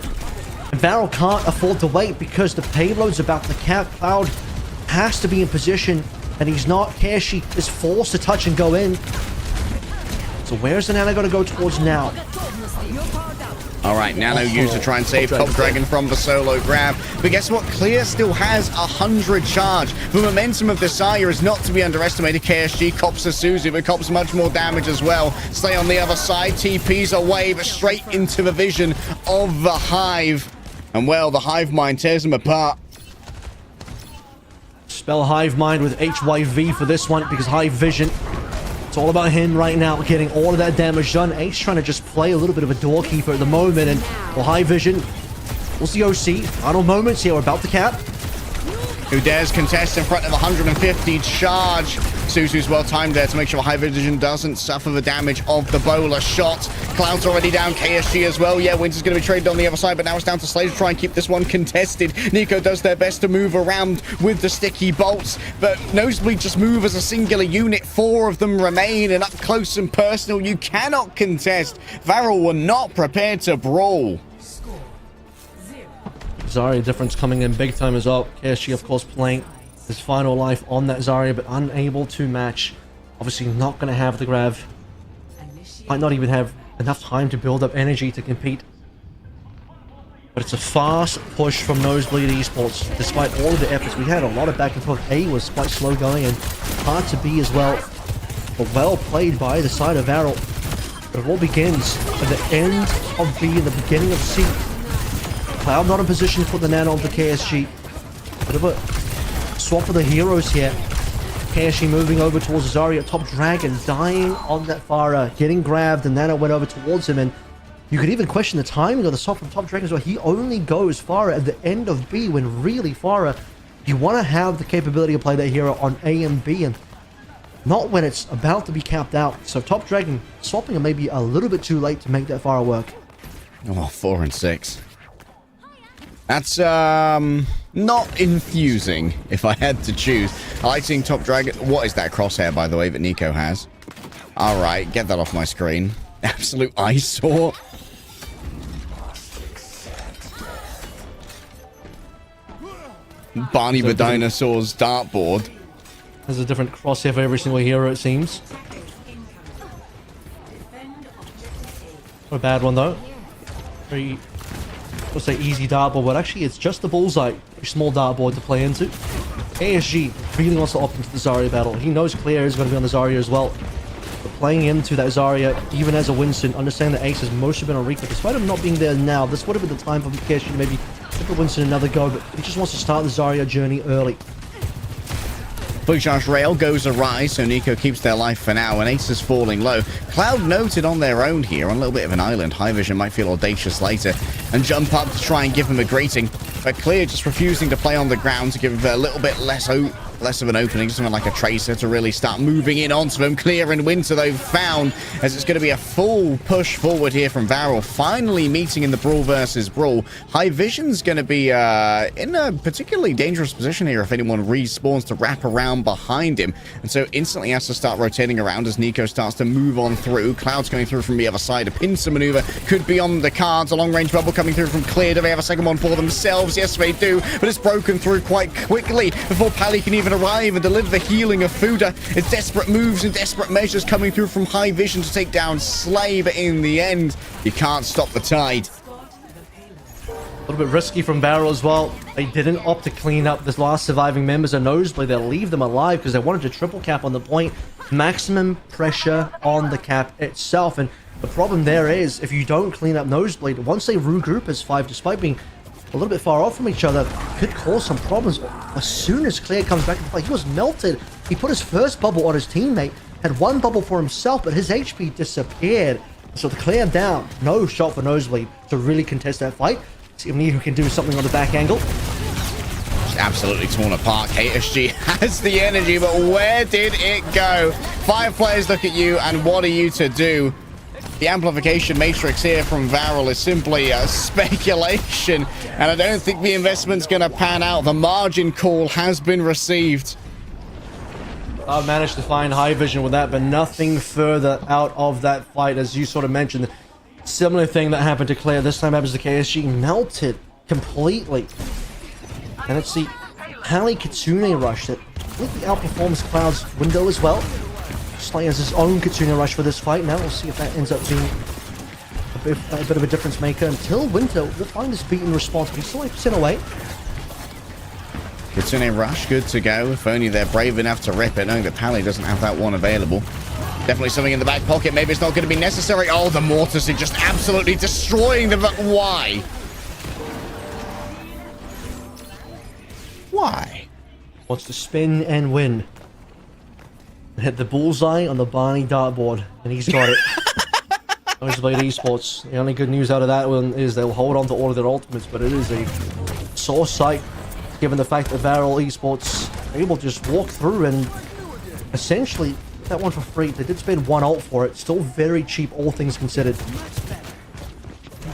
C: And Varel can't afford to wait because the payload's about to cap. Cloud has to be in position, and he's not. KSG is forced to touch and go in. So where's the Nano going to go towards now?
B: All right, Nano used to try and save Top Dragon from the solo grab. But guess what? Clear still has 100 charge. The momentum of Desire is not to be underestimated. KSG cops a Suzu, but cops much more damage as well. Stay on the other side. TP's away, but straight into the vision of the Hive. And well, the Hive Mind tears them apart.
C: Spell Hive Mind with HYV for this one because Hive Vision. It's all about him right now, getting all of that damage done. Ace trying to just play a little bit of a doorkeeper at the moment, and well, High Vision. What's the OC? Final moments here, we're about to cap.
B: Who dares contest in front of 150 charge. Suzu's well timed there to make sure High Vision doesn't suffer the damage of the bowler shot. Cloud's already down, KSG as well. Yeah, Winter's going to be traded on the other side, but now it's down to Slay to try and keep this one contested. Nico does their best to move around with the sticky bolts, but Nosebleed just move as a singular unit. 4 of them remain, and up close and personal, you cannot contest. Varel were not prepared to brawl.
C: Zarya difference coming in big time as well. KSG, of course, playing his final life on that Zarya, but unable to match. Obviously not going to have the grab. Might not even have enough time to build up energy to compete. But it's a fast push from Nosebleed Esports. Despite all of the efforts, we had a lot of back and forth. A was quite slow going and hard to B as well. But well played by the side of Varel. But it all begins at the end of B and the beginning of C. Cloud not in position to put the Nano onto KSG. Bit of a swap of the heroes here. KSG moving over towards Zarya. Top Dragon dying on that Pharah, getting grabbed, and Nano went over towards him. And you could even question the timing of the swap from Top Dragon as well. He only goes Pharah at the end of B when really Pharah, You want to have the capability to play that hero on A and B, and not when it's about to be capped out. So Top Dragon swapping it maybe a little bit too late to make that fire work.
B: Oh, 4 and 6. That's not infusing, if I had to choose. I like seeing Top Dragon. What is that crosshair, by the way, that Nico has? All right, get that off my screen. Absolute eyesore. Barney the Dinosaur's dartboard.
C: There's a different crosshair for every single hero, it seems. Not a bad one, though. Very, let's say, easy dartboard, but actually it's just the bullseye. A small dartboard to play into. ASG really wants to opt into the Zarya battle. He knows Claire is going to be on the Zarya as well. But playing into that Zarya, even as a Winston, understanding that Ace has mostly been on Reaper. Despite him not being there now, this would have been the time for KSG to maybe give the Winston another go, but he just wants to start the Zarya journey early.
B: Blue Charge Rail goes awry, so Nico keeps their life for now, and Ace is falling low. Cloud noted on their own here, on a little bit of an island. High Vision might feel audacious later and jump up to try and give him a greeting, but Clear just refusing to play on the ground to give a little bit less of an opening, something like a Tracer to really start moving in onto him. Clear and Winter, though, found, as it's going to be a full push forward here from Varel, finally meeting in the Brawl versus Brawl. High Vision's going to be in a particularly dangerous position here if anyone respawns to wrap around behind him, and so instantly has to start rotating around as Nico starts to move on through. Cloud's going through from the other side. A pincer maneuver could be on the cards. A long-range bubble coming through from Clear. Do they have a second one for themselves? Yes, they do, but it's broken through quite quickly before Pally can even arrive and deliver the healing of Fuda. It's desperate moves and desperate measures coming through from High Vision to take down Slay, but in the end, you can't stop the tide.
C: A little bit risky from Barrel as well. They didn't opt to clean up this last surviving members of Nosebleed. They'll leave them alive because they wanted to triple cap on the point. Maximum pressure on the cap itself. And the problem there is, if you don't clean up Nosebleed, once they regroup as 5, despite being a little bit far off from each other, could cause some problems. As soon as Clear comes back into play, he was melted. He put his first bubble on his teammate, had one bubble for himself, but his HP disappeared. So the Clear down, no shot for Nosebleed to really contest that fight. See if Nico can do something on the back angle.
B: Just absolutely torn apart. KSG has the energy, but where did it go? 5 players look at you, and what are you to do? The amplification matrix here from Varel is simply a speculation, and I don't think the investment's going to pan out. The margin call has been received.
C: I've managed to find High Vision with that, but nothing further out of that fight, as you sort of mentioned. Similar thing that happened to Claire. This time happens to KSG. Melted completely. And let's see. Pally Kitsune rushed it. I think he outperforms Cloud's window as well. Slay has his own Kitsune rush for this fight. Now we'll see if that ends up being a bit of a difference maker. Until Winter will find this beaten response, but he's still 8% away.
B: Kitsune rush, good to go. If only they're brave enough to rip it, knowing that Pally doesn't have that one available. Definitely something in the back pocket. Maybe it's not going to be necessary. Oh, the Mortis are just absolutely destroying them. But why? Why?
C: Wants to spin and win. Hit the bullseye on the Barney dartboard, and he's got it. Nosebleed Esports. The only good news out of that one is they'll hold on to all of their ultimates, but it is a sore sight, given the fact that Varel Esports are able to just walk through and essentially that one for free. They did spend 1 ult for it. Still very cheap, all things considered.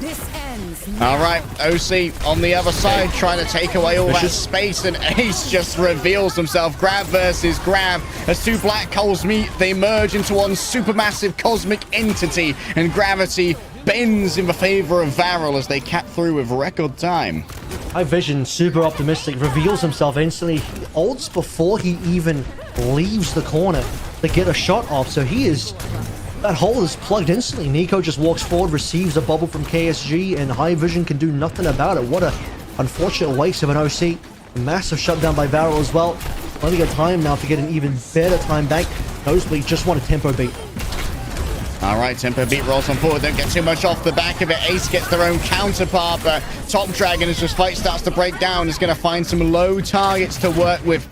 I: This ends.
B: All right, OC on the other side, trying to take away all that space, and Ace just reveals himself. Grab versus grab. As 2 black holes meet, they merge into one supermassive cosmic entity, and gravity bends in the favor of Varel as they cap through with record time.
C: High Vision, super optimistic, reveals himself instantly. He ults before he even leaves the corner to get a shot off, so he is... That hole is plugged instantly. Nico just walks forward, receives a bubble from KSG, and High Vision can do nothing about it. What a unfortunate waste of an OC. A massive shutdown by Varel as well. Plenty of time now to get an even better time back. Nosebleed just want a tempo beat.
B: All right, tempo beat rolls on forward. Don't get too much off the back of it. Ace gets their own counterpart, but Top Dragon, as this fight starts to break down, is going to find some low targets to work with.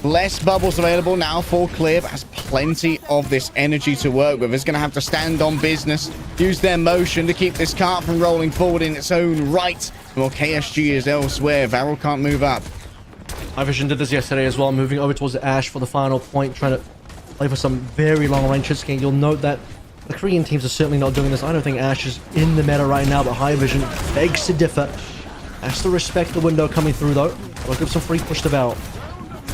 B: Less bubbles available now for Clear, but has plenty of this energy to work with. Is going to have to stand on business, use their motion to keep this cart from rolling forward in its own right. While KSG is elsewhere, Varel can't move up.
C: Vision did this yesterday as well, moving over towards the Ash for the final point, trying to play for some very long range hit scan. You'll note that the Korean teams are certainly not doing this. I don't think Ash is in the meta right now, but Vision begs to differ. Has to respect the window coming through though. We'll give some free push to Varel.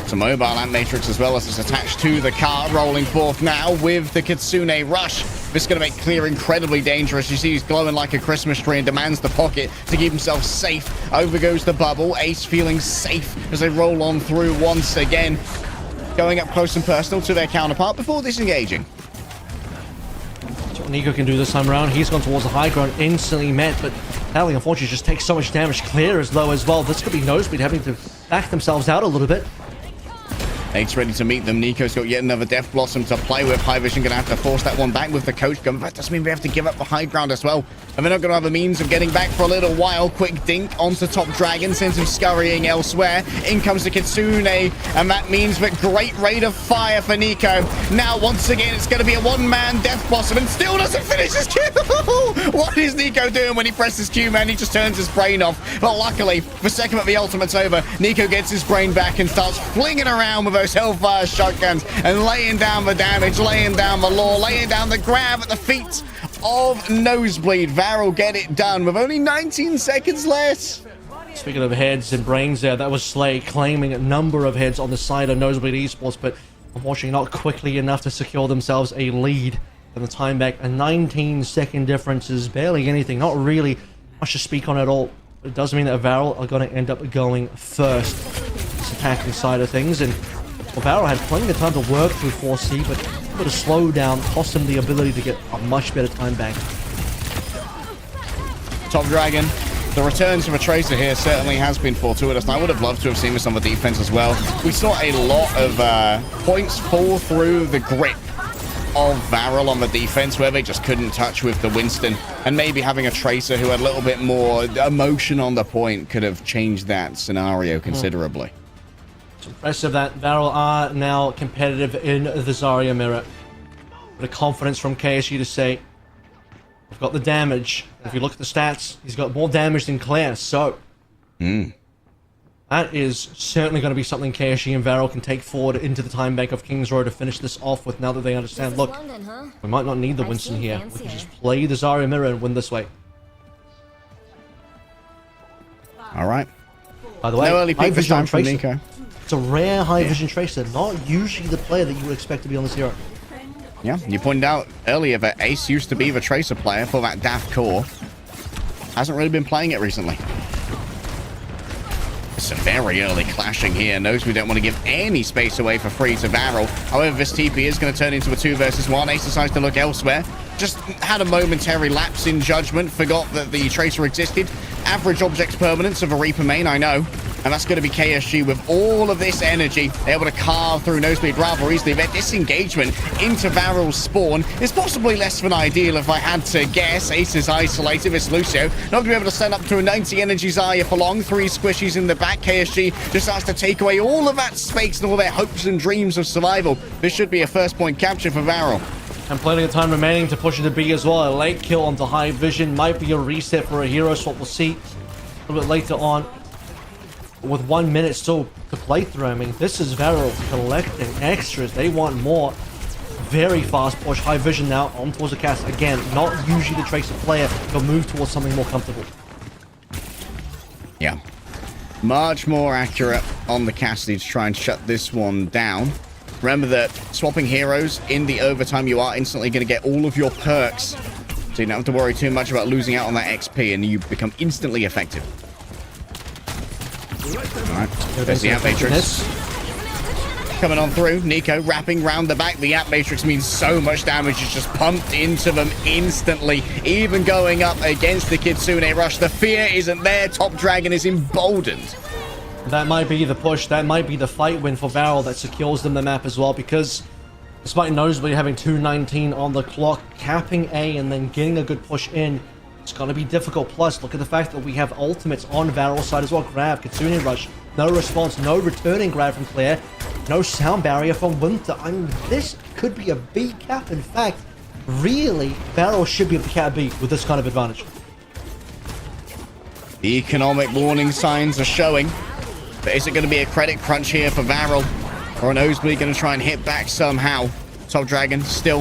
B: It's a mobile Ant Matrix as well as it's attached to the car, rolling forth now with the Kitsune Rush. This is going to make Clear incredibly dangerous. You see he's glowing like a Christmas tree and demands the pocket to keep himself safe. Over goes the bubble. Ace feeling safe as they roll on through once again. Going up close and personal to their counterpart before disengaging.
C: That's what Nico can do this time around. He's gone towards the high ground, instantly met, but Alley unfortunately just takes so much damage. Clear is low as well. This could be Nosebleed having to back themselves out a little bit.
B: Ace ready to meet them. Nico's got yet another Death Blossom to play with. Vision going to have to force that one back with the coach gun. That doesn't mean we have to give up the high ground as well. And they're not going to have a means of getting back for a little while. Quick dink onto Top Dragon, sends him scurrying elsewhere. In comes the Kitsune, and that means that great rate of fire for Nico. Now, once again, it's going to be a one-man Death Blossom and still doesn't finish his Q. What is Nico doing when he presses Q, man? He just turns his brain off. But luckily, the second that the ultimate's over, Nico gets his brain back and starts flinging around with those Hellfire shotguns and laying down the damage, laying down the lore, laying down the grab at the feet of Nosebleed. Varel get it done with only 19 seconds left.
C: Speaking of heads and brains there, that was Slay claiming a number of heads on the side of Nosebleed Esports, but unfortunately not quickly enough to secure themselves a lead. And the time back, a 19-second difference is barely anything, not really much to speak on at all. It does mean that Varel are going to end up going first. This attacking side of things, and Varel had plenty of time to work through 4C, but a bit of slowdown cost him the ability to get a much better time back.
B: Top Dragon, the return to a Tracer here certainly has been fortuitous, and I would have loved to have seen this on the defense as well. We saw a lot of points fall through the grip of Varel on the defense, where they just couldn't touch with the Winston, and maybe having a Tracer who had a little bit more emotion on the point could have changed that scenario considerably.
C: It's impressive that Varel are now competitive in the Zarya mirror. Bit of confidence from KSU to say, we've got the damage. If you look at the stats, he's got more damage than Claire, so that is certainly going to be something KSU and Varel can take forward into the time bank of Kings Row to finish this off with, now that they understand, look, we might not need the Winston here. We can just play the Zarya mirror and win this way.
B: All right.
C: By the way,
B: no early pick this time from Nico.
C: It's a rare high vision Tracer, not usually the player that you would expect to be on this hero.
B: Yeah, you pointed out earlier that Ace used to be the Tracer player for that Daft core. Hasn't really been playing it recently. It's a very early clashing here. Knows we don't want to give any space away for free to Varel. However, this TP is going to turn into a 2 versus 1. Ace decides to look elsewhere. Just had a momentary lapse in judgment. Forgot that the Tracer existed. Average object permanence of a Reaper main, I know. And that's going to be KSG with all of this energy, able to carve through Nosebleed rather easily. Their disengagement into Varel's spawn is possibly less than ideal if I had to guess. Ace is isolated. It's Lucio. Not going to be able to stand up to a 90 energy Zarya for long. 3 squishies in the back. KSG just starts to take away all of that space and all their hopes and dreams of survival. This should be a first point capture for Varel.
C: And plenty of time remaining to push into B as well. A late kill onto High Vision might be a reset for a hero swap. We'll see a little bit later on. With 1 minute still to play through, I mean, this is Varel collecting extras. They want more. Very fast push. High Vision now on towards the cast. Again, not usually the Tracer player. He'll move towards something more comfortable.
B: Yeah. Much more accurate on the Cassidy to try and shut this one down. Remember that swapping heroes in the overtime, you are instantly going to get all of your perks. So you don't have to worry too much about losing out on that XP, and you become instantly effective. Alright, there's the Ant Matrix. Coming on through, Nico wrapping round the back. The Ant Matrix means so much damage is just pumped into them instantly. Even going up against the Kitsune Rush, the fear isn't there. Top Dragon is emboldened.
C: That might be the push, that might be the fight win for Varel that secures them the map as well, because despite Nosebleed having 2:19 on the clock, capping A and then getting a good push in, it's going to be difficult. Plus, look at the fact that we have ultimates on Varel's side as well. Grab, Kitsune Rush, no response, no returning grab from Claire, no sound barrier from Winter. I mean, this could be a B cap. In fact, really, Varel should be able to cap B with this kind of advantage.
B: The economic warning signs are showing. But is it going to be a credit crunch here for Varel? Or an Nosebleed going to try and hit back somehow? Top Dragon still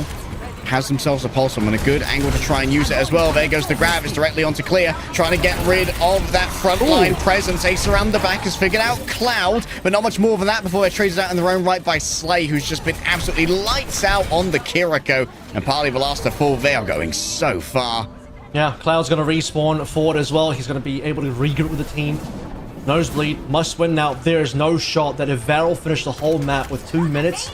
B: has themselves a pulse and a good angle to try and use it as well. There goes the grab. It's directly onto Clear, trying to get rid of that frontline presence. Ace around the back has figured out Cloud, but not much more than that before they're traded out in their own right by Slay, who's just been absolutely lights out on the Kiriko. And partly the last to fall. They are going so far.
C: Yeah, Cloud's going to respawn forward as well. He's going to be able to regroup with the team. Nosebleed must win now. There is no shot that if Varel finished the whole map with 2 minutes,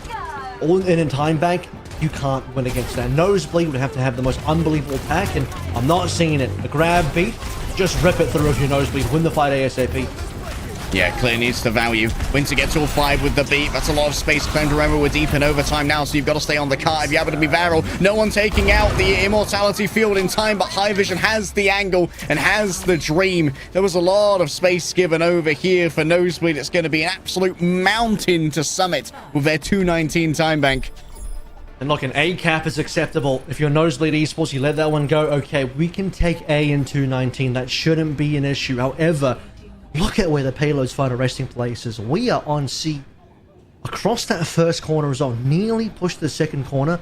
C: all in time bank, you can't win against that. Nosebleed would have to have the most unbelievable attack, and I'm not seeing it. A grab beat, just rip it through if you're Nosebleed. Win the fight ASAP.
B: Yeah, Clear needs to value. Winter gets all 5 with the beat. That's a lot of space claimed. Remember, we're deep in overtime now, so you've got to stay on the cart if you happen to be Varel. No one taking out the Immortality field in time, but High Vision has the angle and has the dream. There was a lot of space given over here for Nosebleed. It's going to be an absolute mountain to summit with their 2:19 time bank.
C: And look, an A cap is acceptable. If you're Nosebleed Esports, you let that one go. Okay, we can take A in 2:19. That shouldn't be an issue. However, look at where the payloads find a resting places. We are on C. Across that first corner zone, nearly pushed the second corner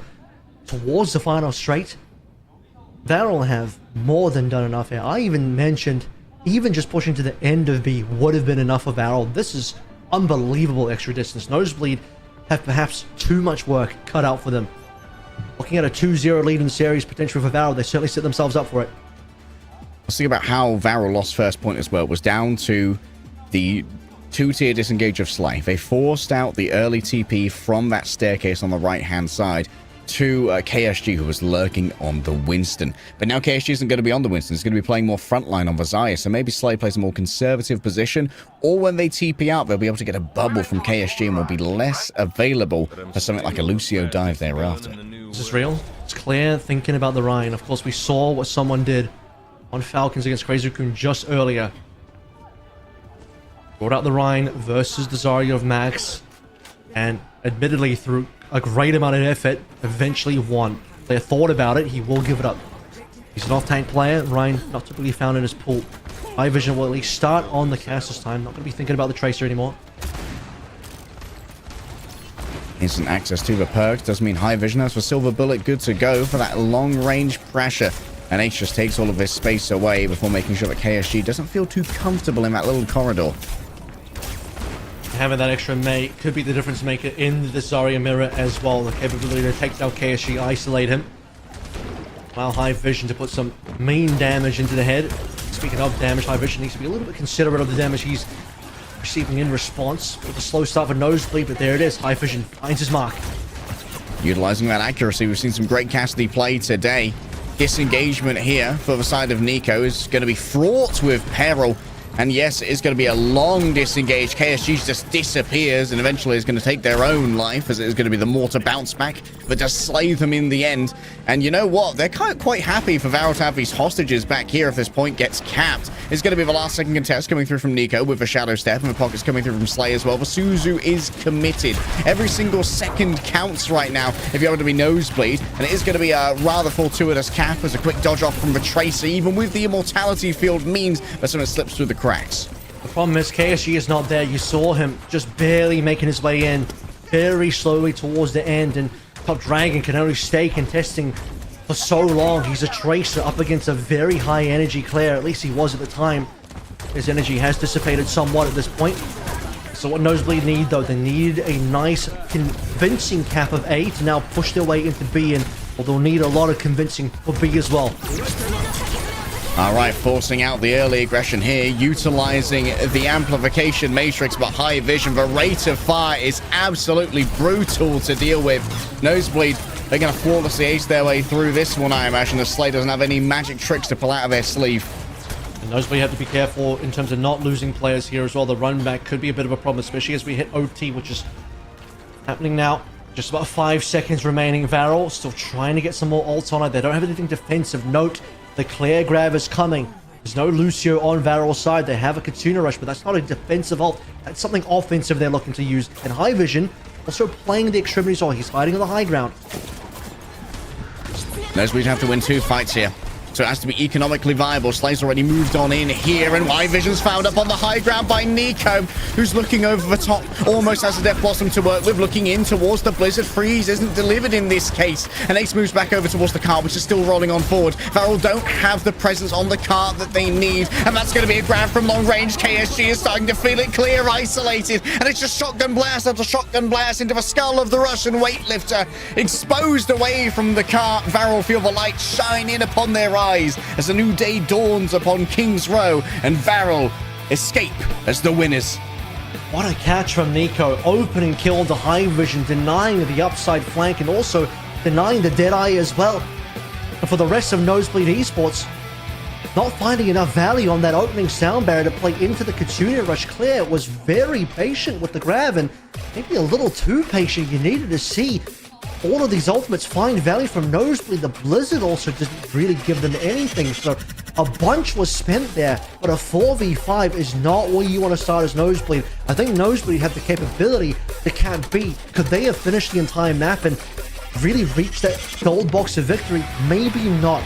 C: towards the final straight. Varel have more than done enough here. I even mentioned, even just pushing to the end of B would have been enough for Varel. This is unbelievable extra distance. Nosebleed have perhaps too much work cut out for them. Looking at a 2-0 lead in the series potential for Varel, they certainly set themselves up for it.
B: Let's think about how Varel lost first point as well. It was down to the 2-tier disengage of Slay. They forced out the early TP from that staircase on the right-hand side to KSG, who was lurking on the Winston. But now KSG isn't going to be on the Winston. It's going to be playing more frontline on Vazaya. So maybe Slay plays a more conservative position. Or when they TP out, they'll be able to get a bubble from KSG and will be less available for something like a Lucio dive thereafter.
C: Is this real? It's Clear thinking about the Ryan. Of course, we saw what someone did on Falcons against Crazy-Kun just earlier. Brought out the Ryan versus the Zarya of Max. And admittedly, through a great amount of effort, eventually won. They thought about it, he will give it up. He's an off-tank player. Ryan not typically found in his pool. High Vision will at least start on the cast this time. Not going to be thinking about the Tracer anymore.
B: Instant access to the perks does mean High Vision has for Silver Bullet good to go for that long-range pressure. And H just takes all of this space away before making sure that KSG doesn't feel too comfortable in that little corridor.
C: Having that extra mate could be the difference maker in the Zarya mirror as well. The capability to take down KSG, isolate him. Allow High Vision to put some mean damage into the head. Speaking of damage, High Vision needs to be a little bit considerate of the damage he's receiving in response. With a slow start for Nosebleed, but there it is. High Vision finds his mark.
B: Utilizing that accuracy, we've seen some great Cassidy play today. Disengagement here for the side of Nico is going to be fraught with peril. And yes, it is going to be a long disengage. KSG just disappears and eventually is going to take their own life, as it is going to be the mortar bounce back that does slay them in the end. And you know what? They're quite happy for Varel to have these hostages back here if this point gets capped. It's going to be the last second contest coming through from Nico with a Shadow Step, and the pockets coming through from Slay as well. The Suzu is committed. Every single second counts right now if you happen to be Nosebleed. And it is going to be a rather fortuitous cap as a quick dodge off from the Tracer, even with the Immortality field, means that someone slips through the cracks.
C: The problem is KSG is not there. You saw him just barely making his way in, very slowly towards the end, and Top Dragon can only stay contesting for so long. He's a Tracer up against a very high energy Claire, at least he was at the time. His energy has dissipated somewhat at this point. So what Nosebleed need, though, they need a nice convincing cap of A to now push their way into B, and well, they'll need a lot of convincing for B as well.
B: All right, forcing out the early aggression here, utilizing the amplification matrix, but High Vision, the rate of fire is absolutely brutal to deal with. Nosebleed, they're going to flawlessly ace their way through this one, I imagine, as Slay doesn't have any magic tricks to pull out of their sleeve.
C: And Nosebleed have to be careful in terms of not losing players here as well. The run back could be a bit of a problem, especially as we hit OT, which is happening now. Just about 5 seconds remaining. Varel still trying to get some more ults on it. They don't have anything defensive. Note, the Claire grab is coming. There's no Lucio on Varel's side. They have a Katsuna rush, but that's not a defensive ult. That's something offensive they're looking to use. And High Vision also playing the extremities on. He's hiding on the high ground.
B: Nosebleed have to win 2 fights here. So it has to be economically viable. Slay's already moved on in here, and Y-Vision's found up on the high ground by Nico, who's looking over the top, almost has a Death Blossom to work with, looking in towards the Blizzard. Freeze isn't delivered in this case, and Ace moves back over towards the car, which is still rolling on forward. Varel don't have the presence on the car that they need, and that's going to be a grab from long range. KSG is starting to feel it clear, isolated, and it's just shotgun blast after shotgun blast into the skull of the Russian weightlifter, exposed away from the car. Varel feel the light shine in upon their eyes as a new day dawns upon King's Row, and Varel escape as the winners.
C: What a catch from Nico, opening kill to High Vision, denying the upside flank and also denying the Deadeye as well. And for the rest of Nosebleed Esports, not finding enough value on that opening sound barrier to play into the Kitsune Rush. Claire was very patient with the grab, and maybe a little too patient. You needed to see all of these ultimates find value from Nosebleed. The Blizzard also didn't really give them anything, so a bunch was spent there, but a 4v5 is not where you want to start as Nosebleed. I think Nosebleed had the capability to can't beat. Could they have finished the entire map and really reached that gold box of victory? Maybe not,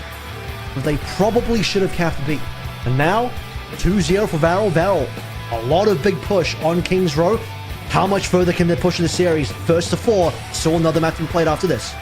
C: but they probably should have capped beat. And now, 2-0 for Varel. Varel, a lot of big push on King's Row. How much further can they push in the series? First to 4, still another match to be played after this.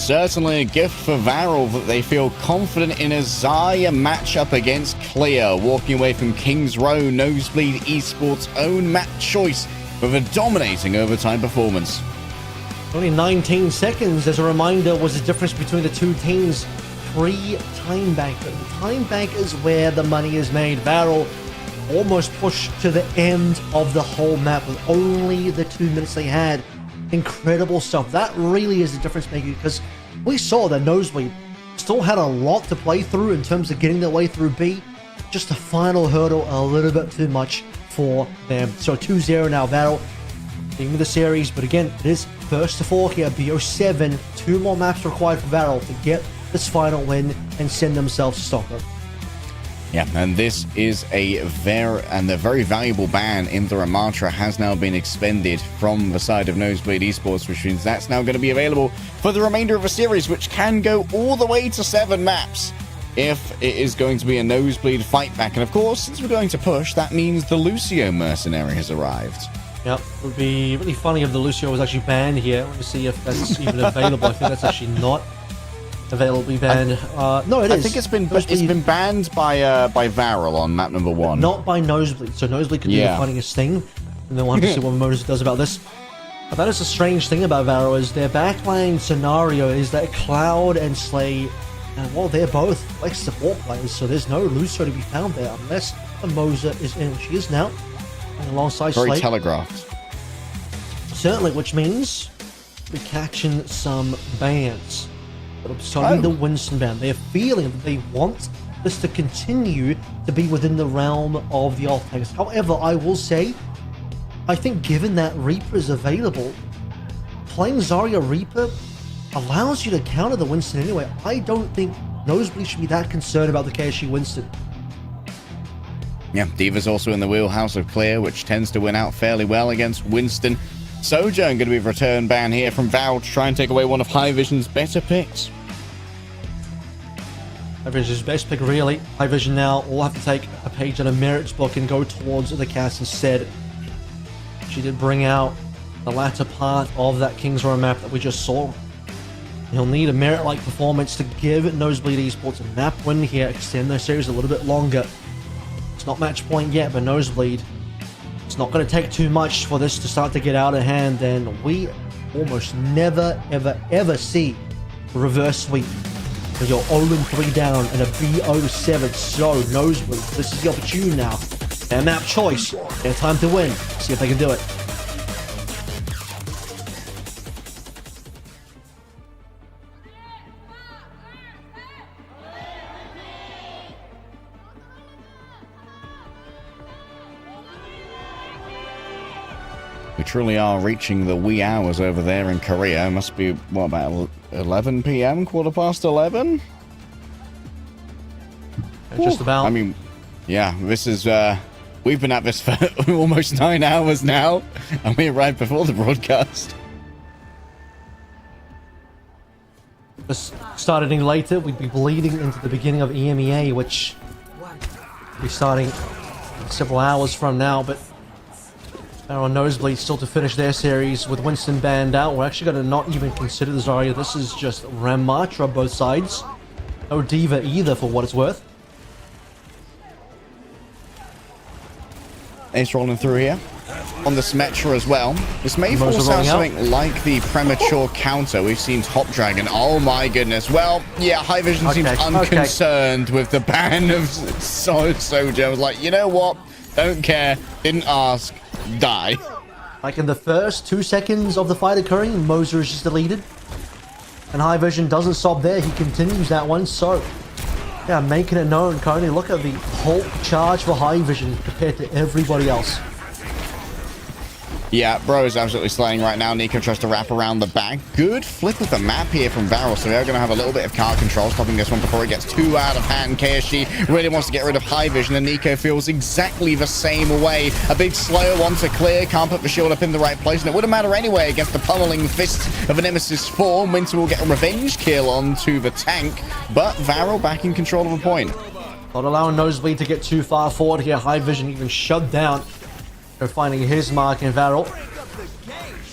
B: Certainly a gift for Varel that they feel confident in a Zarya matchup against Clear, walking away from King's Row, Nosebleed Esports' own map choice with a dominating overtime performance.
C: Only 19 seconds, as a reminder, was the difference between the two teams pre-time bank. But the time bank is where the money is made. Varel almost pushed to the end of the whole map with only the 2 minutes they had. Incredible stuff. That really is the difference maker, because we saw that Nosebleed still had a lot to play through in terms of getting their way through B. Just the final hurdle a little bit too much for them. So 2-0 now, Varel leading the series, but again, it is first to 4 here, BO7. 2 more maps required for Varel to get this final win and send themselves to Stockholm.
B: Yeah, and this is a very valuable ban in the Ramatra has now been expended from the side of Nosebleed Esports, which means that's now going to be available for the remainder of a series, which can go all the way to 7 maps if it is going to be a Nosebleed fight back. And of course, since we're going to push, that means the Lucio mercenary has arrived.
C: Yep, it would be really funny if the Lucio was actually banned here. Let me see if that's even available. I think that's actually not available banned. No, it is.
B: I think it's been banned by Varel on map number 1.
C: Not by Nosebleed. So Nosebleed could do the fighting a sting, and then we'll have to see what Moses does about this. But that is the strange thing about Varel, is their backline scenario is that Cloud and Slay, and well, they're both like support players, so there's no Lucio to be found there unless the Moser is in. She is now, and alongside
B: Very
C: Slay.
B: telegraphed.
C: Certainly, which means we're catching some bans. But I'm starting the Winston ban. They're feeling that they want this to continue to be within the realm of the off-tanks. However, I will say, I think given that Reaper is available, playing Zarya Reaper allows you to counter the Winston anyway. I don't think Nosebleed should be that concerned about the KSG Winston.
B: Yeah, D.Va's also in the wheelhouse of Clear, which tends to win out fairly well against Winston. Sojourn going to be a return ban here from Val to try and take away one of High Vision's better picks.
C: High Vision's best pick, really. High Vision now will have to take a page out of Merit's book and go towards the cast instead. She did bring out the latter part of that King's Row map that we just saw. He'll need a Merit-like performance to give Nosebleed Esports a map win here, extend their series a little bit longer. It's not match point yet, but Nosebleed, it's not going to take too much for this to start to get out of hand, and we almost never, ever see a reverse sweep. When you're 0-3 down and a BO7, so Nosebleed, this is the opportunity now. Their map choice, their time to win. See if they can do it.
B: We truly are reaching the wee hours over there in Korea. It must be, what, about 11 p.m., quarter past 11?
C: Just about.
B: I mean, yeah, this is, we've been at this for almost 9 hours now, and we're right before the broadcast.
C: If this started any later, we'd be bleeding into the beginning of EMEA, which will be starting several hours from now, but our Nosebleed still to finish their series with Winston banned out. We're actually going to not even consider the Zarya. This is just Ramatra both sides. No D.Va either, for what it's worth.
B: Ace rolling through here on the Symmetra as well. This may force out something like the premature counter. We've seen Top Dragon. Oh my goodness. Well, yeah, High Vision seems unconcerned with the ban of Sojourn. I was like, you know what? Don't care. Didn't ask. Die.
C: Like in the first 2 seconds of the fight occurring, Moser is just deleted. And High Vision doesn't stop there. He continues that one. So, yeah, making it known. Currently, look at the Hulk charge for High Vision compared to everybody else.
B: Yeah, bro is absolutely slaying right now. Nico tries to wrap around the back. Good flip of the map here from Varel. So they're going to have a little bit of card control, stopping this one before it gets too out of hand. KSG really wants to get rid of High Vision, and Nico feels exactly the same way. A big slow one to clear. Can't put the shield up in the right place, and it wouldn't matter anyway against the pummeling fists of a Nemesis form. Winter will get a revenge kill onto the tank, but Varel back in control of the point.
C: Not allowing Nosebleed to get too far forward here. High Vision even shut down. Finding his mark in Varel.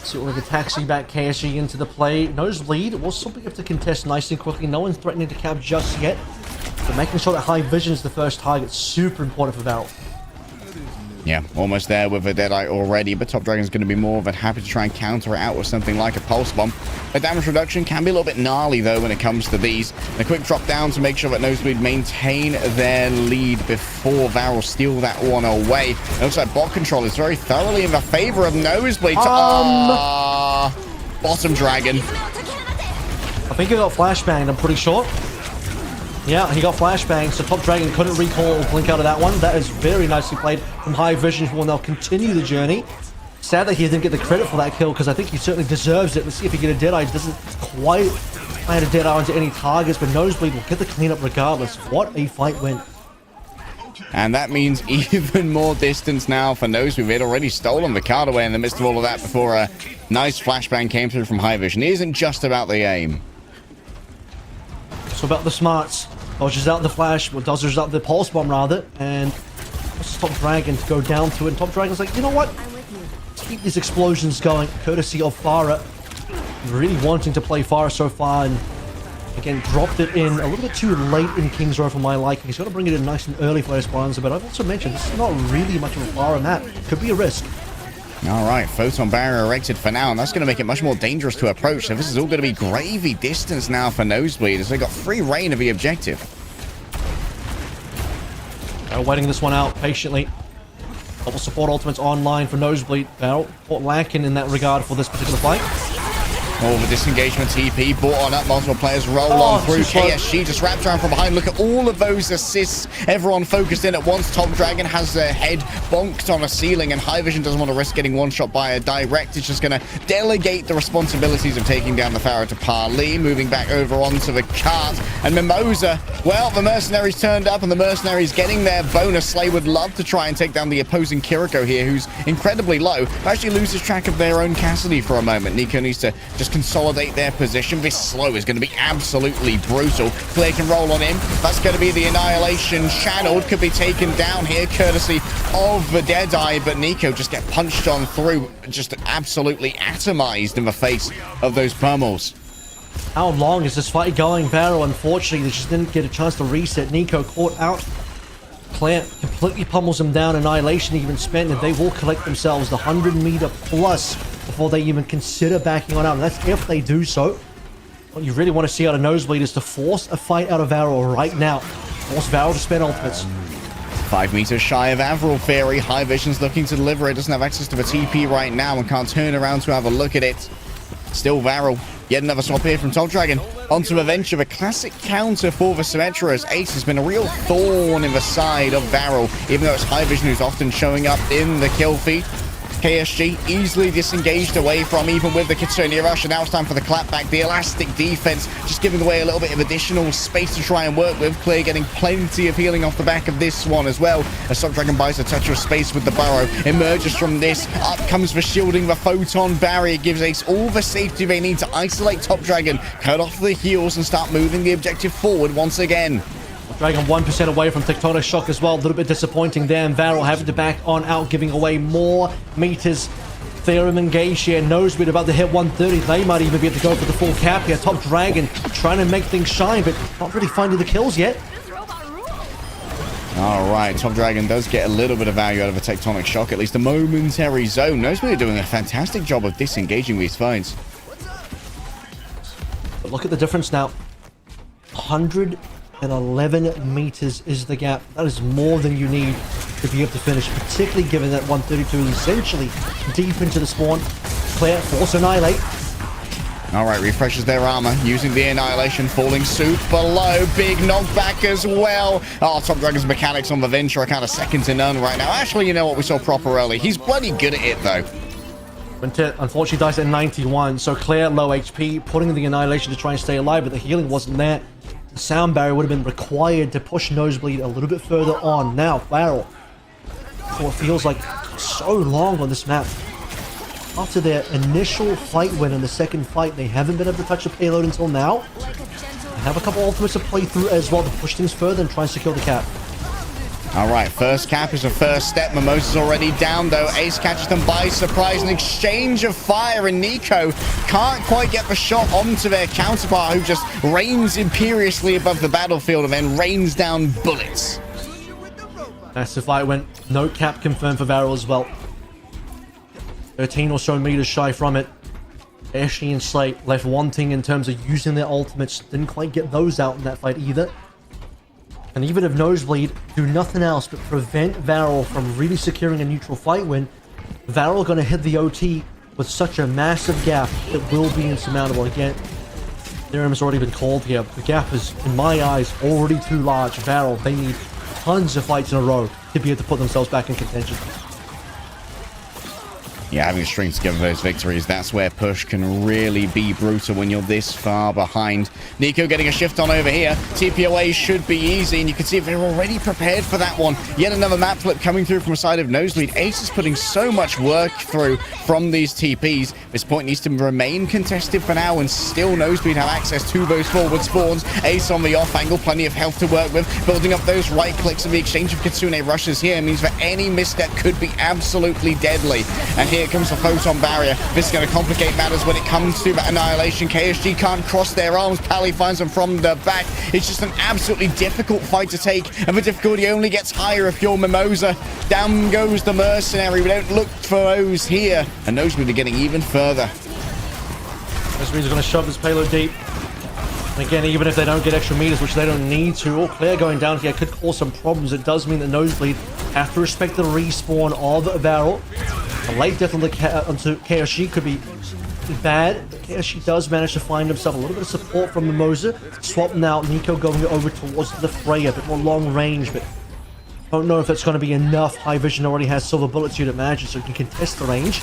C: Sort of taxing back KSG into the play. Nosebleed will still be able to contest nice and quickly. No one's threatening to cap just yet. But making sure that high vision is the first target, super important for Varel.
B: Yeah, almost there with a Deadeye already, but Top Dragon's going to be more than happy to try and counter it out with something like a Pulse Bomb. The damage reduction can be a little bit gnarly, though, when it comes to these. A quick drop down to make sure that Nosebleed maintain their lead before Varel steal that one away. It looks like bot control is very thoroughly in the favor of Nosebleed. Bottom Dragon.
C: I think he got flashbanged, I'm pretty sure. Yeah, he got flashbang, so Top Dragon couldn't recall or blink out of that one. That is very nicely played from High Vision, who will now continue the journey. Sad that he didn't get the credit for that kill, because I think he certainly deserves it. Let's see if he get a Deadeye. He doesn't quite land a Deadeye onto any targets, but Nosebleed will get the cleanup regardless. What a fight win.
B: And that means even more distance now for Nosebleed. They'd already stolen the card away in the midst of all of that before a nice flashbang came through from High Vision. It isn't just about the aim.
C: So about the smarts. Dodges out the flash, well, dodges out the pulse bomb rather, and Top Dragon to go down to it. And Top Dragon's like, you know what? Let's keep these explosions going, courtesy of Farah. Really wanting to play Farah so far, and again, dropped it in a little bit too late in King's Row for my liking. He's got to bring it in nice and early for Esperanza, but I've also mentioned this is not really much of a Farah map. Could be a risk.
B: All right, Photon Barrier erected for now, and that's going to make it much more dangerous to approach. So this is all going to be gravy distance now for Nosebleed, as they got free reign of the objective.
C: Waiting this one out patiently. Double support ultimates online for Nosebleed. Barrel lacking in that regard for this particular fight.
B: Oh, the disengagement TP brought on up. Multiple players roll on through. KSG just wrapped around from behind. Look at all of those assists. Everyone focused in at once. Top Dragon has their head bonked on a ceiling, and High Vision doesn't want to risk getting one shot by a direct. It's just going to delegate the responsibilities of taking down the Pharaoh to Parley. Moving back over onto the cart. And Mimosa, well, the mercenaries turned up, and the mercenaries getting their bonus. Slay would love to try and take down the opposing Kiriko here, who's incredibly low. Actually loses track of their own Cassidy for a moment. Nico needs to just consolidate their position. This slow is going to be absolutely brutal. Clay can roll on him. That's going to be the Annihilation channeled. Could be taken down here courtesy of the Deadeye, but Nico just get punched on through, just absolutely atomized in the face of those pummels.
C: How long is this fight going? Barrow, unfortunately, they just didn't get a chance to reset. Nico caught out. Claire completely pummels him down. Annihilation even spent, and they will collect themselves the 100-meter plus before they even consider backing on out. And that's if they do so. What you really want to see out of Nosebleed is to force a fight out of Varel right now. Force Varel to spend ultimates.
B: 5 meters shy of Avril Theory. High Vision's looking to deliver it. Doesn't have access to the TP right now and can't turn around to have a look at it. Still Varel. Yet another swap here from Top Dragon. Onto Adventure, the classic counter for the Symmetra, as Ace has been a real thorn in the side of Varel, even though it's High Vision who's often showing up in the kill feed. KSG easily disengaged away from, even with the Kitsunia Rush, and now it's time for the clapback. The elastic defense just giving away a little bit of additional space to try and work with. Clear getting plenty of healing off the back of this one as well, as Top Dragon buys a touch of space with the burrow. Emerges from this, up comes the shielding. The Photon Barrier gives Ace all the safety they need to isolate Top Dragon, cut off the heals, and start moving the objective forward once again.
C: Dragon 1% away from Tectonic Shock as well. A little bit disappointing there. And Varel having to back on out, giving away more meters. Theorem engaged here. Nosebleed about to hit 130. They might even be able to go for the full cap here. Top Dragon trying to make things shine, but not really finding the kills yet.
B: All right, Top Dragon does get a little bit of value out of a Tectonic Shock, at least a momentary zone. Nosebleed are doing a fantastic job of disengaging these fights.
C: But look at the difference now. 111 meters is the gap. That is more than you need to be able to finish, particularly given that 132 is essentially deep into the spawn. Claire, force Annihilate.
B: All right, refreshes their armor, using the Annihilation, falling super low. Big knockback as well. Oh, Top Dragon's mechanics on the Venture are kind of second to none right now. Actually, you know what? We saw proper early. He's bloody good at it, though.
C: Quintet unfortunately dies at 91, so Claire low HP, putting the Annihilation to try and stay alive, but the healing wasn't there. The sound barrier would have been required to push Nosebleed a little bit further on. Now, Varel, for what feels like so long on this map. After their initial fight win in the second fight, they haven't been able to touch the payload until now. They have a couple ultimates to play through as well to push things further and try and secure the cap.
B: All right, first cap is a first step. Mimosa's already down, though. Ace catches them by surprise. An exchange of fire, and Nico can't quite get the shot onto their counterpart, who just reigns imperiously above the battlefield and then rains down bullets.
C: Massive fight went. No cap confirmed for Varel as well. 13 or so meters shy from it. Ashley and Slate left wanting in terms of using their ultimates. Didn't quite get those out in that fight either. And even if Nosebleed do nothing else but prevent Varel from really securing a neutral fight win, Varel going to hit the OT with such a massive gap that will be insurmountable. Again, theorem has already been called here. The gap is, in my eyes, already too large. Varel, they need tons of fights in a row to be able to put themselves back in contention.
B: Yeah, having to string together those victories, that's where push can really be brutal when you're this far behind. Nico getting a shift on over here. TPOA should be easy, and you can see they're already prepared for that one. Yet another map flip coming through from the side of Nosebleed. Ace is putting so much work through from these TPs. This point needs to remain contested for now, and still Nosebleed have access to those forward spawns. Ace on the off angle, plenty of health to work with, building up those right clicks, and the exchange of Kitsune rushes here means that any misstep could be absolutely deadly. And here comes the photon barrier. This is going to complicate matters when it comes to that annihilation. KSG can't cross their arms. Pally finds them from the back. It's just an absolutely difficult fight to take, and the difficulty only gets higher if you're Mimosa. Down goes the mercenary. We don't look for those here, and Nosebleed are getting even further.
C: Nosebleed's going to shove this payload deep. And again, even if they don't get extra meters, which they don't need to, or Claire going down here could cause some problems. It does mean that Nosebleed have to respect the respawn of Varel. A late death onto KSG could be bad. KSG does manage to find himself a little bit of support from Mimosa. Swapping out, Nico going over towards the fray, a bit more long range, but don't know if that's going to be enough. High Vision already has silver bullets, you'd imagine, so he can contest the range.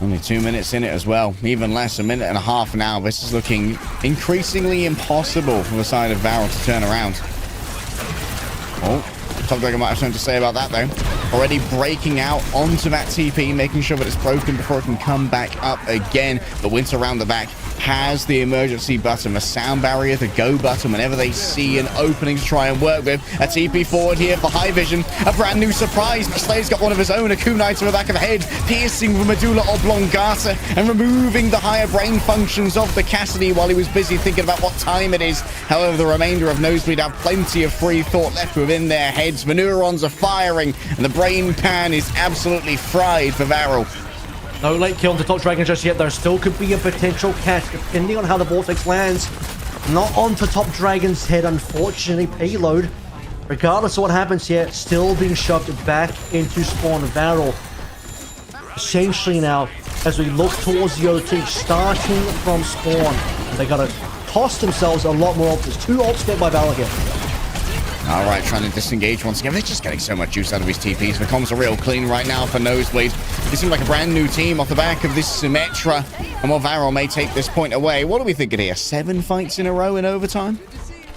B: Only 2 minutes in it as well. Even less, a minute and a half now. This is looking increasingly impossible from the side of Varel to turn around. Oh, Top Dragon might have something to say about that, though. Already breaking out onto that TP, making sure that it's broken before it can come back up again. The Winter around the back has the emergency button, the sound barrier, the go button whenever they see an opening to try and work with. A TP forward here for High Vision. A brand new surprise. Slayer's got one of his own. A kunai to the back of the head, piercing the medulla oblongata and removing the higher brain functions of the Cassidy while he was busy thinking about what time it is. However, the remainder of Nosebleed have plenty of free thought left within their heads. The neurons are firing, and the brain pan is absolutely fried for Varel.
C: No late kill to Top Dragon just yet. There still could be a potential catch depending on how the Vortex lands. Not onto Top Dragon's head, unfortunately. Payload, regardless of what happens here, still being shoved back into spawn. Varel essentially now, as we look towards the OT, starting from spawn, they gotta cost themselves a lot more ults. There's 2 ults spent by Varel here.
B: All right, trying to disengage once again. They're just getting so much juice out of his TPs. The comms are real clean right now for Nosebleed. They seem like a brand new team off the back of this Symmetra. And while Varel may take this point away, what are we thinking here? 7 fights in a row in overtime?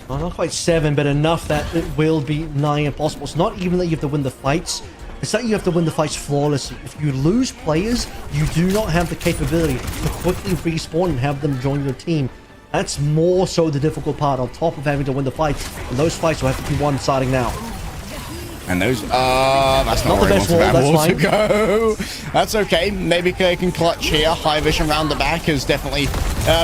C: Well, not quite 7, but enough that it will be nigh impossible. It's not even that you have to win the fights. It's that you have to win the fights flawlessly. If you lose players, you do not have the capability to quickly respawn and have them join your team. That's more so the difficult part, on top of having to win the fights. And those fights will have to be won starting now.
B: And those, that's not
C: the best wall, that's
B: wall to
C: fine.
B: go. That's okay. Maybe they can clutch here. High Vision round the back has definitely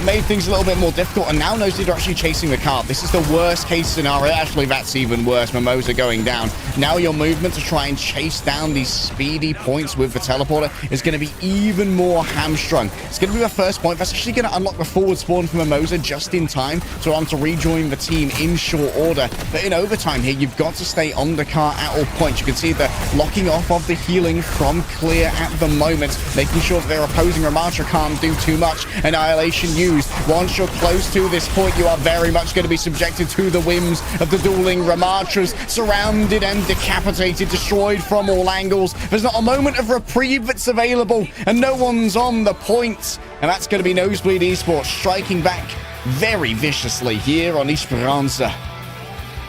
B: made things a little bit more difficult. And now Nosebleed are actually chasing the cart. This is the worst case scenario. Actually, that's even worse. Mimosa going down. Now your movement to try and chase down these speedy points with the teleporter is going to be even more hamstrung. It's going to be the first point. That's actually going to unlock the forward spawn for Mimosa just in time to allow him to rejoin the team in short order. But in overtime here, you've got to stay on the cart at all points. You can see the locking off of the healing from Clear at the moment, making sure that their opposing Ramatra can't do too much. Annihilation used. Once you're close to this point, you are very much going to be subjected to the whims of the dueling Ramatras, surrounded and decapitated, destroyed from all angles. There's not a moment of reprieve that's available, and no one's on the point. And that's going to be Nosebleed Esports striking back very viciously here on Esperanza.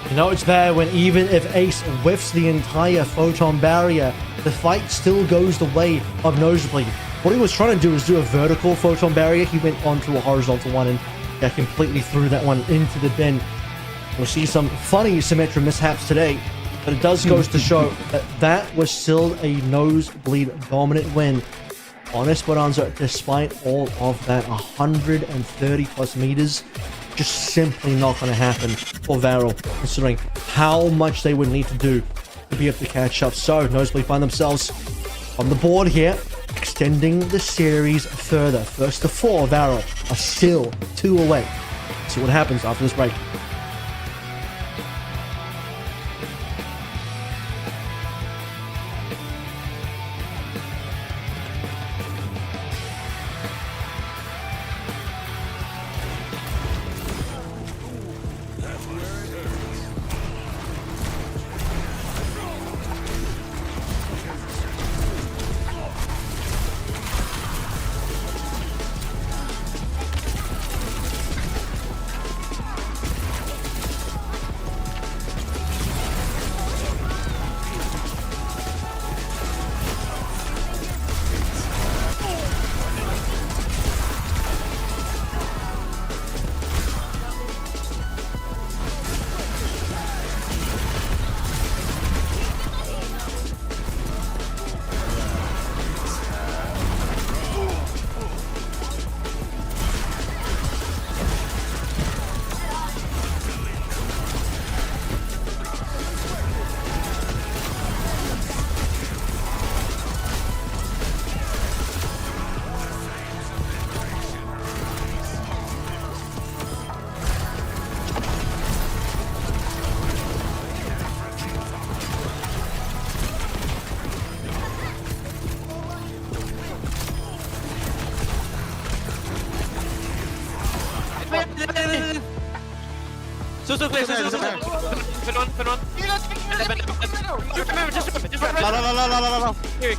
C: You know it's bad when even if Ace whiffs the entire photon barrier, the fight still goes the way of Nosebleed. What he was trying to do was do a vertical photon barrier. He went onto a horizontal one and completely threw that one into the bin. We'll see some funny Symmetra mishaps today, but it does goes to show that that was still a nosebleed dominant win on Esperanza, despite all of that 130 plus meters. Just simply not going to happen for Varel, considering how much they would need to do to be able to catch up. So Nosebleed find themselves on the board here, extending the series further. First to 4, Varel are still 2 away. See what happens after this break.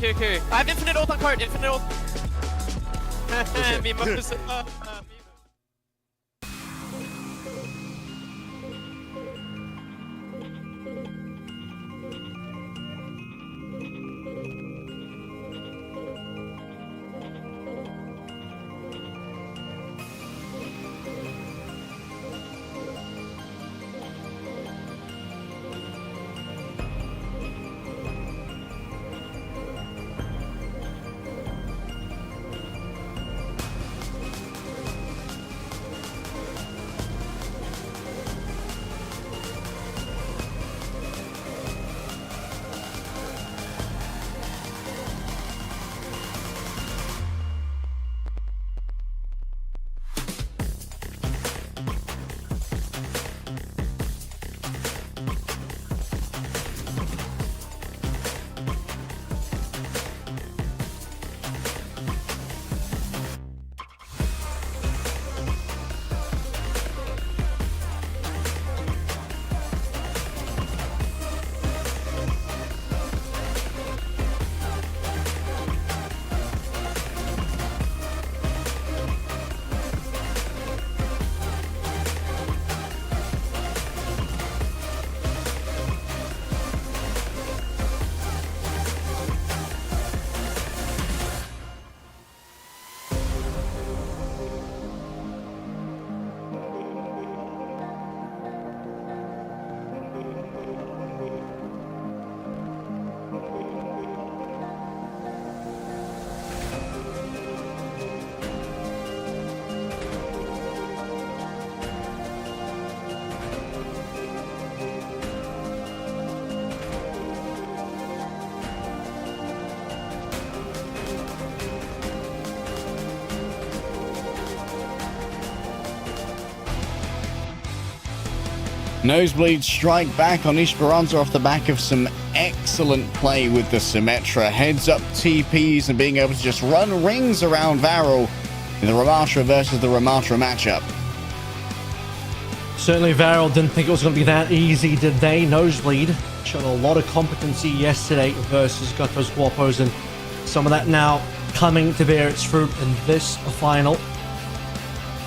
K: Okay. I have infinite ult on card, infinite ult. Mimosa.
B: Nosebleed strike back on Esperanza off the back of some excellent play with the Symmetra. Heads up TPs and being able to just run rings around Varel in the Ramatra versus the Ramatra matchup.
C: Certainly Varel didn't think it was going to be that easy, did they? Nosebleed showed a lot of competency yesterday versus Gatos Guapos, and some of that now coming to bear its fruit in this final.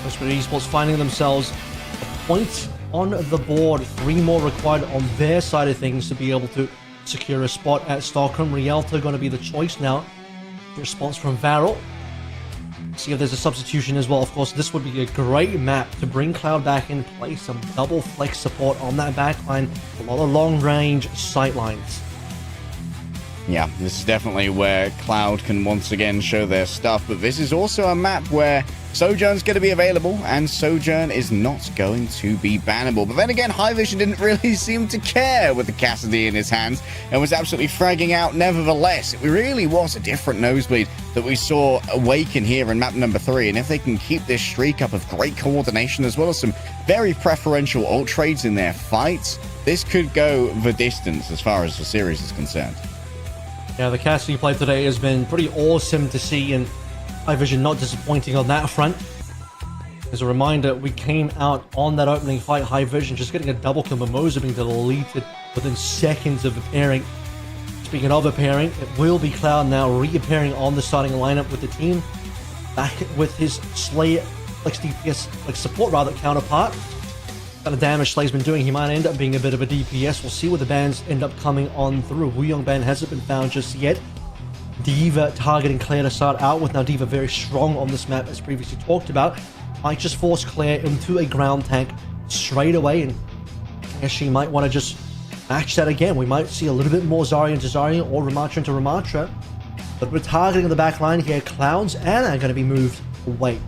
C: Nosebleed Esports finding themselves a point on the board. 3 more required on their side of things to be able to secure a spot at Stockholm. Rialto going to be the choice now. Response from Varel. See if there's a substitution as well. Of course, this would be a great map to bring Cloud back in, play some double flex support on that backline, a lot of long range sight lines.
B: Yeah, this is definitely where Cloud can once again show their stuff, but this is also a map where Sojourn's going to be available, and Sojourn is not going to be bannable. But then again, Vision didn't really seem to care with the Cassidy in his hands, and was absolutely fragging out nevertheless. It really was a different nosebleed that we saw awaken here in map number 3, and if they can keep this streak up of great coordination, as well as some very preferential ult trades in their fights, this could go the distance as far as the series is concerned.
C: Yeah, the Cassidy play today has been pretty awesome to see, and Vision not disappointing on that front. As a reminder, we came out on that opening fight, Vision just getting a double kill, Mimosa being deleted within seconds of appearing. Speaking of appearing, it will be Cloud now reappearing on the starting lineup with the team, back with his Slay DPS support counterpart. Kind of damage Slay's been doing, he might end up being a bit of a DPS. We'll see what the bans end up coming on through. Wuyong ban hasn't been found just yet. D.Va targeting Claire to start out with. Now D.Va very strong on this map as previously talked about. Might just force Claire into a ground tank straight away, and I guess she might want to just match that again. We might see a little bit more Zarya into Zarya or Ramattra into Ramattra. But we're targeting the back line here. Cloud's Ana are going to be moved away.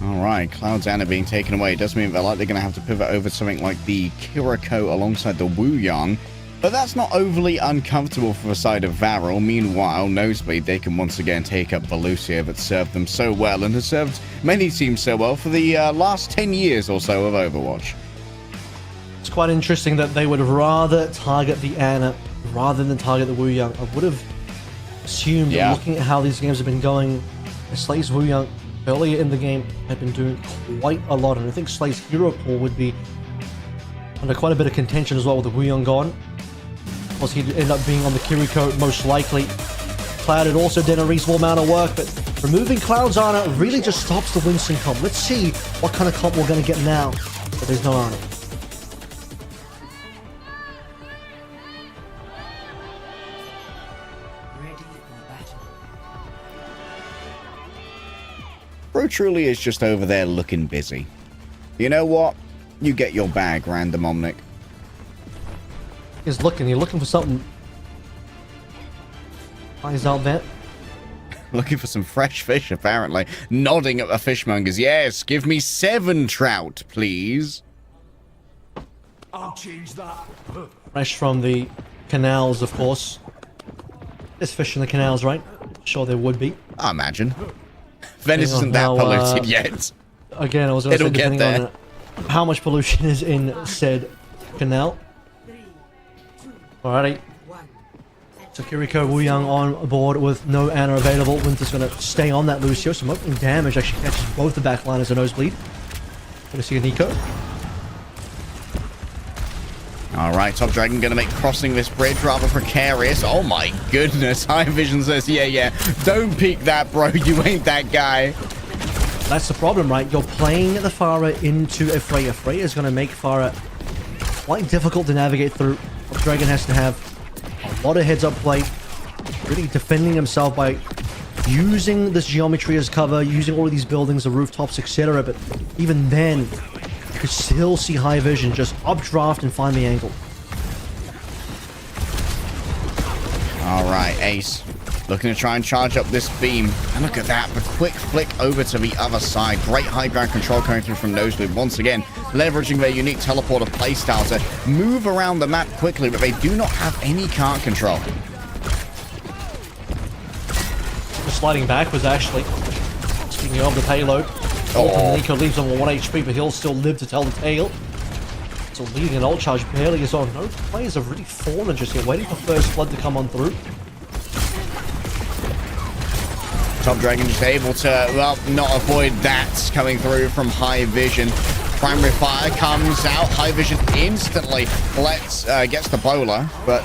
B: Alright, Cloud's Ana being taken away. It does mean they're likely going to have to pivot over to something like the Kiriko alongside the Wuyong. But that's not overly uncomfortable for the side of Varel. Meanwhile, Nosebleed, they can once again take up the Lucio that served them so well and has served many teams so well for the last 10 years or so of Overwatch.
C: It's quite interesting that they would rather target the Ana rather than target the Wuyong. I would have assumed, looking at how these games have been going, Slay's Wuyong earlier in the game had been doing quite a lot, and I think Slay's hero pool would be under quite a bit of contention as well with the Wuyong gone. Of course, he'd end up being on the Kiriko most likely. Cloud had also done a reasonable amount of work, but removing Cloud's Ana really just stops the Winston comp. Let's see what kind of comp we're going to get now, but there's no Ana.
B: Bro truly is just over there looking busy. You know what? You get your bag, Random Omnic.
C: He's looking for something. Eyes out there.
B: Looking for some fresh fish, apparently. Nodding at the fishmongers. Yes, give me 7 trout, please.
L: I'll change that.
C: Fresh from the canals, of course. There's fish in the canals, right? Sure there would be.
B: I imagine. Venice isn't that polluted yet.
C: Again, I was going to say, depending on how much pollution is in said canal. Alrighty. So Kiriko Wuyong on board with no Ana available. Winter's going to stay on that Lucio. Some opening damage actually catches both the backliners a nosebleed. Going to see a Nico.
B: Alright, Top Dragon going to make crossing this bridge rather precarious. Oh my goodness. Vision says, yeah. Don't peek that, bro. You ain't that guy.
C: That's the problem, right? You're playing the Pharah into a Freya. Freya is going to make Pharah quite difficult to navigate through. Top Dragon has to have a lot of heads-up play. Really defending himself by using this geometry as cover, using all of these buildings, the rooftops, etc. But even then, you could still see Vision just updraft and find the angle.
B: Alright, Ace. Looking to try and charge up this beam. And look at that, the quick flick over to the other side. Great high ground control coming through from Nosebleed. Once again, leveraging their unique teleporter playstyle to move around the map quickly, but they do not have any cart control.
C: Just sliding backwards, actually. Speaking of the payload. Nico leaves on 1 HP, but he'll still live to tell the tale. So leading an ult charge barely is on. No players have really fallen just here, waiting for First Blood to come on through.
B: Top Dragon just able to, well, not avoid that coming through from Vision. Primary fire comes out. Vision instantly gets the bowler, but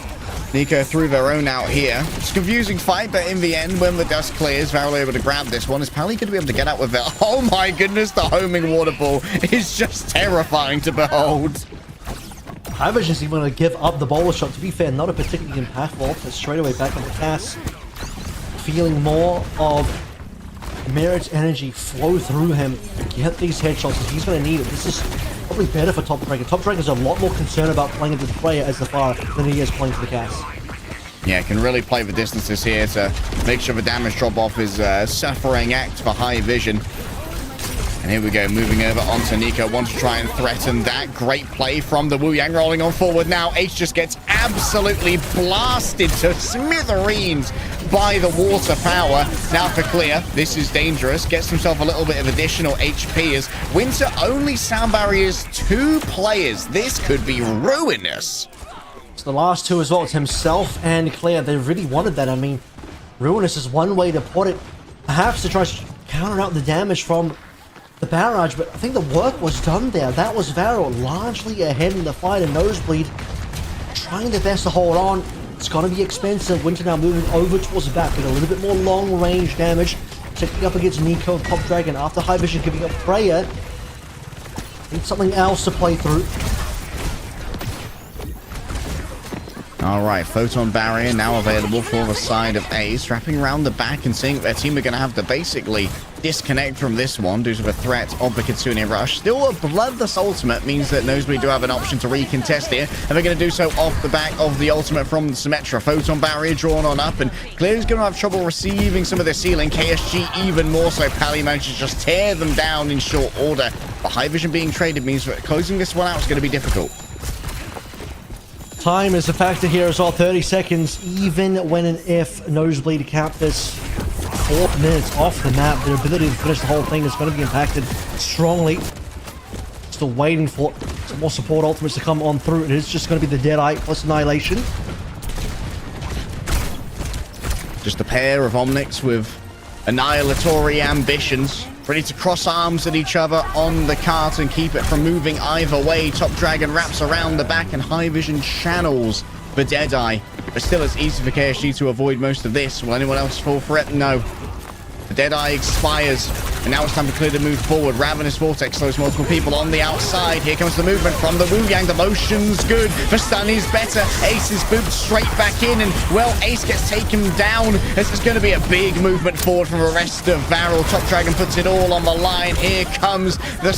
B: Nico threw their own out here. It's a confusing fight, but in the end, when the dust clears, Varel able to grab this one. Is Pally going to be able to get out with it? Oh my goodness, the homing water ball is just terrifying to behold.
C: Vision's even going to give up the bowler shot. To be fair, not a particularly impactful, but straight away back on the cast. Feeling more of Merit's energy flow through him, get these headshots, and he's going to need it. This is probably better for Top Dragon. Top Dragon's a lot more concerned about playing the player as the fire than he is playing for the cast.
B: Yeah, can really play the distances here to make sure the damage drop-off is a suffering act for High Vision. And here we go, moving over onto Nico. Wants to try and threaten that. Great play from the Wu Yang, rolling on forward now. Ace just gets absolutely blasted to smithereens by the water power. Now for Clear, this is dangerous. Gets himself a little bit of additional HP as Winter only sound barriers 2 players. This could be ruinous.
C: So the last 2 as well, it's himself and Clear. They really wanted that. I mean, ruinous is one way to put it. Perhaps to try to counter out the damage from the barrage, but I think the work was done there. That was Varro largely ahead in the fight, and Nosebleed trying their best to hold on. It's going to be expensive. Winter now moving over towards the back with a little bit more long-range damage. Checking up against Nico and Top Dragon after High Vision giving up Freya. Need something else to play through.
B: All right, Photon Barrier now available for the side of Ace. Wrapping around the back and seeing their team are going to have to basically disconnect from this one due to the threat of the Kitsune Rush. Still, a Bloodless ultimate means that Nosebleed do have an option to recontest here, and they're going to do so off the back of the ultimate from the Symmetra. Photon Barrier drawn on up, and Clear's going to have trouble receiving some of their ceiling. KSG even more so. Pally manages to just tear them down in short order. But High Vision being traded means that closing this one out is going to be difficult.
C: Time is a factor here as well. 30 seconds, even when and if Nosebleed cap this 4 minutes off the map, their ability to finish the whole thing is going to be impacted strongly. Still waiting for some more support ultimates to come on through. It is just going to be the Deadeye plus Annihilation.
B: Just a pair of Omnics with annihilatory ambitions, ready to cross arms at each other on the cart and keep it from moving either way. Top Dragon wraps around the back and High Vision channels the Deadeye. But still, it's easy for KSG to avoid most of this. Will anyone else fall for it? No. The Deadeye expires, and now it's time for Clear to move forward. Ravenous Vortex slows multiple people on the outside. Here comes the movement from the Wu Yang. The motion's good. The stun is better. Ace is booped straight back in, and, well, Ace gets taken down. This is going to be a big movement forward from the rest of Varro. Top Dragon puts it all on the line. Here comes the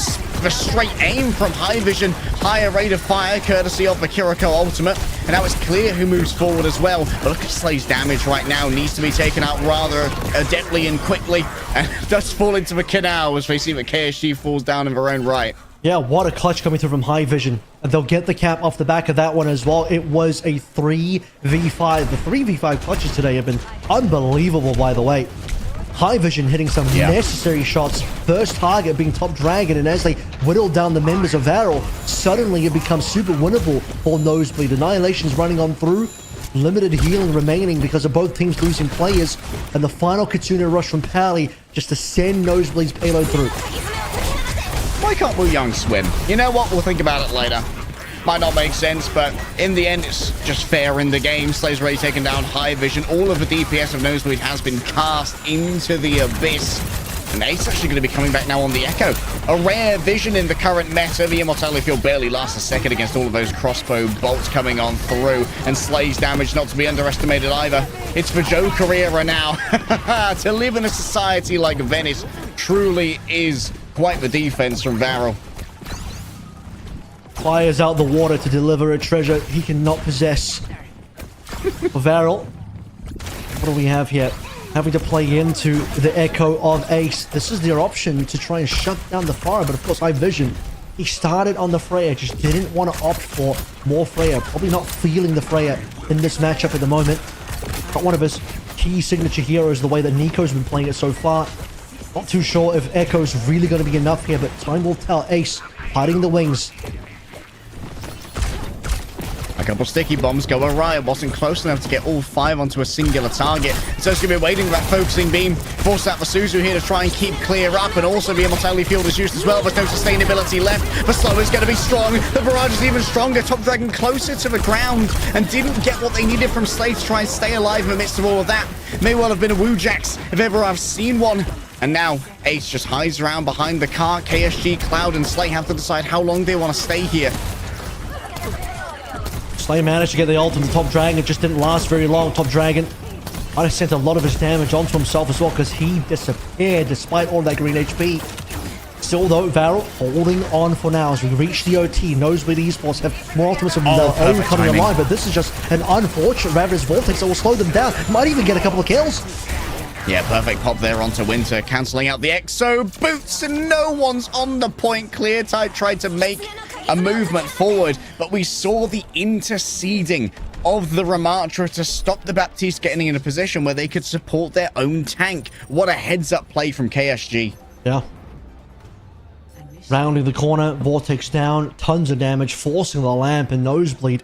B: straight aim from High Vision. Higher rate of fire, courtesy of the Kiriko ultimate. And now it's Clear who moves forward as well. But look at Slay's damage right now. Needs to be taken out rather adeptly and quickly. And does fall into the canal as we see that KSG falls down in their own right.
C: Yeah, what a clutch coming through from High Vision. And they'll get the cap off the back of that one as well. It was a 3v5. The 3v5 clutches today have been unbelievable, by the way. High Vision hitting some necessary shots. First target being Top Dragon, and as they whittle down the members of Varro, suddenly it becomes super winnable for Nosebleed. Annihilation's running on through. Limited healing remaining because of both teams losing players. And the final Kitsune Rush from Pally just to send Nosebleed's payload through.
B: Why can't Wu Yang swim? You know what? We'll think about it later. Might not make sense, but in the end, it's just fair in the game. Slay's already taken down High Vision. All of the DPS of Nosebleed has been cast into the abyss. And Ace actually going to be coming back now on the Echo. A rare vision in the current meta. The Immortality Field barely lasts a second against all of those crossbow bolts coming on through. And Slay's damage not to be underestimated either. It's for Joe Carrera now. To live in a society like Venice truly is quite the defense from Varro.
C: Fires out the water to deliver a treasure he cannot possess. For Varro, what do we have here? Having to play into the Echo of Ace. This is their option to try and shut down the fire, but of course High Vision, he started on the Freya, just didn't want to opt for more Freya. Probably not feeling the Freya in this matchup at the moment. Not one of his key signature heroes the way that Nico's been playing it so far. Not too sure if Echo's really going to be enough here, but time will tell. Ace hiding the wings.
B: A couple sticky bombs go awry. It wasn't close enough to get all 5 onto a singular target. So it's going to be waiting for that focusing beam. Force out for Suzu here to try and keep Clear up. And also the Immortality Field is used as well. There's no sustainability left. The slow is going to be strong. The barrage is even stronger. Top Dragon closer to the ground. And didn't get what they needed from Slay to try and stay alive in the midst of all of that. May well have been a Wu Jax if ever I've seen one. And now Ace just hides around behind the car. KSG, Cloud, and Slay have to decide how long they want to stay here.
C: Slay managed to get the ultimate. Top Dragon, it just didn't last very long. Top Dragon Might have sent a lot of his damage onto himself as well because he disappeared despite all that green HP. Still though, Varel holding on for now as we reach the OT. Nosebleed Esports have more ultimates of their own coming alive, but this is just an unfortunate Ravenous Vortex that will slow them down. Might even get a couple of kills.
B: Yeah, perfect pop there onto Winter, cancelling out the Exo boots, and no one's on the point. Cleartide tried to make a movement forward, but we saw the interceding of the Ramatra to stop the Baptiste getting in a position where they could support their own tank. What a heads-up play from KSG.
C: Yeah. Rounding the corner, Vortex down, tons of damage, forcing the lamp and Nosebleed.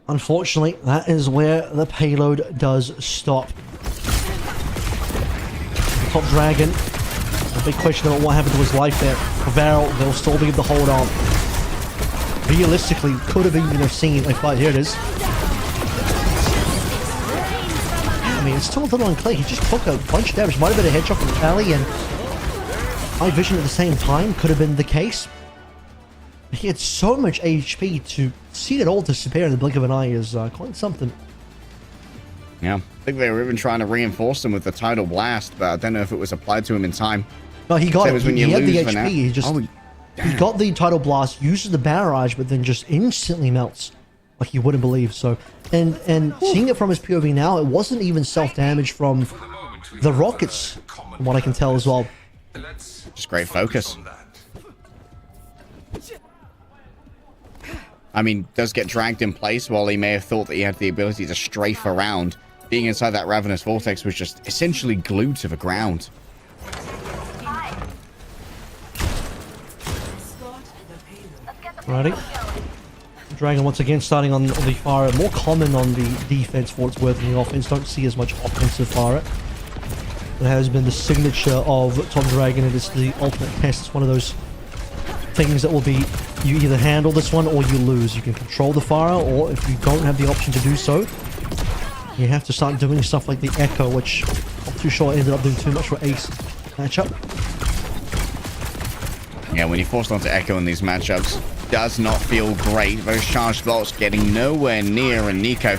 C: Unfortunately, that is where the payload does stop. Top Dragon, a big question about what happened to his life there. Varel, they'll still be able to hold on. Realistically, could have even have seen a fight. Here it is. I mean, it's still a little unclear. He just took a bunch of damage. Might have been a headshot from Cali and high vision at the same time. Could have been the case. He had so much HP to see it all disappear in the blink of an eye is quite something.
B: Yeah, I think they were even trying to reinforce him with the Tidal Blast, but I don't know if it was applied to him in time.
C: No, he got it.
B: When
C: He
B: you
C: had the
B: lose
C: HP. He just he got the Tidal Blast, uses the barrage, but then just instantly melts like you wouldn't believe. So, and seeing it from his POV now, it wasn't even self-damage from the rockets, from what I can tell as well.
B: Just great focus. I mean, does get dragged in place while he may have thought that he had the ability to strafe around. Being inside that Ravenous Vortex was just essentially glued to the ground.
C: Alrighty. Dragon once again starting on the fire. More common on the defense for its worth in the offense. Don't see as much offensive fire. It has been the signature of Top Dragon. It is the ultimate test. It's one of those things that will be, you either handle this one or you lose. You can control the fire, or if you don't have the option to do so, you have to start doing stuff like the Echo, which I'm too sure ended up doing too much for Ace matchup.
B: Yeah, when you're forced onto Echo in these matchups, does not feel great. Those charged bolts getting nowhere near, and Nico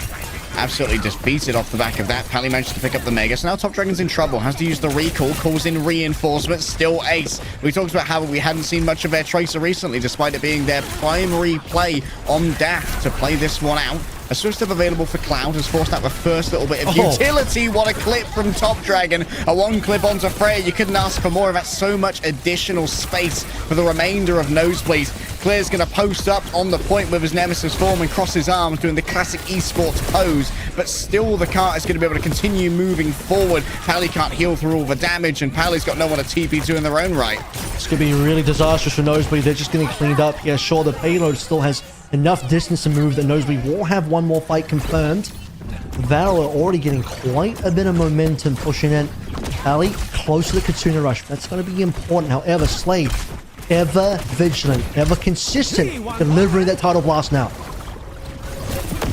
B: absolutely defeated off the back of that. Pally managed to pick up the Mega, so now Top Dragon's in trouble. Has to use the recall, calls in reinforcements, still Ace. We talked about how we hadn't seen much of their Tracer recently, despite it being their primary play on Daft to play this one out. A switch step available for Cloud has forced out the first little bit of utility. What a clip from Top Dragon. A one clip onto Freya. You couldn't ask for more of that. So much additional space for the remainder of Nosebleed. Claire's going to post up on the point with his Nemesis form and cross his arms, doing the classic esports pose. But still, the cart is going to be able to continue moving forward. Pally can't heal through all the damage, and Pally's got no one to TP to in their own right.
C: It's going to be really disastrous for Nosebleed. They're just getting cleaned up. Yeah, sure, the payload still has enough distance to move that Nosebleed will have one more fight confirmed. Varel are already getting quite a bit of momentum pushing in. Pally close to the Katsuna Rush. That's going to be important. However, Slade, ever vigilant, ever consistent, delivering that Tidal Blast now.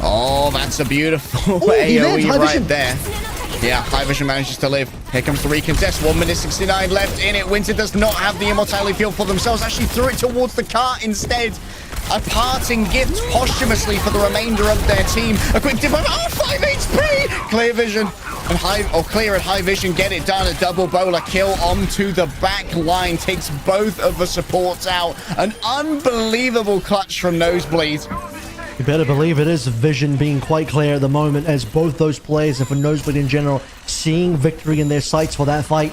B: Oh, that's a beautiful AoE right there. Yeah, High Vision manages to live. Here comes the recontest. 1 minute 69 left in it. Winter does not have the immortality field for themselves. Actually threw it towards the cart instead. A parting gift posthumously for the remainder of their team. A quick dip of 5 HP. Clear Vision and Clear and High Vision get it done. A double bowler kill onto the back line. Takes both of the supports out. An unbelievable clutch from Nosebleed.
C: You better believe it is Vision being quite clear at the moment, as both those players, and for Nosebleed in general, seeing victory in their sights for that fight.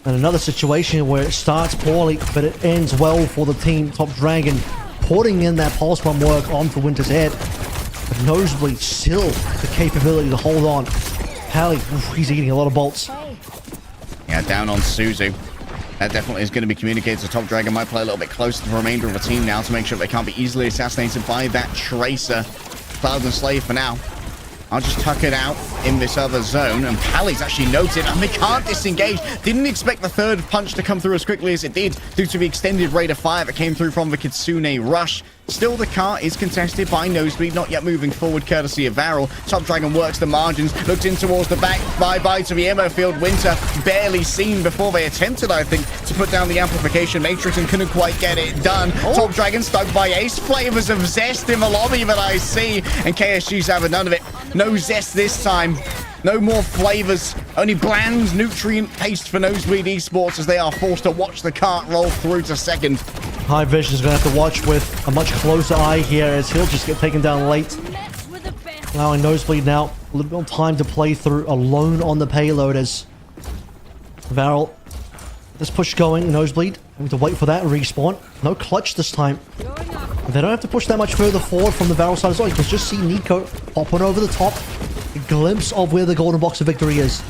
C: And another situation where it starts poorly, but it ends well for the team. Top Dragon putting in that pulse bomb work onto Winter's head. But Nosebleed still the capability to hold on. Pally, he's eating a lot of bolts.
B: Yeah, down on Suzu. That definitely is going to be communicated. So Top Dragon might play a little bit closer to the remainder of the team now to make sure they can't be easily assassinated by that Tracer. Cloud and Slave for now. I'll just tuck it out in this other zone, and Pally's actually noted, and they can't disengage. Didn't expect the third punch to come through as quickly as it did due to the extended rate of fire that came through from the Kitsune Rush. Still, the car is contested by Nosebleed, not yet moving forward courtesy of Varel. Top Dragon works the margins, looks in towards the back. Bye-bye to the EMEA field. Winter barely seen before they attempted, I think, to put down the amplification matrix and couldn't quite get it done. Top Dragon stuck by Ace. Flavors of Zest in the lobby that I see, and KSG's having none of it. No Zest this time. No more flavors, only bland nutrient paste for Nosebleed Esports as they are forced to watch the cart roll through to second.
C: High Vision is going to have to watch with a much closer eye here as he'll just get taken down late. Allowing Nosebleed now a little bit of time to play through alone on the payload as Varel. This push going, Nosebleed. Having to wait for that respawn. No clutch this time. They don't have to push that much further forward from the Varel side as well. You can just see Nico popping over the top. A glimpse of where the golden box of victory is.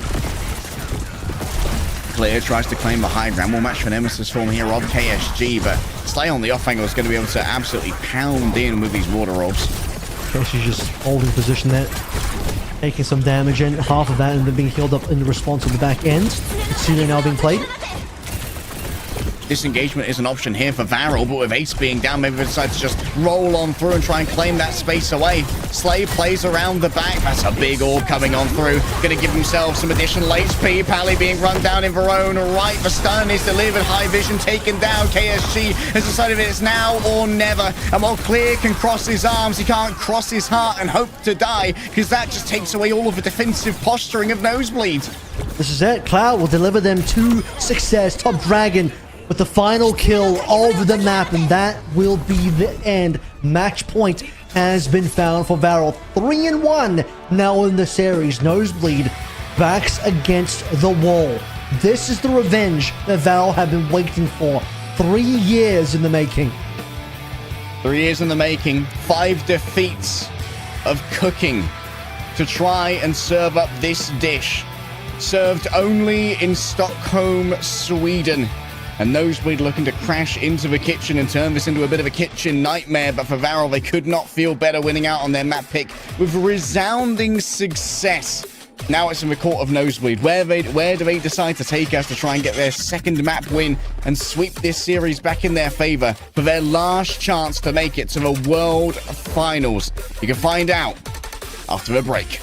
B: Clear tries to claim the high ground. We'll match for Nemesis form here of KSG, but Slay on the off angle is going to be able to absolutely pound in with these water orbs.
C: KSG's just holding position there. Taking some damage in. Half of that and then being healed up in the response of the back end. Celia now being played.
B: Disengagement is an option here for Varel, but with Ace being down, maybe they decide to just roll on through and try and claim that space away. Slay plays around the back. That's a big orb coming on through. Going to give himself some additional HP. Pally being run down in their own right. The stun is delivered. High Vision taken down. KSG has decided it's now or never. And while Clear can cross his arms, he can't cross his heart and hope to die, because that just takes away all of the defensive posturing of Nosebleed.
C: This is it. Cloud will deliver them to success. Top Dragon with the final kill of the map, and that will be the end. Match point has been found for Varel. 3-1 now in the series. Nosebleed backs against the wall. This is the revenge that Varel have been waiting for. 3 years in the making.
B: 3 years in the making. 5 defeats of cooking to try and serve up this dish. Served only in Stockholm, Sweden. And Nosebleed looking to crash into the kitchen and turn this into a bit of a kitchen nightmare. But for Varel, they could not feel better winning out on their map pick with resounding success. Now it's in the court of Nosebleed. Where do they decide to take us to try and get their second map win and sweep this series back in their favor for their last chance to make it to the World Finals? You can find out after the break.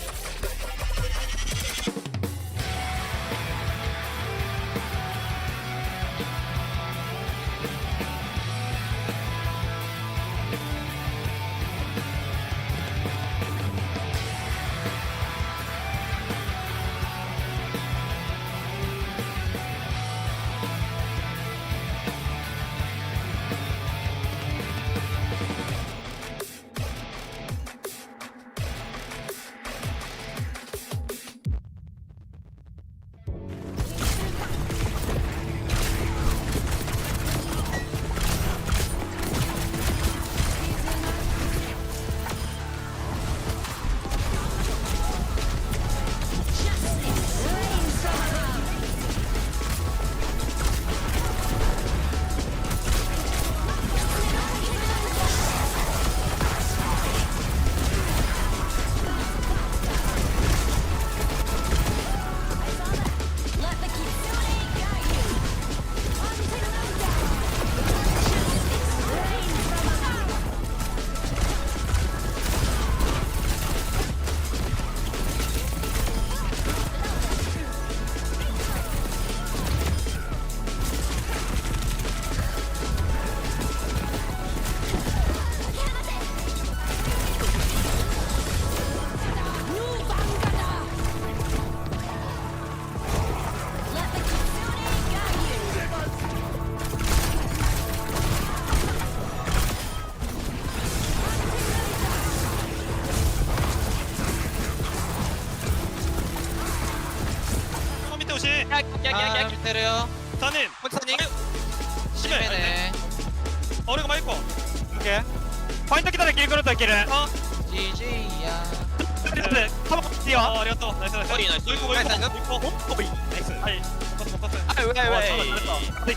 K: 기다려. 선임. 선임. 심해네. 어려고 말고. 오케이. 포인트 기다려. 길 걸었다 길을. GG야. 그래. 한번 뛰어. 어려웠어. 나이스 나이스. 나이스. 이거 나이스. 나이스. 아이. 왜.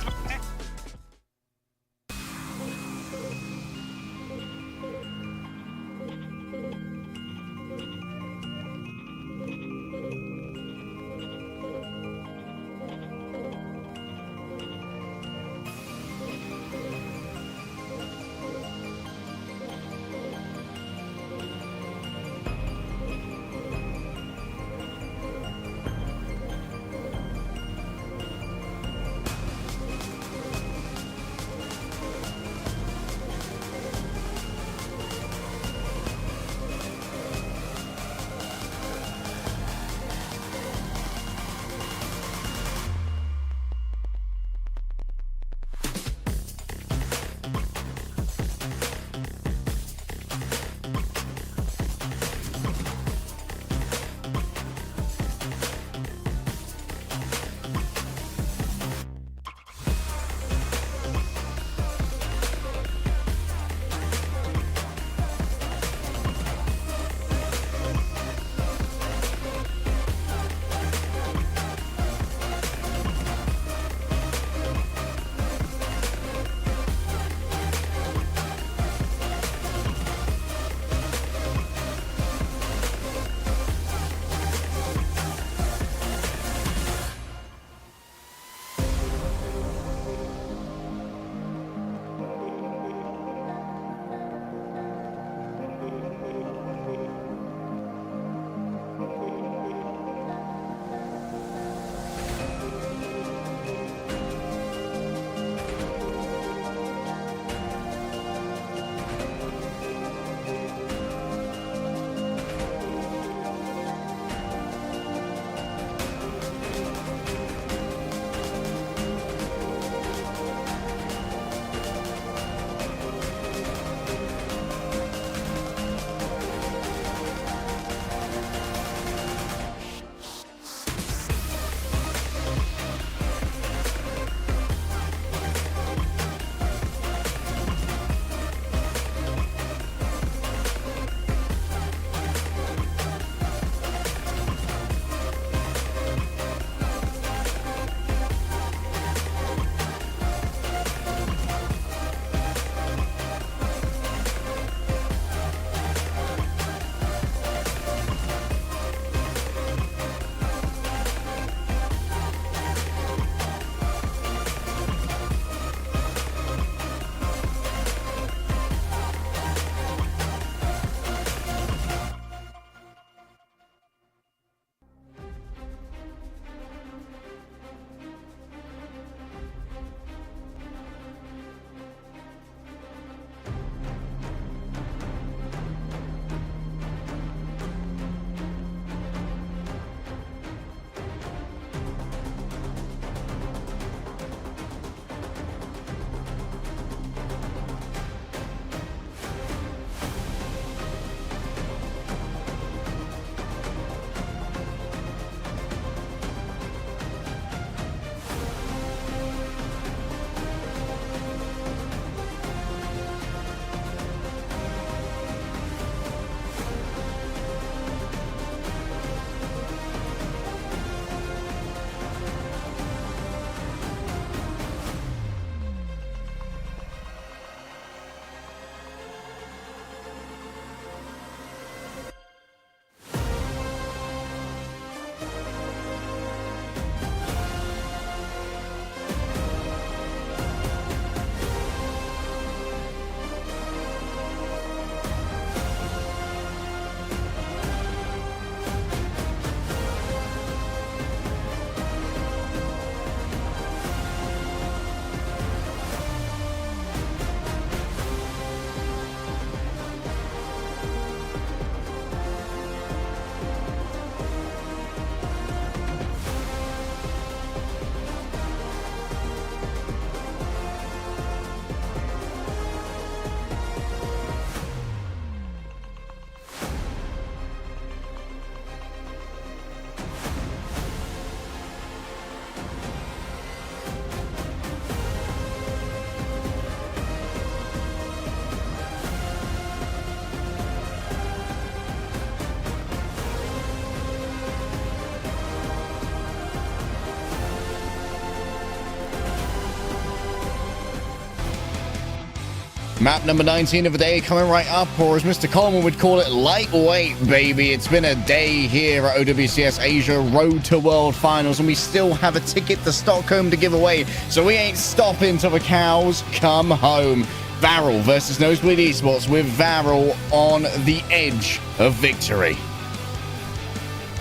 B: Map number 19 of the day coming right up, or as Mr. Coleman would call it, lightweight, baby. It's been a day here at OWCS Asia Road to World Finals, and we still have a ticket to Stockholm to give away, so we ain't stopping till the cows come home. Varel versus Nosebleed Esports, with Varel on the edge of victory.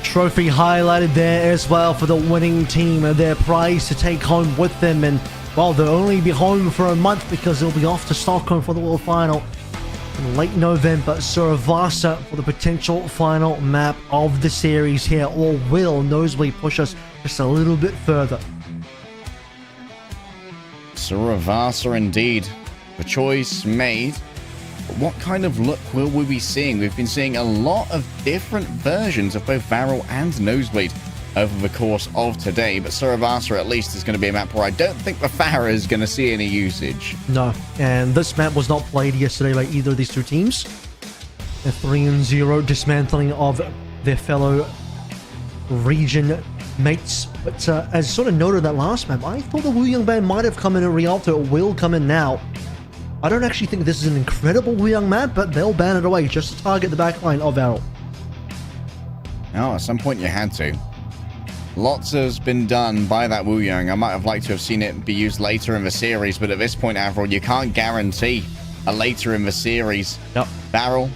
C: Trophy highlighted there as well for the winning team, their prize to take home with them. And well, they'll only be home for a month because they'll be off to Stockholm for the World Final in late November. Suravasa for the potential final map of the series here, or will Nosebleed push us just a little bit further?
B: Suravasa indeed. The choice made. But what kind of look will we be seeing? We've been seeing a lot of different versions of both Varel and Nosebleed over the course of today, but Suravasa at least is going to be a map where I don't think the Farah is going to see any usage.
C: No, and this map was not played yesterday by either of these two teams. A 3-0 dismantling of their fellow region mates. But as sort of noted that last map, I thought the Wu Young band might have come in and Rialto. It will come in now. I don't actually think this is an incredible Wu Young map, but they'll ban it away just to target the backline of Varel.
B: Oh, at some point you had to. Lots has been done by that Wu Young. I might have liked to have seen it be used later in the series, but at this point, Avril, you can't guarantee a later in the series.
C: Yep.
B: Varel,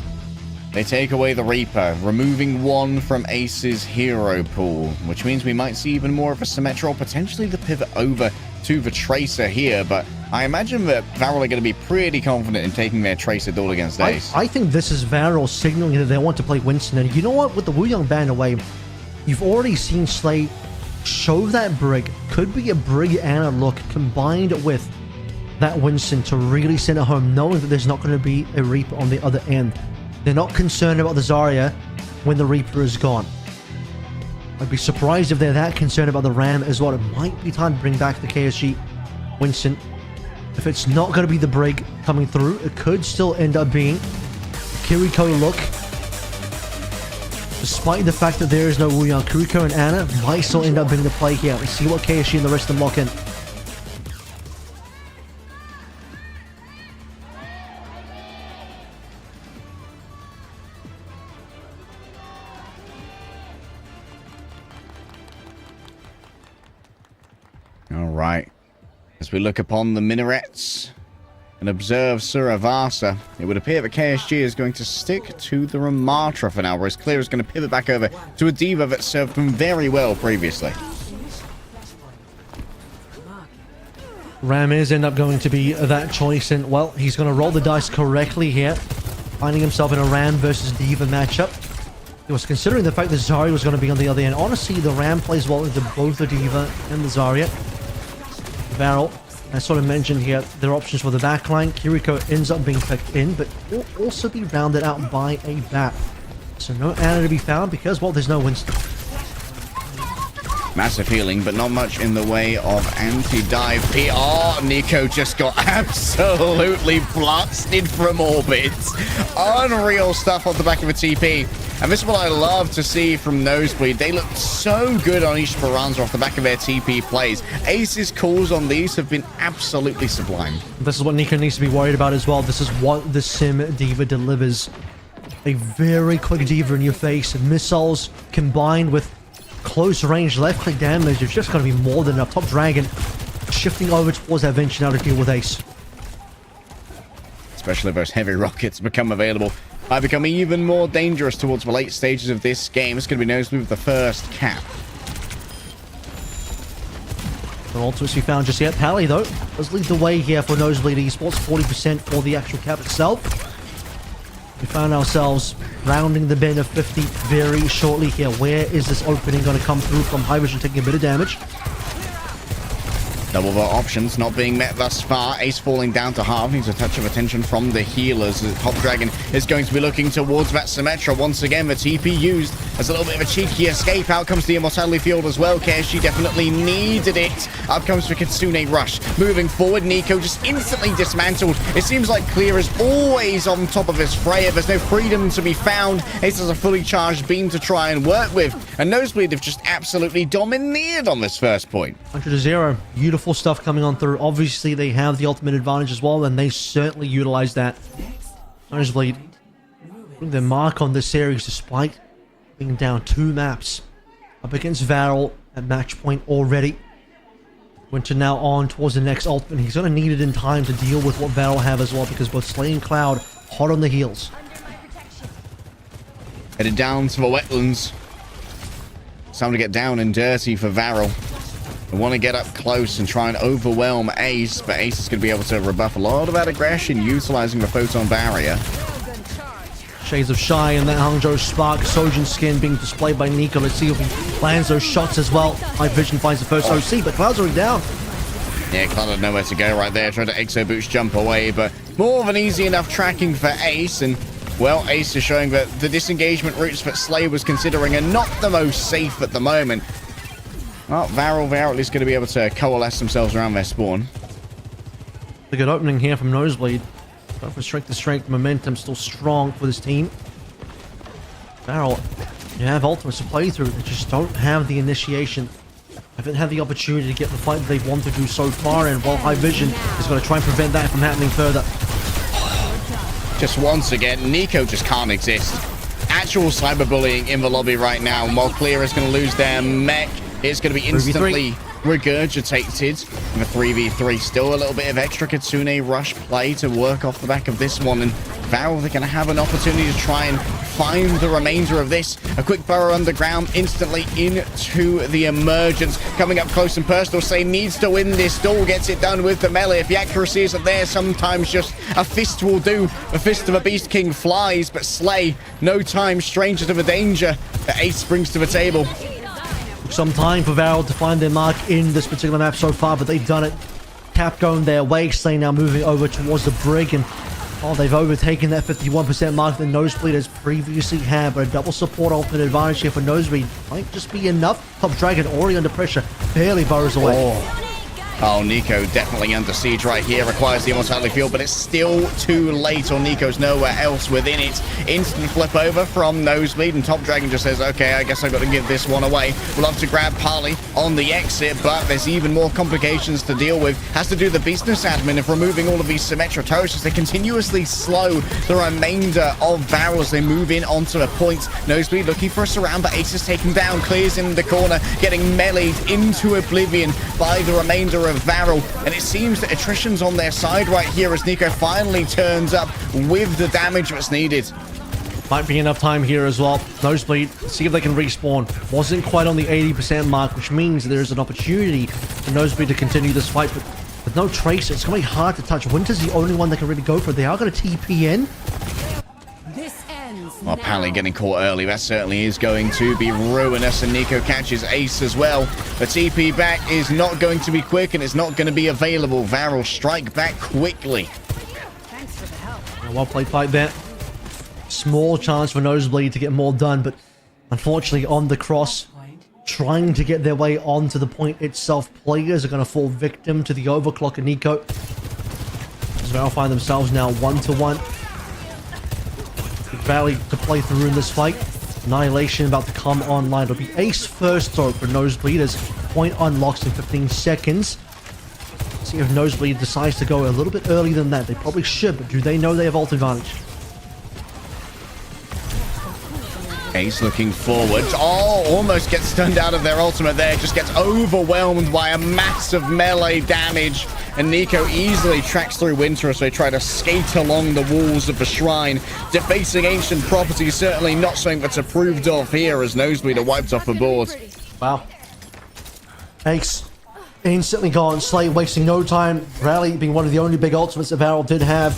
B: they take away the Reaper, removing one from Ace's hero pool, which means we might see even more of a Symmetra, or potentially the pivot over to the Tracer here, but I imagine that Varel are going to be pretty confident in taking their Tracer duel against Ace.
C: I think this is Varel signaling that they want to play Winston, and you know what? With the Wu Young ban away, you've already seen Slay show that Brig. Could be a Brig and a look combined with that Winston to really send it home, knowing that there's not going to be a Reaper on the other end. They're not concerned about the Zarya when the Reaper is gone. I'd be surprised if they're that concerned about the Ram as well. It might be time to bring back the KSG Winston. If it's not going to be the Brig coming through, it could still end up being Kiriko look. Despite the fact that there is no Wu Young, Kiriko and Anna might still end up being the play here. Let's see what KSG and the rest of them lock in.
B: All right. As we look upon the minarets and observe Suravasa, it would appear that KSG is going to stick to the Ramatra for now, whereas Clear is going to pivot back over to a Diva that served them very well previously.
C: Ram is end up going to be that choice, and well, he's going to roll the dice correctly here, finding himself in a Ram versus Diva matchup. He was considering the fact that Zarya was going to be on the other end. Honestly, the Ram plays well into both the Diva and the Zarya. Varel, as sort of mentioned here, there are options for the backline. Kiriko ends up being picked in, but will also be rounded out by a Bat. So no Anna to be found because, well, there's no Winston.
B: Massive healing, but not much in the way of anti-dive. Oh, Nico just got absolutely blasted from orbit. Unreal stuff on the back of a TP. And this is what I love to see from Nosebleed. They look so good on Esperanza off the back of their TP plays. Ace's calls on these have been absolutely sublime.
C: This is what Nico needs to be worried about as well. This is what the Sim Diva delivers. A very quick Diva in your face. Missiles combined with close range left click damage. It's just going to be more than enough. Top Dragon shifting over towards that Venture now to deal with Ace.
B: Especially those heavy rockets become available. I become even more dangerous towards the late stages of this game. It's going to be Nosebleed with the first cap.
C: No ultimates to be found just yet. Pally, though, does lead the way here for Nosebleed Esports. 40% for the actual cap itself. We found ourselves rounding the bend of 50 very shortly here. Where is this opening going to come through from? High Vision taking a bit of damage.
B: Double vote options not being met thus far. Ace falling down to half. Needs a touch of attention from the healers. The Top Dragon is going to be looking towards that Symmetra. Once again, the TP used as a little bit of a cheeky escape. Out comes the Immortality Field as well. KSG definitely needed it. Up comes the Kitsune Rush. Moving forward, Nico just instantly dismantled. It seems like Clear is always on top of his Freya. There's no freedom to be found. Ace has a fully charged beam to try and work with. And Nosebleed have just absolutely domineered on this first point.
C: 100-0. Beautiful beautiful stuff coming on through. Obviously, they have the ultimate advantage as well, and they certainly utilize that. Nosebleed putting their mark on this series despite being down 2 maps. Up against Varel at match point already. Winter now on towards the next ultimate. He's going to need it in time to deal with what Varel have as well, because both Slay and Cloud hot on the heels.
B: Headed down to the wetlands. It's time to get down and dirty for Varel. They want to get up close and try and overwhelm Ace, but Ace is going to be able to rebuff a lot of that aggression utilizing the photon barrier.
C: Shades of Shy and that Hangzhou Spark. Sojin skin being displayed by Nico. Let's see if he lands those shots as well. High Vision finds the first OC, but Cloud's already down.
B: Yeah, Cloud had nowhere to go right there. Tried to Exo Boots jump away, but more of an easy enough tracking for Ace. And, well, Ace is showing that the disengagement routes that Slay was considering are not the most safe at the moment. Well, Varel at least going to be able to coalesce themselves around their spawn.
C: A good opening here from Nosebleed. Going from strength to strength, momentum still strong for this team. Varel, you have ultimates to play through, they just don't have the initiation. Haven't had the opportunity to get the fight that they want to do so far, and while High Vision is going to try and prevent that from happening further.
B: Just once again, Nico just can't exist. Actual cyberbullying in the lobby right now. While Clear is going to lose their mech, it's going to be instantly regurgitated in the 3v3. Still a little bit of extra Kitsune rush play to work off the back of this one, and Varel, they're going to have an opportunity to try and find the remainder of this. A quick burrow underground instantly into the emergence. Coming up close and personal. Slay needs to win this. Duel gets it done with the melee. If the accuracy isn't there, sometimes just a fist will do. The fist of a Beast King flies, but Slay, no time stranger to the danger that Ace brings to the table.
C: Some time for Varel to find their mark in this particular map so far, but they've done it. Cap going their way. Slay now moving over towards the brig, and they've overtaken that 51% mark that Nosebleed has previously had, but a double support ultimate advantage here for Nosebleed might just be enough. Top Dragon already under pressure, barely burrows away.
B: Oh, Nico definitely under siege right here. Requires the immortality field, but it's still too late, or Nico's nowhere else within it. Instant flip over from Nosebleed, and Top Dragon just says, okay, I guess I've got to give this one away. We'll have to grab Parley on the exit, but there's even more complications to deal with. Has to do the business admin of removing all of these Symmetra turrets as they continuously slow the remainder of Varel as they move in onto the point. Nosebleed looking for a surround, but Ace is taken down. Clears in the corner, getting meleeed into oblivion by the remainder of Varel, and it seems that attrition's on their side right here as Nico finally turns up with the damage that's needed.
C: Might be enough time here as well. Nosebleed, see if they can respawn. Wasn't quite on the 80% mark, which means there's an opportunity for Nosebleed to continue this fight, but with no tracer, it's going to be hard to touch. Winter's the only one that can really go for it. They are going to TP in.
B: Well, Pally getting caught early, that certainly is going to be ruinous, and Nico catches Ace as well. The TP back is not going to be quick, and it's not going to be available. Varel strike back quickly.
C: Well played fight there. Small chance for Nosebleed to get more done, but unfortunately on the cross, trying to get their way onto the point itself, players are going to fall victim to the overclock of Nico. As Varel find themselves now 1-1. Valley to play through in this fight. Annihilation about to come online. It'll be Ace first throw for Nosebleed as point unlocks in 15 seconds. See if Nosebleed decides to go a little bit earlier than that. They probably should, but do they know they have ult advantage?
B: Ace looking forward. Oh, almost gets stunned out of their ultimate there. Just gets overwhelmed by a massive melee damage. And Nico easily tracks through Winter as they try to skate along the walls of the shrine. Defacing ancient property, certainly not something that's approved of here as Nosebleed are wiped off the board.
C: Wow. Ace instantly gone. Slay wasting no time. Rally being one of the only big ultimates that Varel did have.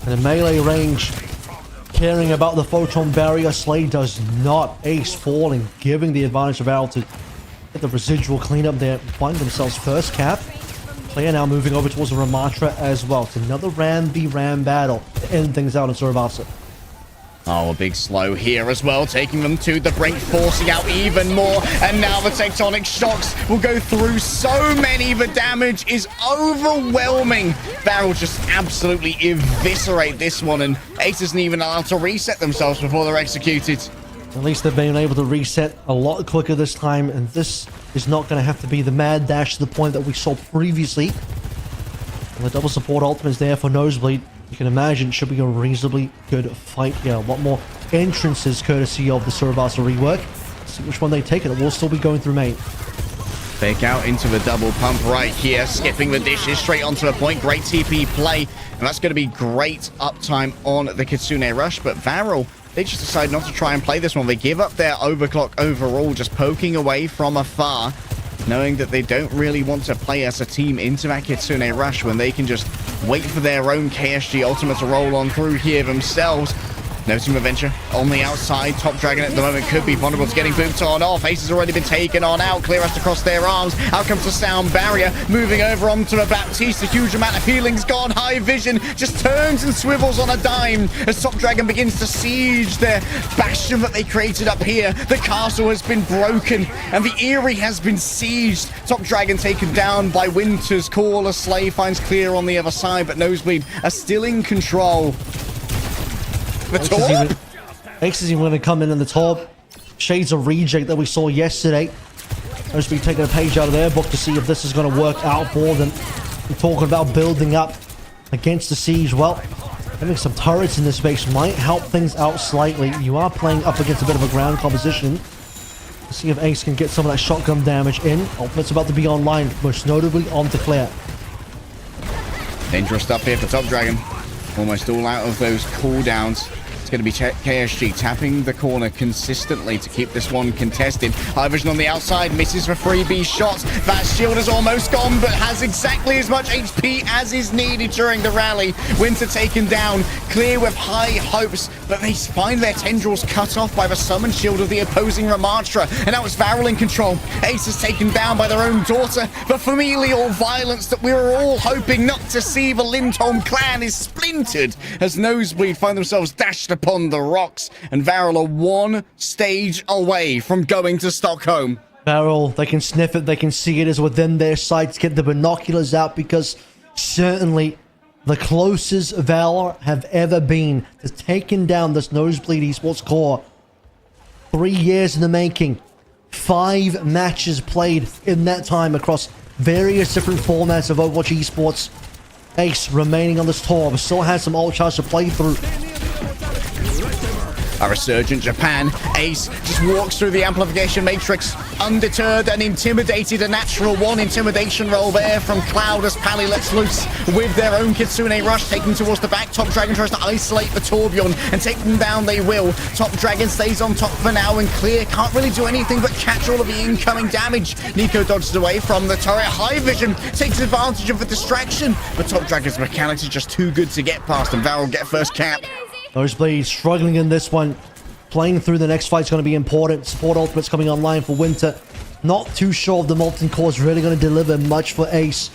C: And in melee range, caring about the photon barrier, Slay does not. Ace falling, giving the advantage of Varel to get the residual cleanup there. Find themselves first cap. Player now moving over towards the Ramatra as well. It's another Ram v Ram battle to end things out in Surabasa.
B: Oh, a big slow here as well, taking them to the brink, forcing out even more. And now the tectonic shocks will go through so many. The damage is overwhelming. Varel just absolutely eviscerate this one, and Ace isn't even allowed to reset themselves before they're executed.
C: At least they've been able to reset a lot quicker this time, and this is not going to have to be the mad dash to the point that we saw previously. And the double support ultimate is there for Nosebleed. You can imagine it should be a reasonably good fight here. A lot more entrances courtesy of the Surabasa rework. See which one they take, and it will still be going through main.
B: Fake out into the double pump right here, skipping the dishes straight onto the point. Great TP play, and that's going to be great uptime on the Kitsune Rush. But Varel, they just decide not to try and play this one. They give up their overclock overall, just poking away from afar, knowing that they don't really want to play as a team into that Kitsune Rush when they can just wait for their own KSG ultimate to roll on through here themselves. No Team Adventure on the outside. Top Dragon at the moment could be vulnerable to getting booped on off. Ace has already been taken on out. Clear has to cross their arms. Out comes the sound barrier. Moving over onto a Baptiste. A huge amount of healing's gone. High Vision just turns and swivels on a dime as Top Dragon begins to siege their bastion that they created up here. The castle has been broken and the Eyrie has been sieged. Top Dragon taken down by Winter's Call. A Slay finds Clear on the other side, but Nosebleed are still in control.
C: Ace is even going to come in the top. Shades of Reject that we saw yesterday. Nosebleed taking a page out of their book to see if this is going to work out for them. We're talking about building up against the siege. Well, having some turrets in this space might help things out slightly. You are playing up against a bit of a ground composition. Let's see if Ace can get some of that shotgun damage in. Ultimate's about to be online, most notably onto Claire.
B: Dangerous stuff here for Top Dragon. Almost all out of those cooldowns. It's going to be KSG tapping the corner consistently to keep this one contested. High Vision on the outside, misses for freebie shots. That shield is almost gone, but has exactly as much HP as is needed during the rally. Winter taken down, Clear with high hopes, but they find their tendrils cut off by the summon shield of the opposing Ramatra. And now it's Varel in control. Ace is taken down by their own daughter. The familial violence that we were all hoping not to see. The Lindholm clan is splintered as Nosebleed find themselves dashed upon the rocks, and Varel are one stage away from going to Stockholm.
C: Varel, they can sniff it, they can see it is within their sights. Get the binoculars out, because certainly the closest Valor have ever been to taking down this Nosebleed Esports core. 3 years in the making, 5 matches played in that time across various different formats of Overwatch Esports. Ace remaining on this tour, but still has some ult charge to play through.
B: A resurgent Japan. Ace just walks through the amplification matrix, undeterred and intimidated. A natural one intimidation roll there from Cloud as Pally lets loose with their own Kitsune Rush, taking towards the back. Top Dragon tries to isolate the Torbjorn, and take them down they will. Top Dragon stays on top for now, and Clear can't really do anything but catch all of the incoming damage. Nico dodges away from the turret. High Vision takes advantage of the distraction, but Top Dragon's mechanics is just too good to get past, and Varel get first cap.
C: Nosebleed struggling in this one. Playing through the next fight is going to be important. Support ultimates coming online for Winter. Not too sure if the Molten Core is really going to deliver much for Ace,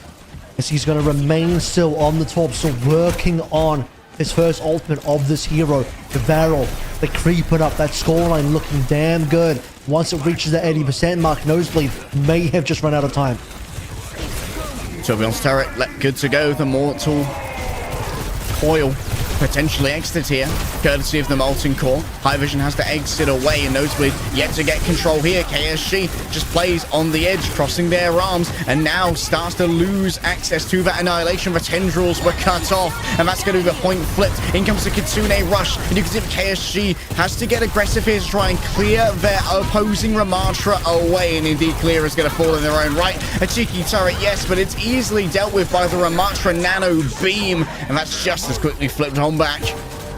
C: as he's going to remain still on the top, still working on his first ultimate of this hero. The Varel, the creeping up, that scoreline looking damn good. Once it reaches the 80% mark, Nosebleed may have just run out of time.
B: Torbjorn's turret good to go. The Mortal Coil potentially exit here, courtesy of the Molten Core. High Vision has to exit away, and Nosebleed yet to get control here. KSG just plays on the edge, crossing their arms, and now starts to lose access to that annihilation. The tendrils were cut off, and that's going to be the point flipped. In comes the Kitsune Rush, and you can see that KSG has to get aggressive here to try and clear their opposing Ramatra away, and indeed Clear is going to fall in their own right. A cheeky turret, yes, but it's easily dealt with by the Ramatra Nano Beam, and that's just as quickly flipped on back.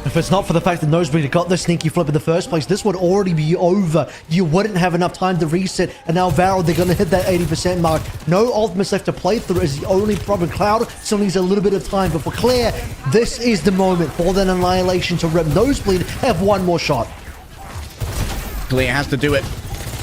C: If it's not for the fact that Nosebleed got the sneaky flip in the first place, this would already be over. You wouldn't have enough time to reset, and now Varel, they're going to hit that 80% mark. No ultimates left to play through is the only problem. Cloud still needs a little bit of time, but for Claire, this is the moment for that annihilation to rip. Nosebleed have one more shot.
B: Clear has to do it.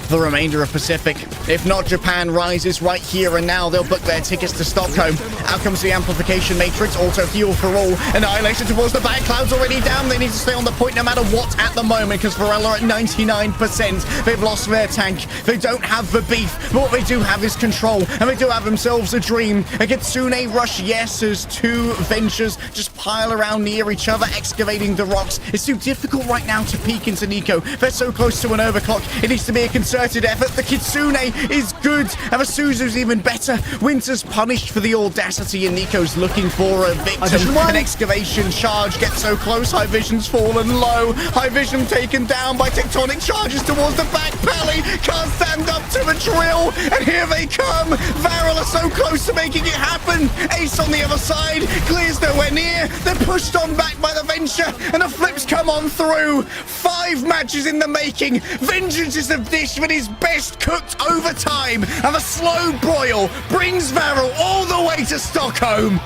B: The remainder of Pacific. If not, Japan rises right here and now. They'll book their tickets to Stockholm. Out comes the amplification matrix. Auto heal for all. Annihilation towards the back. Cloud's already down. They need to stay on the point no matter what at the moment, because Varela at 99%. They've lost their tank. They don't have the beef. But what they do have is control. And they do have themselves a dream. A Kitsune Rush, yes, as 2 Ventures just pile around near each other, excavating the rocks. It's too difficult right now to peek into Nico. They're so close to an overclock. It needs to be a concern. concerted effort. The Kitsune is good. Amasuzu's even better. Winter's punished for the audacity, and Nico's looking for a victim. An excavation charge gets so close. High Vision's fallen low. High Vision taken down by tectonic charges towards the back. Pelly can't stand up to the drill, and here they come. Varel are so close to making it happen. Ace on the other side, clears nowhere near. They're pushed on back by the Venture, and the flips come on through. 5 matches in the making. Vengeance is the dish that is best cooked over time, and the slow broil brings Varel all the way to Stockholm.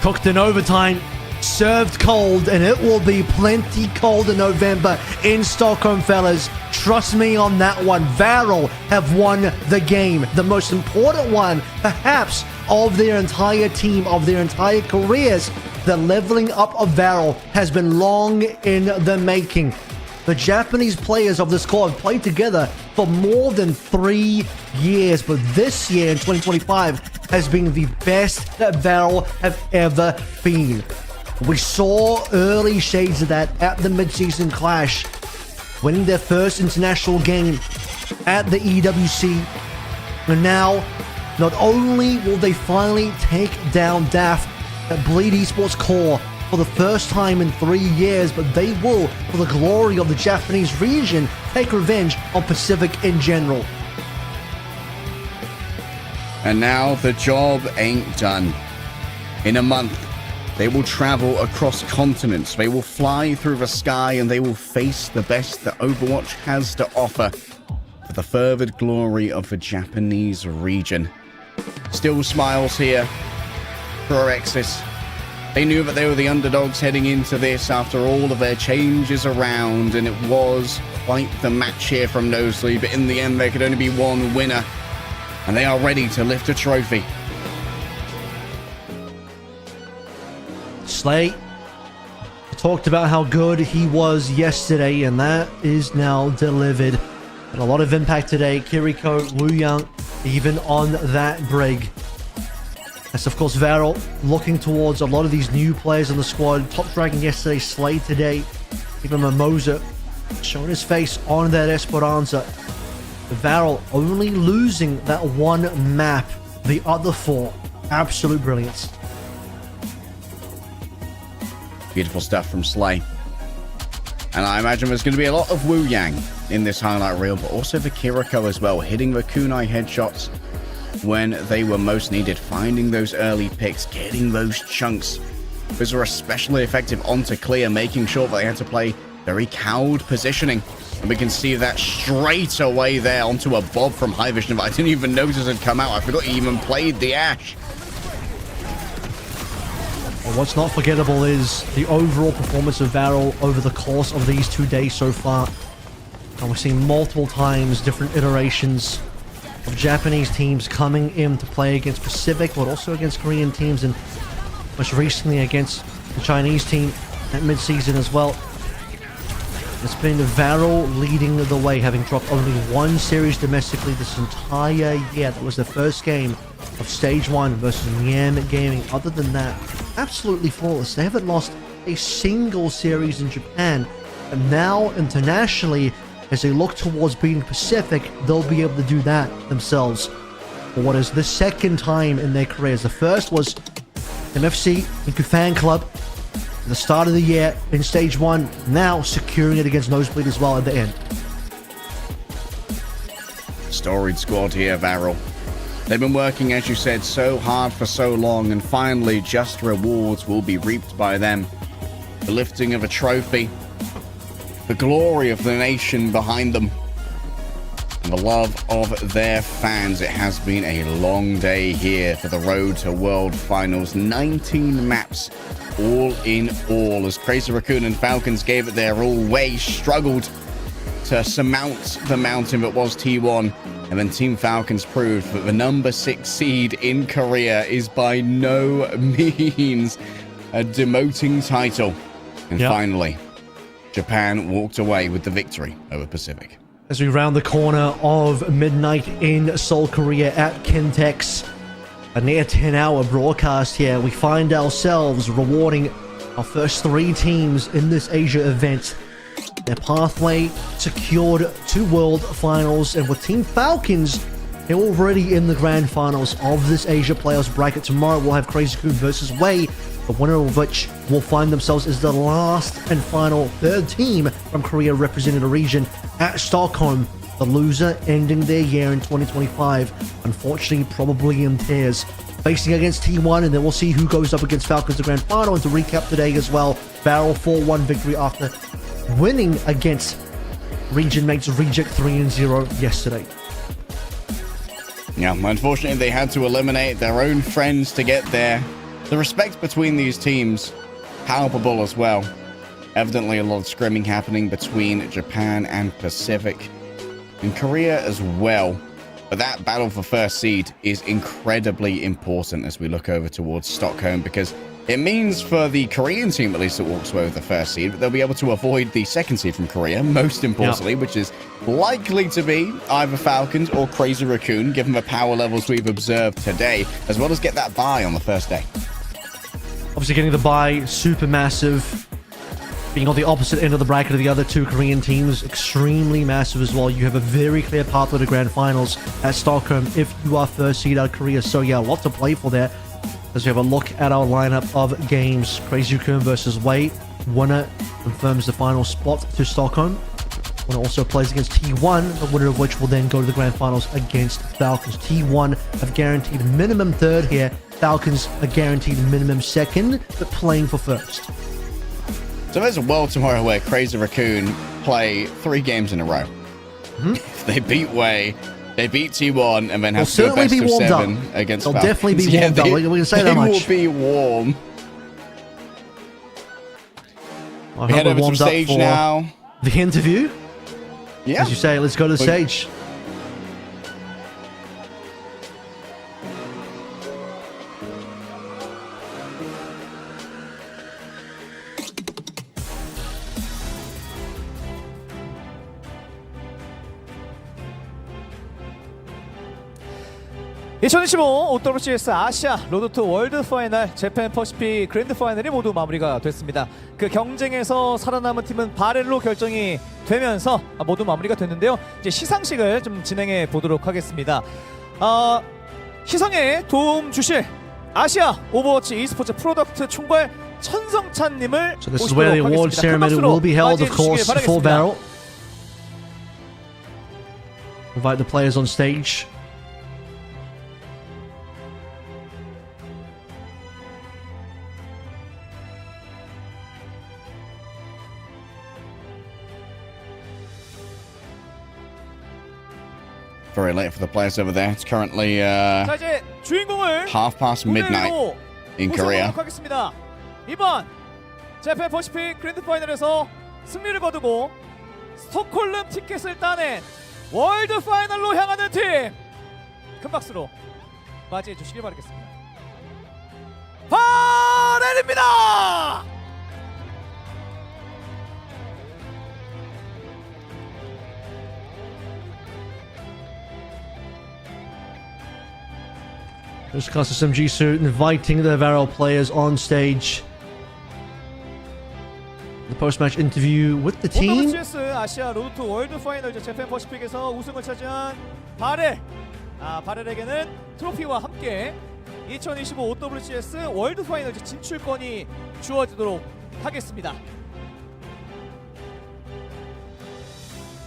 C: Cooked in overtime, served cold, and it will be plenty cold in November in Stockholm, fellas. Trust me on that one. Varel have won the game, the most important one, perhaps, of their entire team, of their entire careers. The leveling up of Varel has been long in the making. The Japanese players of this squad have played together for more than 3 years, but this year in 2025 has been the best that Varel have ever been. We saw early shades of that at the mid-season clash, winning their first international game at the EWC. And now, not only will they finally take down DAF at Bleed Esports core for the first time in 3 years, but they will, for the glory of the Japanese region, take revenge on Pacific in general.
B: And now the job ain't done. In a month, they will travel across continents. They will fly through the sky, and they will face the best that Overwatch has to offer for the furthered glory of the Japanese region. Still smiles here for Orexis. They knew that they were the underdogs heading into this after all of their changes around, and it was quite the match here from Nosely, but in the end there could only be one winner, and they are ready to lift a trophy.
C: Slay talked about how good he was yesterday, and that is now delivered. And a lot of impact today. Kiriko, Wu Yang, even on that brig. That's of course Varel looking towards a lot of these new players on the squad. Top Dragon yesterday, Slay today. Even Mimosa showing his face on that Esperanza. Varel only losing that one map. The other 4, absolute brilliance.
B: Beautiful stuff from Slay. And I imagine there's going to be a lot of Wu Yang in this highlight reel, but also the Kiriko as well, hitting the kunai headshots when they were most needed, finding those early picks, getting those chunks. Those were especially effective onto clear, making sure that they had to play very cowed positioning. And we can see that straight away there onto a bob from High Vision, but I didn't even notice it had come out. I forgot he even played the Ash.
C: Well, what's not forgettable is the overall performance of Varel over the course of these 2 days so far. And we're seeing multiple times different iterations of Japanese teams coming in to play against Pacific, but also against Korean teams, and most recently against the Chinese team at mid-season as well. It's been Varel leading the way, having dropped only 1 series domestically this entire year. That was the first game of Stage 1 versus EMEA Gaming. Other than that, absolutely flawless. They haven't lost a single series in Japan. And now, internationally, as they look towards beating Pacific, they'll be able to do that themselves for what is the second time in their careers. The first was MFC, Incu Fan Club, at the start of the year in Stage 1, now securing it against Nosebleed as well at the end.
B: Storied squad here, Varel. They've been working, as you said, so hard for so long, and finally just rewards will be reaped by them. The lifting of a trophy, the glory of the nation behind them, and the love of their fans. It has been a long day here for the road to World Finals. 19 maps, all in all, as Crazy Raccoon and Falcons gave it their all. Way struggled to surmount the mountain that was T1, and then Team Falcons proved that the number 6 seed in Korea is by no means a demoting title. And finally, Japan walked away with the victory over Pacific.
C: As we round the corner of midnight in Seoul, Korea at Kintex, a near 10-hour broadcast here, we find ourselves rewarding our first 3 teams in this Asia event. their pathway secured to World Finals. And with Team Falcons, they're already in the Grand Finals of this Asia Playoffs bracket. Tomorrow we'll have Crazy Coon versus Wei, the winner of which will find themselves as the last and final third team from Korea representing the region at Stockholm. The loser ending their year in 2025, unfortunately probably in tears, facing against T1, and then we'll see who goes up against Falcons in the Grand Final. And to recap today as well, Barrel 4-1 victory after winning against region mates Reject 3-0 yesterday.
B: Yeah, unfortunately they had to eliminate their own friends to get there. The respect between these teams, palpable as well. Evidently a lot of scrimming happening between Japan and Pacific. In Korea as well. But that battle for first seed is incredibly important as we look over towards Stockholm, because it means for the Korean team, at least, that walks away with the first seed, they'll be able to avoid the second seed from Korea, most importantly, which is likely to be either Falcons or Crazy Raccoon, given the power levels we've observed today, as well as get that bye on the first day.
C: Obviously getting the bye, super massive. Being on the opposite end of the bracket of the other two Korean teams, extremely massive as well. You have a very clear pathway to Grand Finals at Stockholm if you are first seed out of Korea. So yeah, a lot to play for there. As we have a look at our lineup of games, Crazy Raccoon versus Wei. Winner confirms the final spot to Stockholm. Winner also plays against T1, the winner of which will then go to the Grand Finals against Falcons. T1 have guaranteed minimum third here. Falcons are guaranteed minimum second, but playing for first.
B: So there's a world tomorrow where Crazy Raccoon play 3 games in a row. If they beat Wei, they beat T1, and then have to go best of 7 against
C: They'll
B: Falcons.
C: definitely be warmed up. We can say that much.
B: They will be warm.
C: I
B: We head over to stage now.
C: The interview?
B: Yeah.
C: As you say, let's go to the stage.
S: OWCS 아시아 로드 투 월드 파이널 재팬 퍼시픽 그랜드 파이널이 모두 마무리가 됐습니다. 그 경쟁에서 살아남은 팀은 바렐로 결정이 되면서 모두 마무리가 됐는데요. 이제 시상식을 좀 진행해 보도록 하겠습니다. 시상에 도움 주실 아시아 오버워치 e스포츠 프로덕트 총괄 천성찬님을
C: So this is where the award ceremony will be held, of course, for Barrel. Invite the players on stage.
B: Very late for the players over there. It's currently half past midnight in Korea.
S: 이번 재팬 퍼시픽 그랜드 파이널에서 승리를 거두고 스톡홀름 티켓을 따낸 월드 파이널로 향하는 팀, 큰 박수로 맞이해 주시길 바라겠습니다. 바렐입니다.
C: Just cast SMG suit, inviting the Varel players on stage. The post-match interview with the team.
S: OWCS 아시아 로드 투 월드 파이널 재팬 퍼시픽에서 우승을 차지한 바렐. 바렐에게는 트로피와 함께 2025 OWCS 월드 파이널 진출권이 주어지도록 하겠습니다.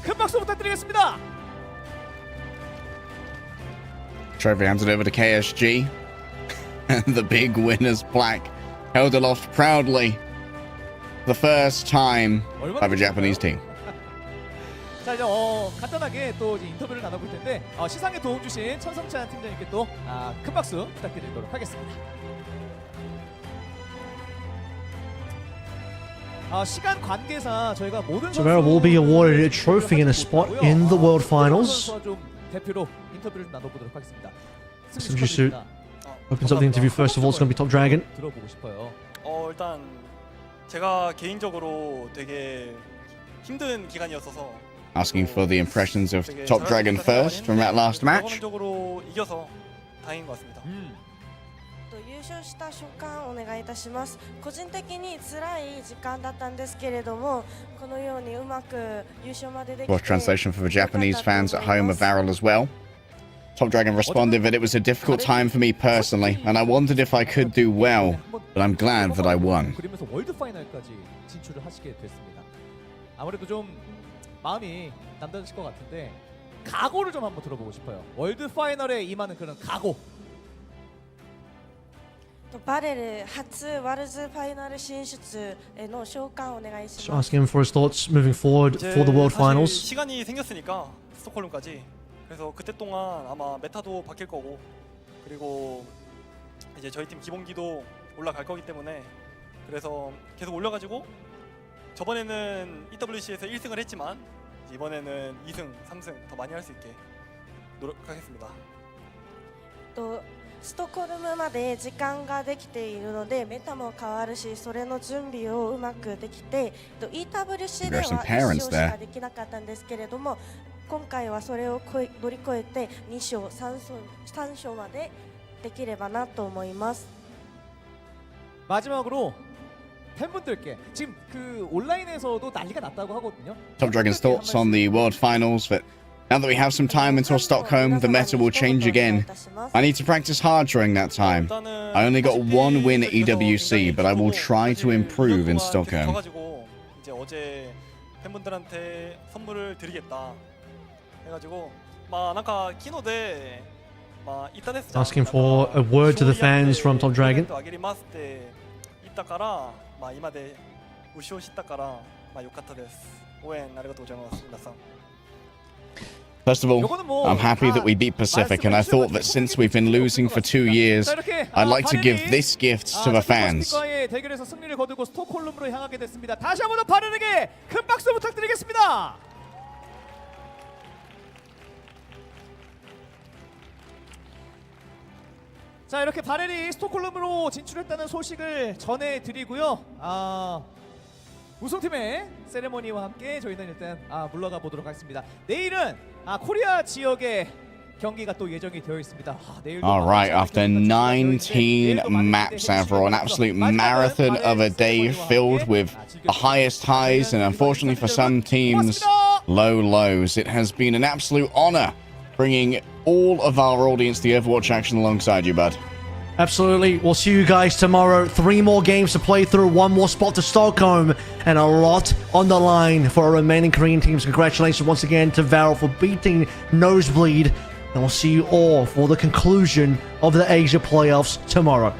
S: 큰 박수 부탁드리겠습니다.
B: Trophy handed over to KSG. The big winner's plaque held aloft proudly. The first time by the Japanese team.
S: 자, 이제 간단하게 또 이제 인터뷰를 나눠볼 텐데 시상에 도움 주신 천성찬 팀장님께 또 큰 박수 부탁드리도록 하겠습니다. 시간 관계상 저희가 모든
C: So Varel will be awarded a trophy and a spot in the World Finals.
S: 좀 대표로 인터뷰를 나눠보도록 하겠습니다.
C: SMG suit opens up the interview first of all. It's going to be Top Dragon.
S: 들어보고 싶어요.
T: 일단 제가 개인적으로 되게 힘든 기간이었어서
B: Asking for the impressions of Top Dragon first from that last match.
T: 경험적으로 이겨서 다행인 것 같습니다.
Q: 優勝した瞬間お願いいたします。個人的に辛い時間だったんですけれども、このようにうまく優勝までできて。
B: Well, translation for the Japanese fans at home of Varel as well. Top Dragon responded that it was a difficult time for me personally, and I wondered if I could do well, but I'm glad that I won.
S: 그러면서 월드 파이널까지 진출을 하시게 됐습니다. 아무래도 좀 마음이 남다르실 것 같은데 각오를 좀 한번 들어보고 싶어요. 월드 파이널에 임하는 그런 각오.
Q: バレル初ワールズファイナル進出への召喚をお願いし
C: Just
Q: ます。
C: asking him for his thoughts moving forward for the World
T: 사실
C: Finals.
T: 시간이 생겼으니까 스톡홀름까지. 그래서 그때 동안 아마 메타도 바뀔 거고 그리고 이제 저희 팀 기본기도 올라갈 거기 때문에 그래서 계속 올려가지고 저번에는 EWC에서 1승을 했지만 이번에는 2승, 3승 더 많이 할 수 있게 노력하겠습니다.
Q: ストックホルムまで時間ができているのでメタも変わるしそれの準備をうまくできて EWC では1勝しかできなかったんですけれども今回はそれを乗り越えて2勝3勝までできればなと思います。
S: 마지막으로 팬분들께 지금 그 온라인에서도 난리가 났다고 하거든요.
B: Top Dragon's thoughts on the World Finals, but now that we have some time until Stockholm, the meta will change again. I need to practice hard during that time. I only got one win at EWC, but I will try to improve in Stockholm.
T: 이제 어제 팬분들한테 선물을 드리겠다 해가지고 나가 키노데
C: Asking for a word to the fans from Top Dragon.
T: だから今で優勝したから良かったです。応援ありがとうございます皆さん。
B: First of all, I'm happy that we beat Pacific, and I thought that since we've been losing for 2 years, I'd like to give this gift to the fans.
S: 대결에서 승리를 거두고 스톡홀름으로 향하게 됐습니다. 다시 한번 바르르게 큰 박수 부탁드리겠습니다. 자, 이렇게 바렐이 스톡홀름으로 진출했다는 소식을 전해드리고요. 우승팀의 세레머니와 함께 저희는 일단 물러가 보도록 하겠습니다. 내일은 코리아 지역의 경기가 또 예정이 되어 있습니다.
B: Alright, after 19 maps, Avril, an absolute marathon of a day filled with the highest highs and unfortunately for some teams, low lows. It has been an absolute honor bringing all of our audience the Overwatch action alongside you, bud.
C: Absolutely. We'll see you guys tomorrow. 3 more games to play through, 1 more spot to Stockholm, and a lot on the line for our remaining Korean teams. Congratulations once again to Varel for beating Nosebleed, and we'll see you all for the conclusion of the Asia playoffs tomorrow.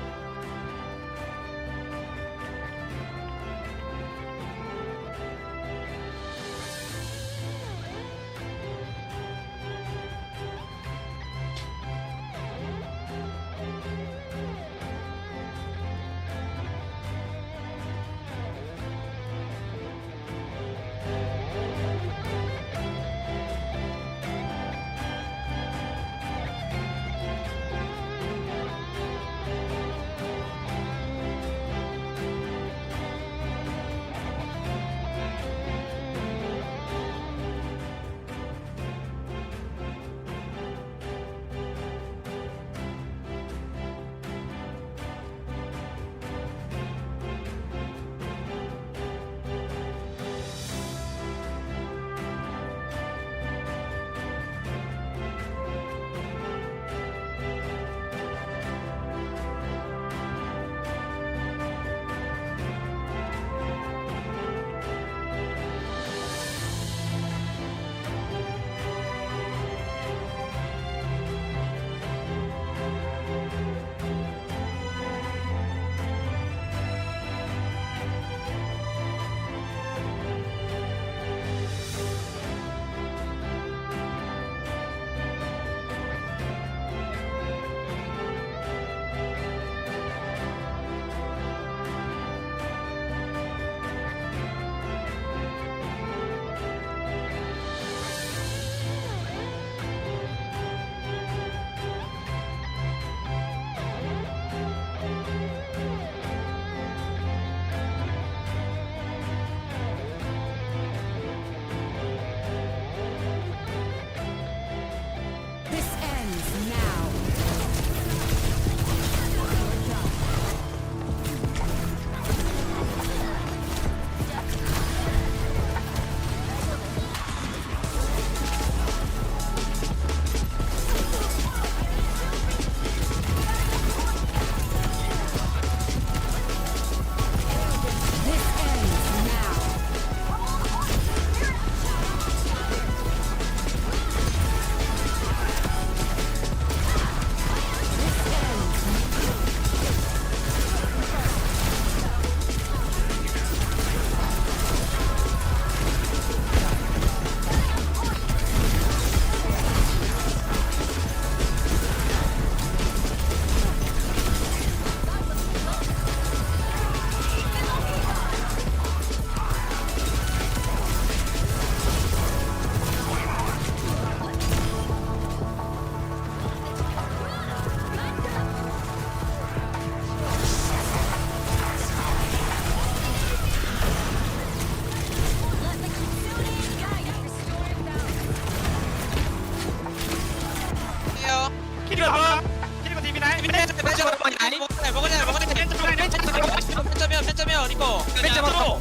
K: 니꺼 벤치 맞고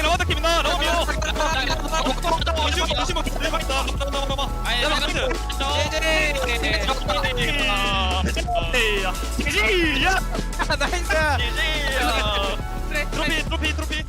K: 나만 김이나 너무 미워 조심히 대박이다 넘어 아예 나이스 제제야 나이스 트로피